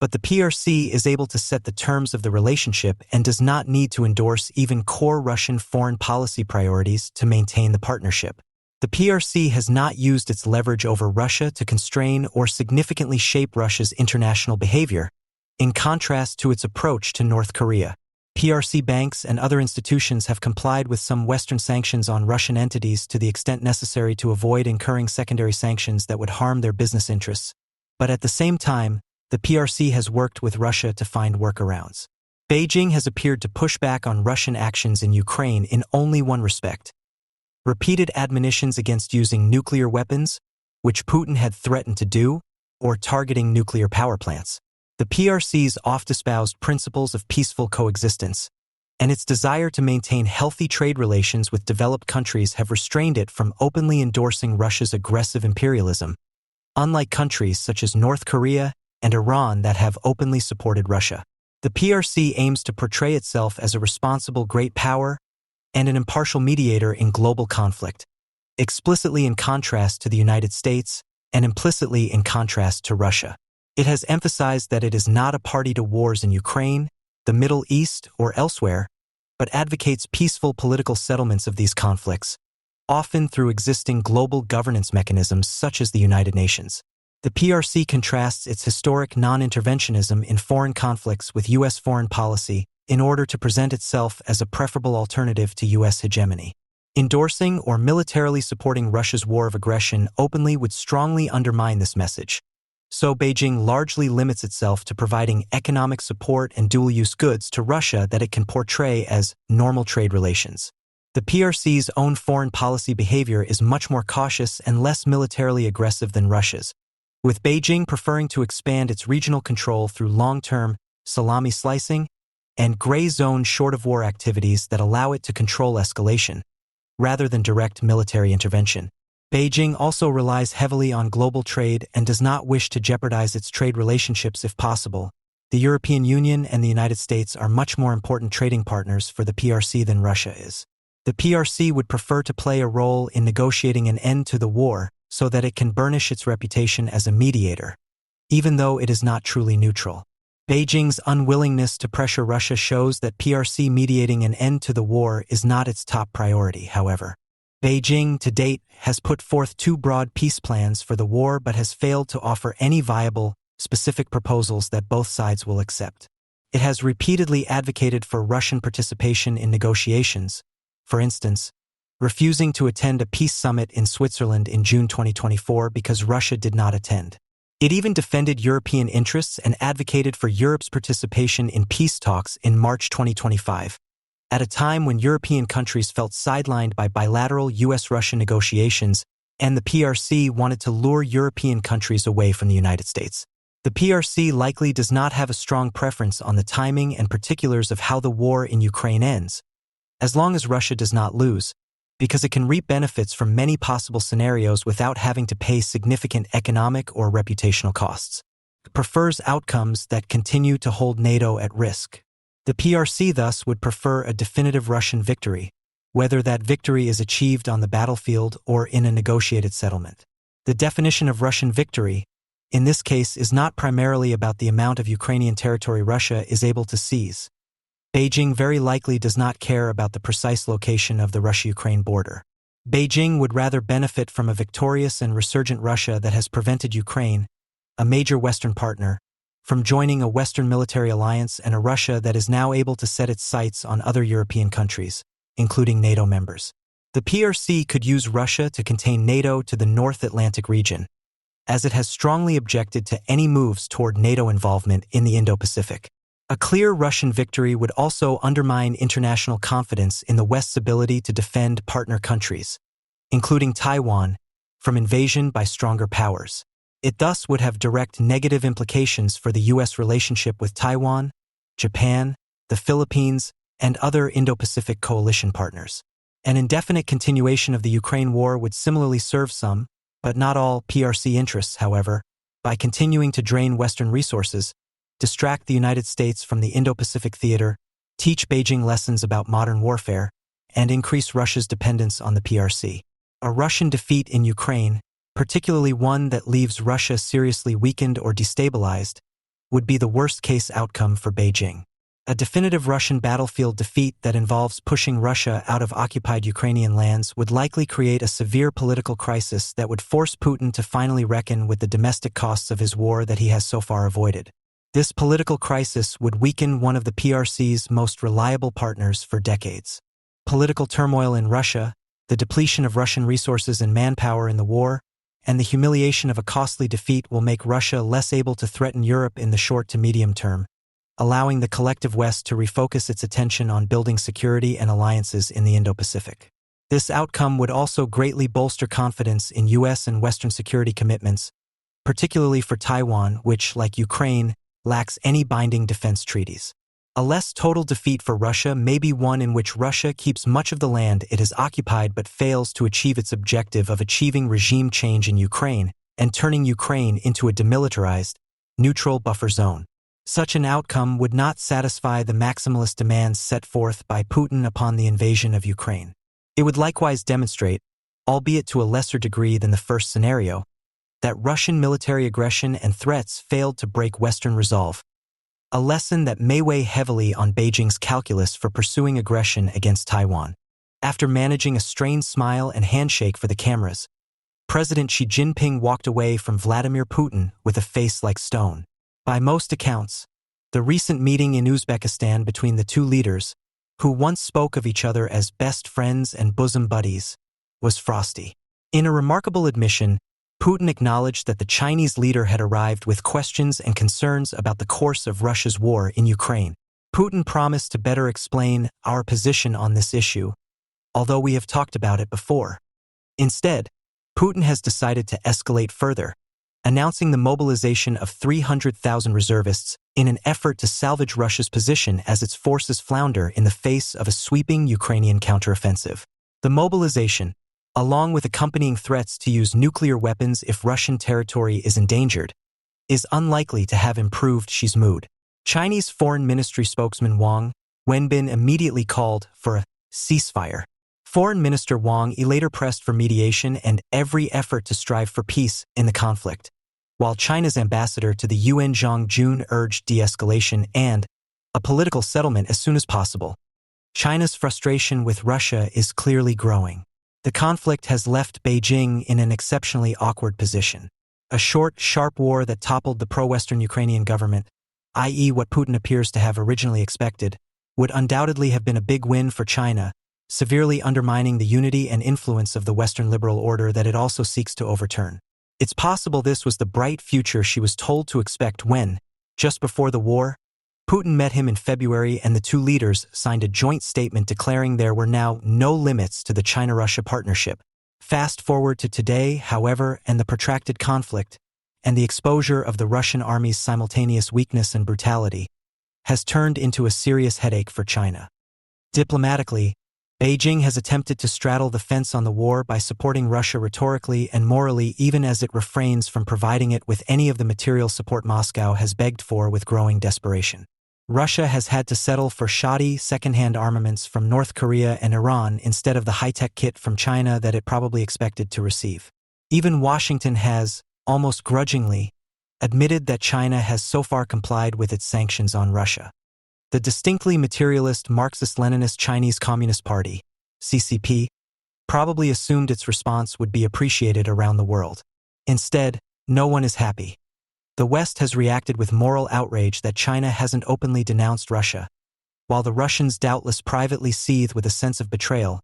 but the PRC is able to set the terms of the relationship and does not need to endorse even core Russian foreign policy priorities to maintain the partnership. The PRC has not used its leverage over Russia to constrain or significantly shape Russia's international behavior, in contrast to its approach to North Korea. PRC banks and other institutions have complied with some Western sanctions on Russian entities to the extent necessary to avoid incurring secondary sanctions that would harm their business interests. But at the same time, the PRC has worked with Russia to find workarounds. Beijing has appeared to push back on Russian actions in Ukraine in only one respect: repeated admonitions against using nuclear weapons, which Putin had threatened to do, or targeting nuclear power plants. The PRC's oft-espoused principles of peaceful coexistence and its desire to maintain healthy trade relations with developed countries have restrained it from openly endorsing Russia's aggressive imperialism, unlike countries such as North Korea and Iran that have openly supported Russia. The PRC aims to portray itself as a responsible great power and an impartial mediator in global conflict, explicitly in contrast to the United States and implicitly in contrast to Russia. It has emphasized that it is not a party to wars in Ukraine, the Middle East, or elsewhere, but advocates peaceful political settlements of these conflicts, often through existing global governance mechanisms such as the United Nations. The PRC contrasts its historic non-interventionism in foreign conflicts with U.S. foreign policy in order to present itself as a preferable alternative to U.S. hegemony. Endorsing or militarily supporting Russia's war of aggression openly would strongly undermine this message. So Beijing largely limits itself to providing economic support and dual-use goods to Russia that it can portray as normal trade relations. The PRC's own foreign policy behavior is much more cautious and less militarily aggressive than Russia's, with Beijing preferring to expand its regional control through long-term salami slicing and gray zone short-of-war activities that allow it to control escalation, rather than direct military intervention. Beijing also relies heavily on global trade and does not wish to jeopardize its trade relationships if possible. The European Union and the United States are much more important trading partners for the PRC than Russia is. The PRC would prefer to play a role in negotiating an end to the war so that it can burnish its reputation as a mediator, even though it is not truly neutral. Beijing's unwillingness to pressure Russia shows that PRC mediating an end to the war is not its top priority, however. Beijing, to date, has put forth two broad peace plans for the war but has failed to offer any viable, specific proposals that both sides will accept. It has repeatedly advocated for Russian participation in negotiations, for instance, refusing to attend a peace summit in Switzerland in June 2024 because Russia did not attend. It even defended European interests and advocated for Europe's participation in peace talks in March 2025. At a time when European countries felt sidelined by bilateral US-Russia negotiations and the PRC wanted to lure European countries away from the United States. The PRC likely does not have a strong preference on the timing and particulars of how the war in Ukraine ends. As long as Russia does not lose, because it can reap benefits from many possible scenarios without having to pay significant economic or reputational costs. It prefers outcomes that continue to hold NATO at risk. The PRC thus would prefer a definitive Russian victory, whether that victory is achieved on the battlefield or in a negotiated settlement. The definition of Russian victory, in this case, is not primarily about the amount of Ukrainian territory Russia is able to seize. Beijing very likely does not care about the precise location of the Russia-Ukraine border. Beijing would rather benefit from a victorious and resurgent Russia that has prevented Ukraine, a major Western partner, from joining a Western military alliance, and a Russia that is now able to set its sights on other European countries, including NATO members. The PRC could use Russia to contain NATO to the North Atlantic region, as it has strongly objected to any moves toward NATO involvement in the Indo-Pacific. A clear Russian victory would also undermine international confidence in the West's ability to defend partner countries, including Taiwan, from invasion by stronger powers. It thus would have direct negative implications for the U.S. relationship with Taiwan, Japan, the Philippines, and other Indo-Pacific coalition partners. An indefinite continuation of the Ukraine war would similarly serve some, but not all, PRC interests, however, by continuing to drain Western resources, distract the United States from the Indo-Pacific theater, teach Beijing lessons about modern warfare, and increase Russia's dependence on the PRC. A Russian defeat in Ukraine, particularly one that leaves Russia seriously weakened or destabilized, would be the worst-case outcome for Beijing. A definitive Russian battlefield defeat that involves pushing Russia out of occupied Ukrainian lands would likely create a severe political crisis that would force Putin to finally reckon with the domestic costs of his war that he has so far avoided. This political crisis would weaken one of the PRC's most reliable partners for decades. Political turmoil in Russia, the depletion of Russian resources and manpower in the war, and the humiliation of a costly defeat will make Russia less able to threaten Europe in the short to medium term, allowing the collective West to refocus its attention on building security and alliances in the Indo-Pacific. This outcome would also greatly bolster confidence in U.S. and Western security commitments, particularly for Taiwan, which, like Ukraine, lacks any binding defense treaties. A less total defeat for Russia may be one in which Russia keeps much of the land it has occupied but fails to achieve its objective of achieving regime change in Ukraine and turning Ukraine into a demilitarized, neutral buffer zone. Such an outcome would not satisfy the maximalist demands set forth by Putin upon the invasion of Ukraine. It would likewise demonstrate, albeit to a lesser degree than the first scenario, that Russian military aggression and threats failed to break Western resolve, a lesson that may weigh heavily on Beijing's calculus for pursuing aggression against Taiwan. After managing a strained smile and handshake for the cameras, President Xi Jinping walked away from Vladimir Putin with a face like stone. By most accounts, the recent meeting in Uzbekistan between the two leaders, who once spoke of each other as best friends and bosom buddies, was frosty. In a remarkable admission, Putin acknowledged that the Chinese leader had arrived with questions and concerns about the course of Russia's war in Ukraine. Putin promised to better explain our position on this issue, although we have talked about it before. Instead, Putin has decided to escalate further, announcing the mobilization of 300,000 reservists in an effort to salvage Russia's position as its forces flounder in the face of a sweeping Ukrainian counteroffensive. The mobilization, along with accompanying threats to use nuclear weapons if Russian territory is endangered, is unlikely to have improved Xi's mood. Chinese Foreign Ministry spokesman Wang Wenbin immediately called for a ceasefire. Foreign Minister Wang later pressed for mediation and every effort to strive for peace in the conflict, while China's ambassador to the UN Zhang Jun urged de-escalation and a political settlement as soon as possible. China's frustration with Russia is clearly growing. The conflict has left Beijing in an exceptionally awkward position. A short, sharp war that toppled the pro-Western Ukrainian government, i.e. what Putin appears to have originally expected, would undoubtedly have been a big win for China, severely undermining the unity and influence of the Western liberal order that it also seeks to overturn. It's possible this was the bright future she was told to expect when, just before the war, Putin met him in February and the two leaders signed a joint statement declaring there were now no limits to the China-Russia partnership. Fast forward to today, however, and the protracted conflict, and the exposure of the Russian army's simultaneous weakness and brutality, has turned into a serious headache for China. Diplomatically, Beijing has attempted to straddle the fence on the war by supporting Russia rhetorically and morally, even as it refrains from providing it with any of the material support Moscow has begged for with growing desperation. Russia has had to settle for shoddy, second-hand armaments from North Korea and Iran instead of the high-tech kit from China that it probably expected to receive. Even Washington has, almost grudgingly, admitted that China has so far complied with its sanctions on Russia. The distinctly materialist Marxist-Leninist Chinese Communist Party, CCP, probably assumed its response would be appreciated around the world. Instead, no one is happy. The West has reacted with moral outrage that China hasn't openly denounced Russia, while the Russians doubtless privately seethe with a sense of betrayal,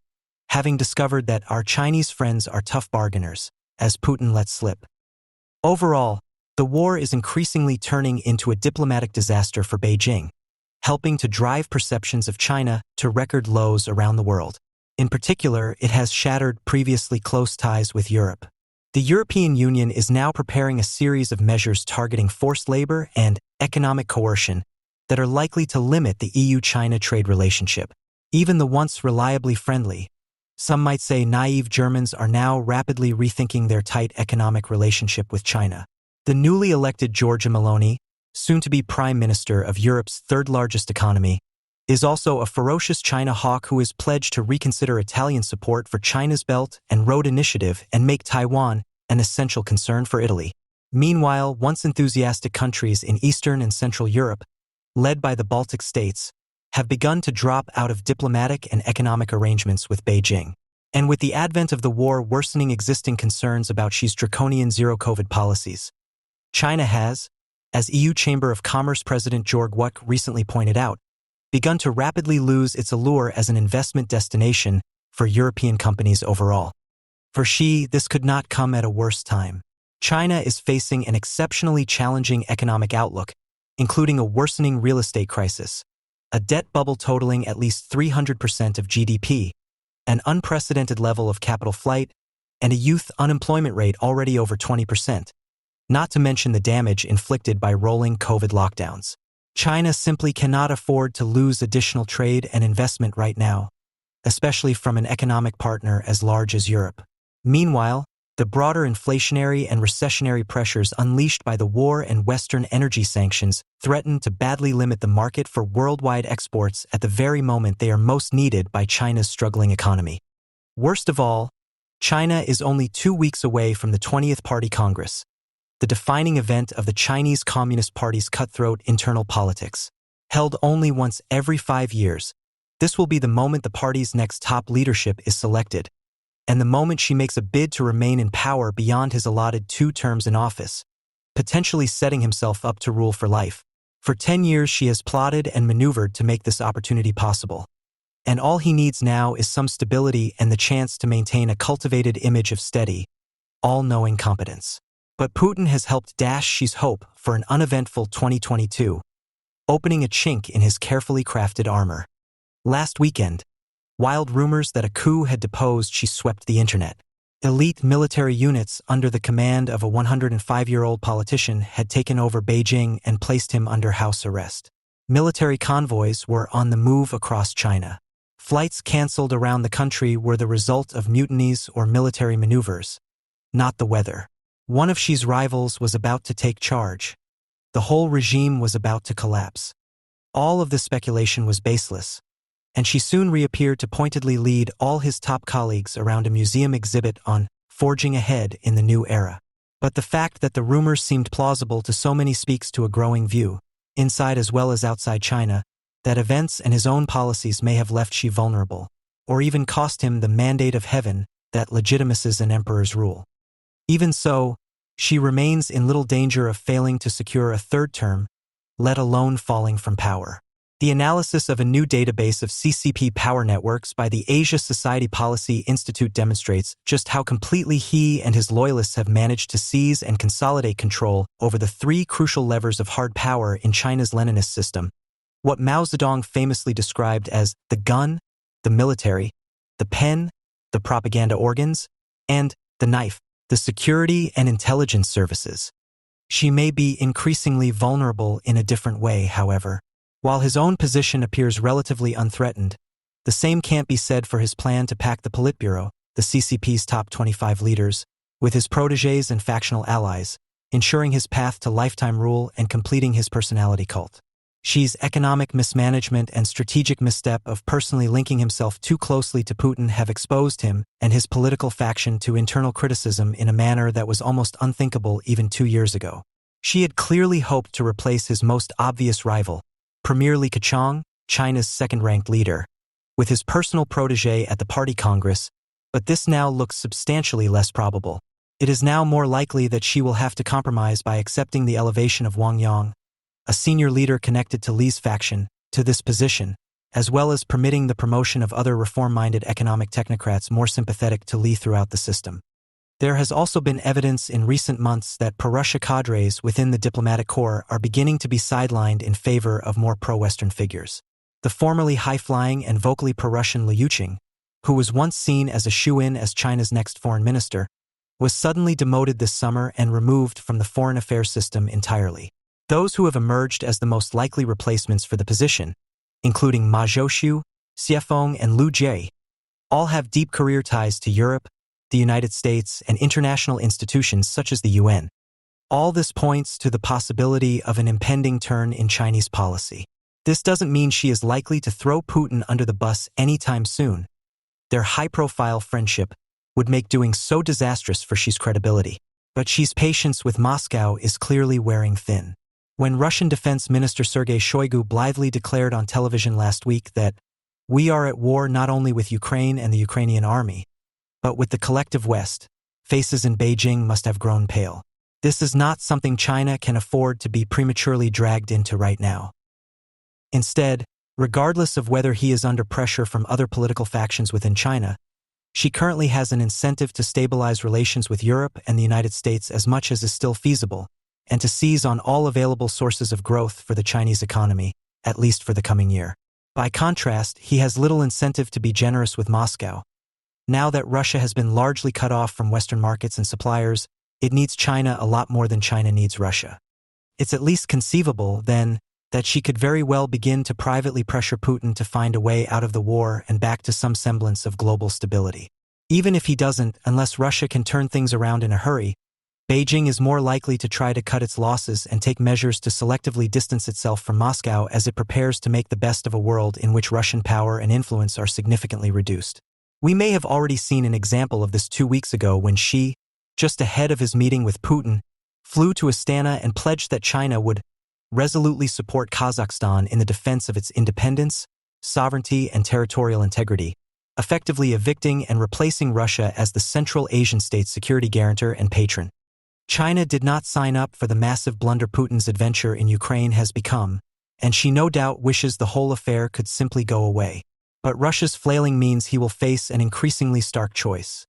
having discovered that our Chinese friends are tough bargainers, as Putin let slip. Overall, the war is increasingly turning into a diplomatic disaster for Beijing, helping to drive perceptions of China to record lows around the world. In particular, it has shattered previously close ties with Europe. The European Union is now preparing a series of measures targeting forced labor and economic coercion that are likely to limit the EU-China trade relationship. Even the once reliably friendly, some might say naive Germans are now rapidly rethinking their tight economic relationship with China. The newly elected Giorgia Meloni, soon-to-be Prime Minister of Europe's third-largest economy, is also a ferocious China hawk who is pledged to reconsider Italian support for China's Belt and Road Initiative and make Taiwan an essential concern for Italy. Meanwhile, once enthusiastic countries in Eastern and Central Europe, led by the Baltic states, have begun to drop out of diplomatic and economic arrangements with Beijing. And with the advent of the war worsening existing concerns about Xi's draconian zero-COVID policies, China has, as EU Chamber of Commerce President Georg Wuck recently pointed out, begun to rapidly lose its allure as an investment destination for European companies overall. For Xi, this could not come at a worse time. China is facing an exceptionally challenging economic outlook, including a worsening real estate crisis, a debt bubble totaling at least 300% of GDP, an unprecedented level of capital flight, and a youth unemployment rate already over 20%, not to mention the damage inflicted by rolling COVID lockdowns. China simply cannot afford to lose additional trade and investment right now, especially from an economic partner as large as Europe. Meanwhile, the broader inflationary and recessionary pressures unleashed by the war and Western energy sanctions threaten to badly limit the market for worldwide exports at the very moment they are most needed by China's struggling economy. Worst of all, China is only 2 weeks away from the 20th Party Congress, the defining event of the Chinese Communist Party's cutthroat internal politics. Held only once every 5 years, this will be the moment the party's next top leadership is selected, and the moment Xi makes a bid to remain in power beyond his allotted 2 terms in office, potentially setting himself up to rule for life. For 10 years, Xi has plotted and maneuvered to make this opportunity possible. And all he needs now is some stability and the chance to maintain a cultivated image of steady, all-knowing competence. But Putin has helped dash Xi's hope for an uneventful 2022, opening a chink in his carefully crafted armor. Last weekend, wild rumors that a coup had deposed Xi swept the internet. Elite military units under the command of a 105-year-old politician had taken over Beijing and placed him under house arrest. Military convoys were on the move across China. Flights canceled around the country were the result of mutinies or military maneuvers, not the weather. One of Xi's rivals was about to take charge. The whole regime was about to collapse. All of this speculation was baseless, and Xi soon reappeared to pointedly lead all his top colleagues around a museum exhibit on forging ahead in the new era. But the fact that the rumors seemed plausible to so many speaks to a growing view, inside as well as outside China, that events and his own policies may have left Xi vulnerable, or even cost him the mandate of heaven that legitimizes an emperor's rule. Even so, Xi remains in little danger of failing to secure a 3rd term, let alone falling from power. The analysis of a new database of CCP power networks by the Asia Society Policy Institute demonstrates just how completely he and his loyalists have managed to seize and consolidate control over the 3 crucial levers of hard power in China's Leninist system, what Mao Zedong famously described as the gun, the military, the pen, the propaganda organs, and the knife, the security and intelligence services. Xi may be increasingly vulnerable in a different way, however. While his own position appears relatively unthreatened, The same can't be said for his plan to pack the Politburo, the CCP's top 25 leaders, with his protégés and factional allies, ensuring his path to lifetime rule and completing his personality cult. Xi's economic mismanagement and strategic misstep of personally linking himself too closely to Putin have exposed him and his political faction to internal criticism in a manner that was almost unthinkable even 2 years ago. Xi had clearly hoped to replace his most obvious rival, Premier Li Keqiang, China's second-ranked leader, with his personal protégé at the party congress, but this now looks substantially less probable. It is now more likely that Xi will have to compromise by accepting the elevation of Wang Yang, a senior leader connected to Li's faction, to this position, as well as permitting the promotion of other reform-minded economic technocrats more sympathetic to Li throughout the system. There has also been evidence in recent months that pro-Russia cadres within the diplomatic corps are beginning to be sidelined in favor of more pro-Western figures. The formerly high-flying and vocally pro-Russian Liu Yuqing, who was once seen as a shoo-in as China's next foreign minister, was suddenly demoted this summer and removed from the foreign affairs system entirely. Those who have emerged as the most likely replacements for the position, including Ma Zhoushu, Xie Feng, and Liu Jie, all have deep career ties to Europe, the United States, and international institutions such as the UN. All this points to the possibility of an impending turn in Chinese policy. This doesn't mean Xi is likely to throw Putin under the bus anytime soon. Their high-profile friendship would make doing so disastrous for Xi's credibility. But Xi's patience with Moscow is clearly wearing thin. When Russian Defense Minister Sergei Shoigu blithely declared on television last week that we are at war not only with Ukraine and the Ukrainian army, but with the collective West, faces in Beijing must have grown pale. This is not something China can afford to be prematurely dragged into right now. Instead, regardless of whether he is under pressure from other political factions within China, Xi currently has an incentive to stabilize relations with Europe and the United States as much as is still feasible, and to seize on all available sources of growth for the Chinese economy, at least for the coming year. By contrast, he has little incentive to be generous with Moscow. Now that Russia has been largely cut off from Western markets and suppliers, it needs China a lot more than China needs Russia. It's at least conceivable, then, that Xi could very well begin to privately pressure Putin to find a way out of the war and back to some semblance of global stability. Even if he doesn't, unless Russia can turn things around in a hurry, Beijing is more likely to try to cut its losses and take measures to selectively distance itself from Moscow as it prepares to make the best of a world in which Russian power and influence are significantly reduced. We may have already seen an example of this 2 weeks ago when Xi, just ahead of his meeting with Putin, flew to Astana and pledged that China would resolutely support Kazakhstan in the defense of its independence, sovereignty, and territorial integrity, effectively evicting and replacing Russia as the Central Asian state's security guarantor and patron. China did not sign up for the massive blunder Putin's adventure in Ukraine has become, and Xi no doubt wishes the whole affair could simply go away. But Russia's flailing means he will face an increasingly stark choice.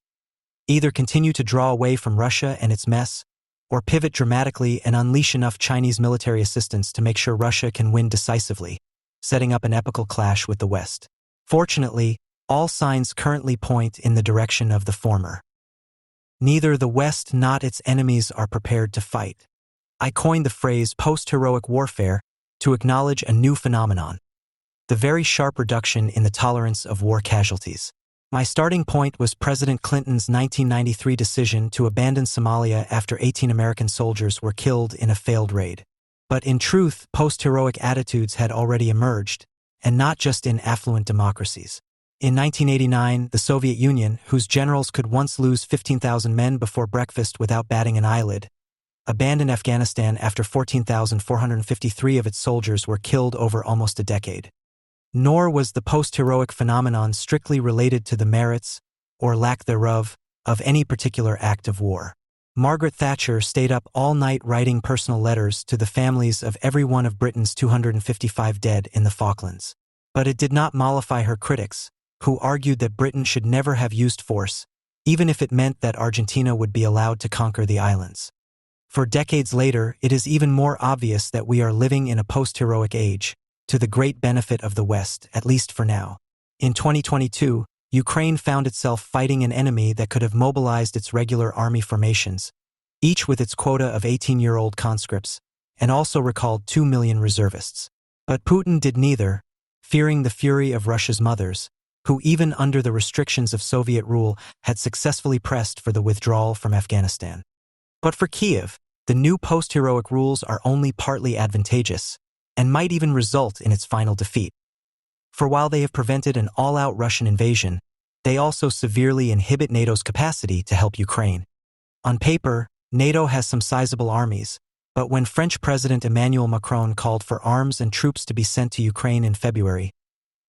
Either continue to draw away from Russia and its mess, or pivot dramatically and unleash enough Chinese military assistance to make sure Russia can win decisively, setting up an epical clash with the West. Fortunately, all signs currently point in the direction of the former. Neither the West nor its enemies are prepared to fight. I coined the phrase post-heroic warfare to acknowledge a new phenomenon: the very sharp reduction in the tolerance of war casualties. My starting point was President Clinton's 1993 decision to abandon Somalia after 18 American soldiers were killed in a failed raid. But in truth, post-heroic attitudes had already emerged, and not just in affluent democracies. In 1989, the Soviet Union, whose generals could once lose 15,000 men before breakfast without batting an eyelid, abandoned Afghanistan after 14,453 of its soldiers were killed over almost a decade. Nor was the post-heroic phenomenon strictly related to the merits, or lack thereof, of any particular act of war. Margaret Thatcher stayed up all night writing personal letters to the families of every one of Britain's 255 dead in the Falklands. But it did not mollify her critics, who argued that Britain should never have used force, even if it meant that Argentina would be allowed to conquer the islands. For decades later, it is even more obvious that we are living in a post-heroic age, to the great benefit of the West, at least for now. In 2022, Ukraine found itself fighting an enemy that could have mobilized its regular army formations, each with its quota of 18-year-old conscripts, and also recalled 2 million reservists. But Putin did neither, fearing the fury of Russia's mothers, who even under the restrictions of Soviet rule had successfully pressed for the withdrawal from Afghanistan. But for Kiev, the new post-heroic rules are only partly advantageous and might even result in its final defeat. For while they have prevented an all-out Russian invasion, they also severely inhibit NATO's capacity to help Ukraine. On paper, NATO has some sizable armies, but when French President Emmanuel Macron called for arms and troops to be sent to Ukraine in February,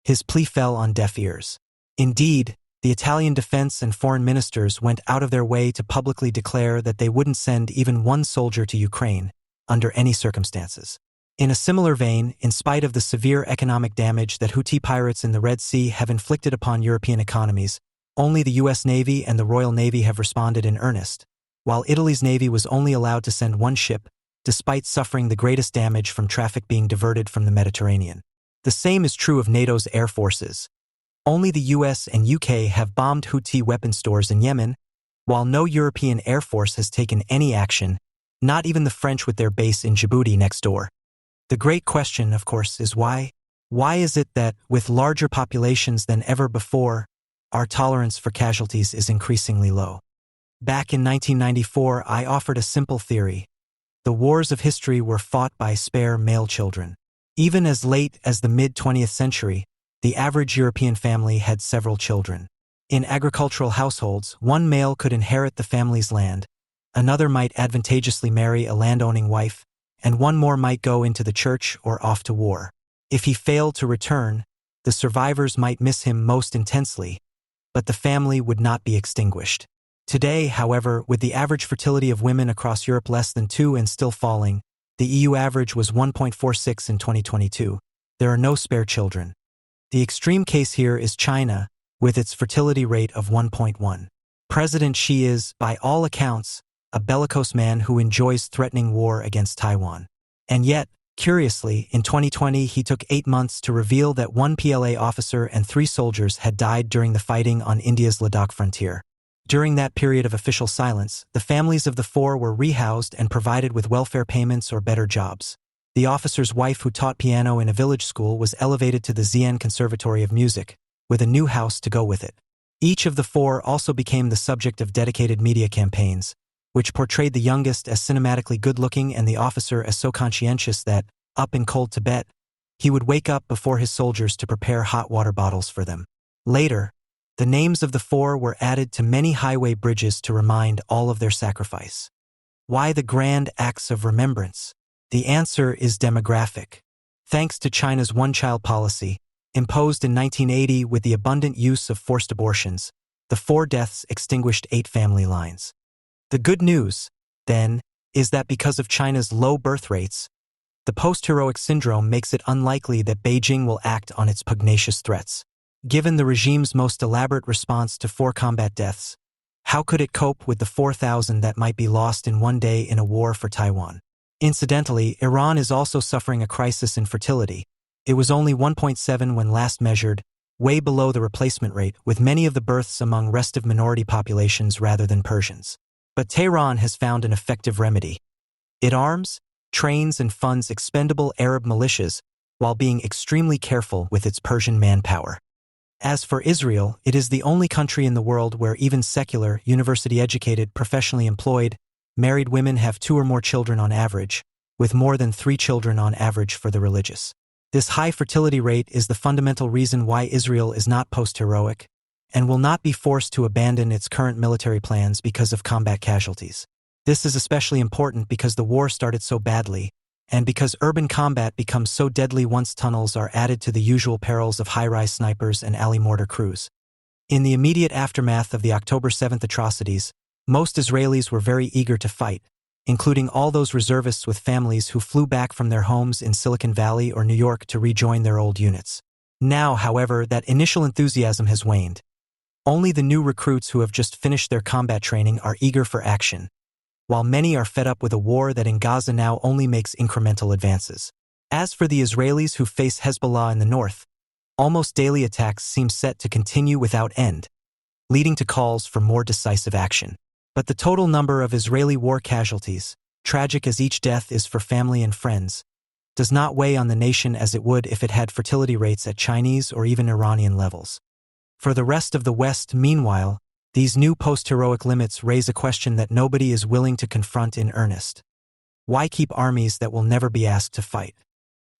his plea fell on deaf ears. Indeed, the Italian defense and foreign ministers went out of their way to publicly declare that they wouldn't send even one soldier to Ukraine, under any circumstances. In a similar vein, in spite of the severe economic damage that Houthi pirates in the Red Sea have inflicted upon European economies, only the U.S. Navy and the Royal Navy have responded in earnest, while Italy's Navy was only allowed to send one ship, despite suffering the greatest damage from traffic being diverted from the Mediterranean. The same is true of NATO's air forces. Only the US and UK have bombed Houthi weapon stores in Yemen, while no European air force has taken any action, not even the French with their base in Djibouti next door. The great question, of course, is why? Why is it that, with larger populations than ever before, our tolerance for casualties is increasingly low? Back in 1994, I offered a simple theory. The wars of history were fought by spare male children. Even as late as the mid-20th century, the average European family had several children. In agricultural households, one male could inherit the family's land, another might advantageously marry a landowning wife, and one more might go into the church or off to war. If he failed to return, the survivors might miss him most intensely, but the family would not be extinguished. Today, however, with the average fertility of women across Europe less than 2 and still falling, the EU average was 1.46 in 2022. There are no spare children. The extreme case here is China, with its fertility rate of 1.1. President Xi is, by all accounts, a bellicose man who enjoys threatening war against Taiwan. And yet, curiously, in 2020 he took 8 months to reveal that 1 PLA officer and 3 soldiers had died during the fighting on India's Ladakh frontier. During that period of official silence, the families of the 4 were rehoused and provided with welfare payments or better jobs. The officer's wife, who taught piano in a village school, was elevated to the Xi'an Conservatory of Music, with a new house to go with it. Each of the 4 also became the subject of dedicated media campaigns, which portrayed the youngest as cinematically good-looking and the officer as so conscientious that, up in cold Tibet, he would wake up before his soldiers to prepare hot water bottles for them. Later, the names of the 4 were added to many highway bridges to remind all of their sacrifice. Why the grand acts of remembrance? The answer is demographic. Thanks to China's one-child policy, imposed in 1980 with the abundant use of forced abortions, the 4 deaths extinguished 8 family lines. The good news, then, is that because of China's low birth rates, the post-heroic syndrome makes it unlikely that Beijing will act on its pugnacious threats. Given the regime's most elaborate response to 4 combat deaths, how could it cope with the 4,000 that might be lost in one day in a war for Taiwan? Incidentally, Iran is also suffering a crisis in fertility. It was only 1.7 when last measured, way below the replacement rate, with many of the births among restive minority populations rather than Persians. But Tehran has found an effective remedy. It arms, trains, and funds expendable Arab militias while being extremely careful with its Persian manpower. As for Israel, it is the only country in the world where even secular, university-educated, professionally employed, married women have 2 or more children on average, with more than 3 children on average for the religious. This high fertility rate is the fundamental reason why Israel is not post-heroic and will not be forced to abandon its current military plans because of combat casualties. This is especially important because the war started so badly, and because urban combat becomes so deadly once tunnels are added to the usual perils of high-rise snipers and alley mortar crews. In the immediate aftermath of the October 7th atrocities, most Israelis were very eager to fight, including all those reservists with families who flew back from their homes in Silicon Valley or New York to rejoin their old units. Now, however, that initial enthusiasm has waned. Only the new recruits who have just finished their combat training are eager for action, while many are fed up with a war that in Gaza now only makes incremental advances. As for the Israelis who face Hezbollah in the north, almost daily attacks seem set to continue without end, leading to calls for more decisive action. But the total number of Israeli war casualties, tragic as each death is for family and friends, does not weigh on the nation as it would if it had fertility rates at Chinese or even Iranian levels. For the rest of the West, meanwhile, these new post-heroic limits raise a question that nobody is willing to confront in earnest. Why keep armies that will never be asked to fight?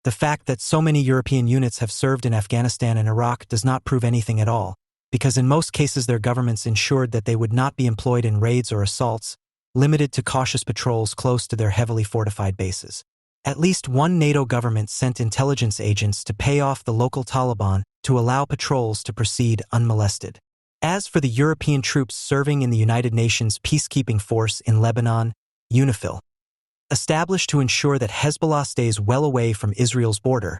The fact that so many European units have served in Afghanistan and Iraq does not prove anything at all, because in most cases their governments ensured that they would not be employed in raids or assaults, limited to cautious patrols close to their heavily fortified bases. At least one NATO government sent intelligence agents to pay off the local Taliban to allow patrols to proceed unmolested. As for the European troops serving in the United Nations peacekeeping force in Lebanon, UNIFIL, established to ensure that Hezbollah stays well away from Israel's border,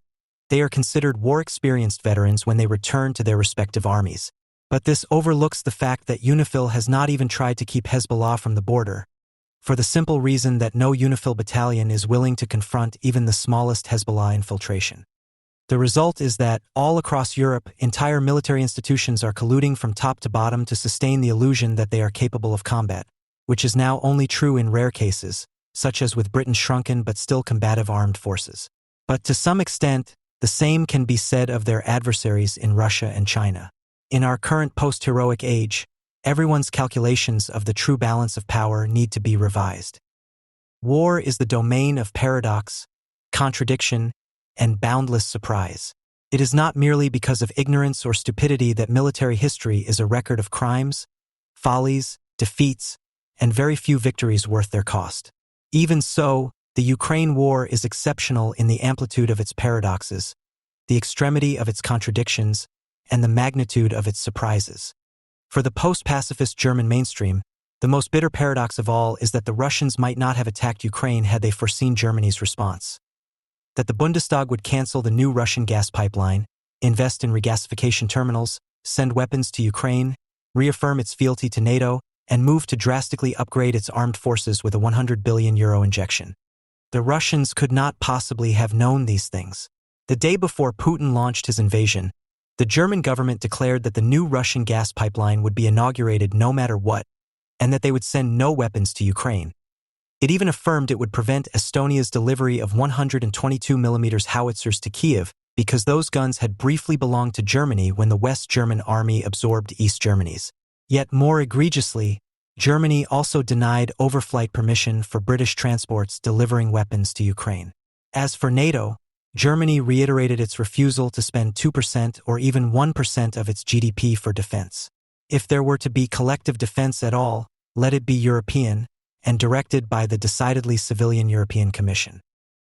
they are considered war-experienced veterans when they return to their respective armies. But this overlooks the fact that UNIFIL has not even tried to keep Hezbollah from the border, for the simple reason that no UNIFIL battalion is willing to confront even the smallest Hezbollah infiltration. The result is that, all across Europe, entire military institutions are colluding from top to bottom to sustain the illusion that they are capable of combat, which is now only true in rare cases, such as with Britain's shrunken but still combative armed forces. But to some extent, the same can be said of their adversaries in Russia and China. In our current post-heroic age, everyone's calculations of the true balance of power need to be revised. War is the domain of paradox, contradiction, and boundless surprise. It is not merely because of ignorance or stupidity that military history is a record of crimes, follies, defeats, and very few victories worth their cost. Even so, the Ukraine war is exceptional in the amplitude of its paradoxes, the extremity of its contradictions, and the magnitude of its surprises. For the post-pacifist German mainstream, the most bitter paradox of all is that the Russians might not have attacked Ukraine had they foreseen Germany's response. That the Bundestag would cancel the new Russian gas pipeline, invest in regasification terminals, send weapons to Ukraine, reaffirm its fealty to NATO, and move to drastically upgrade its armed forces with a €100 billion injection. The Russians could not possibly have known these things. The day before Putin launched his invasion, the German government declared that the new Russian gas pipeline would be inaugurated no matter what, and that they would send no weapons to Ukraine. It even affirmed it would prevent Estonia's delivery of 122mm howitzers to Kiev because those guns had briefly belonged to Germany when the West German army absorbed East Germany's. Yet more egregiously, Germany also denied overflight permission for British transports delivering weapons to Ukraine. As for NATO, Germany reiterated its refusal to spend 2% or even 1% of its GDP for defense. If there were to be collective defense at all, let it be European, and directed by the decidedly civilian European Commission.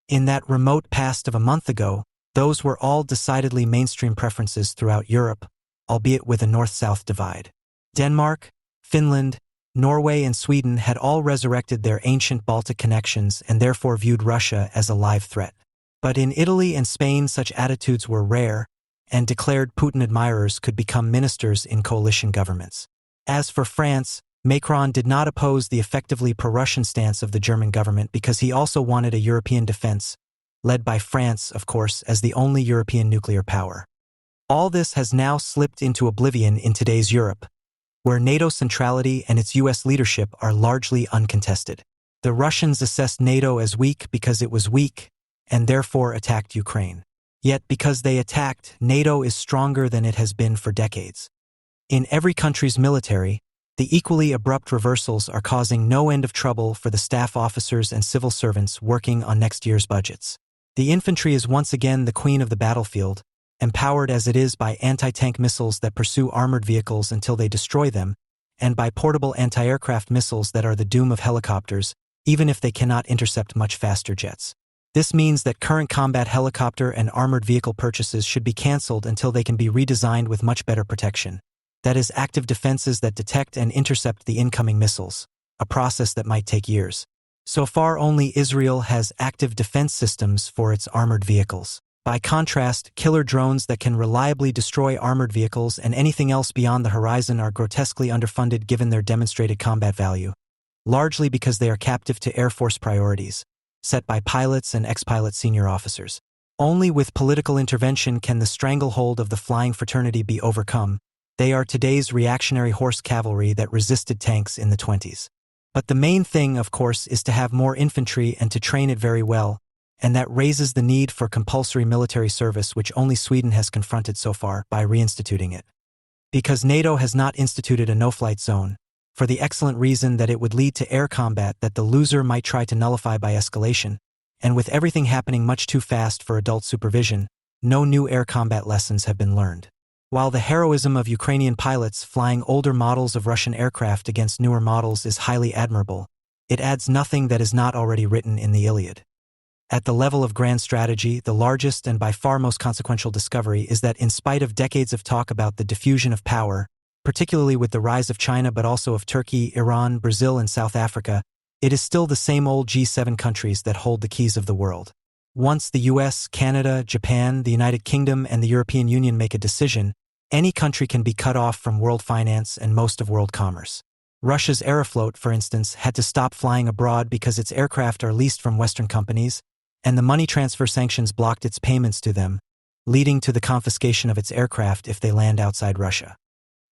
In that remote past of a month ago, those were all decidedly mainstream preferences throughout Europe, albeit with a north-south divide. Denmark, Finland, Norway, and Sweden had all resurrected their ancient Baltic connections and therefore viewed Russia as a live threat. But in Italy and Spain such attitudes were rare, and declared Putin admirers could become ministers in coalition governments. As for France, Macron did not oppose the effectively pro-Russian stance of the German government because he also wanted a European defense, led by France, of course, as the only European nuclear power. All this has now slipped into oblivion in today's Europe, where NATO centrality and its US leadership are largely uncontested. The Russians assessed NATO as weak because it was weak, and therefore attacked Ukraine. Yet because they attacked, NATO is stronger than it has been for decades. In every country's military, the equally abrupt reversals are causing no end of trouble for the staff officers and civil servants working on next year's budgets. The infantry is once again the queen of the battlefield, empowered as it is by anti-tank missiles that pursue armored vehicles until they destroy them, and by portable anti-aircraft missiles that are the doom of helicopters, even if they cannot intercept much faster jets. This means that current combat helicopter and armored vehicle purchases should be cancelled until they can be redesigned with much better protection. That is, active defenses that detect and intercept the incoming missiles, a process that might take years. So far, only Israel has active defense systems for its armored vehicles. By contrast, killer drones that can reliably destroy armored vehicles and anything else beyond the horizon are grotesquely underfunded given their demonstrated combat value, largely because they are captive to Air Force priorities, set by pilots and ex-pilot senior officers. Only with political intervention can the stranglehold of the flying fraternity be overcome. They are today's reactionary horse cavalry that resisted tanks in the 1920s. But the main thing, of course, is to have more infantry and to train it very well, and that raises the need for compulsory military service, which only Sweden has confronted so far by reinstituting it. Because NATO has not instituted a no-flight zone, for the excellent reason that it would lead to air combat that the loser might try to nullify by escalation, and with everything happening much too fast for adult supervision, no new air combat lessons have been learned. While the heroism of Ukrainian pilots flying older models of Russian aircraft against newer models is highly admirable, it adds nothing that is not already written in the Iliad. At the level of grand strategy, the largest and by far most consequential discovery is that in spite of decades of talk about the diffusion of power, particularly with the rise of China but also of Turkey, Iran, Brazil, and South Africa, it is still the same old G7 countries that hold the keys of the world. Once the US, Canada, Japan, the United Kingdom, and the European Union make a decision, any country can be cut off from world finance and most of world commerce. Russia's Aeroflot, for instance, had to stop flying abroad because its aircraft are leased from Western companies, and the money transfer sanctions blocked its payments to them, leading to the confiscation of its aircraft if they land outside Russia.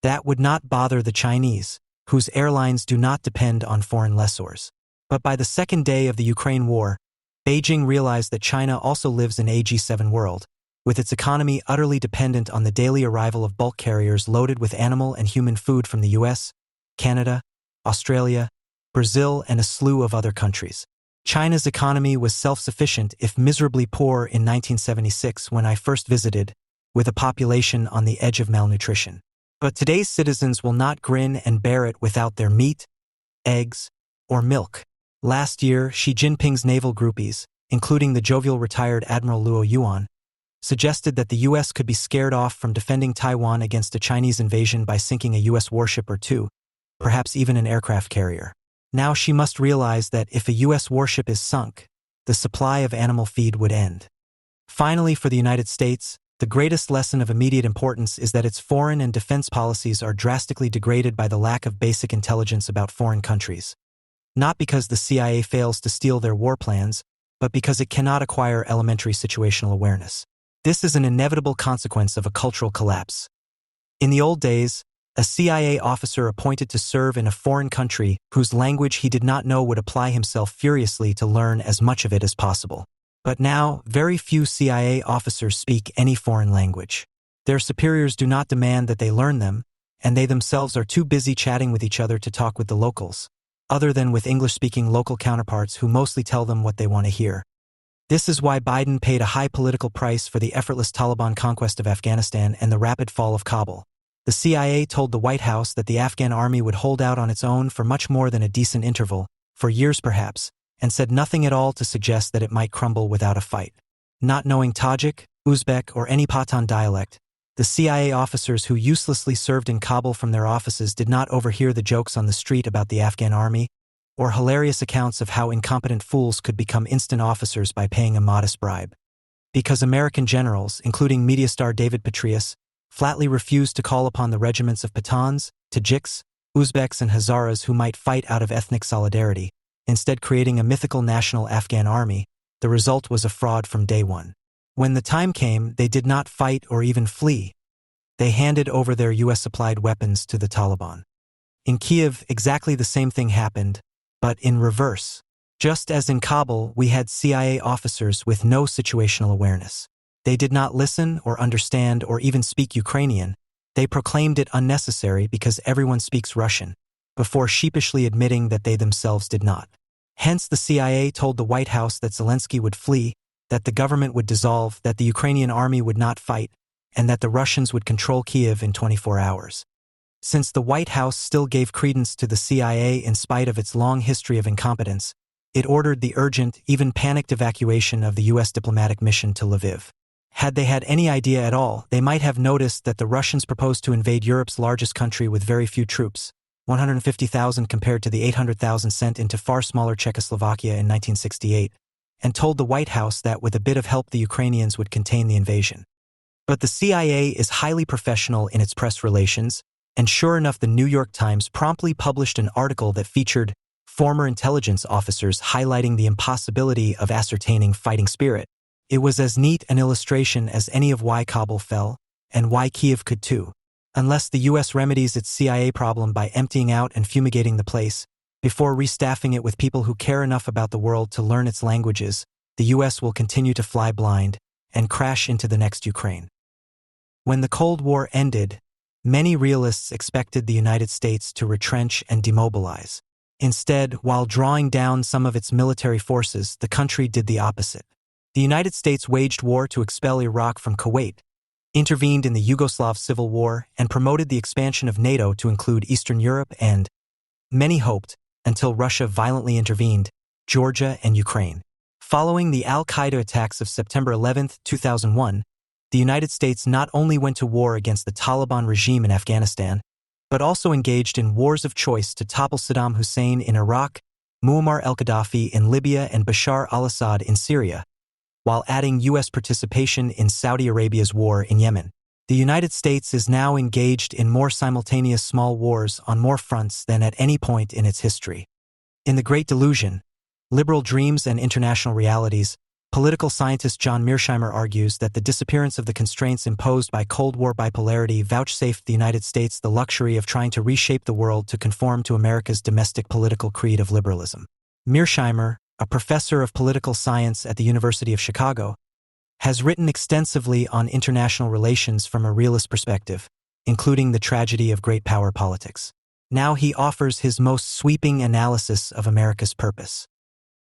That would not bother the Chinese, whose airlines do not depend on foreign lessors. But by the second day of the Ukraine war, Beijing realized that China also lives in a G7 world, with its economy utterly dependent on the daily arrival of bulk carriers loaded with animal and human food from the US, Canada, Australia, Brazil, and a slew of other countries. China's economy was self-sufficient if miserably poor in 1976 when I first visited, with a population on the edge of malnutrition. But today's citizens will not grin and bear it without their meat, eggs, or milk. Last year, Xi Jinping's naval groupies, including the jovial retired Admiral Luo Yuan, suggested that the U.S. could be scared off from defending Taiwan against a Chinese invasion by sinking a U.S. warship or two, perhaps even an aircraft carrier. Now she must realize that if a U.S. warship is sunk, the supply of animal feed would end. Finally, for the United States, the greatest lesson of immediate importance is that its foreign and defense policies are drastically degraded by the lack of basic intelligence about foreign countries. Not because the CIA fails to steal their war plans, but because it cannot acquire elementary situational awareness. This is an inevitable consequence of a cultural collapse. In the old days, a CIA officer appointed to serve in a foreign country whose language he did not know would apply himself furiously to learn as much of it as possible. But now, very few CIA officers speak any foreign language. Their superiors do not demand that they learn them, and they themselves are too busy chatting with each other to talk with the locals, other than with English-speaking local counterparts who mostly tell them what they want to hear. This is why Biden paid a high political price for the effortless Taliban conquest of Afghanistan and the rapid fall of Kabul. The CIA told the White House that the Afghan army would hold out on its own for much more than a decent interval, for years perhaps, and said nothing at all to suggest that it might crumble without a fight. Not knowing Tajik, Uzbek, or any Pathan dialect, the CIA officers who uselessly served in Kabul from their offices did not overhear the jokes on the street about the Afghan army, or hilarious accounts of how incompetent fools could become instant officers by paying a modest bribe. Because American generals, including media star David Petraeus, flatly refused to call upon the regiments of Pathans, Tajiks, Uzbeks, and Hazaras who might fight out of ethnic solidarity, instead creating a mythical national Afghan army, the result was a fraud from day one. When the time came, they did not fight or even flee. They handed over their US-supplied weapons to the Taliban. In Kiev, exactly the same thing happened, but in reverse. Just as in Kabul, we had CIA officers with no situational awareness. They did not listen or understand or even speak Ukrainian. They proclaimed it unnecessary because everyone speaks Russian, before sheepishly admitting that they themselves did not. Hence, the CIA told the White House that Zelensky would flee, that the government would dissolve, that the Ukrainian army would not fight, and that the Russians would control Kiev in 24 hours. Since the White House still gave credence to the CIA in spite of its long history of incompetence, it ordered the urgent, even panicked evacuation of the U.S. diplomatic mission to Lviv. Had they had any idea at all, they might have noticed that the Russians proposed to invade Europe's largest country with very few troops, 150,000 compared to the 800,000 sent into far smaller Czechoslovakia in 1968, and told the White House that with a bit of help the Ukrainians would contain the invasion. But the CIA is highly professional in its press relations, and sure enough, the New York Times promptly published an article that featured former intelligence officers highlighting the impossibility of ascertaining fighting spirit. It was as neat an illustration as any of why Kabul fell, and why Kiev could too. Unless the U.S. remedies its CIA problem by emptying out and fumigating the place, before restaffing it with people who care enough about the world to learn its languages, the U.S. will continue to fly blind and crash into the next Ukraine. When the Cold War ended, Many realists expected the United States to retrench and demobilize. Instead, while drawing down some of its military forces, the country did the opposite. The United States waged war to expel Iraq from Kuwait, intervened in the Yugoslav Civil War, and promoted the expansion of NATO to include Eastern Europe and, many hoped, until Russia violently intervened, Georgia and Ukraine. Following the al-Qaeda attacks of September 11, 2001, the United States not only went to war against the Taliban regime in Afghanistan, but also engaged in wars of choice to topple Saddam Hussein in Iraq, Muammar al-Gaddafi in Libya, and Bashar al-Assad in Syria, while adding U.S. participation in Saudi Arabia's war in Yemen. The United States is now engaged in more simultaneous small wars on more fronts than at any point in its history. In The Great Delusion, Liberal Dreams and International Realities, political scientist John Mearsheimer argues that the disappearance of the constraints imposed by Cold War bipolarity vouchsafed the United States the luxury of trying to reshape the world to conform to America's domestic political creed of liberalism. Mearsheimer, a professor of political science at the University of Chicago, has written extensively on international relations from a realist perspective, including the tragedy of great power politics. Now he offers his most sweeping analysis of America's purpose.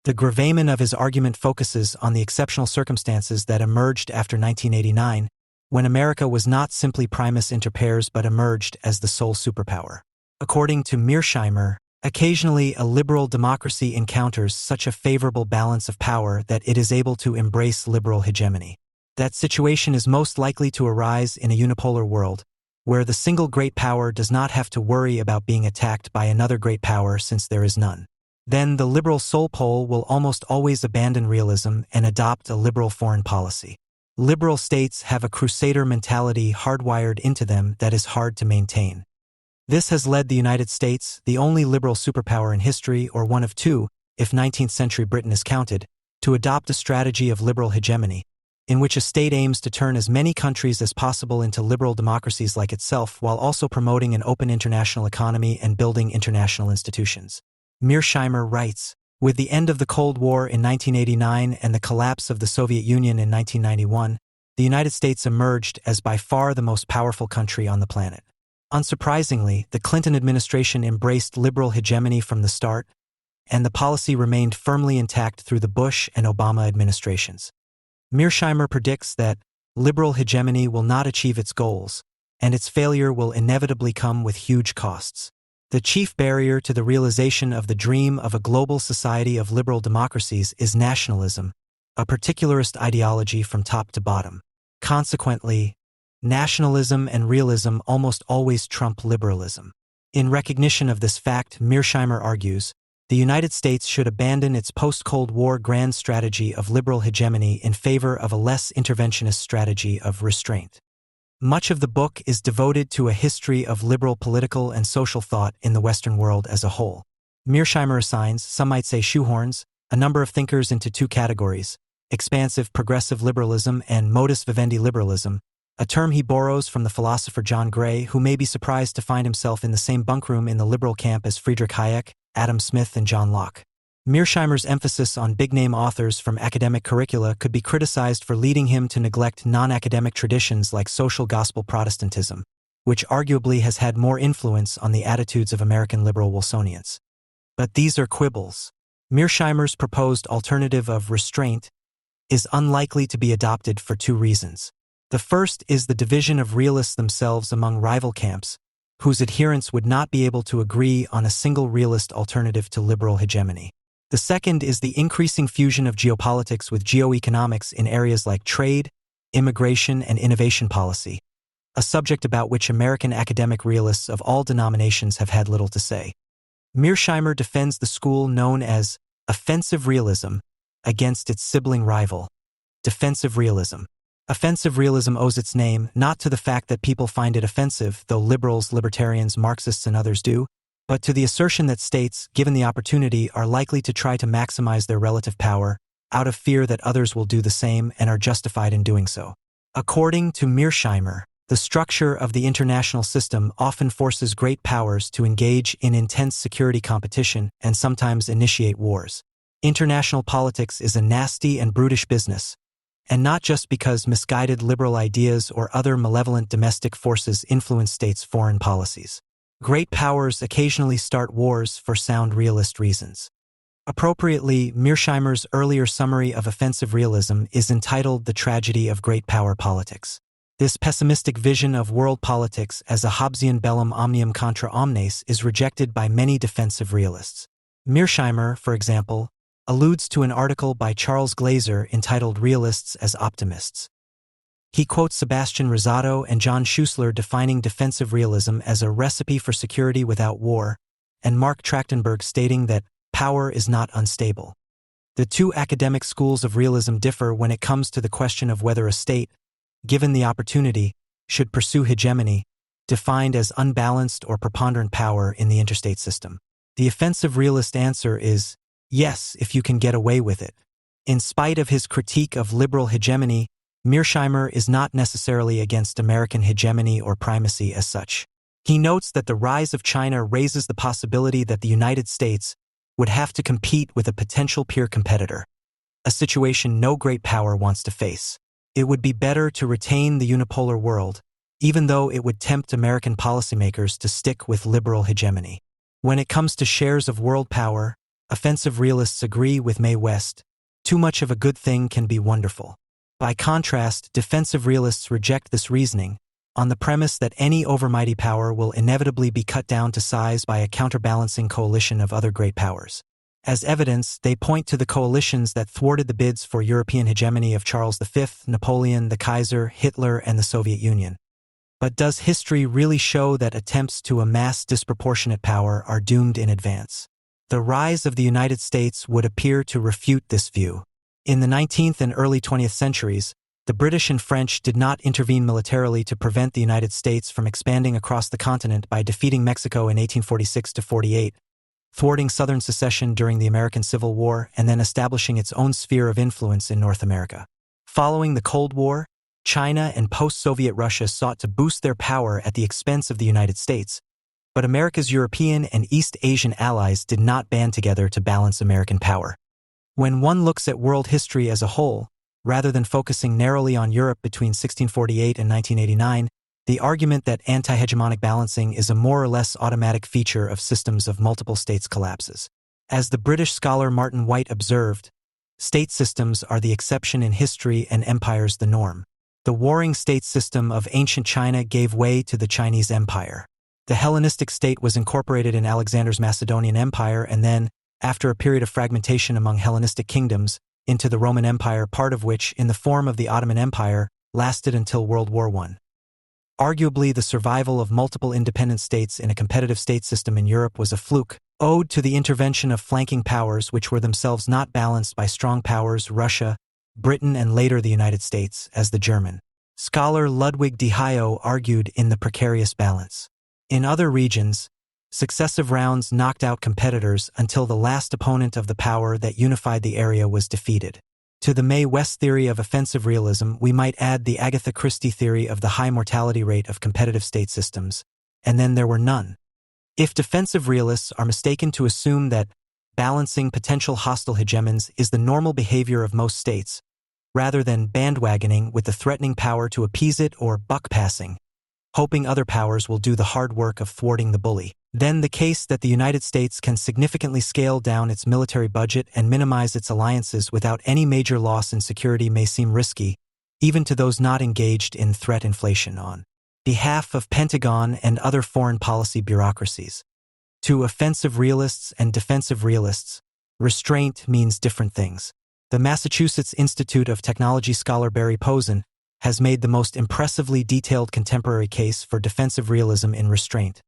The gravamen of his argument focuses on the exceptional circumstances that emerged after 1989, when America was not simply primus inter pares but emerged as the sole superpower. According to Mearsheimer, occasionally a liberal democracy encounters such a favorable balance of power that it is able to embrace liberal hegemony. That situation is most likely to arise in a unipolar world, where the single great power does not have to worry about being attacked by another great power since there is none. Then the liberal sole pole will almost always abandon realism and adopt a liberal foreign policy. Liberal states have a crusader mentality hardwired into them that is hard to maintain. This has led the United States, the only liberal superpower in history, or one of two, if 19th century Britain is counted, to adopt a strategy of liberal hegemony, in which a state aims to turn as many countries as possible into liberal democracies like itself while also promoting an open international economy and building international institutions. Mearsheimer writes, with the end of the Cold War in 1989 and the collapse of the Soviet Union in 1991, the United States emerged as by far the most powerful country on the planet. Unsurprisingly, the Clinton administration embraced liberal hegemony from the start, and the policy remained firmly intact through the Bush and Obama administrations. Mearsheimer predicts that liberal hegemony will not achieve its goals, and its failure will inevitably come with huge costs. The chief barrier to the realization of the dream of a global society of liberal democracies is nationalism, a particularist ideology from top to bottom. Consequently, nationalism and realism almost always trump liberalism. In recognition of this fact, Mearsheimer argues, the United States should abandon its post-Cold War grand strategy of liberal hegemony in favor of a less interventionist strategy of restraint. Much of the book is devoted to a history of liberal political and social thought in the Western world as a whole. Mearsheimer assigns, some might say shoehorns, a number of thinkers into two categories: expansive progressive liberalism and modus vivendi liberalism, a term he borrows from the philosopher John Gray, who may be surprised to find himself in the same bunkroom in the liberal camp as Friedrich Hayek, Adam Smith, and John Locke. Mearsheimer's emphasis on big-name authors from academic curricula could be criticized for leading him to neglect non-academic traditions like social gospel Protestantism, which arguably has had more influence on the attitudes of American liberal Wilsonians. But these are quibbles. Mearsheimer's proposed alternative of restraint is unlikely to be adopted for two reasons. The first is the division of realists themselves among rival camps, whose adherents would not be able to agree on a single realist alternative to liberal hegemony. The second is the increasing fusion of geopolitics with geoeconomics in areas like trade, immigration, and innovation policy, a subject about which American academic realists of all denominations have had little to say. Mearsheimer defends the school known as offensive realism against its sibling rival, defensive realism. Offensive realism owes its name not to the fact that people find it offensive, though liberals, libertarians, Marxists, and others do, but to the assertion that states, given the opportunity, are likely to try to maximize their relative power, out of fear that others will do the same and are justified in doing so. According to Mearsheimer, the structure of the international system often forces great powers to engage in intense security competition and sometimes initiate wars. International politics is a nasty and brutish business, and not just because misguided liberal ideas or other malevolent domestic forces influence states' foreign policies. Great powers occasionally start wars for sound realist reasons. Appropriately, Mearsheimer's earlier summary of offensive realism is entitled The Tragedy of Great Power Politics. This pessimistic vision of world politics as a Hobbesian bellum omnium contra omnes is rejected by many defensive realists. Mearsheimer, for example, alludes to an article by Charles Glazer entitled Realists as Optimists. He quotes Sebastian Rosado and John Schuessler defining defensive realism as a recipe for security without war, and Mark Trachtenberg stating that power is not unstable. The two academic schools of realism differ when it comes to the question of whether a state, given the opportunity, should pursue hegemony, defined as unbalanced or preponderant power in the interstate system. The offensive realist answer is, yes, if you can get away with it. In spite of his critique of liberal hegemony, Mearsheimer is not necessarily against American hegemony or primacy as such. He notes that the rise of China raises the possibility that the United States would have to compete with a potential peer competitor, a situation no great power wants to face. It would be better to retain the unipolar world, even though it would tempt American policymakers to stick with liberal hegemony. When it comes to shares of world power, offensive realists agree with Mae West. Too much of a good thing can be wonderful. By contrast, defensive realists reject this reasoning, on the premise that any overmighty power will inevitably be cut down to size by a counterbalancing coalition of other great powers. As evidence, they point to the coalitions that thwarted the bids for European hegemony of Charles V, Napoleon, the Kaiser, Hitler, and the Soviet Union. But does history really show that attempts to amass disproportionate power are doomed in advance? The rise of the United States would appear to refute this view. In the 19th and early 20th centuries, the British and French did not intervene militarily to prevent the United States from expanding across the continent by defeating Mexico in 1846–48, thwarting Southern secession during the American Civil War, and then establishing its own sphere of influence in North America. Following the Cold War, China and post-Soviet Russia sought to boost their power at the expense of the United States, but America's European and East Asian allies did not band together to balance American power. When one looks at world history as a whole, rather than focusing narrowly on Europe between 1648 and 1989, the argument that anti-hegemonic balancing is a more or less automatic feature of systems of multiple states collapses. As the British scholar Martin White observed, state systems are the exception in history and empires the norm. The warring state system of ancient China gave way to the Chinese Empire. The Hellenistic state was incorporated in Alexander's Macedonian Empire and then, after a period of fragmentation among Hellenistic kingdoms, into the Roman Empire, part of which, in the form of the Ottoman Empire, lasted until World War I. Arguably, the survival of multiple independent states in a competitive state system in Europe was a fluke, owed to the intervention of flanking powers which were themselves not balanced by strong powers Russia, Britain, and later the United States, as the German scholar Ludwig de Hio argued in The Precarious Balance. In other regions, successive rounds knocked out competitors until the last opponent of the power that unified the area was defeated. To the Mae West theory of offensive realism, we might add the Agatha Christie theory of the high mortality rate of competitive state systems, and then there were none. If defensive realists are mistaken to assume that balancing potential hostile hegemons is the normal behavior of most states, rather than bandwagoning with the threatening power to appease it or buck-passing, hoping other powers will do the hard work of thwarting the bully, then the case that the United States can significantly scale down its military budget and minimize its alliances without any major loss in security may seem risky, even to those not engaged in threat inflation on behalf of Pentagon and other foreign policy bureaucracies. To offensive realists and defensive realists, restraint means different things. The Massachusetts Institute of Technology scholar Barry Posen has made the most impressively detailed contemporary case for defensive realism in restraint,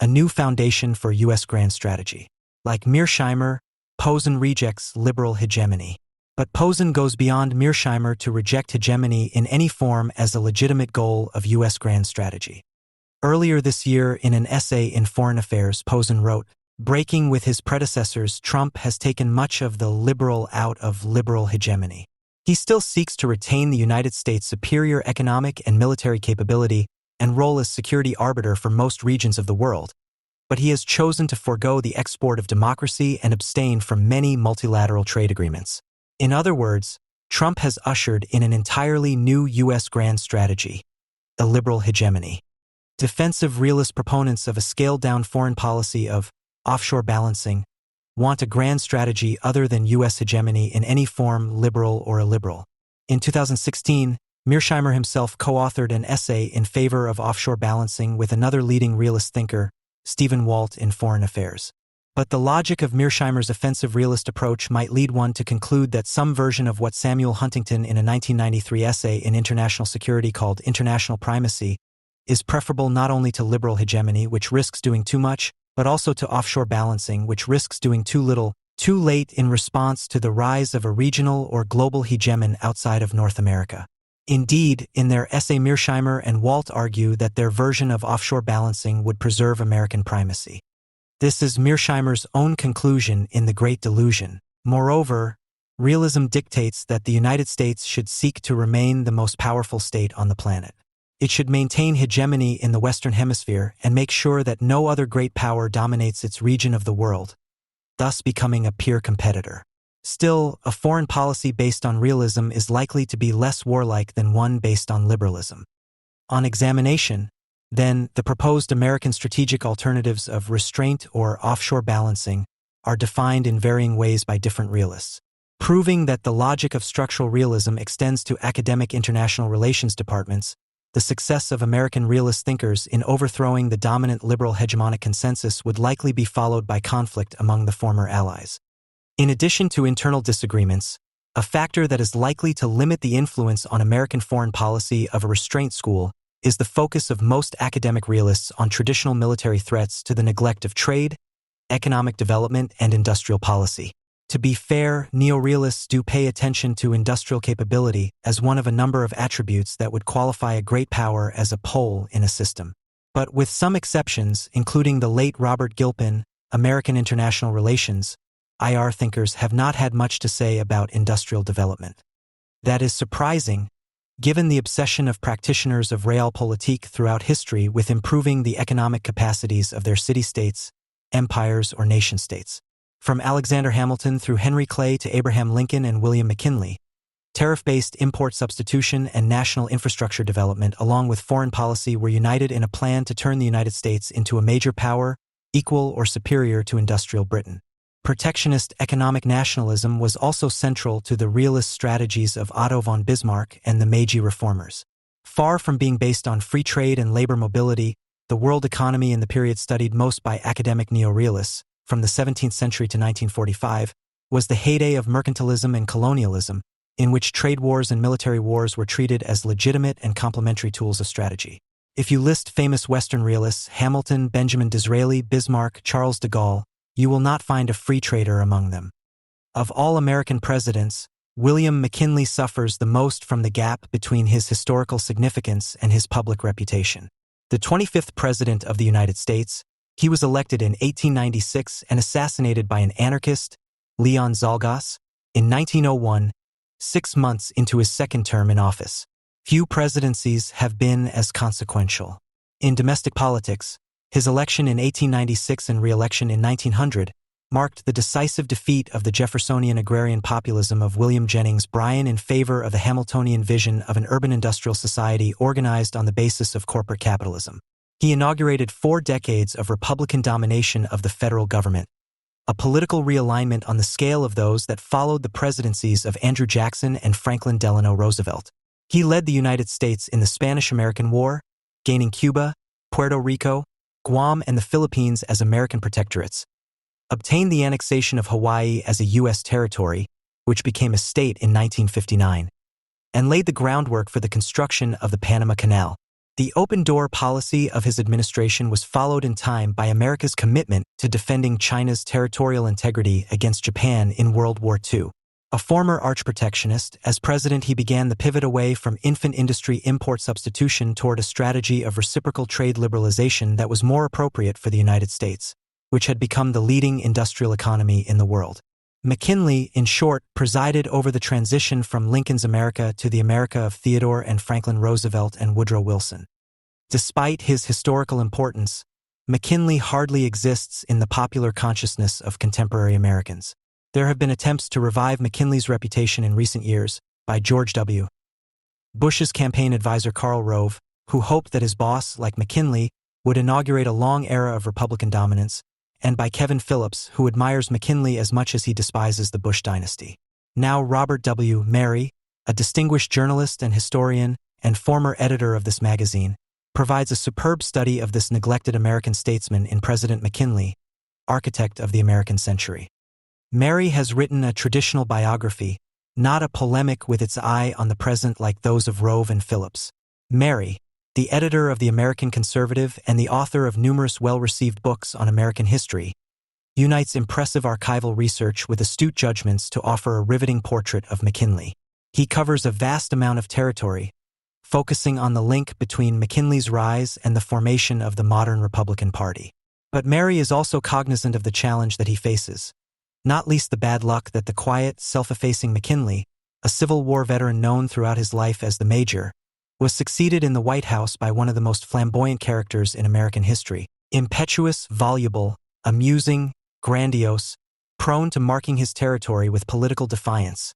a new foundation for U.S. grand strategy. Like Mearsheimer, Posen rejects liberal hegemony. But Posen goes beyond Mearsheimer to reject hegemony in any form as a legitimate goal of U.S. grand strategy. Earlier this year, in an essay in Foreign Affairs, Posen wrote, "Breaking with his predecessors, Trump has taken much of the liberal out of liberal hegemony. He still seeks to retain the United States' superior economic and military capability and role as security arbiter for most regions of the world, but he has chosen to forego the export of democracy and abstain from many multilateral trade agreements. In other words, Trump has ushered in an entirely new U.S. grand strategy, a liberal hegemony. Defensive realist proponents of a scaled-down foreign policy of offshore balancing want a grand strategy other than U.S. hegemony in any form, liberal or illiberal. In 2016, Mearsheimer himself co-authored an essay in favor of offshore balancing with another leading realist thinker, Stephen Walt, in Foreign Affairs. But the logic of Mearsheimer's offensive realist approach might lead one to conclude that some version of what Samuel Huntington in a 1993 essay in International Security called international primacy is preferable not only to liberal hegemony, which risks doing too much, but also to offshore balancing, which risks doing too little, too late in response to the rise of a regional or global hegemon outside of North America. Indeed, in their essay, Mearsheimer and Walt argue that their version of offshore balancing would preserve American primacy. This is Mearsheimer's own conclusion in The Great Delusion. Moreover, realism dictates that the United States should seek to remain the most powerful state on the planet. It should maintain hegemony in the Western Hemisphere and make sure that no other great power dominates its region of the world, thus becoming a peer competitor. Still, a foreign policy based on realism is likely to be less warlike than one based on liberalism. On examination, then, the proposed American strategic alternatives of restraint or offshore balancing are defined in varying ways by different realists, proving that the logic of structural realism extends to academic international relations departments. The success of American realist thinkers in overthrowing the dominant liberal hegemonic consensus would likely be followed by conflict among the former allies. In addition to internal disagreements, a factor that is likely to limit the influence on American foreign policy of a restraint school is the focus of most academic realists on traditional military threats to the neglect of trade, economic development, and industrial policy. To be fair, neorealists do pay attention to industrial capability as one of a number of attributes that would qualify a great power as a pole in a system. But with some exceptions, including the late Robert Gilpin, American International Relations, IR thinkers have not had much to say about industrial development. That is surprising, given the obsession of practitioners of realpolitik throughout history with improving the economic capacities of their city-states, empires, or nation-states. From Alexander Hamilton through Henry Clay to Abraham Lincoln and William McKinley, tariff-based import substitution and national infrastructure development along with foreign policy were united in a plan to turn the United States into a major power, equal or superior to industrial Britain. Protectionist economic nationalism was also central to the realist strategies of Otto von Bismarck and the Meiji reformers. Far from being based on free trade and labor mobility, the world economy in the period studied most by academic neorealists, from the 17th century to 1945, was the heyday of mercantilism and colonialism, in which trade wars and military wars were treated as legitimate and complementary tools of strategy. If you list famous Western realists, Hamilton, Benjamin Disraeli, Bismarck, Charles de Gaulle, you will not find a free trader among them. Of all American presidents, William McKinley suffers the most from the gap between his historical significance and his public reputation. The 25th President of the United States, he was elected in 1896 and assassinated by an anarchist, Leon Zalgas, in 1901, 6 months into his second term in office. Few presidencies have been as consequential. In domestic politics, his election in 1896 and re-election in 1900 marked the decisive defeat of the Jeffersonian agrarian populism of William Jennings Bryan in favor of the Hamiltonian vision of an urban industrial society organized on the basis of corporate capitalism. He inaugurated 4 decades of Republican domination of the federal government, a political realignment on the scale of those that followed the presidencies of Andrew Jackson and Franklin Delano Roosevelt. He led the United States in the Spanish-American War, gaining Cuba, Puerto Rico, Guam, and the Philippines as American protectorates, obtained the annexation of Hawaii as a U.S. territory, which became a state in 1959, and laid the groundwork for the construction of the Panama Canal. The open-door policy of his administration was followed in time by America's commitment to defending China's territorial integrity against Japan in World War II. A former arch-protectionist, as president he began the pivot away from infant industry import substitution toward a strategy of reciprocal trade liberalization that was more appropriate for the United States, which had become the leading industrial economy in the world. McKinley, in short, presided over the transition from Lincoln's America to the America of Theodore and Franklin Roosevelt and Woodrow Wilson. Despite his historical importance, McKinley hardly exists in the popular consciousness of contemporary Americans. There have been attempts to revive McKinley's reputation in recent years, by George W. Bush's campaign advisor Karl Rove, who hoped that his boss, like McKinley, would inaugurate a long era of Republican dominance, and by Kevin Phillips, who admires McKinley as much as he despises the Bush dynasty. Now Robert W. Mary, a distinguished journalist and historian and former editor of this magazine, provides a superb study of this neglected American statesman in President McKinley, architect of the American century. Mary has written a traditional biography, not a polemic with its eye on the present like those of Rove and Phillips. Mary, the editor of the American Conservative and the author of numerous well-received books on American history, unites impressive archival research with astute judgments to offer a riveting portrait of McKinley. He covers a vast amount of territory, focusing on the link between McKinley's rise and the formation of the modern Republican Party. But Mary is also cognizant of the challenge that he faces, not least the bad luck that the quiet, self-effacing McKinley, a Civil War veteran known throughout his life as the Major, was succeeded in the White House by one of the most flamboyant characters in American history, impetuous, voluble, amusing, grandiose, prone to marking his territory with political defiance.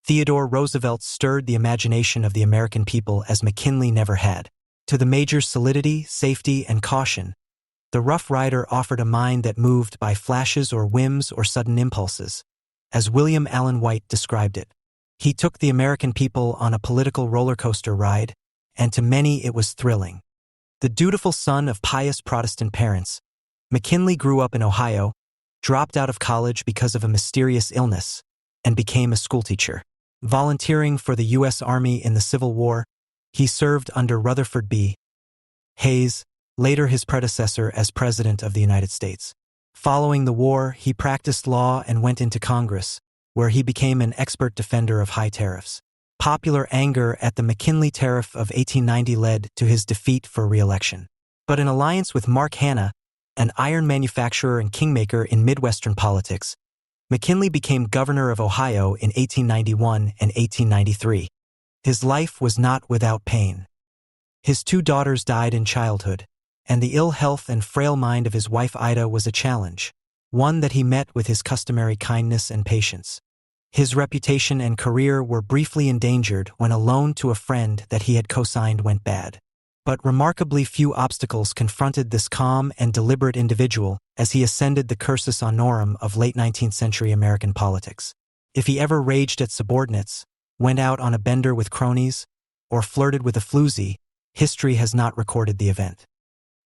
Theodore Roosevelt stirred the imagination of the American people as McKinley never had. To the Major's solidity, safety, and caution, the Rough Rider offered a mind that moved by flashes or whims or sudden impulses, as William Allen White described it. He took the American people on a political roller coaster ride, and to many it was thrilling. The dutiful son of pious Protestant parents, McKinley grew up in Ohio, dropped out of college because of a mysterious illness, and became a schoolteacher. Volunteering for the U.S. Army in the Civil War, he served under Rutherford B. Hayes, later his predecessor as President of the United States. Following the war, he practiced law and went into Congress, where he became an expert defender of high tariffs. Popular anger at the McKinley Tariff of 1890 led to his defeat for re-election. But in alliance with Mark Hanna, an iron manufacturer and kingmaker in Midwestern politics, McKinley became governor of Ohio in 1891 and 1893. His life was not without pain. His 2 daughters died in childhood, and the ill health and frail mind of his wife Ida was a challenge, one that he met with his customary kindness and patience. His reputation and career were briefly endangered when a loan to a friend that he had co-signed went bad. But remarkably few obstacles confronted this calm and deliberate individual as he ascended the cursus honorum of late 19th century American politics. If he ever raged at subordinates, went out on a bender with cronies, or flirted with a floozy, history has not recorded the event.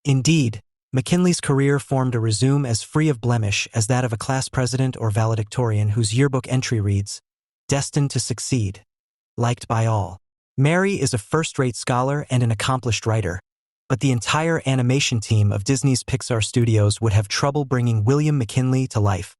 Indeed, McKinley's career formed a resume as free of blemish as that of a class president or valedictorian whose yearbook entry reads, "Destined to succeed, liked by all." Mary is a first-rate scholar and an accomplished writer, but the entire animation team of Disney's Pixar Studios would have trouble bringing William McKinley to life.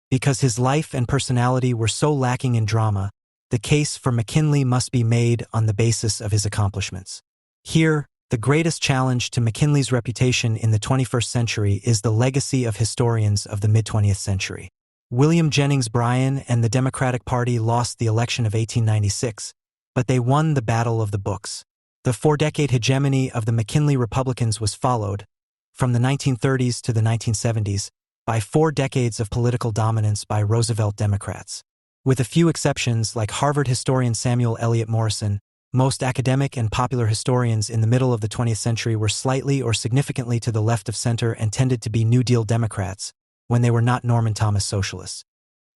Because his life and personality were so lacking in drama, the case for McKinley must be made on the basis of his accomplishments. Here, the greatest challenge to McKinley's reputation in the 21st century is the legacy of historians of the mid-20th century. William Jennings Bryan and the Democratic Party lost the election of 1896, but they won the Battle of the Books. The 4-decade hegemony of the McKinley Republicans was followed, from the 1930s to the 1970s, by 4 decades of political dominance by Roosevelt Democrats. With a few exceptions, like Harvard historian Samuel Eliot Morison, most academic and popular historians in the middle of the 20th century were slightly or significantly to the left of center and tended to be New Deal Democrats, when they were not Norman Thomas socialists.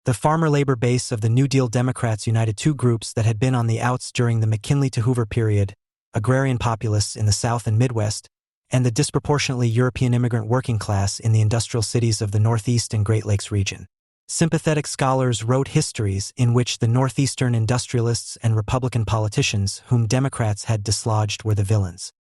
The farmer-labor base of the New Deal Democrats united 2 groups that had been on the outs during the McKinley to Hoover period: agrarian populists in the South and Midwest, and the disproportionately European immigrant working class in the industrial cities of the Northeast and Great Lakes region. Sympathetic scholars wrote histories in which the Northeastern industrialists and Republican politicians whom Democrats had dislodged were the villains.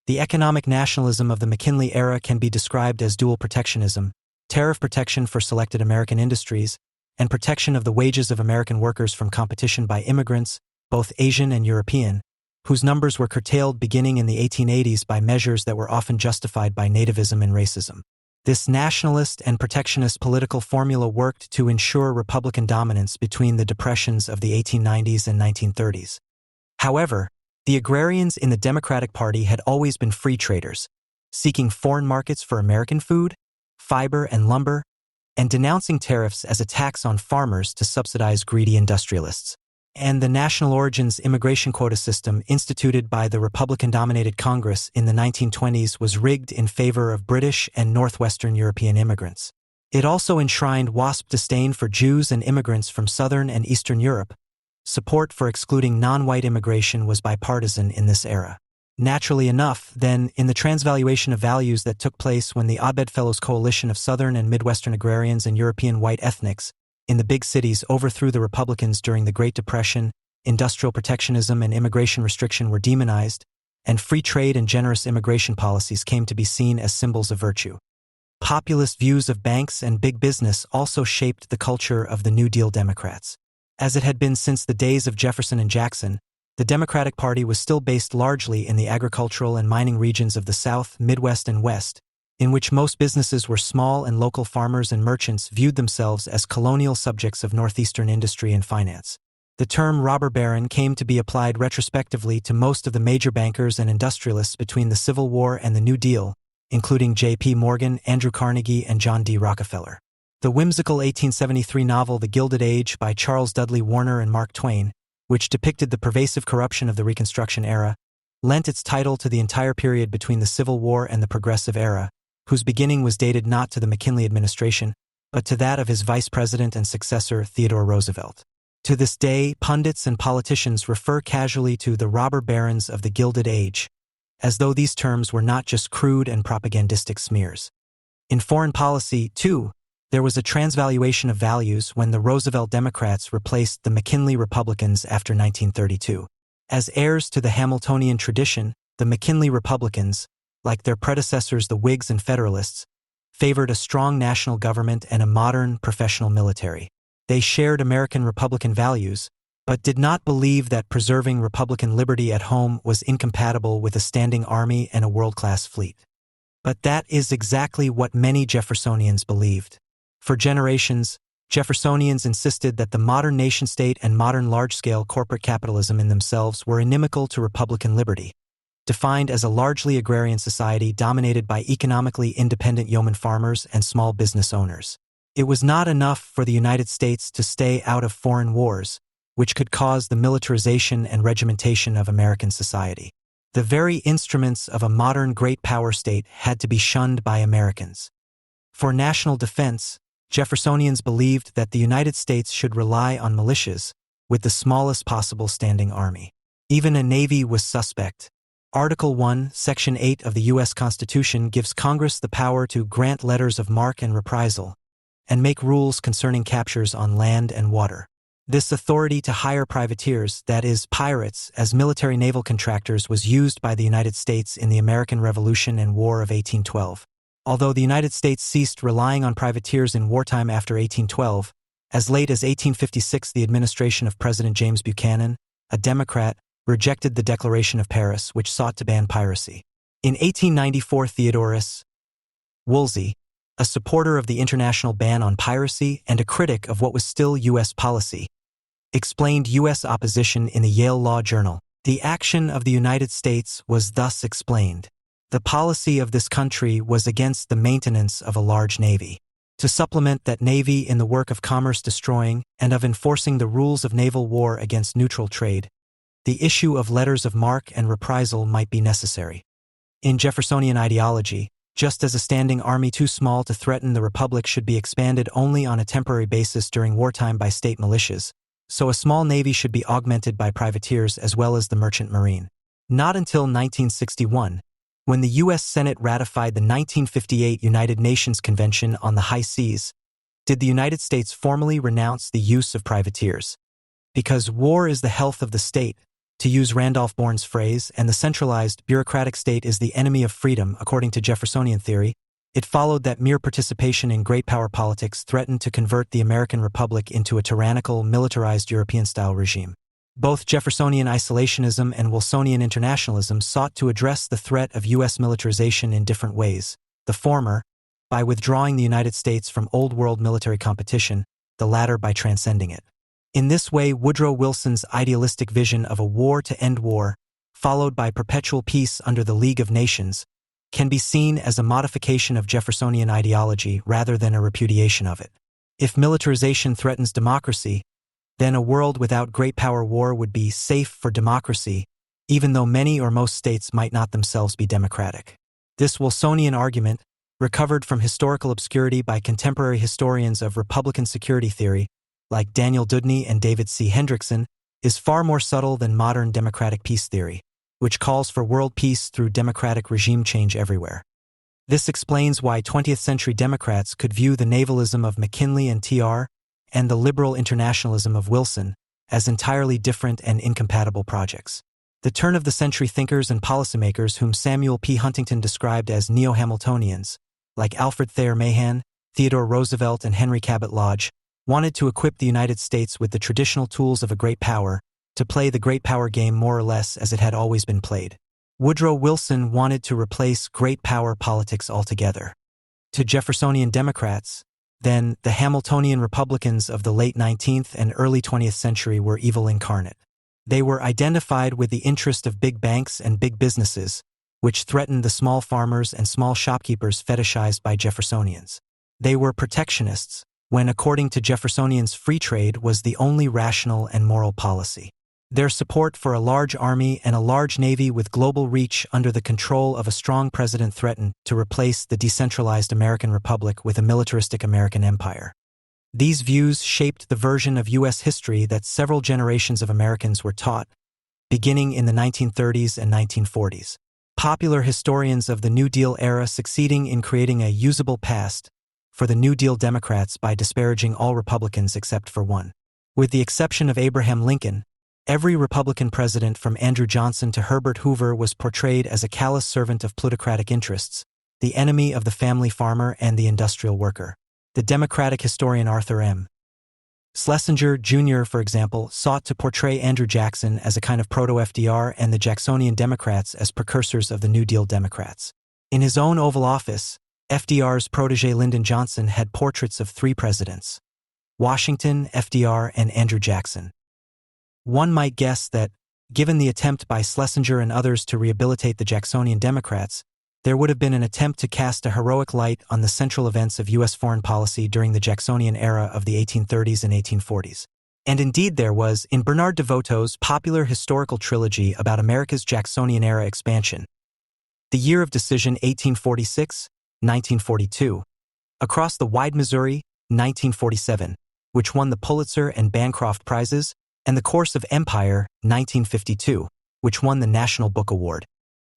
The economic nationalism of the McKinley era can be described as dual protectionism: tariff protection for selected American industries, and protection of the wages of American workers from competition by immigrants, both Asian and European, whose numbers were curtailed beginning in the 1880s by measures that were often justified by nativism and racism. This nationalist and protectionist political formula worked to ensure Republican dominance between the depressions of the 1890s and 1930s. However, the agrarians in the Democratic Party had always been free traders, seeking foreign markets for American food, fiber, and lumber, and denouncing tariffs as a tax on farmers to subsidize greedy industrialists. and the national origins immigration quota system instituted by the Republican-dominated Congress in the 1920s was rigged in favor of British and Northwestern European immigrants. It also enshrined WASP disdain for Jews and immigrants from Southern and Eastern Europe. Support for excluding non-white immigration was bipartisan in this era. Naturally enough, then, in the transvaluation of values that took place when the Odd Bedfellows coalition of Southern and Midwestern agrarians and European white ethnics in the big cities overthrew the Republicans during the Great Depression, industrial protectionism and immigration restriction were demonized, and free trade and generous immigration policies came to be seen as symbols of virtue. Populist views of banks and big business also shaped the culture of the New Deal Democrats. As it had been since the days of Jefferson and Jackson, the Democratic Party was still based largely in the agricultural and mining regions of the South, Midwest, and West, in which most businesses were small and local farmers and merchants viewed themselves as colonial subjects of Northeastern industry and finance. The term robber baron came to be applied retrospectively to most of the major bankers and industrialists between the Civil War and the New Deal, including J.P. Morgan, Andrew Carnegie, and John D. Rockefeller. The whimsical 1873 novel The Gilded Age by Charles Dudley Warner and Mark Twain, which depicted the pervasive corruption of the Reconstruction era, lent its title to the entire period between the Civil War and the Progressive Era, whose beginning was dated not to the McKinley administration, but to that of his vice president and successor, Theodore Roosevelt. To this day, pundits and politicians refer casually to the robber barons of the Gilded Age, as though these terms were not just crude and propagandistic smears. In foreign policy, too, there was a transvaluation of values when the Roosevelt Democrats replaced the McKinley Republicans after 1932. As heirs to the Hamiltonian tradition, the McKinley Republicans, like their predecessors the Whigs and Federalists, favored a strong national government and a modern, professional military. They shared American Republican values, but did not believe that preserving Republican liberty at home was incompatible with a standing army and a world-class fleet. But that is exactly what many Jeffersonians believed. For generations, Jeffersonians insisted that the modern nation-state and modern large-scale corporate capitalism in themselves were inimical to Republican liberty, defined as a largely agrarian society dominated by economically independent yeoman farmers and small business owners. It was not enough for the United States to stay out of foreign wars, which could cause the militarization and regimentation of American society. The very instruments of a modern great power state had to be shunned by Americans. For national defense, Jeffersonians believed that the United States should rely on militias, with the smallest possible standing army. Even a navy was suspect. Article 1, Section 8 of the U.S. Constitution gives Congress the power to grant letters of marque and reprisal, and make rules concerning captures on land and water. This authority to hire privateers, that is, pirates, as military naval contractors was used by the United States in the American Revolution and War of 1812. Although the United States ceased relying on privateers in wartime after 1812, as late as 1856 the administration of President James Buchanan, a Democrat, rejected the Declaration of Paris, which sought to ban piracy. In 1894, Theodorus Woolsey, a supporter of the international ban on piracy and a critic of what was still U.S. policy, explained U.S. opposition in the Yale Law Journal. The action of the United States was thus explained. The policy of this country was against the maintenance of a large navy. To supplement that navy in the work of commerce destroying and of enforcing the rules of naval war against neutral trade, the issue of letters of marque and reprisal might be necessary. In Jeffersonian ideology, just as a standing army too small to threaten the Republic should be expanded only on a temporary basis during wartime by state militias, so a small navy should be augmented by privateers as well as the merchant marine. Not until 1961, when the U.S. Senate ratified the 1958 United Nations Convention on the High Seas, did the United States formally renounce the use of privateers. Because war is the health of the state, to use Randolph Bourne's phrase, and the centralized, bureaucratic state is the enemy of freedom, according to Jeffersonian theory, it followed that mere participation in great power politics threatened to convert the American Republic into a tyrannical, militarized European-style regime. Both Jeffersonian isolationism and Wilsonian internationalism sought to address the threat of U.S. militarization in different ways, the former, by withdrawing the United States from Old World military competition, the latter by transcending it. In this way, Woodrow Wilson's idealistic vision of a war to end war, followed by perpetual peace under the League of Nations, can be seen as a modification of Jeffersonian ideology rather than a repudiation of it. If militarization threatens democracy, then a world without great power war would be safe for democracy, even though many or most states might not themselves be democratic. This Wilsonian argument, recovered from historical obscurity by contemporary historians of Republican security theory, like Daniel Dudney and David C. Hendrickson, is far more subtle than modern democratic peace theory, which calls for world peace through democratic regime change everywhere. This explains why 20th-century Democrats could view the navalism of McKinley and TR and the liberal internationalism of Wilson as entirely different and incompatible projects. The turn-of-the-century thinkers and policymakers whom Samuel P. Huntington described as neo-Hamiltonians, like Alfred Thayer Mahan, Theodore Roosevelt, and Henry Cabot Lodge, wanted to equip the United States with the traditional tools of a great power to play the great power game more or less as it had always been played. Woodrow Wilson wanted to replace great power politics altogether. To Jeffersonian Democrats, then, the Hamiltonian Republicans of the late 19th and early 20th century were evil incarnate. They were identified with the interest of big banks and big businesses, which threatened the small farmers and small shopkeepers fetishized by Jeffersonians. They were protectionists, when according to Jeffersonians free trade was the only rational and moral policy. Their support for a large army and a large navy with global reach under the control of a strong president threatened to replace the decentralized American Republic with a militaristic American empire. These views shaped the version of U.S. history that several generations of Americans were taught, beginning in the 1930s and 1940s. Popular historians of the New Deal era succeeding in creating a usable past for the New Deal Democrats by disparaging all Republicans except for one. With the exception of Abraham Lincoln, every Republican president from Andrew Johnson to Herbert Hoover was portrayed as a callous servant of plutocratic interests, the enemy of the family farmer and the industrial worker. The Democratic historian Arthur M. Schlesinger, Jr., for example, sought to portray Andrew Jackson as a kind of proto-FDR and the Jacksonian Democrats as precursors of the New Deal Democrats. In his own Oval Office, FDR's protege Lyndon Johnson had portraits of three presidents: Washington, FDR, and Andrew Jackson. One might guess that, given the attempt by Schlesinger and others to rehabilitate the Jacksonian Democrats, there would have been an attempt to cast a heroic light on the central events of U.S. foreign policy during the Jacksonian era of the 1830s and 1840s. And indeed there was, in Bernard DeVoto's popular historical trilogy about America's Jacksonian-era expansion, The Year of Decision 1846, 1942, Across the Wide Missouri, 1947, which won the Pulitzer and Bancroft Prizes, and The Course of Empire, 1952, which won the National Book Award.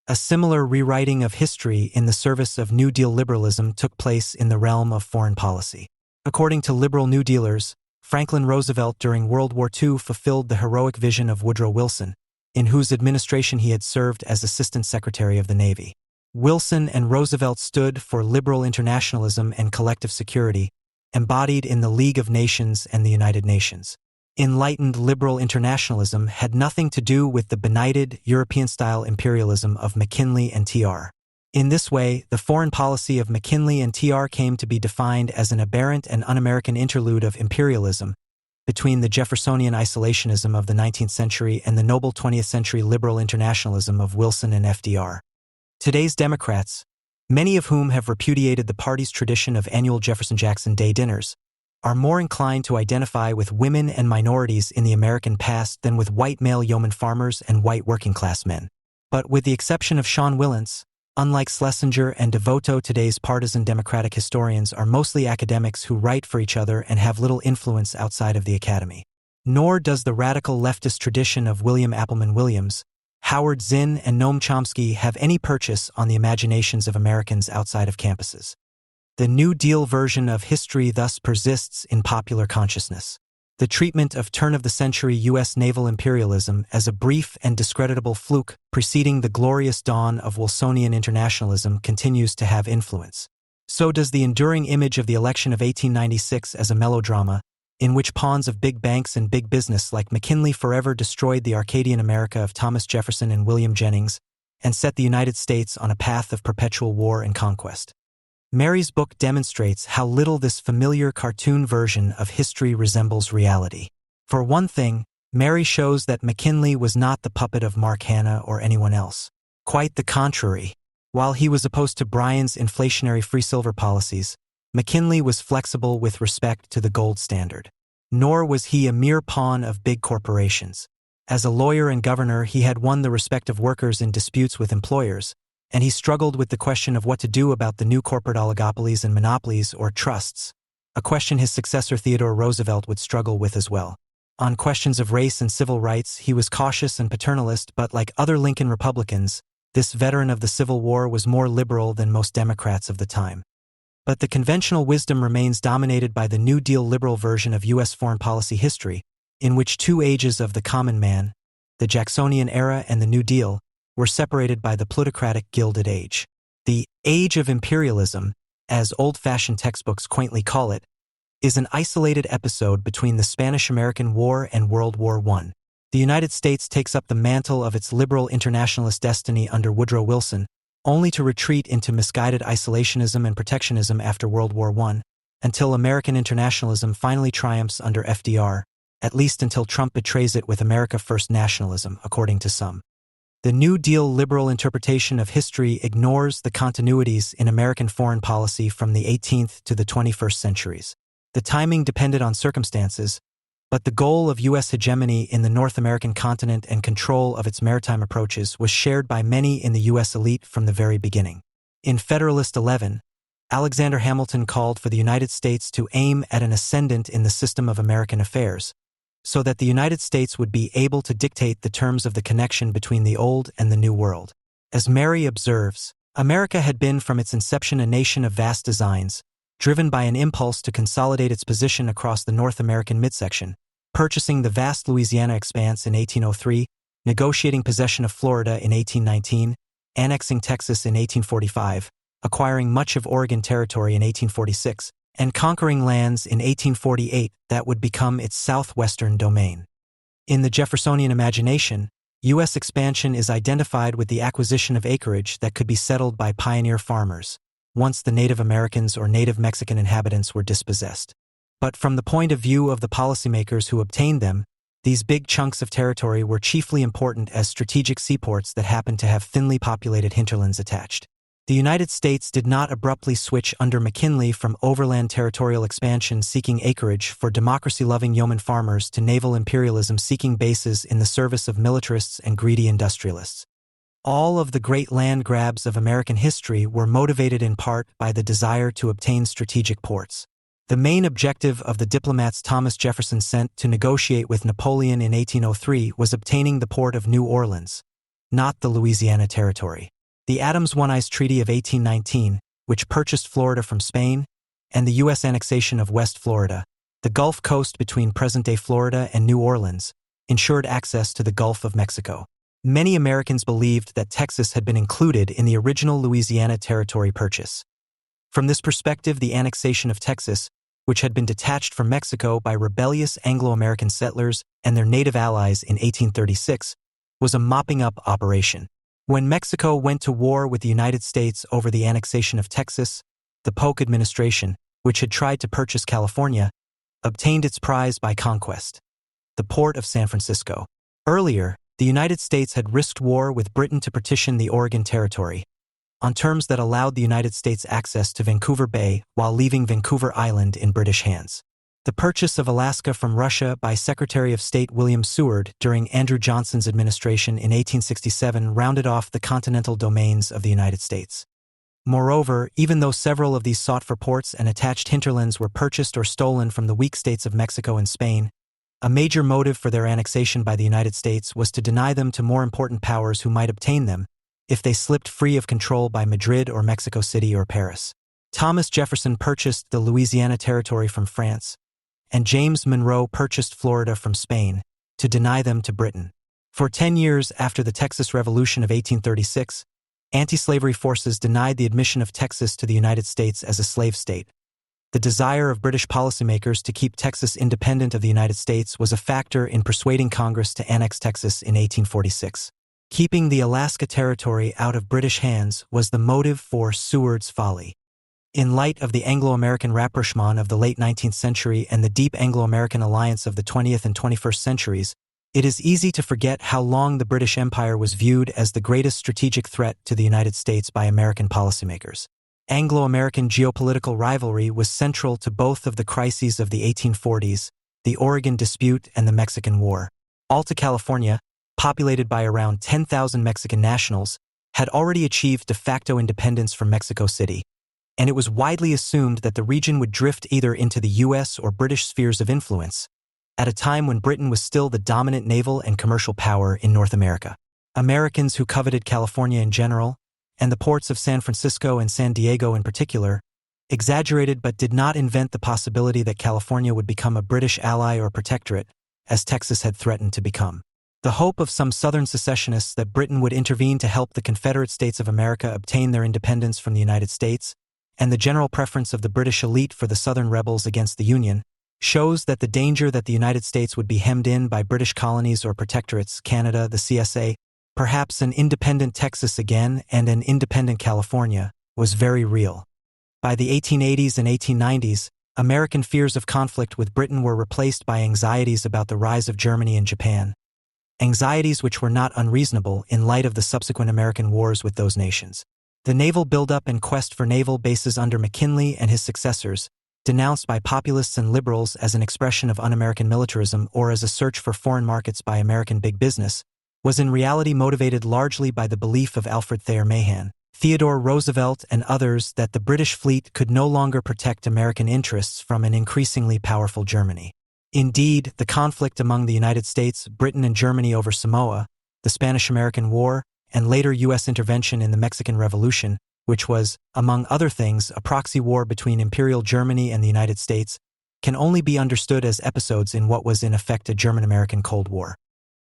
A similar rewriting of history in the service of New Deal liberalism took place in the realm of foreign policy. According to liberal New Dealers, Franklin Roosevelt during World War II fulfilled the heroic vision of Woodrow Wilson, in whose administration he had served as Assistant Secretary of the Navy. Wilson and Roosevelt stood for liberal internationalism and collective security, embodied in the League of Nations and the United Nations. Enlightened liberal internationalism had nothing to do with the benighted European-style imperialism of McKinley and TR. In this way, the foreign policy of McKinley and TR came to be defined as an aberrant and un-American interlude of imperialism between the Jeffersonian isolationism of the 19th century and the noble 20th century liberal internationalism of Wilson and FDR. Today's Democrats, many of whom have repudiated the party's tradition of annual Jefferson-Jackson Day dinners, are more inclined to identify with women and minorities in the American past than with white male yeoman farmers and white working-class men. But with the exception of Sean Willents, unlike Schlesinger and DeVoto, today's partisan Democratic historians are mostly academics who write for each other and have little influence outside of the academy. Nor does the radical leftist tradition of William Appleman Williams, Howard Zinn, and Noam Chomsky have any purchase on the imaginations of Americans outside of campuses. The New Deal version of history thus persists in popular consciousness. The treatment of turn-of-the-century U.S. naval imperialism as a brief and discreditable fluke preceding the glorious dawn of Wilsonian internationalism continues to have influence. So does the enduring image of the election of 1896 as a melodrama, in which pawns of big banks and big business like McKinley forever destroyed the Arcadian America of Thomas Jefferson and William Jennings and set the United States on a path of perpetual war and conquest. Mary's book demonstrates how little this familiar cartoon version of history resembles reality. For one thing, Mary shows that McKinley was not the puppet of Mark Hanna or anyone else. Quite the contrary. While he was opposed to Bryan's inflationary free silver policies, McKinley was flexible with respect to the gold standard. nor was he a mere pawn of big corporations. As a lawyer and governor, he had won the respect of workers in disputes with employers, and he struggled with the question of what to do about the new corporate oligopolies and monopolies or trusts, a question his successor Theodore Roosevelt would struggle with as well. On questions of race and civil rights, he was cautious and paternalist, but like other Lincoln Republicans, this veteran of the Civil War was more liberal than most Democrats of the time. But the conventional wisdom remains dominated by the New Deal liberal version of U.S. foreign policy history, in which two ages of the common man, the Jacksonian era and the New Deal, were separated by the plutocratic Gilded Age. The Age of Imperialism, as old-fashioned textbooks quaintly call it, is an isolated episode between the Spanish-American War and World War I. The United States takes up the mantle of its liberal internationalist destiny under Woodrow Wilson, only to retreat into misguided isolationism and protectionism after World War I, until American internationalism finally triumphs under FDR, at least until Trump betrays it with America First nationalism, according to some. The New Deal liberal interpretation of history ignores the continuities in American foreign policy from the 18th to the 21st centuries. The timing depended on circumstances, but the goal of U.S. hegemony in the North American continent and control of its maritime approaches was shared by many in the U.S. elite from the very beginning. In Federalist 11, Alexander Hamilton called for the United States to aim at an ascendant in the system of American affairs, so that the United States would be able to dictate the terms of the connection between the Old and the New World. As Mary observes, America had been from its inception a nation of vast designs, driven by an impulse to consolidate its position across the North American midsection, purchasing the vast Louisiana expanse in 1803, negotiating possession of Florida in 1819, annexing Texas in 1845, acquiring much of Oregon Territory in 1846, and conquering lands in 1848 that would become its southwestern domain. In the Jeffersonian imagination, U.S. expansion is identified with the acquisition of acreage that could be settled by pioneer farmers, once the Native Americans or Native Mexican inhabitants were dispossessed. But from the point of view of the policymakers who obtained them, these big chunks of territory were chiefly important as strategic seaports that happened to have thinly populated hinterlands attached. The United States did not abruptly switch under McKinley from overland territorial expansion seeking acreage for democracy-loving yeoman farmers to naval imperialism seeking bases in the service of militarists and greedy industrialists. All of the great land grabs of American history were motivated in part by the desire to obtain strategic ports. The main objective of the diplomats Thomas Jefferson sent to negotiate with Napoleon in 1803 was obtaining the port of New Orleans, not the Louisiana Territory. The Adams-One Eyes Treaty of 1819, which purchased Florida from Spain, and the U.S. annexation of West Florida, the Gulf Coast between present-day Florida and New Orleans, ensured access to the Gulf of Mexico. Many Americans believed that Texas had been included in the original Louisiana Territory purchase. From this perspective, the annexation of Texas, which had been detached from Mexico by rebellious Anglo-American settlers and their native allies in 1836, was a mopping-up operation. When Mexico went to war with the United States over the annexation of Texas, the Polk administration, which had tried to purchase California, obtained its prize by conquest, the port of San Francisco. Earlier, the United States had risked war with Britain to partition the Oregon Territory, on terms that allowed the United States access to Vancouver Bay while leaving Vancouver Island in British hands. The purchase of Alaska from Russia by Secretary of State William Seward during Andrew Johnson's administration in 1867 rounded off the continental domains of the United States. Moreover, even though several of these sought-for ports and attached hinterlands were purchased or stolen from the weak states of Mexico and Spain, a major motive for their annexation by the United States was to deny them to more important powers who might obtain them if they slipped free of control by Madrid or Mexico City or Paris. Thomas Jefferson purchased the Louisiana Territory from France, and James Monroe purchased Florida from Spain to deny them to Britain. For 10 years after the Texas Revolution of 1836, anti-slavery forces denied the admission of Texas to the United States as a slave state. The desire of British policymakers to keep Texas independent of the United States was a factor in persuading Congress to annex Texas in 1846. Keeping the Alaska Territory out of British hands was the motive for Seward's folly. In light of the Anglo-American rapprochement of the late 19th century and the deep Anglo-American alliance of the 20th and 21st centuries, it is easy to forget how long the British Empire was viewed as the greatest strategic threat to the United States by American policymakers. Anglo-American geopolitical rivalry was central to both of the crises of the 1840s the Oregon Dispute, and the Mexican War. Alta California, populated by around 10,000 Mexican nationals, had already achieved de facto independence from Mexico City, and it was widely assumed that the region would drift either into the U.S. or British spheres of influence, at a time when Britain was still the dominant naval and commercial power in North America. Americans who coveted California in general, and the ports of San Francisco and San Diego in particular, exaggerated but did not invent the possibility that California would become a British ally or protectorate, as Texas had threatened to become. The hope of some Southern secessionists that Britain would intervene to help the Confederate States of America obtain their independence from the United States, and the general preference of the British elite for the Southern rebels against the Union, shows that the danger that the United States would be hemmed in by British colonies or protectorates, Canada, the CSA, perhaps an independent Texas again, and an independent California, was very real. By the 1880s and 1890s, American fears of conflict with Britain were replaced by anxieties about the rise of Germany and Japan, anxieties which were not unreasonable in light of the subsequent American wars with those nations. The naval buildup and quest for naval bases under McKinley and his successors, denounced by populists and liberals as an expression of un-American militarism or as a search for foreign markets by American big business, was in reality motivated largely by the belief of Alfred Thayer Mahan, Theodore Roosevelt, and others that the British fleet could no longer protect American interests from an increasingly powerful Germany. Indeed, the conflict among the United States, Britain, and Germany over Samoa, the Spanish-American War, and later U.S. intervention in the Mexican Revolution, which was, among other things, a proxy war between Imperial Germany and the United States, can only be understood as episodes in what was in effect a German-American Cold War.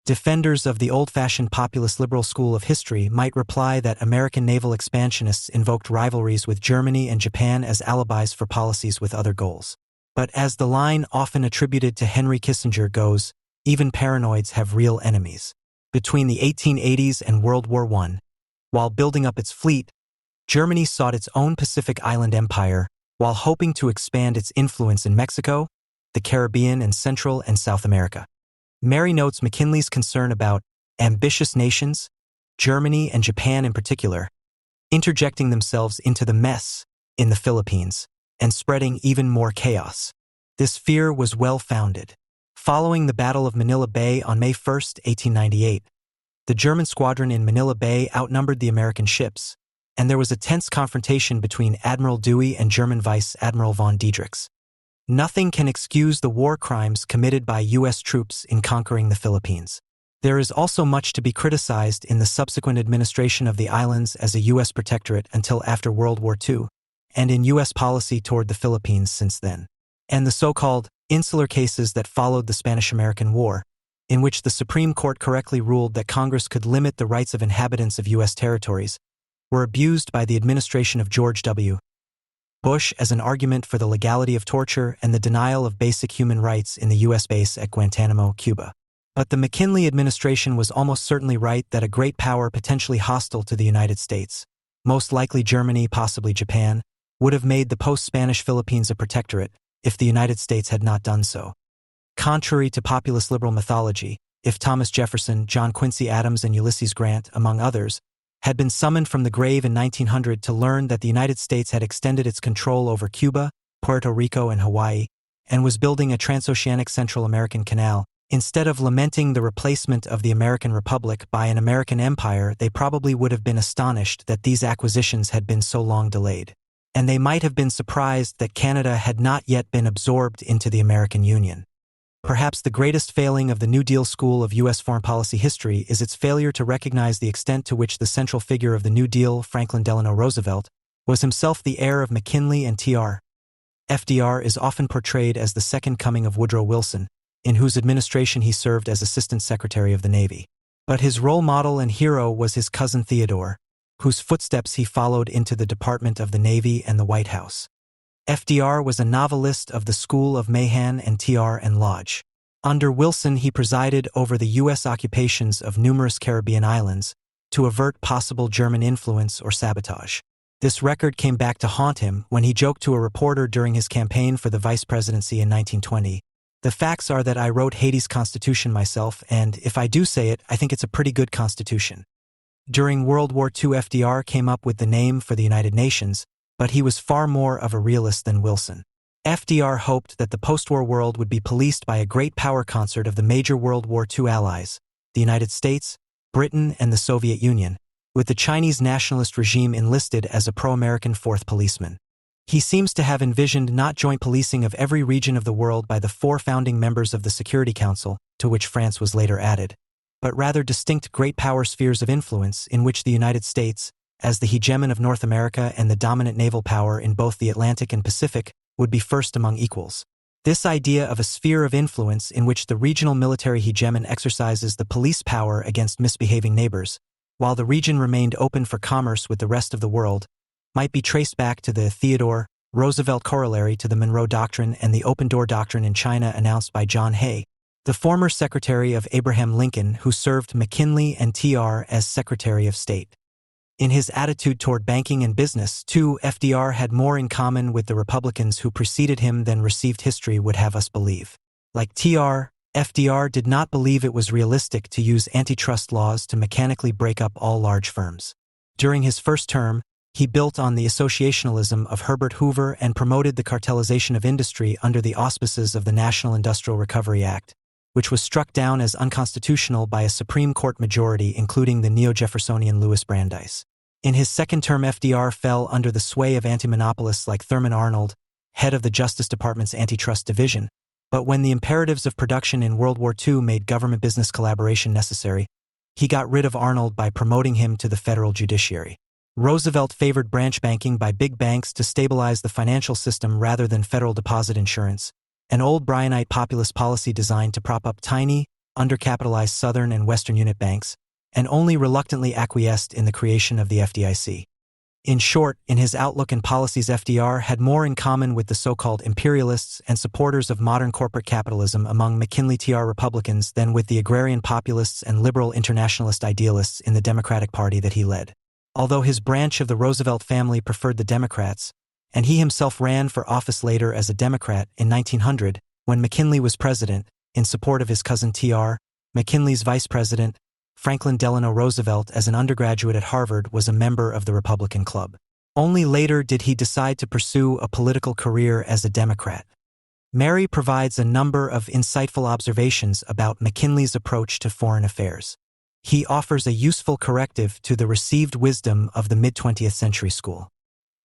Defenders of the old-fashioned populist liberal school of history might reply that American naval expansionists invoked rivalries with Germany and Japan as alibis for policies with other goals. But as the line often attributed to Henry Kissinger goes, even paranoids have real enemies. Between the 1880s and World War I, while building up its fleet, Germany sought its own Pacific Island empire while hoping to expand its influence in Mexico, the Caribbean, and Central and South America. Mary notes McKinley's concern about ambitious nations, Germany and Japan in particular, interjecting themselves into the mess in the Philippines and spreading even more chaos. This fear was well-founded. Following the Battle of Manila Bay on May 1, 1898, the German squadron in Manila Bay outnumbered the American ships, and there was a tense confrontation between Admiral Dewey and German Vice Admiral von Diedrichs. Nothing can excuse the war crimes committed by U.S. troops in conquering the Philippines. There is also much to be criticized in the subsequent administration of the islands as a U.S. protectorate until after World War II, and in U.S. policy toward the Philippines since then, and the so-called insular cases that followed the Spanish-American War, in which the Supreme Court correctly ruled that Congress could limit the rights of inhabitants of U.S. territories, were abused by the administration of George W. Bush as an argument for the legality of torture and the denial of basic human rights in the U.S. base at Guantanamo, Cuba. But the McKinley administration was almost certainly right that a great power potentially hostile to the United States, most likely Germany, possibly Japan, would have made the post-Spanish Philippines a protectorate if the United States had not done so. Contrary to populist liberal mythology, if Thomas Jefferson, John Quincy Adams, and Ulysses Grant, among others, had been summoned from the grave in 1900 to learn that the United States had extended its control over Cuba, Puerto Rico, and Hawaii, and was building a transoceanic Central American canal, instead of lamenting the replacement of the American Republic by an American empire, they probably would have been astonished that these acquisitions had been so long delayed. And they might have been surprised that Canada had not yet been absorbed into the American Union. Perhaps the greatest failing of the New Deal school of U.S. foreign policy history is its failure to recognize the extent to which the central figure of the New Deal, Franklin Delano Roosevelt, was himself the heir of McKinley and T.R. FDR is often portrayed as the second coming of Woodrow Wilson, in whose administration he served as Assistant Secretary of the Navy. But his role model and hero was his cousin Theodore, whose footsteps he followed into the Department of the Navy and the White House. FDR was a novelist of the school of Mahan and T.R. and Lodge. Under Wilson, he presided over the U.S. occupations of numerous Caribbean islands to avert possible German influence or sabotage. This record came back to haunt him when he joked to a reporter during his campaign for the vice presidency in 1920. "The facts are that I wrote Haiti's constitution myself, and if I do say it, I think it's a pretty good constitution." During World War II, FDR came up with the name for the United Nations, but he was far more of a realist than Wilson. FDR hoped that the post-war world would be policed by a great power concert of the major World War II allies, the United States, Britain, and the Soviet Union, with the Chinese nationalist regime enlisted as a pro-American fourth policeman. He seems to have envisioned not joint policing of every region of the world by the 4 founding members of the Security Council, to which France was later added, but rather distinct great power spheres of influence in which the United States, as the hegemon of North America and the dominant naval power in both the Atlantic and Pacific, would be first among equals. This idea of a sphere of influence in which the regional military hegemon exercises the police power against misbehaving neighbors, while the region remained open for commerce with the rest of the world, might be traced back to the Theodore Roosevelt corollary to the Monroe Doctrine and the Open Door Doctrine in China announced by John Hay, the former secretary of Abraham Lincoln who served McKinley and TR as Secretary of State. In his attitude toward banking and business, too, FDR had more in common with the Republicans who preceded him than received history would have us believe. Like TR, FDR did not believe it was realistic to use antitrust laws to mechanically break up all large firms. During his first term, he built on the associationalism of Herbert Hoover and promoted the cartelization of industry under the auspices of the National Industrial Recovery Act, which was struck down as unconstitutional by a Supreme Court majority including the neo-Jeffersonian Louis Brandeis. In his second term, FDR fell under the sway of anti-monopolists like Thurman Arnold, head of the Justice Department's Antitrust Division, but when the imperatives of production in World War II made government-business collaboration necessary, he got rid of Arnold by promoting him to the federal judiciary. Roosevelt favored branch banking by big banks to stabilize the financial system rather than federal deposit insurance, an old Bryanite populist policy designed to prop up tiny, undercapitalized Southern and Western unit banks, and only reluctantly acquiesced in the creation of the FDIC. In short, in his outlook and policies, FDR had more in common with the so-called imperialists and supporters of modern corporate capitalism among McKinley-TR Republicans than with the agrarian populists and liberal internationalist idealists in the Democratic Party that he led. Although his branch of the Roosevelt family preferred the Democrats, and he himself ran for office later as a Democrat in 1900, when McKinley was president, in support of his cousin TR, McKinley's vice president, Franklin Delano Roosevelt, as an undergraduate at Harvard, was a member of the Republican Club. Only later did he decide to pursue a political career as a Democrat. Mary provides a number of insightful observations about McKinley's approach to foreign affairs. He offers a useful corrective to the received wisdom of the mid-20th century school.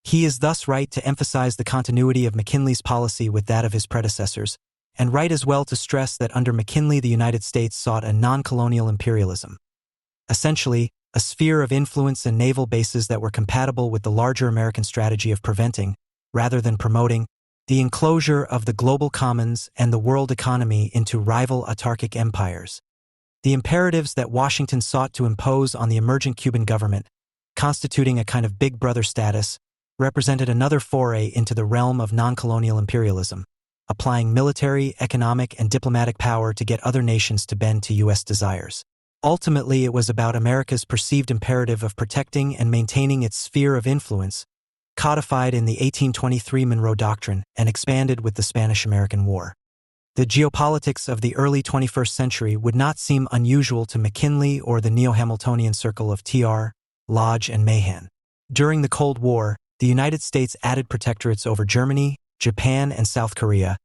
He is thus right to emphasize the continuity of McKinley's policy with that of his predecessors, and right as well to stress that under McKinley the United States sought a non-colonial imperialism. Essentially, a sphere of influence and naval bases that were compatible with the larger American strategy of preventing, rather than promoting, the enclosure of the global commons and the world economy into rival autarkic empires. The imperatives that Washington sought to impose on the emergent Cuban government, constituting a kind of big brother status, represented another foray into the realm of non-colonial imperialism, applying military, economic, and diplomatic power to get other nations to bend to U.S. desires. Ultimately, it was about America's perceived imperative of protecting and maintaining its sphere of influence, codified in the 1823 Monroe Doctrine and expanded with the Spanish-American War. The geopolitics of the early 21st century would not seem unusual to McKinley or the neo-Hamiltonian circle of TR, Lodge, and Mahan. During the Cold War, the United States added protectorates over Germany, Japan, and South Korea,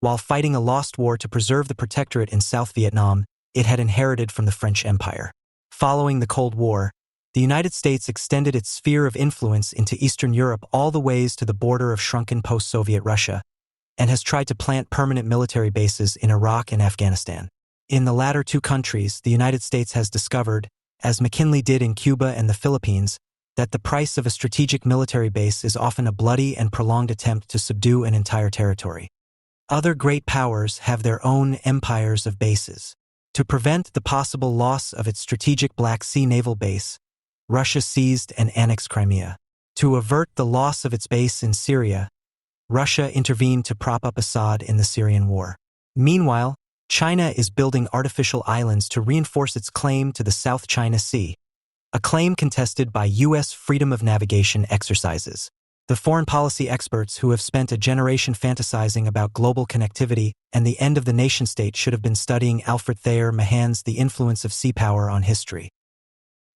while fighting a lost war to preserve the protectorate in South Vietnam it had inherited from the French Empire. Following the Cold War, the United States extended its sphere of influence into Eastern Europe all the ways to the border of shrunken post-Soviet Russia, and has tried to plant permanent military bases in Iraq and Afghanistan. In the latter two countries, the United States has discovered, as McKinley did in Cuba and the Philippines, that the price of a strategic military base is often a bloody and prolonged attempt to subdue an entire territory. Other great powers have their own empires of bases. To prevent the possible loss of its strategic Black Sea naval base, Russia seized and annexed Crimea. To avert the loss of its base in Syria, Russia intervened to prop up Assad in the Syrian war. Meanwhile, China is building artificial islands to reinforce its claim to the South China Sea, a claim contested by U.S. freedom of navigation exercises. The foreign policy experts who have spent a generation fantasizing about global connectivity and the end of the nation-state should have been studying Alfred Thayer Mahan's The Influence of Sea Power on History.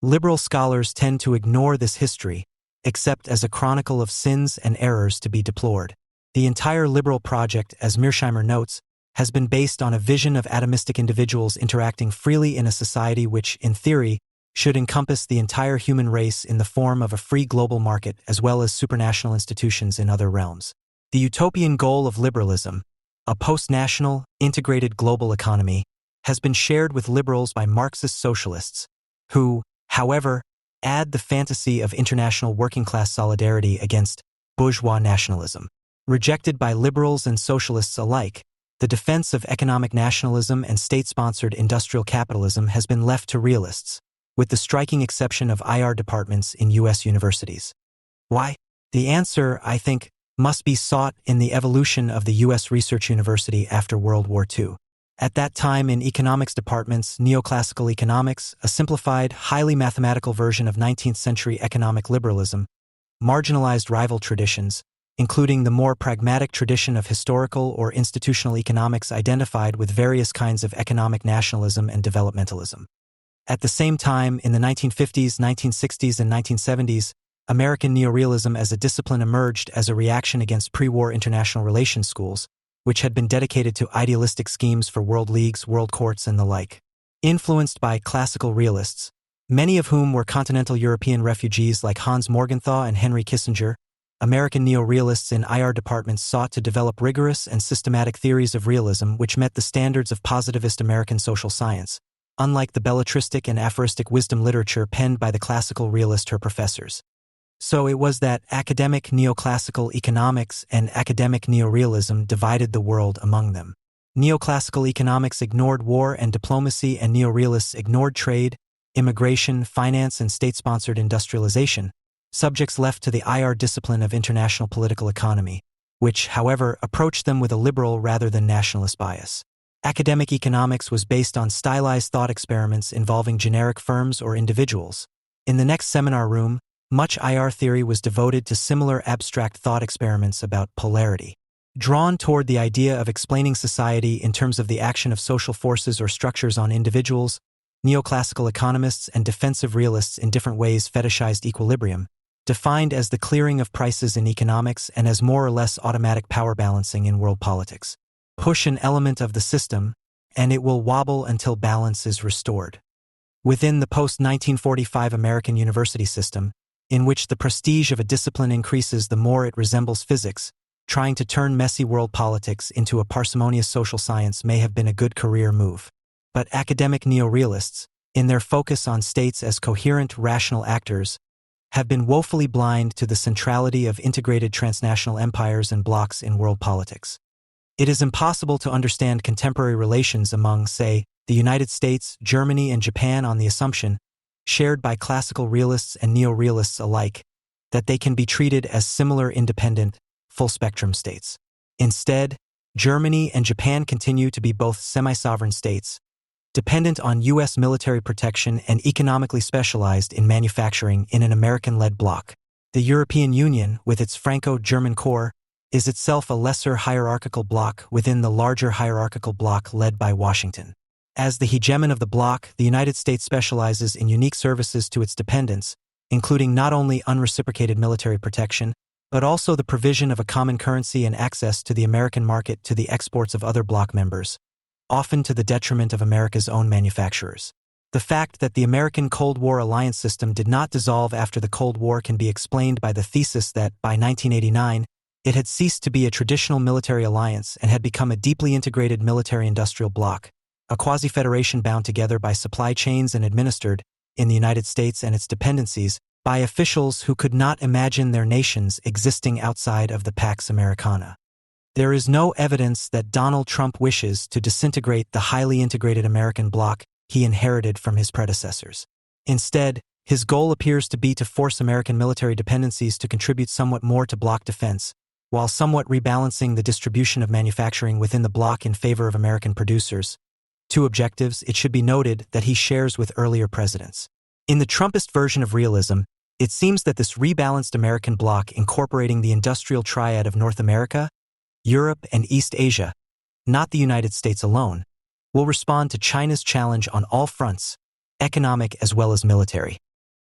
Liberal scholars tend to ignore this history, except as a chronicle of sins and errors to be deplored. The entire liberal project, as Mearsheimer notes, has been based on a vision of atomistic individuals interacting freely in a society which, in theory, should encompass the entire human race in the form of a free global market as well as supranational institutions in other realms. The utopian goal of liberalism, a post-national, integrated global economy, has been shared with liberals by Marxist socialists, who, however, add the fantasy of international working-class solidarity against bourgeois nationalism. Rejected by liberals and socialists alike, the defense of economic nationalism and state-sponsored industrial capitalism has been left to realists, with the striking exception of IR departments in U.S. universities. Why? The answer, I think, must be sought in the evolution of the U.S. research university after World War II. At that time in economics departments, neoclassical economics, a simplified, highly mathematical version of 19th century economic liberalism, marginalized rival traditions, including the more pragmatic tradition of historical or institutional economics identified with various kinds of economic nationalism and developmentalism. At the same time, in the 1950s, 1960s, and 1970s, American neorealism as a discipline emerged as a reaction against pre-war international relations schools, which had been dedicated to idealistic schemes for world leagues, world courts, and the like. Influenced by classical realists, many of whom were continental European refugees like Hans Morgenthau and Henry Kissinger, American neorealists in IR departments sought to develop rigorous and systematic theories of realism which met the standards of positivist American social science, unlike the belletristic and aphoristic wisdom literature penned by the classical realist her professors. So it was that academic neoclassical economics and academic neorealism divided the world among them. Neoclassical economics ignored war and diplomacy, and neorealists ignored trade, immigration, finance, and state-sponsored industrialization, subjects left to the IR discipline of international political economy, which, however, approached them with a liberal rather than nationalist bias. Academic economics was based on stylized thought experiments involving generic firms or individuals. In the next seminar room, much IR theory was devoted to similar abstract thought experiments about polarity. Drawn toward the idea of explaining society in terms of the action of social forces or structures on individuals, neoclassical economists and defensive realists in different ways fetishized equilibrium, defined as the clearing of prices in economics and as more or less automatic power balancing in world politics. Push an element of the system, and it will wobble until balance is restored. Within the post-1945 American university system, in which the prestige of a discipline increases the more it resembles physics, trying to turn messy world politics into a parsimonious social science may have been a good career move. But academic neorealists, in their focus on states as coherent, rational actors, have been woefully blind to the centrality of integrated transnational empires and blocs in world politics. It is impossible to understand contemporary relations among, say, the United States, Germany, and Japan on the assumption, shared by classical realists and neorealists alike, that they can be treated as similar independent, full-spectrum states. Instead, Germany and Japan continue to be both semi-sovereign states, dependent on U.S. military protection and economically specialized in manufacturing in an American-led bloc. The European Union, with its Franco-German core, is itself a lesser hierarchical bloc within the larger hierarchical bloc led by Washington. As the hegemon of the bloc, the United States specializes in unique services to its dependents, including not only unreciprocated military protection, but also the provision of a common currency and access to the American market to the exports of other bloc members, often to the detriment of America's own manufacturers. The fact that the American Cold War alliance system did not dissolve after the Cold War can be explained by the thesis that, by 1989, it had ceased to be a traditional military alliance and had become a deeply integrated military-industrial bloc, a quasi-federation bound together by supply chains and administered, in the United States and its dependencies, by officials who could not imagine their nations existing outside of the Pax Americana. There is no evidence that Donald Trump wishes to disintegrate the highly integrated American bloc he inherited from his predecessors. Instead, his goal appears to be to force American military dependencies to contribute somewhat more to bloc defense, while somewhat rebalancing the distribution of manufacturing within the bloc in favor of American producers. Two objectives it should be noted that he shares with earlier presidents. In the Trumpist version of realism, it seems that this rebalanced American bloc incorporating the industrial triad of North America, Europe, and East Asia, not the United States alone, will respond to China's challenge on all fronts, economic as well as military.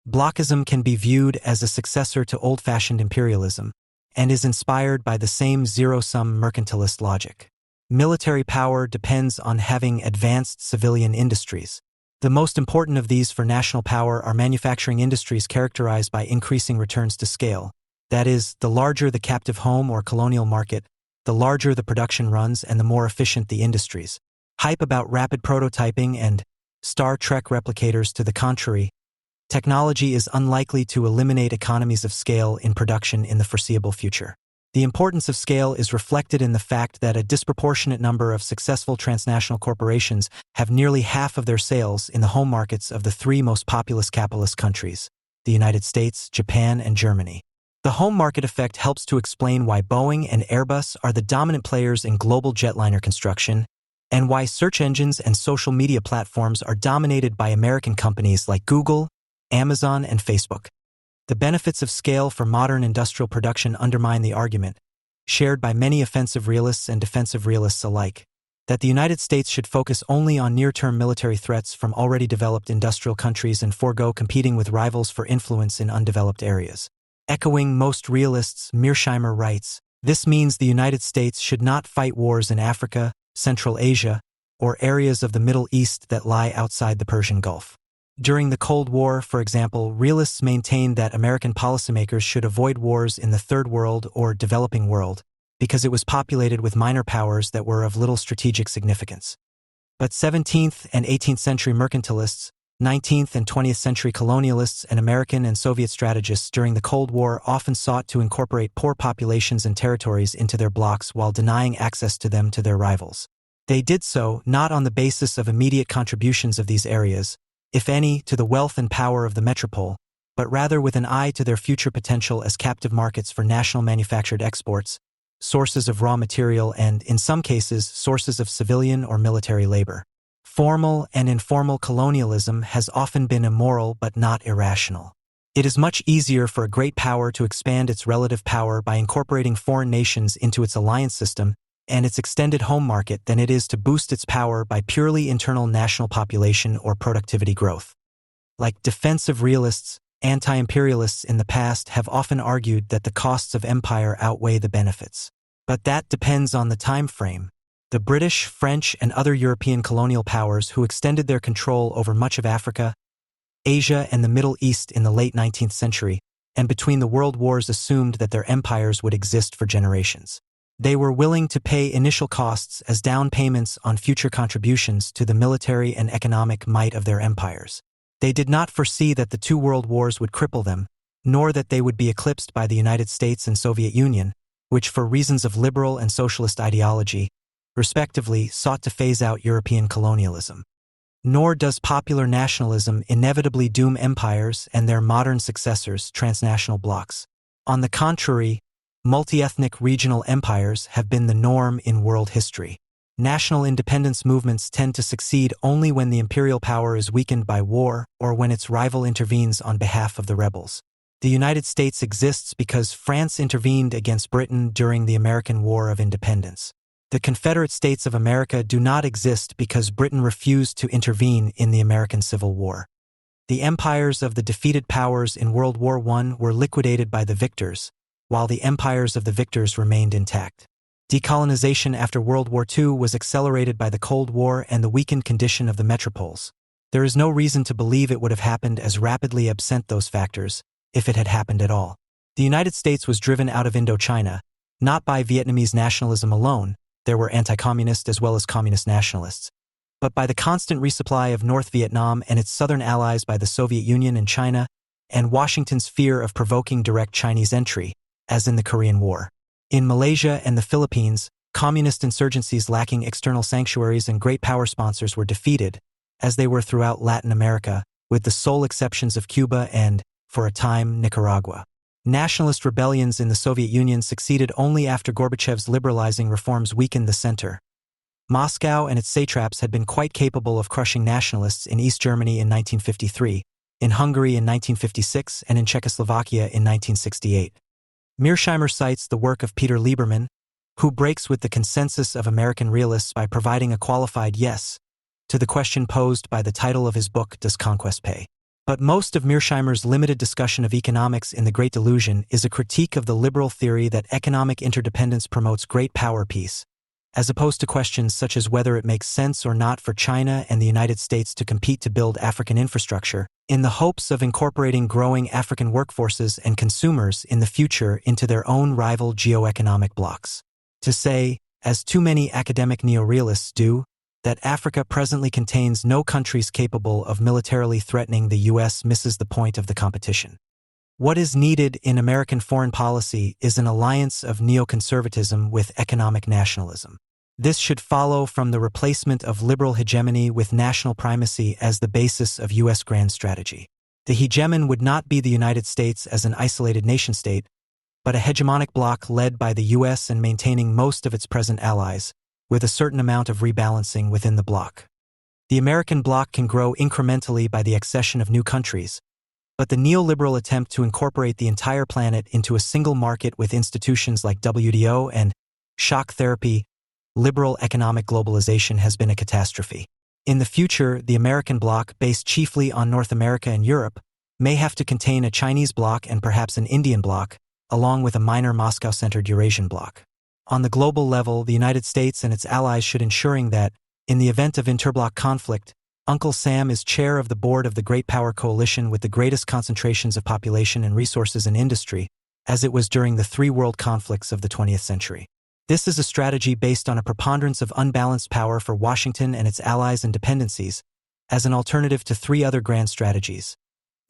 Blocism can be viewed as a successor to old-fashioned imperialism, and is inspired by the same zero-sum mercantilist logic. Military power depends on having advanced civilian industries. The most important of these for national power are manufacturing industries characterized by increasing returns to scale. That is, the larger the captive home or colonial market, the larger the production runs and the more efficient the industries. Hype about rapid prototyping and Star Trek replicators to the contrary, technology is unlikely to eliminate economies of scale in production in the foreseeable future. The importance of scale is reflected in the fact that a disproportionate number of successful transnational corporations have nearly half of their sales in the home markets of the three most populous capitalist countries, the United States, Japan, and Germany. The home market effect helps to explain why Boeing and Airbus are the dominant players in global jetliner construction, and why search engines and social media platforms are dominated by American companies like Google, Amazon, and Facebook. The benefits of scale for modern industrial production undermine the argument, shared by many offensive realists and defensive realists alike, that the United States should focus only on near-term military threats from already developed industrial countries and forego competing with rivals for influence in undeveloped areas. Echoing most realists, Mearsheimer writes, "This means the United States should not fight wars in Africa, Central Asia, or areas of the Middle East that lie outside the Persian Gulf." During the Cold War, for example, realists maintained that American policymakers should avoid wars in the Third World or developing world because it was populated with minor powers that were of little strategic significance. But 17th and 18th century mercantilists, 19th and 20th century colonialists, and American and Soviet strategists during the Cold War often sought to incorporate poor populations and territories into their blocs while denying access to them to their rivals. They did so not on the basis of immediate contributions of these areas, if any, to the wealth and power of the metropole, but rather with an eye to their future potential as captive markets for national manufactured exports, sources of raw material, and, in some cases, sources of civilian or military labor. Formal and informal colonialism has often been immoral but not irrational. It is much easier for a great power to expand its relative power by incorporating foreign nations into its alliance system and its extended home market than it is to boost its power by purely internal national population or productivity growth. Like defensive realists, anti-imperialists in the past have often argued that the costs of empire outweigh the benefits. But that depends on the time frame. The British, French, and other European colonial powers who extended their control over much of Africa, Asia, and the Middle East in the late 19th century, and between the world wars assumed that their empires would exist for generations. They were willing to pay initial costs as down payments on future contributions to the military and economic might of their empires. They did not foresee that the two world wars would cripple them, nor that they would be eclipsed by the United States and Soviet Union, which for reasons of liberal and socialist ideology, respectively, sought to phase out European colonialism. Nor does popular nationalism inevitably doom empires and their modern successors, transnational blocs. On the contrary, multi-ethnic regional empires have been the norm in world history. National independence movements tend to succeed only when the imperial power is weakened by war or when its rival intervenes on behalf of the rebels. The United States exists because France intervened against Britain during the American War of Independence. The Confederate States of America do not exist because Britain refused to intervene in the American Civil War. The empires of the defeated powers in World War I were liquidated by the victors, while the empires of the victors remained intact. Decolonization after World War II was accelerated by the Cold War and the weakened condition of the metropoles. There is no reason to believe it would have happened as rapidly absent those factors, if it had happened at all. The United States was driven out of Indochina, not by Vietnamese nationalism alone, there were anti-communist as well as communist nationalists, but by the constant resupply of North Vietnam and its southern allies by the Soviet Union and China, and Washington's fear of provoking direct Chinese entry, as in the Korean War. In Malaysia and the Philippines, communist insurgencies lacking external sanctuaries and great power sponsors were defeated, as they were throughout Latin America, with the sole exceptions of Cuba and, for a time, Nicaragua. Nationalist rebellions in the Soviet Union succeeded only after Gorbachev's liberalizing reforms weakened the center. Moscow and its satraps had been quite capable of crushing nationalists in East Germany in 1953, in Hungary in 1956, and in Czechoslovakia in 1968. Mearsheimer cites the work of Peter Lieberman, who breaks with the consensus of American realists by providing a qualified yes to the question posed by the title of his book, Does Conquest Pay? But most of Mearsheimer's limited discussion of economics in The Great Delusion is a critique of the liberal theory that economic interdependence promotes great power peace, as opposed to questions such as whether it makes sense or not for China and the United States to compete to build African infrastructure, in the hopes of incorporating growing African workforces and consumers in the future into their own rival geoeconomic blocs. To say, as too many academic neorealists do, that Africa presently contains no countries capable of militarily threatening the U.S. misses the point of the competition. What is needed in American foreign policy is an alliance of neoconservatism with economic nationalism. This should follow from the replacement of liberal hegemony with national primacy as the basis of U.S. grand strategy. The hegemon would not be the United States as an isolated nation-state, but a hegemonic bloc led by the U.S. and maintaining most of its present allies, with a certain amount of rebalancing within the bloc. The American bloc can grow incrementally by the accession of new countries, but the neoliberal attempt to incorporate the entire planet into a single market with institutions like WTO and shock therapy, liberal economic globalization has been a catastrophe. In the future, the American bloc, based chiefly on North America and Europe, may have to contain a Chinese bloc and perhaps an Indian bloc, along with a minor Moscow-centered Eurasian bloc. On the global level, the United States and its allies should ensuring that, in the event of interbloc conflict, Uncle Sam is chair of the board of the Great Power Coalition with the greatest concentrations of population and resources in industry, as it was during the three world conflicts of the 20th century. This is a strategy based on a preponderance of unbalanced power for Washington and its allies and dependencies, as an alternative to three other grand strategies: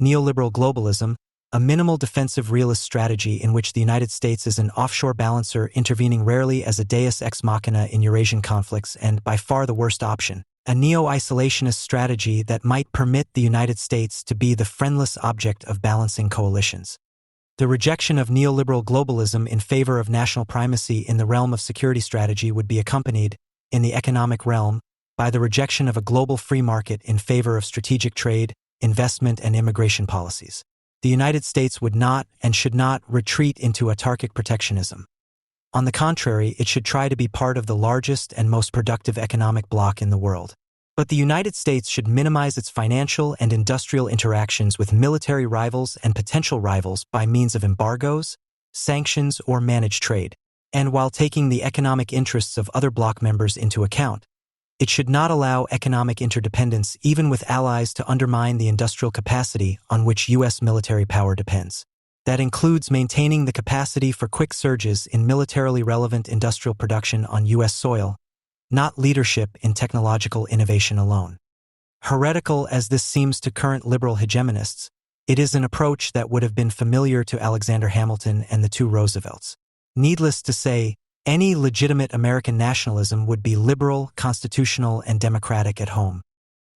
neoliberal globalism, a minimal defensive realist strategy in which the United States is an offshore balancer intervening rarely as a deus ex machina in Eurasian conflicts, and, by far the worst option, a neo-isolationist strategy that might permit the United States to be the friendless object of balancing coalitions. The rejection of neoliberal globalism in favor of national primacy in the realm of security strategy would be accompanied, in the economic realm, by the rejection of a global free market in favor of strategic trade, investment, and immigration policies. The United States would not and should not retreat into autarkic protectionism. On the contrary, it should try to be part of the largest and most productive economic bloc in the world. But the United States should minimize its financial and industrial interactions with military rivals and potential rivals by means of embargoes, sanctions, or managed trade. And while taking the economic interests of other bloc members into account, it should not allow economic interdependence even with allies to undermine the industrial capacity on which U.S. military power depends. That includes maintaining the capacity for quick surges in militarily relevant industrial production on U.S. soil, not leadership in technological innovation alone. Heretical as this seems to current liberal hegemonists, it is an approach that would have been familiar to Alexander Hamilton and the two Roosevelts. Needless to say, any legitimate American nationalism would be liberal, constitutional, and democratic at home.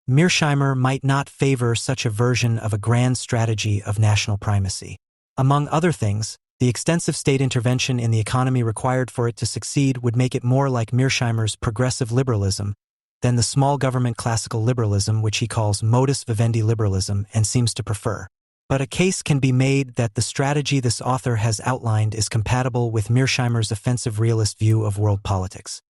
Mearsheimer might not favor such a version of a grand strategy of national primacy. Among other things, the extensive state intervention in the economy required for it to succeed would make it more like Mearsheimer's progressive liberalism than the small government classical liberalism which he calls modus vivendi liberalism and seems to prefer. But a case can be made that the strategy this author has outlined is compatible with Mearsheimer's offensive realist view of world politics.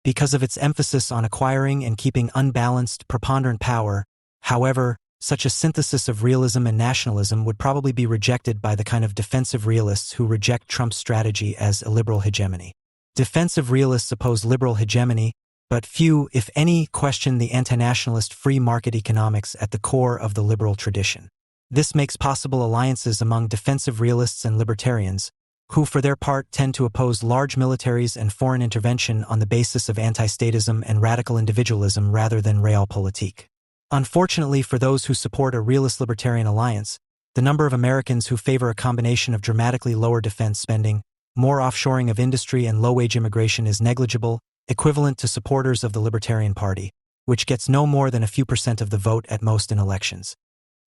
Because of its emphasis on acquiring and keeping unbalanced, preponderant power, however, such a synthesis of realism and nationalism would probably be rejected by the kind of defensive realists who reject Trump's strategy as a liberal hegemony. Defensive realists oppose liberal hegemony, but few, if any, question the anti-nationalist free market economics at the core of the liberal tradition. This makes possible alliances among defensive realists and libertarians, who for their part tend to oppose large militaries and foreign intervention on the basis of anti-statism and radical individualism rather than realpolitik. Unfortunately for those who support a realist libertarian alliance, the number of Americans who favor a combination of dramatically lower defense spending, more offshoring of industry, and low-wage immigration is negligible, equivalent to supporters of the Libertarian Party, which gets no more than a few % of the vote at most in elections.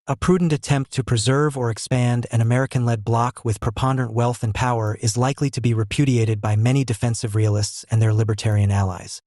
A prudent attempt to preserve or expand an American-led bloc with preponderant wealth and power is likely to be repudiated by many defensive realists and their libertarian allies.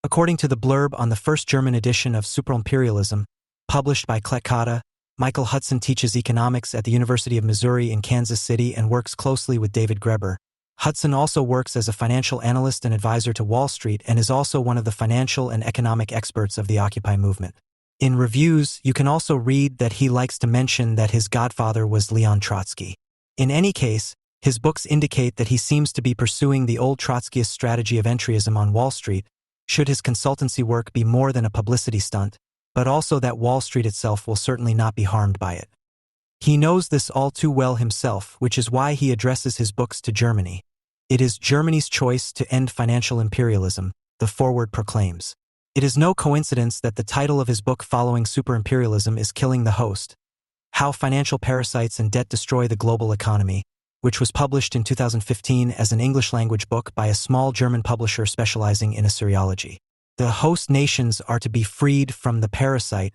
According to the blurb on the first German edition of Superimperialism, published by Kletkata, Michael Hudson teaches economics at the University of Missouri in Kansas City and works closely with David Graeber. Hudson also works as a financial analyst and advisor to Wall Street and is also one of the financial and economic experts of the Occupy movement. In reviews, you can also read that he likes to mention that his godfather was Leon Trotsky. In any case, his books indicate that he seems to be pursuing the old Trotskyist strategy of entryism on Wall Street, should his consultancy work be more than a publicity stunt, but also that Wall Street itself will certainly not be harmed by it. He knows this all too well himself, which is why he addresses his books to Germany. It is Germany's choice to end financial imperialism, the foreword proclaims. It is no coincidence that the title of his book following superimperialism is Killing the Host: How Financial Parasites and Debt Destroy the Global Economy, which was published in 2015 as an English-language book by a small German publisher specializing in Assyriology. The host nations are to be freed from the parasite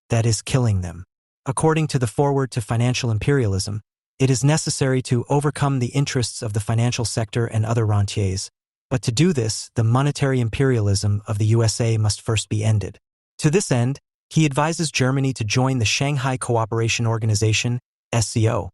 that is killing them. According to the foreword to financial imperialism, it is necessary to overcome the interests of the financial sector and other rentiers, but to do this, the monetary imperialism of the USA must first be ended. To this end, he advises Germany to join the Shanghai Cooperation Organization, SCO,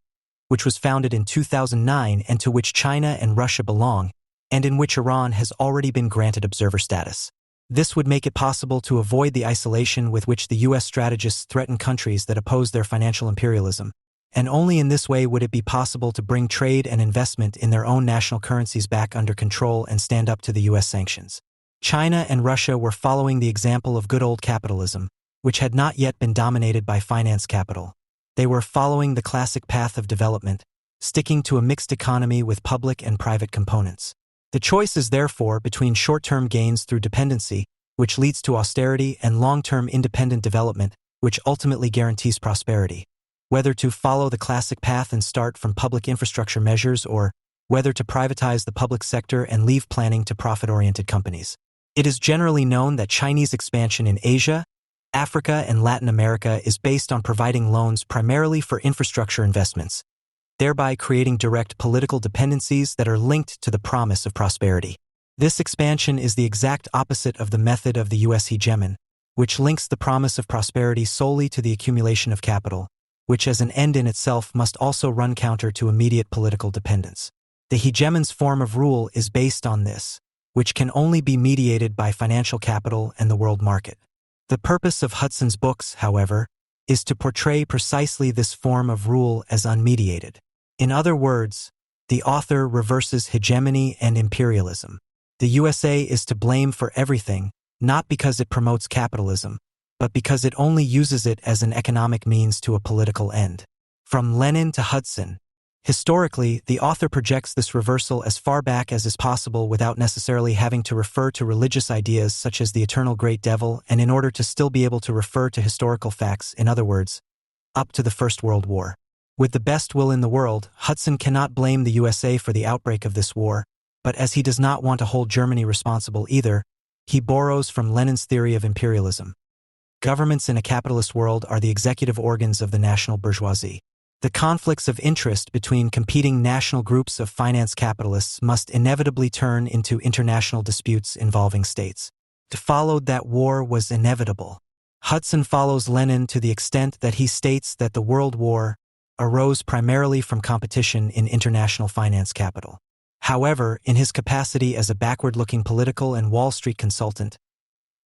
which was founded in 2009 and to which China and Russia belong, and in which Iran has already been granted observer status. This would make it possible to avoid the isolation with which the U.S. strategists threaten countries that oppose their financial imperialism, and only in this way would it be possible to bring trade and investment in their own national currencies back under control and stand up to the U.S. sanctions. China and Russia were following the example of good old capitalism, which had not yet been dominated by finance capital. They were following the classic path of development, sticking to a mixed economy with public and private components. The choice is therefore between short-term gains through dependency, which leads to austerity, and long-term independent development, which ultimately guarantees prosperity. Whether to follow the classic path and start from public infrastructure measures, or whether to privatize the public sector and leave planning to profit-oriented companies. It is generally known that Chinese expansion in Asia, Africa, and Latin America is based on providing loans primarily for infrastructure investments, thereby creating direct political dependencies that are linked to the promise of prosperity. This expansion is the exact opposite of the method of the U.S. hegemon, which links the promise of prosperity solely to the accumulation of capital, which as an end in itself must also run counter to immediate political dependence. The hegemon's form of rule is based on this, which can only be mediated by financial capital and the world market. The purpose of Hudson's books, however, is to portray precisely this form of rule as unmediated. In other words, the author reverses hegemony and imperialism. The USA is to blame for everything, not because it promotes capitalism, but because it only uses it as an economic means to a political end. From Lenin to Hudson, historically, the author projects this reversal as far back as is possible without necessarily having to refer to religious ideas such as the eternal great devil, and in order to still be able to refer to historical facts, in other words, up to the First World War. With the best will in the world, Hudson cannot blame the USA for the outbreak of this war, but as he does not want to hold Germany responsible either, he borrows from Lenin's theory of imperialism. Governments in a capitalist world are the executive organs of the national bourgeoisie. The conflicts of interest between competing national groups of finance capitalists must inevitably turn into international disputes involving states. To follow that war was inevitable. Hudson follows Lenin to the extent that he states that the World War arose primarily from competition in international finance capital. However, in his capacity as a backward-looking political and Wall Street consultant,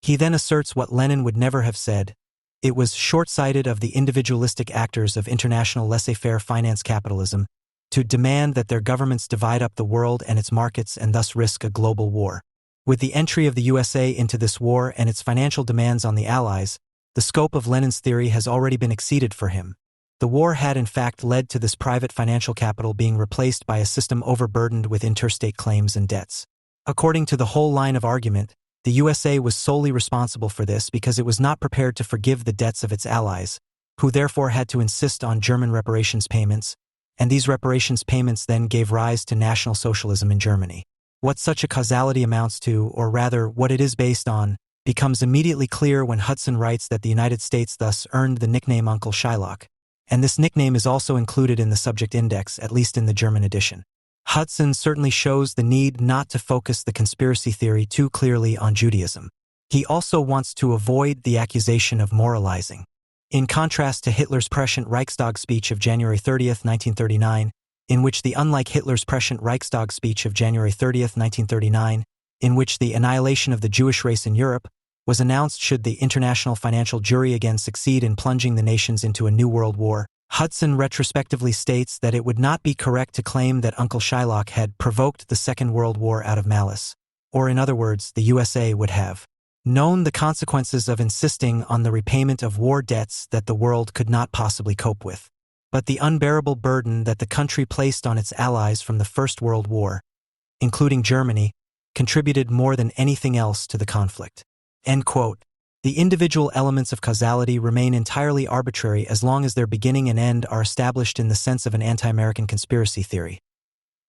he then asserts what Lenin would never have said: it was short-sighted of the individualistic actors of international laissez-faire finance capitalism to demand that their governments divide up the world and its markets and thus risk a global war. With the entry of the USA into this war and its financial demands on the Allies, the scope of Lenin's theory has already been exceeded for him. The war had in fact led to this private financial capital being replaced by a system overburdened with interstate claims and debts. According to the whole line of argument, the USA was solely responsible for this because it was not prepared to forgive the debts of its allies, who therefore had to insist on German reparations payments, and these reparations payments then gave rise to National Socialism in Germany. What such a causality amounts to, or rather what it is based on, becomes immediately clear when Hudson writes that the United States thus earned the nickname Uncle Shylock, and this nickname is also included in the subject index, at least in the German edition. Hudson certainly shows the need not to focus the conspiracy theory too clearly on Judaism. He also wants to avoid the accusation of moralizing. In contrast to Hitler's prescient Reichstag speech of January 30, 1939, in which the unlike Hitler's prescient Reichstag speech of January 30, 1939, in which the annihilation of the Jewish race in Europe, was announced should the international financial jury again succeed in plunging the nations into a new world war, Hudson retrospectively states that it would not be correct to claim that Uncle Shylock had provoked the Second World War out of malice, or in other words, the USA would have known the consequences of insisting on the repayment of war debts that the world could not possibly cope with. But the unbearable burden that the country placed on its allies from the First World War, including Germany, contributed more than anything else to the conflict. End quote. The individual elements of causality remain entirely arbitrary as long as their beginning and end are established in the sense of an anti-American conspiracy theory.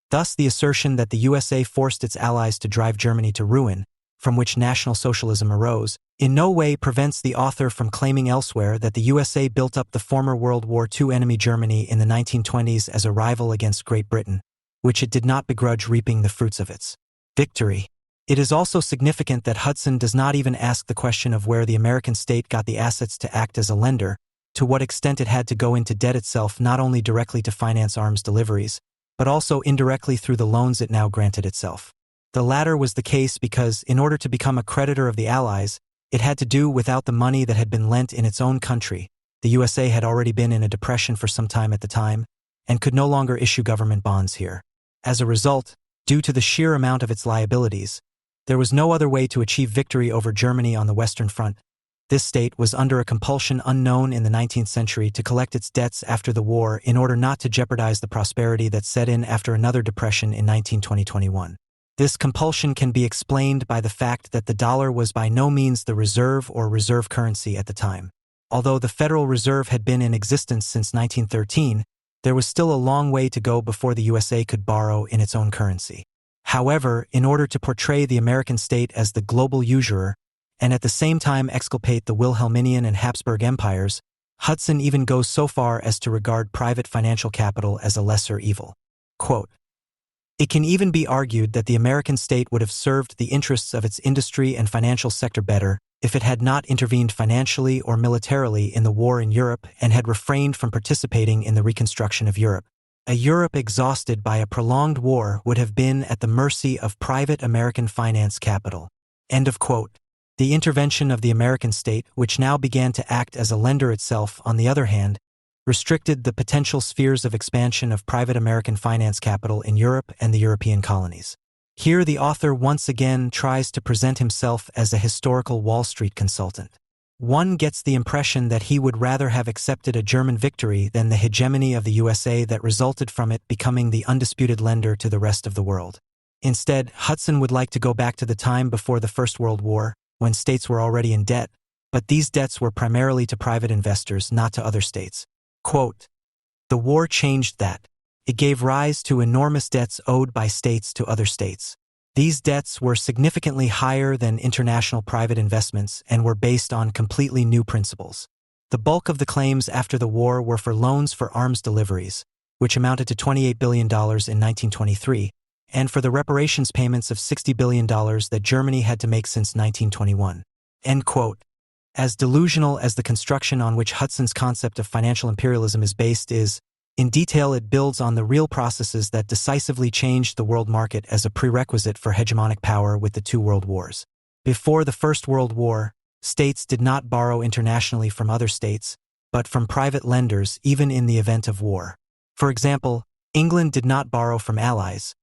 Thus, the assertion that the USA forced its allies to drive Germany to ruin, from which National Socialism arose, in no way prevents the author from claiming elsewhere that the USA built up the former World War II enemy Germany in the 1920s as a rival against Great Britain, which it did not begrudge reaping the fruits of its victory. It is also significant that Hudson does not even ask the question of where the American state got the assets to act as a lender, to what extent it had to go into debt itself not only directly to finance arms deliveries, but also indirectly through the loans it now granted itself. The latter was the case because, in order to become a creditor of the Allies, it had to do without the money that had been lent in its own country. The USA had already been in a depression for some time at the time, and could no longer issue government bonds here. As a result, due to the sheer amount of its liabilities, there was no other way to achieve victory over Germany on the Western Front. This state was under a compulsion unknown in the 19th century to collect its debts after the war in order not to jeopardize the prosperity that set in after another depression in 1920-21. This compulsion can be explained by the fact that the dollar was by no means the reserve or reserve currency at the time. Although the Federal Reserve had been in existence since 1913, there was still a long way to go before the USA could borrow in its own currency. However, in order to portray the American state as the global usurer, and at the same time exculpate the Wilhelminian and Habsburg empires, Hudson even goes so far as to regard private financial capital as a lesser evil. Quote, "It can even be argued that the American state would have served the interests of its industry and financial sector better if it had not intervened financially or militarily in the war in Europe and had refrained from participating in the reconstruction of Europe. A Europe exhausted by a prolonged war would have been at the mercy of private American finance capital." End of quote. The intervention of the American state, which now began to act as a lender itself, on the other hand, restricted the potential spheres of expansion of private American finance capital in Europe and the European colonies. Here the author once again tries to present himself as a historical Wall Street consultant. One gets the impression that he would rather have accepted a German victory than the hegemony of the USA that resulted from it becoming the undisputed lender to the rest of the world. Instead, Hudson would like to go back to the time before the First World War, when states were already in debt, but these debts were primarily to private investors, not to other states. Quote, "The war changed that. It gave rise to enormous debts owed by states to other states. These debts were significantly higher than international private investments and were based on completely new principles. The bulk of the claims after the war were for loans for arms deliveries, which amounted to $28 billion in 1923, and for the reparations payments of $60 billion that Germany had to make since 1921. End quote. As delusional as the construction on which Hudson's concept of financial imperialism is based is, in detail it builds on the real processes that decisively changed the world market as a prerequisite for hegemonic power with the two world wars. Before the First World War, states did not borrow internationally from other states, but from private lenders even in the event of war. For example, England did not borrow from allies,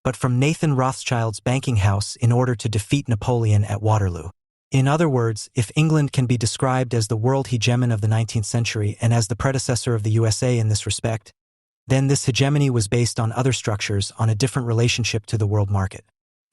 but from Nathan Rothschild's banking house in order to defeat Napoleon at Waterloo. In other words, if England can be described as the world hegemon of the 19th century and as the predecessor of the USA in this respect, then this hegemony was based on other structures, on a different relationship to the world market.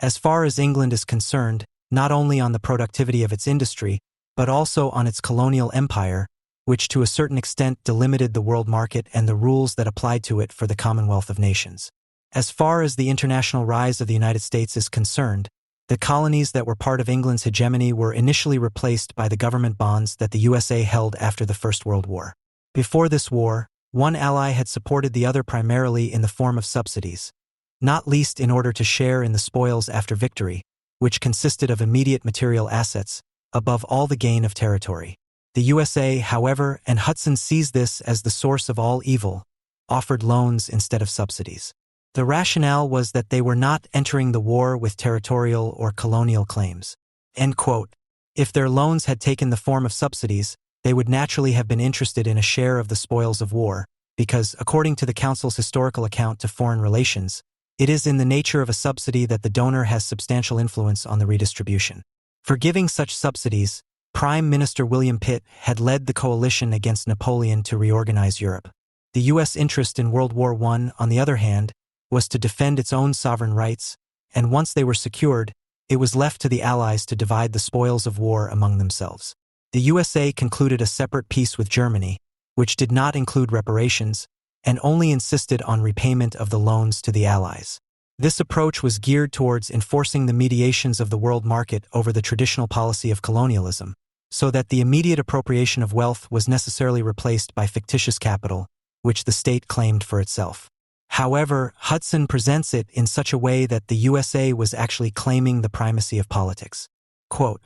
As far as England is concerned, not only on the productivity of its industry, but also on its colonial empire, which to a certain extent delimited the world market and the rules that applied to it for the Commonwealth of Nations. As far as the international rise of the United States is concerned, the colonies that were part of England's hegemony were initially replaced by the government bonds that the USA held after the First World War. Before this war, one ally had supported the other primarily in the form of subsidies, not least in order to share in the spoils after victory, which consisted of immediate material assets, above all the gain of territory. The USA, however, and Hudson sees this as the source of all evil, offered loans instead of subsidies. The rationale was that they were not entering the war with territorial or colonial claims. End quote. If their loans had taken the form of subsidies, they would naturally have been interested in a share of the spoils of war, because, according to the Council's historical account to foreign relations, it is in the nature of a subsidy that the donor has substantial influence on the redistribution. For giving such subsidies, Prime Minister William Pitt had led the coalition against Napoleon to reorganize Europe. The U.S. interest in World War I, on the other hand, was to defend its own sovereign rights, and once they were secured, it was left to the Allies to divide the spoils of war among themselves. The USA concluded a separate peace with Germany, which did not include reparations, and only insisted on repayment of the loans to the Allies. This approach was geared towards enforcing the mediations of the world market over the traditional policy of colonialism, so that the immediate appropriation of wealth was necessarily replaced by fictitious capital, which the state claimed for itself. However, Hudson presents it in such a way that the USA was actually claiming the primacy of politics. Quote,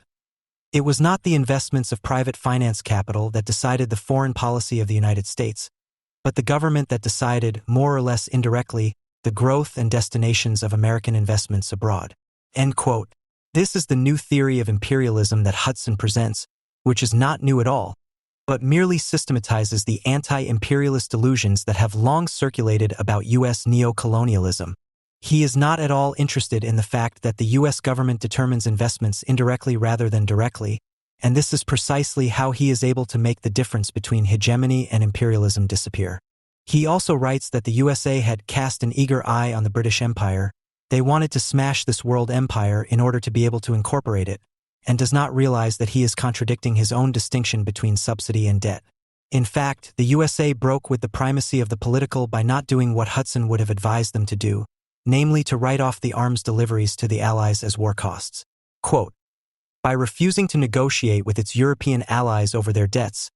"It was not the investments of private finance capital that decided the foreign policy of the United States, but the government that decided, more or less indirectly, the growth and destinations of American investments abroad." End quote. This is the new theory of imperialism that Hudson presents, which is not new at all, but merely systematizes the anti-imperialist delusions that have long circulated about U.S. neo-colonialism. He is not at all interested in the fact that the U.S. government determines investments indirectly rather than directly, and this is precisely how he is able to make the difference between hegemony and imperialism disappear. He also writes that the USA had cast an eager eye on the British Empire. They wanted to smash this world empire in order to be able to incorporate it, and does not realize that he is contradicting his own distinction between subsidy and debt. In fact, the USA broke with the primacy of the political by not doing what Hudson would have advised them to do, namely to write off the arms deliveries to the Allies as war costs. Quote, "By refusing to negotiate with its European allies over their debts,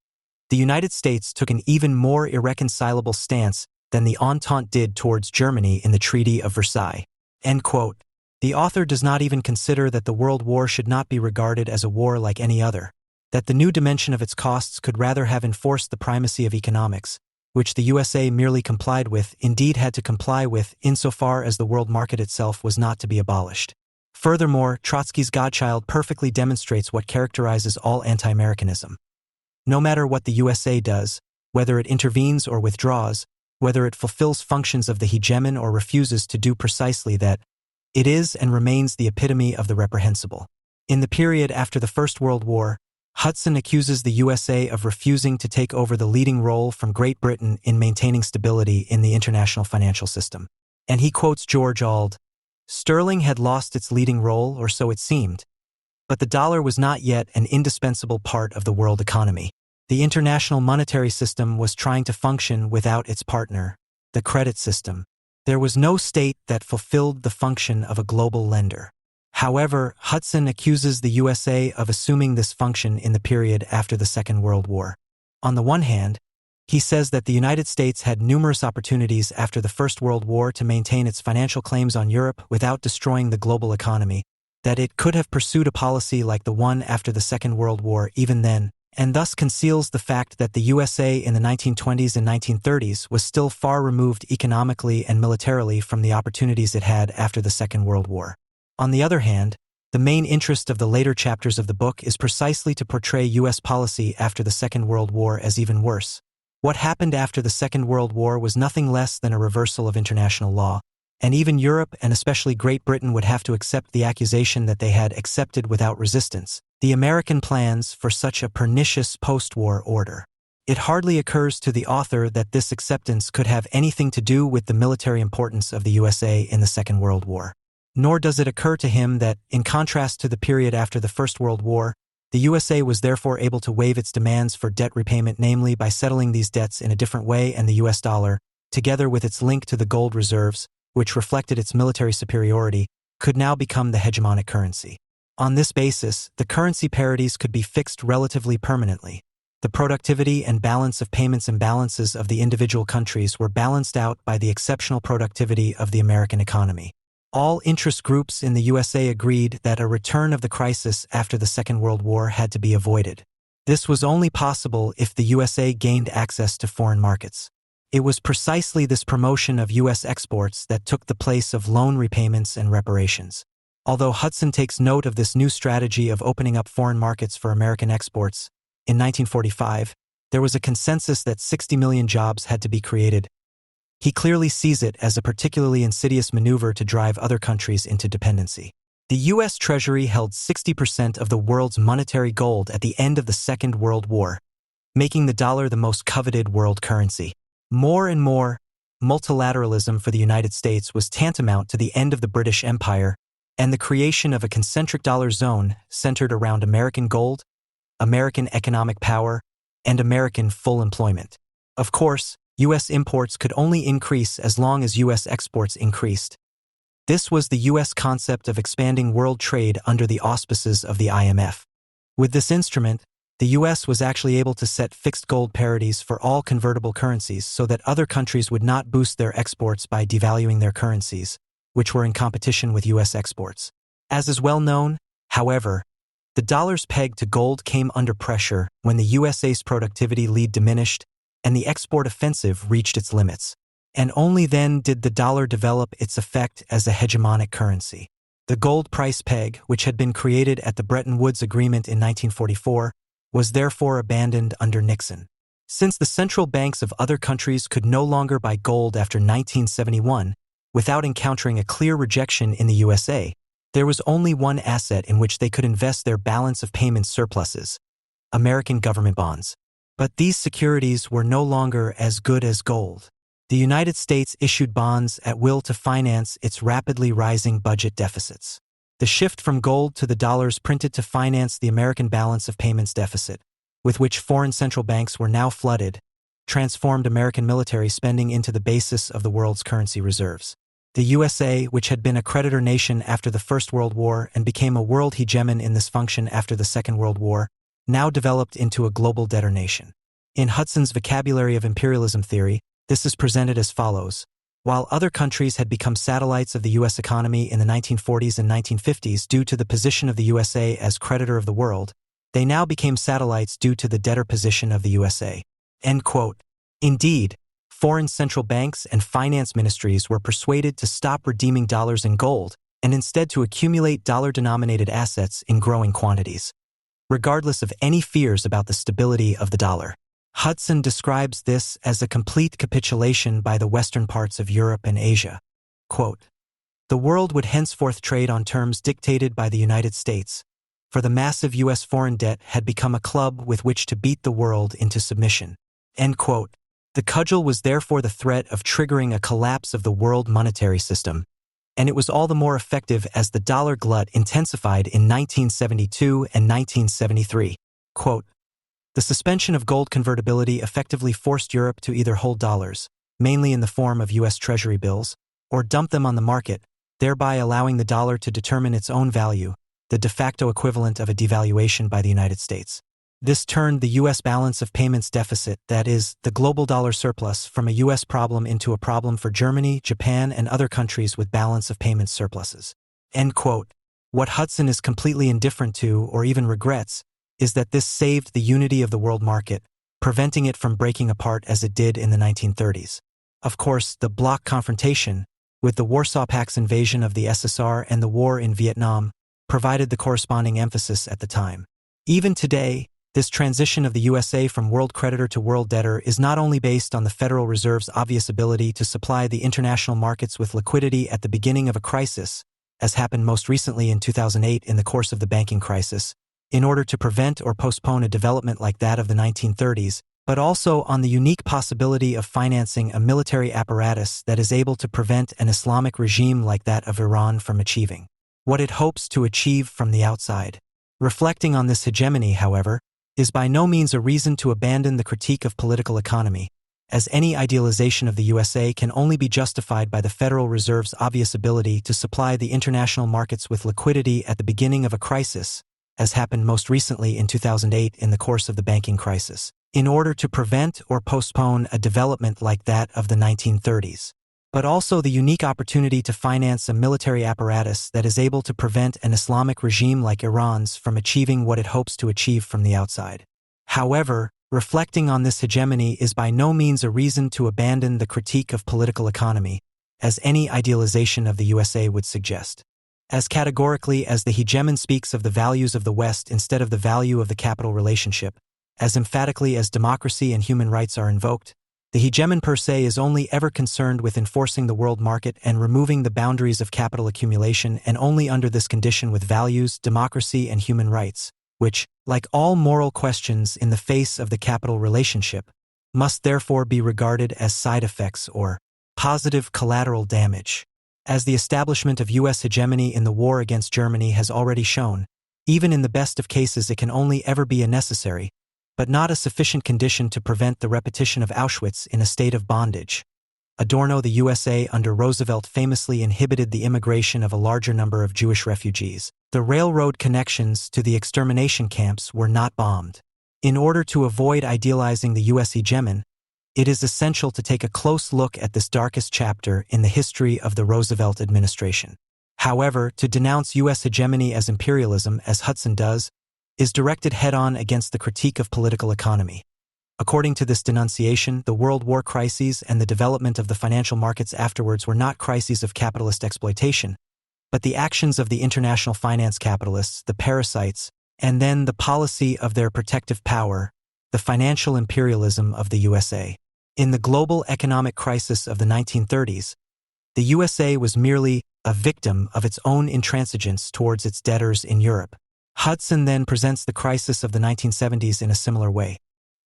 the United States took an even more irreconcilable stance than the Entente did towards Germany in the Treaty of Versailles." End quote. The author does not even consider that the World War should not be regarded as a war like any other, that the new dimension of its costs could rather have enforced the primacy of economics, which the USA merely complied with, indeed had to comply with, insofar as the world market itself was not to be abolished. Furthermore, Trotsky's Godchild perfectly demonstrates what characterizes all anti-Americanism. No matter what the USA does, whether it intervenes or withdraws, whether it fulfills functions of the hegemon or refuses to do precisely that, it is and remains the epitome of the reprehensible. In the period after the First World War, Hudson accuses the USA of refusing to take over the leading role from Great Britain in maintaining stability in the international financial system. And he quotes George Auld, "Sterling had lost its leading role, or so it seemed. But the dollar was not yet an indispensable part of the world economy. The international monetary system was trying to function without its partner, the credit system. There was no state that fulfilled the function of a global lender." However, Hudson accuses the USA of assuming this function in the period after the Second World War. On the one hand, he says that the United States had numerous opportunities after the First World War to maintain its financial claims on Europe without destroying the global economy, that it could have pursued a policy like the one after the Second World War even then, and thus conceals the fact that the USA in the 1920s and 1930s was still far removed economically and militarily from the opportunities it had after the Second World War. On the other hand, the main interest of the later chapters of the book is precisely to portray U.S. policy after the Second World War as even worse. What happened after the Second World War was nothing less than a reversal of international law, and even Europe and especially Great Britain would have to accept the accusation that they had accepted without resistance the American plans for such a pernicious post-war order. It hardly occurs to the author that this acceptance could have anything to do with the military importance of the USA in the Second World War. Nor does it occur to him that, in contrast to the period after the First World War, the USA was therefore able to waive its demands for debt repayment, namely by settling these debts in a different way, and the US dollar, together with its link to the gold reserves, which reflected its military superiority, could now become the hegemonic currency. On this basis, the currency parities could be fixed relatively permanently. The productivity and balance of payments imbalances of the individual countries were balanced out by the exceptional productivity of the American economy. All interest groups in the USA agreed that a return of the crisis after the Second World War had to be avoided. This was only possible if the USA gained access to foreign markets. It was precisely this promotion of U.S. exports that took the place of loan repayments and reparations. Although Hudson takes note of this new strategy of opening up foreign markets for American exports, in 1945, there was a consensus that 60 million jobs had to be created. He clearly sees it as a particularly insidious maneuver to drive other countries into dependency. The U.S. Treasury held 60% of the world's monetary gold at the end of the Second World War, making the dollar the most coveted world currency. More and more, multilateralism for the United States was tantamount to the end of the British Empire and the creation of a concentric dollar zone centered around American gold, American economic power, and American full employment. Of course, U.S. imports could only increase as long as U.S. exports increased. This was the U.S. concept of expanding world trade under the auspices of the IMF. With this instrument, the U.S. was actually able to set fixed gold parities for all convertible currencies so that other countries would not boost their exports by devaluing their currencies, which were in competition with U.S. exports. As is well known, however, the dollar's peg to gold came under pressure when the USA's productivity lead diminished and the export offensive reached its limits. And only then did the dollar develop its effect as a hegemonic currency. The gold price peg, which had been created at the Bretton Woods Agreement in 1944, was therefore abandoned under Nixon. Since the central banks of other countries could no longer buy gold after 1971, without encountering a clear rejection in the USA, there was only one asset in which they could invest their balance of payments surpluses: American government bonds. But these securities were no longer as good as gold. The United States issued bonds at will to finance its rapidly rising budget deficits. The shift from gold to the dollars printed to finance the American balance of payments deficit, with which foreign central banks were now flooded, transformed American military spending into the basis of the world's currency reserves. The USA, which had been a creditor nation after the First World War and became a world hegemon in this function after the Second World War, now developed into a global debtor nation. In Hudson's vocabulary of imperialism theory, this is presented as follows. While other countries had become satellites of the U.S. economy in the 1940s and 1950s due to the position of the USA as creditor of the world, they now became satellites due to the debtor position of the USA. End quote. Indeed, foreign central banks and finance ministries were persuaded to stop redeeming dollars in gold and instead to accumulate dollar-denominated assets in growing quantities, regardless of any fears about the stability of the dollar. Hudson describes this as a complete capitulation by the western parts of Europe and Asia. Quote, "The world would henceforth trade on terms dictated by the United States, for the massive U.S. foreign debt had become a club with which to beat the world into submission." End quote. The cudgel was therefore the threat of triggering a collapse of the world monetary system, and it was all the more effective as the dollar glut intensified in 1972 and 1973. Quote, "The suspension of gold convertibility effectively forced Europe to either hold dollars, mainly in the form of U.S. Treasury bills, or dump them on the market, thereby allowing the dollar to determine its own value, the de facto equivalent of a devaluation by the United States. This turned the U.S. balance of payments deficit, that is, the global dollar surplus, from a U.S. problem into a problem for Germany, Japan, and other countries with balance of payments surpluses." End quote. What Hudson is completely indifferent to, or even regrets, is that this saved the unity of the world market, preventing it from breaking apart as it did in the 1930s. Of course, the bloc confrontation, with the Warsaw Pact's invasion of the SSR and the war in Vietnam, provided the corresponding emphasis at the time. Even today, this transition of the USA from world creditor to world debtor is not only based on the Federal Reserve's obvious ability to supply the international markets with liquidity at the beginning of a crisis, as happened most recently in 2008 in the course of the banking crisis, in order to prevent or postpone a development like that of the 1930s, but also on the unique possibility of financing a military apparatus that is able to prevent an Islamic regime like that of Iran from achieving what it hopes to achieve from the outside. Reflecting on this hegemony, however, is by no means a reason to abandon the critique of political economy, as any idealization of the USA can only be justified by the Federal Reserve's obvious ability to supply the international markets with liquidity at the beginning of a crisis, as happened most recently in 2008 in the course of the banking crisis, in order to prevent or postpone a development like that of the 1930s, but also the unique opportunity to finance a military apparatus that is able to prevent an Islamic regime like Iran's from achieving what it hopes to achieve from the outside. However, reflecting on this hegemony is by no means a reason to abandon the critique of political economy, as any idealization of the USA would suggest. as categorically as the hegemon speaks of the values of the West instead of the value of the capital relationship, as emphatically as democracy and human rights are invoked, the hegemon per se is only ever concerned with enforcing the world market and removing the boundaries of capital accumulation, and only under this condition with values, democracy, and human rights, which, like all moral questions in the face of the capital relationship, must therefore be regarded as side effects or positive collateral damage. As the establishment of U.S. hegemony in the war against Germany has already shown, even in the best of cases it can only ever be a necessary, but not a sufficient condition to prevent the repetition of Auschwitz in a state of bondage. Adorno, the USA under Roosevelt famously inhibited the immigration of a larger number of Jewish refugees. The railroad connections to the extermination camps were not bombed. In order to avoid idealizing the U.S. hegemon, it is essential to take a close look at this darkest chapter in the history of the Roosevelt administration. However, to denounce U.S. hegemony as imperialism, as Hudson does, is directed head-on against the critique of political economy. According to this denunciation, the World War crises and the development of the financial markets afterwards were not crises of capitalist exploitation, but the actions of the international finance capitalists, the parasites, and then the policy of their protective power, the financial imperialism of the USA. In the global economic crisis of the 1930s, the USA was merely a victim of its own intransigence towards its debtors in Europe. Hudson then presents the crisis of the 1970s in a similar way.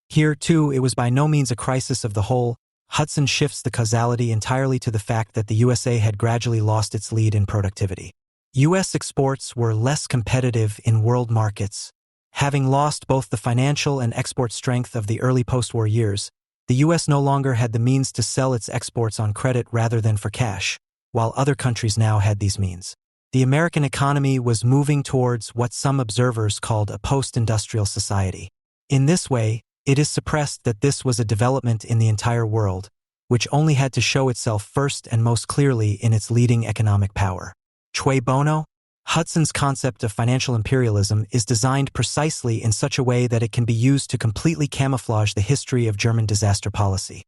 Here, too, it was by no means a crisis of the whole. Hudson shifts the causality entirely to the fact that the USA had gradually lost its lead in productivity. U.S. exports were less competitive in world markets. Having lost both the financial and export strength of the early post-war years, the U.S. no longer had the means to sell its exports on credit rather than for cash, while other countries now had these means. The American economy was moving towards what some observers called a post-industrial society. In this way, it is suppressed that this was a development in the entire world, which only had to show itself first and most clearly in its leading economic power. Cui bono? Hudson's concept of financial imperialism is designed precisely in such a way that it can be used to completely camouflage the history of German disaster policy.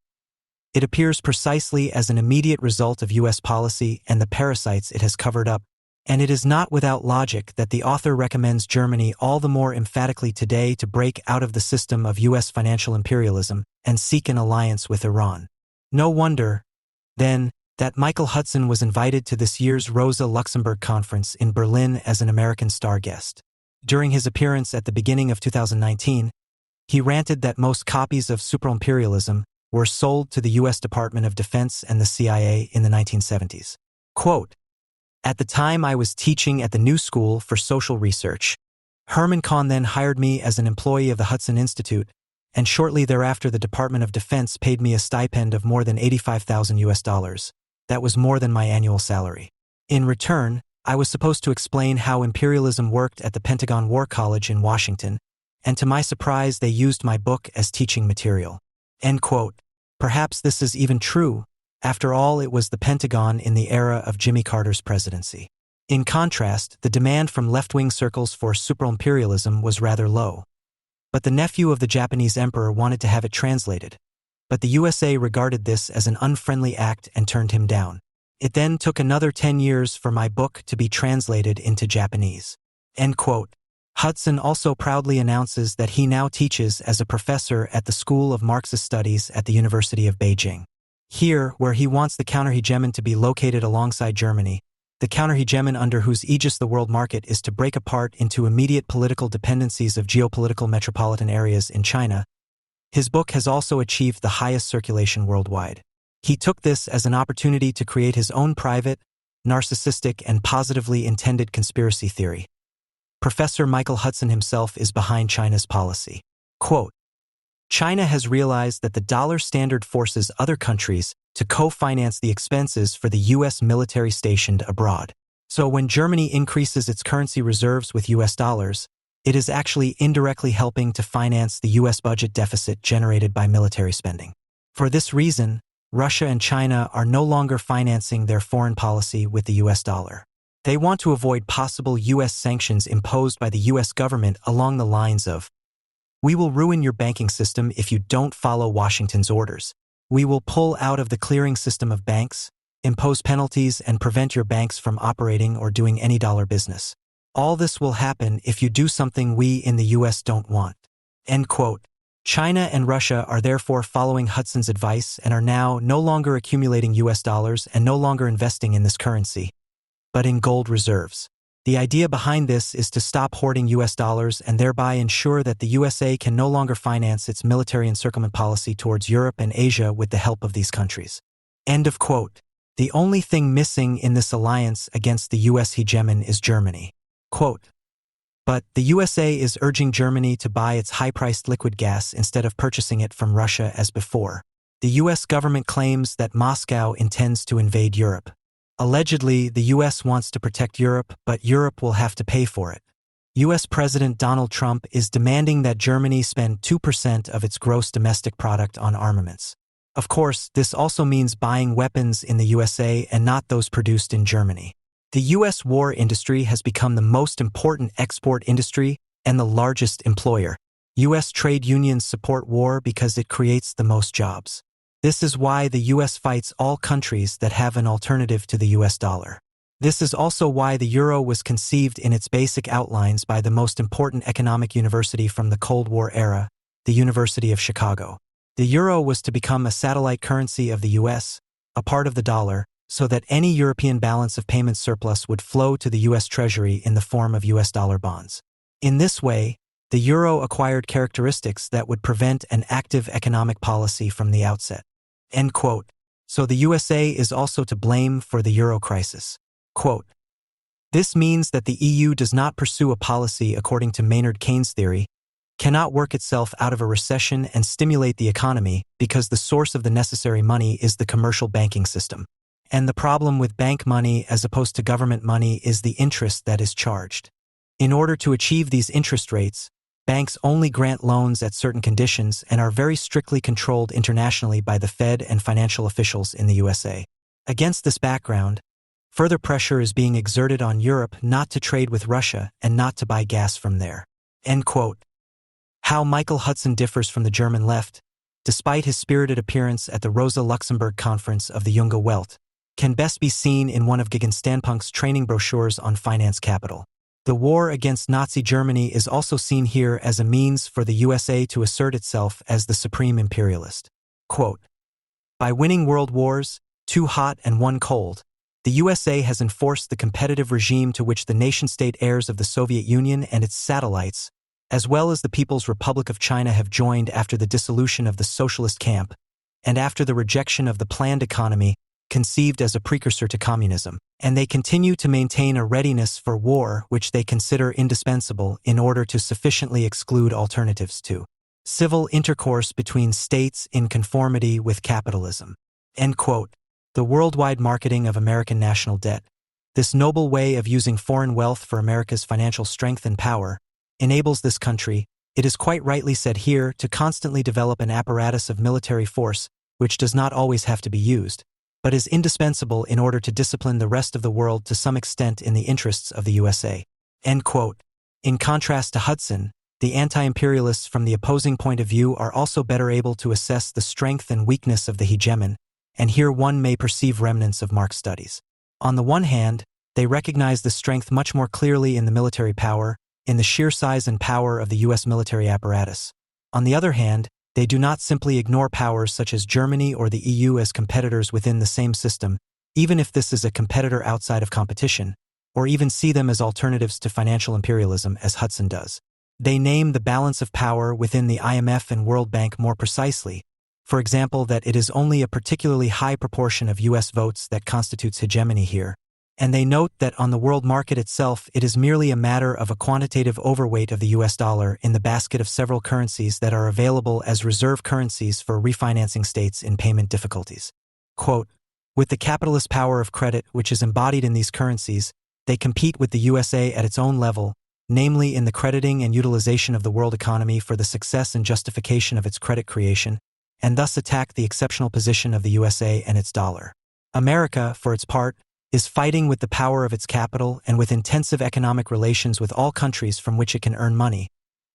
It appears precisely as an immediate result of U.S. policy and the parasites it has covered up, and it is not without logic that the author recommends Germany all the more emphatically today to break out of the system of U.S. financial imperialism and seek an alliance with Iran. No wonder, then, that Michael Hudson was invited to this year's Rosa Luxemburg conference in Berlin as an American star guest. During his appearance at the beginning of 2019, he ranted that most copies of superimperialism were sold to the U.S. Department of Defense and the CIA in the 1970s. Quote, "At the time I was teaching at the New School for Social Research. Herman Kahn then hired me as an employee of the Hudson Institute, and shortly thereafter the Department of Defense paid me a stipend of more than $85,000. That was more than my annual salary. In return, I was supposed to explain how imperialism worked at the Pentagon War College in Washington, and to my surprise they used my book as teaching material." End quote. Perhaps this is even true. After all, it was the Pentagon in the era of Jimmy Carter's presidency. In contrast, the demand from left-wing circles for superimperialism was rather low. But the nephew of the Japanese emperor wanted to have it translated. But the USA regarded this as an unfriendly act and turned him down. It then took another 10 years for my book to be translated into Japanese. End quote. Hudson also proudly announces that he now teaches as a professor at the School of Marxist Studies at the University of Beijing. Here, where he wants the counter-hegemon to be located alongside Germany, the counter-hegemon under whose aegis the world market is to break apart into immediate political dependencies of geopolitical metropolitan areas in China, his book has also achieved the highest circulation worldwide. He took this as an opportunity to create his own private, narcissistic, and positively intended conspiracy theory. Professor Michael Hudson himself is behind China's policy. Quote, "China has realized that the dollar standard forces other countries to co-finance the expenses for the U.S. military stationed abroad. So when Germany increases its currency reserves with U.S. dollars, it is actually indirectly helping to finance the U.S. budget deficit generated by military spending. For this reason, Russia and China are no longer financing their foreign policy with the U.S. dollar. They want to avoid possible U.S. sanctions imposed by the U.S. government along the lines of, 'We will ruin your banking system if you don't follow Washington's orders. We will pull out of the clearing system of banks impose penalties, and prevent your banks from operating or doing any dollar business. All this will happen if you do something we in the US don't want. End quote. China and Russia are therefore following Hudson's advice and are now no longer accumulating US dollars and no longer investing in this currency, but in gold reserves. The idea behind this is to stop hoarding US dollars and thereby ensure that the USA can no longer finance its military encirclement policy towards Europe and Asia with the help of these countries. End of quote. The only thing missing in this alliance against the US hegemon is Germany. Quote. But the USA is urging Germany to buy its high-priced liquid gas instead of purchasing it from Russia as before. The US government claims that Moscow intends to invade Europe. Allegedly, the US wants to protect Europe, but Europe will have to pay for it. US President Donald Trump is demanding that Germany spend 2% of its gross domestic product on armaments. Of course, this also means buying weapons in the USA and not those produced in Germany. The U.S. war industry has become the most important export industry and the largest employer. U.S. trade unions support war because it creates the most jobs. This is why the U.S. fights all countries that have an alternative to the U.S. dollar. This is also why the euro was conceived in its basic outlines by the most important economic university from the Cold War era, the University of Chicago. The euro was to become a satellite currency of the U.S., a part of the dollar, so that any European balance of payments surplus would flow to the U.S. Treasury in the form of U.S. dollar bonds. In this way, the euro acquired characteristics that would prevent an active economic policy from the outset. End quote. So the USA is also to blame for the euro crisis. Quote. This means that the EU does not pursue a policy according to Maynard Keynes' theory, cannot work itself out of a recession and stimulate the economy because the source of the necessary money is the commercial banking system. And the problem with bank money as opposed to government money is the interest that is charged. In order to achieve these interest rates, banks only grant loans at certain conditions and are very strictly controlled internationally by the Fed and financial officials in the USA. Against this background, further pressure is being exerted on Europe not to trade with Russia and not to buy gas from there. End quote. How Michael Hudson differs from the German left, despite his spirited appearance at the Rosa Luxemburg Conference of the Junge Welt, can best be seen in one of Gigan Standpunkt's training brochures on finance capital. The war against Nazi Germany is also seen here as a means for the USA to assert itself as the supreme imperialist. Quote, by winning world wars, 2 hot and 1 cold, the USA has enforced the competitive regime to which the nation-state heirs of the Soviet Union and its satellites, as well as the People's Republic of China, have joined after the dissolution of the socialist camp and after the rejection of the planned economy conceived as a precursor to communism, and they continue to maintain a readiness for war which they consider indispensable in order to sufficiently exclude alternatives to civil intercourse between states in conformity with capitalism. End quote. The worldwide marketing of American national debt, this noble way of using foreign wealth for America's financial strength and power, enables this country, it is quite rightly said here, to constantly develop an apparatus of military force which does not always have to be used, but is indispensable in order to discipline the rest of the world to some extent in the interests of the USA. End quote. In contrast to Hudson, the anti-imperialists from the opposing point of view are also better able to assess the strength and weakness of the hegemon, and here one may perceive remnants of Marx studies. On the one hand, they recognize the strength much more clearly in the military power, in the sheer size and power of the U.S. military apparatus. On the other hand, they do not simply ignore powers such as Germany or the EU as competitors within the same system, even if this is a competitor outside of competition, or even see them as alternatives to financial imperialism as Hudson does. They name the balance of power within the IMF and World Bank more precisely, for example that it is only a particularly high proportion of U.S. votes that constitutes hegemony here, and they note that on the world market itself it is merely a matter of a quantitative overweight of the US dollar in the basket of several currencies that are available as reserve currencies for refinancing states in payment difficulties. Quote, with the capitalist power of credit which is embodied in these currencies, they compete with the USA at its own level, namely in the crediting and utilization of the world economy for the success and justification of its credit creation, and thus attack the exceptional position of the USA and its dollar. America, for its part, is fighting with the power of its capital and with intensive economic relations with all countries from which it can earn money,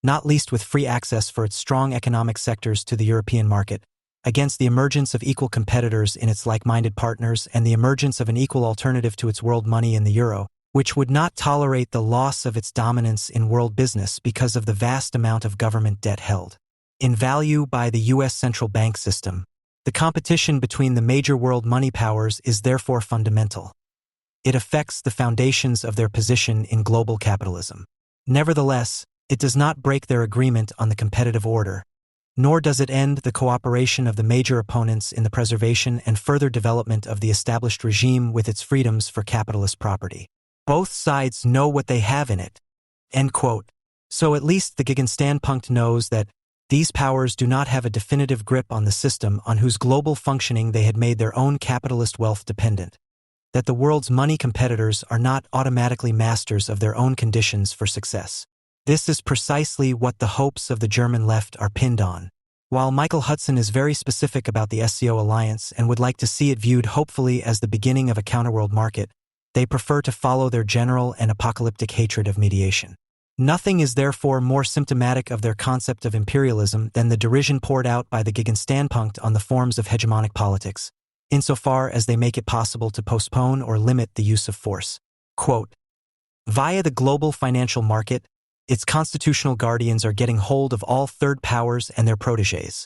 not least with free access for its strong economic sectors to the European market, against the emergence of equal competitors in its like-minded partners and the emergence of an equal alternative to its world money in the euro, which would not tolerate the loss of its dominance in world business because of the vast amount of government debt held in value by the U.S. central bank system. The competition between the major world money powers is therefore fundamental. It affects the foundations of their position in global capitalism. Nevertheless, it does not break their agreement on the competitive order, nor does it end the cooperation of the major opponents in the preservation and further development of the established regime with its freedoms for capitalist property. Both sides know what they have in it." End quote. So at least the Gegenstandpunkt knows that these powers do not have a definitive grip on the system on whose global functioning they had made their own capitalist wealth dependent, that the world's money competitors are not automatically masters of their own conditions for success. This is precisely what the hopes of the German left are pinned on. While Michael Hudson is very specific about the SCO alliance and would like to see it viewed hopefully as the beginning of a counterworld market, they prefer to follow their general and apocalyptic hatred of mediation. Nothing is therefore more symptomatic of their concept of imperialism than the derision poured out by the Gegenstandpunkt on the forms of hegemonic politics, insofar as they make it possible to postpone or limit the use of force. Quote, "Via the global financial market, its constitutional guardians are getting hold of all third powers and their protégés.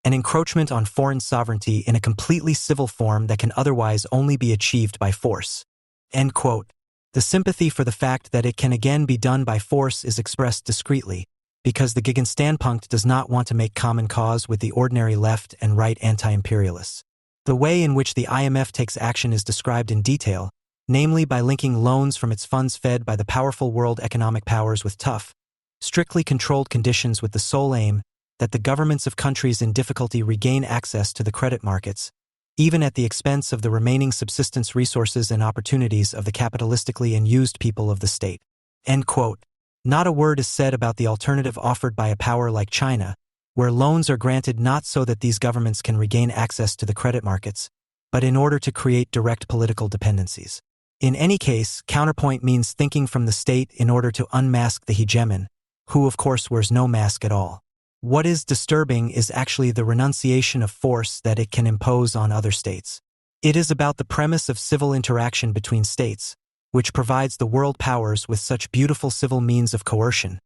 An encroachment on foreign sovereignty in a completely civil form that can otherwise only be achieved by force." End quote. The sympathy for the fact that it can again be done by force is expressed discreetly, because the Gegenstandpunkt does not want to make common cause with the ordinary left and right anti-imperialists. The way in which the IMF takes action is described in detail, namely by linking loans from its funds fed by the powerful world economic powers with tough, strictly controlled conditions with the sole aim that the governments of countries in difficulty regain access to the credit markets, even at the expense of the remaining subsistence resources and opportunities of the capitalistically unused people of the state. End quote. Not a word is said about the alternative offered by a power like China, where loans are granted not so that these governments can regain access to the credit markets, but in order to create direct political dependencies. In any case, counterpoint means thinking from the state in order to unmask the hegemon, who of course wears no mask at all. What is disturbing is actually the renunciation of force that it can impose on other states. It is about the premise of civil interaction between states, which provides the world powers with such beautiful civil means of coercion,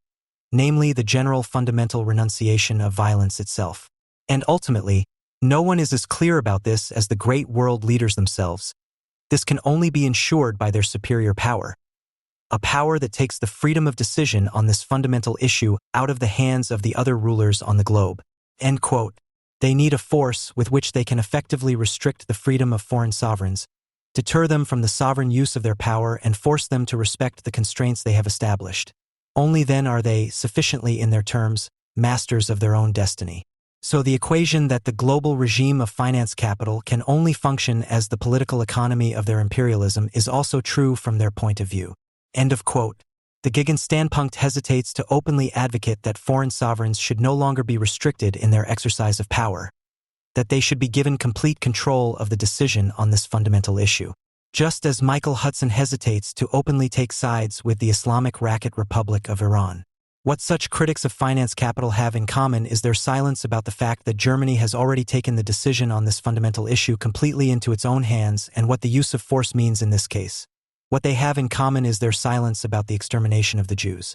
namely the general fundamental renunciation of violence itself. And ultimately, no one is as clear about this as the great world leaders themselves. This can only be ensured by their superior power, a power that takes the freedom of decision on this fundamental issue out of the hands of the other rulers on the globe. End quote. They need a force with which they can effectively restrict the freedom of foreign sovereigns, deter them from the sovereign use of their power, and force them to respect the constraints they have established. Only then are they, sufficiently in their terms, masters of their own destiny. So the equation that the global regime of finance capital can only function as the political economy of their imperialism is also true from their point of view. End of quote. The Gegenstandpunkt hesitates to openly advocate that foreign sovereigns should no longer be restricted in their exercise of power, that they should be given complete control of the decision on this fundamental issue. Just as Michael Hudson hesitates to openly take sides with the Islamic Racket Republic of Iran. What such critics of finance capital have in common is their silence about the fact that Germany has already taken the decision on this fundamental issue completely into its own hands and what the use of force means in this case. What they have in common is their silence about the extermination of the Jews.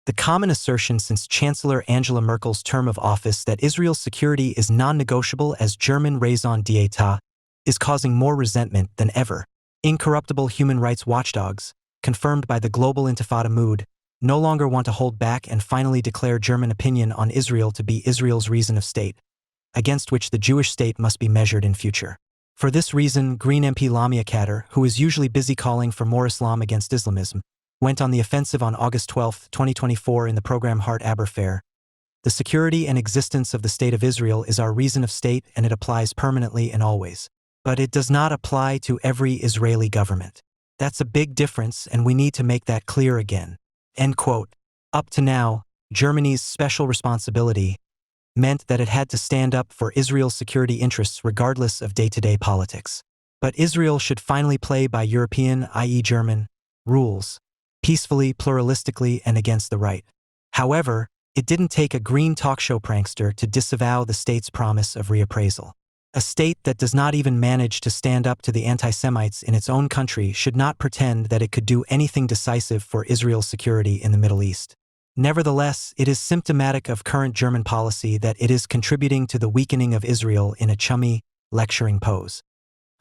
The common assertion since Chancellor Angela Merkel's term of office that Israel's security is non-negotiable as German raison d'etat is causing more resentment than ever. Incorruptible human rights watchdogs, confirmed by the global intifada mood, no longer want to hold back and finally declare German opinion on Israel to be Israel's reason of state, against which the Jewish state must be measured in future. For this reason, Green MP Lamia Kader, who is usually busy calling for more Islam against Islamism, went on the offensive on August 12, 2024 in the program Hart Aber Fair. The security and existence of the State of Israel is our reason of state, and it applies permanently and always. But it does not apply to every Israeli government. That's a big difference, and we need to make that clear again. End quote. Up to now, Germany's special responsibility meant that it had to stand up for Israel's security interests regardless of day-to-day politics. But Israel should finally play by European, i.e. German, rules, peacefully, pluralistically, and against the right. However, It didn't take a green talk show prankster to disavow the state's promise of reappraisal. A state that does not even manage to stand up to the anti-Semites in its own country should not pretend that it could do anything decisive for Israel's security in the Middle East. Nevertheless, it is symptomatic of current German policy that it is contributing to the weakening of Israel in a chummy, lecturing pose.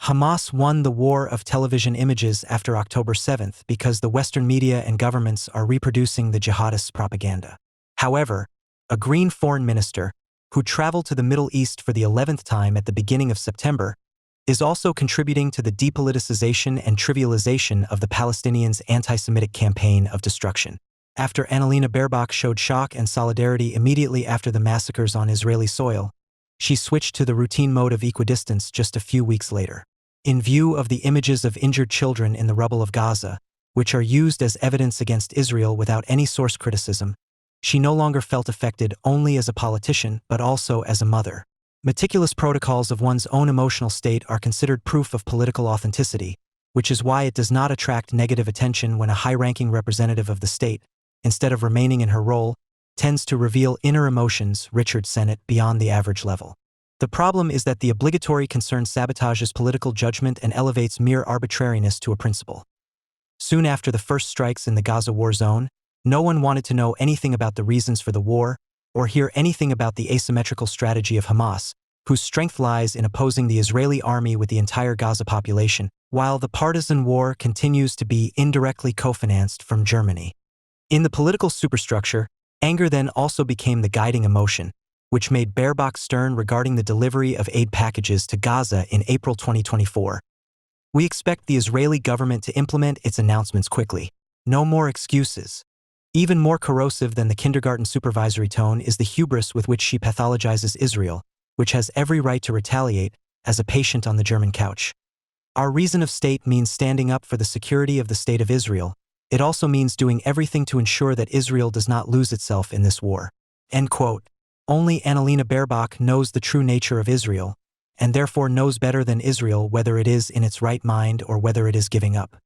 Hamas won the war of television images after October 7th because the Western media and governments are reproducing the jihadists' propaganda. However, a Green foreign minister, who traveled to the Middle East for the 11th time at the beginning of September, is also contributing to the depoliticization and trivialization of the Palestinians' anti-Semitic campaign of destruction. After Annalena Baerbock showed shock and solidarity immediately after the massacres on Israeli soil, she switched to the routine mode of equidistance just a few weeks later. In view of the images of injured children in the rubble of Gaza, which are used as evidence against Israel without any source criticism, she no longer felt affected only as a politician but also as a mother. Meticulous protocols of one's own emotional state are considered proof of political authenticity, which is why it does not attract negative attention when a high-ranking representative of the state, instead of remaining in her role, tends to reveal inner emotions, Richard Sennett, beyond the average level. The problem is that the obligatory concern sabotages political judgment and elevates mere arbitrariness to a principle. Soon after the first strikes in the Gaza war zone, no one wanted to know anything about the reasons for the war or hear anything about the asymmetrical strategy of Hamas, whose strength lies in opposing the Israeli army with the entire Gaza population, while the partisan war continues to be indirectly co-financed from Germany. In the political superstructure, anger then also became the guiding emotion, which made Baerbock stern regarding the delivery of aid packages to Gaza in April 2024. We expect the Israeli government to implement its announcements quickly. No more excuses. Even more corrosive than the kindergarten supervisory tone is the hubris with which she pathologizes Israel, which has every right to retaliate, as a patient on the German couch. Our reason of state means standing up for the security of the State of Israel. It also means doing everything to ensure that Israel does not lose itself in this war. End quote. Only Annalena Baerbock knows the true nature of Israel, and therefore knows better than Israel whether it is in its right mind or whether it is giving up.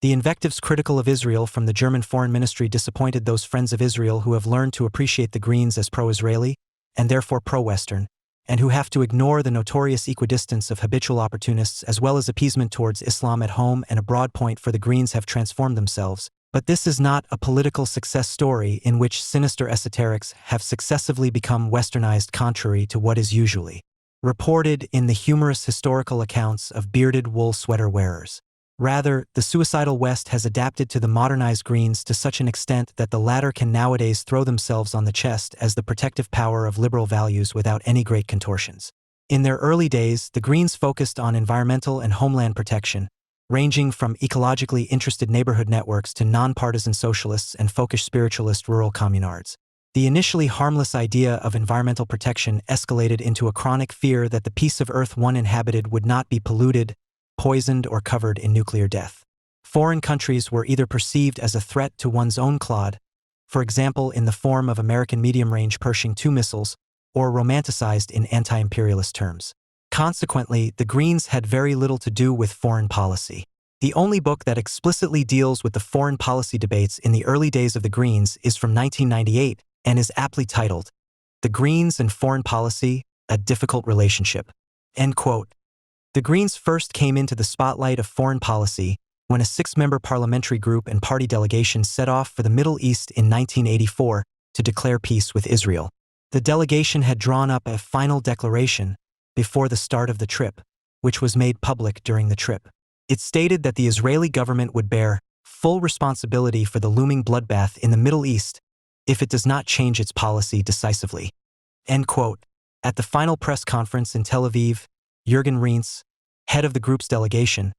The invectives critical of Israel from the German Foreign Ministry disappointed those friends of Israel who have learned to appreciate the Greens as pro-Israeli, and therefore pro-Western, and who have to ignore the notorious equidistance of habitual opportunists as well as appeasement towards Islam at home and abroad. Point for the Greens have transformed themselves, but this is not a political success story in which sinister esoterics have successively become westernized contrary to what is usually reported in the humorous historical accounts of bearded wool sweater wearers. Rather, the suicidal West has adapted to the modernized Greens to such an extent that the latter can nowadays throw themselves on the chest as the protective power of liberal values without any great contortions. In their early days, the Greens focused on environmental and homeland protection, ranging from ecologically interested neighborhood networks to nonpartisan socialists and folkish spiritualist rural communards. The initially harmless idea of environmental protection escalated into a chronic fear that the piece of earth one inhabited would not be polluted, poisoned, or covered in nuclear death. Foreign countries were either perceived as a threat to one's own clod, for example in the form of American medium-range Pershing II missiles, or romanticized in anti-imperialist terms. Consequently, the Greens had very little to do with foreign policy. The only book that explicitly deals with the foreign policy debates in the early days of the Greens is from 1998 and is aptly titled, "The Greens and Foreign Policy, A Difficult Relationship." End quote. The Greens first came into the spotlight of foreign policy when a 6-member parliamentary group and party delegation set off for the Middle East in 1984 to declare peace with Israel. The delegation had drawn up a final declaration before the start of the trip, which was made public during the trip. It stated that the Israeli government would bear full responsibility for the looming bloodbath in the Middle East if it does not change its policy decisively. End quote. At the final press conference in Tel Aviv, Jürgen Reintz, head of the group's delegation,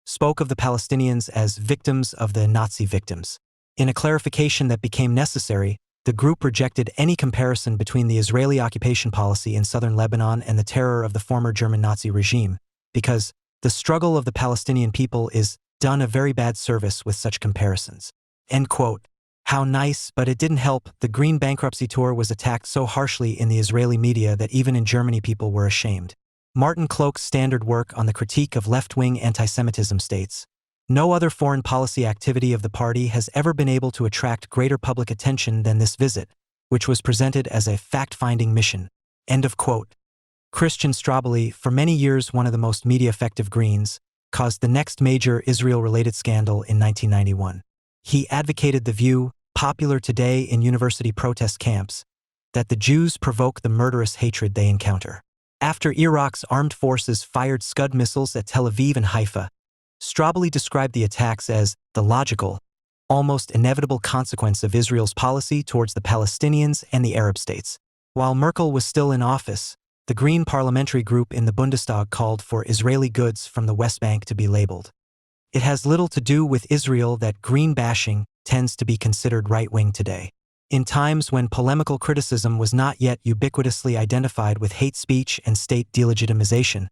spoke of the Palestinians as victims of the Nazi victims. In a clarification that became necessary, the group rejected any comparison between the Israeli occupation policy in southern Lebanon and the terror of the former German Nazi regime, because the struggle of the Palestinian people is done a very bad service with such comparisons. End quote. How nice, but it didn't help. The Green bankruptcy tour was attacked so harshly in the Israeli media that even in Germany people were ashamed. Martin Kloek's standard work on the critique of left-wing anti-Semitism states, "No other foreign policy activity of the party has ever been able to attract greater public attention than this visit, which was presented as a fact-finding mission. End of quote. Christian Strobely, for many years one of the most media-effective Greens, caused the next major Israel-related scandal in 1991. He advocated the view, popular today in university protest camps, that the Jews provoke the murderous hatred they encounter. After Iraq's armed forces fired Scud missiles at Tel Aviv and Haifa, Strobely described the attacks as the logical, almost inevitable consequence of Israel's policy towards the Palestinians and the Arab states. While Merkel was still in office, the Green parliamentary group in the Bundestag called for Israeli goods from the West Bank to be labeled. It has little to do with Israel that Green bashing tends to be considered right-wing today. In times when polemical criticism was not yet ubiquitously identified with hate speech and state delegitimization,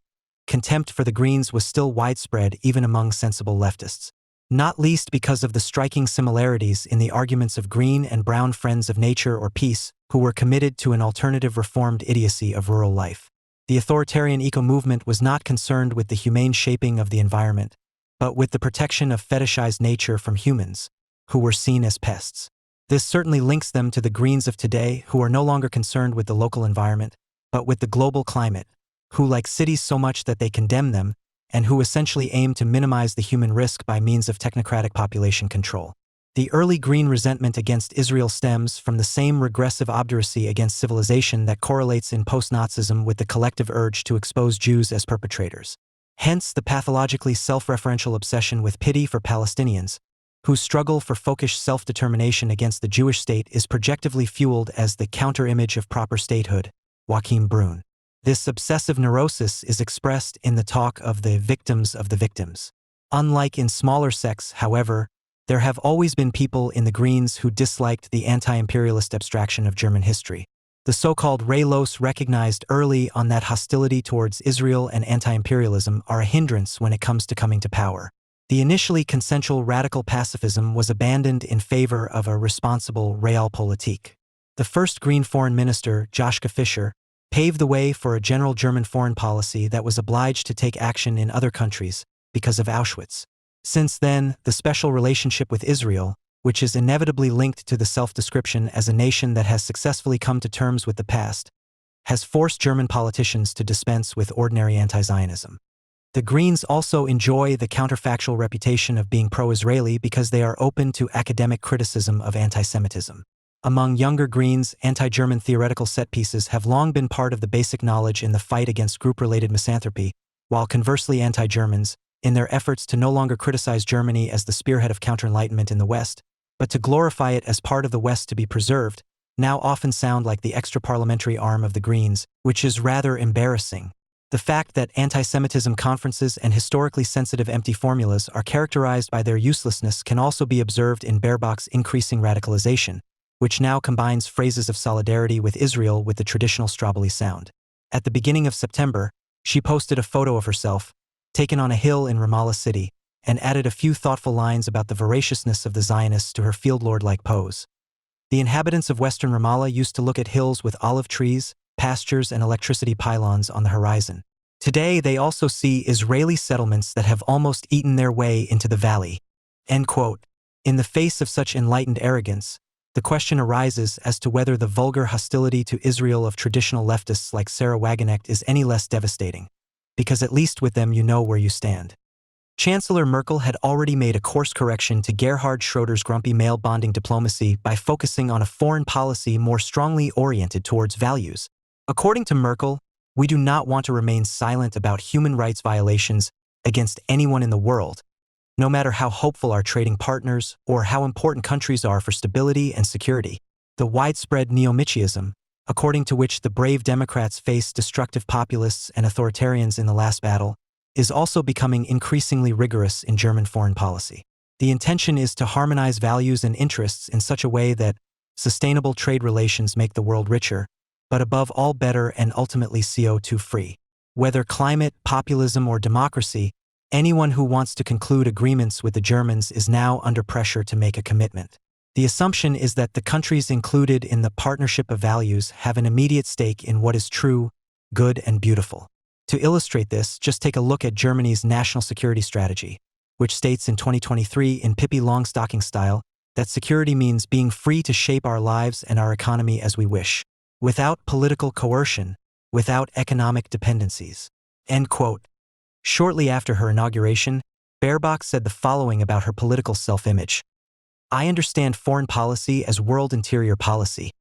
contempt for the Greens was still widespread even among sensible leftists. Not least because of the striking similarities in the arguments of Green and Brown friends of nature or peace who were committed to an alternative reformed idiocy of rural life. The authoritarian eco-movement was not concerned with the humane shaping of the environment, but with the protection of fetishized nature from humans, who were seen as pests. This certainly links them to the Greens of today, who are no longer concerned with the local environment, but with the global climate, who like cities so much that they condemn them, and who essentially aim to minimize the human risk by means of technocratic population control. The early Green resentment against Israel stems from the same regressive obduracy against civilization that correlates in post-Nazism with the collective urge to expose Jews as perpetrators. Hence the pathologically self-referential obsession with pity for Palestinians, whose struggle for folkish self-determination against the Jewish state is projectively fueled as the counter-image of proper statehood. Joachim Brun. This obsessive neurosis is expressed in the talk of the victims of the victims. Unlike in smaller sects, however, there have always been people in the Greens who disliked the anti-imperialist abstraction of German history. The so-called Reylos recognized early on that hostility towards Israel and anti-imperialism are a hindrance when it comes to coming to power. The initially consensual radical pacifism was abandoned in favor of a responsible realpolitik. The first Green foreign minister, Joschka Fischer, paved the way for a general German foreign policy that was obliged to take action in other countries because of Auschwitz. Since then, the special relationship with Israel, which is inevitably linked to the self-description as a nation that has successfully come to terms with the past, has forced German politicians to dispense with ordinary anti-Zionism. The Greens also enjoy the counterfactual reputation of being pro-Israeli because they are open to academic criticism of anti-Semitism. Among younger Greens, anti-German theoretical set pieces have long been part of the basic knowledge in the fight against group-related misanthropy, while conversely anti-Germans, in their efforts to no longer criticize Germany as the spearhead of counter-enlightenment in the West, but to glorify it as part of the West to be preserved, now often sound like the extra-parliamentary arm of the Greens, which is rather embarrassing. The fact that anti-Semitism conferences and historically sensitive empty formulas are characterized by their uselessness can also be observed in Baerbock's increasing radicalization, which now combines phrases of solidarity with Israel with the traditional Strobely sound. At the beginning of September, she posted a photo of herself, taken on a hill in Ramallah City, and added a few thoughtful lines about the voraciousness of the Zionists to her field lord-like pose. The inhabitants of western Ramallah used to look at hills with olive trees, pastures, and electricity pylons on the horizon. Today, they also see Israeli settlements that have almost eaten their way into the valley. End quote. In the face of such enlightened arrogance, the question arises as to whether the vulgar hostility to Israel of traditional leftists like Sarah Wagenknecht is any less devastating, because at least with them you know where you stand. Chancellor Merkel had already made a course correction to Gerhard Schroeder's grumpy male-bonding diplomacy by focusing on a foreign policy more strongly oriented towards values. According to Merkel, we do not want to remain silent about human rights violations against anyone in the world, no matter how hopeful our trading partners or how important countries are for stability and security. The widespread neo-Micheism, according to which the brave Democrats faced destructive populists and authoritarians in the last battle, is also becoming increasingly rigorous in German foreign policy. The intention is to harmonize values and interests in such a way that sustainable trade relations make the world richer, but above all better and ultimately CO2-free. Whether climate, populism, or democracy, anyone who wants to conclude agreements with the Germans is now under pressure to make a commitment. The assumption is that the countries included in the partnership of values have an immediate stake in what is true, good, and beautiful. To illustrate this, just take a look at Germany's national security strategy, which states in 2023 in Pippi Longstocking style, that security means being free to shape our lives and our economy as we wish, without political coercion, without economic dependencies. End quote. Shortly after her inauguration, Baerbock said the following about her political self-image. I understand foreign policy as world interior policy.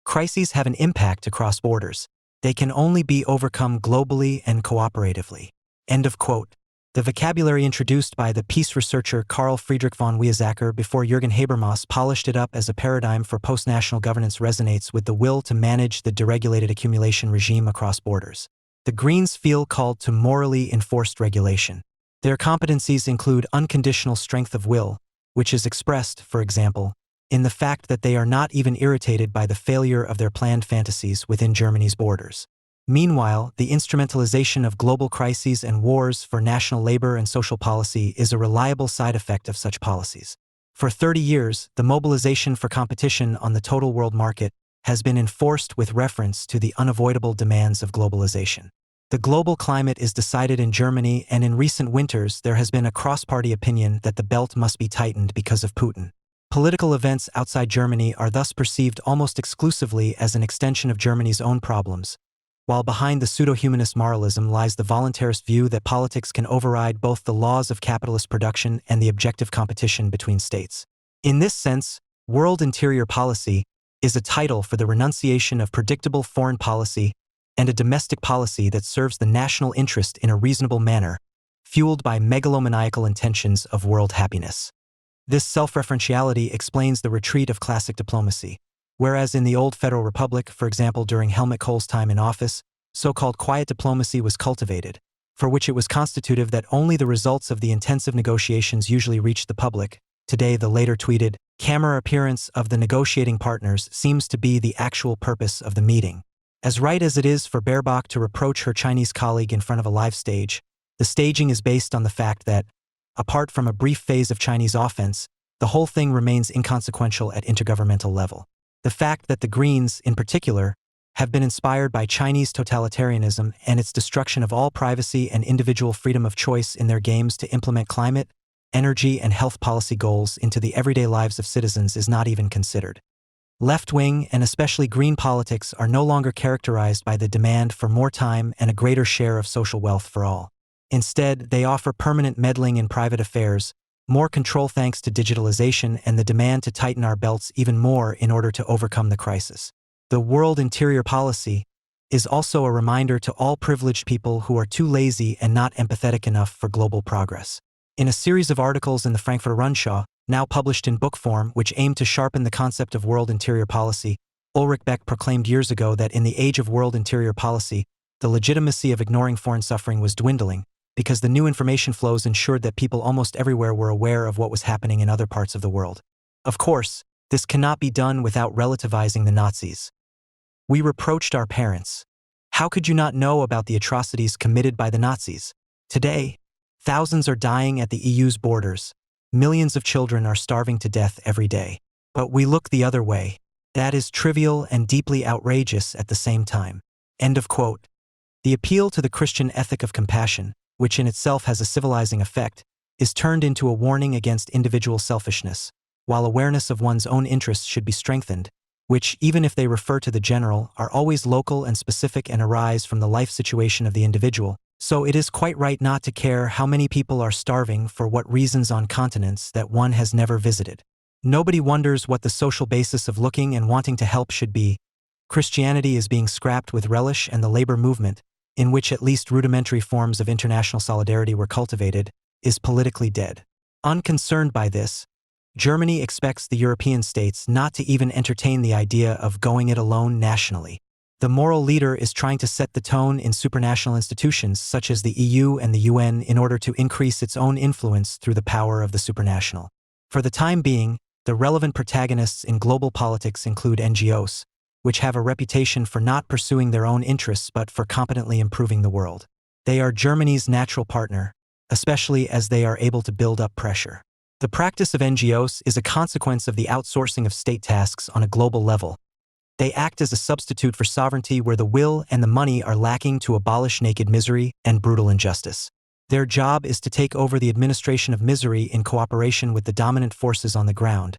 Crises have an impact across borders. They can only be overcome globally and cooperatively. End of quote. The vocabulary introduced by the peace researcher Carl Friedrich von Weizsäcker before Jürgen Habermas polished it up as a paradigm for post-national governance resonates with the will to manage the deregulated accumulation regime across borders. The Greens feel called to morally enforced regulation. Their competencies include unconditional strength of will, which is expressed, for example, in the fact that they are not even irritated by the failure of their planned fantasies within Germany's borders. Meanwhile, the instrumentalization of global crises and wars for national labor and social policy is a reliable side effect of such policies. For 30 years, the mobilization for competition on the total world market has been enforced with reference to the unavoidable demands of globalization. The global climate is decided in Germany, and in recent winters there has been a cross-party opinion that the belt must be tightened because of Putin. Political events outside Germany are thus perceived almost exclusively as an extension of Germany's own problems, while behind the pseudo-humanist moralism lies the voluntarist view that politics can override both the laws of capitalist production and the objective competition between states. In this sense, world interior policy is a title for the renunciation of predictable foreign policy and a domestic policy that serves the national interest in a reasonable manner, fueled by megalomaniacal intentions of world happiness. This self-referentiality explains the retreat of classic diplomacy. Whereas in the old Federal Republic, for example during Helmut Kohl's time in office, so-called quiet diplomacy was cultivated, for which it was constitutive that only the results of the intensive negotiations usually reached the public. Today the later tweeted, camera appearance of the negotiating partners seems to be the actual purpose of the meeting. As right as it is for Baerbock to reproach her Chinese colleague in front of a live stage, the staging is based on the fact that, apart from a brief phase of Chinese offense, the whole thing remains inconsequential at intergovernmental level. The fact that the Greens, in particular, have been inspired by Chinese totalitarianism and its destruction of all privacy and individual freedom of choice in their games to implement climate, energy, and health policy goals into the everyday lives of citizens is not even considered. Left-wing and especially green politics are no longer characterized by the demand for more time and a greater share of social wealth for all. Instead, they offer permanent meddling in private affairs, more control thanks to digitalization, and the demand to tighten our belts even more in order to overcome the crisis. The world interior policy is also a reminder to all privileged people who are too lazy and not empathetic enough for global progress. In a series of articles in the Frankfurter Rundschau, now published in book form, which aimed to sharpen the concept of world interior policy, Ulrich Beck proclaimed years ago that in the age of world interior policy, the legitimacy of ignoring foreign suffering was dwindling, because the new information flows ensured that people almost everywhere were aware of what was happening in other parts of the world. Of course, this cannot be done without relativizing the Nazis. We reproached our parents. How could you not know about the atrocities committed by the Nazis? Today, thousands are dying at the EU's borders. Millions of children are starving to death every day. But we look the other way. That is trivial and deeply outrageous at the same time. End of quote. The appeal to the Christian ethic of compassion, which in itself has a civilizing effect, is turned into a warning against individual selfishness, while awareness of one's own interests should be strengthened, which, even if they refer to the general, are always local and specific and arise from the life situation of the individual. So it is quite right not to care how many people are starving for what reasons on continents that one has never visited. Nobody wonders what the social basis of looking and wanting to help should be. Christianity is being scrapped with relish, and the labor movement, in which at least rudimentary forms of international solidarity were cultivated, is politically dead. Unconcerned by this, Germany expects the European states not to even entertain the idea of going it alone nationally. The moral leader is trying to set the tone in supranational institutions such as the EU and the UN in order to increase its own influence through the power of the supranational. For the time being, the relevant protagonists in global politics include NGOs, which have a reputation for not pursuing their own interests but for competently improving the world. They are Germany's natural partner, especially as they are able to build up pressure. The practice of NGOs is a consequence of the outsourcing of state tasks on a global level. They act as a substitute for sovereignty where the will and the money are lacking to abolish naked misery and brutal injustice. Their job is to take over the administration of misery in cooperation with the dominant forces on the ground,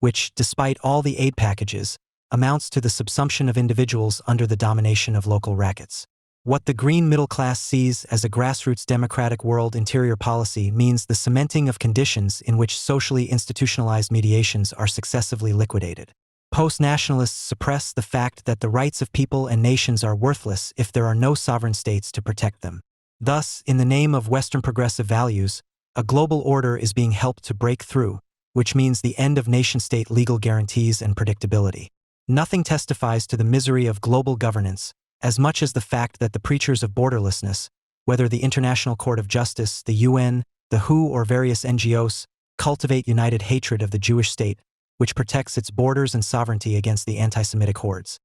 which, despite all the aid packages, amounts to the subsumption of individuals under the domination of local rackets. What the green middle class sees as a grassroots democratic world interior policy means the cementing of conditions in which socially institutionalized mediations are successively liquidated. Post-nationalists suppress the fact that the rights of people and nations are worthless if there are no sovereign states to protect them. Thus, in the name of Western progressive values, a global order is being helped to break through, which means the end of nation-state legal guarantees and predictability. Nothing testifies to the misery of global governance as much as the fact that the preachers of borderlessness, whether the International Court of Justice, the UN, the WHO, or various NGOs, cultivate united hatred of the Jewish state, which protects its borders and sovereignty against the anti-Semitic hordes.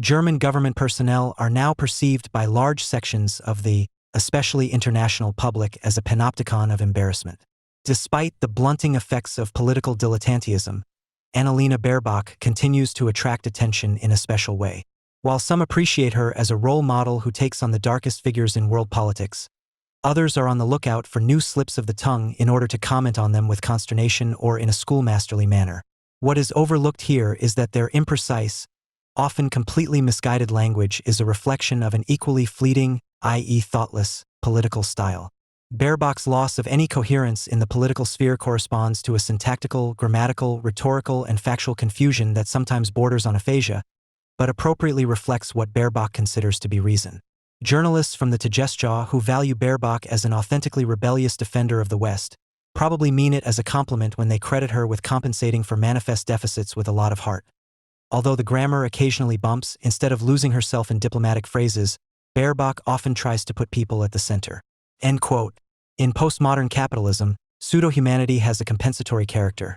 German government personnel are now perceived by large sections of the, especially international public, as a panopticon of embarrassment. Despite the blunting effects of political dilettantism, Annalena Baerbock continues to attract attention in a special way. While some appreciate her as a role model who takes on the darkest figures in world politics, others are on the lookout for new slips of the tongue in order to comment on them with consternation or in a schoolmasterly manner. What is overlooked here is that their imprecise, often completely misguided language is a reflection of an equally fleeting, i.e. thoughtless, political style. Baerbock's loss of any coherence in the political sphere corresponds to a syntactical, grammatical, rhetorical, and factual confusion that sometimes borders on aphasia, but appropriately reflects what Baerbock considers to be reason. Journalists from the Tagesschau who value Baerbock as an authentically rebellious defender of the West probably mean it as a compliment when they credit her with compensating for manifest deficits with a lot of heart. Although the grammar occasionally bumps, instead of losing herself in diplomatic phrases, Baerbock often tries to put people at the center. End quote. In postmodern capitalism, pseudo-humanity has a compensatory character.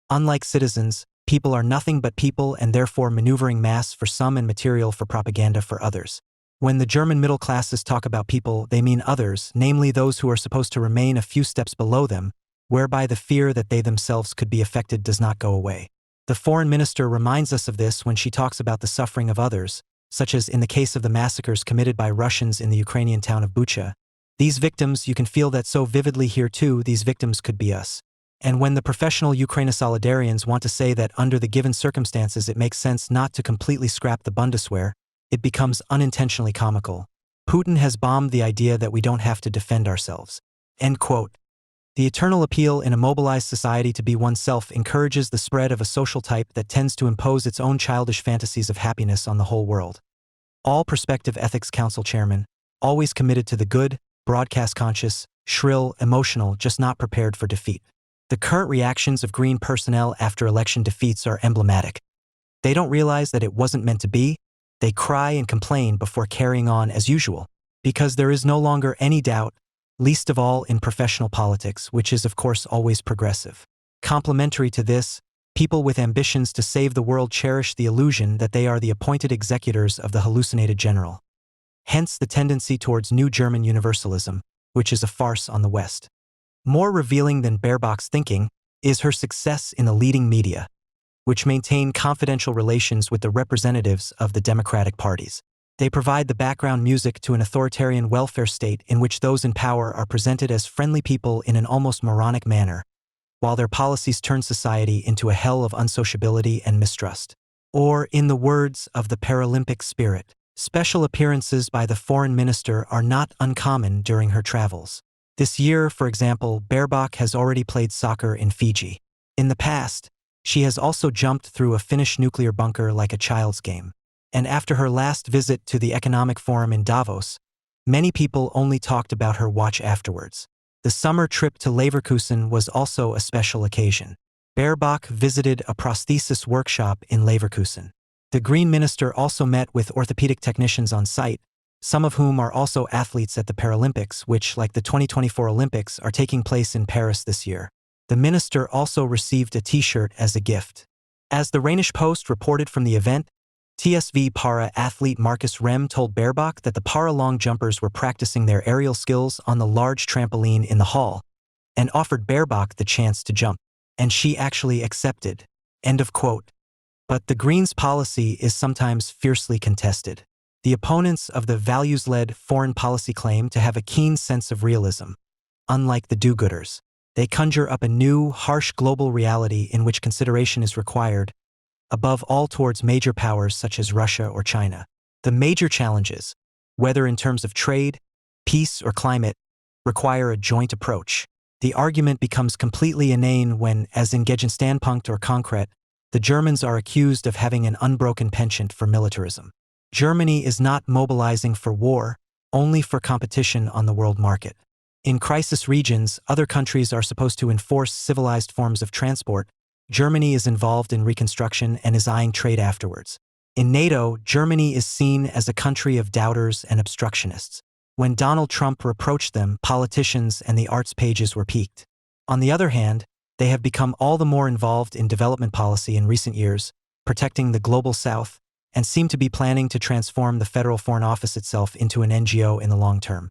Unlike citizens, people are nothing but people and therefore maneuvering mass for some and material for propaganda for others. When the German middle classes talk about people, they mean others, namely those who are supposed to remain a few steps below them, whereby the fear that they themselves could be affected does not go away. The foreign minister reminds us of this when she talks about the suffering of others, such as in the case of the massacres committed by Russians in the Ukrainian town of Bucha. These victims, you can feel that so vividly here too, these victims could be us. And when the professional Ukrainosolidarians want to say that under the given circumstances it makes sense not to completely scrap the Bundeswehr, it becomes unintentionally comical. Putin has bombed the idea that we don't have to defend ourselves. End quote. The eternal appeal in a mobilized society to be oneself encourages the spread of a social type that tends to impose its own childish fantasies of happiness on the whole world. All prospective ethics council chairmen, always committed to the good, broadcast conscious, shrill, emotional, just not prepared for defeat. The current reactions of Green personnel after election defeats are emblematic. They don't realize that it wasn't meant to be. They cry and complain before carrying on as usual, because there is no longer any doubt, least of all in professional politics, which is of course always progressive. Complementary to this, people with ambitions to save the world cherish the illusion that they are the appointed executors of the hallucinated general. Hence the tendency towards New German universalism, which is a farce on the West. More revealing than Baerbock's thinking is her success in the leading media, which maintain confidential relations with the representatives of the democratic parties. They provide the background music to an authoritarian welfare state in which those in power are presented as friendly people in an almost moronic manner, while their policies turn society into a hell of unsociability and mistrust. Or, in the words of the Paralympic spirit, special appearances by the foreign minister are not uncommon during her travels. This year, for example, Baerbock has already played soccer in Fiji. In the past, she has also jumped through a Finnish nuclear bunker like a child's game. And after her last visit to the Economic Forum in Davos, many people only talked about her watch afterwards. The summer trip to Leverkusen was also a special occasion. Baerbock visited a prosthesis workshop in Leverkusen. The Green minister also met with orthopedic technicians on site, some of whom are also athletes at the Paralympics, which, like the 2024 Olympics, are taking place in Paris this year. The minister also received a t-shirt as a gift. As the Rheinische Post reported from the event, TSV para athlete Marcus Rem told Baerbock that the para long jumpers were practicing their aerial skills on the large trampoline in the hall, and offered Baerbock the chance to jump. And she actually accepted. End of quote. But the Greens' policy is sometimes fiercely contested. The opponents of the values-led foreign policy claim to have a keen sense of realism. Unlike the do-gooders, They conjure up a new, harsh global reality in which consideration is required, above all towards major powers such as Russia or China. The major challenges, whether in terms of trade, peace, or climate, require a joint approach. The argument becomes completely inane when, as in Gegenstandpunkt or Konkret, the Germans are accused of having an unbroken penchant for militarism. Germany is not mobilizing for war, only for competition on the world market. In crisis regions, other countries are supposed to enforce civilized forms of transport. Germany is involved in reconstruction and is eyeing trade afterwards. In NATO, Germany is seen as a country of doubters and obstructionists. When Donald Trump reproached them, politicians and the arts pages were piqued. On the other hand, they have become all the more involved in development policy in recent years, protecting the global South, and seem to be planning to transform the Federal Foreign Office itself into an NGO in the long term.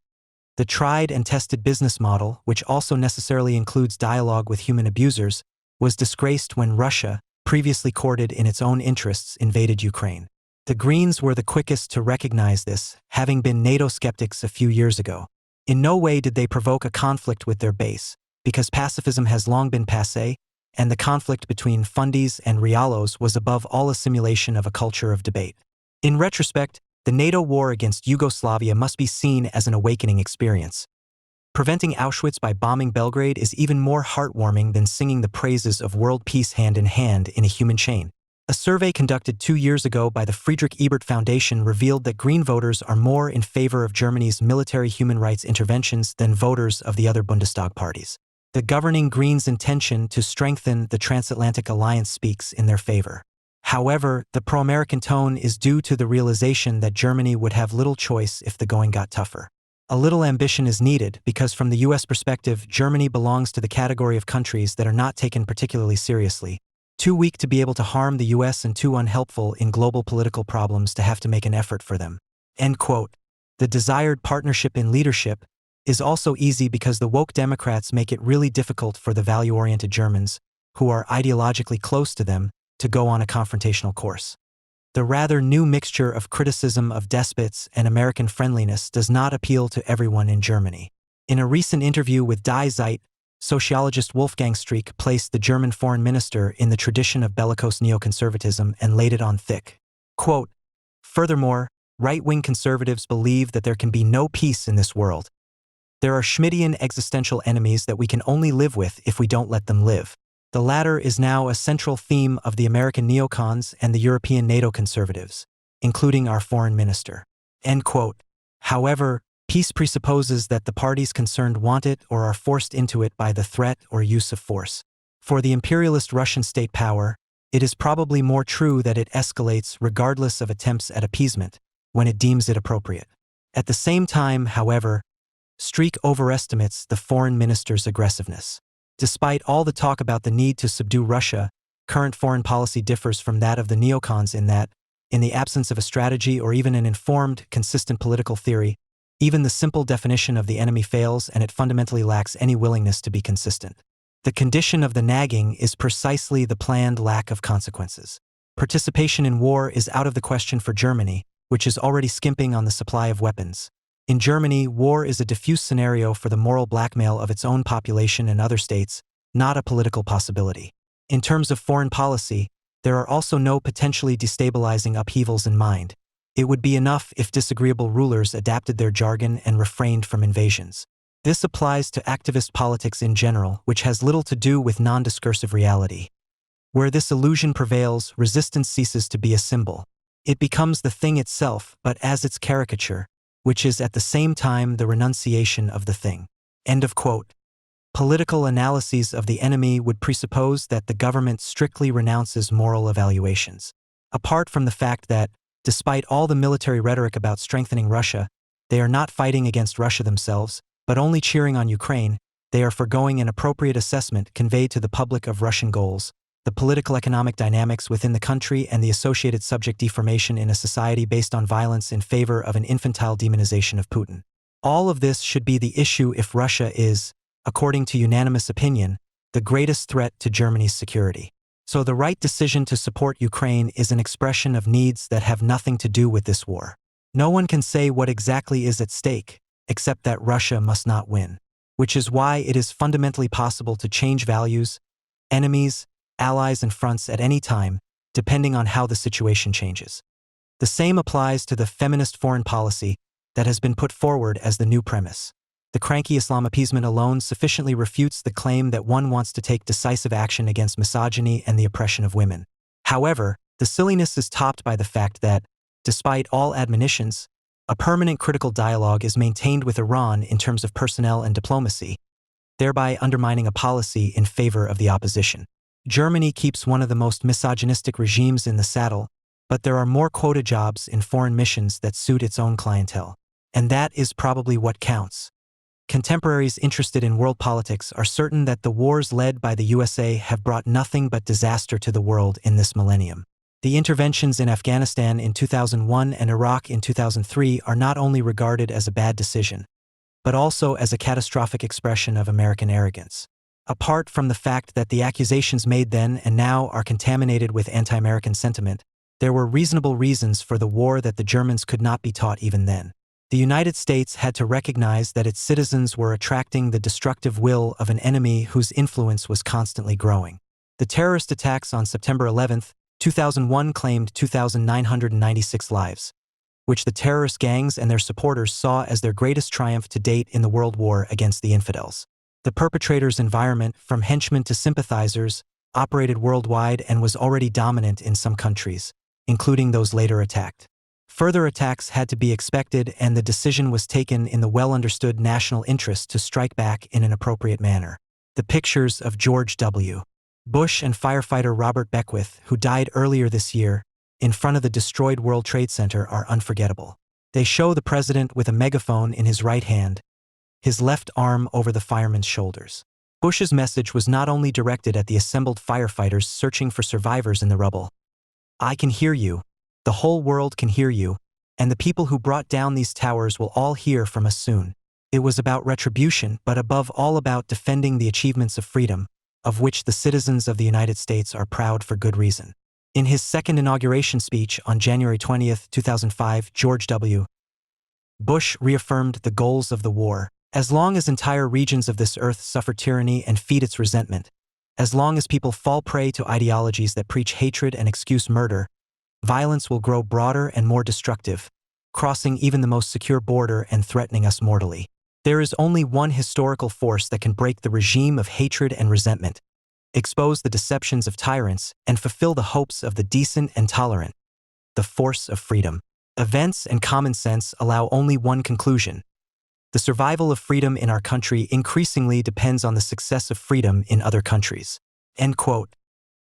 The tried and tested business model, which also necessarily includes dialogue with human abusers, was disgraced when Russia, previously courted in its own interests, invaded Ukraine. The Greens were the quickest to recognize this, having been NATO skeptics a few years ago. In no way did they provoke a conflict with their base, because pacifism has long been passé, and the conflict between fundies and realos was above all a simulation of a culture of debate. In retrospect, the NATO war against Yugoslavia must be seen as an awakening experience. Preventing Auschwitz by bombing Belgrade is even more heartwarming than singing the praises of world peace hand in hand in a human chain. A survey conducted 2 years ago by the Friedrich Ebert Foundation revealed that Green voters are more in favor of Germany's military human rights interventions than voters of the other Bundestag parties. The governing Greens' intention to strengthen the transatlantic alliance speaks in their favor. However, the pro-American tone is due to the realization that Germany would have little choice if the going got tougher. A little ambition is needed because from the US perspective, Germany belongs to the category of countries that are not taken particularly seriously, too weak to be able to harm the US and too unhelpful in global political problems to have to make an effort for them. End quote. The desired partnership in leadership is also easy because the woke Democrats make it really difficult for the value-oriented Germans, who are ideologically close to them, to go on a confrontational course. The rather new mixture of criticism of despots and American friendliness does not appeal to everyone in Germany. In a recent interview with Die Zeit, sociologist Wolfgang Streeck placed the German foreign minister in the tradition of bellicose neoconservatism and laid it on thick. Quote, "Furthermore, right-wing conservatives believe that there can be no peace in this world. There are Schmittian existential enemies that we can only live with if we don't let them live. The latter is now a central theme of the American neocons and the European NATO conservatives, including our foreign minister." End quote. However, peace presupposes that the parties concerned want it or are forced into it by the threat or use of force. For the imperialist Russian state power, it is probably more true that it escalates regardless of attempts at appeasement when it deems it appropriate. At the same time, however, Streeck overestimates the foreign minister's aggressiveness. Despite all the talk about the need to subdue Russia, current foreign policy differs from that of the neocons in that, in the absence of a strategy or even an informed, consistent political theory, even the simple definition of the enemy fails and it fundamentally lacks any willingness to be consistent. The condition of the nagging is precisely the planned lack of consequences. Participation in war is out of the question for Germany, which is already skimping on the supply of weapons. In Germany, war is a diffuse scenario for the moral blackmail of its own population and other states, not a political possibility. In terms of foreign policy, there are also no potentially destabilizing upheavals in mind. It would be enough if disagreeable rulers adapted their jargon and refrained from invasions. This applies to activist politics in general, which has little to do with non-discursive reality. Where this illusion prevails, resistance ceases to be a symbol. It becomes the thing itself, but as its caricature, which is at the same time the renunciation of the thing. End of quote. Political analyses of the enemy would presuppose that the government strictly renounces moral evaluations. Apart from the fact that, despite all the military rhetoric about strengthening Russia, they are not fighting against Russia themselves, but only cheering on Ukraine, they are forgoing an appropriate assessment conveyed to the public of Russian goals, the political-economic dynamics within the country and the associated subject deformation in a society based on violence in favor of an infantile demonization of Putin. All of this should be the issue if Russia is, according to unanimous opinion, the greatest threat to Germany's security. So the right decision to support Ukraine is an expression of needs that have nothing to do with this war. No one can say what exactly is at stake, except that Russia must not win. which is why it is fundamentally possible to change values, enemies, allies, and fronts at any time, depending on how the situation changes. The same applies to the feminist foreign policy that has been put forward as the new premise. The cranky Islam appeasement alone sufficiently refutes the claim that one wants to take decisive action against misogyny and the oppression of women. However, the silliness is topped by the fact that, despite all admonitions, a permanent critical dialogue is maintained with Iran in terms of personnel and diplomacy, thereby undermining a policy in favor of the opposition. Germany keeps one of the most misogynistic regimes in the saddle, but there are more quota jobs in foreign missions that suit its own clientele. And that is probably what counts. Contemporaries interested in world politics are certain that the wars led by the USA have brought nothing but disaster to the world in this millennium. The interventions in Afghanistan in 2001 and Iraq in 2003 are not only regarded as a bad decision, but also as a catastrophic expression of American arrogance. Apart from the fact that the accusations made then and now are contaminated with anti-American sentiment, there were reasonable reasons for the war that the Germans could not be taught even then. The United States had to recognize that its citizens were attracting the destructive will of an enemy whose influence was constantly growing. The terrorist attacks on September 11, 2001 claimed 2,996 lives, which the terrorist gangs and their supporters saw as their greatest triumph to date in the world war against the infidels. The perpetrators' environment, from henchmen to sympathizers, operated worldwide and was already dominant in some countries, including those later attacked. Further attacks had to be expected, and the decision was taken in the well-understood national interest to strike back in an appropriate manner. The pictures of George W. Bush and firefighter Robert Beckwith, who died earlier this year, in front of the destroyed World Trade Center are unforgettable. They show the president with a megaphone in his right hand, his left arm over the fireman's shoulders. Bush's message was not only directed at the assembled firefighters searching for survivors in the rubble. "I can hear you. The whole world can hear you, and the people who brought down these towers will all hear from us soon." It was about retribution, but above all about defending the achievements of freedom, of which the citizens of the United States are proud for good reason. In his second inauguration speech on January 20, 2005, George W. Bush reaffirmed the goals of the war. As long as entire regions of this earth suffer tyranny and feed its resentment, as long as people fall prey to ideologies that preach hatred and excuse murder, violence will grow broader and more destructive, crossing even the most secure border and threatening us mortally. There is only one historical force that can break the regime of hatred and resentment, expose the deceptions of tyrants, and fulfill the hopes of the decent and tolerant: the force of freedom. Events and common sense allow only one conclusion: the survival of freedom in our country increasingly depends on the success of freedom in other countries. End quote.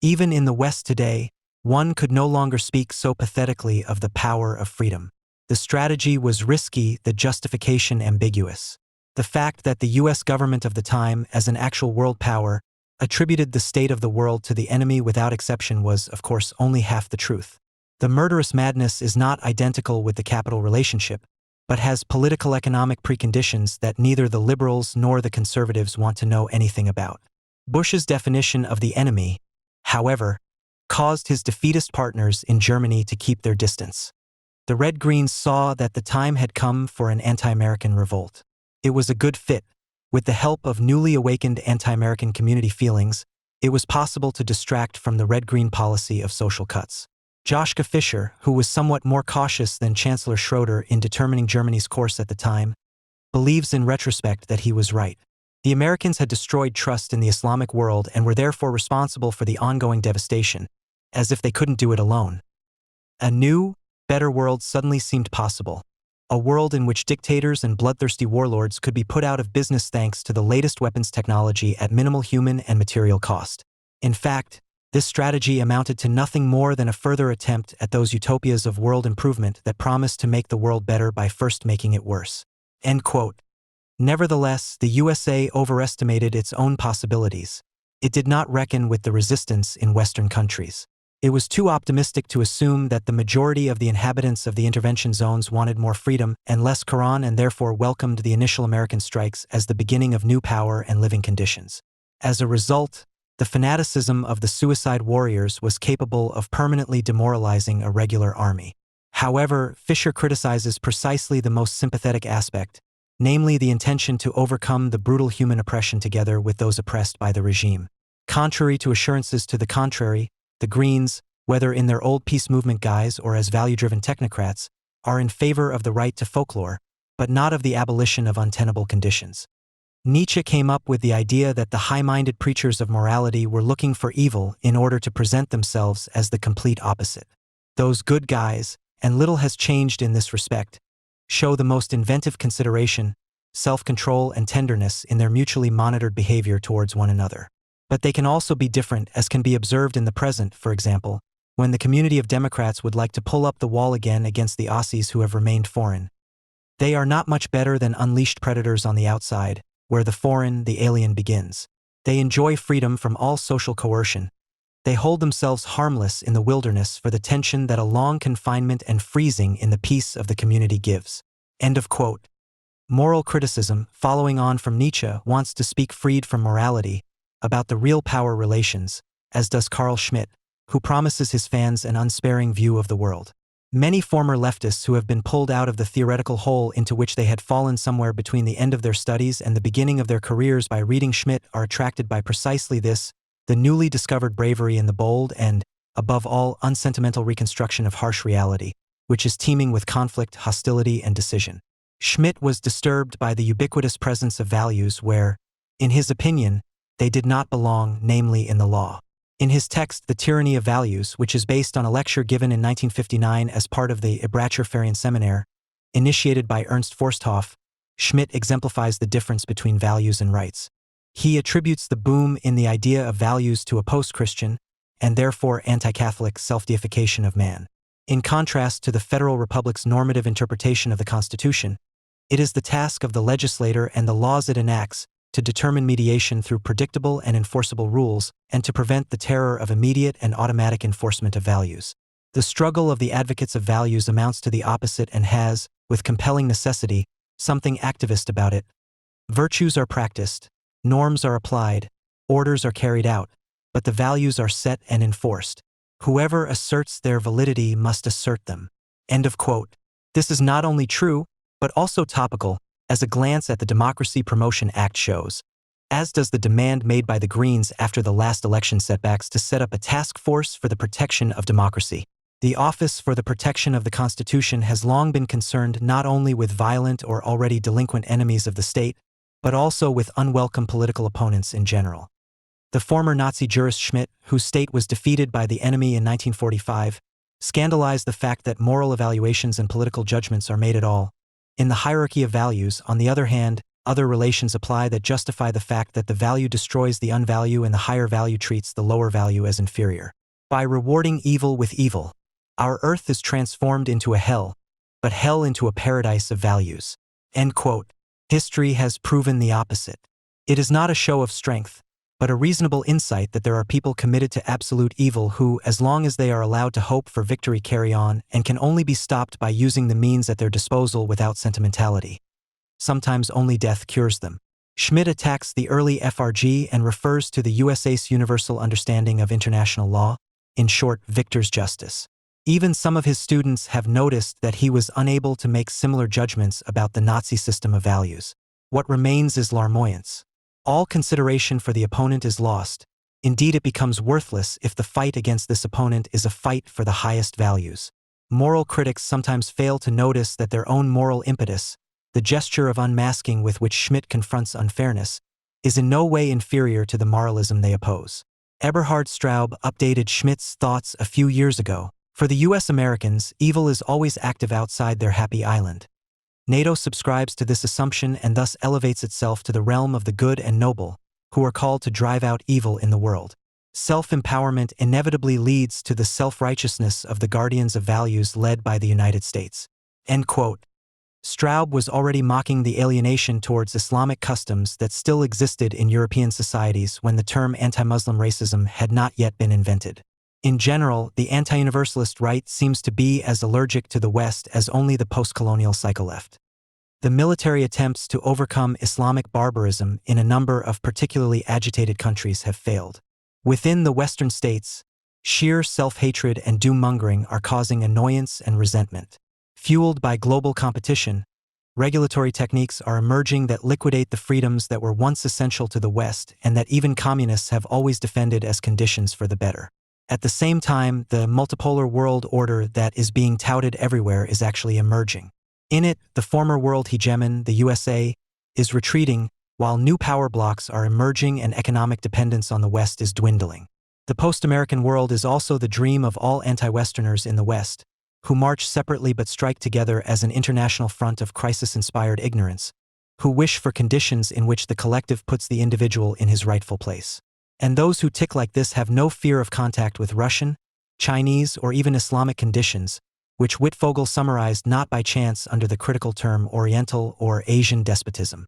Even in the West today, one could no longer speak so pathetically of the power of freedom. The strategy was risky, the justification ambiguous. The fact that the US government of the time, as an actual world power, attributed the state of the world to the enemy without exception was, of course, only half the truth. The murderous madness is not identical with the capital relationship, but has political-economic preconditions that neither the liberals nor the conservatives want to know anything about. Bush's definition of the enemy, however, caused his defeatist partners in Germany to keep their distance. The Red-Greens saw that the time had come for an anti-American revolt. It was a good fit. With the help of newly awakened anti-American community feelings, it was possible to distract from the Red-Green policy of social cuts. Joschka Fischer, who was somewhat more cautious than Chancellor Schroeder in determining Germany's course at the time, believes in retrospect that he was right. The Americans had destroyed trust in the Islamic world and were therefore responsible for the ongoing devastation, as if they couldn't do it alone. A new, better world suddenly seemed possible. A world in which dictators and bloodthirsty warlords could be put out of business thanks to the latest weapons technology at minimal human and material cost. In fact, this strategy amounted to nothing more than a further attempt at those utopias of world improvement that promised to make the world better by first making it worse. End quote. Nevertheless, the USA overestimated its own possibilities. It did not reckon with the resistance in Western countries. It was too optimistic to assume that the majority of the inhabitants of the intervention zones wanted more freedom and less Quran, and therefore welcomed the initial American strikes as the beginning of new power and living conditions. As a result, the fanaticism of the suicide warriors was capable of permanently demoralizing a regular army. However, Fischer criticizes precisely the most sympathetic aspect, namely the intention to overcome the brutal human oppression together with those oppressed by the regime. Contrary to assurances to the contrary, the Greens, whether in their old peace movement guise or as value-driven technocrats, are in favor of the right to folklore, but not of the abolition of untenable conditions. Nietzsche came up with the idea that the high-minded preachers of morality were looking for evil in order to present themselves as the complete opposite. Those good guys, and little has changed in this respect, show the most inventive consideration, self-control, and tenderness in their mutually monitored behavior towards one another. But they can also be different, as can be observed in the present, for example, when the community of Democrats would like to pull up the wall again against the Aussies who have remained foreign. They are not much better than unleashed predators on the outside, where the foreign, the alien begins. They enjoy freedom from all social coercion. They hold themselves harmless in the wilderness for the tension that a long confinement and freezing in the peace of the community gives. End of quote. Moral criticism, following on from Nietzsche, wants to speak freed from morality, about the real power relations, as does Carl Schmitt, who promises his fans an unsparing view of the world. Many former leftists who have been pulled out of the theoretical hole into which they had fallen somewhere between the end of their studies and the beginning of their careers by reading Schmitt are attracted by precisely this, the newly discovered bravery in the bold and, above all, unsentimental reconstruction of harsh reality, which is teeming with conflict, hostility, and decision. Schmitt was disturbed by the ubiquitous presence of values where, in his opinion, they did not belong, namely in the law. In his text, The Tyranny of Values, which is based on a lecture given in 1959 as part of the Ebracher Ferienseminar, initiated by Ernst Forsthoff, Schmitt exemplifies the difference between values and rights. He attributes the boom in the idea of values to a post-Christian, and therefore anti-Catholic, self-deification of man. In contrast to the Federal Republic's normative interpretation of the Constitution, it is the task of the legislator and the laws it enacts to determine mediation through predictable and enforceable rules, and to prevent the terror of immediate and automatic enforcement of values. The struggle of the advocates of values amounts to the opposite and has, with compelling necessity, something activist about it. Virtues are practiced, norms are applied, orders are carried out, but the values are set and enforced. Whoever asserts their validity must assert them. End of quote. This is not only true, but also topical, as a glance at the Democracy Promotion Act shows, as does the demand made by the Greens after the last election setbacks to set up a task force for the protection of democracy. The Office for the Protection of the Constitution has long been concerned not only with violent or already delinquent enemies of the state, but also with unwelcome political opponents in general. The former Nazi jurist Schmitt, whose state was defeated by the enemy in 1945, scandalized the fact that moral evaluations and political judgments are made at all. In the hierarchy of values, on the other hand, other relations apply that justify the fact that the value destroys the unvalue and the higher value treats the lower value as inferior. By rewarding evil with evil, our earth is transformed into a hell, but hell into a paradise of values. End quote. History has proven the opposite. It is not a show of strength, but a reasonable insight that there are people committed to absolute evil who, as long as they are allowed to hope for victory, carry on, and can only be stopped by using the means at their disposal without sentimentality. Sometimes only death cures them. Schmitt attacks the early FRG and refers to the USA's universal understanding of international law, in short, Victor's justice. Even some of his students have noticed that he was unable to make similar judgments about the Nazi system of values. What remains is larmoyance. All consideration for the opponent is lost. Indeed, it becomes worthless if the fight against this opponent is a fight for the highest values. Moral critics sometimes fail to notice that their own moral impetus, the gesture of unmasking with which Schmitt confronts unfairness, is in no way inferior to the moralism they oppose. Eberhard Straub updated Schmitt's thoughts a few years ago. For the US Americans, evil is always active outside their happy island. NATO subscribes to this assumption and thus elevates itself to the realm of the good and noble, who are called to drive out evil in the world. Self-empowerment inevitably leads to the self-righteousness of the guardians of values led by the United States. End quote. Straub was already mocking the alienation towards Islamic customs that still existed in European societies when the term anti-Muslim racism had not yet been invented. In general, the anti-universalist right seems to be as allergic to the West as only the post-colonial cycle left. The military attempts to overcome Islamic barbarism in a number of particularly agitated countries have failed. Within the Western states, sheer self-hatred and doom-mongering are causing annoyance and resentment. Fueled by global competition, Regulatory techniques are emerging that liquidate the freedoms that were once essential to the West and that even communists have always defended as conditions for the better. At the same time, the multipolar world order that is being touted everywhere is actually emerging. In it, the former world hegemon, the USA, is retreating, while new power blocks are emerging and economic dependence on the West is dwindling. The post-American world is also the dream of all anti-Westerners in the West, who march separately but strike together as an international front of crisis-inspired ignorance, who wish for conditions in which the collective puts the individual in his rightful place. And those who tick like this have no fear of contact with Russian, Chinese, or even Islamic conditions, which Wittfogel summarized not by chance under the critical term Oriental or Asian despotism.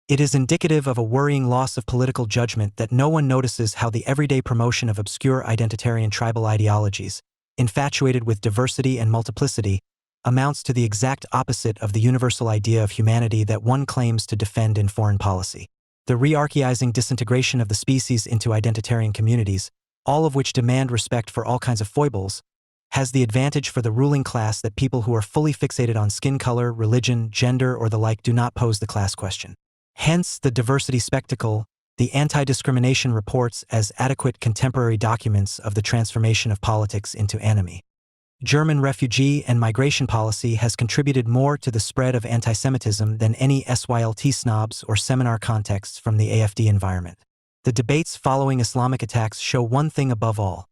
It is indicative of a worrying loss of political judgment that no one notices how the everyday promotion of obscure identitarian tribal ideologies, infatuated with diversity and multiplicity, amounts to the exact opposite of the universal idea of humanity that one claims to defend in foreign policy. The re-archaizing disintegration of the species into identitarian communities, all of which demand respect for all kinds of foibles, has the advantage for the ruling class that people who are fully fixated on skin color, religion, gender, or the like do not pose the class question. Hence, the diversity spectacle, the anti-discrimination reports as adequate contemporary documents of the transformation of politics into anime. German refugee and migration policy has contributed more to the spread of anti-Semitism than any SYLT snobs or seminar contexts from the AFD environment. The debates following Islamic attacks show one thing above all: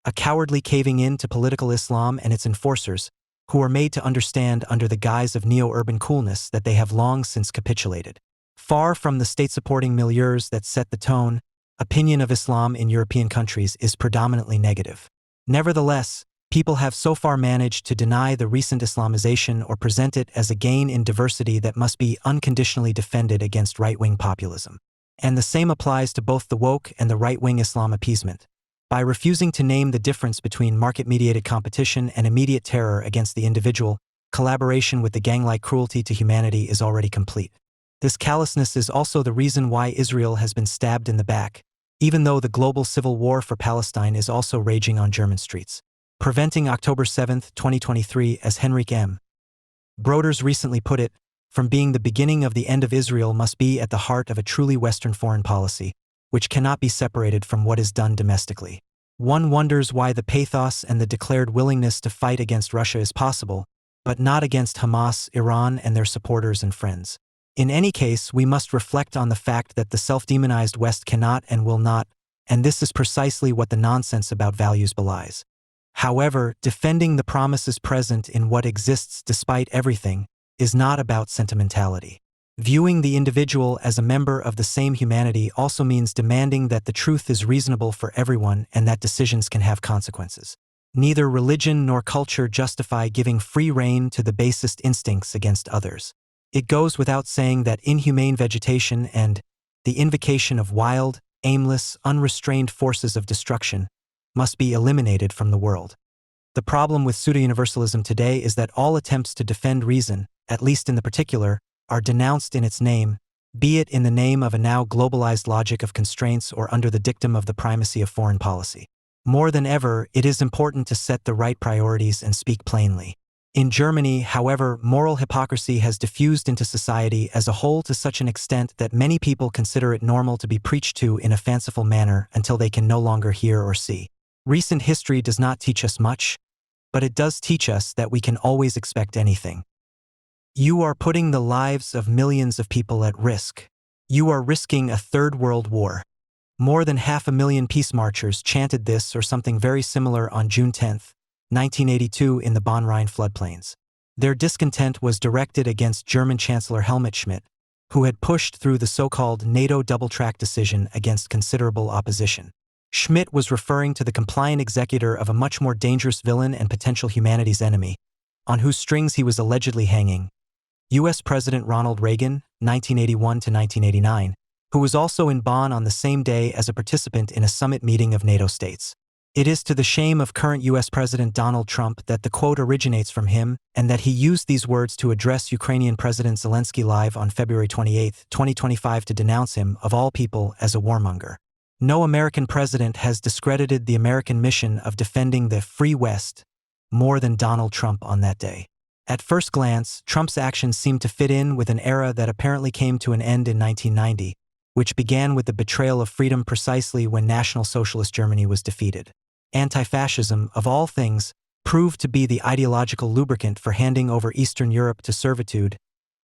a cowardly caving in to political Islam and its enforcers, who are made to understand under the guise of neo-urban coolness that they have long since capitulated. Far from the state-supporting milieus that set the tone, opinion of Islam in European countries is predominantly negative. Nevertheless, people have so far managed to deny the recent Islamization or present it as a gain in diversity that must be unconditionally defended against right-wing populism. And the same applies to both the woke and the right-wing Islam appeasement. By refusing to name the difference between market-mediated competition and immediate terror against the individual, collaboration with the gang-like cruelty to humanity is already complete. This callousness is also the reason why Israel has been stabbed in the back, even though the global civil war for Palestine is also raging on German streets. Preventing October 7, 2023, as Henrik M. Broders recently put it, from being the beginning of the end of Israel must be at the heart of a truly Western foreign policy, which cannot be separated from what is done domestically. One wonders why the pathos and the declared willingness to fight against Russia is possible, but not against Hamas, Iran, and their supporters and friends. In any case, we must reflect on the fact that the self-demonized West cannot and will not, and this is precisely what the nonsense about values belies. However, defending the promises present in what exists despite everything is not about sentimentality. Viewing the individual as a member of the same humanity also means demanding that the truth is reasonable for everyone and that decisions can have consequences. Neither religion nor culture justify giving free rein to the basest instincts against others. It goes without saying that inhumane vegetation and the invocation of wild, aimless, unrestrained forces of destruction must be eliminated from the world. The problem with pseudo-universalism today is that all attempts to defend reason, at least in the particular, are denounced in its name, be it in the name of a now globalized logic of constraints or under the dictum of the primacy of foreign policy. More than ever, it is important to set the right priorities and speak plainly. In Germany, however, moral hypocrisy has diffused into society as a whole to such an extent that many people consider it normal to be preached to in a fanciful manner until they can no longer hear or see. Recent history does not teach us much, but it does teach us that we can always expect anything. You are putting the lives of millions of people at risk. You are risking a third world war. More than 500,000 peace marchers chanted this or something very similar on June 10, 1982 in the Bonn-Rhine floodplains. Their discontent was directed against German Chancellor Helmut Schmidt, who had pushed through the so-called NATO double-track decision against considerable opposition. Schmidt was referring to the compliant executor of a much more dangerous villain and potential humanities enemy, on whose strings he was allegedly hanging, U.S. President Ronald Reagan, 1981 to 1989, who was also in Bonn on the same day as a participant in a summit meeting of NATO states. It is to the shame of current U.S. President Donald Trump that the quote originates from him and that he used these words to address Ukrainian President Zelensky live on February 28, 2025 to denounce him, of all people, as a warmonger. No American president has discredited the American mission of defending the Free West more than Donald Trump on that day. At first glance, Trump's actions seemed to fit in with an era that apparently came to an end in 1990, which began with the betrayal of freedom precisely when National Socialist Germany was defeated. Anti-fascism, of all things, proved to be the ideological lubricant for handing over Eastern Europe to servitude,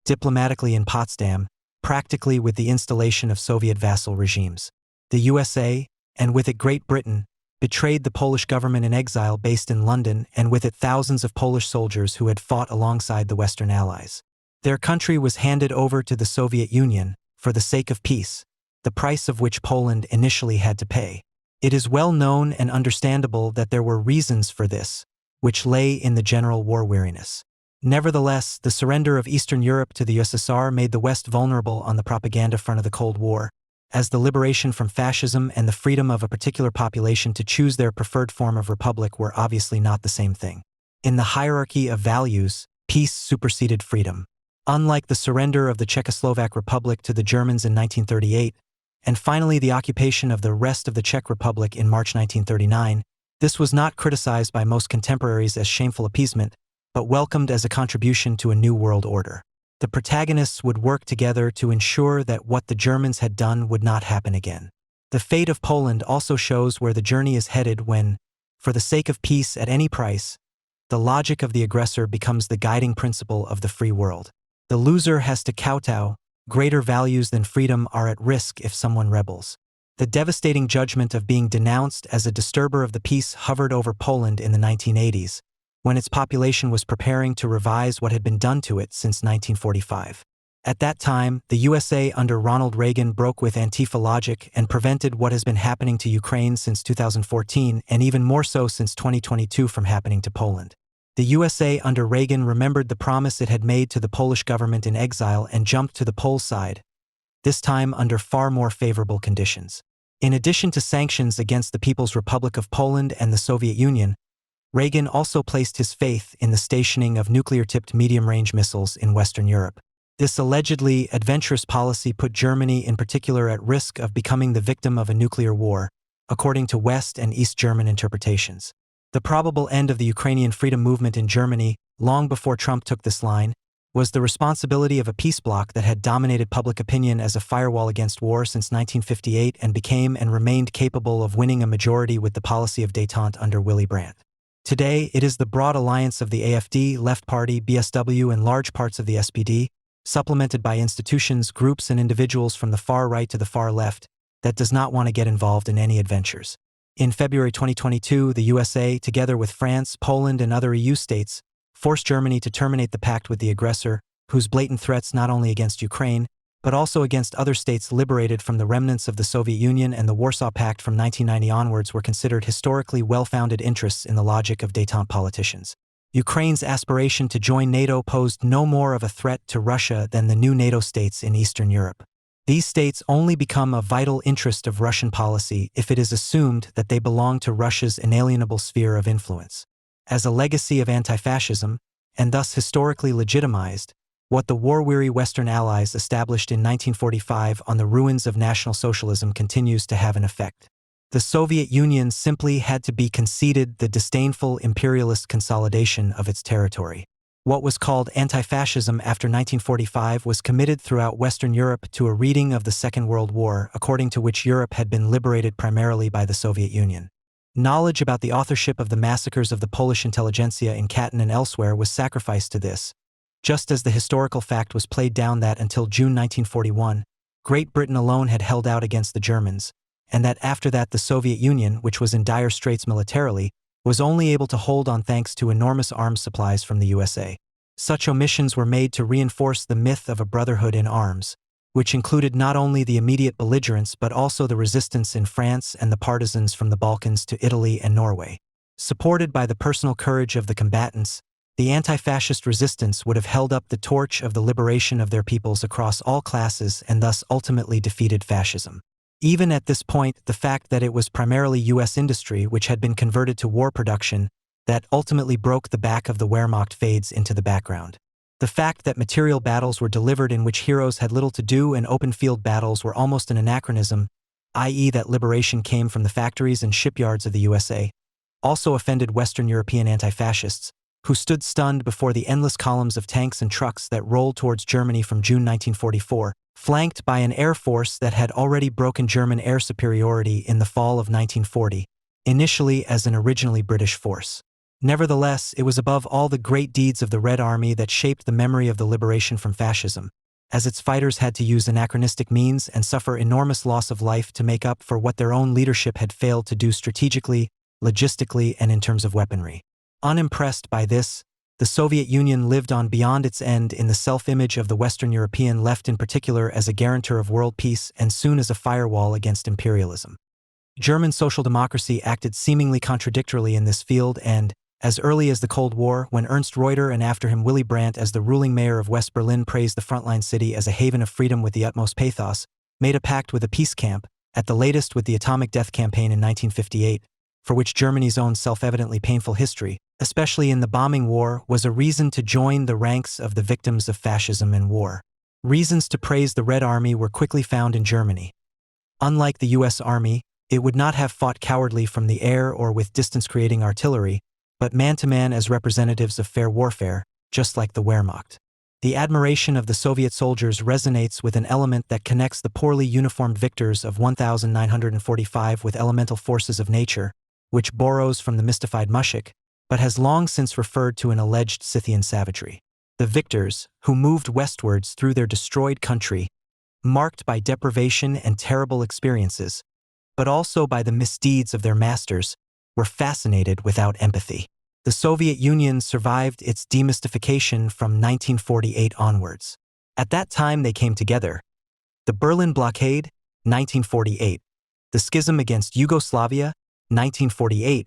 diplomatically in Potsdam, practically with the installation of Soviet vassal regimes. The USA, and with it Great Britain, betrayed the Polish government in exile based in London, and with it thousands of Polish soldiers who had fought alongside the Western Allies. Their country was handed over to the Soviet Union, for the sake of peace, the price of which Poland initially had to pay. It is well known and understandable that there were reasons for this, which lay in the general war weariness. Nevertheless, the surrender of Eastern Europe to the USSR made the West vulnerable on the propaganda front of the Cold War, as the liberation from fascism and the freedom of a particular population to choose their preferred form of republic were obviously not the same thing. In the hierarchy of values, peace superseded freedom. Unlike the surrender of the Czechoslovak Republic to the Germans in 1938, and finally the occupation of the rest of the Czech Republic in March 1939, this was not criticized by most contemporaries as shameful appeasement, but welcomed as a contribution to a new world order. The protagonists would work together to ensure that what the Germans had done would not happen again. The fate of Poland also shows where the journey is headed when, for the sake of peace at any price, the logic of the aggressor becomes the guiding principle of the free world. The loser has to kowtow, greater values than freedom are at risk if someone rebels. The devastating judgment of being denounced as a disturber of the peace hovered over Poland in the 1980s, when its population was preparing to revise what had been done to it since 1945. At that time, the USA under Ronald Reagan broke with Antifa logic and prevented what has been happening to Ukraine since 2014 and even more so since 2022 from happening to Poland. The USA under Reagan remembered the promise it had made to the Polish government in exile and jumped to the Pole side, this time under far more favorable conditions. In addition to sanctions against the People's Republic of Poland and the Soviet Union, Reagan also placed his faith in the stationing of nuclear-tipped medium-range missiles in Western Europe. This allegedly adventurous policy put Germany in particular at risk of becoming the victim of a nuclear war, according to West and East German interpretations. The probable end of the Ukrainian freedom movement in Germany, long before Trump took this line, was the responsibility of a peace bloc that had dominated public opinion as a firewall against war since 1958 and became and remained capable of winning a majority with the policy of détente under Willy Brandt. Today, it is the broad alliance of the AfD, Left Party, BSW, and large parts of the SPD, supplemented by institutions, groups, and individuals from the far right to the far left, that does not want to get involved in any adventures. In February 2022, the USA, together with France, Poland, and other EU states, forced Germany to terminate the pact with the aggressor, whose blatant threats not only against Ukraine, but also against other states liberated from the remnants of the Soviet Union and the Warsaw Pact from 1990 onwards were considered historically well-founded interests in the logic of détente politicians. Ukraine's aspiration to join NATO posed no more of a threat to Russia than the new NATO states in Eastern Europe. These states only become a vital interest of Russian policy if it is assumed that they belong to Russia's inalienable sphere of influence. As a legacy of anti-fascism, and thus historically legitimized, what the war-weary Western Allies established in 1945 on the ruins of National Socialism continues to have an effect. The Soviet Union simply had to be conceded the disdainful imperialist consolidation of its territory. What was called anti-fascism after 1945 was committed throughout Western Europe to a reading of the Second World War, according to which Europe had been liberated primarily by the Soviet Union. Knowledge about the authorship of the massacres of the Polish intelligentsia in Katyn and elsewhere was sacrificed to this, just as the historical fact was played down that until June 1941, Great Britain alone had held out against the Germans, and that after that the Soviet Union, which was in dire straits militarily, was only able to hold on thanks to enormous arms supplies from the USA. Such omissions were made to reinforce the myth of a brotherhood in arms, which included not only the immediate belligerents but also the resistance in France and the partisans from the Balkans to Italy and Norway. Supported by the personal courage of the combatants, the anti-fascist resistance would have held up the torch of the liberation of their peoples across all classes and thus ultimately defeated fascism. Even at this point, the fact that it was primarily U.S. industry which had been converted to war production that ultimately broke the back of the Wehrmacht fades into the background. The fact that material battles were delivered in which heroes had little to do and open field battles were almost an anachronism, i.e. that liberation came from the factories and shipyards of the USA, also offended Western European anti-fascists, who stood stunned before the endless columns of tanks and trucks that rolled towards Germany from June 1944, flanked by an air force that had already broken German air superiority in the fall of 1940, initially as an originally British force. Nevertheless, it was above all the great deeds of the Red Army that shaped the memory of the liberation from fascism, as its fighters had to use anachronistic means and suffer enormous loss of life to make up for what their own leadership had failed to do strategically, logistically, and in terms of weaponry. Unimpressed by this, the Soviet Union lived on beyond its end in the self-image of the Western European left in particular as a guarantor of world peace and soon as a firewall against imperialism. German social democracy acted seemingly contradictorily in this field and, as early as the Cold War, when Ernst Reuter and after him Willy Brandt as the ruling mayor of West Berlin praised the frontline city as a haven of freedom with the utmost pathos, made a pact with a peace camp, at the latest with the atomic death campaign in 1958, for which Germany's own self-evidently painful history, especially in the bombing war, was a reason to join the ranks of the victims of fascism and war. Reasons to praise the Red Army were quickly found in Germany. Unlike the U.S. Army, it would not have fought cowardly from the air or with distance-creating artillery, but man-to-man as representatives of fair warfare, just like the Wehrmacht. The admiration of the Soviet soldiers resonates with an element that connects the poorly uniformed victors of 1945 with elemental forces of nature, which borrows from the mystified Mushik, but has long since referred to an alleged Scythian savagery. The victors, who moved westwards through their destroyed country, marked by deprivation and terrible experiences, but also by the misdeeds of their masters, were fascinated without empathy. The Soviet Union survived its demystification from 1948 onwards. At that time they came together. The Berlin blockade, 1948, the schism against Yugoslavia, 1948,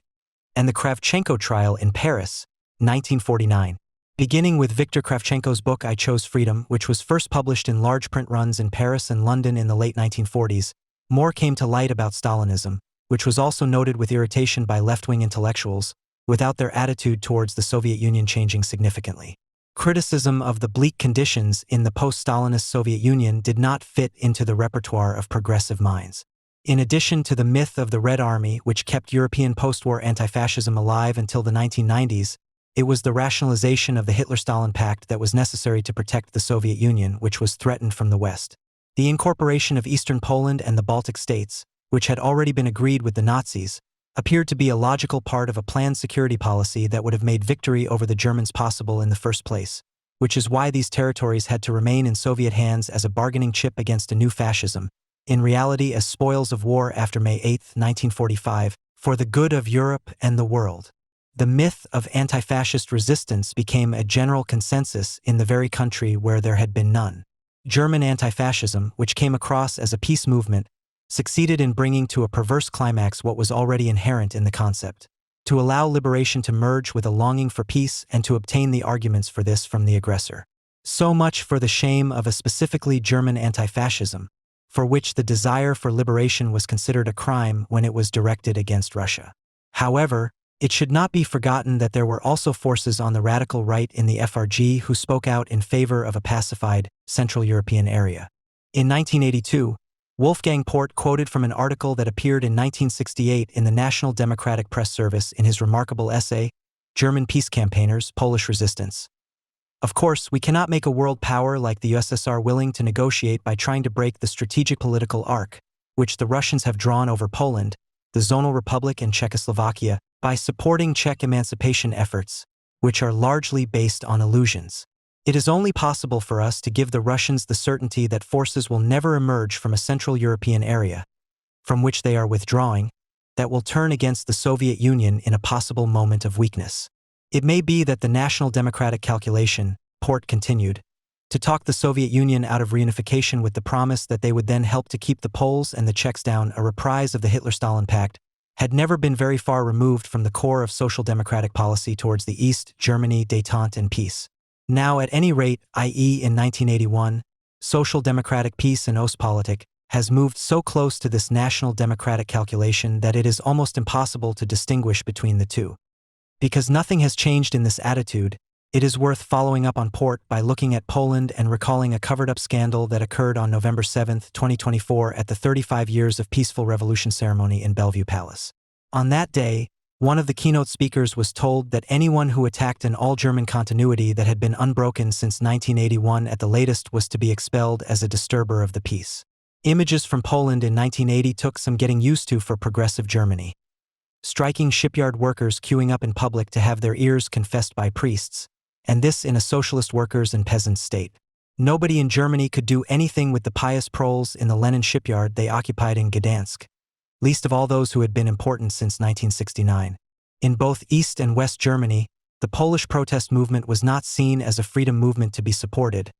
and the Kravchenko trial in Paris, 1949. Beginning with Viktor Kravchenko's book I Chose Freedom, which was first published in large print runs in Paris and London in the late 1940s, more came to light about Stalinism, which was also noted with irritation by left-wing intellectuals, without their attitude towards the Soviet Union changing significantly. Criticism of the bleak conditions in the post-Stalinist Soviet Union did not fit into the repertoire of progressive minds. In addition to the myth of the Red Army, which kept European post-war anti-fascism alive until the 1990s, it was the rationalization of the Hitler-Stalin Pact that was necessary to protect the Soviet Union, which was threatened from the West. The incorporation of Eastern Poland and the Baltic states, which had already been agreed with the Nazis, appeared to be a logical part of a planned security policy that would have made victory over the Germans possible in the first place, which is why these territories had to remain in Soviet hands as a bargaining chip against a new fascism, in reality as spoils of war after May 8, 1945, for the good of Europe and the world. The myth of anti-fascist resistance became a general consensus in the very country where there had been none. German anti-fascism, which came across as a peace movement, succeeded in bringing to a perverse climax what was already inherent in the concept: to allow liberation to merge with a longing for peace and to obtain the arguments for this from the aggressor. So much for the shame of a specifically German anti-fascism, for which the desire for liberation was considered a crime when it was directed against Russia. However, it should not be forgotten that there were also forces on the radical right in the FRG who spoke out in favor of a pacified, Central European area. In 1982, Wolfgang Port quoted from an article that appeared in 1968 in the National Democratic Press Service in his remarkable essay, German Peace Campaigners, Polish Resistance. Of course, we cannot make a world power like the USSR willing to negotiate by trying to break the strategic political arc, which the Russians have drawn over Poland, the Zonal Republic and Czechoslovakia, by supporting Czech emancipation efforts, which are largely based on illusions. It is only possible for us to give the Russians the certainty that forces will never emerge from a Central European area, from which they are withdrawing, that will turn against the Soviet Union in a possible moment of weakness. It may be that the National Democratic calculation, Port continued, to talk the Soviet Union out of reunification with the promise that they would then help to keep the Poles and the Czechs down, a reprise of the Hitler-Stalin Pact, had never been very far removed from the core of social democratic policy towards the East, Germany, détente and peace. Now, at any rate, i.e. in 1981, social democratic peace and Ostpolitik has moved so close to this national democratic calculation that it is almost impossible to distinguish between the two. Because nothing has changed in this attitude, it is worth following up on Port by looking at Poland and recalling a covered-up scandal that occurred on November 7, 2024 at the 35 Years of Peaceful Revolution ceremony in Bellevue Palace. On that day, One of the keynote speakers was told that anyone who attacked an all-German continuity that had been unbroken since 1981 at the latest was to be expelled as a disturber of the peace. Images from Poland in 1980 took some getting used to for progressive Germany. Striking shipyard workers queuing up in public to have their ears confessed by priests, and this in a socialist workers' and peasants' state. Nobody in Germany could do anything with the pious proles in the Lenin shipyard they occupied in Gdansk, least of all those who had been important since 1969. In both East and West Germany, the Polish protest movement was not seen as a freedom movement to be supported,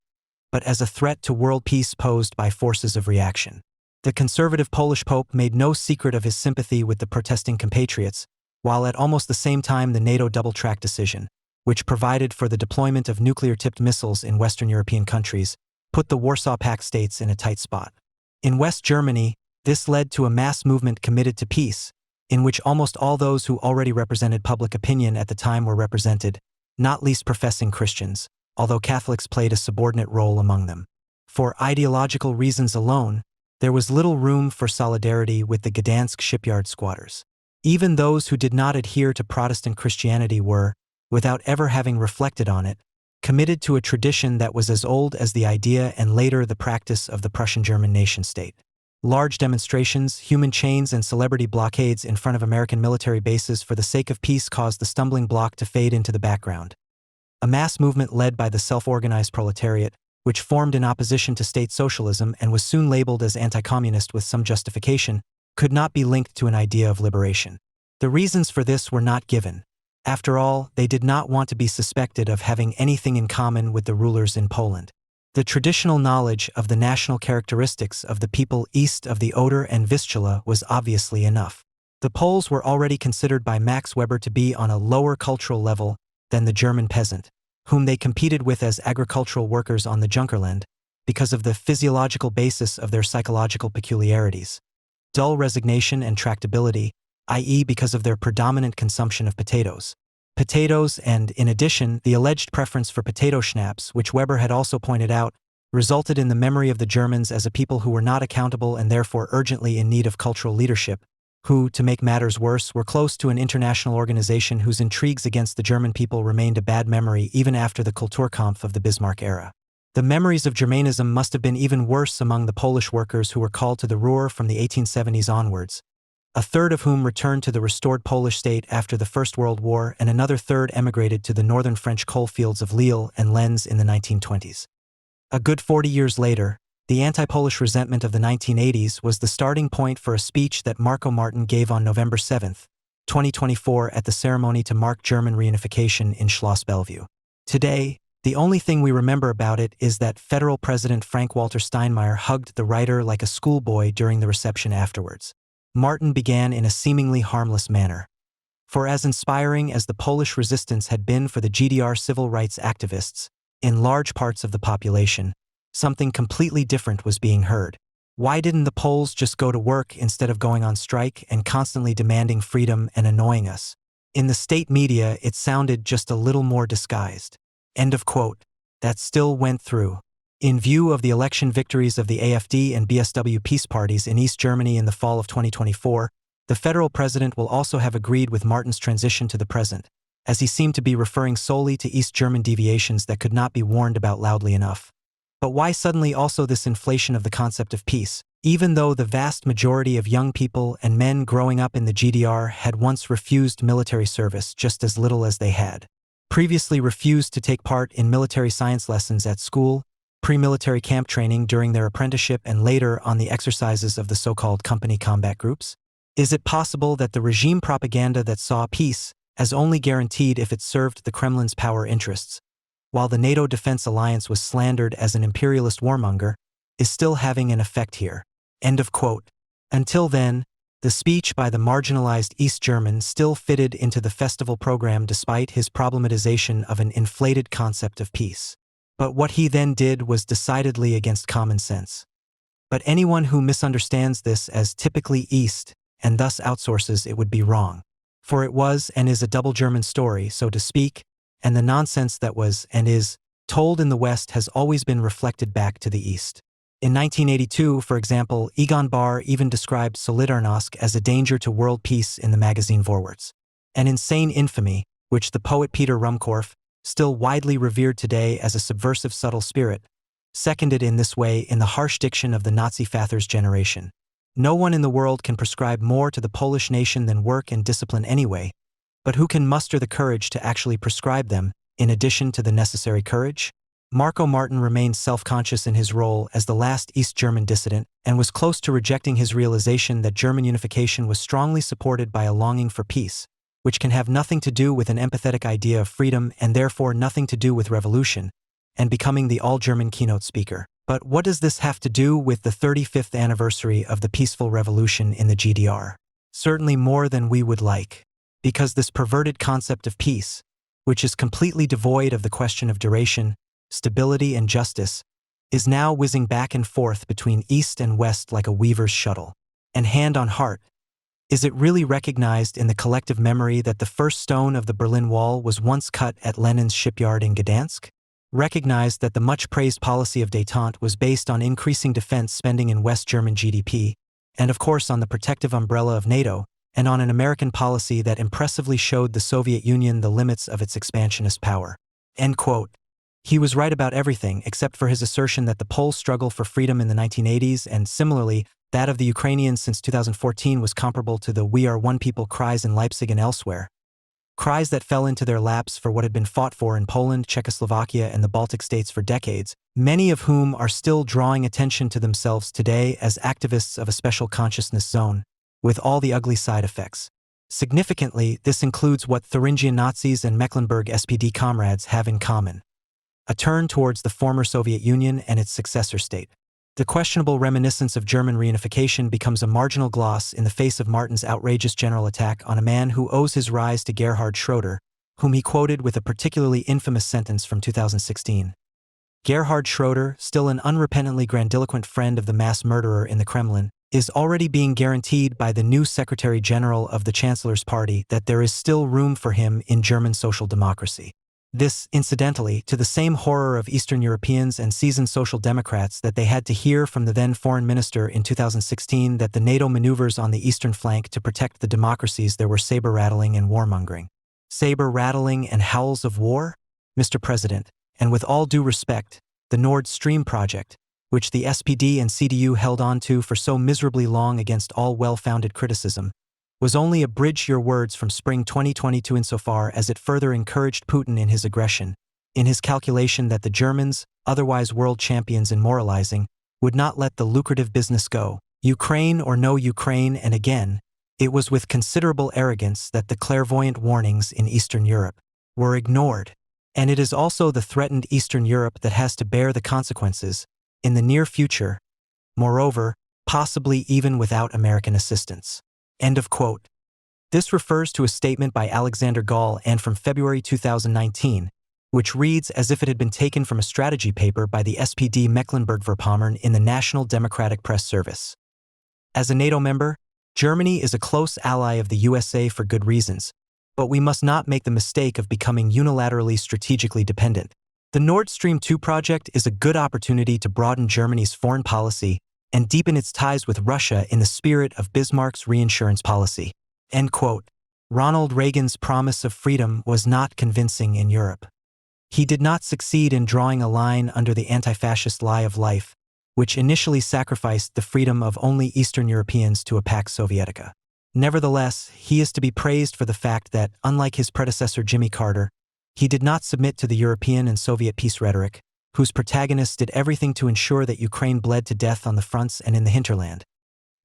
but as a threat to world peace posed by forces of reaction. The conservative Polish Pope made no secret of his sympathy with the protesting compatriots, while at almost the same time the NATO double-track decision, which provided for the deployment of nuclear-tipped missiles in Western European countries, put the Warsaw Pact states in a tight spot. In West Germany, this led to a mass movement committed to peace, in which almost all those who already represented public opinion at the time were represented, not least professing Christians, although Catholics played a subordinate role among them. For ideological reasons alone, there was little room for solidarity with the Gdansk shipyard squatters. Even those who did not adhere to Protestant Christianity were, without ever having reflected on it, committed to a tradition that was as old as the idea and later the practice of the Prussian-German nation-state. Large demonstrations, human chains, and celebrity blockades in front of American military bases for the sake of peace caused the stumbling block to fade into the background. A mass movement led by the self-organized proletariat, which formed in opposition to state socialism and was soon labeled as anti-communist with some justification, could not be linked to an idea of liberation. The reasons for this were not given. After all, they did not want to be suspected of having anything in common with the rulers in Poland. The traditional knowledge of the national characteristics of the people east of the Oder and Vistula was obviously enough. The Poles were already considered by Max Weber to be on a lower cultural level than the German peasant, whom they competed with as agricultural workers on the Junkerland, because of the physiological basis of their psychological peculiarities. Dull resignation and tractability, i.e. because of their predominant consumption of potatoes. Potatoes and, in addition, the alleged preference for potato schnapps, which Weber had also pointed out, resulted in the memory of the Germans as a people who were not accountable and therefore urgently in need of cultural leadership, who, to make matters worse, were close to an international organization whose intrigues against the German people remained a bad memory even after the Kulturkampf of the Bismarck era. The memories of Germanism must have been even worse among the Polish workers who were called to the Ruhr from the 1870s onwards, a third of whom returned to the restored Polish state after the First World War and another third emigrated to the northern French coal fields of Lille and Lens in the 1920s. A good 40 years later, the anti-Polish resentment of the 1980s was the starting point for a speech that Marco Martin gave on November 7, 2024 at the ceremony to mark German reunification in Schloss Bellevue. Today, the only thing we remember about it is that Federal President Frank-Walter Steinmeier hugged the writer like a schoolboy during the reception afterwards. Martin began in a seemingly harmless manner. For as inspiring as the Polish resistance had been for the GDR civil rights activists, in large parts of the population, something completely different was being heard. Why didn't the Poles just go to work instead of going on strike and constantly demanding freedom and annoying us? In the state media, it sounded just a little more disguised. End of quote. That still went through. In view of the election victories of the AfD and BSW peace parties in East Germany in the fall of 2024, the federal president will also have agreed with Martin's transition to the present, as he seemed to be referring solely to East German deviations that could not be warned about loudly enough. But why suddenly also this inflation of the concept of peace, even though the vast majority of young people and men growing up in the GDR had once refused military service just as little as they had previously refused to take part in military science lessons at school, pre-military camp training during their apprenticeship and later on the exercises of the so-called company combat groups? Is it possible that the regime propaganda that saw peace as only guaranteed if it served the Kremlin's power interests, while the NATO defense alliance was slandered as an imperialist warmonger, is still having an effect here? End of quote. Until then, the speech by the marginalized East German still fitted into the festival program despite his problematization of an inflated concept of peace. But what he then did was decidedly against common sense. But anyone who misunderstands this as typically East and thus outsources it would be wrong. For it was and is a double German story, so to speak, and the nonsense that was and is told in the West has always been reflected back to the East. In 1982, for example, Egon Bahr even described Solidarnosc as a danger to world peace in the magazine Vorwärts. An insane infamy, which the poet Peter Rumkorff, still widely revered today as a subversive subtle spirit, seconded in this way in the harsh diction of the Nazi Father's generation. No one in the world can prescribe more to the Polish nation than work and discipline anyway, but who can muster the courage to actually prescribe them, in addition to the necessary courage? Marco Martin remained self-conscious in his role as the last East German dissident and was close to rejecting his realization that German unification was strongly supported by a longing for peace, which can have nothing to do with an empathetic idea of freedom and therefore nothing to do with revolution, and becoming the all-German keynote speaker. But what does this have to do with the 35th anniversary of the peaceful revolution in the GDR? Certainly more than we would like. Because this perverted concept of peace, which is completely devoid of the question of duration, stability, and justice, is now whizzing back and forth between East and West like a weaver's shuttle. And hand on heart, is it really recognized in the collective memory that the first stone of the Berlin Wall was once cut at Lenin's shipyard in Gdansk? Recognized that the much-praised policy of détente was based on increasing defense spending in West German GDP, and of course on the protective umbrella of NATO, and on an American policy that impressively showed the Soviet Union the limits of its expansionist power. End quote. He was right about everything except for his assertion that the Poles' struggle for freedom in the 1980s and similarly that of the Ukrainians since 2014 was comparable to the "We Are One People" cries in Leipzig and elsewhere. Cries that fell into their laps for what had been fought for in Poland, Czechoslovakia, and the Baltic states for decades, many of whom are still drawing attention to themselves today as activists of a special consciousness zone, with all the ugly side effects. Significantly, this includes what Thuringian Nazis and Mecklenburg SPD comrades have in common: a turn towards the former Soviet Union and its successor state. The questionable reminiscence of German reunification becomes a marginal gloss in the face of Martin's outrageous general attack on a man who owes his rise to Gerhard Schroeder, whom he quoted with a particularly infamous sentence from 2016. Gerhard Schroeder, still an unrepentantly grandiloquent friend of the mass murderer in the Kremlin, is already being guaranteed by the new Secretary General of the Chancellor's Party that there is still room for him in German social democracy. This, incidentally, to the same horror of Eastern Europeans and seasoned Social Democrats that they had to hear from the then Foreign Minister in 2016 that the NATO maneuvers on the eastern flank to protect the democracies there were saber-rattling and warmongering. Saber-rattling and howls of war? Mr. President, and with all due respect, the Nord Stream project, which the SPD and CDU held on to for so miserably long against all well-founded criticism, was only a bridge your words from spring 2022 insofar as it further encouraged Putin in his aggression, in his calculation that the Germans, otherwise world champions in moralizing, would not let the lucrative business go, Ukraine or no Ukraine, and again, it was with considerable arrogance that the clairvoyant warnings in Eastern Europe were ignored. And it is also the threatened Eastern Europe that has to bear the consequences, in the near future, moreover, possibly even without American assistance. End of quote. This refers to a statement by Alexander Gall and from February 2019, which reads as if it had been taken from a strategy paper by the SPD Mecklenburg-Vorpommern in the National Democratic Press Service. As a NATO member, Germany is a close ally of the USA for good reasons, but we must not make the mistake of becoming unilaterally strategically dependent. The Nord Stream 2 project is a good opportunity to broaden Germany's foreign policy and deepen its ties with Russia in the spirit of Bismarck's reinsurance policy. End quote. Ronald Reagan's promise of freedom was not convincing in Europe. He did not succeed in drawing a line under the anti-fascist lie of life, which initially sacrificed the freedom of only Eastern Europeans to a Pax Sovietica. Nevertheless, he is to be praised for the fact that, unlike his predecessor Jimmy Carter, he did not submit to the European and Soviet peace rhetoric, whose protagonists did everything to ensure that Ukraine bled to death on the fronts and in the hinterland.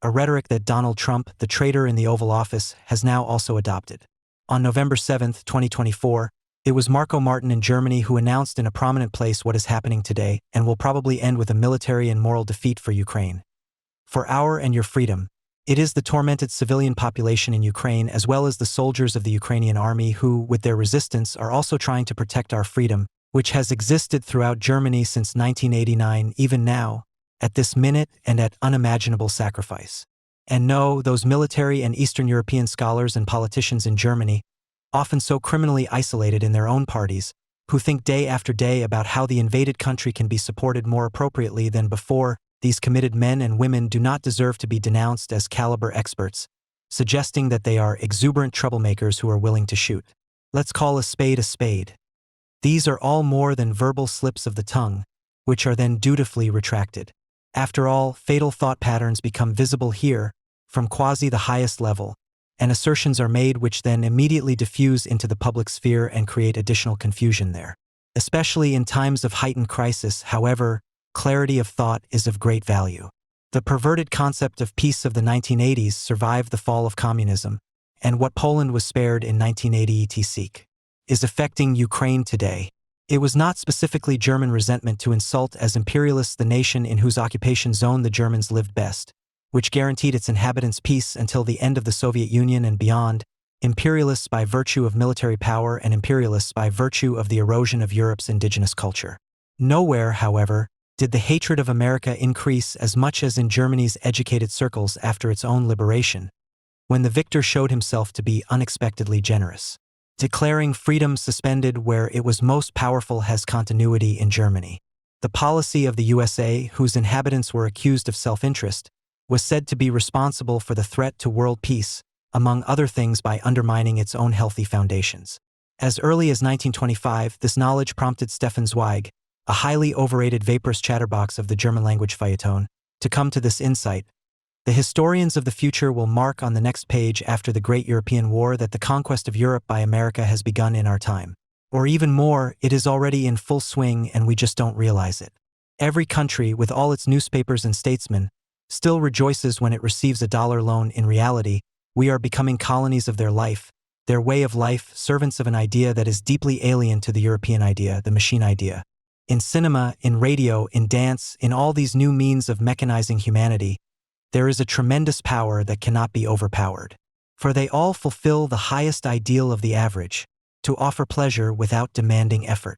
A rhetoric that Donald Trump, the traitor in the Oval Office, has now also adopted. On November 7, 2024, it was Marco Martin in Germany who announced in a prominent place what is happening today and will probably end with a military and moral defeat for Ukraine. For our and your freedom, it is the tormented civilian population in Ukraine as well as the soldiers of the Ukrainian army who, with their resistance, are also trying to protect our freedom, which has existed throughout Germany since 1989, even now, at this minute and at unimaginable sacrifice. And no, those military and Eastern European scholars and politicians in Germany, often so criminally isolated in their own parties, who think day after day about how the invaded country can be supported more appropriately than before, these committed men and women do not deserve to be denounced as caliber experts, suggesting that they are exuberant troublemakers who are willing to shoot. Let's call a spade a spade. These are all more than verbal slips of the tongue, which are then dutifully retracted. After all, fatal thought patterns become visible here, from quasi the highest level, and assertions are made which then immediately diffuse into the public sphere and create additional confusion there. Especially in times of heightened crisis, however, clarity of thought is of great value. The perverted concept of peace of the 1980s survived the fall of communism, and what Poland was spared in 1980 etc. is affecting Ukraine today. It was not specifically German resentment to insult as imperialists the nation in whose occupation zone the Germans lived best, which guaranteed its inhabitants peace until the end of the Soviet Union and beyond, imperialists by virtue of military power and imperialists by virtue of the erosion of Europe's indigenous culture. Nowhere, however, did the hatred of America increase as much as in Germany's educated circles after its own liberation, when the victor showed himself to be unexpectedly generous. Declaring freedom suspended where it was most powerful has continuity in Germany. The policy of the USA, whose inhabitants were accused of self-interest, was said to be responsible for the threat to world peace, among other things by undermining its own healthy foundations. As early as 1925, this knowledge prompted Stefan Zweig, a highly overrated vaporous chatterbox of the German-language feuilleton, to come to this insight. The historians of the future will mark on the next page after the Great European War that the conquest of Europe by America has begun in our time. Or even more, it is already in full swing and we just don't realize it. Every country, with all its newspapers and statesmen, still rejoices when it receives a dollar loan. In reality, we are becoming colonies of their life, their way of life, servants of an idea that is deeply alien to the European idea, the machine idea. In cinema, in radio, in dance, in all these new means of mechanizing humanity, there is a tremendous power that cannot be overpowered. For they all fulfill the highest ideal of the average, to offer pleasure without demanding effort.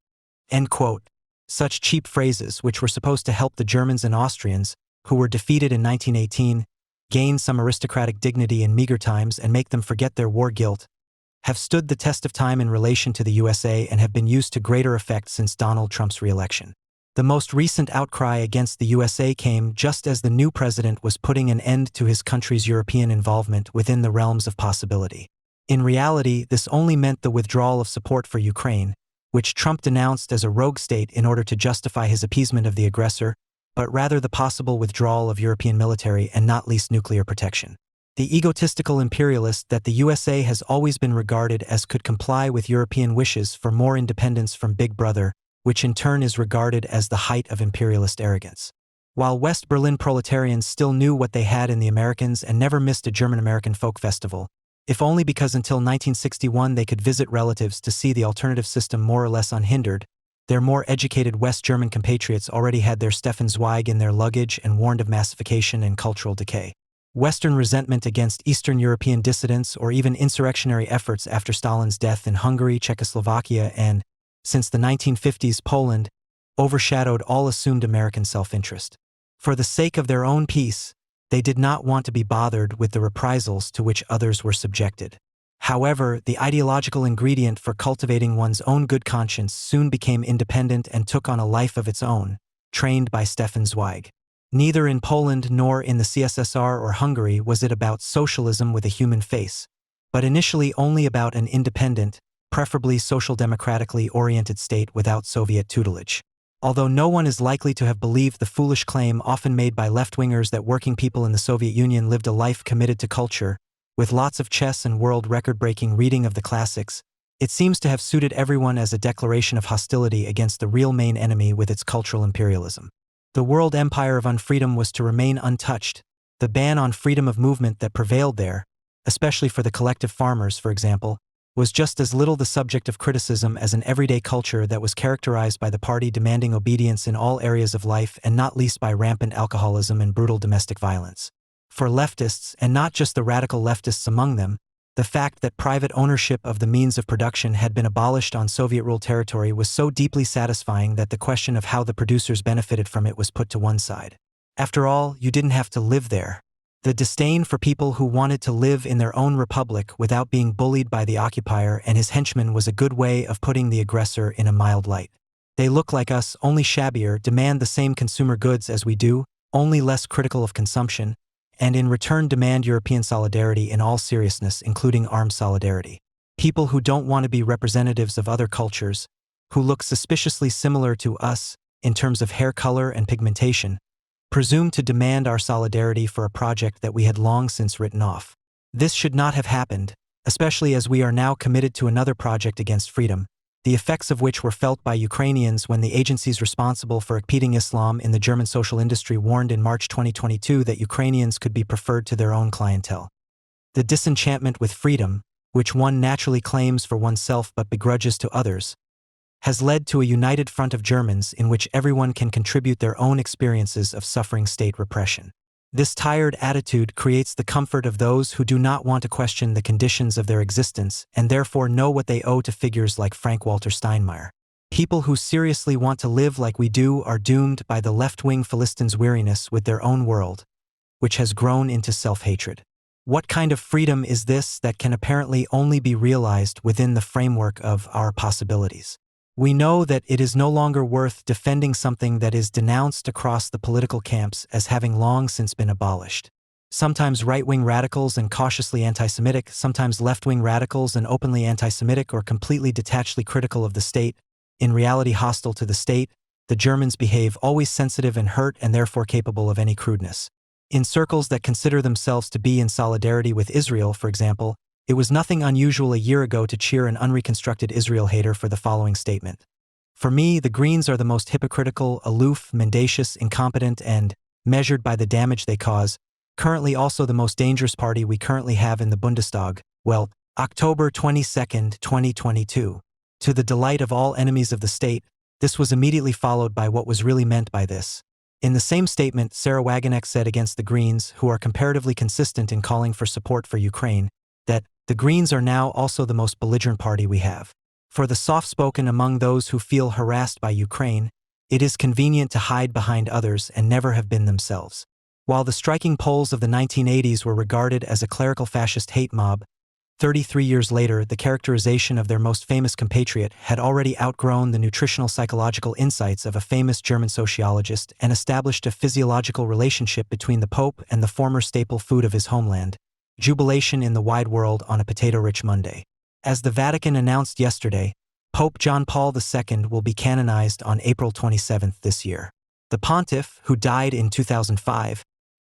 End quote. Such cheap phrases, which were supposed to help the Germans and Austrians, who were defeated in 1918, gain some aristocratic dignity in meager times and make them forget their war guilt, have stood the test of time in relation to the USA and have been used to greater effect since Donald Trump's re-election. The most recent outcry against the USA came just as the new president was putting an end to his country's European involvement within the realms of possibility. In reality, this only meant the withdrawal of support for Ukraine, which Trump denounced as a rogue state in order to justify his appeasement of the aggressor, but rather the possible withdrawal of European military and not least nuclear protection. The egotistical imperialist that the USA has always been regarded as could comply with European wishes for more independence from Big Brother, which in turn is regarded as the height of imperialist arrogance. While West Berlin proletarians still knew what they had in the Americans and never missed a German-American folk festival, if only because until 1961 they could visit relatives to see the alternative system more or less unhindered, their more educated West German compatriots already had their Stefan Zweig in their luggage and warned of massification and cultural decay. Western resentment against Eastern European dissidents or even insurrectionary efforts after Stalin's death in Hungary, Czechoslovakia, and, since the 1950s, Poland, overshadowed all assumed American self-interest. For the sake of their own peace, they did not want to be bothered with the reprisals to which others were subjected. However, the ideological ingredient for cultivating one's own good conscience soon became independent and took on a life of its own, trained by Stefan Zweig. Neither in Poland nor in the CSSR or Hungary was it about socialism with a human face, but initially only about an independent, preferably social democratically oriented state without Soviet tutelage. Although no one is likely to have believed the foolish claim often made by left-wingers that working people in the Soviet Union lived a life committed to culture, with lots of chess and world record-breaking reading of the classics, it seems to have suited everyone as a declaration of hostility against the real main enemy with its cultural imperialism. The world empire of unfreedom was to remain untouched. The ban on freedom of movement that prevailed there, especially for the collective farmers, for example, was just as little the subject of criticism as an everyday culture that was characterized by the party demanding obedience in all areas of life and not least by rampant alcoholism and brutal domestic violence. For leftists, and not just the radical leftists among them, the fact that private ownership of the means of production had been abolished on Soviet-ruled territory was so deeply satisfying that the question of how the producers benefited from it was put to one side. After all, you didn't have to live there. The disdain for people who wanted to live in their own republic without being bullied by the occupier and his henchmen was a good way of putting the aggressor in a mild light. They look like us, only shabbier, demand the same consumer goods as we do, only less critical of consumption, and in return demand European solidarity in all seriousness, including armed solidarity. People who don't want to be representatives of other cultures, who look suspiciously similar to us in terms of hair color and pigmentation, presume to demand our solidarity for a project that we had long since written off. This should not have happened, especially as we are now committed to another project against freedom, the effects of which were felt by Ukrainians when the agencies responsible for impeding Islam in the German social industry warned in March 2022 that Ukrainians could be preferred to their own clientele. The disenchantment with freedom, which one naturally claims for oneself but begrudges to others, has led to a united front of Germans in which everyone can contribute their own experiences of suffering state repression. This tired attitude creates the comfort of those who do not want to question the conditions of their existence and therefore know what they owe to figures like Frank-Walter Steinmeier. People who seriously want to live like we do are doomed by the left-wing Philistines' weariness with their own world, which has grown into self-hatred. What kind of freedom is this that can apparently only be realized within the framework of our possibilities? We know that it is no longer worth defending something that is denounced across the political camps as having long since been abolished. Sometimes right-wing radicals and cautiously anti-Semitic, sometimes left-wing radicals and openly anti-Semitic or completely detachedly critical of the state, in reality hostile to the state, the Germans behave always sensitive and hurt and therefore capable of any crudeness. In circles that consider themselves to be in solidarity with Israel, for example, it was nothing unusual a year ago to cheer an unreconstructed Israel hater for the following statement. For me, the Greens are the most hypocritical, aloof, mendacious, incompetent, and, measured by the damage they cause, currently also the most dangerous party we currently have in the Bundestag. Well, October 22, 2022. To the delight of all enemies of the state, this was immediately followed by what was really meant by this. In the same statement, Sarah Wagenknecht said against the Greens, who are comparatively consistent in calling for support for Ukraine, that the Greens are now also the most belligerent party we have. For the soft-spoken among those who feel harassed by Ukraine, it is convenient to hide behind others and never have been themselves. While the striking Poles of the 1980s were regarded as a clerical fascist hate mob, 33 years later, the characterization of their most famous compatriot had already outgrown the nutritional psychological insights of a famous German sociologist and established a physiological relationship between the Pope and the former staple food of his homeland, jubilation in the wide world on a potato-rich Monday. As the Vatican announced yesterday, Pope John Paul II will be canonized on April 27 this year. The pontiff, who died in 2005,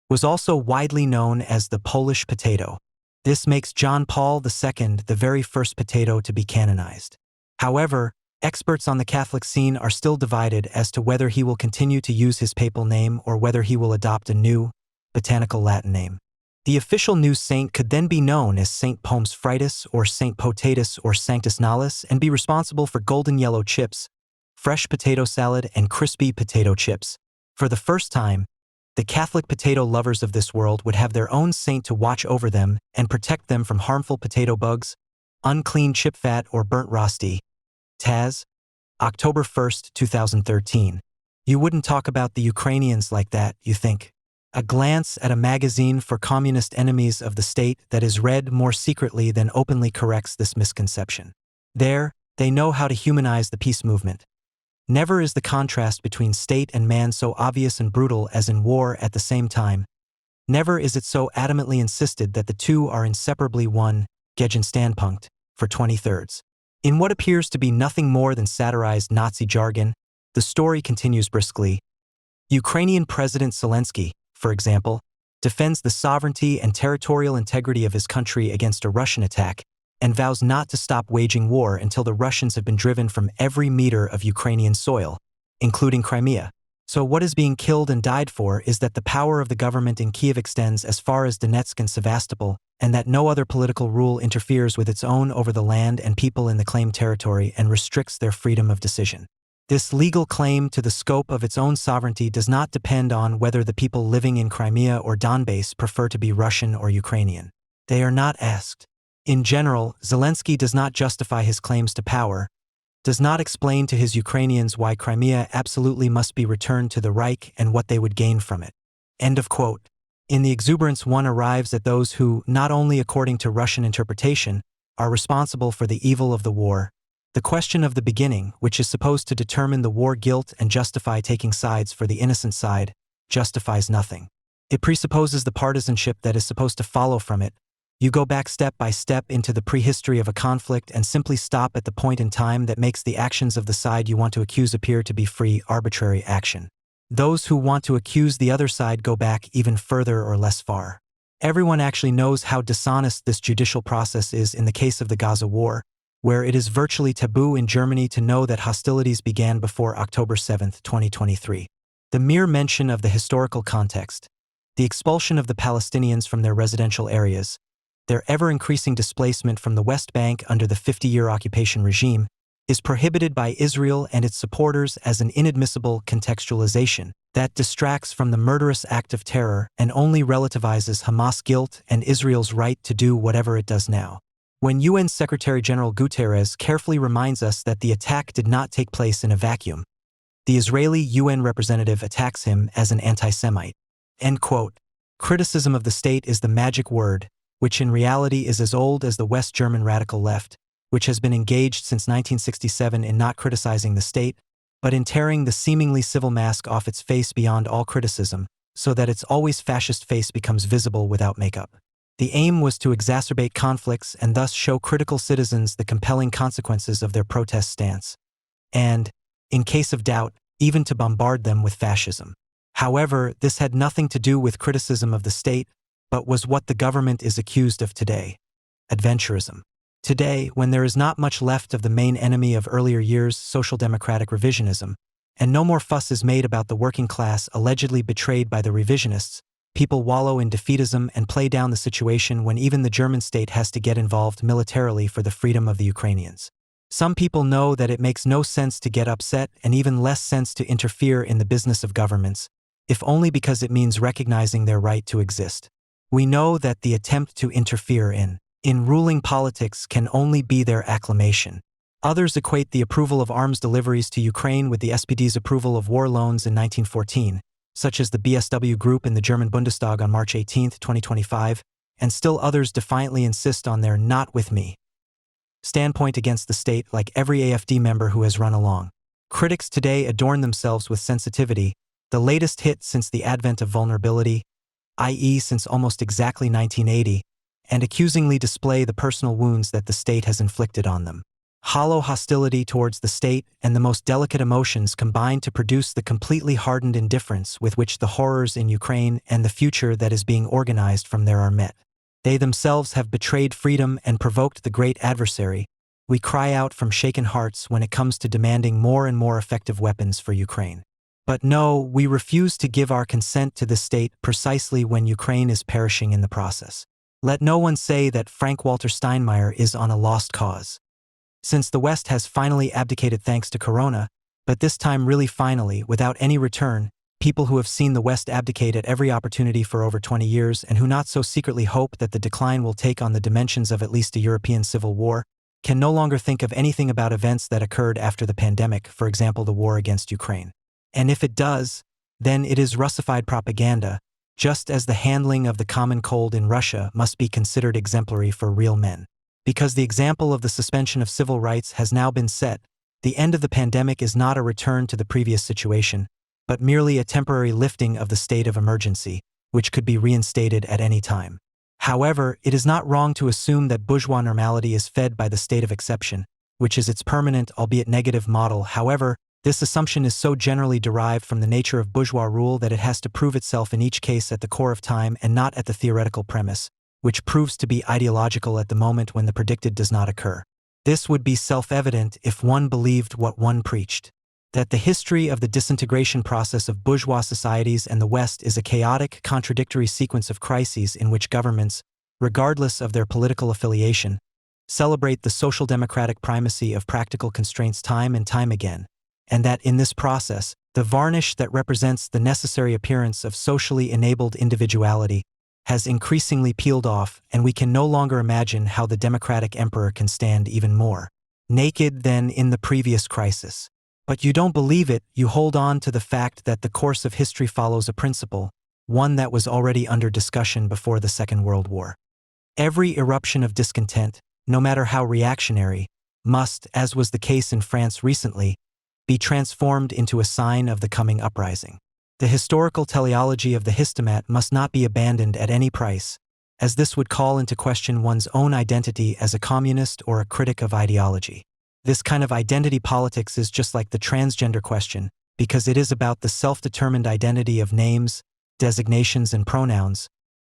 was also widely known as the Polish potato. This makes John Paul II the very first potato to be canonized. However, experts on the Catholic scene are still divided as to whether he will continue to use his papal name or whether he will adopt a new, botanical Latin name. The official new saint could then be known as Saint Pomes Fritus or Saint Potatus or Sanctus Nollis and be responsible for golden yellow chips, fresh potato salad, and crispy potato chips. For the first time, the Catholic potato lovers of this world would have their own saint to watch over them and protect them from harmful potato bugs, unclean chip fat, or burnt rosti. Taz, October 1, 2013. You wouldn't talk about the Ukrainians like that, you think? A glance at a magazine for communist enemies of the state that is read more secretly than openly corrects this misconception. There, they know how to humanize the peace movement. Never is the contrast between state and man so obvious and brutal as in war at the same time. Never is it so adamantly insisted that the two are inseparably one, Gegenstandpunkt, for 23rds. In what appears to be nothing more than satirized Nazi jargon, the story continues briskly. Ukrainian President Zelensky, for example, defends the sovereignty and territorial integrity of his country against a Russian attack and vows not to stop waging war until the Russians have been driven from every meter of Ukrainian soil, including Crimea. So what is being killed and died for is that the power of the government in Kiev extends as far as Donetsk and Sevastopol, and that no other political rule interferes with its own over the land and people in the claimed territory and restricts their freedom of decision. This legal claim to the scope of its own sovereignty does not depend on whether the people living in Crimea or Donbass prefer to be Russian or Ukrainian. They are not asked. In general, Zelensky does not justify his claims to power, does not explain to his Ukrainians why Crimea absolutely must be returned to the Reich and what they would gain from it. End of quote. In the exuberance one arrives at those who, not only according to Russian interpretation, are responsible for the evil of the war. The question of the beginning, which is supposed to determine the war guilt and justify taking sides for the innocent side, justifies nothing. It presupposes the partisanship that is supposed to follow from it. You go back step by step into the prehistory of a conflict and simply stop at the point in time that makes the actions of the side you want to accuse appear to be free, arbitrary action. Those who want to accuse the other side go back even further or less far. Everyone actually knows how dishonest this judicial process is in the case of the Gaza war, where it is virtually taboo in Germany to know that hostilities began before October 7, 2023. The mere mention of the historical context, the expulsion of the Palestinians from their residential areas, their ever-increasing displacement from the West Bank under the 50-year occupation regime, is prohibited by Israel and its supporters as an inadmissible contextualization that distracts from the murderous act of terror and only relativizes Hamas guilt and Israel's right to do whatever it does now. When UN Secretary-General Guterres carefully reminds us that the attack did not take place in a vacuum, the Israeli UN representative attacks him as an anti-Semite. End quote. Criticism of the state is the magic word, which in reality is as old as the West German radical left, which has been engaged since 1967 in not criticizing the state, but in tearing the seemingly civil mask off its face beyond all criticism, so that its always fascist face becomes visible without makeup. The aim was to exacerbate conflicts and thus show critical citizens the compelling consequences of their protest stance. And, in case of doubt, even to bombard them with fascism. However, this had nothing to do with criticism of the state, but was what the government is accused of today: adventurism. Today, when there is not much left of the main enemy of earlier years, social democratic revisionism, and no more fuss is made about the working class allegedly betrayed by the revisionists, people wallow in defeatism and play down the situation when even the German state has to get involved militarily for the freedom of the Ukrainians. Some people know that it makes no sense to get upset and even less sense to interfere in the business of governments, if only because it means recognizing their right to exist. We know that the attempt to interfere in ruling politics can only be their acclamation. Others equate the approval of arms deliveries to Ukraine with the SPD's approval of war loans in 1914, such as the BSW group in the German Bundestag on March 18, 2025, and still others defiantly insist on their "not with me" standpoint against the state, like every AfD member who has run along. Critics today adorn themselves with sensitivity, the latest hit since the advent of vulnerability, i.e. since almost exactly 1980, and accusingly display the personal wounds that the state has inflicted on them. Hollow hostility towards the state and the most delicate emotions combine to produce the completely hardened indifference with which the horrors in Ukraine and the future that is being organized from there are met. They themselves have betrayed freedom and provoked the great adversary. We cry out from shaken hearts when it comes to demanding more and more effective weapons for Ukraine. But no, we refuse to give our consent to this state precisely when Ukraine is perishing in the process. Let no one say that Frank-Walter Steinmeier is on a lost cause. Since the West has finally abdicated thanks to Corona, but this time really finally, without any return, people who have seen the West abdicate at every opportunity for over 20 years and who not so secretly hope that the decline will take on the dimensions of at least a European civil war, can no longer think of anything about events that occurred after the pandemic, for example the war against Ukraine. And if it does, then it is Russified propaganda, just as the handling of the common cold in Russia must be considered exemplary for real men. Because the example of the suspension of civil rights has now been set, the end of the pandemic is not a return to the previous situation, but merely a temporary lifting of the state of emergency, which could be reinstated at any time. However, it is not wrong to assume that bourgeois normality is fed by the state of exception, which is its permanent, albeit negative, model. However, this assumption is so generally derived from the nature of bourgeois rule that it has to prove itself in each case at the core of time and not at the theoretical premise, which proves to be ideological at the moment when the predicted does not occur. This would be self-evident if one believed what one preached, that the history of the disintegration process of bourgeois societies and the West is a chaotic, contradictory sequence of crises in which governments, regardless of their political affiliation, celebrate the social democratic primacy of practical constraints time and time again, and that in this process, the varnish that represents the necessary appearance of socially enabled individuality has increasingly peeled off, and we can no longer imagine how the democratic emperor can stand even more naked than in the previous crisis. But you don't believe it, you hold on to the fact that the course of history follows a principle, one that was already under discussion before the Second World War. Every eruption of discontent, no matter how reactionary, must, as was the case in France recently, be transformed into a sign of the coming uprising. The historical teleology of the histomat must not be abandoned at any price, as this would call into question one's own identity as a communist or a critic of ideology. This kind of identity politics is just like the transgender question, because it is about the self-determined identity of names, designations, and pronouns,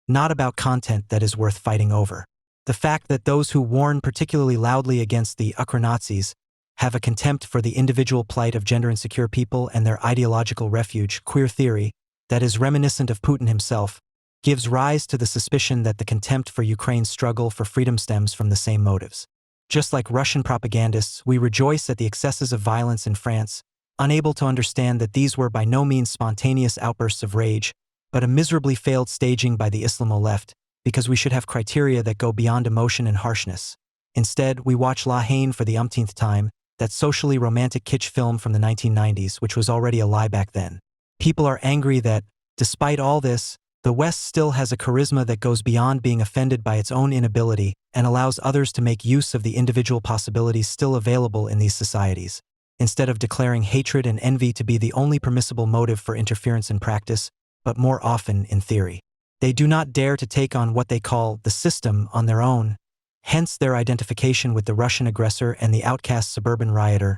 not about content that is worth fighting over. The fact that those who warn particularly loudly against the Ukra-Nazis have a contempt for the individual plight of gender-insecure people and their ideological refuge, queer theory, that is reminiscent of Putin himself, gives rise to the suspicion that the contempt for Ukraine's struggle for freedom stems from the same motives. Just like Russian propagandists, we rejoice at the excesses of violence in France, unable to understand that these were by no means spontaneous outbursts of rage, but a miserably failed staging by the Islamo-left, because we should have criteria that go beyond emotion and harshness. Instead, we watch La Haine for the umpteenth time, that socially romantic kitsch film from the 1990s, which was already a lie back then. People are angry that, despite all this, the West still has a charisma that goes beyond being offended by its own inability and allows others to make use of the individual possibilities still available in these societies. Instead of declaring hatred and envy to be the only permissible motive for interference in practice, but more often in theory. They do not dare to take on what they call the system on their own, hence their identification with the Russian aggressor and the outcast suburban rioter,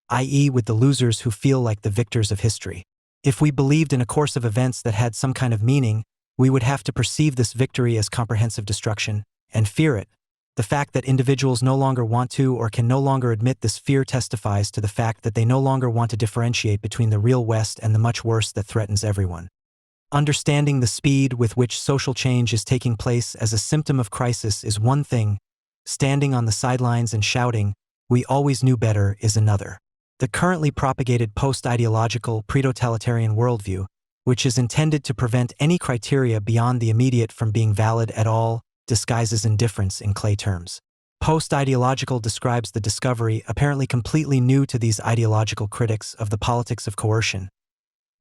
i.e. with the losers who feel like the victors of history. If we believed in a course of events that had some kind of meaning, we would have to perceive this victory as comprehensive destruction, and fear it. The fact that individuals no longer want to or can no longer admit this fear testifies to the fact that they no longer want to differentiate between the real West and the much worse that threatens everyone. Understanding the speed with which social change is taking place as a symptom of crisis is one thing. Standing on the sidelines and shouting, "We always knew better," is another. The currently propagated post-ideological, pre-totalitarian worldview, which is intended to prevent any criteria beyond the immediate from being valid at all, disguises indifference in clay terms. Post-ideological describes the discovery, apparently completely new to these ideological critics, of the politics of coercion.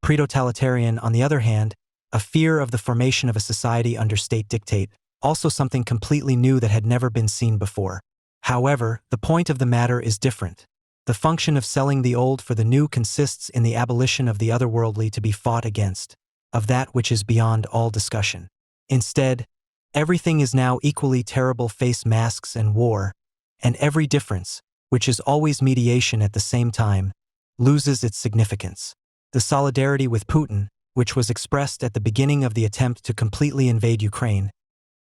Pre-totalitarian, on the other hand, a fear of the formation of a society under state dictate, also something completely new that had never been seen before. However, the point of the matter is different. The function of selling the old for the new consists in the abolition of the otherworldly to be fought against, of that which is beyond all discussion. Instead, everything is now equally terrible: face masks and war, and every difference, which is always mediation at the same time, loses its significance. The solidarity with Putin, which was expressed at the beginning of the attempt to completely invade Ukraine,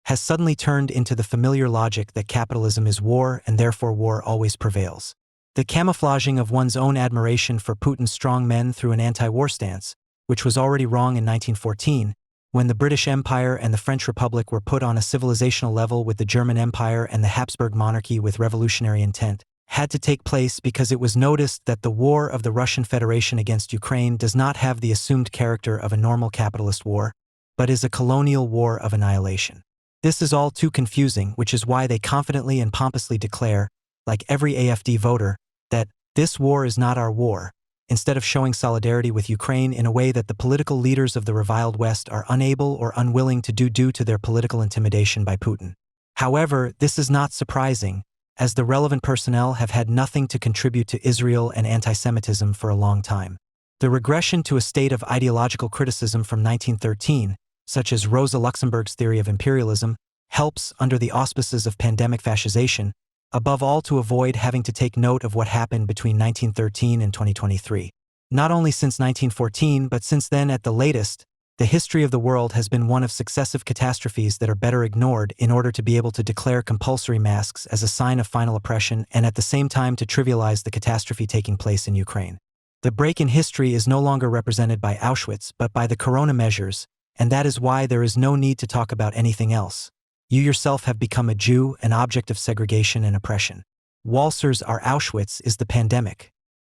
has suddenly turned into the familiar logic that capitalism is war and therefore war always prevails. The camouflaging of one's own admiration for Putin's strong men through an anti-war stance, which was already wrong in 1914, when the British Empire and the French Republic were put on a civilizational level with the German Empire and the Habsburg monarchy with revolutionary intent, had to take place because it was noticed that the war of the Russian Federation against Ukraine does not have the assumed character of a normal capitalist war, but is a colonial war of annihilation. This is all too confusing, which is why they confidently and pompously declare, like every AfD voter, that this war is not our war, instead of showing solidarity with Ukraine in a way that the political leaders of the reviled West are unable or unwilling to do due to their political intimidation by Putin. However, this is not surprising, as the relevant personnel have had nothing to contribute to Israel and anti-Semitism for a long time. The regression to a state of ideological criticism from 1913, such as Rosa Luxemburg's theory of imperialism, helps, under the auspices of pandemic fascisation, above all to avoid having to take note of what happened between 1913 and 2023. Not only since 1914, but since then at the latest, the history of the world has been one of successive catastrophes that are better ignored in order to be able to declare compulsory masks as a sign of final oppression and at the same time to trivialize the catastrophe taking place in Ukraine. The break in history is no longer represented by Auschwitz but by the corona measures, and that is why there is no need to talk about anything else. You yourself have become a Jew, an object of segregation and oppression. Walser's Our Auschwitz is the pandemic.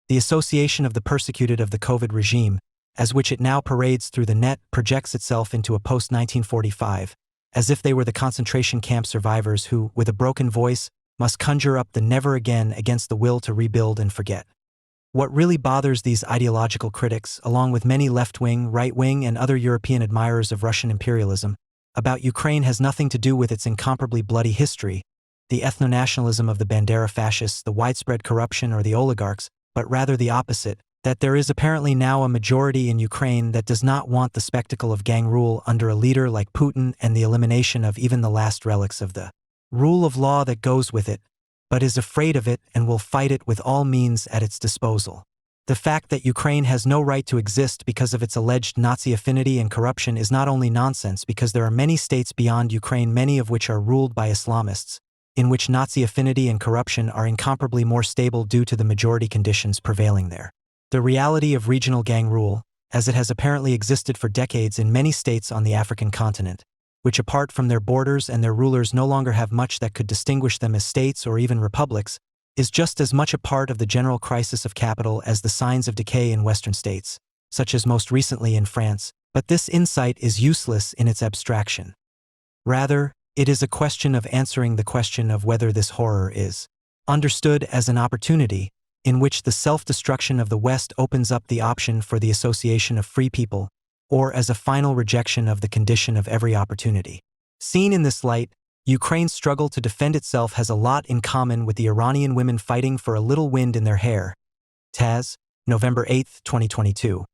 The association of the persecuted of the COVID regime, as which it now parades through the net, projects itself into a post-1945, as if they were the concentration camp survivors who, with a broken voice, must conjure up the never again against the will to rebuild and forget. What really bothers these ideological critics, along with many left-wing, right-wing, and other European admirers of Russian imperialism, about Ukraine has nothing to do with its incomparably bloody history, the ethno-nationalism of the Bandera fascists, the widespread corruption or the oligarchs, but rather the opposite, that there is apparently now a majority in Ukraine that does not want the spectacle of gang rule under a leader like Putin and the elimination of even the last relics of the rule of law that goes with it, but is afraid of it and will fight it with all means at its disposal. The fact that Ukraine has no right to exist because of its alleged Nazi affinity and corruption is not only nonsense because there are many states beyond Ukraine, many of which are ruled by Islamists, in which Nazi affinity and corruption are incomparably more stable due to the majority conditions prevailing there. The reality of regional gang rule, as it has apparently existed for decades in many states on the African continent, which apart from their borders and their rulers no longer have much that could distinguish them as states or even republics, is just as much a part of the general crisis of capital as the signs of decay in Western states, such as most recently in France, but this insight is useless in its abstraction. Rather, it is a question of answering the question of whether this horror is understood as an opportunity, in which the self-destruction of the West opens up the option for the association of free people, or as a final rejection of the condition of every opportunity. Seen in this light, Ukraine's struggle to defend itself has a lot in common with the Iranian women fighting for a little wind in their hair, Taz, November 8, 2022,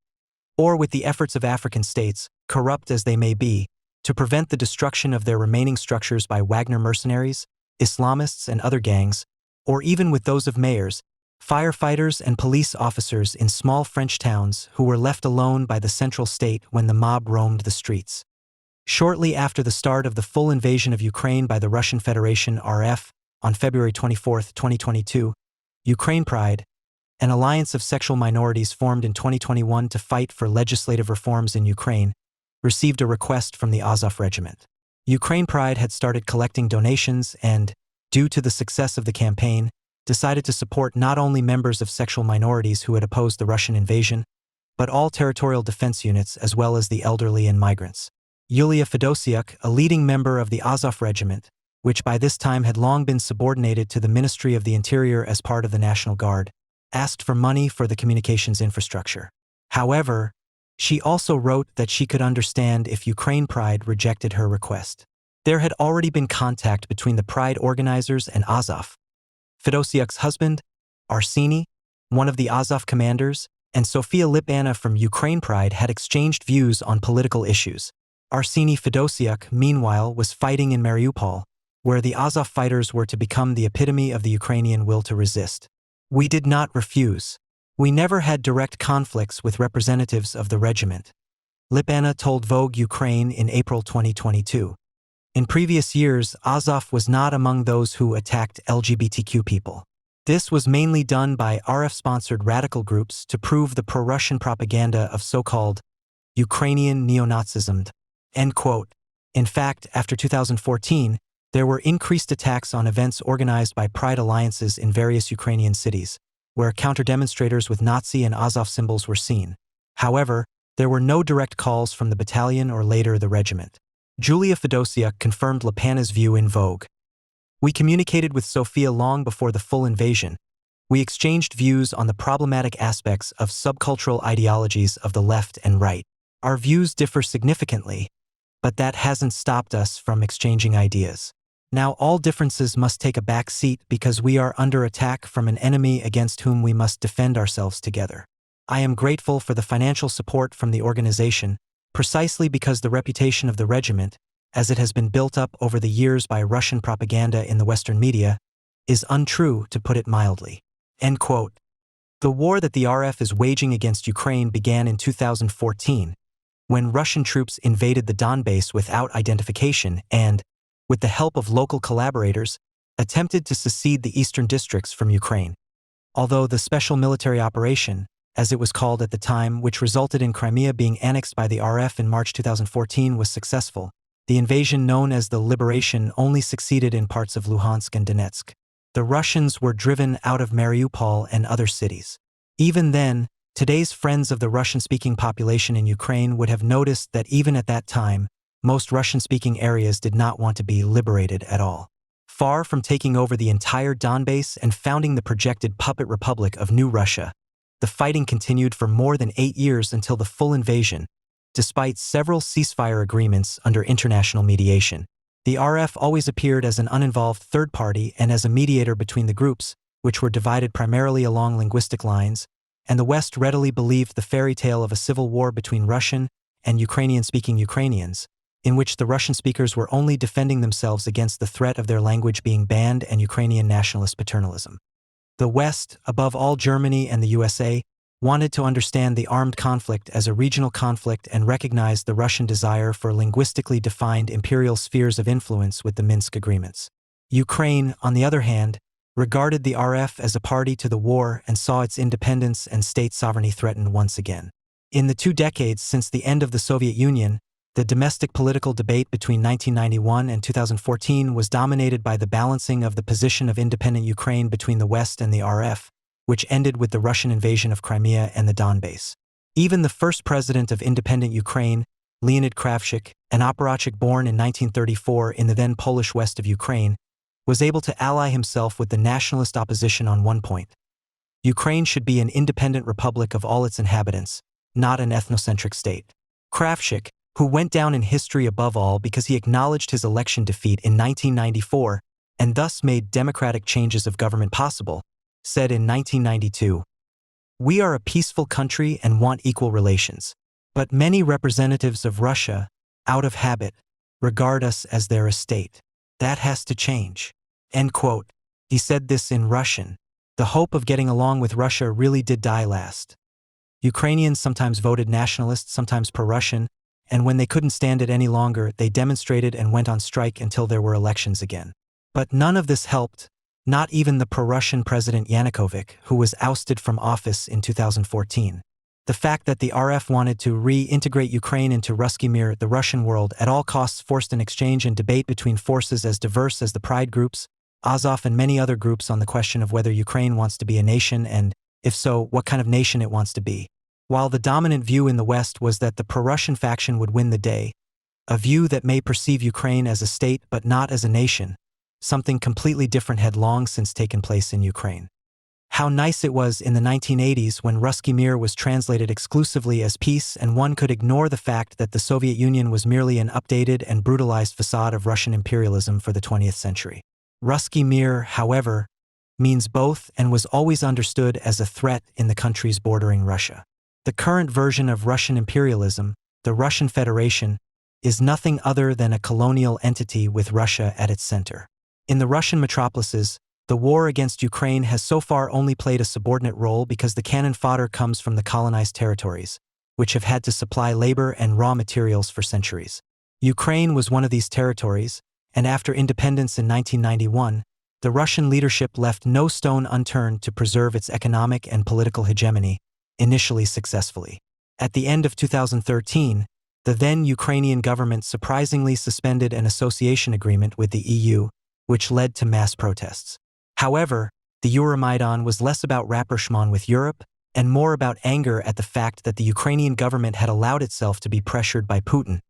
or with the efforts of African states, corrupt as they may be, to prevent the destruction of their remaining structures by Wagner mercenaries, Islamists and other gangs, or even with those of mayors, firefighters and police officers in small French towns who were left alone by the central state when the mob roamed the streets. Shortly after the start of the full invasion of Ukraine by the Russian Federation RF on February 24, 2022, Ukraine Pride, an alliance of sexual minorities formed in 2021 to fight for legislative reforms in Ukraine, received a request from the Azov Regiment. Ukraine Pride had started collecting donations and, due to the success of the campaign, decided to support not only members of sexual minorities who had opposed the Russian invasion, but all territorial defense units as well as the elderly and migrants. Yulia Fedosiuk, a leading member of the Azov Regiment, which by this time had long been subordinated to the Ministry of the Interior as part of the National Guard, asked for money for the communications infrastructure. However, she also wrote that she could understand if Ukraine Pride rejected her request. There had already been contact between the Pride organizers and Azov. Fedosiuk's husband, Arseny, one of the Azov commanders, and Sofia Lipana from Ukraine Pride had exchanged views on political issues. Arseny Fedosiuk, meanwhile, was fighting in Mariupol, where the Azov fighters were to become the epitome of the Ukrainian will to resist. We did not refuse. We never had direct conflicts with representatives of the regiment, Lipana told Vogue Ukraine in April 2022. In previous years, Azov was not among those who attacked LGBTQ people. This was mainly done by RF-sponsored radical groups to prove the pro-Russian propaganda of so-called Ukrainian neo-Nazism. End quote. In fact, after 2014, there were increased attacks on events organized by Pride alliances in various Ukrainian cities, where counter-demonstrators with Nazi and Azov symbols were seen. However, there were no direct calls from the battalion or later the regiment. Julia Fedosiuk confirmed Lipana's view in Vogue. We communicated with Sofia long before the full invasion. We exchanged views on the problematic aspects of subcultural ideologies of the left and right. Our views differ significantly, but that hasn't stopped us from exchanging ideas. Now all differences must take a back seat because we are under attack from an enemy against whom we must defend ourselves together. I am grateful for the financial support from the organization, precisely because the reputation of the regiment, as it has been built up over the years by Russian propaganda in the Western media, is untrue, to put it mildly. End quote. The war that the RF is waging against Ukraine began in 2014, when Russian troops invaded the Donbass without identification and, with the help of local collaborators, attempted to secede the eastern districts from Ukraine. Although the special military operation, as it was called at the time, which resulted in Crimea being annexed by the RF in March 2014, was successful, the invasion known as the Liberation only succeeded in parts of Luhansk and Donetsk. The Russians were driven out of Mariupol and other cities. Even then, today's friends of the Russian-speaking population in Ukraine would have noticed that even at that time, most Russian-speaking areas did not want to be liberated at all. Far from taking over the entire Donbass and founding the projected puppet republic of New Russia, the fighting continued for more than 8 years until the full invasion, despite several ceasefire agreements under international mediation. The RF always appeared as an uninvolved third party and as a mediator between the groups, which were divided primarily along linguistic lines, and the West readily believed the fairy tale of a civil war between Russian and Ukrainian-speaking Ukrainians, in which the Russian speakers were only defending themselves against the threat of their language being banned and Ukrainian nationalist paternalism. The West, above all Germany and the USA, wanted to understand the armed conflict as a regional conflict and recognized the Russian desire for linguistically defined imperial spheres of influence with the Minsk agreements. Ukraine, on the other hand, regarded the RF as a party to the war and saw its independence and state sovereignty threatened once again. In the 2 decades since the end of the Soviet Union, the domestic political debate between 1991 and 2014 was dominated by the balancing of the position of independent Ukraine between the West and the RF, which ended with the Russian invasion of Crimea and the Donbass. Even the first president of independent Ukraine, Leonid Kravchuk, an apparatchik born in 1934 in the then Polish west of Ukraine, was able to ally himself with the nationalist opposition on one point. Ukraine should be an independent republic of all its inhabitants, not an ethnocentric state. Kravchuk, who went down in history above all because he acknowledged his election defeat in 1994 and thus made democratic changes of government possible, said in 1992, "We are a peaceful country and want equal relations. But many representatives of Russia, out of habit, regard us as their estate. That has to change." End quote. He said this in Russian. The hope of getting along with Russia really did die last. Ukrainians sometimes voted nationalist, sometimes pro-Russian, and when they couldn't stand it any longer, they demonstrated and went on strike until there were elections again. But none of this helped, not even the pro-Russian President Yanukovych, who was ousted from office in 2014. The fact that the RF wanted to reintegrate Ukraine into Ruski Mir, the Russian world, at all costs forced an exchange and debate between forces as diverse as the Pride groups, Azov and many other groups on the question of whether Ukraine wants to be a nation and, if so, what kind of nation it wants to be. While the dominant view in the West was that the pro-Russian faction would win the day, a view that may perceive Ukraine as a state but not as a nation, something completely different had long since taken place in Ukraine. How nice it was in the 1980s when Ruski Mir was translated exclusively as peace and one could ignore the fact that the Soviet Union was merely an updated and brutalized facade of Russian imperialism for the 20th century. Ruski Mir, however, means both and was always understood as a threat in the countries bordering Russia. The current version of Russian imperialism, the Russian Federation, is nothing other than a colonial entity with Russia at its center. In the Russian metropolises, the war against Ukraine has so far only played a subordinate role because the cannon fodder comes from the colonized territories, which have had to supply labor and raw materials for centuries. Ukraine was one of these territories, and after independence in 1991, the Russian leadership left no stone unturned to preserve its economic and political hegemony, initially successfully. At the end of 2013, the then Ukrainian government surprisingly suspended an association agreement with the EU, which led to mass protests. However, the Euromaidan was less about rapprochement with Europe and more about anger at the fact that the Ukrainian government had allowed itself to be pressured by Putin,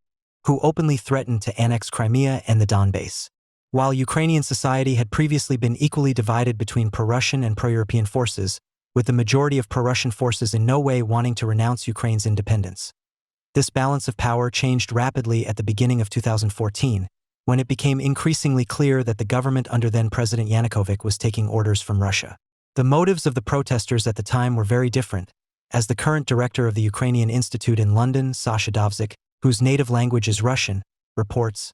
who openly threatened to annex Crimea and the Donbass. While Ukrainian society had previously been equally divided between pro-Russian and pro-European forces, with the majority of pro-Russian forces in no way wanting to renounce Ukraine's independence. This balance of power changed rapidly at the beginning of 2014, when it became increasingly clear that the government under then-President Yanukovych was taking orders from Russia. The motives of the protesters at the time were very different, as the current director of the Ukrainian Institute in London, Sasha Dovzik, whose native language is Russian, reports,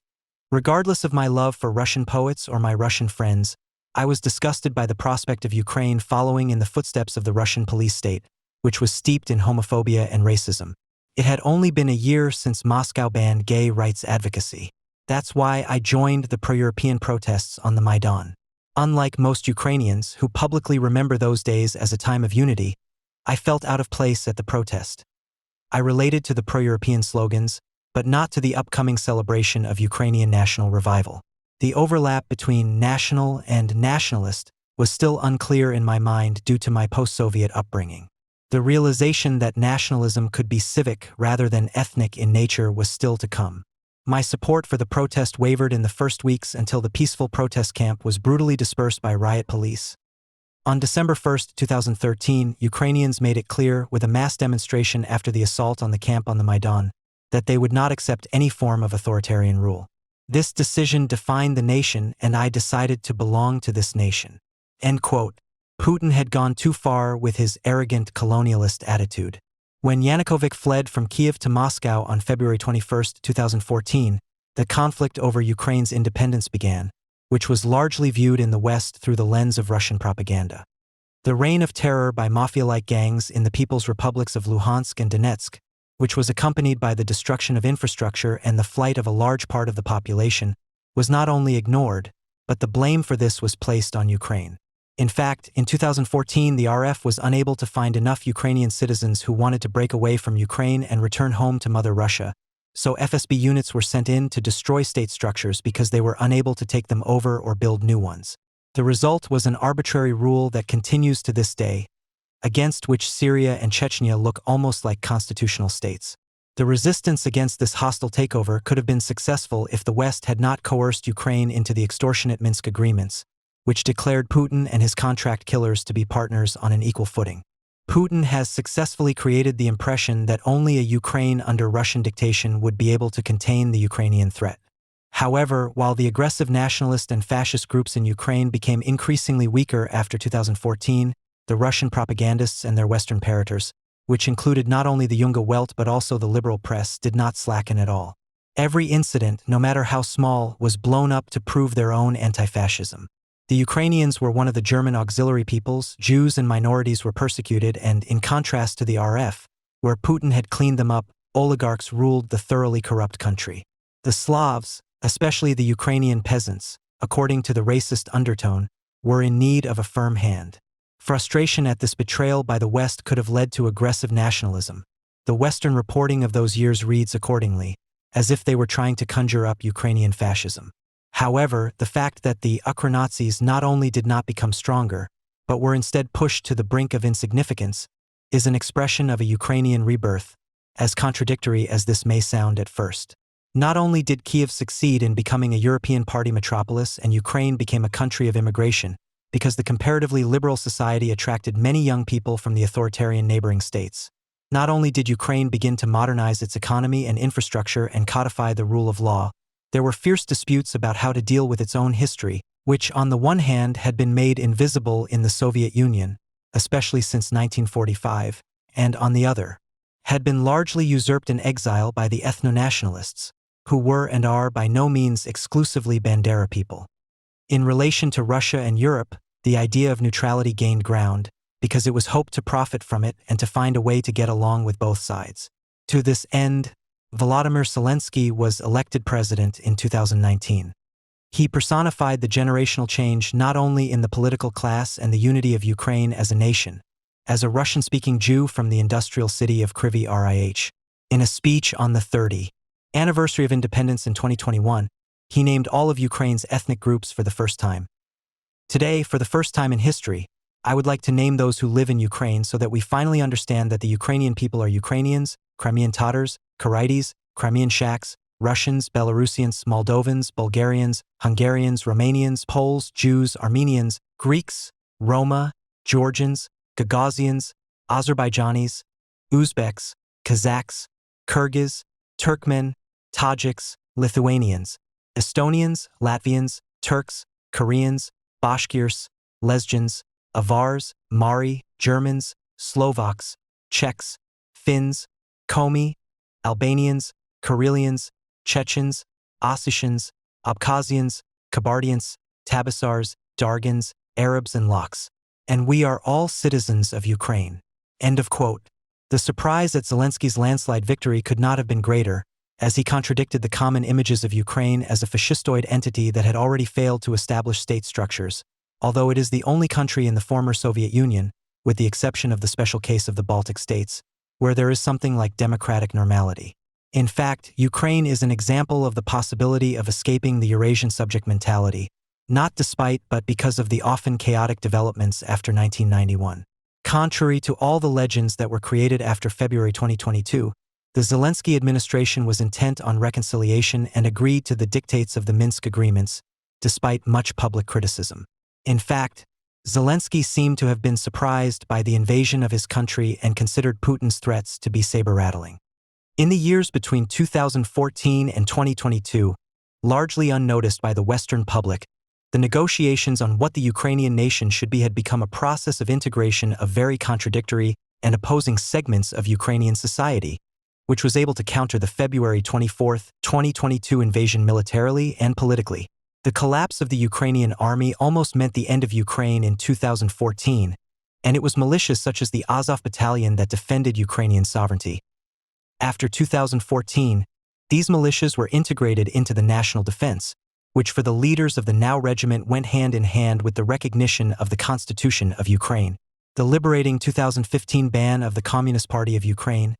"Regardless of my love for Russian poets or my Russian friends, I was disgusted by the prospect of Ukraine following in the footsteps of the Russian police state, which was steeped in homophobia and racism. It had only been a year since Moscow banned gay rights advocacy. That's why I joined the pro-European protests on the Maidan. Unlike most Ukrainians who publicly remember those days as a time of unity, I felt out of place at the protest. I related to the pro-European slogans, but not to the upcoming celebration of Ukrainian national revival. The overlap between national and nationalist was still unclear in my mind due to my post-Soviet upbringing. The realization that nationalism could be civic rather than ethnic in nature was still to come. My support for the protest wavered in the first weeks until the peaceful protest camp was brutally dispersed by riot police. On December 1, 2013, Ukrainians made it clear with a mass demonstration after the assault on the camp on the Maidan that they would not accept any form of authoritarian rule. This decision defined the nation and I decided to belong to this nation. End quote. Putin had gone too far with his arrogant colonialist attitude. When Yanukovych fled from Kiev to Moscow on February 21, 2014, the conflict over Ukraine's independence began, which was largely viewed in the West through the lens of Russian propaganda. The reign of terror by mafia-like gangs in the People's Republics of Luhansk and Donetsk, which was accompanied by the destruction of infrastructure and the flight of a large part of the population, was not only ignored, but the blame for this was placed on Ukraine. In fact, in 2014, the RF was unable to find enough Ukrainian citizens who wanted to break away from Ukraine and return home to Mother Russia, so FSB units were sent in to destroy state structures because they were unable to take them over or build new ones. The result was an arbitrary rule that continues to this day, against which Syria and Chechnya look almost like constitutional states. The resistance against this hostile takeover could have been successful if the West had not coerced Ukraine into the extortionate Minsk agreements, which declared Putin and his contract killers to be partners on an equal footing. Putin has successfully created the impression that only a Ukraine under Russian dictation would be able to contain the Ukrainian threat. However, while the aggressive nationalist and fascist groups in Ukraine became increasingly weaker after 2014, the Russian propagandists and their Western parators, which included not only the Junge Welt but also the liberal press, did not slacken at all. Every incident, no matter how small, was blown up to prove their own anti-fascism. The Ukrainians were one of the German auxiliary peoples, Jews and minorities were persecuted, and in contrast to the RF, where Putin had cleaned them up, oligarchs ruled the thoroughly corrupt country. The Slavs, especially the Ukrainian peasants, according to the racist undertone, were in need of a firm hand. Frustration at this betrayal by the West could have led to aggressive nationalism. The Western reporting of those years reads accordingly, as if they were trying to conjure up Ukrainian fascism. However, the fact that the Ukranazis not only did not become stronger, but were instead pushed to the brink of insignificance, is an expression of a Ukrainian rebirth, as contradictory as this may sound at first. Not only did Kiev succeed in becoming a European party metropolis and Ukraine became a country of immigration, because the comparatively liberal society attracted many young people from the authoritarian neighboring states. Not only did Ukraine begin to modernize its economy and infrastructure and codify the rule of law, there were fierce disputes about how to deal with its own history, which on the one hand had been made invisible in the Soviet Union, especially since 1945, and on the other, had been largely usurped in exile by the ethno-nationalists, who were and are by no means exclusively Bandera people. In relation to Russia and Europe, the idea of neutrality gained ground, because it was hoped to profit from it and to find a way to get along with both sides. To this end, Volodymyr Zelensky was elected president in 2019. He personified the generational change not only in the political class and the unity of Ukraine as a nation, as a Russian-speaking Jew from the industrial city of Kryvyi Rih. In a speech on the 30th anniversary of independence in 2021, he named all of Ukraine's ethnic groups for the first time. Today, for the first time in history, I would like to name those who live in Ukraine so that we finally understand that the Ukrainian people are Ukrainians, Crimean Tatars, Karaites, Crimean Shaks, Russians, Belarusians, Moldovans, Bulgarians, Hungarians, Romanians, Poles, Jews, Armenians, Greeks, Roma, Georgians, Gagauz, Azerbaijanis, Uzbeks, Kazakhs, Kyrgyz, Turkmen, Tajiks, Lithuanians, Estonians, Latvians, Turks, Koreans, Bashkirs, Lesgians, Avars, Mari, Germans, Slovaks, Czechs, Finns, Komi, Albanians, Karelians, Chechens, Ossetians, Abkhazians, Kabardians, Tabasars, Dargins, Arabs and Laks. And we are all citizens of Ukraine. End of quote. The surprise at Zelensky's landslide victory could not have been greater, as he contradicted the common images of Ukraine as a fascistoid entity that had already failed to establish state structures, although it is the only country in the former Soviet Union, with the exception of the special case of the Baltic states, where there is something like democratic normality. In fact, Ukraine is an example of the possibility of escaping the Eurasian subject mentality, not despite but because of the often chaotic developments after 1991. Contrary to all the legends that were created after February 2022, the Zelensky administration was intent on reconciliation and agreed to the dictates of the Minsk agreements, despite much public criticism. In fact, Zelensky seemed to have been surprised by the invasion of his country and considered Putin's threats to be saber-rattling. In the years between 2014 and 2022, largely unnoticed by the Western public, The negotiations on what the Ukrainian nation should be had become a process of integration of very contradictory and opposing segments of Ukrainian society, which was able to counter the February 24, 2022 invasion militarily and politically. The collapse of the Ukrainian army almost meant the end of Ukraine in 2014, and it was militias such as the Azov Battalion that defended Ukrainian sovereignty. After 2014, these militias were integrated into the national defense, which for the leaders of the Now regiment went hand in hand with the recognition of the Constitution of Ukraine. The liberating 2015 ban of the Communist Party of Ukraine,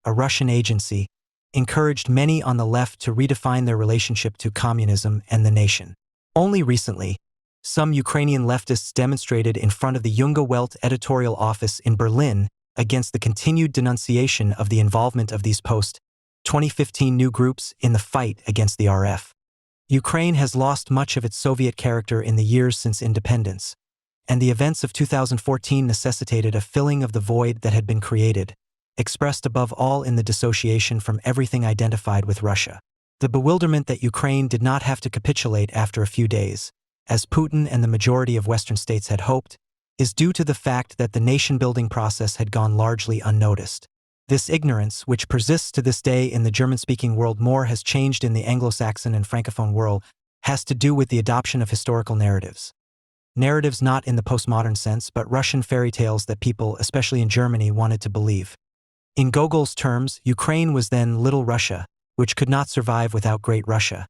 a Russian agency, encouraged many on the left to redefine their relationship to communism and the nation. Only recently, some Ukrainian leftists demonstrated in front of the Junge Welt editorial office in Berlin against the continued denunciation of the involvement of these post-2015 new groups in the fight against the RF. Ukraine has lost much of its Soviet character in the years since independence, and the events of 2014 necessitated a filling of the void that had been created, expressed above all in the dissociation from everything identified with Russia. The bewilderment that Ukraine did not have to capitulate after a few days, as Putin and the majority of Western states had hoped, is due to the fact that the nation-building process had gone largely unnoticed. This ignorance, which persists to this day in the German-speaking world more has changed in the Anglo-Saxon and Francophone world, has to do with the adoption of historical narratives. Narratives not in the postmodern sense, but Russian fairy tales that people, especially in Germany, wanted to believe. In Gogol's terms, Ukraine was then Little Russia, which could not survive without Great Russia.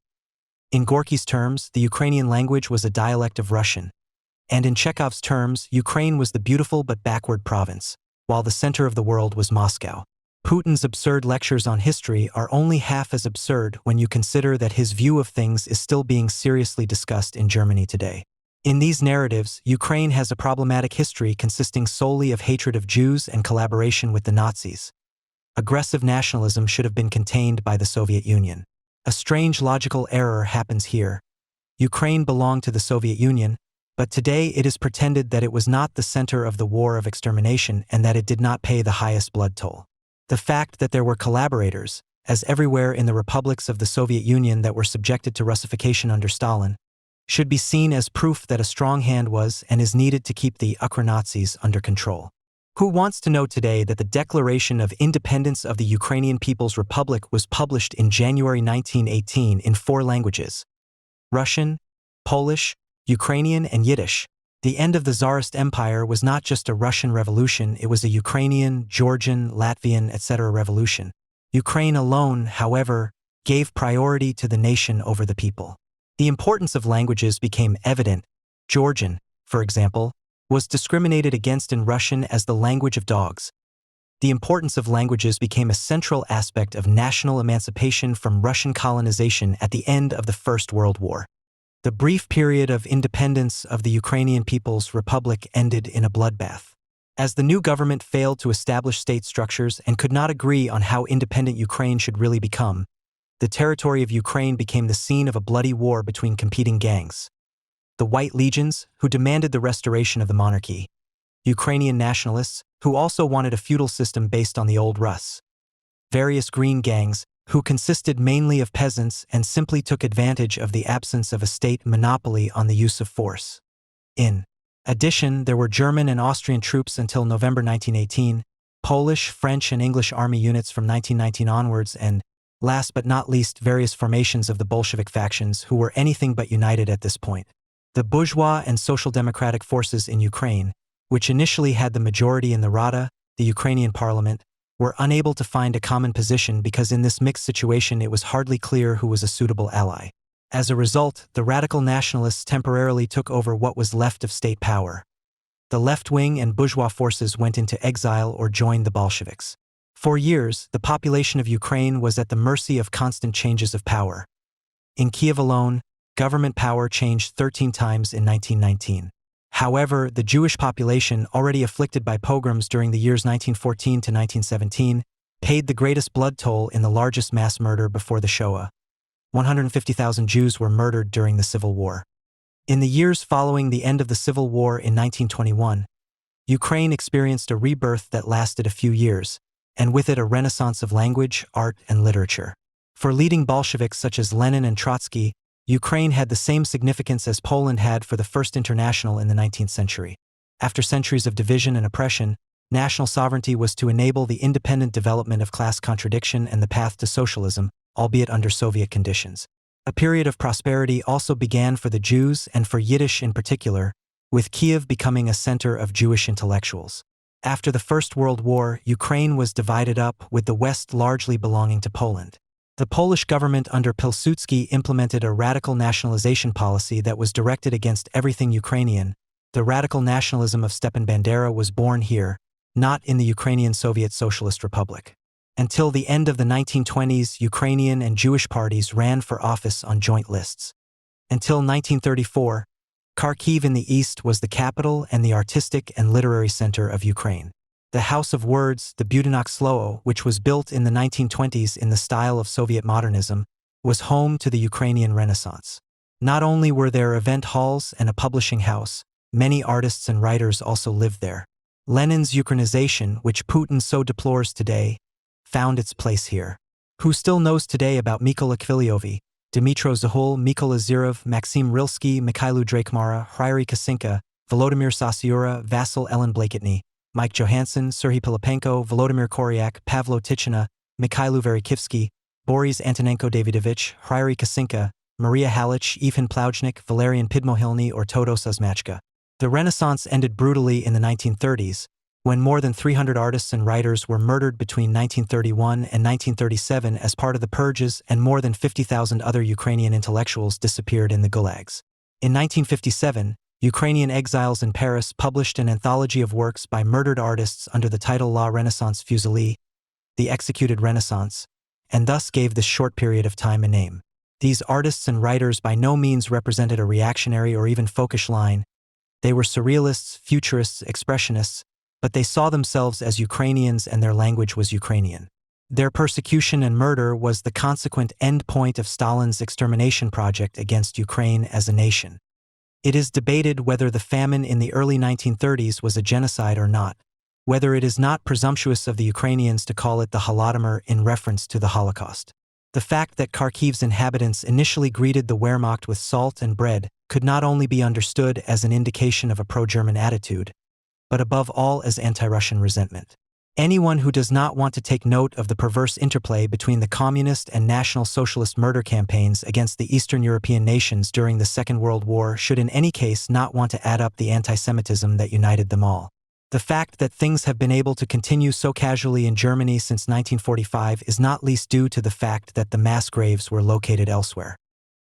In Gorky's terms, the Ukrainian language was a dialect of Russian. And in Chekhov's terms, Ukraine was the beautiful but backward province, while the center of the world was Moscow. Putin's absurd lectures on history are only half as absurd when you consider that his view of things is still being seriously discussed in Germany today. In these narratives, Ukraine has a problematic history consisting solely of hatred of Jews and collaboration with the Nazis. Aggressive nationalism should have been contained by the Soviet Union. A strange logical error happens here. Ukraine belonged to the Soviet Union, but today it is pretended that it was not the center of the war of extermination and that it did not pay the highest blood toll. The fact that there were collaborators, as everywhere in the republics of the Soviet Union that were subjected to Russification under Stalin, should be seen as proof that a strong hand was and is needed to keep the Ukra-Nazis under control. Who wants to know today that the Declaration of Independence of the Ukrainian People's Republic was published in January 1918 in 4 languages: Russian, Polish, Ukrainian, and Yiddish. The end of the Tsarist Empire was not just a Russian revolution, it was a Ukrainian, Georgian, Latvian, etc. revolution. Ukraine alone, however, gave priority to the nation over the people. The importance of languages became evident. Georgian, for example, was discriminated against in Russian as the language of dogs. The importance of languages became a central aspect of national emancipation from Russian colonization at the end of the First World War. The brief period of independence of the Ukrainian People's Republic ended in a bloodbath. As the new government failed to establish state structures and could not agree on how independent Ukraine should really become, the territory of Ukraine became the scene of a bloody war between competing gangs. The White Legions, who demanded the restoration of the monarchy. Ukrainian nationalists, who also wanted a feudal system based on the old Rus. Various green gangs, who consisted mainly of peasants and simply took advantage of the absence of a state monopoly on the use of force. In addition, there were German and Austrian troops until November 1918, Polish, French, and English army units from 1919 onwards, and, last but not least, various formations of the Bolshevik factions who were anything but united at this point. The bourgeois and social democratic forces in Ukraine, which initially had the majority in the Rada, the Ukrainian parliament, were unable to find a common position because in this mixed situation it was hardly clear who was a suitable ally. As a result, the radical nationalists temporarily took over what was left of state power. The left-wing and bourgeois forces went into exile or joined the Bolsheviks. For years, the population of Ukraine was at the mercy of constant changes of power. In Kiev alone, government power changed 13 times in 1919. However, the Jewish population, already afflicted by pogroms during the years 1914 to 1917, paid the greatest blood toll in the largest mass murder before the Shoah. 150,000 Jews were murdered during the Civil War. In the years following the end of the Civil War in 1921, Ukraine experienced a rebirth that lasted a few years, and with it a renaissance of language, art, and literature. For leading Bolsheviks such as Lenin and Trotsky, Ukraine had the same significance as Poland had for the First International in the 19th century. After centuries of division and oppression, national sovereignty was to enable the independent development of class contradiction and the path to socialism, albeit under Soviet conditions. A period of prosperity also began for the Jews and for Yiddish in particular, with Kiev becoming a center of Jewish intellectuals. After the First World War, Ukraine was divided up, with the West largely belonging to Poland. The Polish government under Pilsudski implemented a radical nationalization policy that was directed against everything Ukrainian. The radical nationalism of Stepan Bandera was born here, not in the Ukrainian Soviet Socialist Republic. Until the end of the 1920s, Ukrainian and Jewish parties ran for office on joint lists. Until 1934, Kharkiv in the east was the capital and the artistic and literary center of Ukraine. The House of Words, the Budynek Slovo, which was built in the 1920s in the style of Soviet modernism, was home to the Ukrainian Renaissance. Not only were there event halls and a publishing house, many artists and writers also lived there. Lenin's Ukrainization, which Putin so deplores today, found its place here. Who still knows today about Mykola Kviliovi, Dmytro Zahul, Mykola Zyrov, Maxim Rilsky, Mikhailu Drakmara, Hryry Kasinka, Volodymyr Sasyura, Vasil Ellenblaketny, Mike Johansson, Serhiy Pilipenko, Volodymyr Koryak, Pavlo Tichina, Mikhailu Verikivsky, Boris Antonenko Davidovich, Hryry Kasinka, Maria Halich, Ivan Plauchnik, Valerian Pidmohilny, or Todos Uzmachka. The Renaissance ended brutally in the 1930s, when more than 300 artists and writers were murdered between 1931 and 1937 as part of the purges, and more than 50,000 other Ukrainian intellectuals disappeared in the gulags. In 1957, Ukrainian exiles in Paris published an anthology of works by murdered artists under the title La Renaissance Fusillée, the Executed Renaissance, and thus gave this short period of time a name. These artists and writers by no means represented a reactionary or even folkish line. They were surrealists, futurists, expressionists, but they saw themselves as Ukrainians and their language was Ukrainian. Their persecution and murder was the consequent end point of Stalin's extermination project against Ukraine as a nation. It is debated whether the famine in the early 1930s was a genocide or not, whether it is not presumptuous of the Ukrainians to call it the Holodomor in reference to the Holocaust. The fact that Kharkiv's inhabitants initially greeted the Wehrmacht with salt and bread could not only be understood as an indication of a pro-German attitude, but above all as anti-Russian resentment. Anyone who does not want to take note of the perverse interplay between the communist and National Socialist murder campaigns against the Eastern European nations during the Second World War should in any case not want to add up the anti-Semitism that united them all. The fact that things have been able to continue so casually in Germany since 1945 is not least due to the fact that the mass graves were located elsewhere.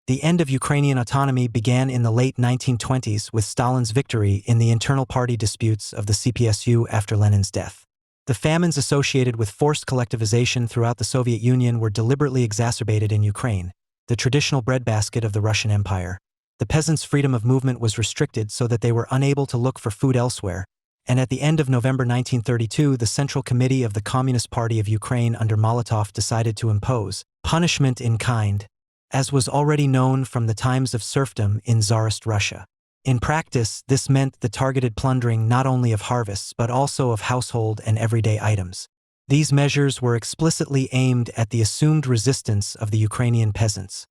The end of Ukrainian autonomy began in the late 1920s with Stalin's victory in the internal party disputes of the CPSU after Lenin's death. The famines associated with forced collectivization throughout the Soviet Union were deliberately exacerbated in Ukraine, the traditional breadbasket of the Russian Empire. The peasants' freedom of movement was restricted so that they were unable to look for food elsewhere, and at the end of November 1932, the Central Committee of the Communist Party of Ukraine under Molotov decided to impose punishment in kind, as was already known from the times of serfdom in Tsarist Russia. In practice, this meant the targeted plundering not only of harvests but also of household and everyday items. These measures were explicitly aimed at the assumed resistance of the Ukrainian peasants,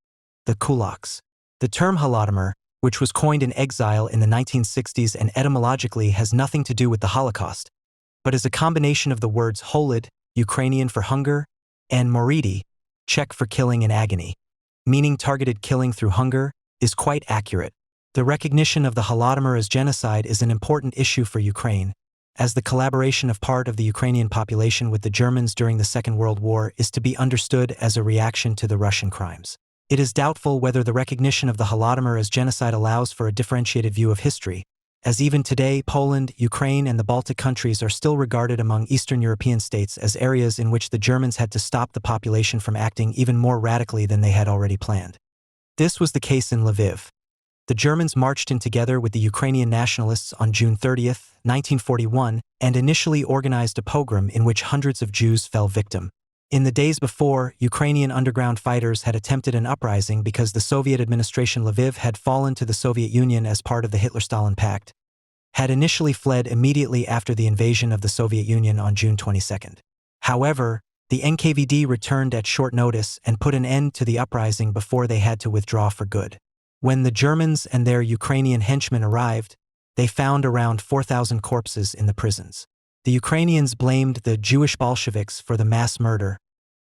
the kulaks. The term Holodomor, which was coined in exile in the 1960s and etymologically has nothing to do with the Holocaust, but is a combination of the words holod, Ukrainian for hunger, and moridi, Czech for killing in agony, meaning targeted killing through hunger, is quite accurate. The recognition of the Holodomor as genocide is an important issue for Ukraine, as the collaboration of part of the Ukrainian population with the Germans during the Second World War is to be understood as a reaction to the Russian crimes. It is doubtful whether the recognition of the Holodomor as genocide allows for a differentiated view of history, as even today Poland, Ukraine, and the Baltic countries are still regarded among Eastern European states as areas in which the Germans had to stop the population from acting even more radically than they had already planned. This was the case in Lviv. The Germans marched in together with the Ukrainian nationalists on June 30, 1941, and initially organized a pogrom in which hundreds of Jews fell victim. In the days before, Ukrainian underground fighters had attempted an uprising because the Soviet administration Lviv had fallen to the Soviet Union as part of the Hitler-Stalin Pact, had initially fled immediately after the invasion of the Soviet Union on June 22. However, The NKVD returned at short notice and put an end to the uprising before they had to withdraw for good. When the Germans and their Ukrainian henchmen arrived, they found around 4,000 corpses in the prisons. The Ukrainians blamed the Jewish Bolsheviks for the mass murder,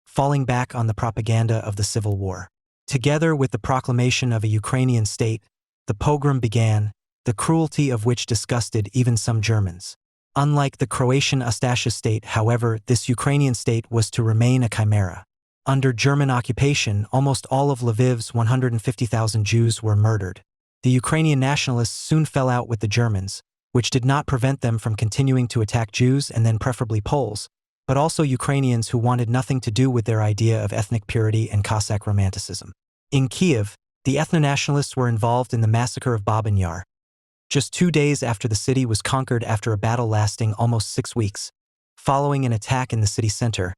falling back on the propaganda of the Civil War. Together with the proclamation of a Ukrainian state, the pogrom began, the cruelty of which disgusted even some Germans. Unlike the Croatian Ustaša state, however, this Ukrainian state was to remain a chimera. Under German occupation, almost all of Lviv's 150,000 Jews were murdered. The Ukrainian nationalists soon fell out with the Germans, which did not prevent them from continuing to attack Jews and then preferably Poles, but also Ukrainians who wanted nothing to do with their idea of ethnic purity and Cossack romanticism. In Kiev, the ethno-nationalists were involved in the massacre of Babyn Yar, just 2 days after the city was conquered after a battle lasting almost 6 weeks. Following an attack in the city center,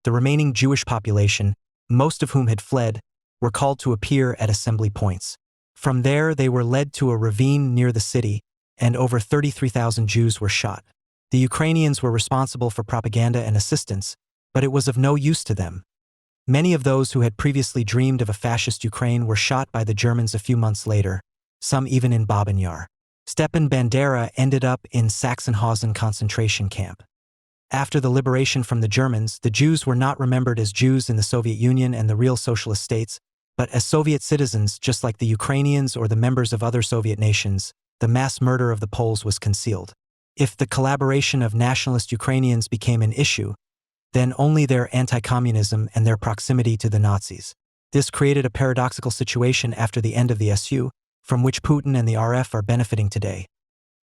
the remaining Jewish population, most of whom had fled, were called to appear at assembly points. From there, they were led to a ravine near the city, and over 33,000 Jews were shot. The Ukrainians were responsible for propaganda and assistance, but it was of no use to them. Many of those who had previously dreamed of a fascist Ukraine were shot by the Germans a few months later, some even in Babyn Yar. Stepan Bandera ended up in Sachsenhausen concentration camp. After the liberation from the Germans, the Jews were not remembered as Jews in the Soviet Union and the real socialist states, but as Soviet citizens just like the Ukrainians or the members of other Soviet nations. The mass murder of the Poles was concealed. If the collaboration of nationalist Ukrainians became an issue, then only their anti-communism and their proximity to the Nazis. This created a paradoxical situation after the end of the SU, from which Putin and the RF are benefiting today.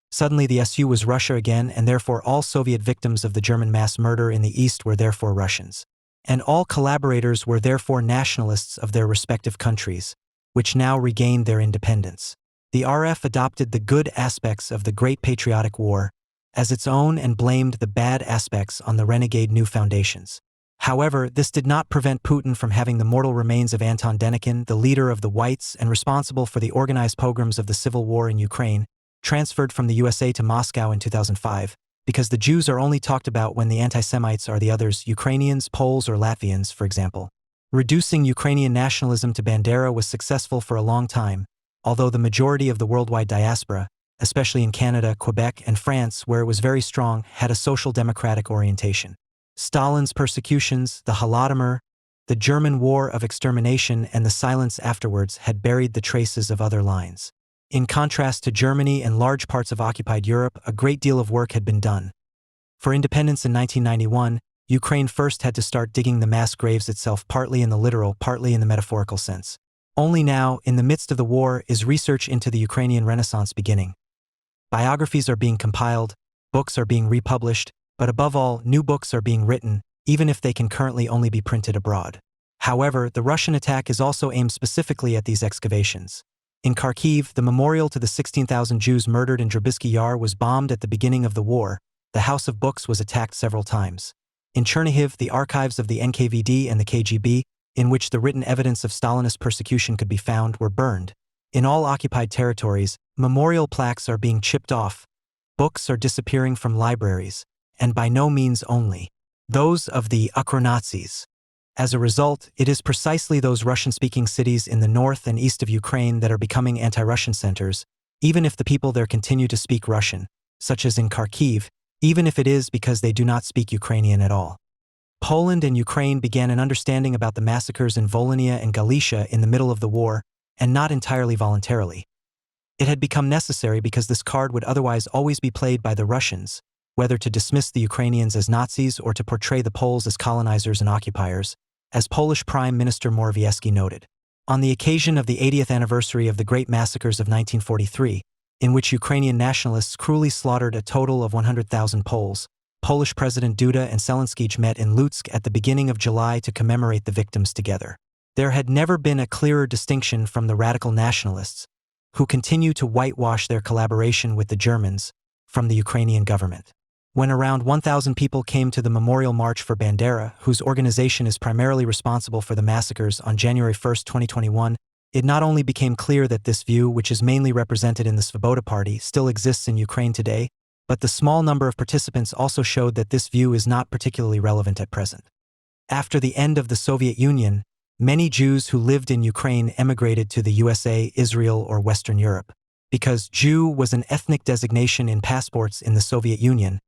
Suddenly the SU was Russia again, and therefore all Soviet victims of the German mass murder in the East were therefore Russians. And all collaborators were therefore nationalists of their respective countries, which now regained their independence. The RF adopted the good aspects of the Great Patriotic War as its own and blamed the bad aspects on the renegade New Foundations. However, this did not prevent Putin from having the mortal remains of Anton Denikin, the leader of the Whites and responsible for the organized pogroms of the Civil War in Ukraine, transferred from the USA to Moscow in 2005, because the Jews are only talked about when the anti-Semites are the others, Ukrainians, Poles, or Latvians, for example. Reducing Ukrainian nationalism to Bandera was successful for a long time, although the majority of the worldwide diaspora, especially in Canada, Quebec, and France, where it was very strong, had a social democratic orientation. Stalin's persecutions, the Holodomor, the German War of Extermination, and the silence afterwards had buried the traces of other lines. In contrast to Germany and large parts of occupied Europe, a great deal of work had been done. For independence in 1991, Ukraine first had to start digging the mass graves itself, partly in the literal, partly in the metaphorical sense. Only now, in the midst of the war, is research into the Ukrainian Renaissance beginning. Biographies are being compiled, books are being republished, but above all, new books are being written, even if they can currently only be printed abroad. However, the Russian attack is also aimed specifically at these excavations. In Kharkiv, the memorial to the 16,000 Jews murdered in Drabisky Yar was bombed at the beginning of the war. The House of Books was attacked several times. In Chernihiv, the archives of the NKVD and the KGB, in which the written evidence of Stalinist persecution could be found, were burned. In all occupied territories, memorial plaques are being chipped off, books are disappearing from libraries, and by no means only those of the Ukronazis. As a result, it is precisely those Russian-speaking cities in the north and east of Ukraine that are becoming anti-Russian centers, even if the people there continue to speak Russian, such as in Kharkiv, even if it is because they do not speak Ukrainian at all. Poland and Ukraine began an understanding about the massacres in Volhynia and Galicia in the middle of the war, and not entirely voluntarily. It had become necessary because this card would otherwise always be played by the Russians, whether to dismiss the Ukrainians as Nazis or to portray the Poles as colonizers and occupiers, as Polish Prime Minister Morawiecki noted. On the occasion of the 80th anniversary of the Great Massacres of 1943, in which Ukrainian nationalists cruelly slaughtered a total of 100,000 Poles, Polish President Duda and Zelensky met in Lutsk at the beginning of July to commemorate the victims together. There had never been a clearer distinction from the radical nationalists, who continue to whitewash their collaboration with the Germans, from the Ukrainian government. When around 1,000 people came to the Memorial March for Bandera, whose organization is primarily responsible for the massacres on January 1, 2021, it not only became clear that this view, which is mainly represented in the Svoboda Party, still exists in Ukraine today, but the small number of participants also showed that this view is not particularly relevant at present. After the end of the Soviet Union, many Jews who lived in Ukraine emigrated to the USA, Israel, or Western Europe. Because Jew was an ethnic designation in passports in the Soviet Union,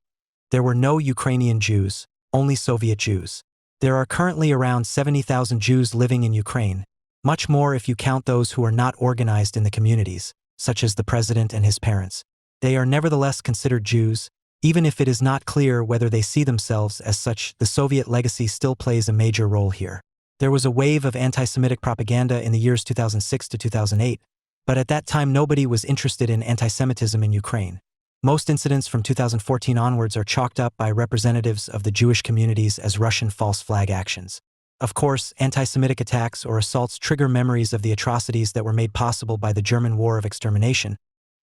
there were no Ukrainian Jews, only Soviet Jews. There are currently around 70,000 Jews living in Ukraine, much more if you count those who are not organized in the communities, such as the president and his parents. They are nevertheless considered Jews, even if it is not clear whether they see themselves as such. The Soviet legacy still plays a major role here. There was a wave of anti-Semitic propaganda in the years 2006 to 2008, but at that time nobody was interested in anti-Semitism in Ukraine. Most incidents from 2014 onwards are chalked up by representatives of the Jewish communities as Russian false flag actions. Of course, anti-Semitic attacks or assaults trigger memories of the atrocities that were made possible by the German War of Extermination,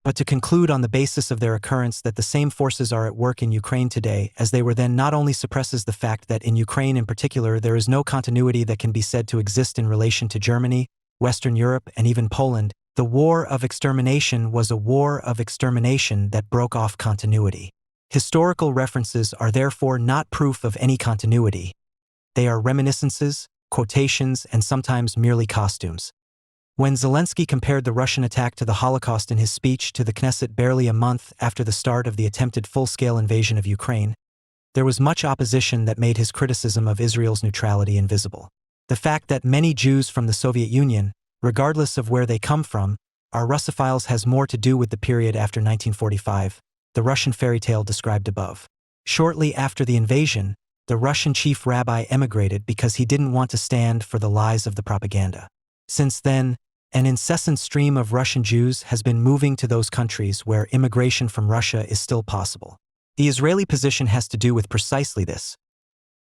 but to conclude on the basis of their occurrence that the same forces are at work in Ukraine today as they were then not only suppresses the fact that in Ukraine in particular there is no continuity that can be said to exist in relation to Germany, Western Europe, and even Poland. The war of extermination was a war of extermination that broke off continuity. Historical references are therefore not proof of any continuity. They are reminiscences, quotations, and sometimes merely costumes. When Zelensky compared the Russian attack to the Holocaust in his speech to the Knesset barely a month after the start of the attempted full-scale invasion of Ukraine, there was much opposition that made his criticism of Israel's neutrality invisible. The fact that many Jews from the Soviet Union, regardless of where they come from, are Russophiles has more to do with the period after 1945, the Russian fairy tale described above. Shortly after the invasion, the Russian chief rabbi emigrated because he didn't want to stand for the lies of the propaganda. Since then, an incessant stream of Russian Jews has been moving to those countries where immigration from Russia is still possible. The Israeli position has to do with precisely this.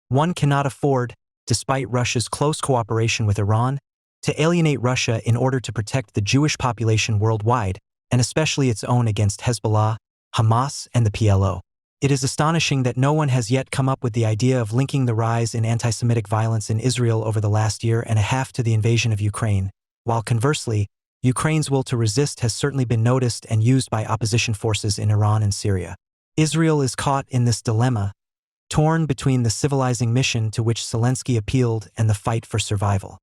One cannot afford, despite Russia's close cooperation with Iran, to alienate Russia in order to protect the Jewish population worldwide, and especially its own against Hezbollah, Hamas, and the PLO. It is astonishing that no one has yet come up with the idea of linking the rise in anti-Semitic violence in Israel over the last year and a half to the invasion of Ukraine, while conversely, Ukraine's will to resist has certainly been noticed and used by opposition forces in Iran and Syria. Israel is caught in this dilemma, torn between the civilizing mission to which Zelensky appealed and the fight for survival.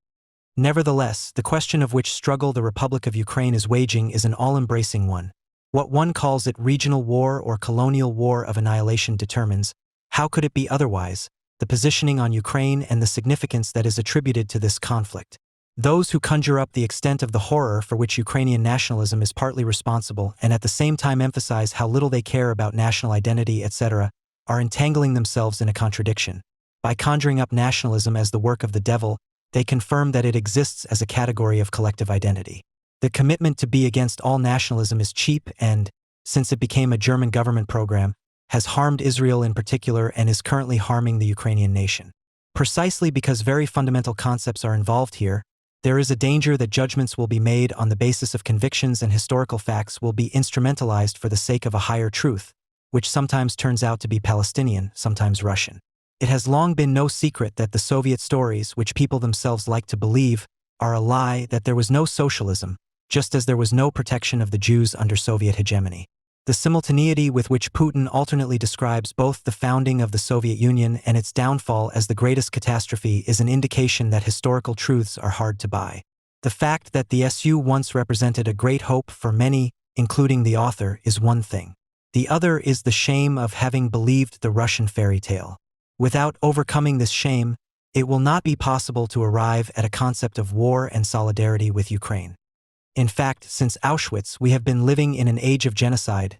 Nevertheless, the question of which struggle the Republic of Ukraine is waging is an all-embracing one. What one calls it regional war or colonial war of annihilation determines, how could it be otherwise, the positioning on Ukraine and the significance that is attributed to this conflict. Those who conjure up the extent of the horror for which Ukrainian nationalism is partly responsible and at the same time emphasize how little they care about national identity, etc., are entangling themselves in a contradiction. By conjuring up nationalism as the work of the devil, they confirm that it exists as a category of collective identity. The commitment to be against all nationalism is cheap and, since it became a German government program, has harmed Israel in particular and is currently harming the Ukrainian nation. Precisely because very fundamental concepts are involved here, there is a danger that judgments will be made on the basis of convictions and historical facts will be instrumentalized for the sake of a higher truth, which sometimes turns out to be Palestinian, sometimes Russian. It has long been no secret that the Soviet stories, which people themselves like to believe, are a lie, that there was no socialism, just as there was no protection of the Jews under Soviet hegemony. The simultaneity with which Putin alternately describes both the founding of the Soviet Union and its downfall as the greatest catastrophe is an indication that historical truths are hard to buy. The fact that the SU once represented a great hope for many, including the author, is one thing. The other is the shame of having believed the Russian fairy tale. Without overcoming this shame, it will not be possible to arrive at a concept of war and solidarity with Ukraine. In fact, since Auschwitz, we have been living in an age of genocide.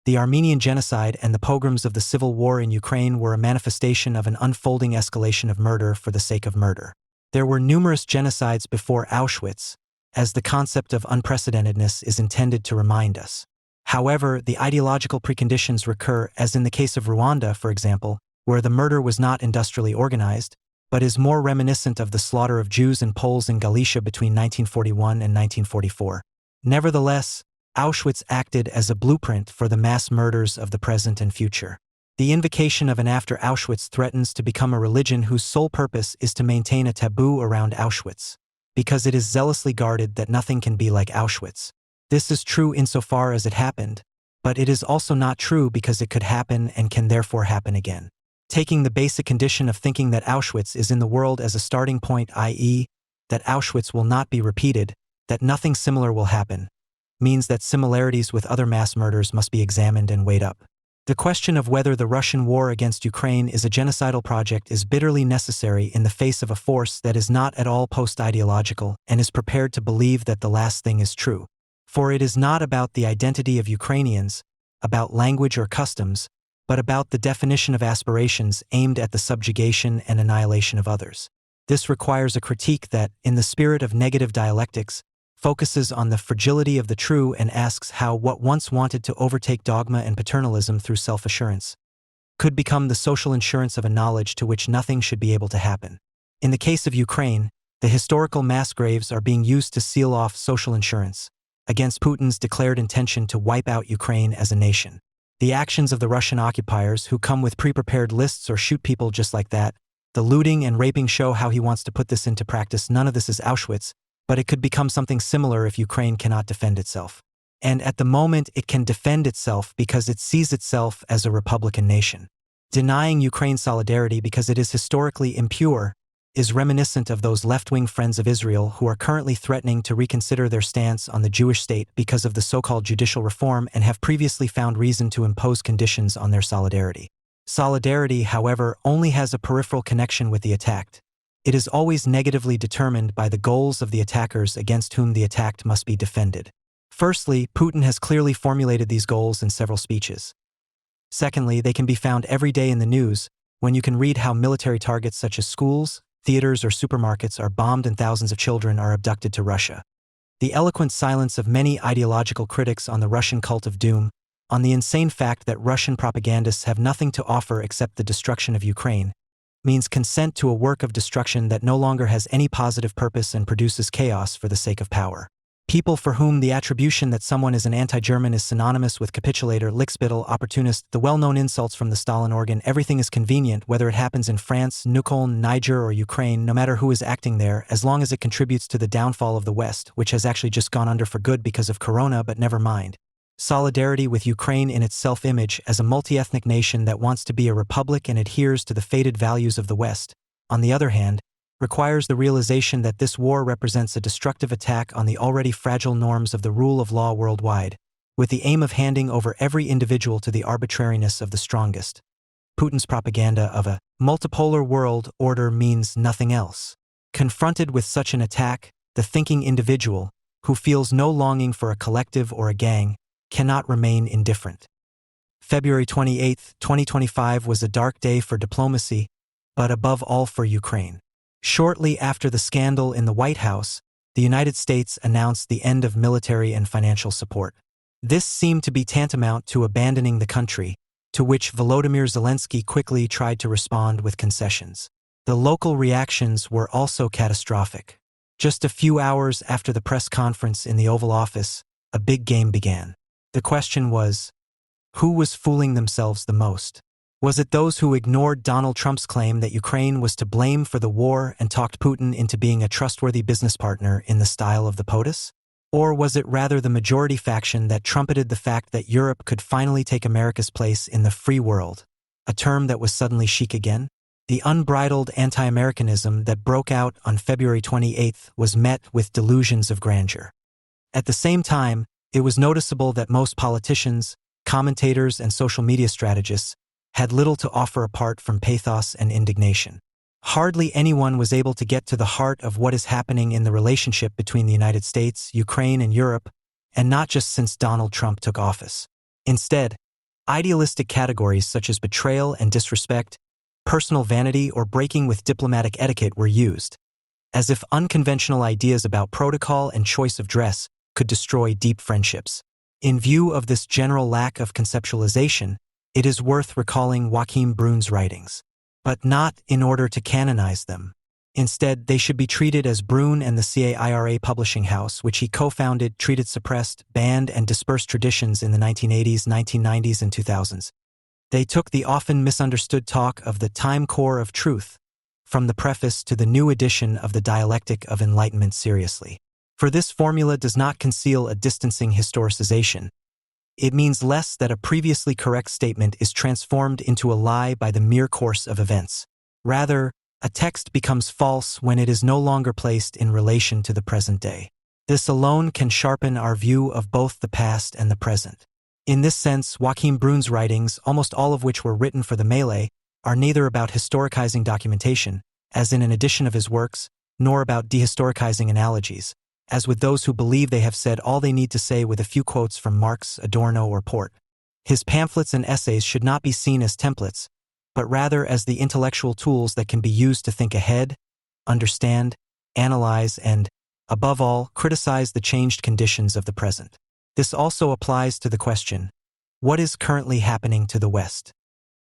The Armenian genocide and the pogroms of the civil war in Ukraine were a manifestation of an unfolding escalation of murder for the sake of murder. There were numerous genocides before Auschwitz, as the concept of unprecedentedness is intended to remind us. However, the ideological preconditions recur, as in the case of Rwanda, for example, where the murder was not industrially organized, but is more reminiscent of the slaughter of Jews and Poles in Galicia between 1941 and 1944. Nevertheless, Auschwitz acted as a blueprint for the mass murders of the present and future. The invocation of an after Auschwitz threatens to become a religion whose sole purpose is to maintain a taboo around Auschwitz, because it is zealously guarded that nothing can be like Auschwitz. This is true insofar as it happened, but it is also not true because it could happen and can therefore happen again. taking the basic condition of thinking that Auschwitz is in the world as a starting point, i.e., that Auschwitz will not be repeated, that nothing similar will happen, means that similarities with other mass murders must be examined and weighed up. The question of whether the Russian war against Ukraine is a genocidal project is bitterly necessary in the face of a force that is not at all post-ideological and is prepared to believe that the last thing is true. For it is not about the identity of Ukrainians, about language or customs, but about the definition of aspirations aimed at the subjugation and annihilation of others. This requires a critique that, in the spirit of negative dialectics, focuses on the fragility of the true and asks how what once wanted to overtake dogma and paternalism through self-assurance could become the social insurance of a knowledge to which nothing should be able to happen. In the case of Ukraine, the historical mass graves are being used to seal off social insurance against Putin's declared intention to wipe out Ukraine as a nation. The actions of the Russian occupiers, who come with pre-prepared lists or shoot people just like that, the looting and raping show how he wants to put this into practice. None of this is Auschwitz, but it could become something similar if Ukraine cannot defend itself. And at the moment it can defend itself because it sees itself as a Republican nation. Denying Ukraine solidarity because it is historically impure is reminiscent of those left-wing friends of Israel who are currently threatening to reconsider their stance on the Jewish state because of the so-called judicial reform and have previously found reason to impose conditions on their solidarity. Solidarity, however, only has a peripheral connection with the attacked. It is always negatively determined by the goals of the attackers against whom the attacked must be defended. Firstly, Putin has clearly formulated these goals in several speeches. Secondly, they can be found every day in the news when you can read how military targets such as schools, theaters, or supermarkets are bombed and thousands of children are abducted to Russia. The eloquent silence of many ideological critics on the Russian cult of doom, on the insane fact that Russian propagandists have nothing to offer except the destruction of Ukraine, means consent to a work of destruction that no longer has any positive purpose and produces chaos for the sake of power. People for whom the attribution that someone is an anti-German is synonymous with capitulator, lickspittle, opportunist, the well-known insults from the Stalin organ, everything is convenient, whether it happens in France, Nukoln, Niger, or Ukraine, no matter who is acting there, as long as it contributes to the downfall of the West, which has actually just gone under for good because of Corona, but never mind. Solidarity with Ukraine in its self-image as a multi-ethnic nation that wants to be a republic and adheres to the faded values of the West, on the other hand, requires the realization that this war represents a destructive attack on the already fragile norms of the rule of law worldwide, with the aim of handing over every individual to the arbitrariness of the strongest. Putin's propaganda of a multipolar world order means nothing else. Confronted with such an attack, the thinking individual, who feels no longing for a collective or a gang, cannot remain indifferent. February 28, 2025 was a dark day for diplomacy, but above all for Ukraine. Shortly after the scandal in the White House, the United States announced the end of military and financial support. This seemed to be tantamount to abandoning the country, to which Volodymyr Zelensky quickly tried to respond with concessions. The local reactions were also catastrophic. Just a few hours after the press conference in the Oval Office, a big game began. The question was, who was fooling themselves the most? Was it those who ignored Donald Trump's claim that Ukraine was to blame for the war and talked Putin into being a trustworthy business partner in the style of the POTUS? Or was it rather the majority faction that trumpeted the fact that Europe could finally take America's place in the free world, a term that was suddenly chic again? The unbridled anti-Americanism that broke out on February 28 was met with delusions of grandeur. At the same time, it was noticeable that most politicians, commentators, and social media strategists had little to offer apart from pathos and indignation. Hardly anyone was able to get to the heart of what is happening in the relationship between the United States, Ukraine, and Europe, and not just since Donald Trump took office. Instead, idealistic categories such as betrayal and disrespect, personal vanity, or breaking with diplomatic etiquette were used, as if unconventional ideas about protocol and choice of dress could destroy deep friendships. In view of this general lack of conceptualization, it is worth recalling Joachim Brun's writings, but not in order to canonize them. Instead, they should be treated as Brun and the CAIRA publishing house, which he co-founded, treated suppressed, banned, and dispersed traditions in the 1980s, 1990s, and 2000s. They took the often misunderstood talk of the time core of truth, from the preface to the new edition of the Dialectic of Enlightenment seriously. For this formula does not conceal a distancing historicization. It means less that a previously correct statement is transformed into a lie by the mere course of events. Rather, a text becomes false when it is no longer placed in relation to the present day. This alone can sharpen our view of both the past and the present. In this sense, Joachim Brun's writings, almost all of which were written for the Melee, are neither about historicizing documentation, as in an edition of his works, nor about dehistoricizing analogies, as with those who believe they have said all they need to say with a few quotes from Marx, Adorno, or Port. His pamphlets and essays should not be seen as templates, but rather as the intellectual tools that can be used to think ahead, understand, analyze, and, above all, criticize the changed conditions of the present. This also applies to the question, what is currently happening to the West?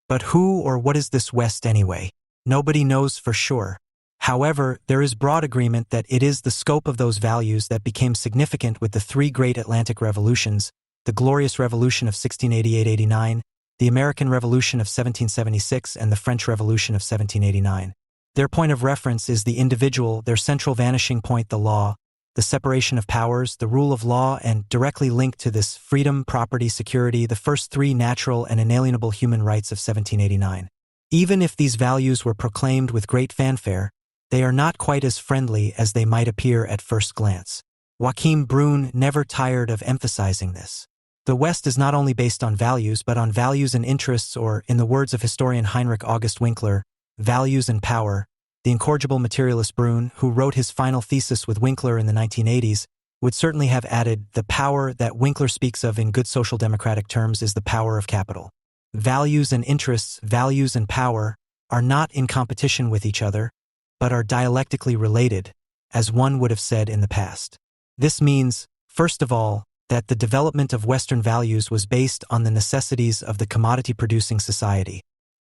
But who or what is this West anyway? Nobody knows for sure. However, there is broad agreement that it is the scope of those values that became significant with the three great Atlantic revolutions, the Glorious Revolution of 1688–89, the American Revolution of 1776, and the French Revolution of 1789. Their point of reference is the individual, their central vanishing point the law, the separation of powers, the rule of law, and directly linked to this freedom, property, security, the first three natural and inalienable human rights of 1789. Even if these values were proclaimed with great fanfare, they are not quite as friendly as they might appear at first glance. Joachim Brun never tired of emphasizing this. The West is not only based on values, but on values and interests, or, in the words of historian Heinrich August Winkler, values and power. The incorrigible materialist Brun, who wrote his final thesis with Winkler in the 1980s, would certainly have added, the power that Winkler speaks of in good social democratic terms is the power of capital. Values and interests, values and power, are not in competition with each other, but are dialectically related, as one would have said in the past. This means, first of all, that the development of Western values was based on the necessities of the commodity-producing society,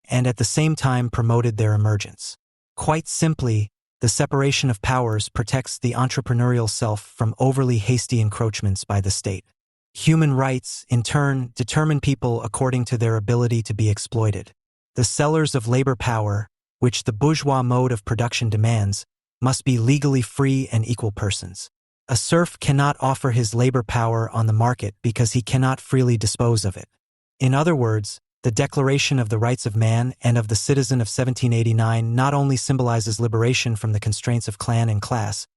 and at the same time promoted their emergence. Quite simply, the separation of powers protects the entrepreneurial self from overly hasty encroachments by the state. Human rights, in turn, determine people according to their ability to be exploited. The sellers of labor power, which the bourgeois mode of production demands, must be legally free and equal persons. A serf cannot offer his labor power on the market because he cannot freely dispose of it. In other words, the Declaration of the Rights of Man and of the Citizen of 1789 not only symbolizes liberation from the constraints of clan and class,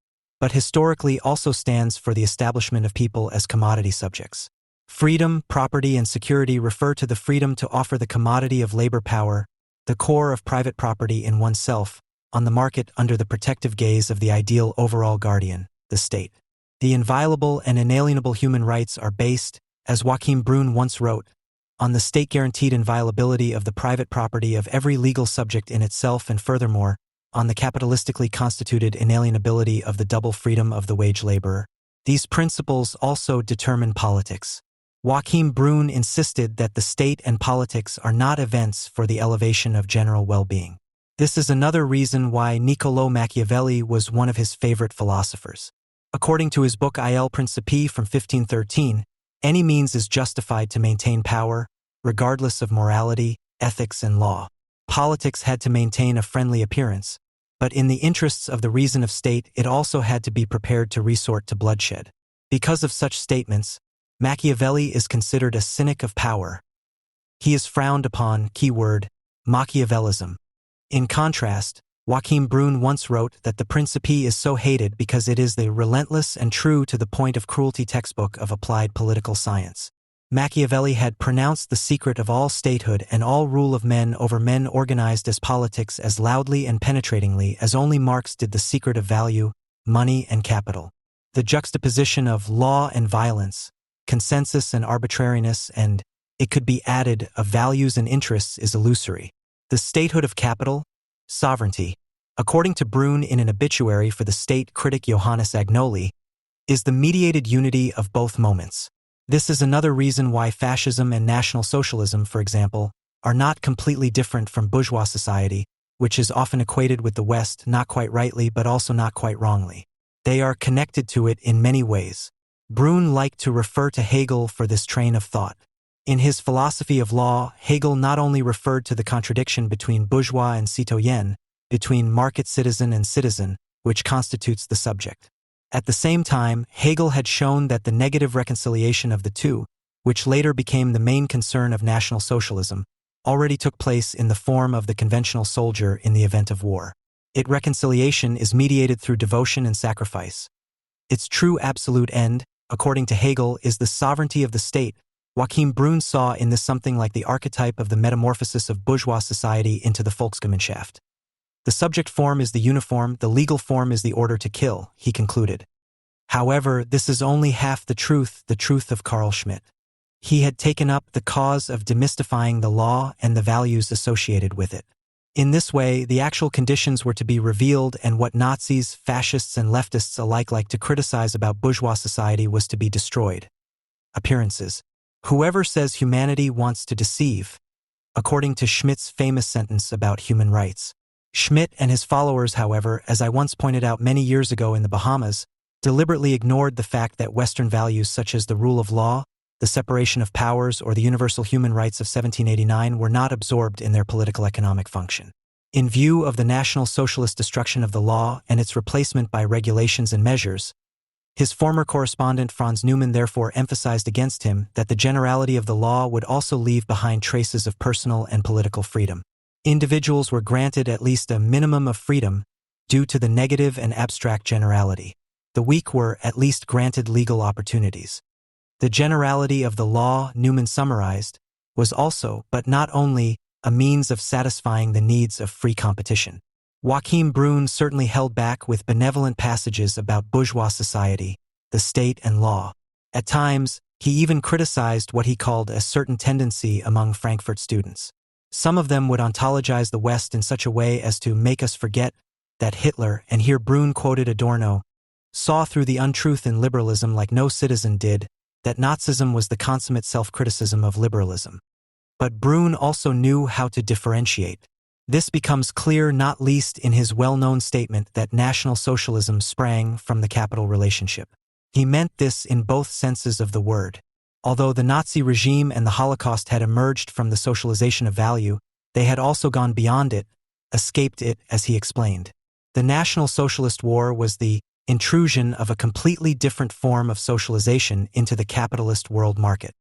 but historically also stands for the establishment of people as commodity subjects. Freedom, property, and security refer to the freedom to offer the commodity of labor power, the core of private property in oneself, on the market under the protective gaze of the ideal overall guardian, the state. The inviolable and inalienable human rights are based, as Joachim Brun once wrote, on the state-guaranteed inviolability of the private property of every legal subject in itself, and furthermore, on the capitalistically constituted inalienability of the double freedom of the wage laborer. These principles also determine politics. Joachim Brun insisted that the state and politics are not events for the elevation of general well-being. This is another reason why Niccolò Machiavelli was one of his favorite philosophers. According to his book Il Principe from 1513, any means is justified to maintain power, regardless of morality, ethics, and law. Politics had to maintain a friendly appearance, but in the interests of the reason of state, it also had to be prepared to resort to bloodshed. Because of such statements, Machiavelli is considered a cynic of power. He is frowned upon, keyword, Machiavellism. In contrast, Joachim Brun once wrote that the Principe is so hated because it is the relentless and true to the point of cruelty textbook of applied political science. Machiavelli had pronounced the secret of all statehood and all rule of men over men organized as politics as loudly and penetratingly as only Marx did the secret of value, money, and capital. The juxtaposition of law and violence, consensus and arbitrariness, and, it could be added, of values and interests is illusory. The statehood of capital, sovereignty, according to Brun in an obituary for the state critic Johannes Agnoli, is the mediated unity of both moments. This is another reason why fascism and National Socialism, for example, are not completely different from bourgeois society, which is often equated with the West, not quite rightly but also not quite wrongly. They are connected to it in many ways. Brun liked to refer to Hegel for this train of thought. In his philosophy of law, Hegel not only referred to the contradiction between bourgeois and citoyen, between market citizen and citizen, which constitutes the subject. At the same time, Hegel had shown that the negative reconciliation of the two, which later became the main concern of National Socialism, already took place in the form of the conventional soldier in the event of war. Its reconciliation is mediated through devotion and sacrifice. Its true absolute end, according to Hegel, is the sovereignty of the state. Joachim Brun saw in this something like the archetype of the metamorphosis of bourgeois society into the Volksgemeinschaft. The subject form is the uniform, the legal form is the order to kill, he concluded. However, this is only half the truth of Carl Schmitt. He had taken up the cause of demystifying the law and the values associated with it. In this way, the actual conditions were to be revealed, and what Nazis, fascists, and leftists alike like to criticize about bourgeois society was to be destroyed. Appearances. Whoever says humanity wants to deceive, according to Schmitt's famous sentence about human rights. Schmitt and his followers, however, as I once pointed out many years ago in the Bahamas, deliberately ignored the fact that Western values such as the rule of law, the separation of powers, or the universal human rights of 1789 were not absorbed in their political economic function. In view of the National Socialist destruction of the law and its replacement by regulations and measures, his former correspondent Franz Neumann therefore emphasized against him that the generality of the law would also leave behind traces of personal and political freedom. Individuals were granted at least a minimum of freedom due to the negative and abstract generality. The weak were at least granted legal opportunities. The generality of the law, Neumann summarized, was also, but not only, a means of satisfying the needs of free competition. Joachim Brun certainly held back with benevolent passages about bourgeois society, the state, and law. At times, he even criticized what he called a certain tendency among Frankfurt students. Some of them would ontologize the West in such a way as to make us forget that Hitler, and here Brun quoted Adorno, saw through the untruth in liberalism like no citizen did, that Nazism was the consummate self-criticism of liberalism. But Brun also knew how to differentiate. This becomes clear not least in his well-known statement that National Socialism sprang from the capital relationship. He meant this in both senses of the word. Although the Nazi regime and the Holocaust had emerged from the socialization of value, they had also gone beyond it, escaped it, as he explained. The National Socialist War was the intrusion of a completely different form of socialization into the capitalist world market.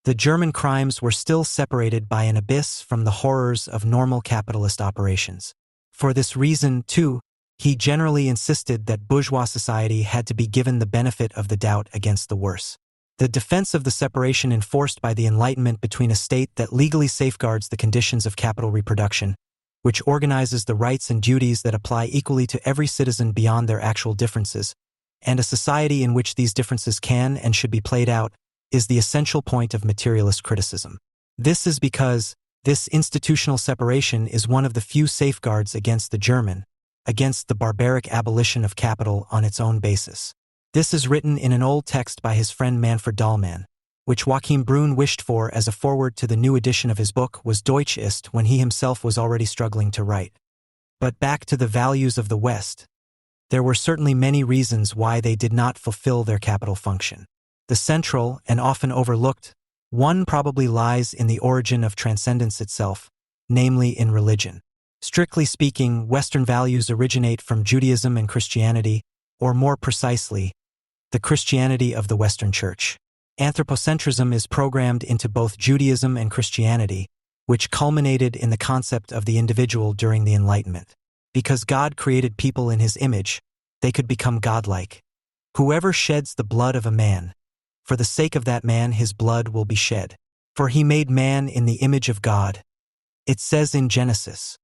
The German crimes were still separated by an abyss from the horrors of normal capitalist operations. For this reason, too, he generally insisted that bourgeois society had to be given the benefit of the doubt against the worse. The defense of the separation enforced by the Enlightenment between a state that legally safeguards the conditions of capital reproduction, which organizes the rights and duties that apply equally to every citizen beyond their actual differences, and a society in which these differences can and should be played out, is the essential point of materialist criticism. This is because this institutional separation is one of the few safeguards against the German, against the barbaric abolition of capital on its own basis. This is written in an old text by his friend Manfred Dahlmann, which Joachim Brun wished for as a foreword to the new edition of his book was Deutsch ist when he himself was already struggling to write. But back to the values of the West. There were certainly many reasons why they did not fulfill their capital function. The central, and often overlooked, one probably lies in the origin of transcendence itself, namely in religion. Strictly speaking, Western values originate from Judaism and Christianity, or more precisely, the Christianity of the Western Church. Anthropocentrism is programmed into both Judaism and Christianity, which culminated in the concept of the individual during the Enlightenment. Because God created people in his image, they could become godlike. Whoever sheds the blood of a man, for the sake of that man his blood will be shed. For he made man in the image of God. It says in Genesis.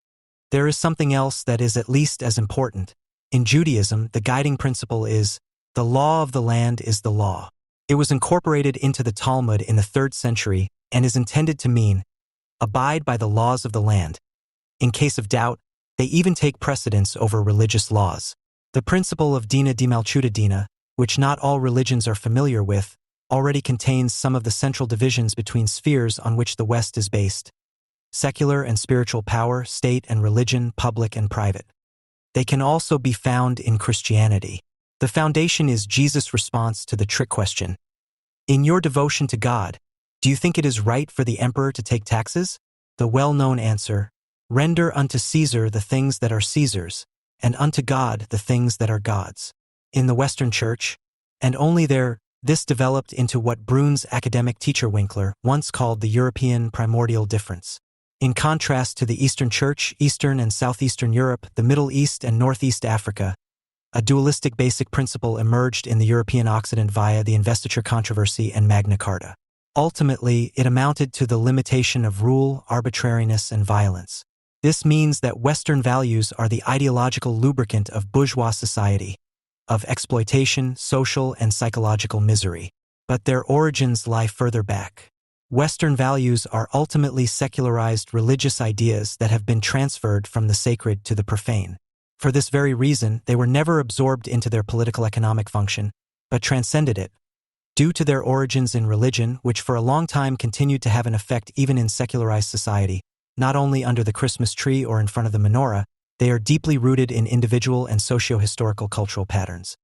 There is something else that is at least as important. In Judaism, the guiding principle is, the law of the land is the law. It was incorporated into the Talmud in the 3rd century and is intended to mean, abide by the laws of the land. In case of doubt, they even take precedence over religious laws. The principle of Dina di Malchutadina, which not all religions are familiar with, already contains some of the central divisions between spheres on which the West is based: secular and spiritual power, state and religion, public and private. They can also be found in Christianity. The foundation is Jesus' response to the trick question. In your devotion to God, do you think it is right for the emperor to take taxes? The well-known answer, render unto Caesar the things that are Caesar's, and unto God the things that are God's. In the Western Church, and only there, This developed into what Brun's academic teacher Winkler once called the European primordial difference. In contrast to the Eastern Church, Eastern and Southeastern Europe, the Middle East and Northeast Africa, a dualistic basic principle emerged in the European Occident via the investiture controversy and Magna Carta. Ultimately, it amounted to the limitation of rule, arbitrariness, and violence. This means that Western values are the ideological lubricant of bourgeois society, of exploitation, social, and psychological misery. But their origins lie further back. Western values are ultimately secularized religious ideas that have been transferred from the sacred to the profane. For this very reason, they were never absorbed into their political economic function, but transcended it. Due to their origins in religion, which for a long time continued to have an effect even in secularized society, not only under the Christmas tree or in front of the menorah, they are deeply rooted in individual and socio-historical cultural patterns.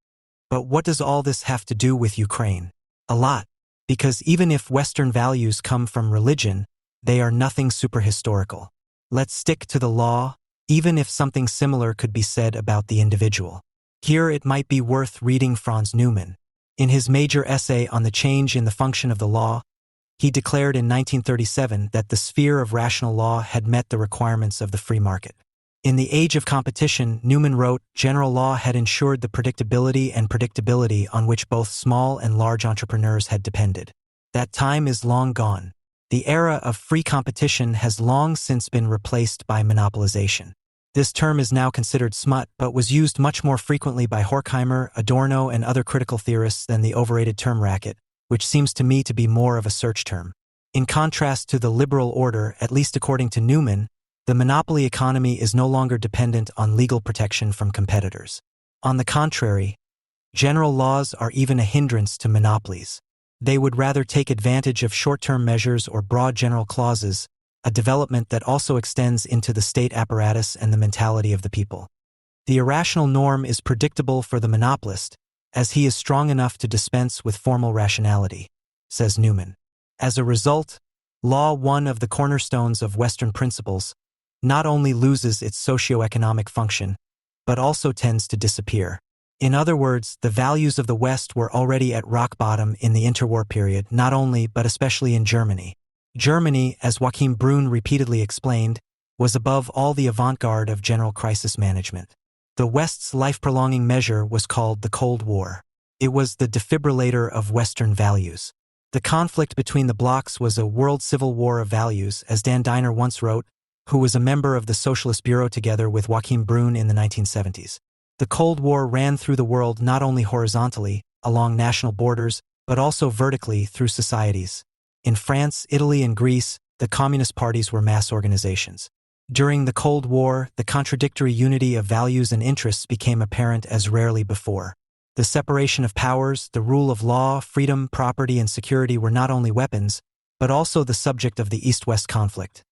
But what does all this have to do with Ukraine? A lot, because even if Western values come from religion, they are nothing superhistorical. Let's stick to the law, even if something similar could be said about the individual. Here it might be worth reading Franz Neumann. In his major essay on the change in the function of the law, he declared in 1937 that the sphere of rational law had met the requirements of the free market. In the age of competition, Neumann wrote, general law had ensured the predictability on which both small and large entrepreneurs had depended. That time is long gone. The era of free competition has long since been replaced by monopolization. This term is now considered smut, but was used much more frequently by Horkheimer, Adorno, and other critical theorists than the overrated term racket, which seems to me to be more of a search term. In contrast to the liberal order, at least according to Neumann, the monopoly economy is no longer dependent on legal protection from competitors. On the contrary, general laws are even a hindrance to monopolies. They would rather take advantage of short-term measures or broad general clauses, a development that also extends into the state apparatus and the mentality of the people. The irrational norm is predictable for the monopolist, as he is strong enough to dispense with formal rationality, says Neumann. As a result, law, one of the cornerstones of Western principles, not only loses its socio-economic function, but also tends to disappear. In other words, the values of the West were already at rock bottom in the interwar period, not only but especially in Germany. Germany, as Joachim Brun repeatedly explained, was above all the avant-garde of general crisis management. The West's life-prolonging measure was called the Cold War. It was the defibrillator of Western values. The conflict between the blocs was a world civil war of values, as Dan Diner once wrote, who was a member of the Socialist Bureau together with Joachim Brun in the 1970s. The Cold War ran through the world not only horizontally, along national borders, but also vertically through societies. In France, Italy, and Greece, the communist parties were mass organizations. During the Cold War, the contradictory unity of values and interests became apparent as rarely before. The separation of powers, the rule of law, freedom, property, and security were not only weapons, but also the subject of the East-West conflict.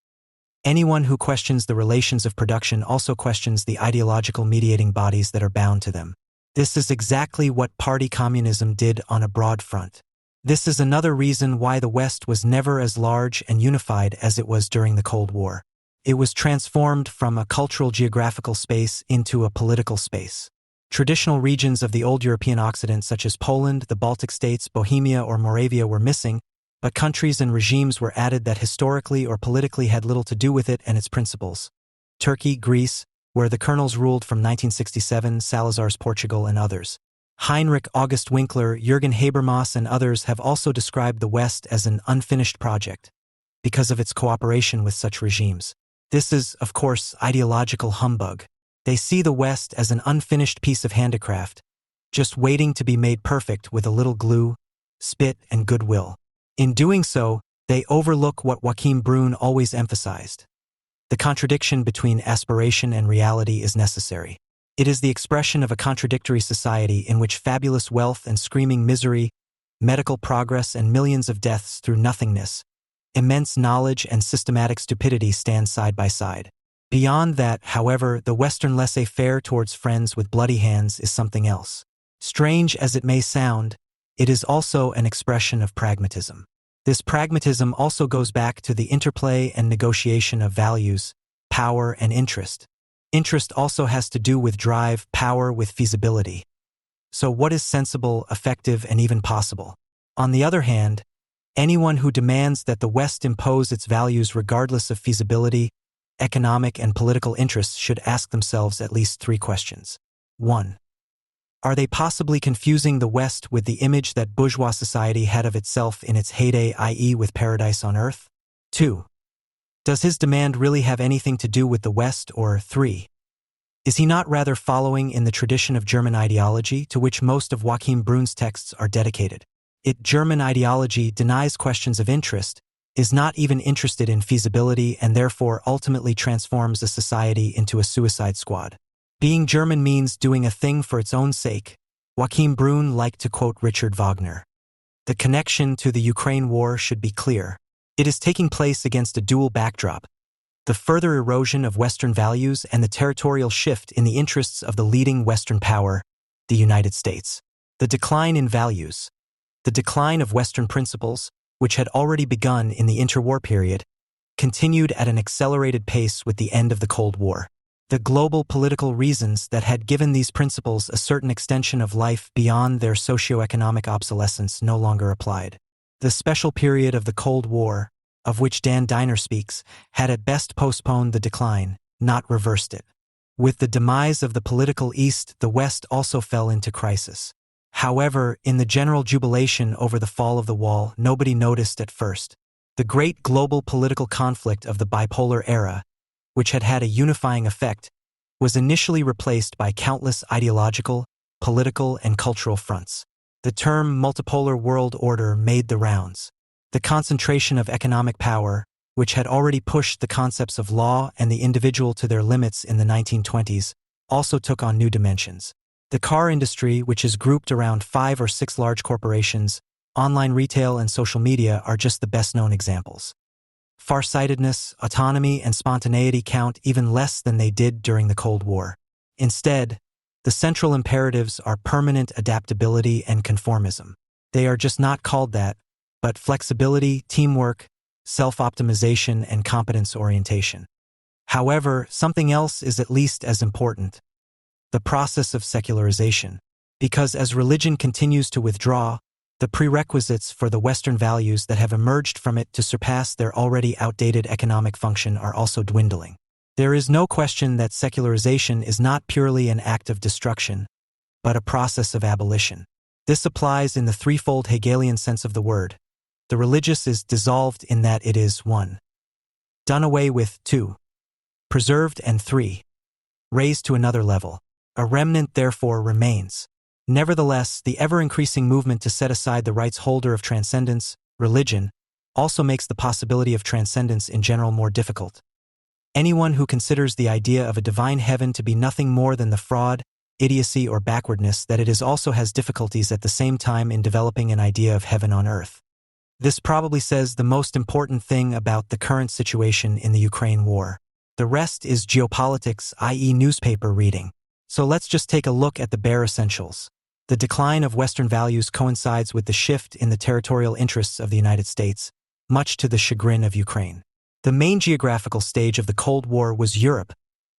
Anyone who questions the relations of production also questions the ideological mediating bodies that are bound to them. This is exactly what party communism did on a broad front. This is another reason why the West was never as large and unified as it was during the Cold War. It was transformed from a cultural geographical space into a political space. Traditional regions of the old European Occident such as Poland, the Baltic states, Bohemia, or Moravia were missing, but countries and regimes were added that historically or politically had little to do with it and its principles. Turkey, Greece, where the colonels ruled from 1967, Salazar's Portugal, and others. Heinrich August Winkler, Jürgen Habermas, and others have also described the West as an unfinished project because of its cooperation with such regimes. This is, of course, ideological humbug. They see the West as an unfinished piece of handicraft, just waiting to be made perfect with a little glue, spit, and goodwill. In doing so, they overlook what Joachim Brun always emphasized. The contradiction between aspiration and reality is necessary. It is the expression of a contradictory society in which fabulous wealth and screaming misery, medical progress and millions of deaths through nothingness, immense knowledge and systematic stupidity stand side by side. Beyond that, however, the Western laissez-faire towards friends with bloody hands is something else. Strange as it may sound, it is also an expression of pragmatism. This pragmatism also goes back to the interplay and negotiation of values, power, and interest. Interest also has to do with drive, power with feasibility. So what is sensible, effective, and even possible? On the other hand, anyone who demands that the West impose its values regardless of feasibility, economic, and political interests should ask themselves at least 3 questions. 1. Are they possibly confusing the West with the image that bourgeois society had of itself in its heyday, i.e. with paradise on earth? 2. Does his demand really have anything to do with the West? Or 3. Is he not rather following in the tradition of German ideology to which most of Joachim Brun's texts are dedicated? German ideology denies questions of interest, is not even interested in feasibility, and therefore ultimately transforms a society into a suicide squad. Being German means doing a thing for its own sake. Joachim Brun liked to quote Richard Wagner. The connection to the Ukraine war should be clear. It is taking place against a dual backdrop: the further erosion of Western values and the territorial shift in the interests of the leading Western power, the United States. The decline in values. The decline of Western principles, which had already begun in the interwar period, continued at an accelerated pace with the end of the Cold War. The global political reasons that had given these principles a certain extension of life beyond their socio-economic obsolescence no longer applied. The special period of the Cold War, of which Dan Diner speaks, had at best postponed the decline, not reversed it. With the demise of the political East, the West also fell into crisis. However, in the general jubilation over the fall of the wall, nobody noticed at first. The great global political conflict of the bipolar era, which had had a unifying effect, was initially replaced by countless ideological, political, and cultural fronts. The term multipolar world order made the rounds. The concentration of economic power, which had already pushed the concepts of law and the individual to their limits in the 1920s, also took on new dimensions. The car industry, which is grouped around 5 or 6 large corporations, online retail, and social media are just the best-known examples. Farsightedness, autonomy, and spontaneity count even less than they did during the Cold War. Instead, the central imperatives are permanent adaptability and conformism. They are just not called that, but flexibility, teamwork, self-optimization, and competence orientation. However, something else is at least as important: the process of secularization. Because as religion continues to withdraw, the prerequisites for the Western values that have emerged from it to surpass their already outdated economic function are also dwindling. There is no question that secularization is not purely an act of destruction, but a process of abolition. This applies in the threefold Hegelian sense of the word. The religious is dissolved in that it is 1. Done away with, 2. Preserved, and 3. Raised to another level. A remnant therefore remains. Nevertheless, the ever-increasing movement to set aside the rights holder of transcendence, religion, also makes the possibility of transcendence in general more difficult. Anyone who considers the idea of a divine heaven to be nothing more than the fraud, idiocy, or backwardness that it is also has difficulties at the same time in developing an idea of heaven on earth. This probably says the most important thing about the current situation in the Ukraine war. The rest is geopolitics, i.e. newspaper reading. So let's just take a look at the bare essentials. The decline of Western values coincides with the shift in the territorial interests of the United States, much to the chagrin of Ukraine. The main geographical stage of the Cold War was Europe.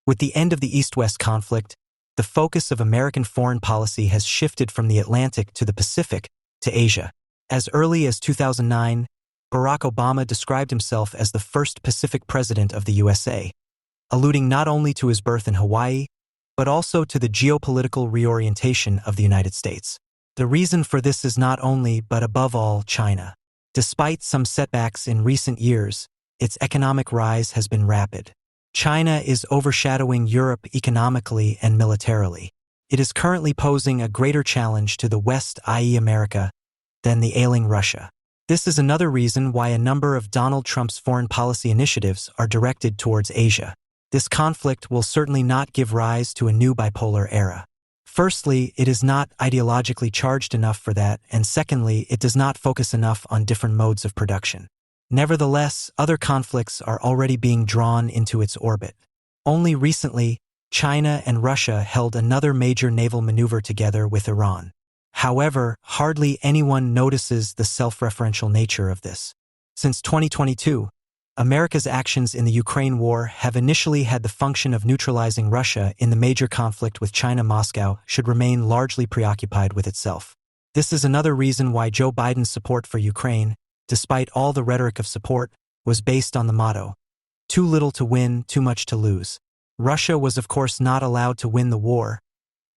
With the end of the East-West conflict, the focus of American foreign policy has shifted from the Atlantic to the Pacific to Asia. As early as 2009, Barack Obama described himself as the first Pacific president of the USA, alluding not only to his birth in Hawaii, but also to the geopolitical reorientation of the United States. The reason for this is not only, but above all, China. Despite some setbacks in recent years, its economic rise has been rapid. China is overshadowing Europe economically and militarily. It is currently posing a greater challenge to the West, i.e. America, than the ailing Russia. This is another reason why a number of Donald Trump's foreign policy initiatives are directed towards Asia. This conflict will certainly not give rise to a new bipolar era. Firstly, it is not ideologically charged enough for that, and secondly, it does not focus enough on different modes of production. Nevertheless, other conflicts are already being drawn into its orbit. Only recently, China and Russia held another major naval maneuver together with Iran. However, hardly anyone notices the self-referential nature of this. Since 2022, America's actions in the Ukraine war have initially had the function of neutralizing Russia in the major conflict with China. Moscow should remain largely preoccupied with itself. This is another reason why Joe Biden's support for Ukraine, despite all the rhetoric of support, was based on the motto, "Too little to win, too much to lose." Russia was of course not allowed to win the war,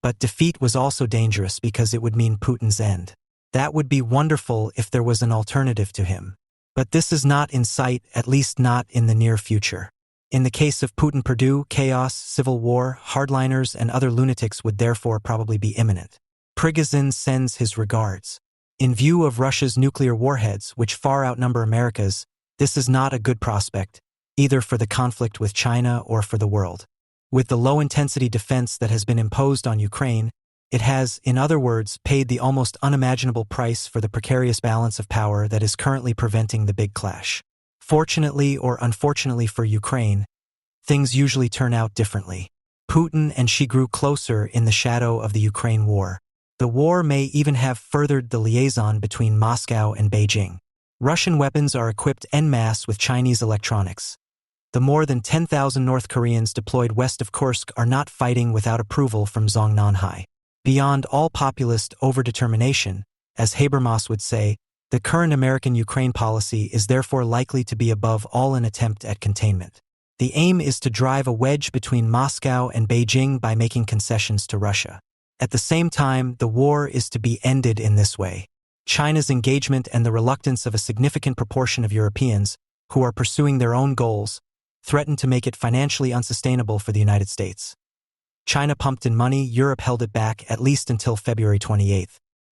but defeat was also dangerous because it would mean Putin's end. That would be wonderful if there was an alternative to him. But this is not in sight, at least not in the near future. In the case of Putin, Purdue, chaos, civil war, hardliners, and other lunatics would therefore probably be imminent. Prigozhin sends his regards. In view of Russia's nuclear warheads, which far outnumber America's, this is not a good prospect, either for the conflict with China or for the world. With the low-intensity defense that has been imposed on Ukraine, it has, in other words, paid the almost unimaginable price for the precarious balance of power that is currently preventing the big clash. Fortunately or unfortunately for Ukraine, things usually turn out differently. Putin and Xi grew closer in the shadow of the Ukraine war. The war may even have furthered the liaison between Moscow and Beijing. Russian weapons are equipped en masse with Chinese electronics. The more than 10,000 North Koreans deployed west of Kursk are not fighting without approval from Zhongnanhai. Beyond all populist overdetermination, as Habermas would say, the current American-Ukraine policy is therefore likely to be above all an attempt at containment. The aim is to drive a wedge between Moscow and Beijing by making concessions to Russia. At the same time, the war is to be ended in this way. China's engagement and the reluctance of a significant proportion of Europeans, who are pursuing their own goals, threaten to make it financially unsustainable for the United States. China pumped in money, Europe held it back at least until February 28.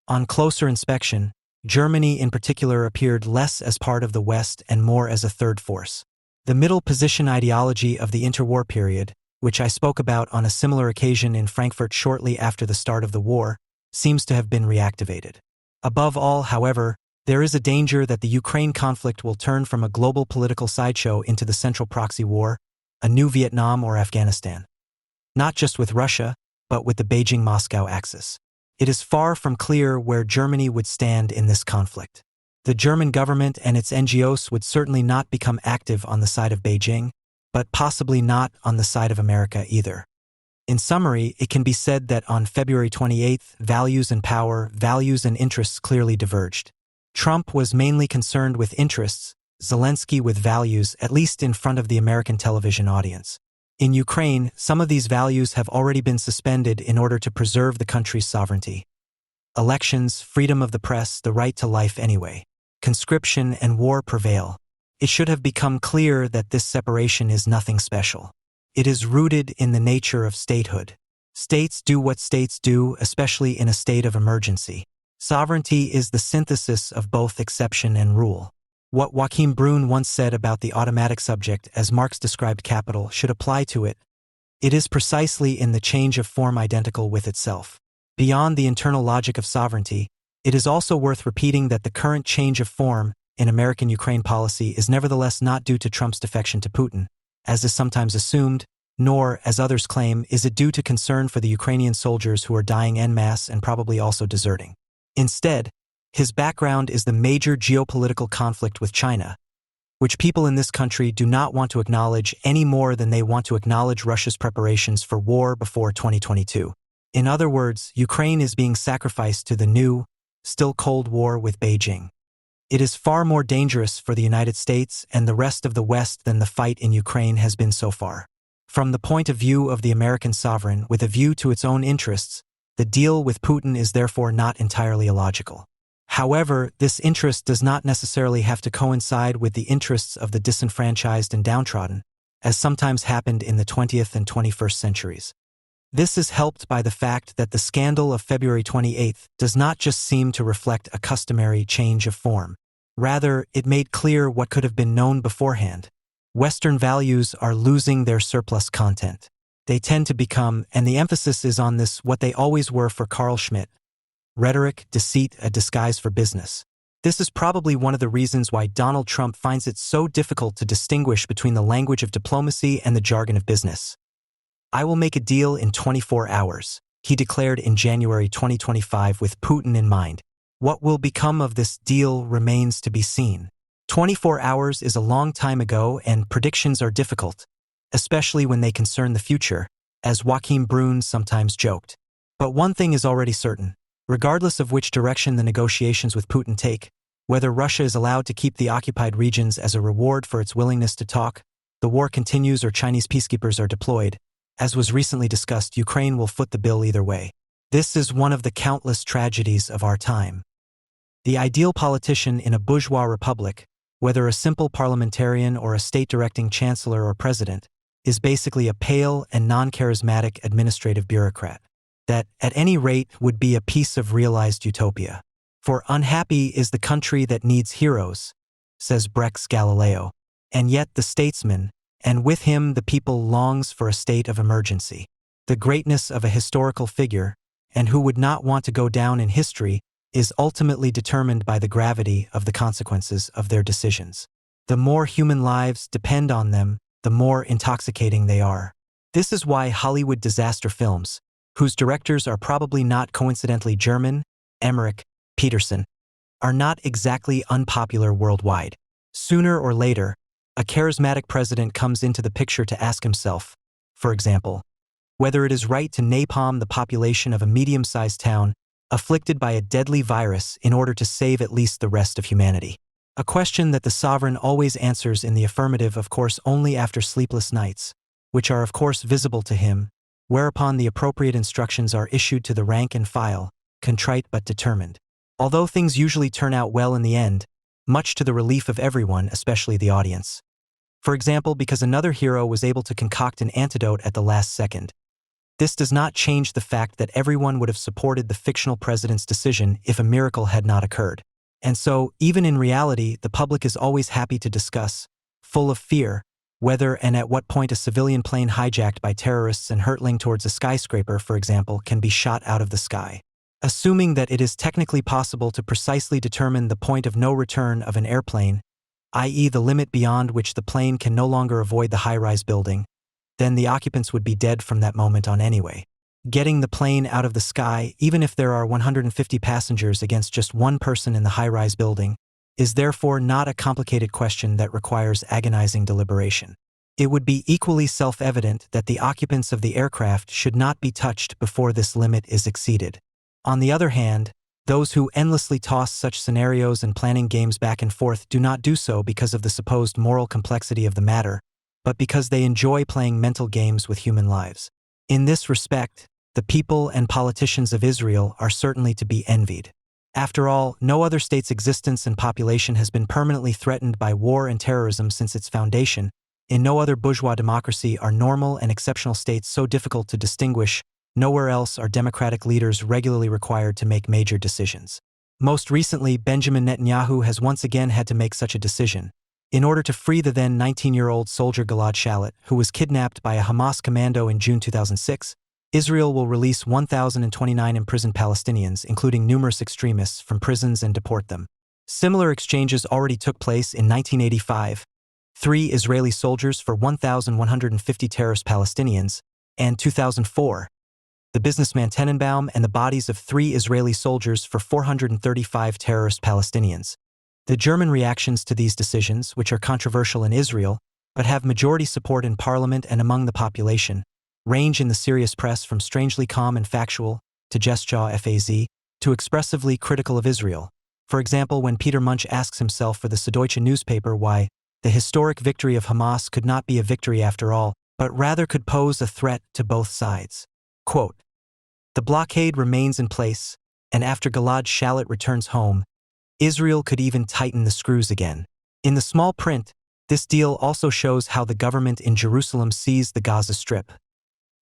On closer inspection, Germany in particular appeared less as part of the West and more as a third force. The middle position ideology of the interwar period, which I spoke about on a similar occasion in Frankfurt shortly after the start of the war, seems to have been reactivated. Above all, however, there is a danger that the Ukraine conflict will turn from a global political sideshow into the central proxy war, a new Vietnam or Afghanistan. Not just with Russia, but with the Beijing-Moscow axis. It is far from clear where Germany would stand in this conflict. The German government and its NGOs would certainly not become active on the side of Beijing, but possibly not on the side of America either. In summary, it can be said that on February 28, values and power, values and interests clearly diverged. Trump was mainly concerned with interests, Zelensky with values, at least in front of the American television audience. In Ukraine, some of these values have already been suspended in order to preserve the country's sovereignty. Elections, freedom of the press, the right to life anyway. Conscription and war prevail. It should have become clear that this separation is nothing special. It is rooted in the nature of statehood. States do what states do, especially in a state of emergency. Sovereignty is the synthesis of both exception and rule. What Joachim Brun once said about the automatic subject, as Marx described capital, should apply to it. It is precisely in the change of form identical with itself. Beyond the internal logic of sovereignty, it is also worth repeating that the current change of form in American Ukraine policy is nevertheless not due to Trump's defection to Putin, as is sometimes assumed, nor, as others claim, is it due to concern for the Ukrainian soldiers who are dying en masse and probably also deserting. Instead, his background is the major geopolitical conflict with China, which people in this country do not want to acknowledge any more than they want to acknowledge Russia's preparations for war before 2022. In other words, Ukraine is being sacrificed to the new, still Cold War with Beijing. It is far more dangerous for the United States and the rest of the West than the fight in Ukraine has been so far. From the point of view of the American sovereign with a view to its own interests, the deal with Putin is therefore not entirely illogical. However, this interest does not necessarily have to coincide with the interests of the disenfranchised and downtrodden, as sometimes happened in the 20th and 21st centuries. This is helped by the fact that the scandal of February 28 does not just seem to reflect a customary change of form. Rather, it made clear what could have been known beforehand. Western values are losing their surplus content. They tend to become, and the emphasis is on this, what they always were for Carl Schmitt: rhetoric, deceit, a disguise for business. This is probably one of the reasons why Donald Trump finds it so difficult to distinguish between the language of diplomacy and the jargon of business. "I will make a deal in 24 hours, he declared in January 2025 with Putin in mind. What will become of this deal remains to be seen. 24 hours is a long time ago and predictions are difficult, especially when they concern the future, as Joachim Brun sometimes joked. But one thing is already certain. Regardless of which direction the negotiations with Putin take, whether Russia is allowed to keep the occupied regions as a reward for its willingness to talk, the war continues or Chinese peacekeepers are deployed, as was recently discussed, Ukraine will foot the bill either way. This is one of the countless tragedies of our time. The ideal politician in a bourgeois republic, whether a simple parliamentarian or a state-directing chancellor or president, is basically a pale and non-charismatic administrative bureaucrat that, at any rate, would be a piece of realized utopia. For unhappy is the country that needs heroes, says Brecht's Galileo, and yet the statesman, and with him the people, longs for a state of emergency. The greatness of a historical figure, and who would not want to go down in history, is ultimately determined by the gravity of the consequences of their decisions. The more human lives depend on them, the more intoxicating they are. This is why Hollywood disaster films, whose directors are probably not coincidentally German, Emmerich, Peterson, are not exactly unpopular worldwide. Sooner or later, a charismatic president comes into the picture to ask himself, for example, whether it is right to napalm the population of a medium-sized town afflicted by a deadly virus in order to save at least the rest of humanity. A question that the sovereign always answers in the affirmative, of course, only after sleepless nights, which are of course visible to him, whereupon the appropriate instructions are issued to the rank and file, contrite but determined. Although things usually turn out well in the end, much to the relief of everyone, especially the audience. For example, because another hero was able to concoct an antidote at the last second. This does not change the fact that everyone would have supported the fictional president's decision if a miracle had not occurred. And so, even in reality, the public is always happy to discuss, full of fear, whether and at what point a civilian plane hijacked by terrorists and hurtling towards a skyscraper, for example, can be shot out of the sky. Assuming that it is technically possible to precisely determine the point of no return of an airplane, i.e. the limit beyond which the plane can no longer avoid the high-rise building, then the occupants would be dead from that moment on anyway. Getting the plane out of the sky, even if there are 150 passengers against just one person in the high-rise building, is therefore not a complicated question that requires agonizing deliberation. It would be equally self-evident that the occupants of the aircraft should not be touched before this limit is exceeded. On the other hand, those who endlessly toss such scenarios and planning games back and forth do not do so because of the supposed moral complexity of the matter, but because they enjoy playing mental games with human lives. In this respect, the people and politicians of Israel are certainly to be envied. After all, no other state's existence and population has been permanently threatened by war and terrorism since its foundation. In no other bourgeois democracy are normal and exceptional states so difficult to distinguish. Nowhere else are democratic leaders regularly required to make major decisions. Most recently, Benjamin Netanyahu has once again had to make such a decision. In order to free the then 19-year-old soldier Gilad Shalit, who was kidnapped by a Hamas commando in June 2006, Israel will release 1,029 imprisoned Palestinians, including numerous extremists, from prisons and deport them. Similar exchanges already took place in 1985, 3 Israeli soldiers for 1,150 terrorist Palestinians, and 2004, the businessman Tenenbaum and the bodies of 3 Israeli soldiers for 435 terrorist Palestinians. The German reactions to these decisions, which are controversial in Israel, but have majority support in parliament and among the population, range in the serious press from strangely calm and factual, to Faz, to expressively critical of Israel. For example, when Peter Munch asks himself for the Süddeutsche newspaper why the historic victory of Hamas could not be a victory after all, but rather could pose a threat to both sides. Quote, "The blockade remains in place, and after Gilad Shalit returns home, Israel could even tighten the screws again." In the small print, this deal also shows how the government in Jerusalem sees the Gaza Strip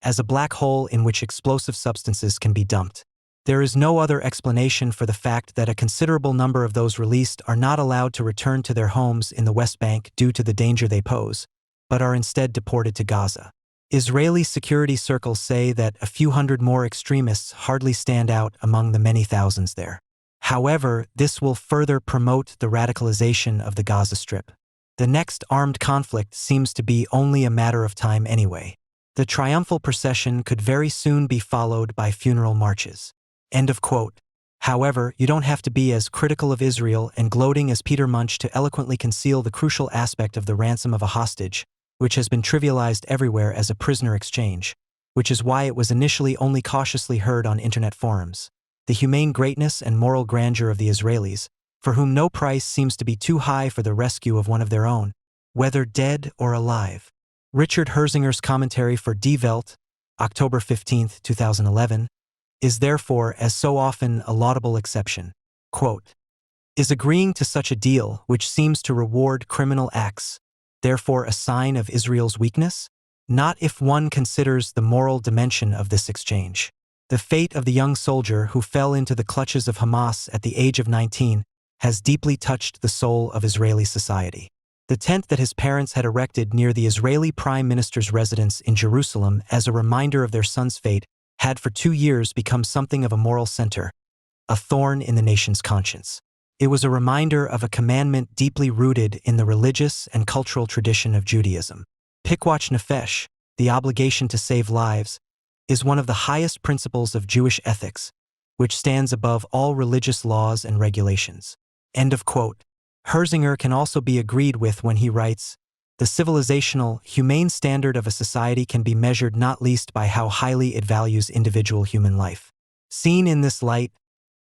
as a black hole in which explosive substances can be dumped. There is no other explanation for the fact that a considerable number of those released are not allowed to return to their homes in the West Bank due to the danger they pose, but are instead deported to Gaza. Israeli security circles say that a few hundred more extremists hardly stand out among the many thousands there. However, this will further promote the radicalization of the Gaza Strip. The next armed conflict seems to be only a matter of time anyway. The triumphal procession could very soon be followed by funeral marches. End of quote. However, you don't have to be as critical of Israel and gloating as Peter Munch to eloquently conceal the crucial aspect of the ransom of a hostage, which has been trivialized everywhere as a prisoner exchange, which is why it was initially only cautiously heard on internet forums. The humane greatness and moral grandeur of the Israelis, for whom no price seems to be too high for the rescue of one of their own, whether dead or alive. Richard Herzinger's commentary for Die Welt, October 15, 2011, is therefore, as so often, a laudable exception. Quote, is agreeing to such a deal, which seems to reward criminal acts, therefore a sign of Israel's weakness? Not if one considers the moral dimension of this exchange. The fate of the young soldier who fell into the clutches of Hamas at the age of 19 has deeply touched the soul of Israeli society. The tent that his parents had erected near the Israeli Prime Minister's residence in Jerusalem as a reminder of their son's fate had for 2 years become something of a moral center, a thorn in the nation's conscience. It was a reminder of a commandment deeply rooted in the religious and cultural tradition of Judaism. Pikwach nefesh, the obligation to save lives, is one of the highest principles of Jewish ethics, which stands above all religious laws and regulations. End of quote. Herzinger can also be agreed with when he writes, the civilizational, humane standard of a society can be measured not least by how highly it values individual human life. Seen in this light,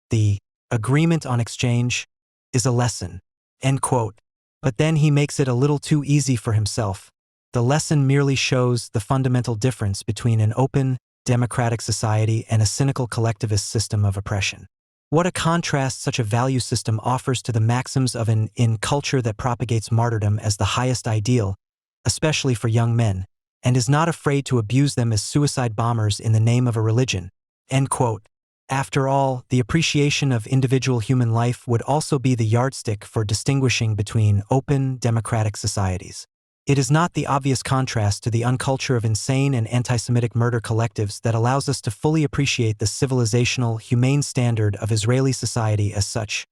the agreement on exchange is a lesson. End quote. But then he makes it a little too easy for himself. The lesson merely shows the fundamental difference between an open, democratic society and a cynical collectivist system of oppression. What a contrast such a value system offers to the maxims of an culture that propagates martyrdom as the highest ideal, especially for young men, and is not afraid to abuse them as suicide bombers in the name of a religion. End quote. After all, the appreciation of individual human life would also be the yardstick for distinguishing between open, democratic societies. It is not the obvious contrast to the unculture of insane and anti-Semitic murder collectives that allows us to fully appreciate the civilizational, humane standard of Israeli society as such.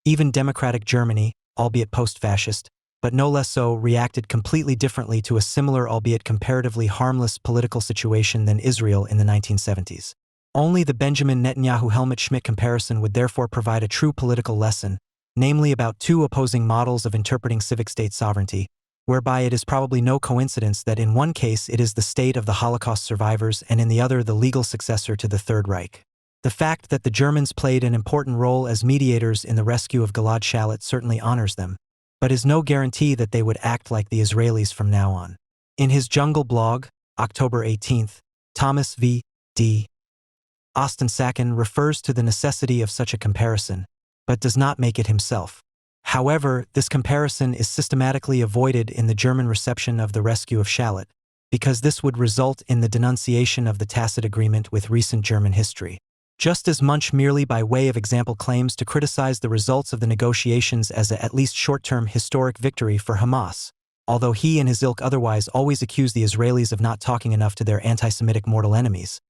Even democratic Germany, albeit post-fascist, but no less so, reacted completely differently to a similar albeit comparatively harmless political situation than Israel in the 1970s. Only the Benjamin Netanyahu-Helmut Schmidt comparison would therefore provide a true political lesson, namely about two opposing models of interpreting civic state sovereignty, whereby it is probably no coincidence that in one case it is the state of the Holocaust survivors and in the other the legal successor to the Third Reich. The fact that the Germans played an important role as mediators in the rescue of Gilad Shalit certainly honors them, but is no guarantee that they would act like the Israelis from now on. In his Jungle blog, October 18, Thomas V. D. Ostensacken refers to the necessity of such a comparison, but does not make it himself. However, this comparison is systematically avoided in the German reception of the rescue of Shalit, because this would result in the denunciation of the tacit agreement with recent German history. Just as Munch merely by way of example claims to criticize the results of the negotiations as a at least short-term historic victory for Hamas, although he and his ilk otherwise always accuse the Israelis of not talking enough to their anti-Semitic mortal enemies,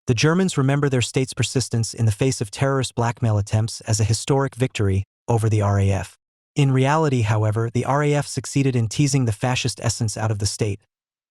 the Germans remember their state's persistence in the face of terrorist blackmail attempts as a historic victory over the RAF. In reality, however, the RAF succeeded in teasing the fascist essence out of the state.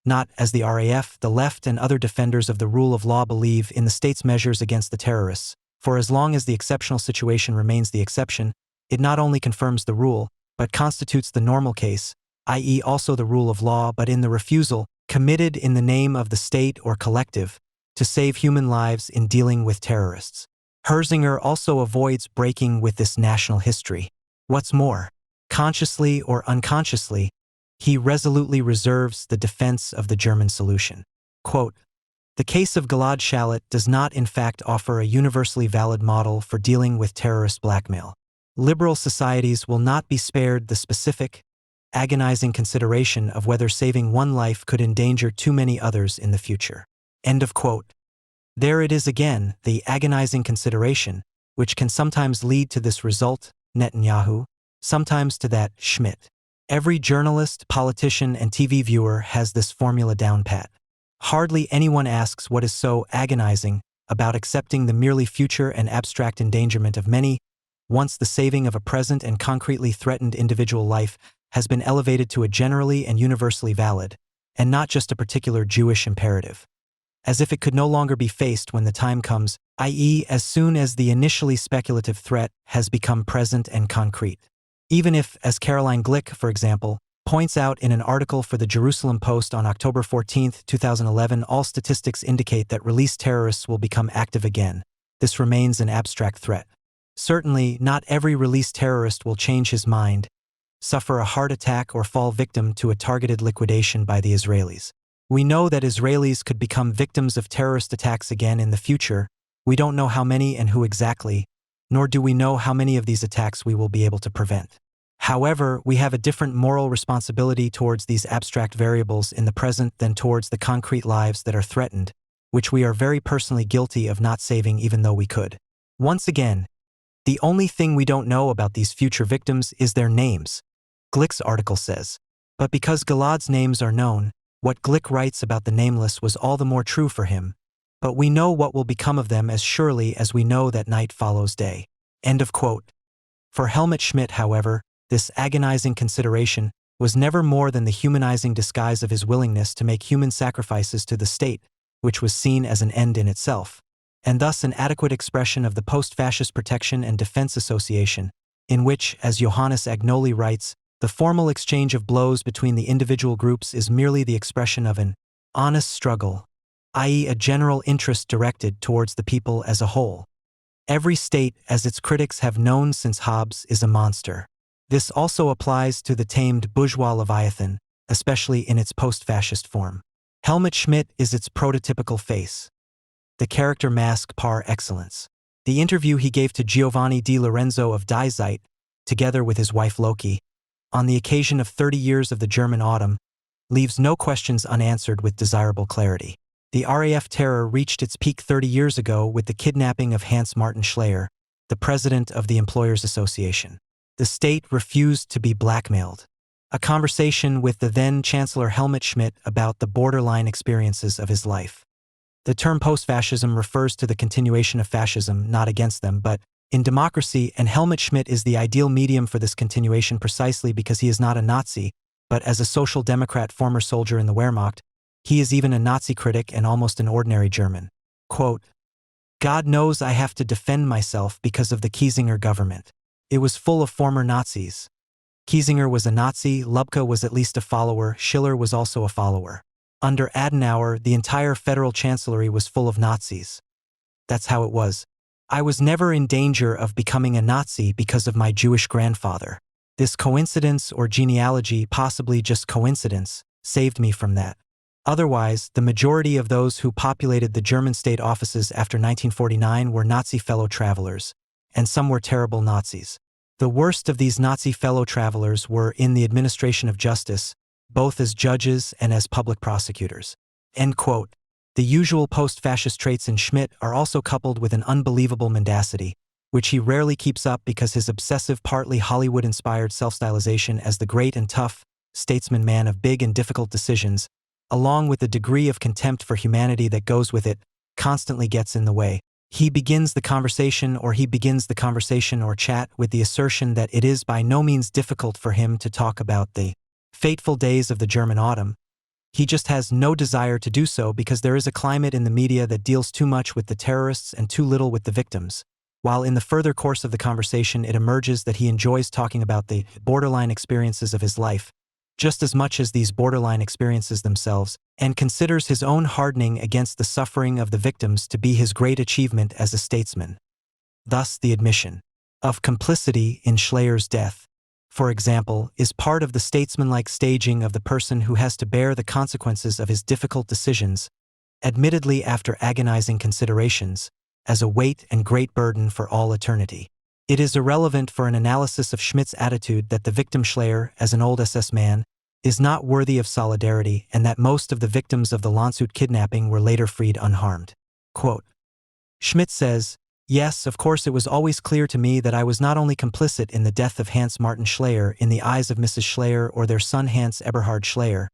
Not, as the RAF, the left and other defenders of the rule of law believe in the state's measures against the terrorists, for as long as the exceptional situation remains the exception, it not only confirms the rule, but constitutes the normal case, i.e. also the rule of law, but in the refusal, committed in the name of the state or collective, to save human lives in dealing with terrorists. Herzinger also avoids breaking with this national history. What's more, consciously or unconsciously, he resolutely reserves the defense of the German solution. Quote, the case of Gilad Shalit does not in fact offer a universally valid model for dealing with terrorist blackmail. Liberal societies will not be spared the specific, agonizing consideration of whether saving one life could endanger too many others in the future. End of quote. There it is again, the agonizing consideration, which can sometimes lead to this result, Netanyahu, sometimes to that, Schmidt. Every journalist, politician, and TV viewer has this formula down pat. Hardly anyone asks what is so agonizing about accepting the merely future and abstract endangerment of many, once the saving of a present and concretely threatened individual life has been elevated to a generally and universally valid, and not just a particular Jewish imperative. as if it could no longer be faced when the time comes, i.e., as soon as the initially speculative threat has become present and concrete. Even if, as Caroline Glick, for example, points out in an article for the Jerusalem Post on October 14, 2011, all statistics indicate that released terrorists will become active again. This remains an abstract threat. Certainly, not every released terrorist will change his mind, suffer a heart attack, or fall victim to a targeted liquidation by the Israelis. We know that Israelis could become victims of terrorist attacks again in the future. We don't know how many and who exactly, nor do we know how many of these attacks we will be able to prevent. However, we have a different moral responsibility towards these abstract variables in the present than towards the concrete lives that are threatened, which we are very personally guilty of not saving even though we could. Once again, the only thing we don't know about these future victims is their names, Glick's article says. But because Gilad's names are known, what Glick writes about the nameless was all the more true for him. But we know what will become of them as surely as we know that night follows day. End of quote. For Helmut Schmidt, however, this agonizing consideration was never more than the humanizing disguise of his willingness to make human sacrifices to the state, which was seen as an end in itself, and thus an adequate expression of the Post-Fascist Protection and Defense Association, in which, as Johannes Agnoli writes, the formal exchange of blows between the individual groups is merely the expression of an honest struggle, i.e., a general interest directed towards the people as a whole. Every state, as its critics have known since Hobbes, is a monster. This also applies to the tamed bourgeois Leviathan, especially in its post-fascist form. Helmut Schmidt is its prototypical face, the character mask par excellence. The interview he gave to Giovanni Di Lorenzo of Die Zeit, together with his wife Loki, on the occasion of 30 years of the German Autumn, leaves no questions unanswered with desirable clarity. The RAF terror reached its peak 30 years ago with the kidnapping of Hans Martin Schleyer, the president of the Employers Association. The state refused to be blackmailed. A conversation with the then-Chancellor Helmut Schmidt about the borderline experiences of his life. The term post-fascism refers to the continuation of fascism, not against them, but in democracy, and Helmut Schmidt is the ideal medium for this continuation precisely because he is not a Nazi, but as a social democrat former soldier in the Wehrmacht, he is even a Nazi critic and almost an ordinary German. Quote, God knows I have to defend myself because of the Kiesinger government. It was full of former Nazis. Kiesinger was a Nazi, Lubka was at least a follower, Schiller was also a follower. Under Adenauer, the entire federal chancellery was full of Nazis. That's how it was. I was never in danger of becoming a Nazi because of my Jewish grandfather. This coincidence or genealogy, possibly just coincidence, saved me from that. Otherwise, the majority of those who populated the German state offices after 1949 were Nazi fellow travelers, and some were terrible Nazis. The worst of these Nazi fellow travelers were in the administration of justice, both as judges and as public prosecutors. End quote. The usual post-fascist traits in Schmidt are also coupled with an unbelievable mendacity, which he rarely keeps up because his obsessive, partly Hollywood-inspired self-stylization as the great and tough statesman man of big and difficult decisions, along with the degree of contempt for humanity that goes with it, constantly gets in the way. He begins the conversation or chat with the assertion that it is by no means difficult for him to talk about the fateful days of the German Autumn. He just has no desire to do so because there is a climate in the media that deals too much with the terrorists and too little with the victims. While in the further course of the conversation it emerges that he enjoys talking about the borderline experiences of his life, just as much as these borderline experiences themselves, and considers his own hardening against the suffering of the victims to be his great achievement as a statesman. Thus, the admission of complicity in Schleyer's death, for example, is part of the statesmanlike staging of the person who has to bear the consequences of his difficult decisions, admittedly after agonizing considerations, as a weight and great burden for all eternity. It is irrelevant for an analysis of Schmidt's attitude that the victim Schleyer, as an old SS man, is not worthy of solidarity and that most of the victims of the Landshut kidnapping were later freed unharmed. Quote, Schmidt says, yes, of course it was always clear to me that I was not only complicit in the death of Hans Martin Schleyer in the eyes of Mrs. Schleyer or their son Hans Eberhard Schleyer,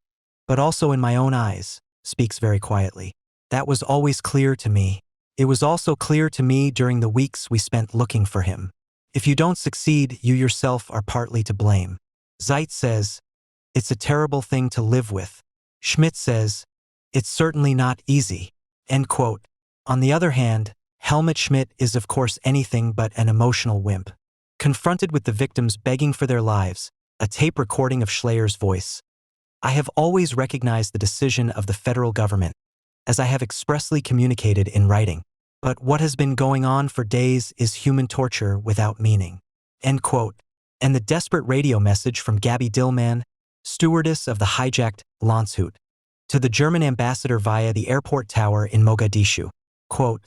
but also in my own eyes, speaks very quietly. That was always clear to me. It was also clear to me during the weeks we spent looking for him. If you don't succeed, you yourself are partly to blame. Zeit says, it's a terrible thing to live with. Schmidt says, it's certainly not easy. End quote. On the other hand, Helmut Schmidt is of course anything but an emotional wimp. Confronted with the victims begging for their lives, a tape recording of Schleier's voice. I have always recognized the decision of the federal government, as I have expressly communicated in writing. But what has been going on for days is human torture without meaning. End quote. And the desperate radio message from Gabby Dillman, stewardess of the hijacked Landshut, to the German ambassador via the airport tower in Mogadishu. Quote,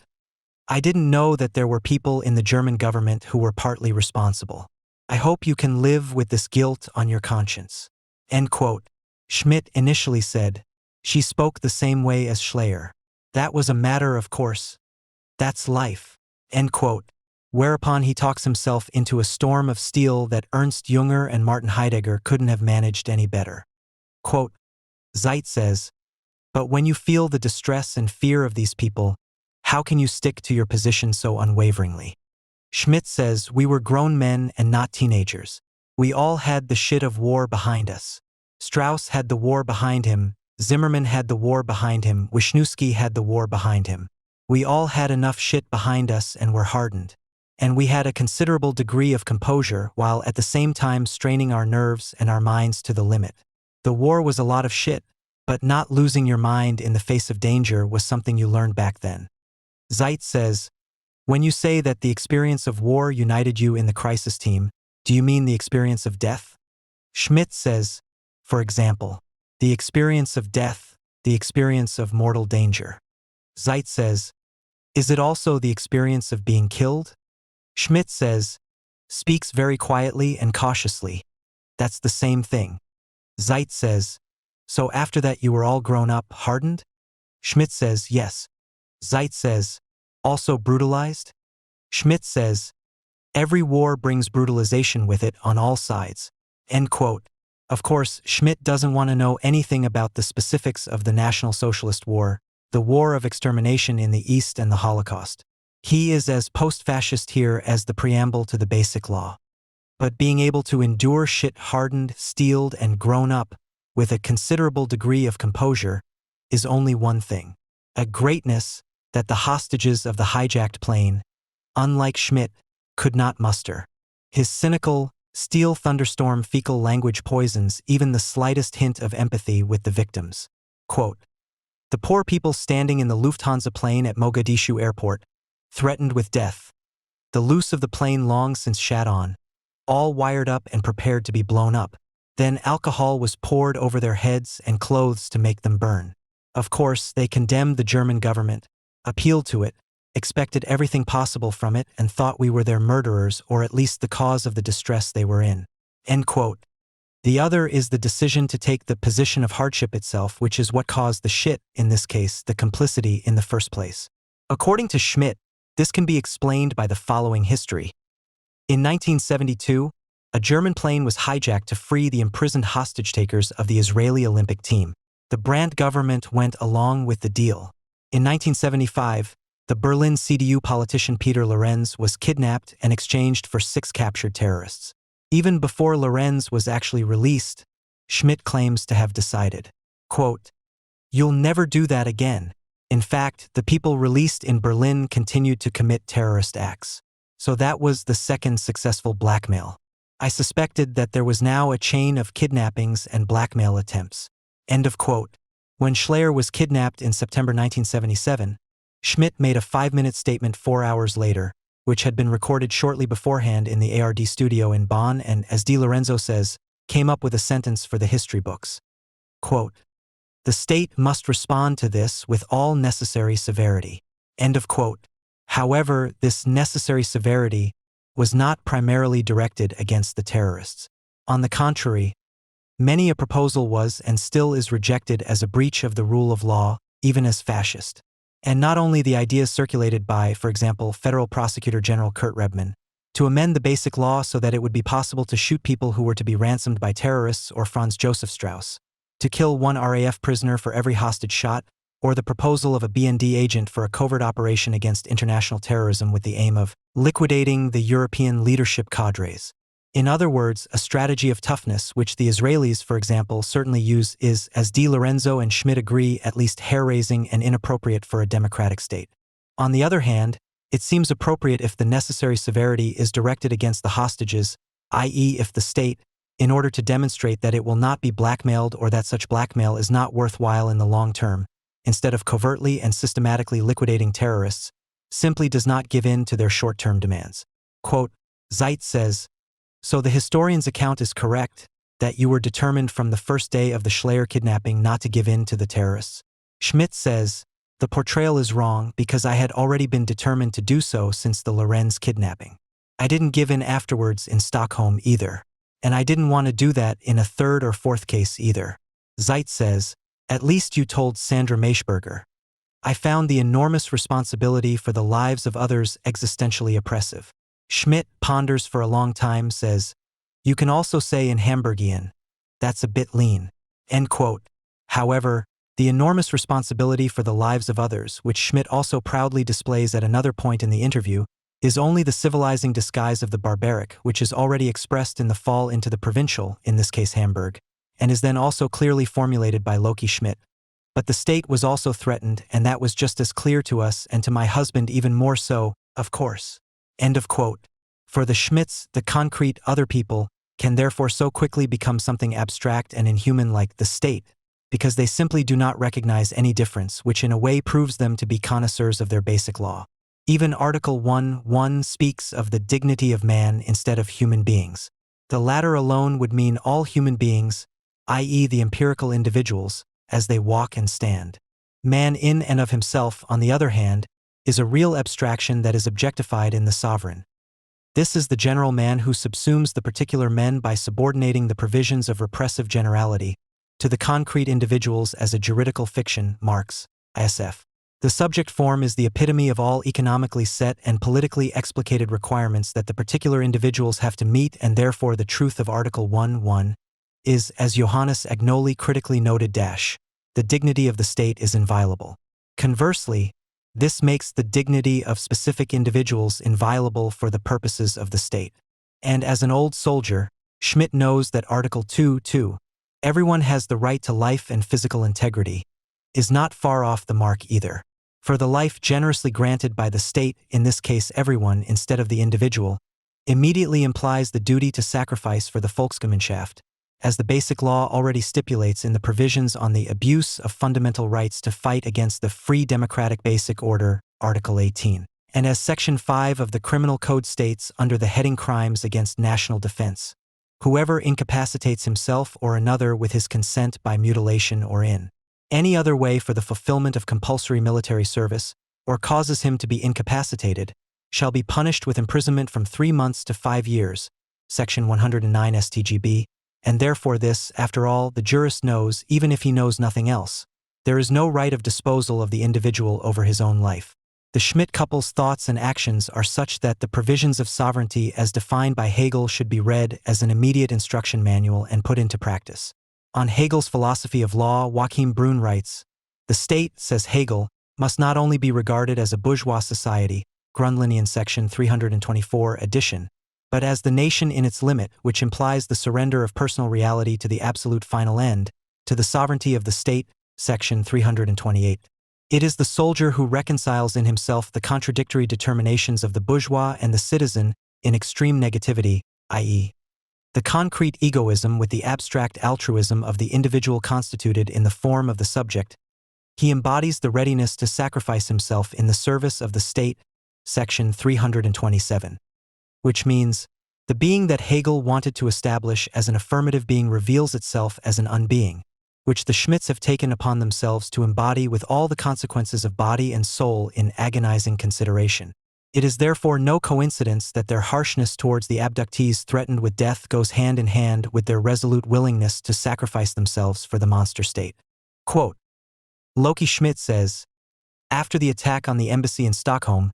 I didn't know that there were people in the German government who were partly responsible. I hope you can live with this guilt on your conscience. End quote. Schmidt initially said, she spoke the same way as Schleier. That was a matter of course. That's life. End quote. Whereupon he talks himself into a storm of steel that Ernst Junger and Martin Heidegger couldn't have managed any better. Quote, Zeit says, but when you feel the distress and fear of these people, how can you stick to your position so unwaveringly? Schmidt says, we were grown men and not teenagers. We all had the shit of war behind us. Strauss had the war behind him, Zimmerman had the war behind him, Wisniewski had the war behind him. We all had enough shit behind us and were hardened. And we had a considerable degree of composure while at the same time straining our nerves and our minds to the limit. The war was a lot of shit, but not losing your mind in the face of danger was something you learned back then. Zeit says, when you say that the experience of war united you in the crisis team, do you mean the experience of death? Schmidt says, for example, the experience of death, the experience of mortal danger. Zeit says, is it also the experience of being killed? Schmidt says, speaks very quietly and cautiously. That's the same thing. Zeit says, so after that you were all grown up, hardened? Schmidt says, yes. Zeit says, also brutalized? Schmidt says, every war brings brutalization with it on all sides. End quote. Of course, Schmidt doesn't want to know anything about the specifics of the National Socialist War, the war of extermination in the East and the Holocaust. He is as post-fascist here as the preamble to the Basic Law. But being able to endure shit hardened, steeled, and grown up with a considerable degree of composure is only one thing. A greatness that the hostages of the hijacked plane, unlike Schmidt, could not muster. His cynical, steel thunderstorm fecal language poisons even the slightest hint of empathy with the victims. Quote, the poor people standing in the Lufthansa plane at Mogadishu airport, threatened with death. The loose of the plane long since shat on, all wired up and prepared to be blown up. Then alcohol was poured over their heads and clothes to make them burn. Of course, they condemned the German government, appealed to it, expected everything possible from it, and thought we were their murderers or at least the cause of the distress they were in. End quote. The other is the decision to take the position of hardship itself, which is what caused the shit, in this case, the complicity in the first place. According to Schmidt, this can be explained by the following history. In 1972, a German plane was hijacked to free the imprisoned hostage-takers of the Israeli Olympic team. The Brandt government went along with the deal. In 1975, the Berlin CDU politician Peter Lorenz was kidnapped and exchanged for 6 captured terrorists. Even before Lorenz was actually released, Schmidt claims to have decided, quote, you'll never do that again. In fact, the people released in Berlin continued to commit terrorist acts. So that was the second successful blackmail. I suspected that there was now a chain of kidnappings and blackmail attempts. End of quote. When Schleier was kidnapped in September 1977, Schmidt made a 5-minute statement 4 hours later, which had been recorded shortly beforehand in the ARD studio in Bonn and, as Di Lorenzo says, came up with a sentence for the history books. Quote, the state must respond to this with all necessary severity. End of quote. However, this necessary severity was not primarily directed against the terrorists. On the contrary, many a proposal was and still is rejected as a breach of the rule of law, even as fascist. And not only the ideas circulated by, for example, Federal Prosecutor General Kurt Rebman, to amend the Basic Law so that it would be possible to shoot people who were to be ransomed by terrorists or Franz Josef Strauss, to kill 1 RAF prisoner for every hostage shot, or the proposal of a BND agent for a covert operation against international terrorism with the aim of liquidating the European leadership cadres. In other words, a strategy of toughness, which the Israelis, for example, certainly use, is, as Di Lorenzo and Schmidt agree, at least hair-raising and inappropriate for a democratic state. On the other hand, it seems appropriate if the necessary severity is directed against the hostages, i.e. if the state, in order to demonstrate that it will not be blackmailed or that such blackmail is not worthwhile in the long term, instead of covertly and systematically liquidating terrorists, simply does not give in to their short-term demands. Quote, Zeit says, "So the historian's account is correct, that you were determined from the first day of the Schleyer kidnapping not to give in to the terrorists." Schmidt says, "The portrayal is wrong because I had already been determined to do so since the Lorenz kidnapping. I didn't give in afterwards in Stockholm either, and I didn't want to do that in a third or fourth case either." Zeit says, "At least you told Sandra Maischberger. I found the enormous responsibility for the lives of others existentially oppressive." Schmidt ponders for a long time, says, "You can also say in Hamburgian, that's a bit lean." End quote. However, the enormous responsibility for the lives of others, which Schmidt also proudly displays at another point in the interview, is only the civilizing disguise of the barbaric, which is already expressed in the fall into the provincial, in this case Hamburg, and is then also clearly formulated by Loki Schmidt. But the state was also threatened, and that was just as clear to us and to my husband even more so, of course. End of quote. For the Schmidts, the concrete other people can therefore so quickly become something abstract and inhuman like the state, because they simply do not recognize any difference, which in a way proves them to be connoisseurs of their basic law. Even Article 1:1 speaks of the dignity of man instead of human beings. The latter alone would mean all human beings, i.e. the empirical individuals, as they walk and stand. Man in and of himself, on the other hand, is a real abstraction that is objectified in the sovereign. This is the general man who subsumes the particular men by subordinating the provisions of repressive generality to the concrete individuals as a juridical fiction, Marx, ISF. The subject form is the epitome of all economically set and politically explicated requirements that the particular individuals have to meet, and therefore the truth of Article 1:1 is, as Johannes Agnoli critically noted, the dignity of the state is inviolable. Conversely, this makes the dignity of specific individuals inviolable for the purposes of the state. And as an old soldier, Schmidt knows that Article 2:2, everyone has the right to life and physical integrity, is not far off the mark either. For the life generously granted by the state, in this case everyone instead of the individual, immediately implies the duty to sacrifice for the Volksgemeinschaft, as the Basic Law already stipulates in the provisions on the abuse of fundamental rights to fight against the free democratic basic order, Article 18, and as Section 5 of the Criminal Code states under the heading Crimes against National Defense. Whoever incapacitates himself or another with his consent by mutilation or in any other way for the fulfillment of compulsory military service, or causes him to be incapacitated, shall be punished with imprisonment from 3 months to 5 years, Section 109 StGB, and therefore this, after all, the jurist knows, even if he knows nothing else. There is no right of disposal of the individual over his own life. The Schmidt couple's thoughts and actions are such that the provisions of sovereignty as defined by Hegel should be read as an immediate instruction manual and put into practice. On Hegel's philosophy of law, Joachim Brun writes, "The state, says Hegel, must not only be regarded as a bourgeois society, Grundlinien Section 324 edition, but as the nation in its limit, which implies the surrender of personal reality to the absolute final end, to the sovereignty of the state, Section 328. It is the soldier who reconciles in himself the contradictory determinations of the bourgeois and the citizen in extreme negativity, i.e., the concrete egoism with the abstract altruism of the individual constituted in the form of the subject. He embodies the readiness to sacrifice himself in the service of the state, Section 327. Which means, the being that Hegel wanted to establish as an affirmative being reveals itself as an unbeing, which the Schmidts have taken upon themselves to embody with all the consequences of body and soul in agonizing consideration. It is therefore no coincidence that their harshness towards the abductees threatened with death goes hand in hand with their resolute willingness to sacrifice themselves for the monster state. Quote, Loki Schmidt says, "After the attack on the embassy in Stockholm,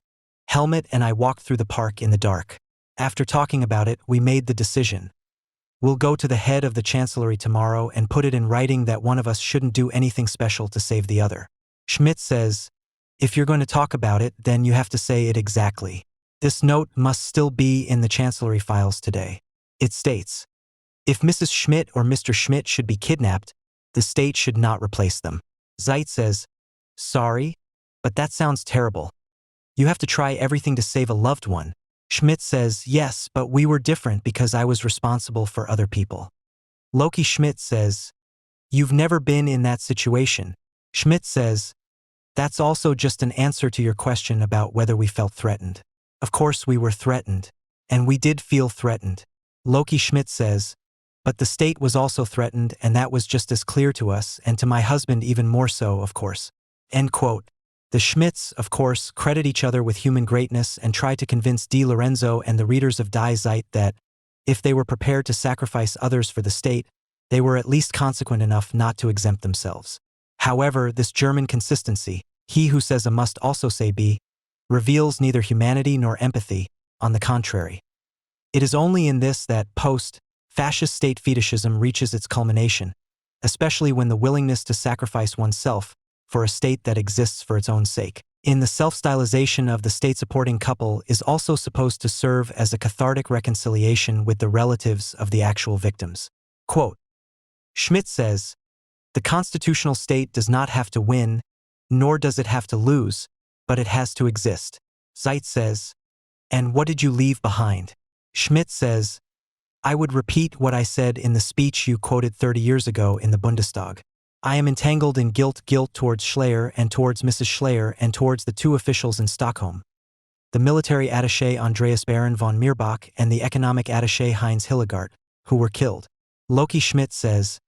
Helmut and I walked through the park in the dark. After talking about it, we made the decision. We'll go to the head of the chancellery tomorrow and put it in writing that one of us shouldn't do anything special to save the other." Schmidt says, "If you're going to talk about it, then you have to say it exactly. This note must still be in the chancellery files today." It states, if Mrs. Schmidt or Mr. Schmidt should be kidnapped, the state should not replace them. Zeit says, sorry, but that sounds terrible. You have to try everything to save a loved one. Schmidt says, yes, but we were different because I was responsible for other people. Loki Schmidt says, you've never been in that situation. Schmidt says, that's also just an answer to your question about whether we felt threatened. Of course we were threatened, and we did feel threatened. Loki Schmidt says, but the state was also threatened, and that was just as clear to us, and to my husband even more so, of course. End quote. The Schmidts, of course, credit each other with human greatness and try to convince Di Lorenzo and the readers of Die Zeit that, if they were prepared to sacrifice others for the state, they were at least consequent enough not to exempt themselves. However, this German consistency, he who says A must also say B, reveals neither humanity nor empathy, on the contrary. It is only in this that post-fascist state fetishism reaches its culmination, especially when the willingness to sacrifice oneself for a state that exists for its own sake. In the self-stylization of the state-supporting couple is also supposed to serve as a cathartic reconciliation with the relatives of the actual victims. Quote, Schmidt says, the constitutional state does not have to win, nor does it have to lose, but it has to exist. Zeit says, and what did you leave behind? Schmidt says, I would repeat what I said in the speech you quoted 30 years ago in the Bundestag. I am entangled in guilt towards Schleyer and towards Mrs. Schleyer and towards the two officials in Stockholm, the military attaché Andreas Baron von Mirbach and the economic attaché Heinz Hillegart, who were killed. Loki Schmidt says,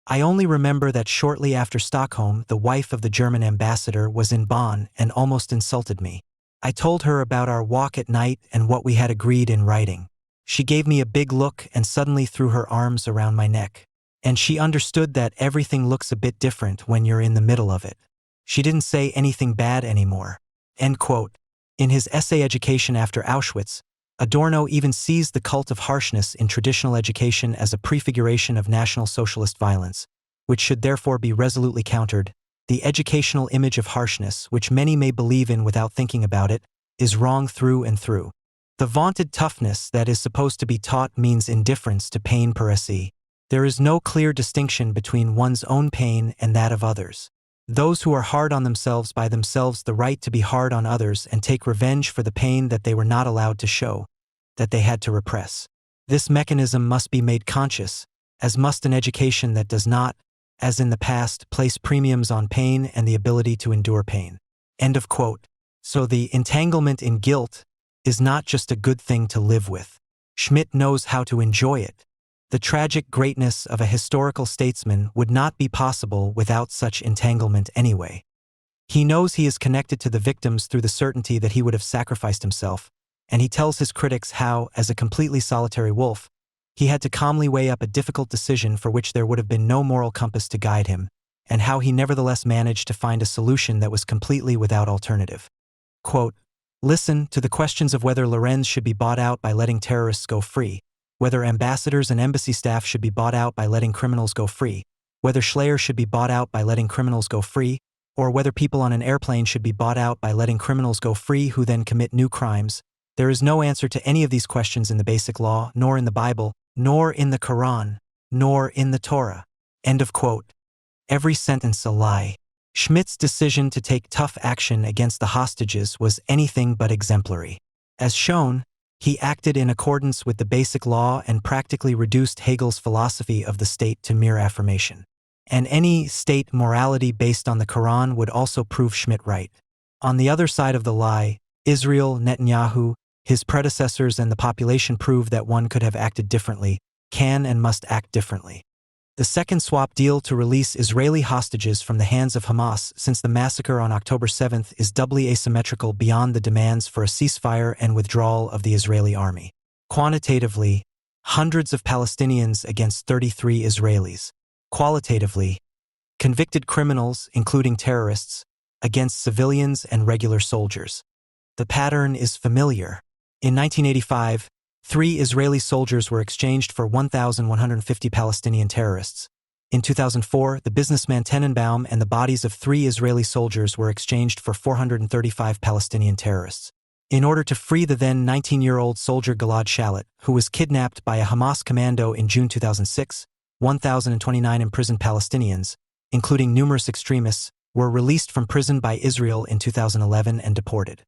I only remember that shortly after Stockholm, the wife of the German ambassador was in Bonn and almost insulted me. I told her about our walk at night and what we had agreed in writing. She gave me a big look and suddenly threw her arms around my neck. And she understood that everything looks a bit different when you're in the middle of it. She didn't say anything bad anymore. End quote. In his essay Education After Auschwitz, Adorno even sees the cult of harshness in traditional education as a prefiguration of National Socialist violence, which should therefore be resolutely countered. The educational image of harshness, which many may believe in without thinking about it, is wrong through and through. The vaunted toughness that is supposed to be taught means indifference to pain per se. There is no clear distinction between one's own pain and that of others. Those who are hard on themselves by themselves the right to be hard on others and take revenge for the pain that they were not allowed to show, that they had to repress. This mechanism must be made conscious, as must an education that does not, as in the past, place premiums on pain and the ability to endure pain. End of quote. So the entanglement in guilt is not just a good thing to live with. Schmidt knows how to enjoy it. The tragic greatness of a historical statesman would not be possible without such entanglement anyway. He knows he is connected to the victims through the certainty that he would have sacrificed himself, and he tells his critics how, as a completely solitary wolf, he had to calmly weigh up a difficult decision for which there would have been no moral compass to guide him, and how he nevertheless managed to find a solution that was completely without alternative. Quote, listen to the questions of whether Lorenz should be bought out by letting terrorists go free, whether ambassadors and embassy staff should be bought out by letting criminals go free, whether Schleyer should be bought out by letting criminals go free, or whether people on an airplane should be bought out by letting criminals go free who then commit new crimes. There is no answer to any of these questions in the basic law, nor in the Bible, nor in the Quran, nor in the Torah. End of quote. Every sentence a lie. Schmidt's decision to take tough action against the hostages was anything but exemplary. As shown, he acted in accordance with the basic law and practically reduced Hegel's philosophy of the state to mere affirmation. And any state morality based on the Quran would also prove Schmidt right. On the other side of the lie, Israel, Netanyahu, his predecessors and the population prove that one could have acted differently, can and must act differently. The second swap deal to release Israeli hostages from the hands of Hamas since the massacre on October 7th is doubly asymmetrical beyond the demands for a ceasefire and withdrawal of the Israeli army. Quantitatively, hundreds of Palestinians against 33 Israelis. Qualitatively, convicted criminals, including terrorists, against civilians and regular soldiers. The pattern is familiar. In 1985, 3 Israeli soldiers were exchanged for 1,150 Palestinian terrorists. In 2004, the businessman Tenenbaum and the bodies of 3 Israeli soldiers were exchanged for 435 Palestinian terrorists. in order to free the then 19-year-old soldier Gilad Shalit, who was kidnapped by a Hamas commando in June 2006. 1,029 imprisoned Palestinians, including numerous extremists, were released from prison by Israel in 2011 and deported.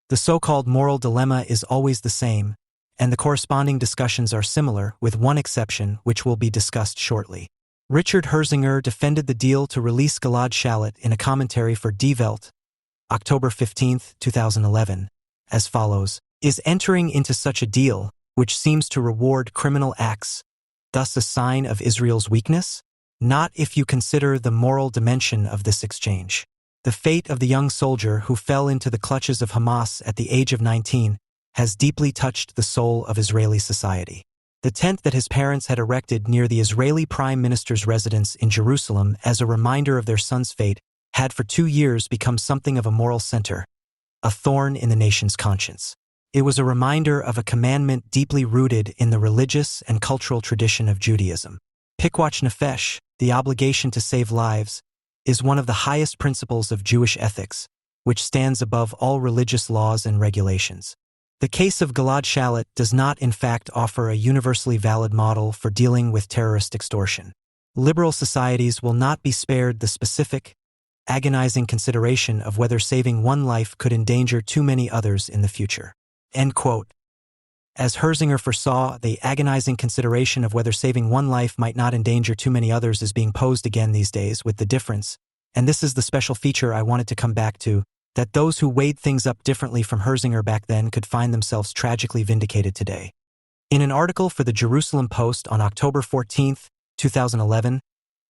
The so-called moral dilemma is always the same, and the corresponding discussions are similar, with one exception which will be discussed shortly. Richard Herzinger defended the deal to release Gilad Shalit in a commentary for Die Welt, October 15, 2011, as follows: "Is entering into such a deal, which seems to reward criminal acts, thus a sign of Israel's weakness? Not if you consider the moral dimension of this exchange. The fate of the young soldier who fell into the clutches of Hamas at the age of 19 has deeply touched the soul of Israeli society. The tent that his parents had erected near the Israeli Prime Minister's residence in Jerusalem as a reminder of their son's fate had for 2 years become something of a moral center, a thorn in the nation's conscience. It was a reminder of a commandment deeply rooted in the religious and cultural tradition of Judaism. Pikuach nefesh, the obligation to save lives, is one of the highest principles of Jewish ethics, which stands above all religious laws and regulations. The case of Gilad Shalit does not in fact offer a universally valid model for dealing with terrorist extortion. Liberal societies will not be spared the specific, agonizing consideration of whether saving one life could endanger too many others in the future." End quote. As Herzinger foresaw, the agonizing consideration of whether saving one life might not endanger too many others is being posed again these days, with the difference, and this is the special feature I wanted to come back to, that those who weighed things up differently from Herzinger back then could find themselves tragically vindicated today. In an article for the Jerusalem Post on October 14, 2011,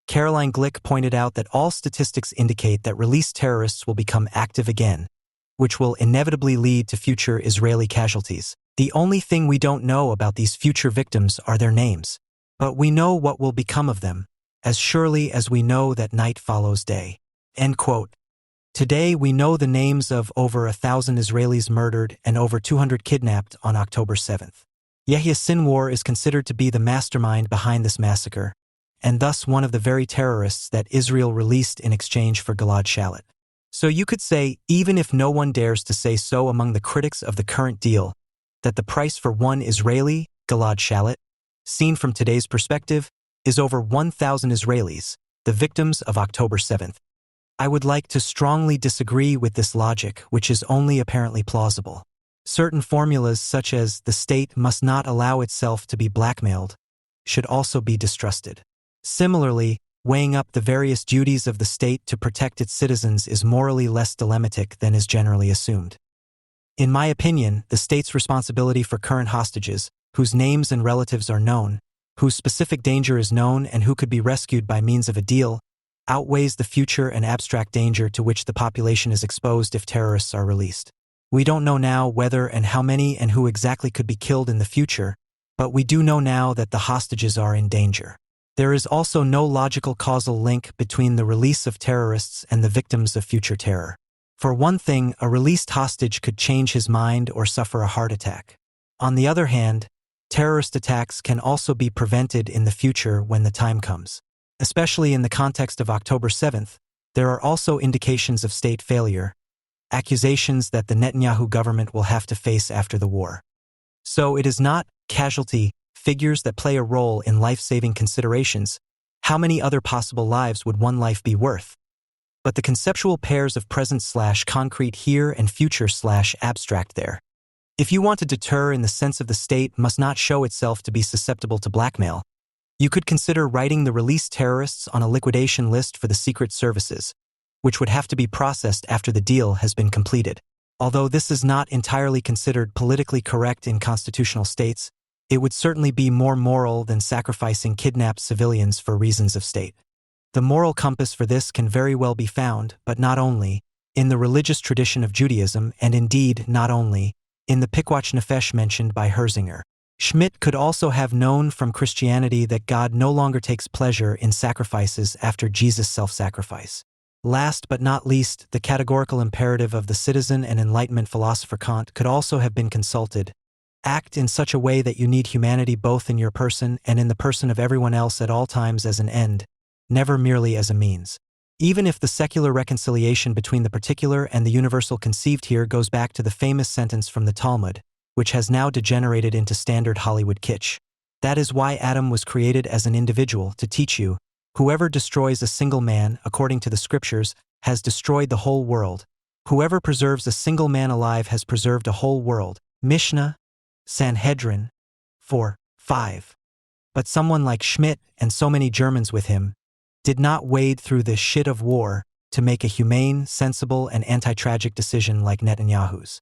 Caroline Glick pointed out that all statistics indicate that released terrorists will become active again, which will inevitably lead to future Israeli casualties. The only thing we don't know about these future victims are their names, but we know what will become of them, as surely as we know that night follows day." End quote. Today we know the names of over 1,000 Israelis murdered and over 200 kidnapped on October 7th. Yehia Sinwar is considered to be the mastermind behind this massacre, and thus one of the very terrorists that Israel released in exchange for Gilad Shalit. So you could say, even if no one dares to say so among the critics of the current deal, that the price for one Israeli, Gilad Shalit, seen from today's perspective, is over 1,000 Israelis, the victims of October 7th. I would like to strongly disagree with this logic, which is only apparently plausible. Certain formulas such as "the state must not allow itself to be blackmailed" should also be distrusted. Similarly, weighing up the various duties of the state to protect its citizens is morally less dilemmatic than is generally assumed. In my opinion, the state's responsibility for current hostages, whose names and relatives are known, whose specific danger is known and who could be rescued by means of a deal, outweighs the future and abstract danger to which the population is exposed if terrorists are released. We don't know now whether and how many and who exactly could be killed in the future, but we do know now that the hostages are in danger. There is also no logical causal link between the release of terrorists and the victims of future terror. For one thing, a released hostage could change his mind or suffer a heart attack. On the other hand, terrorist attacks can also be prevented in the future when the time comes. Especially in the context of October 7th, there are also indications of state failure, accusations that the Netanyahu government will have to face after the war. So it is not casualty figures that play a role in life-saving considerations. How many other possible lives would one life be worth? But the conceptual pairs of present/concrete here and future/abstract there. If you want to deter in the sense of the state must not show itself to be susceptible to blackmail, you could consider writing the released terrorists on a liquidation list for the secret services, which would have to be processed after the deal has been completed. Although this is not entirely considered politically correct in constitutional states, it would certainly be more moral than sacrificing kidnapped civilians for reasons of state. The moral compass for this can very well be found, but not only, in the religious tradition of Judaism, and indeed not only, in the Pikuach nefesh mentioned by Herzinger. Schmidt could also have known from Christianity that God no longer takes pleasure in sacrifices after Jesus' self-sacrifice. Last but not least, the categorical imperative of the citizen and Enlightenment philosopher Kant could also have been consulted. Act in such a way that you need humanity both in your person and in the person of everyone else at all times as an end, never merely as a means. Even if the secular reconciliation between the particular and the universal conceived here goes back to the famous sentence from the Talmud, which has now degenerated into standard Hollywood kitsch. That is why Adam was created as an individual to teach you, whoever destroys a single man, according to the scriptures, has destroyed the whole world. Whoever preserves a single man alive has preserved a whole world. Mishnah, Sanhedrin, 4:5. But someone like Schmidt and so many Germans with him did not wade through the shit of war to make a humane, sensible, and anti-tragic decision like Netanyahu's.